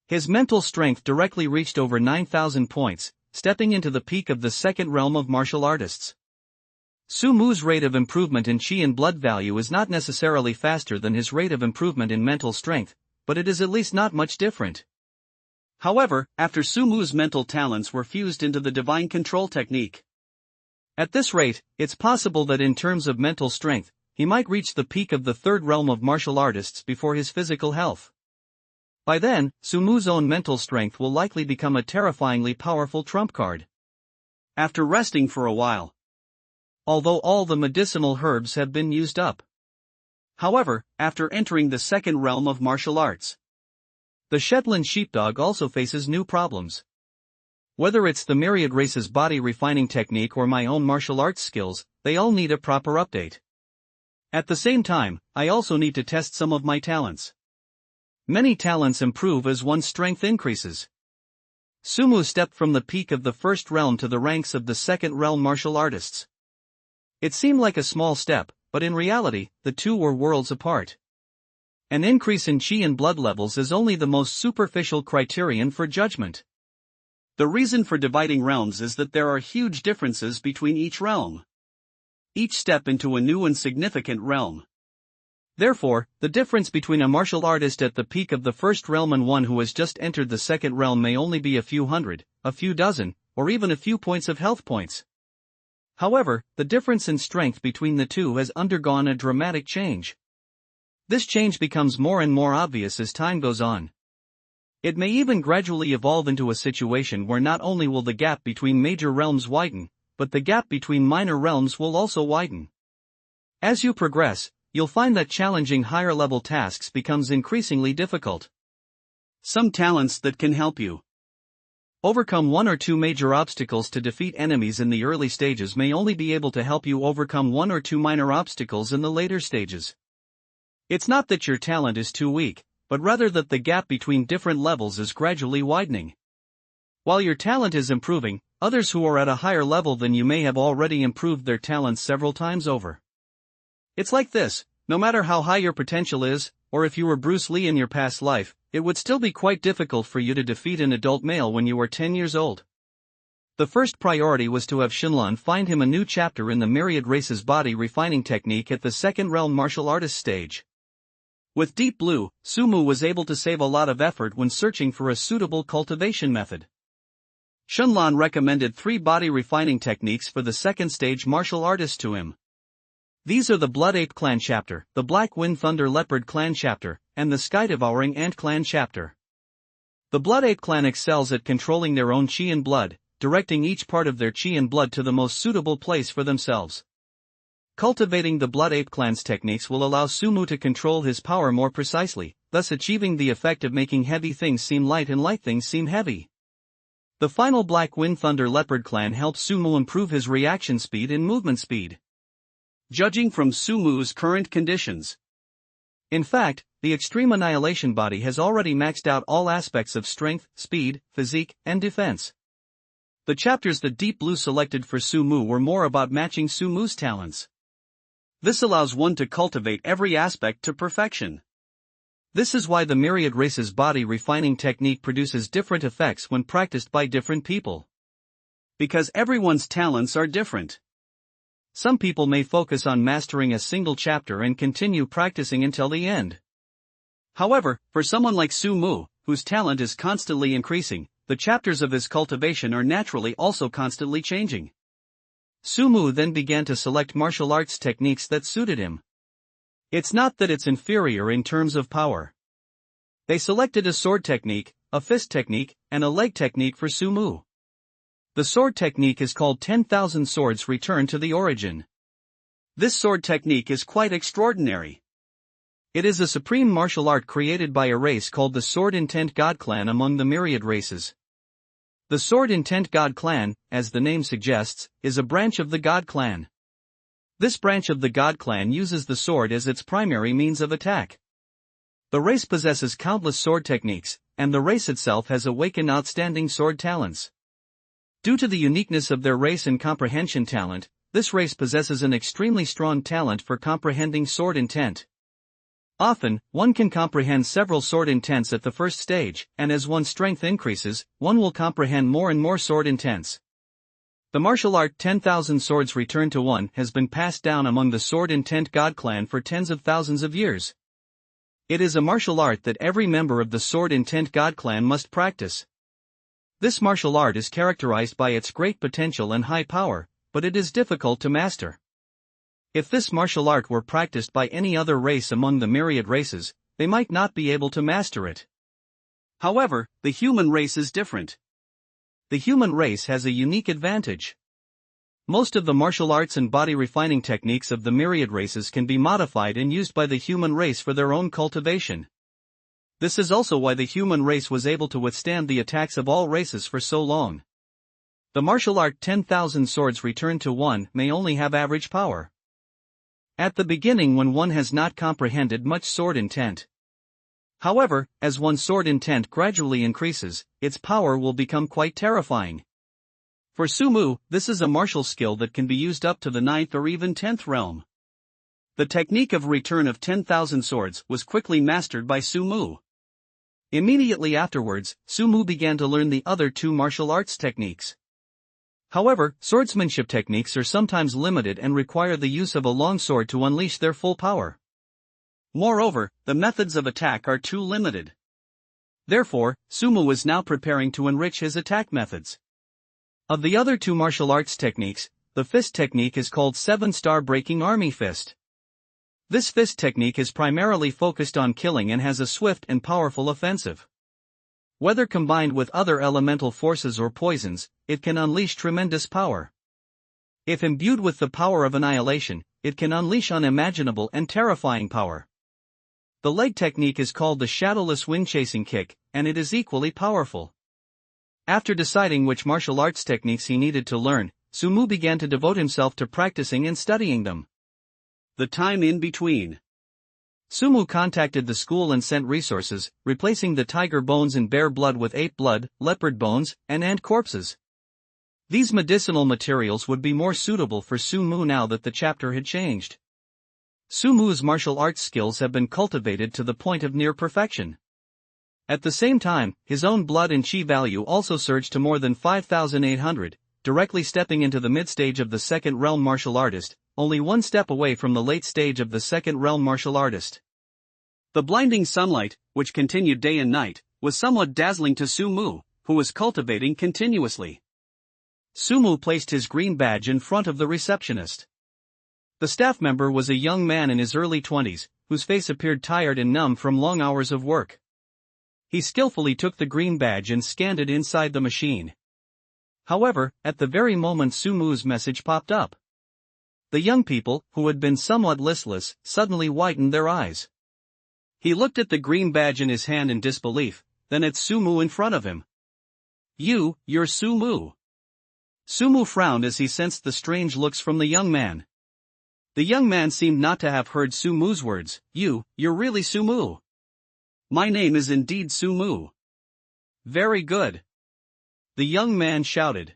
His mental strength directly reached over 9,000 points, stepping into the peak of the second realm of martial artists. Sumu's rate of improvement in chi and blood value is not necessarily faster than his rate of improvement in mental strength, but it is at least not much different. However, after Sumu's mental talents were fused into the divine control technique. At this rate, it's possible that in terms of mental strength, he might reach the peak of the third realm of martial artists before his physical health. By then, Sumu's own mental strength will likely become a terrifyingly powerful trump card. After resting for a while. Although all the medicinal herbs have been used up. However, after entering the second realm of martial arts, the Shetland sheepdog also faces new problems. Whether it's the myriad race's body refining technique or my own martial arts skills, they all need a proper update. At the same time, I also need to test some of my talents. Many talents improve as one's strength increases. Sumu stepped from the peak of the first realm to the ranks of the second realm martial artists. It seemed like a small step, but in reality, the two were worlds apart. An increase in chi and blood levels is only the most superficial criterion for judgment. The reason for dividing realms is that there are huge differences between each realm. Each step into a new and significant realm. Therefore, the difference between a martial artist at the peak of the first realm and one who has just entered the second realm may only be a few hundred, a few dozen, or even a few points of health points. However, the difference in strength between the two has undergone a dramatic change. This change becomes more and more obvious as time goes on. It may even gradually evolve into a situation where not only will the gap between major realms widen, but the gap between minor realms will also widen. As you progress, you'll find that challenging higher-level tasks becomes increasingly difficult. Some talents that can help you overcome one or two major obstacles to defeat enemies in the early stages may only be able to help you overcome one or two minor obstacles in the later stages. It's not that your talent is too weak, but rather that the gap between different levels is gradually widening. While your talent is improving, others who are at a higher level than you may have already improved their talents several times over. It's like this: no matter how high your potential is, or if you were Bruce Lee in your past life, it would still be quite difficult for you to defeat an adult male when you were 10 years old. The first priority was to have Shinlan find him a new chapter in the myriad race's body refining technique at the second realm martial artist stage. With Deep Blue, Sumu was able to save a lot of effort when searching for a suitable cultivation method. Shinlan recommended 3 body refining techniques for the second stage martial artist to him. These are the Blood Ape Clan chapter, the Black Wind Thunder Leopard Clan chapter, and the Sky Devouring Ant Clan chapter. The Blood Ape Clan excels at controlling their own chi and blood, directing each part of their chi and blood to the most suitable place for themselves. Cultivating the Blood Ape Clan's techniques will allow Sumu to control his power more precisely, thus achieving the effect of making heavy things seem light and light things seem heavy. The final Black Wind Thunder Leopard Clan helps Sumu improve his reaction speed and movement speed. Judging from Sumu's current conditions. In fact, the Extreme Annihilation body has already maxed out all aspects of strength, speed, physique, and defense. The chapters that Deep Blue selected for Sumu were more about matching Sumu's talents. This allows one to cultivate every aspect to perfection. This is why the myriad race's body refining technique produces different effects when practiced by different people. Because everyone's talents are different. Some people may focus on mastering a single chapter and continue practicing until the end. However, for someone like Sumu, whose talent is constantly increasing, the chapters of his cultivation are naturally also constantly changing. Sumu then began to select martial arts techniques that suited him. It's not that it's inferior in terms of power. They selected a sword technique, a fist technique, and a leg technique for Sumu. The sword technique is called 10,000 Swords Return to the Origin. This sword technique is quite extraordinary. It is a supreme martial art created by a race called the Sword Intent God Clan among the myriad races. The Sword Intent God Clan, as the name suggests, is a branch of the God Clan. This branch of the God Clan uses the sword as its primary means of attack. The race possesses countless sword techniques, and the race itself has awakened outstanding sword talents. Due to the uniqueness of their race and comprehension talent, this race possesses an extremely strong talent for comprehending sword intent. Often, one can comprehend several sword intents at the first stage, and as one's strength increases, one will comprehend more and more sword intents. The martial art 10,000 Swords Return to One has been passed down among the Sword Intent God Clan for tens of thousands of years. It is a martial art that every member of the Sword Intent God Clan must practice. This martial art is characterized by its great potential and high power, but it is difficult to master. If this martial art were practiced by any other race among the myriad races, they might not be able to master it. However, the human race is different. The human race has a unique advantage. Most of the martial arts and body refining techniques of the myriad races can be modified and used by the human race for their own cultivation. This is also why the human race was able to withstand the attacks of all races for so long. The martial art 10,000 Swords Return to One may only have average power at the beginning when one has not comprehended much sword intent. However, as one's sword intent gradually increases, its power will become quite terrifying. For Sumu, this is a martial skill that can be used up to the 9th or even 10th realm. The technique of return of 10,000 swords was quickly mastered by Sumu. Immediately afterwards, Sumu began to learn the other two martial arts techniques. However, swordsmanship techniques are sometimes limited and require the use of a long sword to unleash their full power. Moreover, the methods of attack are too limited. Therefore, Sumu is now preparing to enrich his attack methods. Of the other two martial arts techniques, the fist technique is called 7-Star Breaking Army Fist. This fist technique is primarily focused on killing and has a swift and powerful offensive. Whether combined with other elemental forces or poisons, it can unleash tremendous power. If imbued with the power of annihilation, it can unleash unimaginable and terrifying power. The leg technique is called the Shadowless Wind Chasing Kick, and it is equally powerful. After deciding which martial arts techniques he needed to learn, Sumu began to devote himself to practicing and studying them. The time in between. Sumu contacted the school and sent resources, replacing the tiger bones and bear blood with ape blood, leopard bones, and ant corpses. These medicinal materials would be more suitable for Sumu now that the chapter had changed. Sumu's martial arts skills have been cultivated to the point of near perfection. At the same time, his own blood and chi value also surged to more than 5,800, directly stepping into the mid-stage of the second realm martial artist, only one step away from the late stage of the second realm martial artist. The blinding sunlight, which continued day and night, was somewhat dazzling to Sumu, who was cultivating continuously. Sumu placed his green badge in front of the receptionist. The staff member was a young man in his early 20s, whose face appeared tired and numb from long hours of work. He skillfully took the green badge and scanned it inside the machine. However, at the very moment Sumu's message popped up, the young people, who had been somewhat listless, suddenly widened their eyes. He looked at the green badge in his hand in disbelief, then at Sumu in front of him. You're Sumu." Sumu frowned as he sensed the strange looks from the young man. The young man seemed not to have heard Sumu's words. You're really Sumu." "My name is indeed Sumu." "Very good," the young man shouted.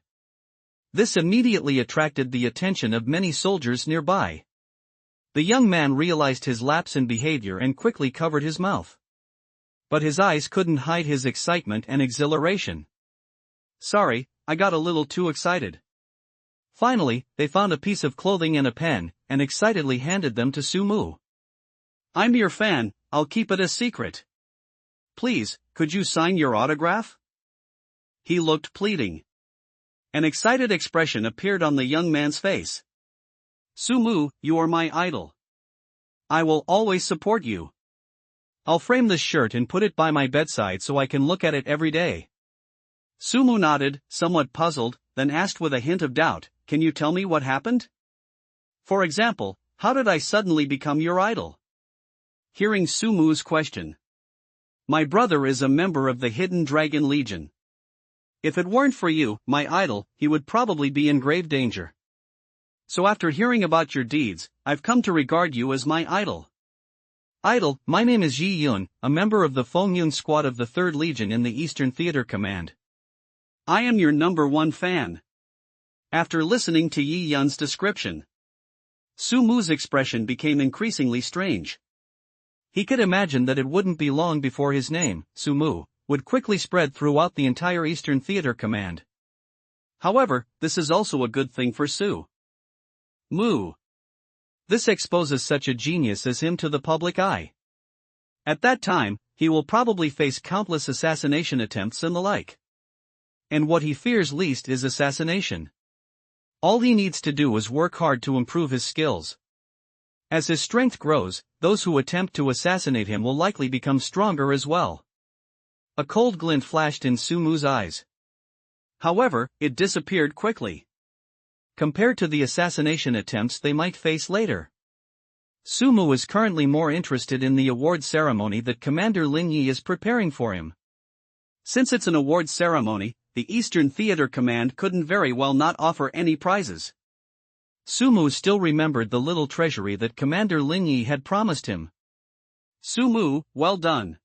This immediately attracted the attention of many soldiers nearby. The young man realized his lapse in behavior and quickly covered his mouth. But his eyes couldn't hide his excitement and exhilaration. "Sorry, I got a little too excited." Finally, they found a piece of clothing and a pen, and excitedly handed them to Sumu. "I'm your fan, I'll keep it a secret. Please, could you sign your autograph?" He looked pleading. An excited expression appeared on the young man's face. "Sumu, you are my idol. I will always support you. I'll frame this shirt and put it by my bedside so I can look at it every day." Sumu nodded, somewhat puzzled, then asked with a hint of doubt, "Can you tell me what happened? For example, how did I suddenly become your idol?" Hearing Sumu's question, "My brother is a member of the Hidden Dragon Legion. If it weren't for you, my idol, he would probably be in grave danger. So after hearing about your deeds, I've come to regard you as my idol." Idol, my name is Yi Yun, a member of the Fongyun Squad of the 3rd Legion in the Eastern Theater Command. I am your #1 fan. After listening to Yi Yun's description, Sumu's expression became increasingly strange. He could imagine that it wouldn't be long before his name, Sumu, would quickly spread throughout the entire Eastern Theater Command. However, this is also a good thing for Mu. This exposes such a genius as him to the public eye. At that time, he will probably face countless assassination attempts and the like. And what he fears least is assassination. All he needs to do is work hard to improve his skills. As his strength grows, those who attempt to assassinate him will likely become stronger as well. A cold glint flashed in Sumu's eyes. However, it disappeared quickly. Compared to the assassination attempts they might face later, Sumu is currently more interested in the award ceremony that Commander Lin Yi is preparing for him. Since it's an award ceremony, the Eastern Theater Command couldn't very well not offer any prizes. Sumu still remembered the little treasury that Commander Lin Yi had promised him. Sumu, well done.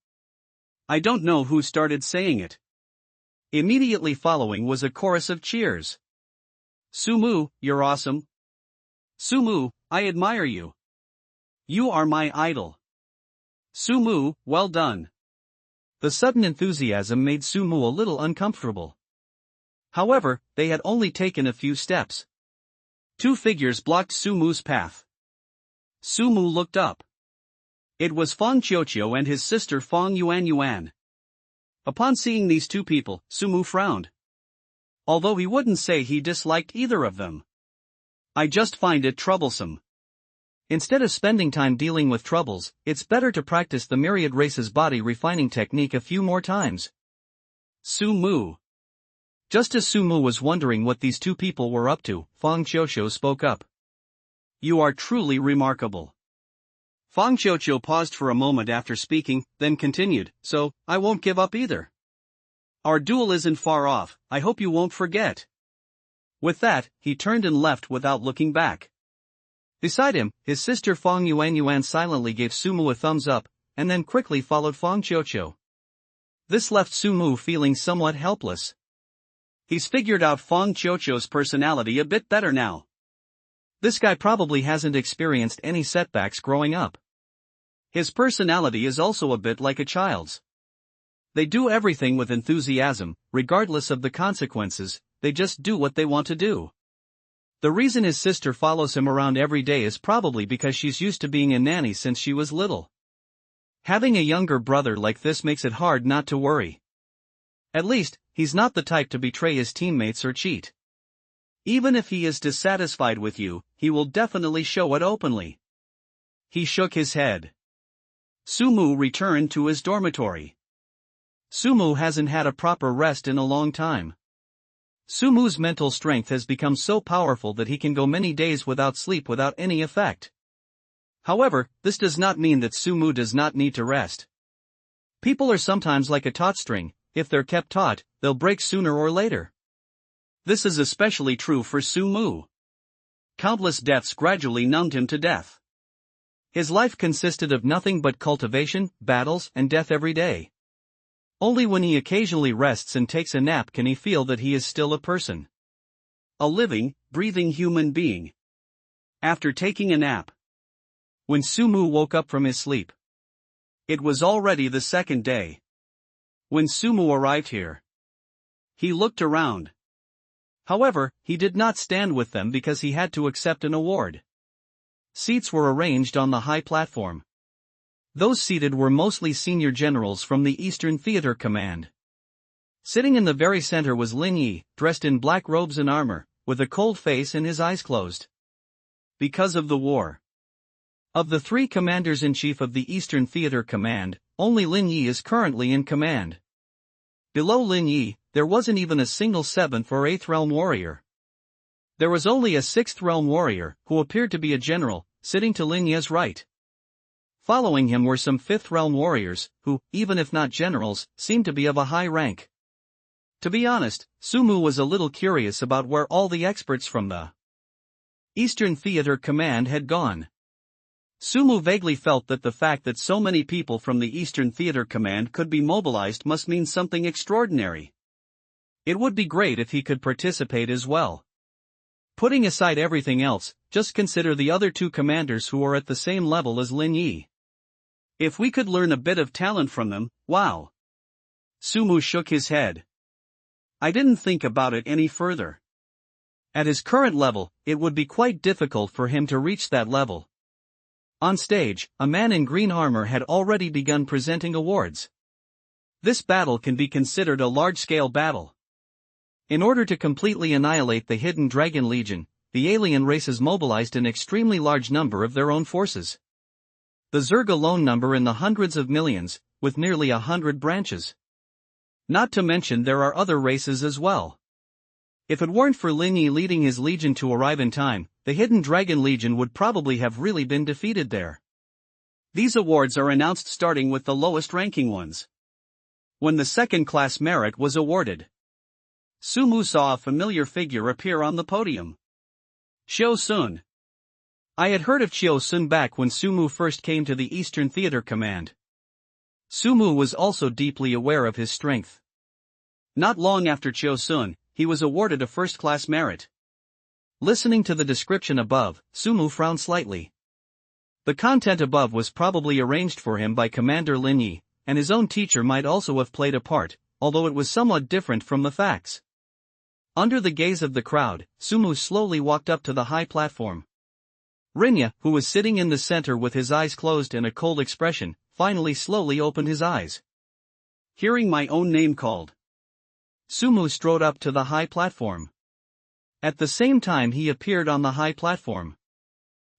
I don't know who started saying it. Immediately following was a chorus of cheers. Sumu, you're awesome. Sumu, I admire you. You are my idol. Sumu, well done. The sudden enthusiasm made Sumu a little uncomfortable. However, they had only taken a few steps. 2 figures blocked Sumu's path. Sumu looked up. It was Fong Qiuqiu and his sister Fong Yuan. Upon seeing these 2 people, Sumu frowned. Although he wouldn't say he disliked either of them. I just find it troublesome. Instead of spending time dealing with troubles, it's better to practice the myriad race's body refining technique a few more times. Sumu. Just as Sumu was wondering what these 2 people were up to, Fong Qiuqiu spoke up. You are truly remarkable. Fong Qiuqiu paused for a moment after speaking, then continued, so, I won't give up either. Our duel isn't far off, I hope you won't forget. With that, he turned and left without looking back. Beside him, his sister Fong Yuan silently gave Sumu a thumbs up, and then quickly followed Fong Qiuqiu. This left Sumu feeling somewhat helpless. He's figured out Fong Qiuqiu's personality a bit better now. This guy probably hasn't experienced any setbacks growing up. His personality is also a bit like a child's. They do everything with enthusiasm, regardless of the consequences, they just do what they want to do. The reason his sister follows him around every day is probably because she's used to being a nanny since she was little. Having a younger brother like this makes it hard not to worry. At least, he's not the type to betray his teammates or cheat. Even if he is dissatisfied with you, he will definitely show it openly. He shook his head. Sumu returned to his dormitory. Sumu hasn't had a proper rest in a long time. Sumu's mental strength has become so powerful that he can go many days without sleep without any effect. However, this does not mean that Sumu does not need to rest. People are sometimes like a taut string, if they're kept taut, they'll break sooner or later. This is especially true for Sumu. Countless deaths gradually numbed him to death. His life consisted of nothing but cultivation, battles, and death every day. Only when he occasionally rests and takes a nap can he feel that he is still a person. A living, breathing human being. After taking a nap. When Sumu woke up from his sleep, it was already the 2nd day. When Sumu arrived here, he looked around. However, he did not stand with them because he had to accept an award. Seats were arranged on the high platform. Those seated were mostly senior generals from the Eastern Theater Command. Sitting in the very center was Lin Yi, dressed in black robes and armor, with a cold face and his eyes closed. Because of the war. Of the 3 commanders-in-chief of the Eastern Theater Command, only Lin Yi is currently in command. Below Lin Yi, there wasn't even a single 7th or 8th realm warrior. There was only a 6th realm warrior, who appeared to be a general, sitting to Lin Yi's right. Following him were some 5th realm warriors, who, even if not generals, seemed to be of a high rank. To be honest, Sumu was a little curious about where all the experts from the Eastern Theater Command had gone. Sumu vaguely felt that the fact that so many people from the Eastern Theater Command could be mobilized must mean something extraordinary. It would be great if he could participate as well. Putting aside everything else, just consider the other two commanders who are at the same level as Lin Yi. If we could learn a bit of talent from them, wow. Sumu shook his head. I didn't think about it any further. At his current level, it would be quite difficult for him to reach that level. On stage, a man in green armor had already begun presenting awards. This battle can be considered a large-scale battle. In order to completely annihilate the Hidden Dragon Legion, the alien races mobilized an extremely large number of their own forces. The Zerg alone number in the hundreds of millions, with nearly 100 branches. Not to mention there are other races as well. If it weren't for Lin Yi leading his legion to arrive in time, the Hidden Dragon Legion would probably have really been defeated there. These awards are announced starting with the lowest ranking ones. When the second-class merit was awarded, Sumu saw a familiar figure appear on the podium. Xiao Sun. I had heard of Xiao Sun back when Sumu first came to the Eastern Theater Command. Sumu was also deeply aware of his strength. Not long after Xiao Sun, he was awarded a first-class merit. Listening to the description above, Sumu frowned slightly. The content above was probably arranged for him by Commander Lin Yi, and his own teacher might also have played a part, although it was somewhat different from the facts. Under the gaze of the crowd, Sumu slowly walked up to the high platform. Rinya, who was sitting in the center with his eyes closed and a cold expression, finally slowly opened his eyes. Hearing my own name called, Sumu strode up to the high platform. At the same time he appeared on the high platform.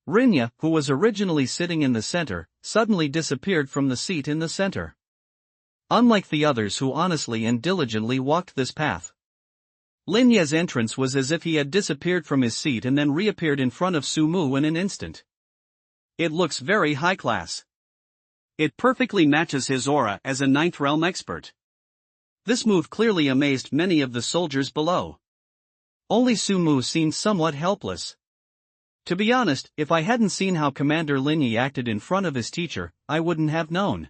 Rinya, who was originally sitting in the center, suddenly disappeared from the seat in the center. Unlike the others who honestly and diligently walked this path, Lin Yi's entrance was as if he had disappeared from his seat and then reappeared in front of Sumu in an instant. It looks very high class. It perfectly matches his aura as a ninth realm expert. This move clearly amazed many of the soldiers below. Only Sumu seemed somewhat helpless. To be honest, if I hadn't seen how Commander Lin Yi acted in front of his teacher, I wouldn't have known.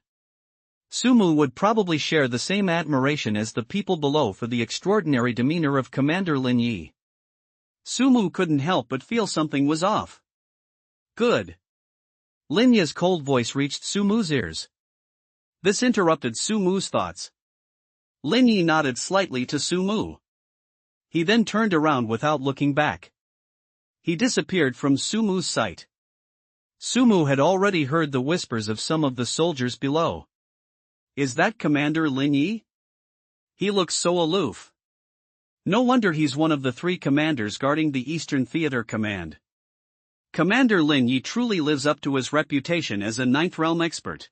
Sumu would probably share the same admiration as the people below for the extraordinary demeanor of Commander Lin Yi. Sumu couldn't help but feel something was off. Good. Lin Yi's cold voice reached Sumu's ears. This interrupted Sumu's thoughts. Lin Yi nodded slightly to Sumu. He then turned around without looking back. He disappeared from Sumu's sight. Sumu had already heard the whispers of some of the soldiers below. Is that Commander Lin Yi? He looks so aloof. No wonder he's one of the 3 commanders guarding the Eastern Theater Command. Commander Lin Yi truly lives up to his reputation as a ninth realm expert.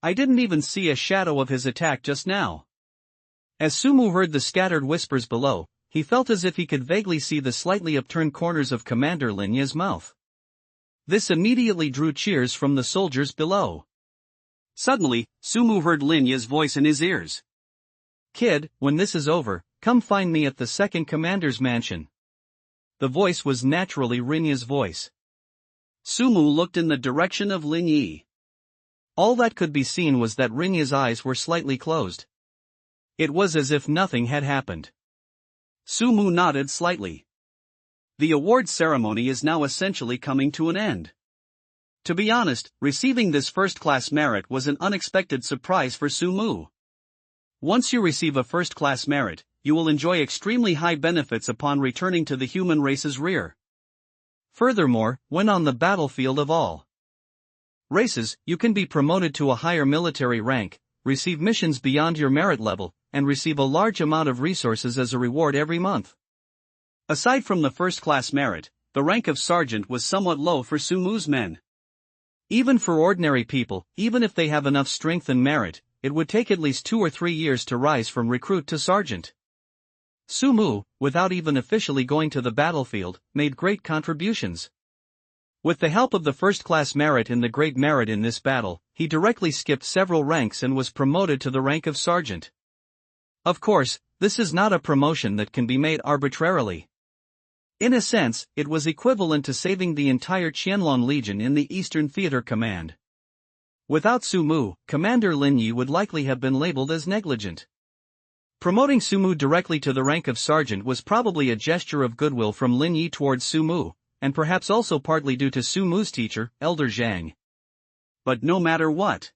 I didn't even see a shadow of his attack just now. As Sumu heard the scattered whispers below, he felt as if he could vaguely see the slightly upturned corners of Commander Lin Yi's mouth. This immediately drew cheers from the soldiers below. Suddenly, Sumu heard Lin Yi's voice in his ears. Kid, when this is over, come find me at the second commander's mansion. The voice was naturally Rinya's voice. Sumu looked in the direction of Lin Yi. All that could be seen was that Rinya's eyes were slightly closed. It was as if nothing had happened. Sumu nodded slightly. The award ceremony is now essentially coming to an end. To be honest, receiving this first-class merit was an unexpected surprise for Sumu. Once you receive a first-class merit, you will enjoy extremely high benefits upon returning to the human race's rear. Furthermore, when on the battlefield of all races, you can be promoted to a higher military rank, receive missions beyond your merit level, and receive a large amount of resources as a reward every month. Aside from the first-class merit, the rank of sergeant was somewhat low for Sumu's men. Even for ordinary people, even if they have enough strength and merit, it would take at least 2 or 3 years to rise from recruit to sergeant. Sumu, without even officially going to the battlefield, made great contributions. With the help of the first-class merit and the great merit in this battle, he directly skipped several ranks and was promoted to the rank of sergeant. Of course, this is not a promotion that can be made arbitrarily. In a sense, it was equivalent to saving the entire Qianlong Legion in the Eastern Theater Command. Without Su Mu, Commander Lin Yi would likely have been labeled as negligent. Promoting Su Mu directly to the rank of sergeant was probably a gesture of goodwill from Lin Yi towards Su Mu, and perhaps also partly due to Su Mu's teacher, Elder Zhang. But no matter what,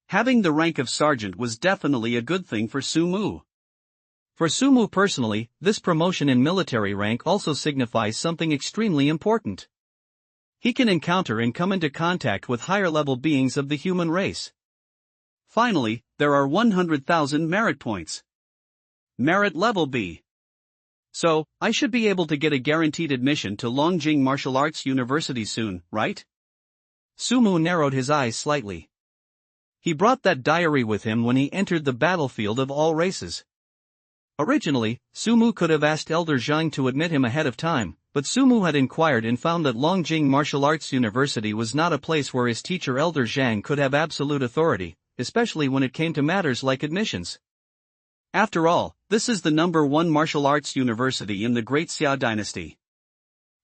having the rank of sergeant was definitely a good thing for Su Mu. For Su Mu personally, this promotion in military rank also signifies something extremely important. He can encounter and come into contact with higher-level beings of the human race. Finally, there are 100,000 merit points. Merit level B. So, I should be able to get a guaranteed admission to Longjing Martial Arts University soon, right? Su Mu narrowed his eyes slightly. He brought that diary with him when he entered the battlefield of all races. Originally, Su Mu could have asked Elder Zhang to admit him ahead of time, but Su Mu had inquired and found that Longjing Martial Arts University was not a place where his teacher Elder Zhang could have absolute authority, especially when it came to matters like admissions. After all, this is the #1 martial arts university in the Great Xia dynasty.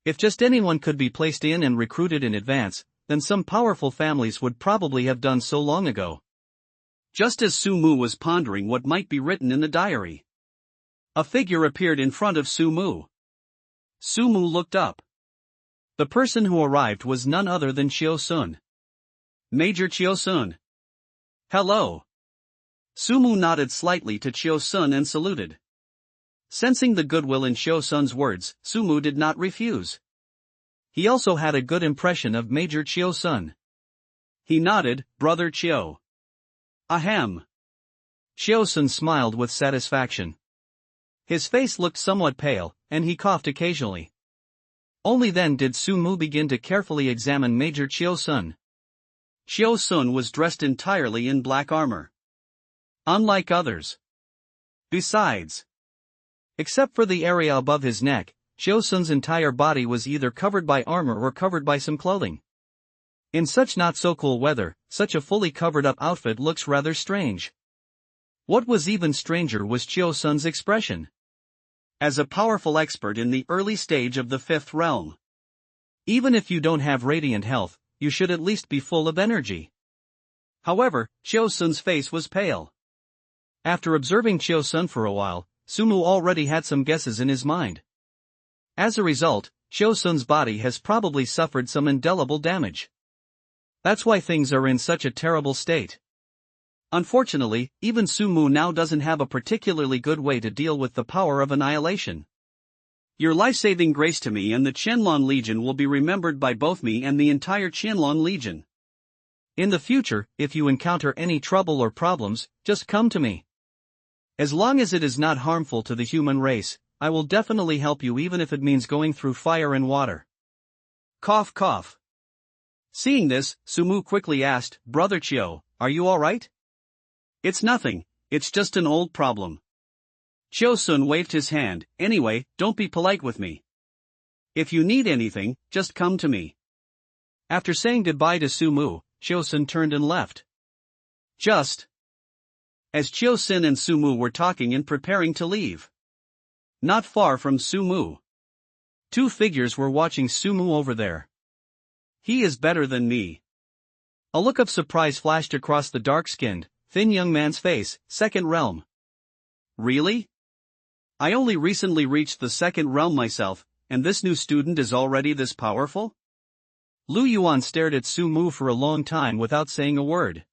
If just anyone could be placed in and recruited in advance, then some powerful families would probably have done so long ago. Just as Su Mu was pondering what might be written in the diary, a figure appeared in front of Su Mu. Su Mu looked up. The person who arrived was none other than Qiu Sun. Major Qiu Sun. Hello. Su Mu nodded slightly to Qiu Sun and saluted. Sensing the goodwill in Qiu Sun's words, Su Mu did not refuse. He also had a good impression of Major Qiu Sun. He nodded, Brother Qiu. Ahem. Qiu Sun smiled with satisfaction. His face looked somewhat pale, and he coughed occasionally. Only then did Su Mu begin to carefully examine Major Qiu Sun. Qiu Sun was dressed entirely in black armor, unlike others. Besides, except for the area above his neck, Qiu Sun's entire body was either covered by armor or covered by some clothing. In such not-so-cool weather, such a fully covered-up outfit looks rather strange. What was even stranger was Qiu Sun's expression. As a powerful expert in the early stage of the fifth realm, even if you don't have radiant health, you should at least be full of energy. However, Qiu Sun's face was pale. After observing Qiu Sun for a while, Su Mu already had some guesses in his mind. As a result, Qiu Sun's body has probably suffered some indelible damage. That's why things are in such a terrible state. Unfortunately, even Su Mu now doesn't have a particularly good way to deal with the power of annihilation. Your life-saving grace to me and the Qianlong Legion will be remembered by both me and the entire Qianlong Legion. In the future, if you encounter any trouble or problems, just come to me. As long as it is not harmful to the human race, I will definitely help you even if it means going through fire and water. Cough cough. Seeing this, Su Mu quickly asked, Brother Qiu, are you alright? It's nothing, it's just an old problem. Qiu Sun waved his hand, anyway, don't be polite with me. If you need anything, just come to me. After saying goodbye to Su Mu, Qiu Sun turned and left. Just as Qiu Sun and Su Mu were talking and preparing to leave, not far from Su Mu, two figures were watching Su Mu over there. He is better than me. A look of surprise flashed across the dark-skinned, thin young man's face. Second realm. Really? I only recently reached the second realm myself, and this new student is already this powerful? Lu Yuan stared at Su Mu for a long time without saying a word.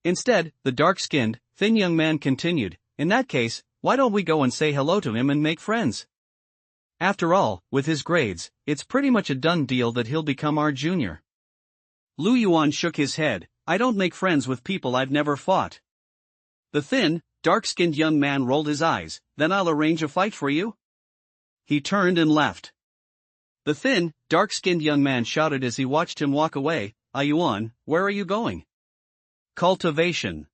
Instead, the dark-skinned, thin young man continued, in that case, why don't we go and say hello to him and make friends? After all, with his grades, it's pretty much a done deal that he'll become our junior. Lu Yuan shook his head, I don't make friends with people I've never fought. The thin, dark-skinned young man rolled his eyes, then I'll arrange a fight for you. He turned and left. The thin, dark-skinned young man shouted as he watched him walk away, Yuan, where are you going? Cultivation.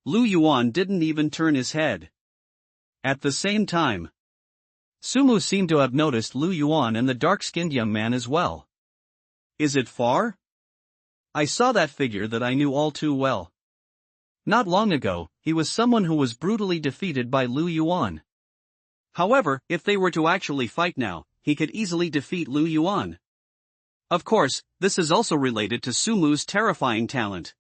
Lu Yuan didn't even turn his head. At the same time, Su Mu seemed to have noticed Lu Yuan and the dark-skinned young man as well. Is it far? I saw that figure that I knew all too well. Not long ago, he was someone who was brutally defeated by Lu Yuan. However, if they were to actually fight now, he could easily defeat Lu Yuan. Of course, this is also related to Sumu's terrifying talent.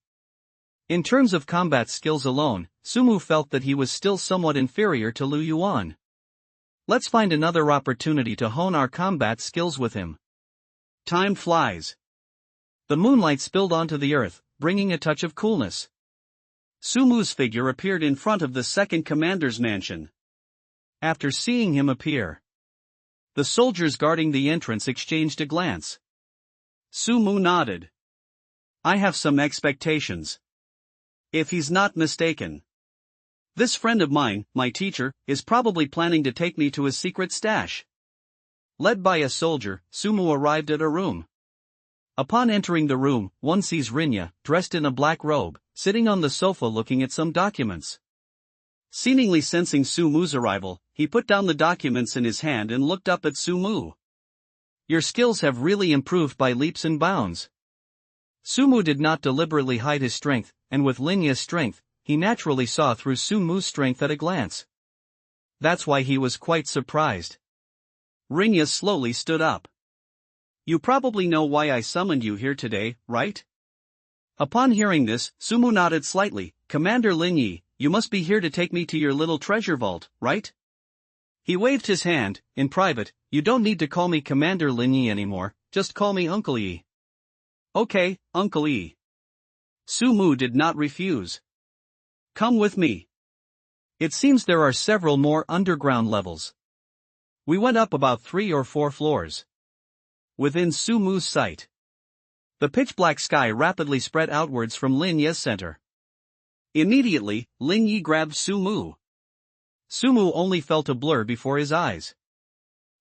In terms of combat skills alone, Sumu felt that he was still somewhat inferior to Lu Yuan. Let's find another opportunity to hone our combat skills with him. Time flies. The moonlight spilled onto the earth, bringing a touch of coolness. Sumu's figure appeared in front of the second commander's mansion. After seeing him appear, the soldiers guarding the entrance exchanged a glance. Sumu nodded. I have some expectations. If he's not mistaken. This friend of mine, my teacher, is probably planning to take me to his secret stash. Led by a soldier, Sumu arrived at a room. Upon entering the room, one sees Rinya, dressed in a black robe, sitting on the sofa looking at some documents. Seemingly sensing Sumu's arrival, he put down the documents in his hand and looked up at Sumu. Your skills have really improved by leaps and bounds. Sumu did not deliberately hide his strength, and with Linya's strength, he naturally saw through Sumu's strength at a glance. That's why he was quite surprised. Rinya slowly stood up. You probably know why I summoned you here today, right? Upon hearing this, Sumu nodded slightly. Commander Linyi, you must be here to take me to your little treasure vault, right? He waved his hand. In private, you don't need to call me Commander Linyi anymore, just call me Uncle Yi. Okay, Uncle Yi. Sumu did not refuse. Come with me. It seems there are several more underground levels. We went up about 3 or 4 floors. Within Sumu's sight, the pitch-black sky rapidly spread outwards from Linya's center. Immediately, Linyi grabbed Sumu. Sumu only felt a blur before his eyes.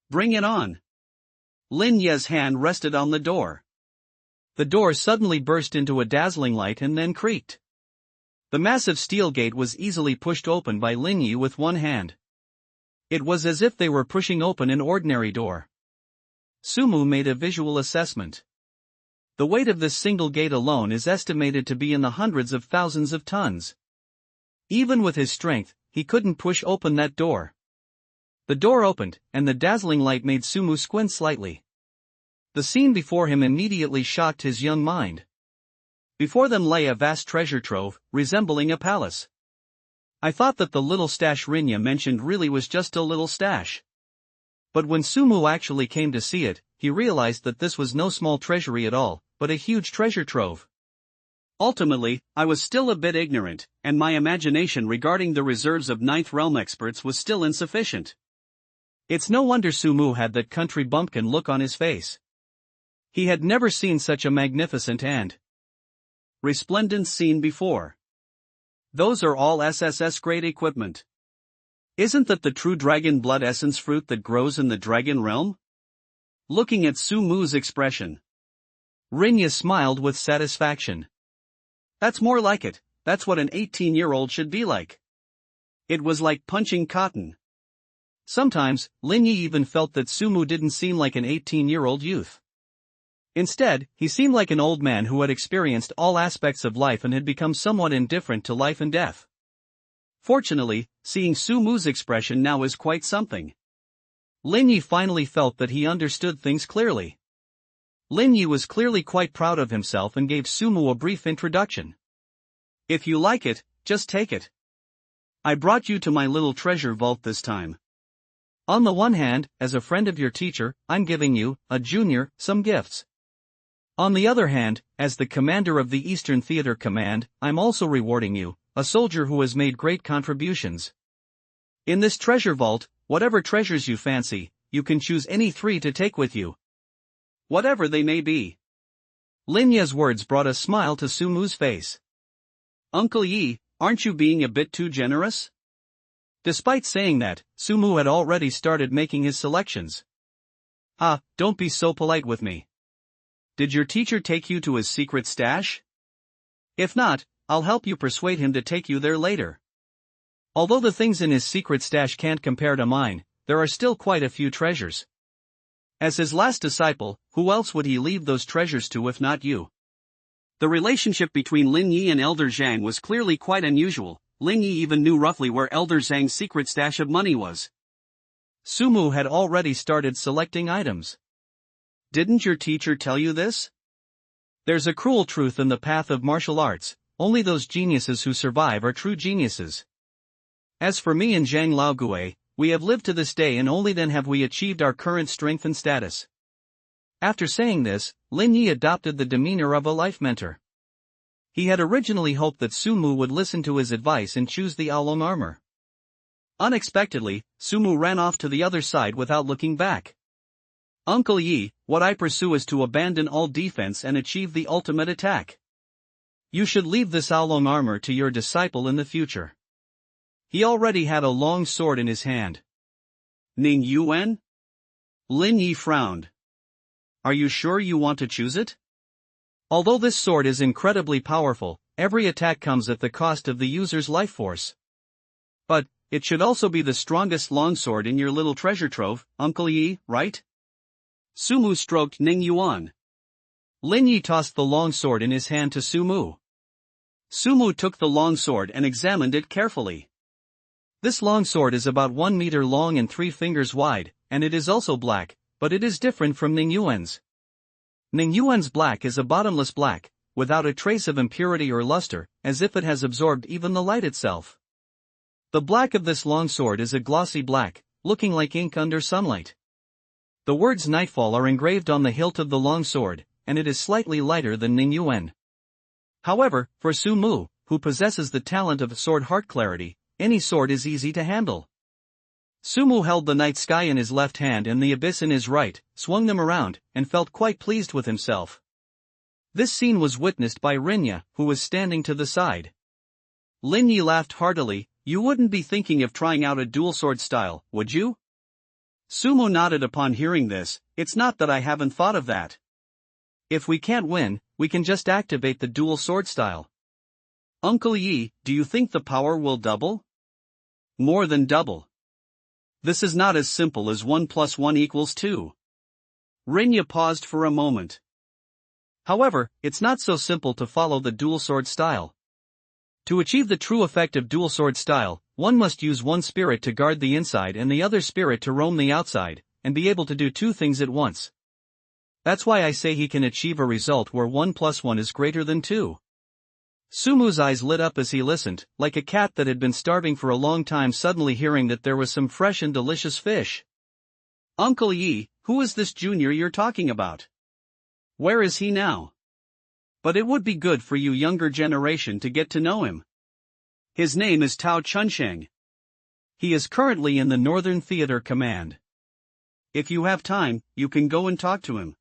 Bring it on. Linya's hand rested on the door. The door suddenly burst into a dazzling light and then creaked. The massive steel gate was easily pushed open by Linyi with one hand. It was as if they were pushing open an ordinary door. Sumu made a visual assessment. The weight of this single gate alone is estimated to be in the hundreds of thousands of tons. Even with his strength, he couldn't push open that door. The door opened, and the dazzling light made Sumu squint slightly. The scene before him immediately shocked his young mind. Before them lay a vast treasure trove, resembling a palace. I thought that the little stash Rinya mentioned really was just a little stash. But when Sumu actually came to see it, he realized that this was no small treasury at all, but a huge treasure trove. Ultimately, I was still a bit ignorant, and my imagination regarding the reserves of Ninth Realm experts was still insufficient. It's no wonder Sumu had that country bumpkin look on his face. He had never seen such a magnificent and resplendent scene before. Those are all SSS grade equipment. Isn't that the true dragon blood essence fruit that grows in the dragon realm? Looking at Sumu's expression, Rinya smiled with satisfaction. That's more like it, that's what an 18-year-old should be like. It was like punching cotton. Sometimes, Linyi even felt that Sumu didn't seem like an 18-year-old youth. Instead, he seemed like an old man who had experienced all aspects of life and had become somewhat indifferent to life and death. Fortunately, seeing Sumu's expression now is quite something. Linyi finally felt that he understood things clearly. Linyi was clearly quite proud of himself and gave Sumu a brief introduction. If you like it, just take it. I brought you to my little treasure vault this time. On the one hand, as a friend of your teacher, I'm giving you, a junior, some gifts. On the other hand, as the commander of the Eastern Theater Command, I'm also rewarding you, a soldier who has made great contributions. In this treasure vault, whatever treasures you fancy, you can choose any 3 to take with you. Whatever they may be. Linya's words brought a smile to Sumu's face. Uncle Yi, aren't you being a bit too generous? Despite saying that, Sumu had already started making his selections. Ah, don't be so polite with me. Did your teacher take you to his secret stash? If not, I'll help you persuade him to take you there later. Although the things in his secret stash can't compare to mine, there are still quite a few treasures. As his last disciple, who else would he leave those treasures to if not you? The relationship between Lin Yi and Elder Zhang was clearly quite unusual. Lin Yi even knew roughly where Elder Zhang's secret stash of money was. Sumu had already started selecting items. Didn't your teacher tell you this? There's a cruel truth in the path of martial arts, only those geniuses who survive are true geniuses. As for me and Zhang Laogue, we have lived to this day and only then have we achieved our current strength and status. After saying this, Lin Yi adopted the demeanor of a life mentor. He had originally hoped that Sumu would listen to his advice and choose the oolong armor. Unexpectedly, Sumu ran off to the other side without looking back. Uncle Yi, what I pursue is to abandon all defense and achieve the ultimate attack. You should leave this oolong armor to your disciple in the future. He already had a long sword in his hand. Ning Yuan? Lin Yi frowned. Are you sure you want to choose it? Although this sword is incredibly powerful, every attack comes at the cost of the user's life force. But it should also be the strongest longsword in your little treasure trove, Uncle Yi, right? Sumu stroked Ning Yuan. Lin Yi tossed the long sword in his hand to Sumu. Sumu took the long sword and examined it carefully. This long sword is about 1 meter long and 3 fingers wide, and it is also black, but it is different from Ning Yuan's. Ning Yuan's black is a bottomless black, without a trace of impurity or luster, as if it has absorbed even the light itself. The black of this long sword is a glossy black, looking like ink under sunlight. The words Nightfall are engraved on the hilt of the long sword, and it is slightly lighter than Ning Yuan. However, for Sumu, who possesses the talent of sword heart clarity, any sword is easy to handle. Sumu held the night sky in his left hand and the abyss in his right, swung them around, and felt quite pleased with himself. This scene was witnessed by Rinya, who was standing to the side. Lin Yi laughed heartily. You wouldn't be thinking of trying out a dual sword style, would you? Sumu nodded upon hearing this. It's not that I haven't thought of that. If we can't win, we can just activate the dual sword style. Uncle Yi, do you think the power will double? More than double. This is not as simple as 1 + 1 = 2. Rinya paused for a moment. However, it's not so simple to follow the dual sword style. To achieve the true effect of dual sword style, one must use one spirit to guard the inside and the other spirit to roam the outside, and be able to do two things at once. That's why I say he can achieve a result where 1 + 1 is greater than 2. Sumu's eyes lit up as he listened, like a cat that had been starving for a long time suddenly hearing that there was some fresh and delicious fish. Uncle Yi, who is this junior you're talking about? Where is he now? But it would be good for you younger generation to get to know him. His name is Tao Chunsheng. He is currently in the Northern Theater Command. If you have time, you can go and talk to him.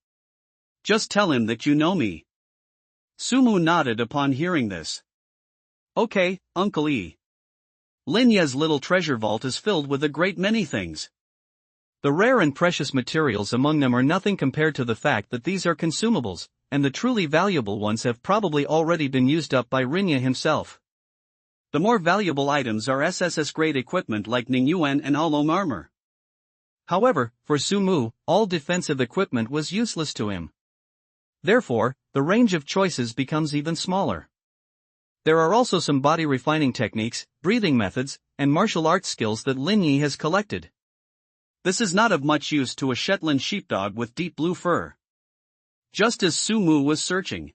Just tell him that you know me. Sumu nodded upon hearing this. Okay, Uncle Yi. Lin Ye's little treasure vault is filled with a great many things. The rare and precious materials among them are nothing compared to the fact that these are consumables, and the truly valuable ones have probably already been used up by Rinya himself. The more valuable items are SSS grade equipment like Ning Yuan and oolong armor. However, for Sumu, all defensive equipment was useless to him. Therefore, the range of choices becomes even smaller. There are also some body refining techniques, breathing methods, and martial arts skills that Lin Yi has collected. This is not of much use to a Shetland sheepdog with deep blue fur. Just as Sumu was searching,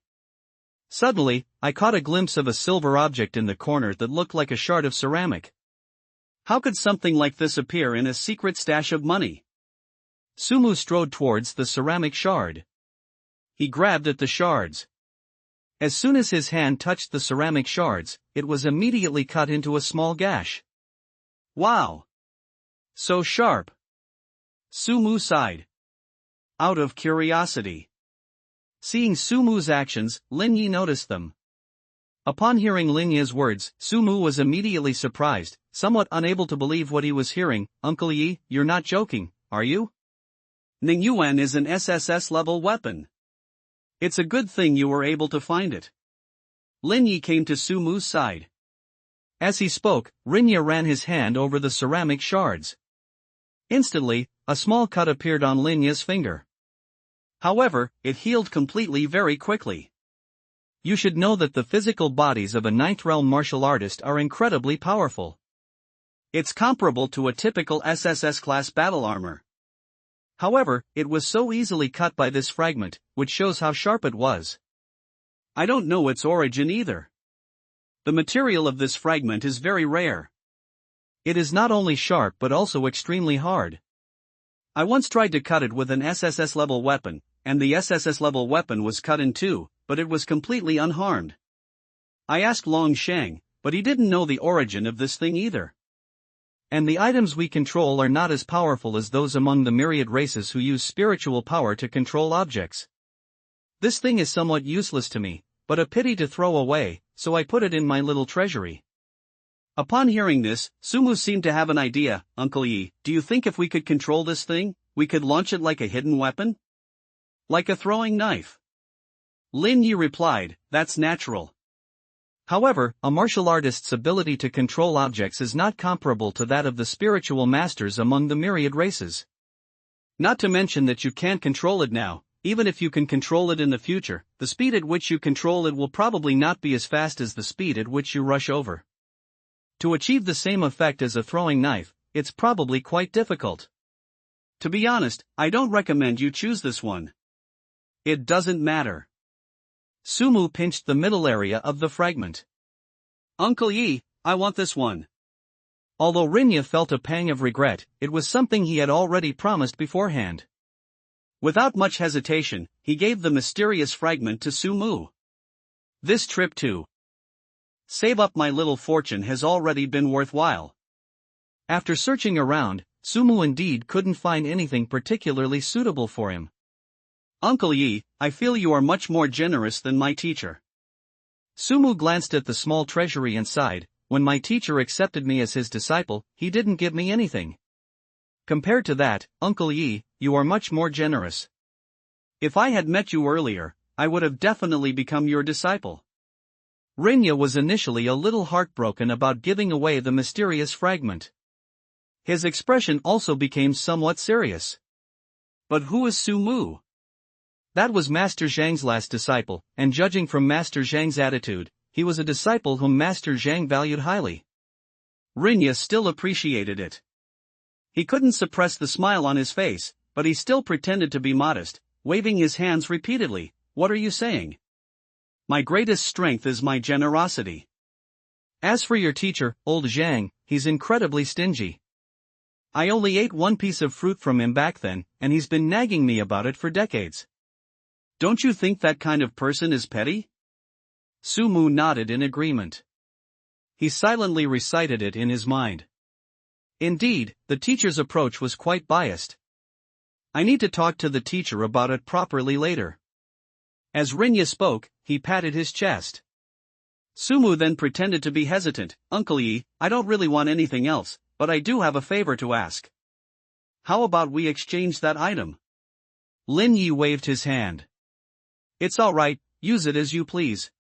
suddenly, I caught a glimpse of a silver object in the corner that looked like a shard of ceramic. How could something like this appear in a secret stash of money? Sumu strode towards the ceramic shard. He grabbed at the shards. As soon as his hand touched the ceramic shards, it was immediately cut into a small gash. Wow! So sharp! Sumu sighed. Out of curiosity. Seeing Sumu's actions, Lin Yi noticed them. Upon hearing Lin Yi's words, Sumu was immediately surprised, somewhat unable to believe what he was hearing. Uncle Yi, you're not joking, are you? Ning Yuan is an SSS level weapon. It's a good thing you were able to find it. Lin Yi came to Sumu's side. As he spoke, Rinya ran his hand over the ceramic shards. Instantly, a small cut appeared on Lin Yi's finger. However, it healed completely very quickly. You should know that the physical bodies of a ninth realm martial artist are incredibly powerful. It's comparable to a typical SSS class battle armor. However, it was so easily cut by this fragment, which shows how sharp it was. I don't know its origin either. The material of this fragment is very rare. It is not only sharp but also extremely hard. I once tried to cut it with an SSS level weapon, and the SSS level weapon was cut in two, but it was completely unharmed. I asked Long Shang, but he didn't know the origin of this thing either. And the items we control are not as powerful as those among the myriad races who use spiritual power to control objects. This thing is somewhat useless to me, but a pity to throw away, so I put it in my little treasury. Upon hearing this, Sumu seemed to have an idea. Uncle Yi, do you think if we could control this thing, we could launch it like a hidden weapon? Like a throwing knife? Lin Yi replied, that's natural. However, a martial artist's ability to control objects is not comparable to that of the spiritual masters among the myriad races. Not to mention that you can't control it now. Even if you can control it in the future, the speed at which you control it will probably not be as fast as the speed at which you rush over. To achieve the same effect as a throwing knife, it's probably quite difficult. To be honest, I don't recommend you choose this one. It doesn't matter. Sumu pinched the middle area of the fragment. Uncle Yi, I want this one. Although Rinya felt a pang of regret, it was something he had already promised beforehand. Without much hesitation, he gave the mysterious fragment to Sumu. This trip to save up my little fortune has already been worthwhile. After searching around, Sumu indeed couldn't find anything particularly suitable for him. Uncle Yi, I feel you are much more generous than my teacher. Sumu glanced at the small treasury and sighed. When my teacher accepted me as his disciple, he didn't give me anything. Compared to that, Uncle Yi, you are much more generous. If I had met you earlier, I would have definitely become your disciple. Rinya was initially a little heartbroken about giving away the mysterious fragment. His expression also became somewhat serious. But who is Sumu? That was Master Zhang's last disciple, and judging from Master Zhang's attitude, he was a disciple whom Master Zhang valued highly. Rinya still appreciated it. He couldn't suppress the smile on his face, but he still pretended to be modest, waving his hands repeatedly. What are you saying? My greatest strength is my generosity. As for your teacher, old Zhang, he's incredibly stingy. I only ate one piece of fruit from him back then, and he's been nagging me about it for decades. Don't you think that kind of person is petty? Sumu nodded in agreement. He silently recited it in his mind. Indeed, the teacher's approach was quite biased. I need to talk to the teacher about it properly later. As Rinya spoke, he patted his chest. Sumu then pretended to be hesitant. Uncle Yi, I don't really want anything else, but I do have a favor to ask. How about we exchange that item? Lin Yi waved his hand. It's alright, use it as you please.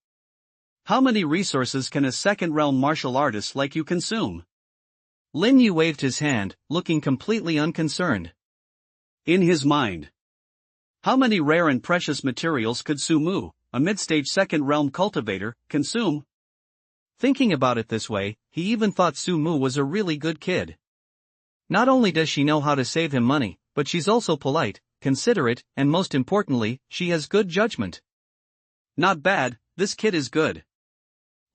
How many resources can a second-realm martial artist like you consume? Lin Yi waved his hand, looking completely unconcerned. In his mind, how many rare and precious materials could Sumu, a mid-stage second-realm cultivator, consume? Thinking about it this way, he even thought Sumu was a really good kid. Not only does she know how to save him money, but she's also polite, considerate, and most importantly, she has good judgment. Not bad, this kid is good.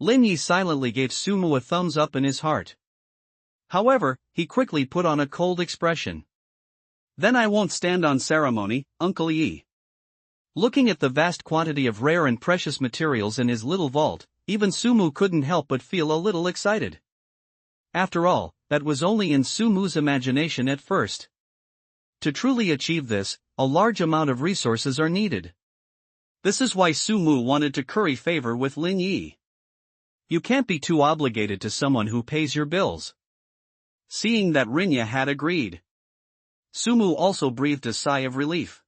Lin Yi silently gave Sumu a thumbs up in his heart. However, he quickly put on a cold expression. Then I won't stand on ceremony, Uncle Yi. Looking at the vast quantity of rare and precious materials in his little vault, even Sumu couldn't help but feel a little excited. After all, that was only in Sumu's imagination at first. To truly achieve this, a large amount of resources are needed. This is why Sumu wanted to curry favor with Lin Yi. You can't be too obligated to someone who pays your bills. Seeing that Rinya had agreed, Sumu also breathed a sigh of relief.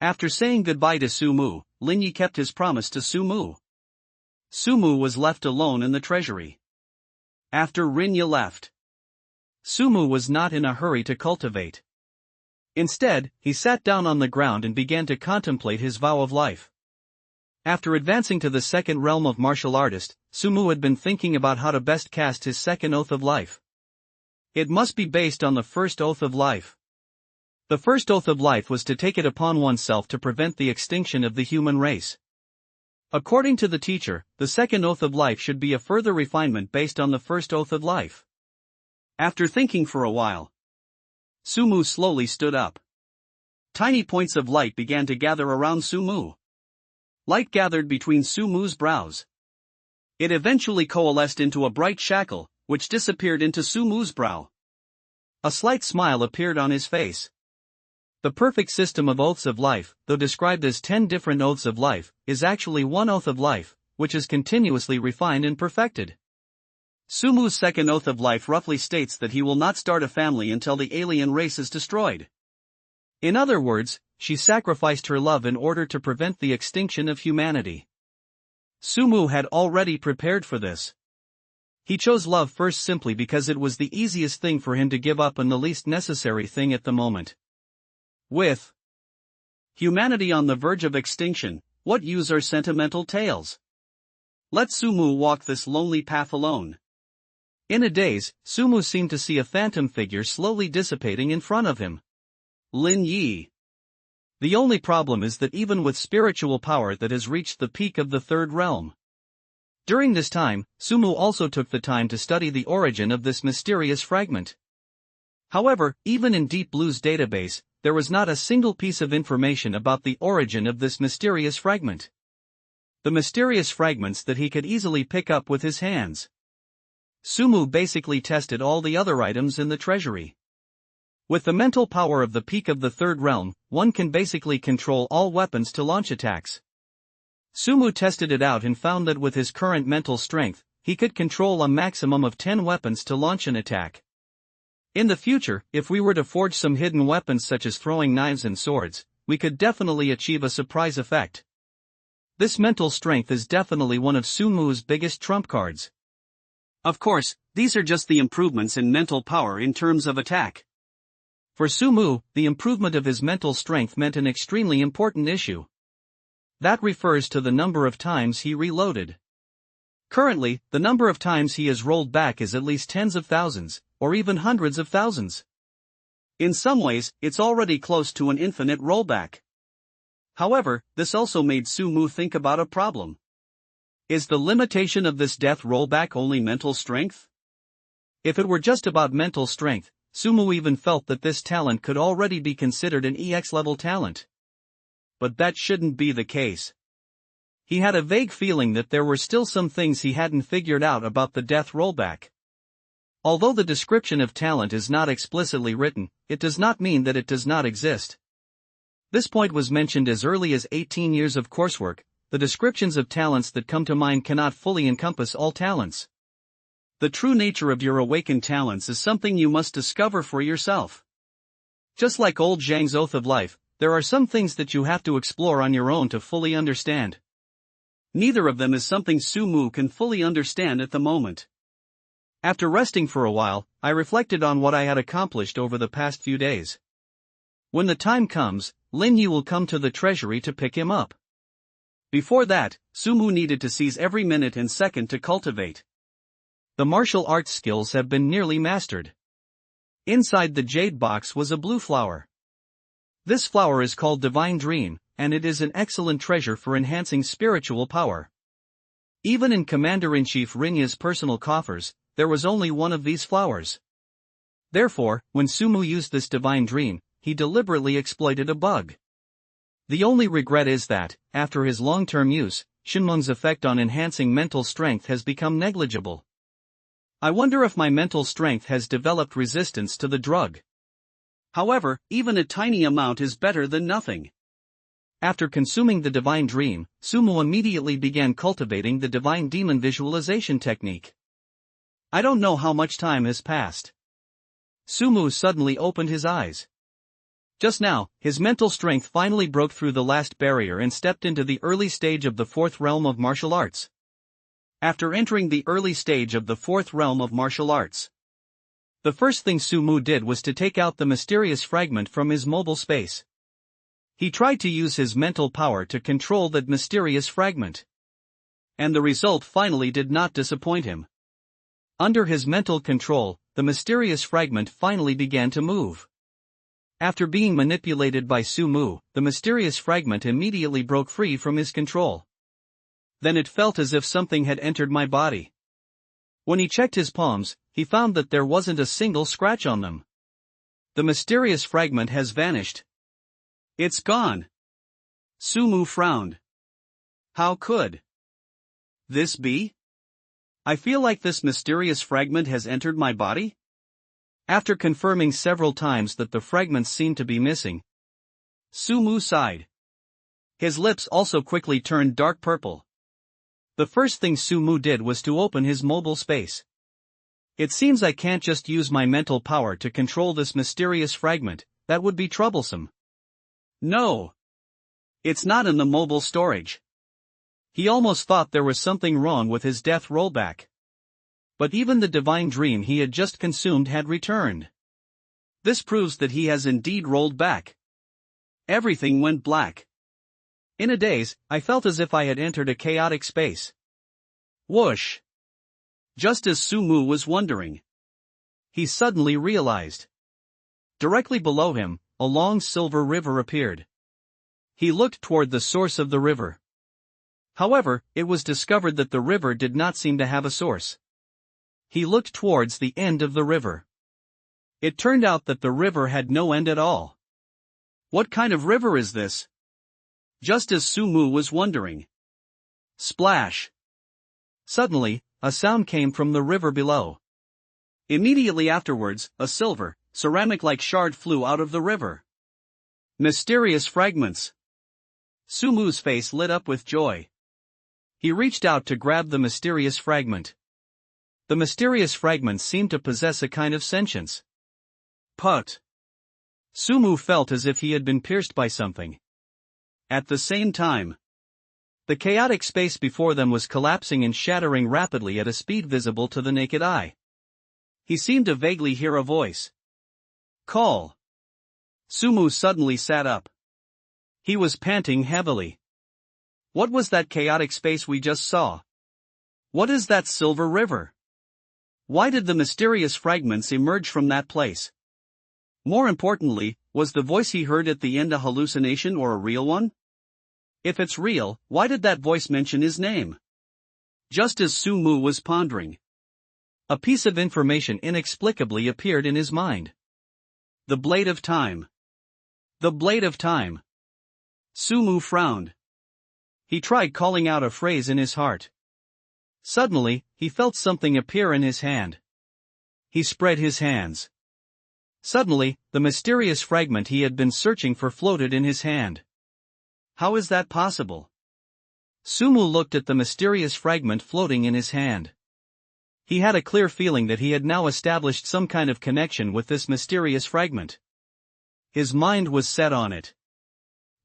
After saying goodbye to Sumu, Lin Yi kept his promise to Sumu. Sumu was left alone in the treasury. After Rinya left, Sumu was not in a hurry to cultivate. Instead, he sat down on the ground and began to contemplate his vow of life. After advancing to the second realm of martial artist, Sumu had been thinking about how to best cast his second oath of life. It must be based on the first oath of life. The first oath of life was to take it upon oneself to prevent the extinction of the human race. According to the teacher, the second oath of life should be a further refinement based on the first oath of life. After thinking for a while, Sumu slowly stood up. Tiny points of light began to gather around Sumu. Light gathered between Sumu's brows. It eventually coalesced into a bright shackle, which disappeared into Sumu's brow. A slight smile appeared on his face. The perfect system of oaths of life, though described as 10 different oaths of life, is actually one oath of life, which is continuously refined and perfected. Sumu's second oath of life roughly states that he will not start a family until the alien race is destroyed. In other words, she sacrificed her love in order to prevent the extinction of humanity. Sumu had already prepared for this. He chose love first simply because it was the easiest thing for him to give up and the least necessary thing at the moment. With humanity on the verge of extinction, what use are sentimental tales? Let Sumu walk this lonely path alone. In a daze, Sumu seemed to see a phantom figure slowly dissipating in front of him. Lin Yi. The only problem is that even with spiritual power that has reached the peak of the third realm. During this time, Sumu also took the time to study the origin of this mysterious fragment. However, even in Deep Blue's database, there was not a single piece of information about the origin of this mysterious fragment. The mysterious fragments that he could easily pick up with his hands. Sumu basically tested all the other items in the treasury. With the mental power of the peak of the third realm, one can basically control all weapons to launch attacks. Sumu tested it out and found that with his current mental strength, he could control a maximum of 10 weapons to launch an attack. In the future, if we were to forge some hidden weapons such as throwing knives and swords, we could definitely achieve a surprise effect. This mental strength is definitely one of Sumu's biggest trump cards. Of course, these are just the improvements in mental power in terms of attack. For Sumu, the improvement of his mental strength meant an extremely important issue. That refers to the number of times he reloaded. Currently, the number of times he has rolled back is at least tens of thousands, or even hundreds of thousands. In some ways, it's already close to an infinite rollback. However, this also made Sumu think about a problem. Is the limitation of this death rollback only mental strength? If it were just about mental strength, Sumu even felt that this talent could already be considered an EX-level talent. But that shouldn't be the case. He had a vague feeling that there were still some things he hadn't figured out about the death rollback. Although the description of talent is not explicitly written, it does not mean that it does not exist. This point was mentioned as early as 18 years of coursework. The descriptions of talents that come to mind cannot fully encompass all talents. The true nature of your awakened talents is something you must discover for yourself. Just like old Zhang's Oath of Life, there are some things that you have to explore on your own to fully understand. Neither of them is something Sumu can fully understand at the moment. After resting for a while, I reflected on what I had accomplished over the past few days. When the time comes, Lin Yi will come to the treasury to pick him up. Before that, Sumu needed to seize every minute and second to cultivate. The martial arts skills have been nearly mastered. Inside the jade box was a blue flower. This flower is called Divine Dream, and it is an excellent treasure for enhancing spiritual power. Even in Commander-in-Chief Rinya's personal coffers, there was only one of these flowers. Therefore, when Sumu used this Divine Dream, he deliberately exploited a bug. The only regret is that, after his long-term use, Shinmeng's effect on enhancing mental strength has become negligible. I wonder if my mental strength has developed resistance to the drug. However, even a tiny amount is better than nothing. After consuming the Divine Dream, Sumu immediately began cultivating the Divine Demon visualization technique. I don't know how much time has passed. Sumu suddenly opened his eyes. Just now, his mental strength finally broke through the last barrier and stepped into the early stage of the fourth realm of martial arts. After entering the early stage of the fourth realm of martial arts, the first thing Sumu did was to take out the mysterious fragment from his mobile space. He tried to use his mental power to control that mysterious fragment. And the result finally did not disappoint him. Under his mental control, the mysterious fragment finally began to move. After being manipulated by Sumu, the mysterious fragment immediately broke free from his control. Then it felt as if something had entered my body. When he checked his palms, he found that there wasn't a single scratch on them. The mysterious fragment has vanished. It's gone. Sumu frowned. How could this be? I feel like this mysterious fragment has entered my body? After confirming several times that the fragments seemed to be missing, Sumu sighed. His lips also quickly turned dark purple. The first thing Sumu did was to open his mobile space. It seems I can't just use my mental power to control this mysterious fragment, that would be troublesome. No. It's not in the mobile storage. He almost thought there was something wrong with his death rollback. But even the divine dream he had just consumed had returned. This proves that he has indeed rolled back. Everything went black. In a daze, I felt as if I had entered a chaotic space. Whoosh! Just as Sumu was wondering, he suddenly realized. Directly below him, a long silver river appeared. He looked toward the source of the river. However, it was discovered that the river did not seem to have a source. He looked towards the end of the river. It turned out that the river had no end at all. What kind of river is this? Just as Sumu was wondering. Splash! Suddenly, a sound came from the river below. Immediately afterwards, a silver, ceramic-like shard flew out of the river. Mysterious fragments! Sumu's face lit up with joy. He reached out to grab the mysterious fragment. The mysterious fragment seemed to possess a kind of sentience. Put! Sumu felt as if he had been pierced by something. At the same time, the chaotic space before them was collapsing and shattering rapidly at a speed visible to the naked eye. He seemed to vaguely hear a voice. Call! Sumu suddenly sat up. He was panting heavily. What was that chaotic space we just saw? What is that silver river? Why did the mysterious fragments emerge from that place? More importantly, was the voice he heard at the end a hallucination or a real one? If it's real, why did that voice mention his name? Just as Sumu was pondering, a piece of information inexplicably appeared in his mind. The Blade of Time. The Blade of Time. Sumu frowned. He tried calling out a phrase in his heart. Suddenly, he felt something appear in his hand. He spread his hands. Suddenly, the mysterious fragment he had been searching for floated in his hand. How is that possible? Sumu looked at the mysterious fragment floating in his hand. He had a clear feeling that he had now established some kind of connection with this mysterious fragment. His mind was set on it.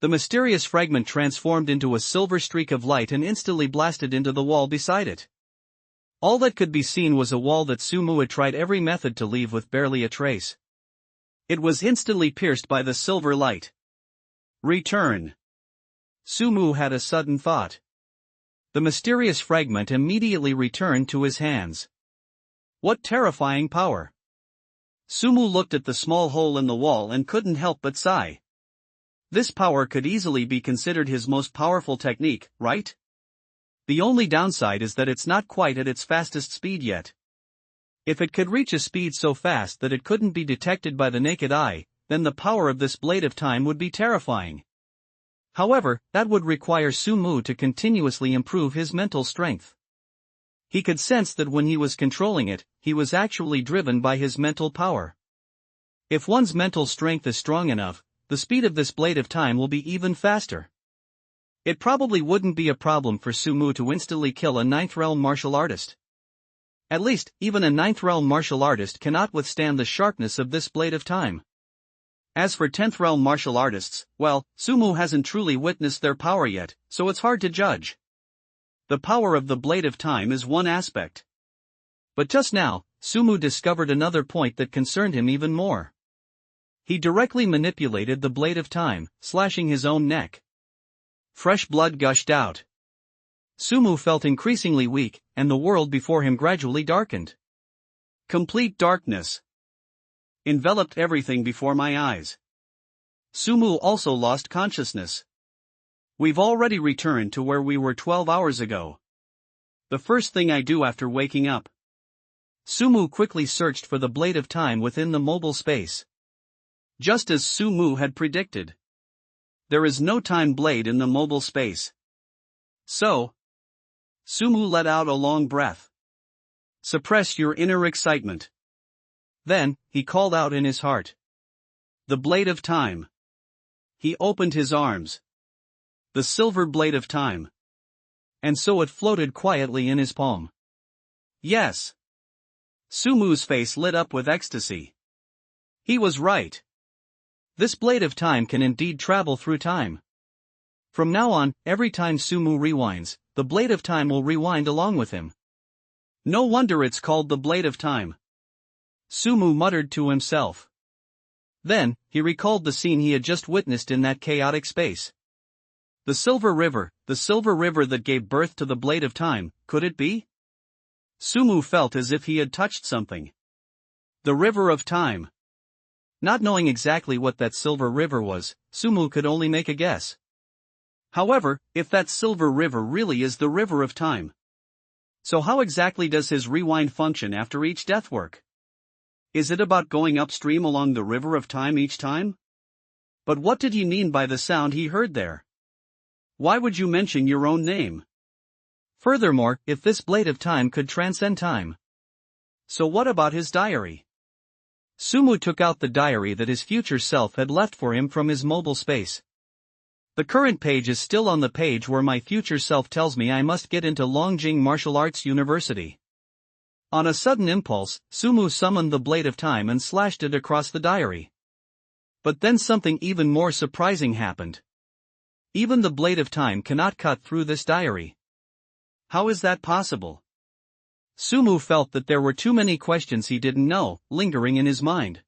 The mysterious fragment transformed into a silver streak of light and instantly blasted into the wall beside it. All that could be seen was a wall that Sumu had tried every method to leave with barely a trace. It was instantly pierced by the silver light. Return. Sumu had a sudden thought. The mysterious fragment immediately returned to his hands. What terrifying power! Sumu looked at the small hole in the wall and couldn't help but sigh. This power could easily be considered his most powerful technique, right? The only downside is that it's not quite at its fastest speed yet. If it could reach a speed so fast that it couldn't be detected by the naked eye, then the power of this Blade of Time would be terrifying. However, that would require Sumu to continuously improve his mental strength. He could sense that when he was controlling it, he was actually driven by his mental power. If one's mental strength is strong enough, the speed of this Blade of Time will be even faster. It probably wouldn't be a problem for Sumu to instantly kill a 9th realm martial artist. At least, even a 9th realm martial artist cannot withstand the sharpness of this Blade of Time. As for 10th realm martial artists, well, Sumu hasn't truly witnessed their power yet, so it's hard to judge. The power of the Blade of Time is one aspect. But just now, Sumu discovered another point that concerned him even more. He directly manipulated the Blade of Time, slashing his own neck. Fresh blood gushed out. Sumu felt increasingly weak, and the world before him gradually darkened. Complete darkness enveloped everything before my eyes. Sumu also lost consciousness. We've already returned to where we were 12 hours ago. The first thing I do after waking up. Sumu quickly searched for the blade of time within the mobile space. Just as Sumu had predicted. There is no time blade in the mobile space. So, Sumu let out a long breath. Suppress your inner excitement. Then, he called out in his heart. The blade of time. He opened his arms. The silver blade of time. And so it floated quietly in his palm. Yes. Sumu's face lit up with ecstasy. He was right. This blade of time can indeed travel through time. From now on, every time Sumu rewinds, the blade of time will rewind along with him. No wonder it's called the blade of time. Sumu muttered to himself. Then, he recalled the scene he had just witnessed in that chaotic space. The silver river that gave birth to the blade of time, could it be? Sumu felt as if he had touched something. The river of time. Not knowing exactly what that silver river was, Sumu could only make a guess. However, if that silver river really is the river of time. So how exactly does his rewind function after each death work? Is it about going upstream along the river of time each time? But what did he mean by the sound he heard there? Why would you mention your own name? Furthermore, if this blade of time could transcend time. So what about his diary? Sumu took out the diary that his future self had left for him from his mobile space. The current page is still on the page where my future self tells me I must get into Longjing Martial Arts University. On a sudden impulse, Sumu summoned the blade of time and slashed it across the diary. But then something even more surprising happened. Even the blade of time cannot cut through this diary. How is that possible? Sumu felt that there were too many questions he didn't know, lingering in his mind.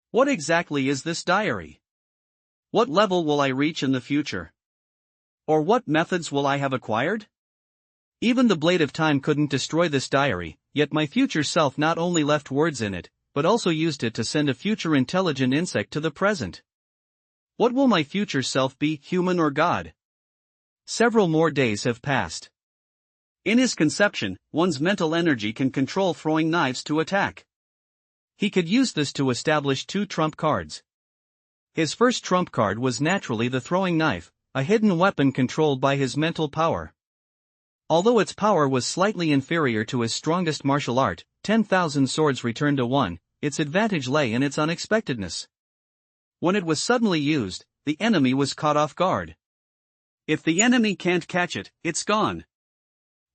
What exactly is this diary? What level will I reach in the future? Or what methods will I have acquired? Even the blade of time couldn't destroy this diary, yet my future self not only left words in it, but also used it to send a future intelligent insect to the present. What will my future self be, human or god? Several more days have passed. In his conception, one's mental energy can control throwing knives to attack. He could use this to establish 2 trump cards. His first trump card was naturally the throwing knife, a hidden weapon controlled by his mental power. Although its power was slightly inferior to his strongest martial art, 10,000 swords returned to 1, its advantage lay in its unexpectedness. When it was suddenly used, the enemy was caught off guard. If the enemy can't catch it, it's gone.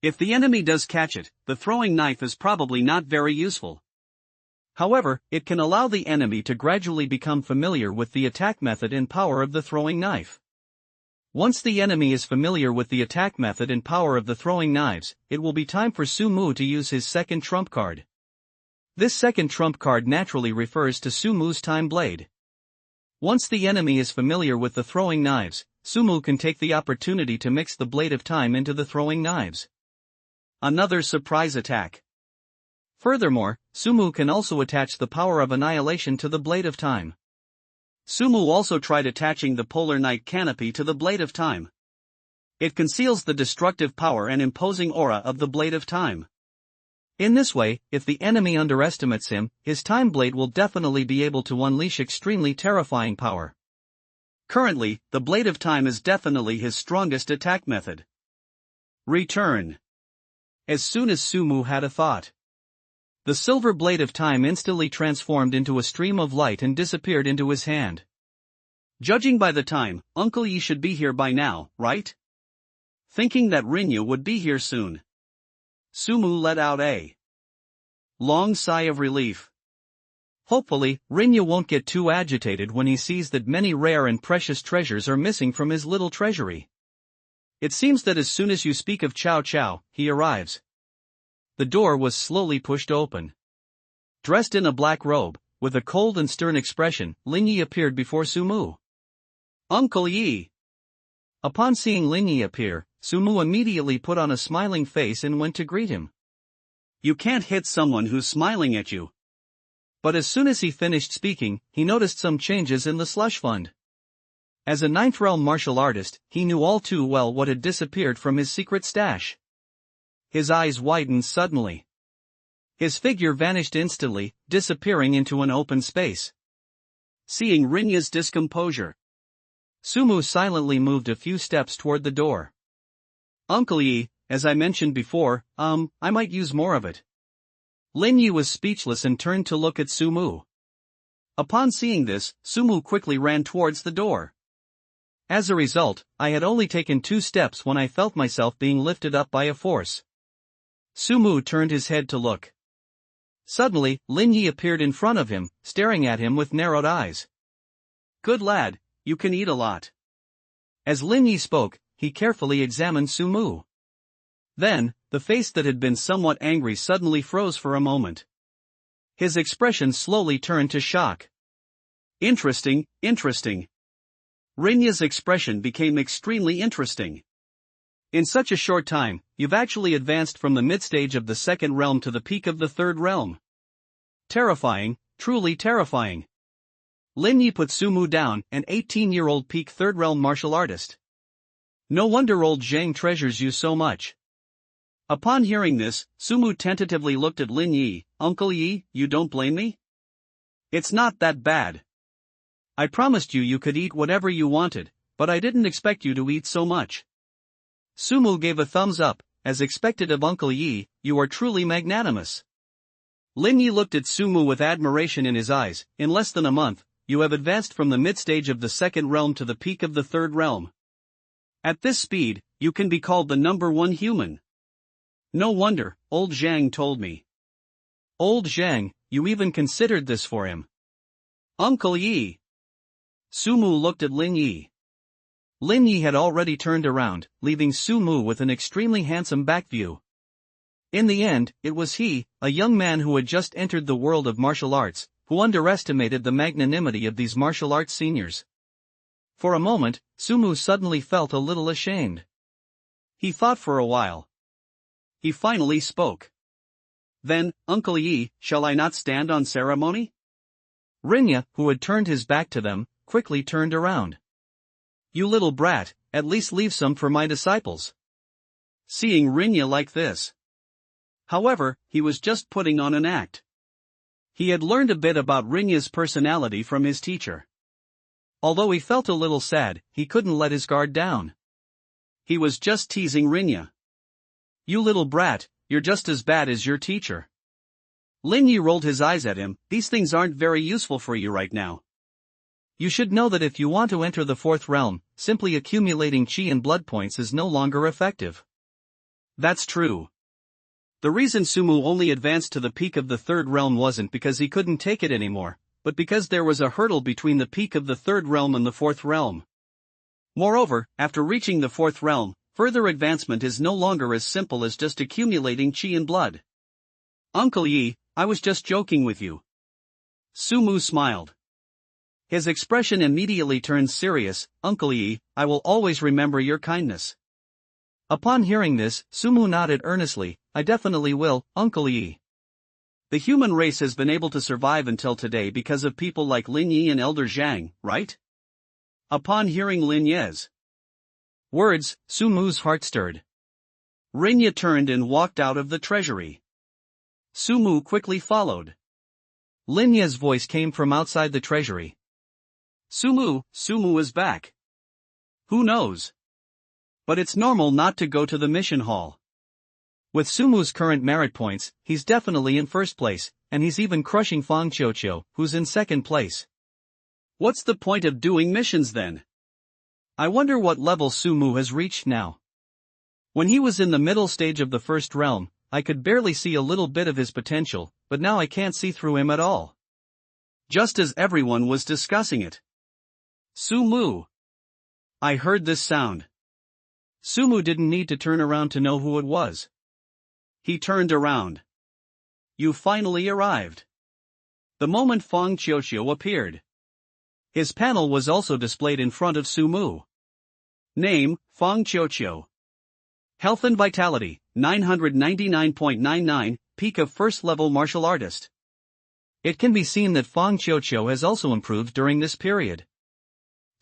If the enemy does catch it, the throwing knife is probably not very useful. However, it can allow the enemy to gradually become familiar with the attack method and power of the throwing knife. Once the enemy is familiar with the attack method and power of the throwing knives, it will be time for Sumu to use his second trump card. This second trump card naturally refers to Sumu's time blade. Once the enemy is familiar with the throwing knives, Sumu can take the opportunity to mix the blade of time into the throwing knives. Another surprise attack. Furthermore, Sumu can also attach the power of annihilation to the blade of time. Sumu also tried attaching the Polar Night canopy to the blade of time. It conceals the destructive power and imposing aura of the blade of time. In this way, if the enemy underestimates him, his time blade will definitely be able to unleash extremely terrifying power. Currently, the blade of time is definitely his strongest attack method. Return. As soon as Sumu had a thought, the silver blade of time instantly transformed into a stream of light and disappeared into his hand. Judging by the time, Uncle Yi should be here by now, right? Thinking that Rinyu would be here soon, Sumu let out a long sigh of relief. Hopefully, Rinyu won't get too agitated when he sees that many rare and precious treasures are missing from his little treasury. It seems that as soon as you speak of Chow Chow, he arrives. The door was slowly pushed open. Dressed in a black robe, with a cold and stern expression, Lin Yi appeared before Sumu. Uncle Yi! Upon seeing Lin Yi appear, Sumu immediately put on a smiling face and went to greet him. You can't hit someone who's smiling at you. But as soon as he finished speaking, he noticed some changes in the slush fund. As a ninth realm martial artist, he knew all too well what had disappeared from his secret stash. His eyes widened suddenly. His figure vanished instantly, disappearing into an open space. Seeing Rinya's discomposure, Sumu silently moved a few steps toward the door. Uncle Yi, as I mentioned before, I might use more of it. Lin Yi was speechless and turned to look at Sumu. Upon seeing this, Sumu quickly ran towards the door. As a result, I had only taken 2 steps when I felt myself being lifted up by a force. Sumu turned his head to look. Suddenly, Lin Yi appeared in front of him, staring at him with narrowed eyes. Good lad, you can eat a lot. As Lin Yi spoke, he carefully examined Sumu. Then, the face that had been somewhat angry suddenly froze for a moment. His expression slowly turned to shock. Interesting. Rinya's expression became extremely interesting. In such a short time, you've actually advanced from the mid-stage of the second realm to the peak of the third realm. Terrifying, truly terrifying. Lin Yi put Sumu down, an 18-year-old peak third realm martial artist. No wonder old Zhang treasures you so much. Upon hearing this, Sumu tentatively looked at Lin Yi. Uncle Yi, you don't blame me? It's not that bad. I promised you could eat whatever you wanted, but I didn't expect you to eat so much. Sumu gave a thumbs up, as expected of Uncle Yi. You are truly magnanimous. Lin Yi looked at Sumu with admiration in his eyes. In less than a month, you have advanced from the mid-stage of the second realm to the peak of the third realm. At this speed, you can be called the number 1 human. No wonder, old Zhang told me. Old Zhang, you even considered this for him. Uncle Yi. Sumu looked at Lin Yi. Lin Yi had already turned around, leaving Sumu with an extremely handsome back view. In the end, it was he, a young man who had just entered the world of martial arts, who underestimated the magnanimity of these martial arts seniors. For a moment, Sumu suddenly felt a little ashamed. He thought for a while. He finally spoke. Then, Uncle Yi, shall I not stand on ceremony? Rinya, who had turned his back to them, quickly turned around. You little brat, at least leave some for my disciples. Seeing Rinya like this. However, he was just putting on an act. He had learned a bit about Rinya's personality from his teacher. Although he felt a little sad, he couldn't let his guard down. He was just teasing Rinya. You little brat, you're just as bad as your teacher. Lin Yi rolled his eyes at him. These things aren't very useful for you right now. You should know that if you want to enter the fourth realm, simply accumulating chi and blood points is no longer effective. That's true. The reason Sumu only advanced to the peak of the third realm wasn't because he couldn't take it anymore, but because there was a hurdle between the peak of the third realm and the fourth realm. Moreover, after reaching the fourth realm, further advancement is no longer as simple as just accumulating chi and blood. Uncle Yi, I was just joking with you. Sumu smiled. His expression immediately turned serious. Uncle Yi, I will always remember your kindness. Upon hearing this, Sumu nodded earnestly. I definitely will, Uncle Yi. The human race has been able to survive until today because of people like Lin Yi and Elder Zhang, right? Upon hearing Lin Ye's words, Sumu's heart stirred. Rinya turned and walked out of the treasury. Sumu quickly followed. Lin Ye's voice came from outside the treasury. Sumu is back. Who knows? But it's normal not to go to the mission hall. With Sumu's current merit points, he's definitely in first place, and he's even crushing Fang Qiuqiu, who's in second place. What's the point of doing missions then? I wonder what level Sumu has reached now. When he was in the middle stage of the first realm, I could barely see a little bit of his potential, but now I can't see through him at all. Just as everyone was discussing it. Sumu. I heard this sound. Sumu didn't need to turn around to know who it was. He turned around. You finally arrived. The moment Fang Qiuqiu appeared. His panel was also displayed in front of Sumu. Name, Fang Qiuqiu. Health and vitality, 999.99, peak of first-level martial artist. It can be seen that Fang Qiuqiu has also improved during this period.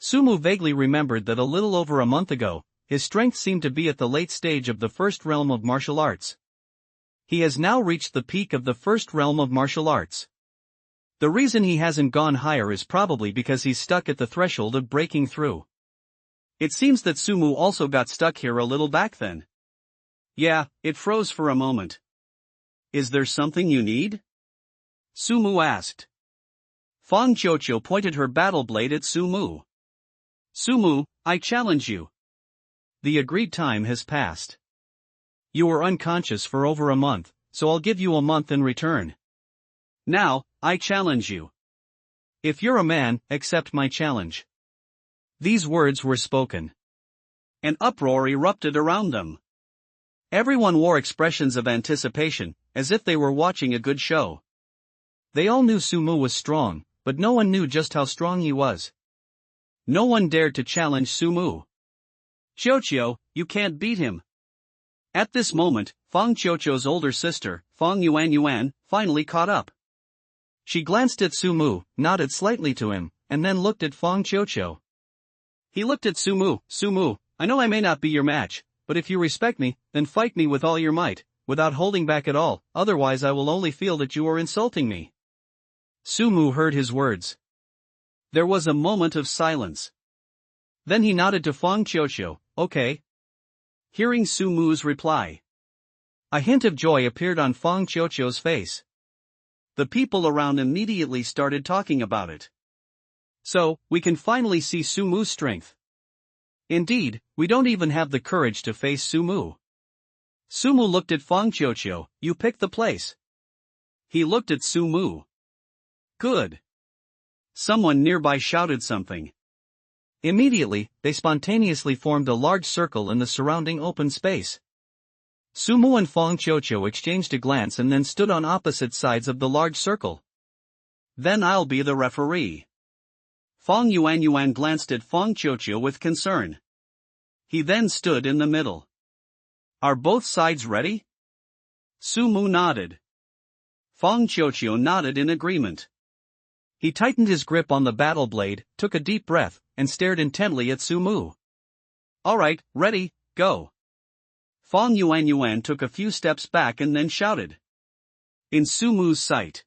Sumu vaguely remembered that a little over a month ago, his strength seemed to be at the late stage of the first realm of martial arts. He has now reached the peak of the first realm of martial arts. The reason he hasn't gone higher is probably because he's stuck at the threshold of breaking through. It seems that Sumu also got stuck here a little back then. Yeah, it froze for a moment. Is there something you need? Sumu asked. Fang Qiuqiu pointed her battle blade at Sumu. Sumu, I challenge you. The agreed time has passed. You were unconscious for over a month, so I'll give you a month in return. Now, I challenge you. If you're a man, accept my challenge. These words were spoken. An uproar erupted around them. Everyone wore expressions of anticipation, as if they were watching a good show. They all knew Sumu was strong, but no one knew just how strong he was. No one dared to challenge Sumu. Qiuqiu, you can't beat him. At this moment, Fang Qiuqiu's older sister, Fang Yuan, finally caught up. She glanced at Sumu, nodded slightly to him, and then looked at Fang Qiuqiu. He looked at Sumu. Sumu, I know I may not be your match, but if you respect me, then fight me with all your might, without holding back at all, otherwise I will only feel that you are insulting me. Sumu heard his words. There was a moment of silence. Then he nodded to Fang Qiuqiu, okay. Hearing Sumu's reply, a hint of joy appeared on Fang Qiuqiu's face. The people around immediately started talking about it. So, we can finally see Sumu's strength. Indeed, we don't even have the courage to face Sumu. Sumu looked at Fang Qiuqiu, you picked the place. He looked at Sumu. Good. Someone nearby shouted something. Immediately, they spontaneously formed a large circle in the surrounding open space. Sumu and Fang Qiuqiu exchanged a glance and then stood on opposite sides of the large circle. Then I'll be the referee. Fang Yuan glanced at Fang Qiuqiu with concern. He then stood in the middle. Are both sides ready? Sumu nodded. Fang Qiuqiu nodded in agreement. He tightened his grip on the battle blade, took a deep breath, and stared intently at Sumu. All right, ready, go. Fang Yuan took a few steps back and then shouted. In Sumu's sight,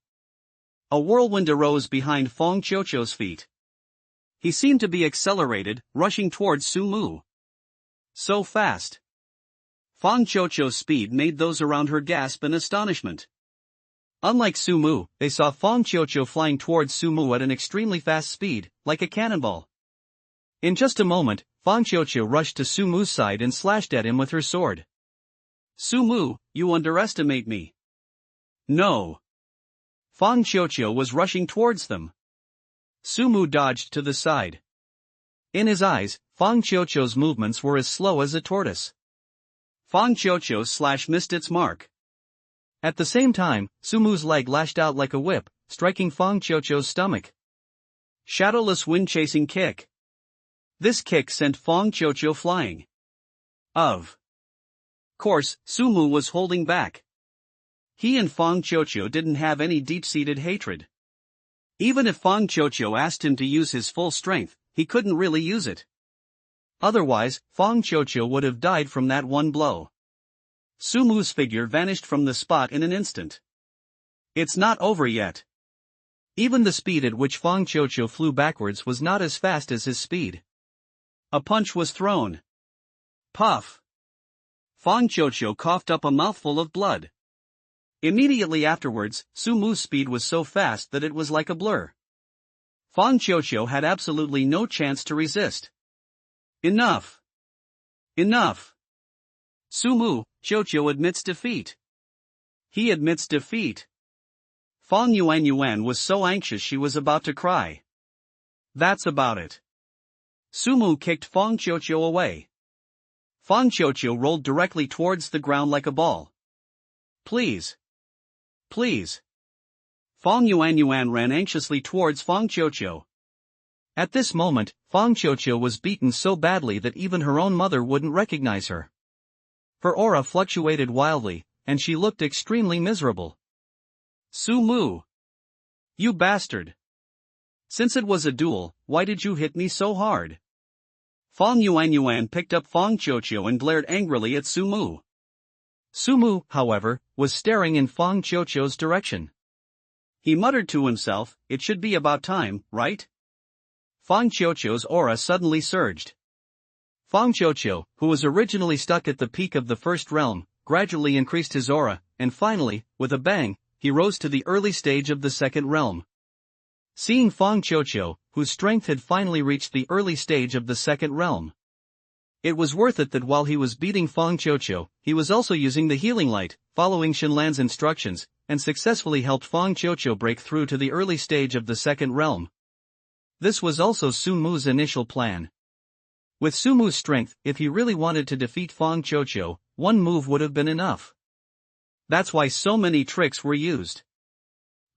a whirlwind arose behind Fang Qiuqiu's feet. He seemed to be accelerated, rushing towards Sumu. So fast. Fang Qiuqiu's speed made those around her gasp in astonishment. Unlike Sumu, they saw Fang Qiuqiu flying towards Sumu at an extremely fast speed, like a cannonball. In just a moment, Fang Qiuqiu rushed to Sumu's side and slashed at him with her sword. Sumu, you underestimate me. No. Fang Qiuqiu was rushing towards them. Sumu dodged to the side. In his eyes, Fang Qiuqiu's movements were as slow as a tortoise. Fang Qiuqiu's slash missed its mark. At the same time, Sumu's leg lashed out like a whip, striking Fang Qiuqiu's stomach. Shadowless wind-chasing kick. This kick sent Fang Qiuqiu flying. Of course, Sumu was holding back. He and Fang Qiuqiu didn't have any deep-seated hatred. Even if Fang Qiuqiu asked him to use his full strength, he couldn't really use it. Otherwise, Fang Qiuqiu would have died from that one blow. Sumu's figure vanished from the spot in an instant. It's not over yet. Even the speed at which Fang Qiuqiu flew backwards was not as fast as his speed. A punch was thrown. Puff. Fang Qiuqiu coughed up a mouthful of blood. Immediately afterwards, Sumu's speed was so fast that it was like a blur. Fang Qiuqiu had absolutely no chance to resist. Enough. Enough. Sumu, Qiuqiu admits defeat. He admits defeat. Fang Yuan was so anxious she was about to cry. That's about it. Sumu kicked Fang Qiuqiu away. Fang Qiuqiu rolled directly towards the ground like a ball. Please. Please. Fang Yuan ran anxiously towards Fang Qiuqiu. At this moment, Fang Qiuqiu was beaten so badly that even her own mother wouldn't recognize her. Her aura fluctuated wildly, and she looked extremely miserable. Sumu! You bastard! Since it was a duel, why did you hit me so hard? Fong Yuanyuan picked up Fong Qiuqiu and glared angrily at Sumu. Sumu, however, was staring in Fong Qiuqiu's direction. He muttered to himself, it should be about time, right? Fong Qiuqiu's aura suddenly surged. Fong Qiuqiu, who was originally stuck at the peak of the first realm, gradually increased his aura, and finally, with a bang, he rose to the early stage of the second realm. Seeing Fong Qiuqiu, whose strength had finally reached the early stage of the second realm, it was worth it that while he was beating Fong Qiuqiu, he was also using the healing light, following Shenlan's instructions, and successfully helped Fong Qiuqiu break through to the early stage of the second realm. This was also Sumu's initial plan. With Sumu's strength, if he really wanted to defeat Fong Qiuqiu, one move would have been enough. That's why so many tricks were used.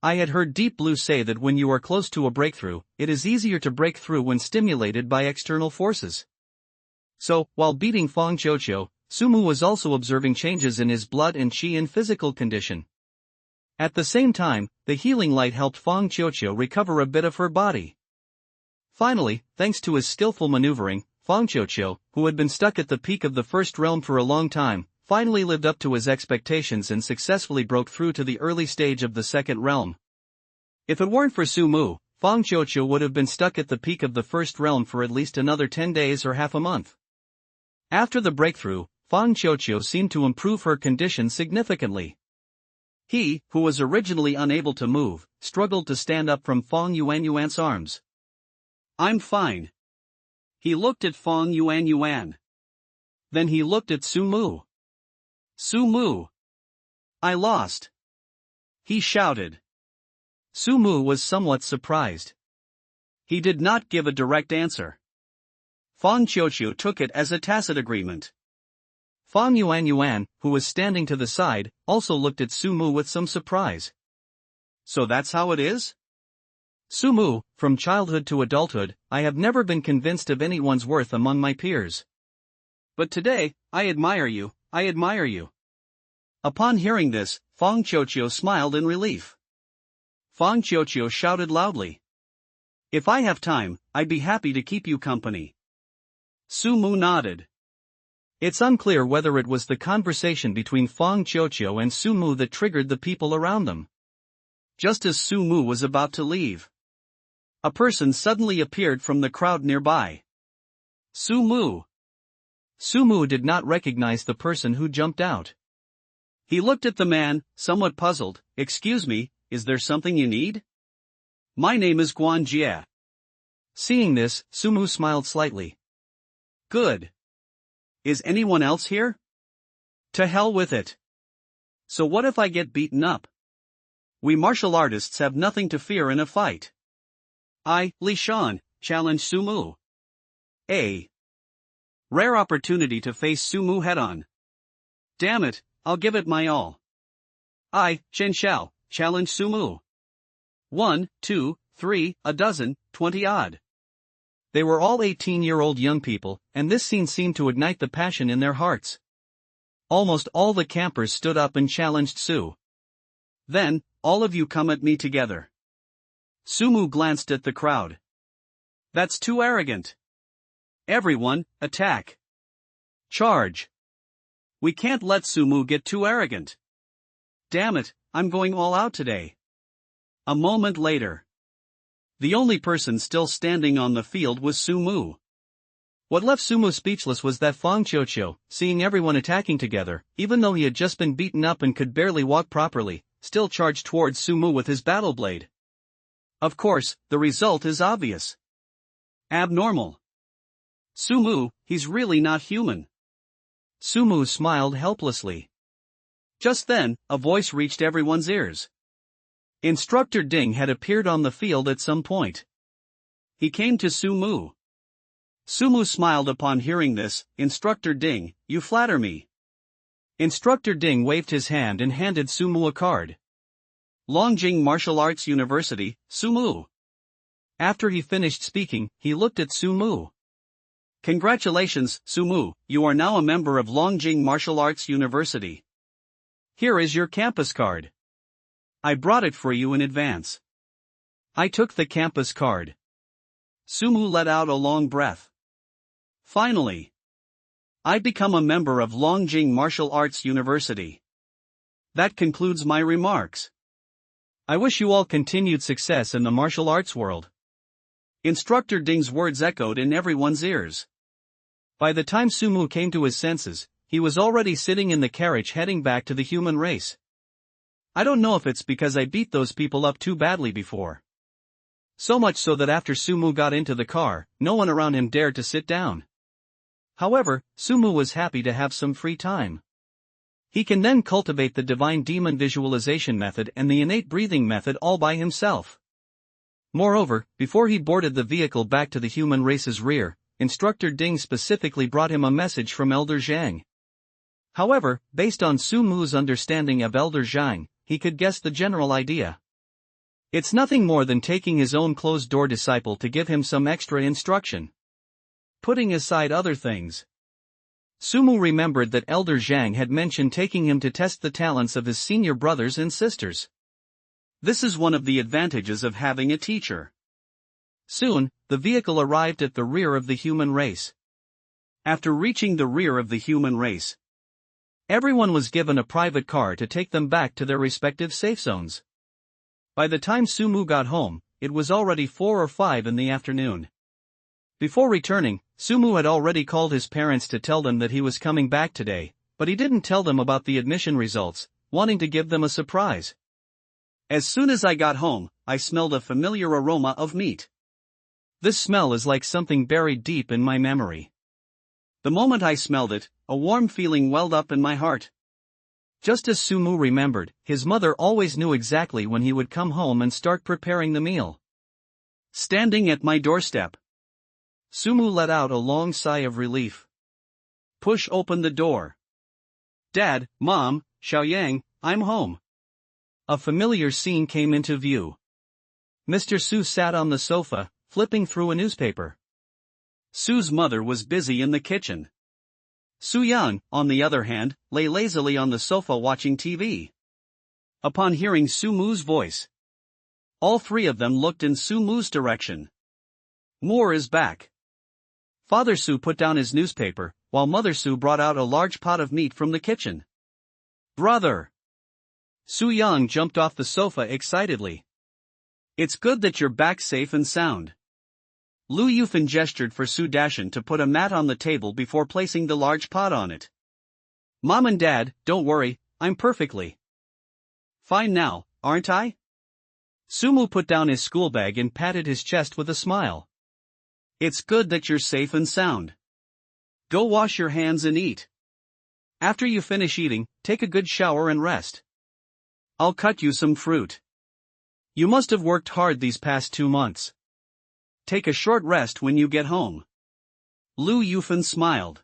I had heard Deep Blue say that when you are close to a breakthrough, it is easier to break through when stimulated by external forces. So, while beating Fong Qiuqiu, Sumu was also observing changes in his blood and qi and physical condition. At the same time, the healing light helped Fong Qiuqiu recover a bit of her body. Finally, thanks to his skillful maneuvering, Fong Qiuqiu, who had been stuck at the peak of the first realm for a long time, finally lived up to his expectations and successfully broke through to the early stage of the second realm. If it weren't for Sumu, Fong Qiuqiu would have been stuck at the peak of the first realm for at least another 10 days or half a month. After the breakthrough, Fong Qiuqiu seemed to improve her condition significantly. He, who was originally unable to move, struggled to stand up from Fong Yuanyuan's arms. I'm fine. He looked at Fong Yuanyuan. Then he looked at Sumu. Sumu! I lost! He shouted. Sumu was somewhat surprised. He did not give a direct answer. Fong Qiuqiu took it as a tacit agreement. Fong Yuanyuan, who was standing to the side, also looked at Sumu with some surprise. So that's how it is? Sumu, from childhood to adulthood, I have never been convinced of anyone's worth among my peers. But today, I admire you, I admire you. Upon hearing this, Fong Qiuqiu smiled in relief. Fong Qiuqiu shouted loudly. If I have time, I'd be happy to keep you company. Sumu nodded. It's unclear whether it was the conversation between Fong Qiuqiu and Sumu that triggered the people around them. Just as Sumu was about to leave, a person suddenly appeared from the crowd nearby. Sumu. Sumu did not recognize the person who jumped out. He looked at the man, somewhat puzzled. Excuse me, is there something you need? My name is Guan Jie. Seeing this, Sumu smiled slightly. Good. Is anyone else here? To hell with it. So what if I get beaten up? We martial artists have nothing to fear in a fight. I, Li Shan, challenge Sumu. A rare opportunity to face Sumu head-on. Damn it, I'll give it my all. I, Chen Xiao, challenge Sumu. 1, 2, 3, a dozen, 20-odd. They were all 18-year-old young people, and this scene seemed to ignite the passion in their hearts. Almost all the campers stood up and challenged Su. Then, all of you come at me together. Sumu glanced at the crowd. That's too arrogant. Everyone, attack. Charge. We can't let Sumu get too arrogant. Damn it, I'm going all out today. A moment later. The only person still standing on the field was Sumu. What left Sumu speechless was that Fong Qiuqiu, seeing everyone attacking together, even though he had just been beaten up and could barely walk properly, still charged towards Sumu with his battle blade. Of course, the result is obvious. Abnormal. Sumu, he's really not human. Sumu smiled helplessly. Just then, a voice reached everyone's ears. Instructor Ding had appeared on the field at some point. He came to Sumu. Sumu smiled upon hearing this. Instructor Ding, you flatter me. Instructor Ding waved his hand and handed Sumu a card. Longjing Martial Arts University, Sumu. After he finished speaking, he looked at Sumu. Congratulations, Sumu, you are now a member of Longjing Martial Arts University. Here is your campus card. I brought it for you in advance. I took the campus card. Sumu let out a long breath. Finally, I become a member of Longjing Martial Arts University. That concludes my remarks. I wish you all continued success in the martial arts world. Instructor Ding's words echoed in everyone's ears. By the time Sumu came to his senses, he was already sitting in the carriage heading back to the human race. I don't know if it's because I beat those people up too badly before. So much so that after Sumu got into the car, no one around him dared to sit down. However, Sumu was happy to have some free time. He can then cultivate the divine demon visualization method and the innate breathing method all by himself. Moreover, before he boarded the vehicle back to the human race's rear, Instructor Ding specifically brought him a message from Elder Zhang. However, based on Sumu's understanding of Elder Zhang, he could guess the general idea. It's nothing more than taking his own closed-door disciple to give him some extra instruction. Putting aside other things, Sumu remembered that Elder Zhang had mentioned taking him to test the talents of his senior brothers and sisters. This is one of the advantages of having a teacher. Soon, the vehicle arrived at the rear of the human race. After reaching the rear of the human race, everyone was given a private car to take them back to their respective safe zones. By the time Sumu got home, it was already 4 or 5 in the afternoon. Before returning, Sumu had already called his parents to tell them that he was coming back today, but he didn't tell them about the admission results, wanting to give them a surprise. As soon as I got home, I smelled a familiar aroma of meat. This smell is like something buried deep in my memory. The moment I smelled it, a warm feeling welled up in my heart. Just as Sumu remembered, his mother always knew exactly when he would come home and start preparing the meal. Standing at my doorstep, Sumu let out a long sigh of relief. Push open the door. Dad, Mom, Xiaoyang, I'm home. A familiar scene came into view. Mr. Su sat on the sofa, flipping through a newspaper. Su's mother was busy in the kitchen. Su Yang, on the other hand, lay lazily on the sofa watching TV. Upon hearing Sumu's voice, all three of them looked in Sumu's direction. More is back. Father Su put down his newspaper, while Mother Su brought out a large pot of meat from the kitchen. Brother! Su Yang jumped off the sofa excitedly. It's good that you're back safe and sound. Lu Yufan gestured for Su Dashan to put a mat on the table before placing the large pot on it. Mom and Dad, don't worry, I'm perfectly fine now, aren't I? Sumu put down his school bag and patted his chest with a smile. It's good that you're safe and sound. Go wash your hands and eat. After you finish eating, take a good shower and rest. I'll cut you some fruit. You must have worked hard these past 2 months. Take a short rest when you get home. Lu Yufan smiled.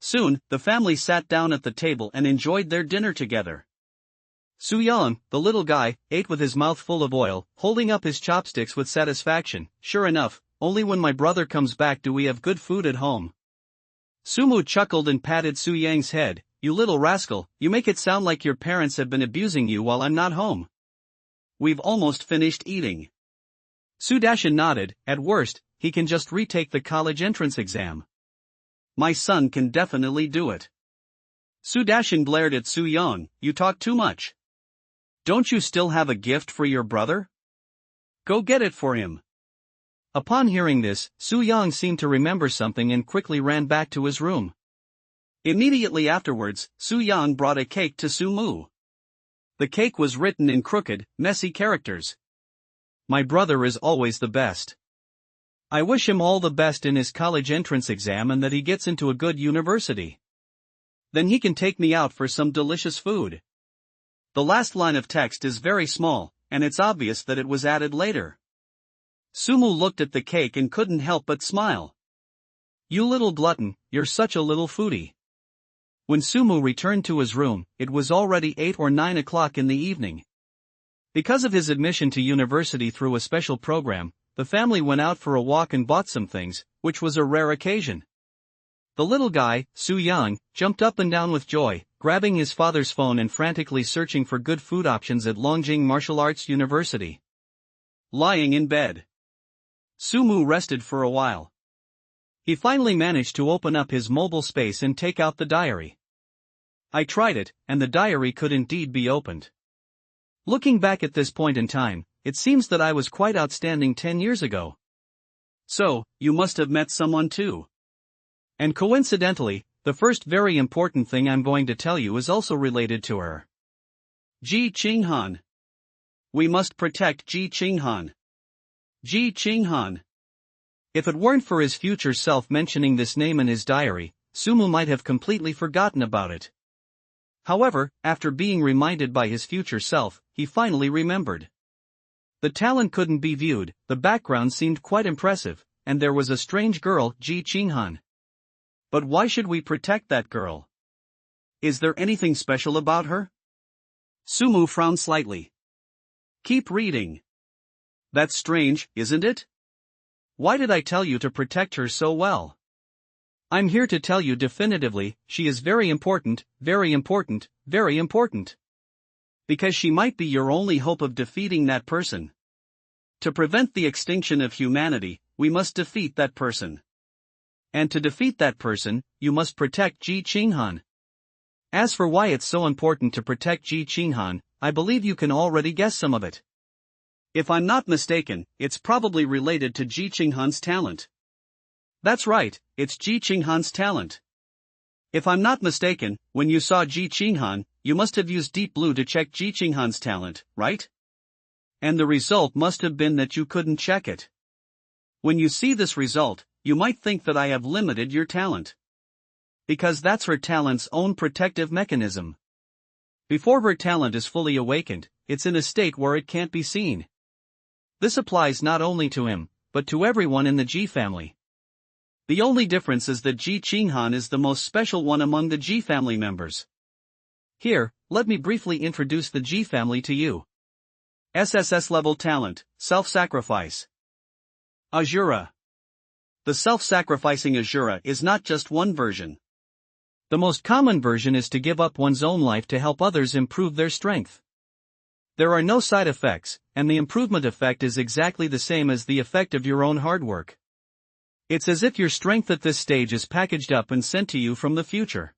Soon, the family sat down at the table and enjoyed their dinner together. Su Yang, the little guy, ate with his mouth full of oil, holding up his chopsticks with satisfaction. Sure enough, only when my brother comes back do we have good food at home. Sumu chuckled and patted Su Yang's head. You little rascal, you make it sound like your parents have been abusing you while I'm not home. We've almost finished eating. Su Dashan nodded. At worst, he can just retake the college entrance exam. My son can definitely do it. Su Dashan glared at Su Yang. You talk too much. Don't you still have a gift for your brother? Go get it for him. Upon hearing this, Su Yang seemed to remember something and quickly ran back to his room. Immediately afterwards, Su Yang brought a cake to Su Mu. The cake was written in crooked, messy characters. My brother is always the best. I wish him all the best in his college entrance exam and that he gets into a good university. Then he can take me out for some delicious food. The last line of text is very small, and it's obvious that it was added later. Sumu looked at the cake and couldn't help but smile. You little glutton, you're such a little foodie. When Sumu returned to his room, it was already 8 or 9 o'clock in the evening. Because of his admission to university through a special program, the family went out for a walk and bought some things, which was a rare occasion. The little guy, Su Yang, jumped up and down with joy, grabbing his father's phone and frantically searching for good food options at Longjing Martial Arts University. Lying in bed, Sumu rested for a while. He finally managed to open up his mobile space and take out the diary. I tried it, and the diary could indeed be opened. Looking back at this point in time, it seems that I was quite outstanding 10 years ago. So, you must have met someone too. And coincidentally, the first very important thing I'm going to tell you is also related to her. Ji Qinghan. We must protect Ji Qinghan. Ji Qinghan. If it weren't for his future self mentioning this name in his diary, Sumu might have completely forgotten about it. However, after being reminded by his future self, he finally remembered. The talent couldn't be viewed, the background seemed quite impressive, and there was a strange girl, Ji Qinghan. But why should we protect that girl? Is there anything special about her? Sumu frowned slightly. Keep reading. That's strange, isn't it? Why did I tell you to protect her so well? I'm here to tell you definitively, she is very important, very important, very important. Because she might be your only hope of defeating that person. To prevent the extinction of humanity, we must defeat that person. And to defeat that person, you must protect Ji Qinghan. As for why it's so important to protect Ji Qinghan, I believe you can already guess some of it. If I'm not mistaken, it's probably related to Ji Qinghan's talent. That's right, it's Ji Qinghan's talent. If I'm not mistaken, when you saw Ji Qinghan, you must have used Deep Blue to check Ji Qinghan's talent, right? And the result must have been that you couldn't check it. When you see this result, you might think that I have limited your talent. Because that's her talent's own protective mechanism. Before her talent is fully awakened, it's in a state where it can't be seen. This applies not only to him, but to everyone in the Ji family. The only difference is that Ji Qinghan is the most special one among the Ji family members. Here, let me briefly introduce the Ji family to you. SSS level talent, self-sacrifice. Azura. The self-sacrificing Azura is not just one version. The most common version is to give up one's own life to help others improve their strength. There are no side effects, and the improvement effect is exactly the same as the effect of your own hard work. It's as if your strength at this stage is packaged up and sent to you from the future.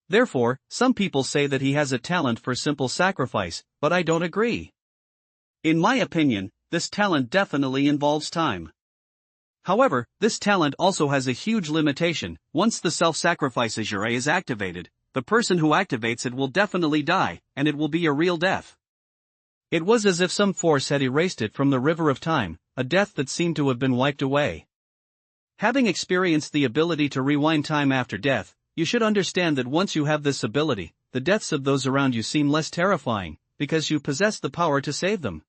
Therefore, some people say that he has a talent for simple sacrifice, but I don't agree. In my opinion, this talent definitely involves time. However, this talent also has a huge limitation. Once the self-sacrifice Azure is activated, the person who activates it will definitely die, and it will be a real death. It was as if some force had erased it from the river of time, a death that seemed to have been wiped away. Having experienced the ability to rewind time after death, you should understand that once you have this ability, the deaths of those around you seem less terrifying, because you possess the power to save them.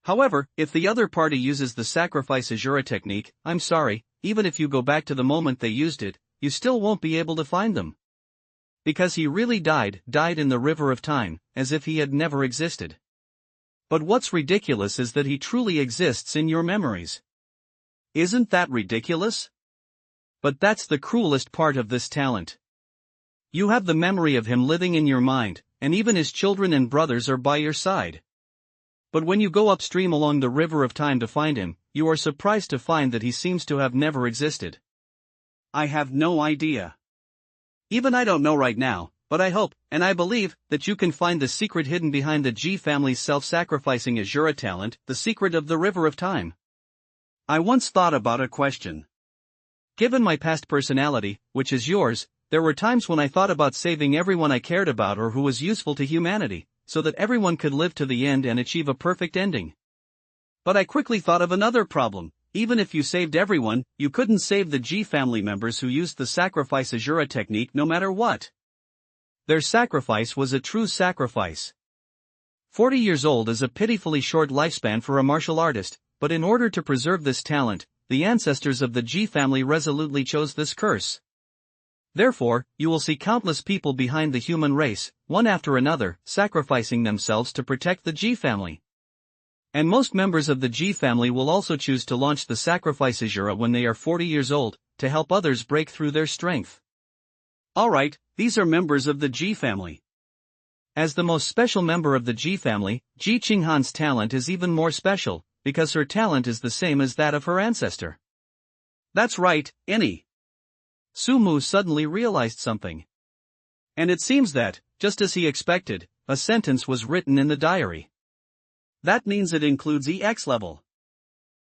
However, if the other party uses the sacrifice Azura technique, I'm sorry, even if you go back to the moment they used it, you still won't be able to find them. Because he really died in the river of time, as if he had never existed. But what's ridiculous is that he truly exists in your memories. Isn't that ridiculous? But that's the cruelest part of this talent. You have the memory of him living in your mind, and even his children and brothers are by your side. But when you go upstream along the river of time to find him, you are surprised to find that he seems to have never existed. I have no idea. Even I don't know right now, but I hope, and I believe, that you can find the secret hidden behind the Ji family's self-sacrificing Azura talent, the secret of the river of time. I once thought about a question. Given my past personality, which is yours, there were times when I thought about saving everyone I cared about or who was useful to humanity, so that everyone could live to the end and achieve a perfect ending. But I quickly thought of another problem. Even if you saved everyone, you couldn't save the Ji family members who used the sacrifice Azura technique no matter what. Their sacrifice was a true sacrifice. 40 years old is a pitifully short lifespan for a martial artist, but in order to preserve this talent, the ancestors of the Ji family resolutely chose this curse. Therefore, you will see countless people behind the human race, one after another, sacrificing themselves to protect the Ji family. And most members of the Ji family will also choose to launch the sacrifice Azura when they are 40 years old, to help others break through their strength. Alright, these are members of the G family. As the most special member of the G family, Ji Qinghan's talent is even more special, because her talent is the same as that of her ancestor. That's right, Annie. Sumu suddenly realized something. And it seems that, just as he expected, A sentence was written in the diary. That means it includes EX level.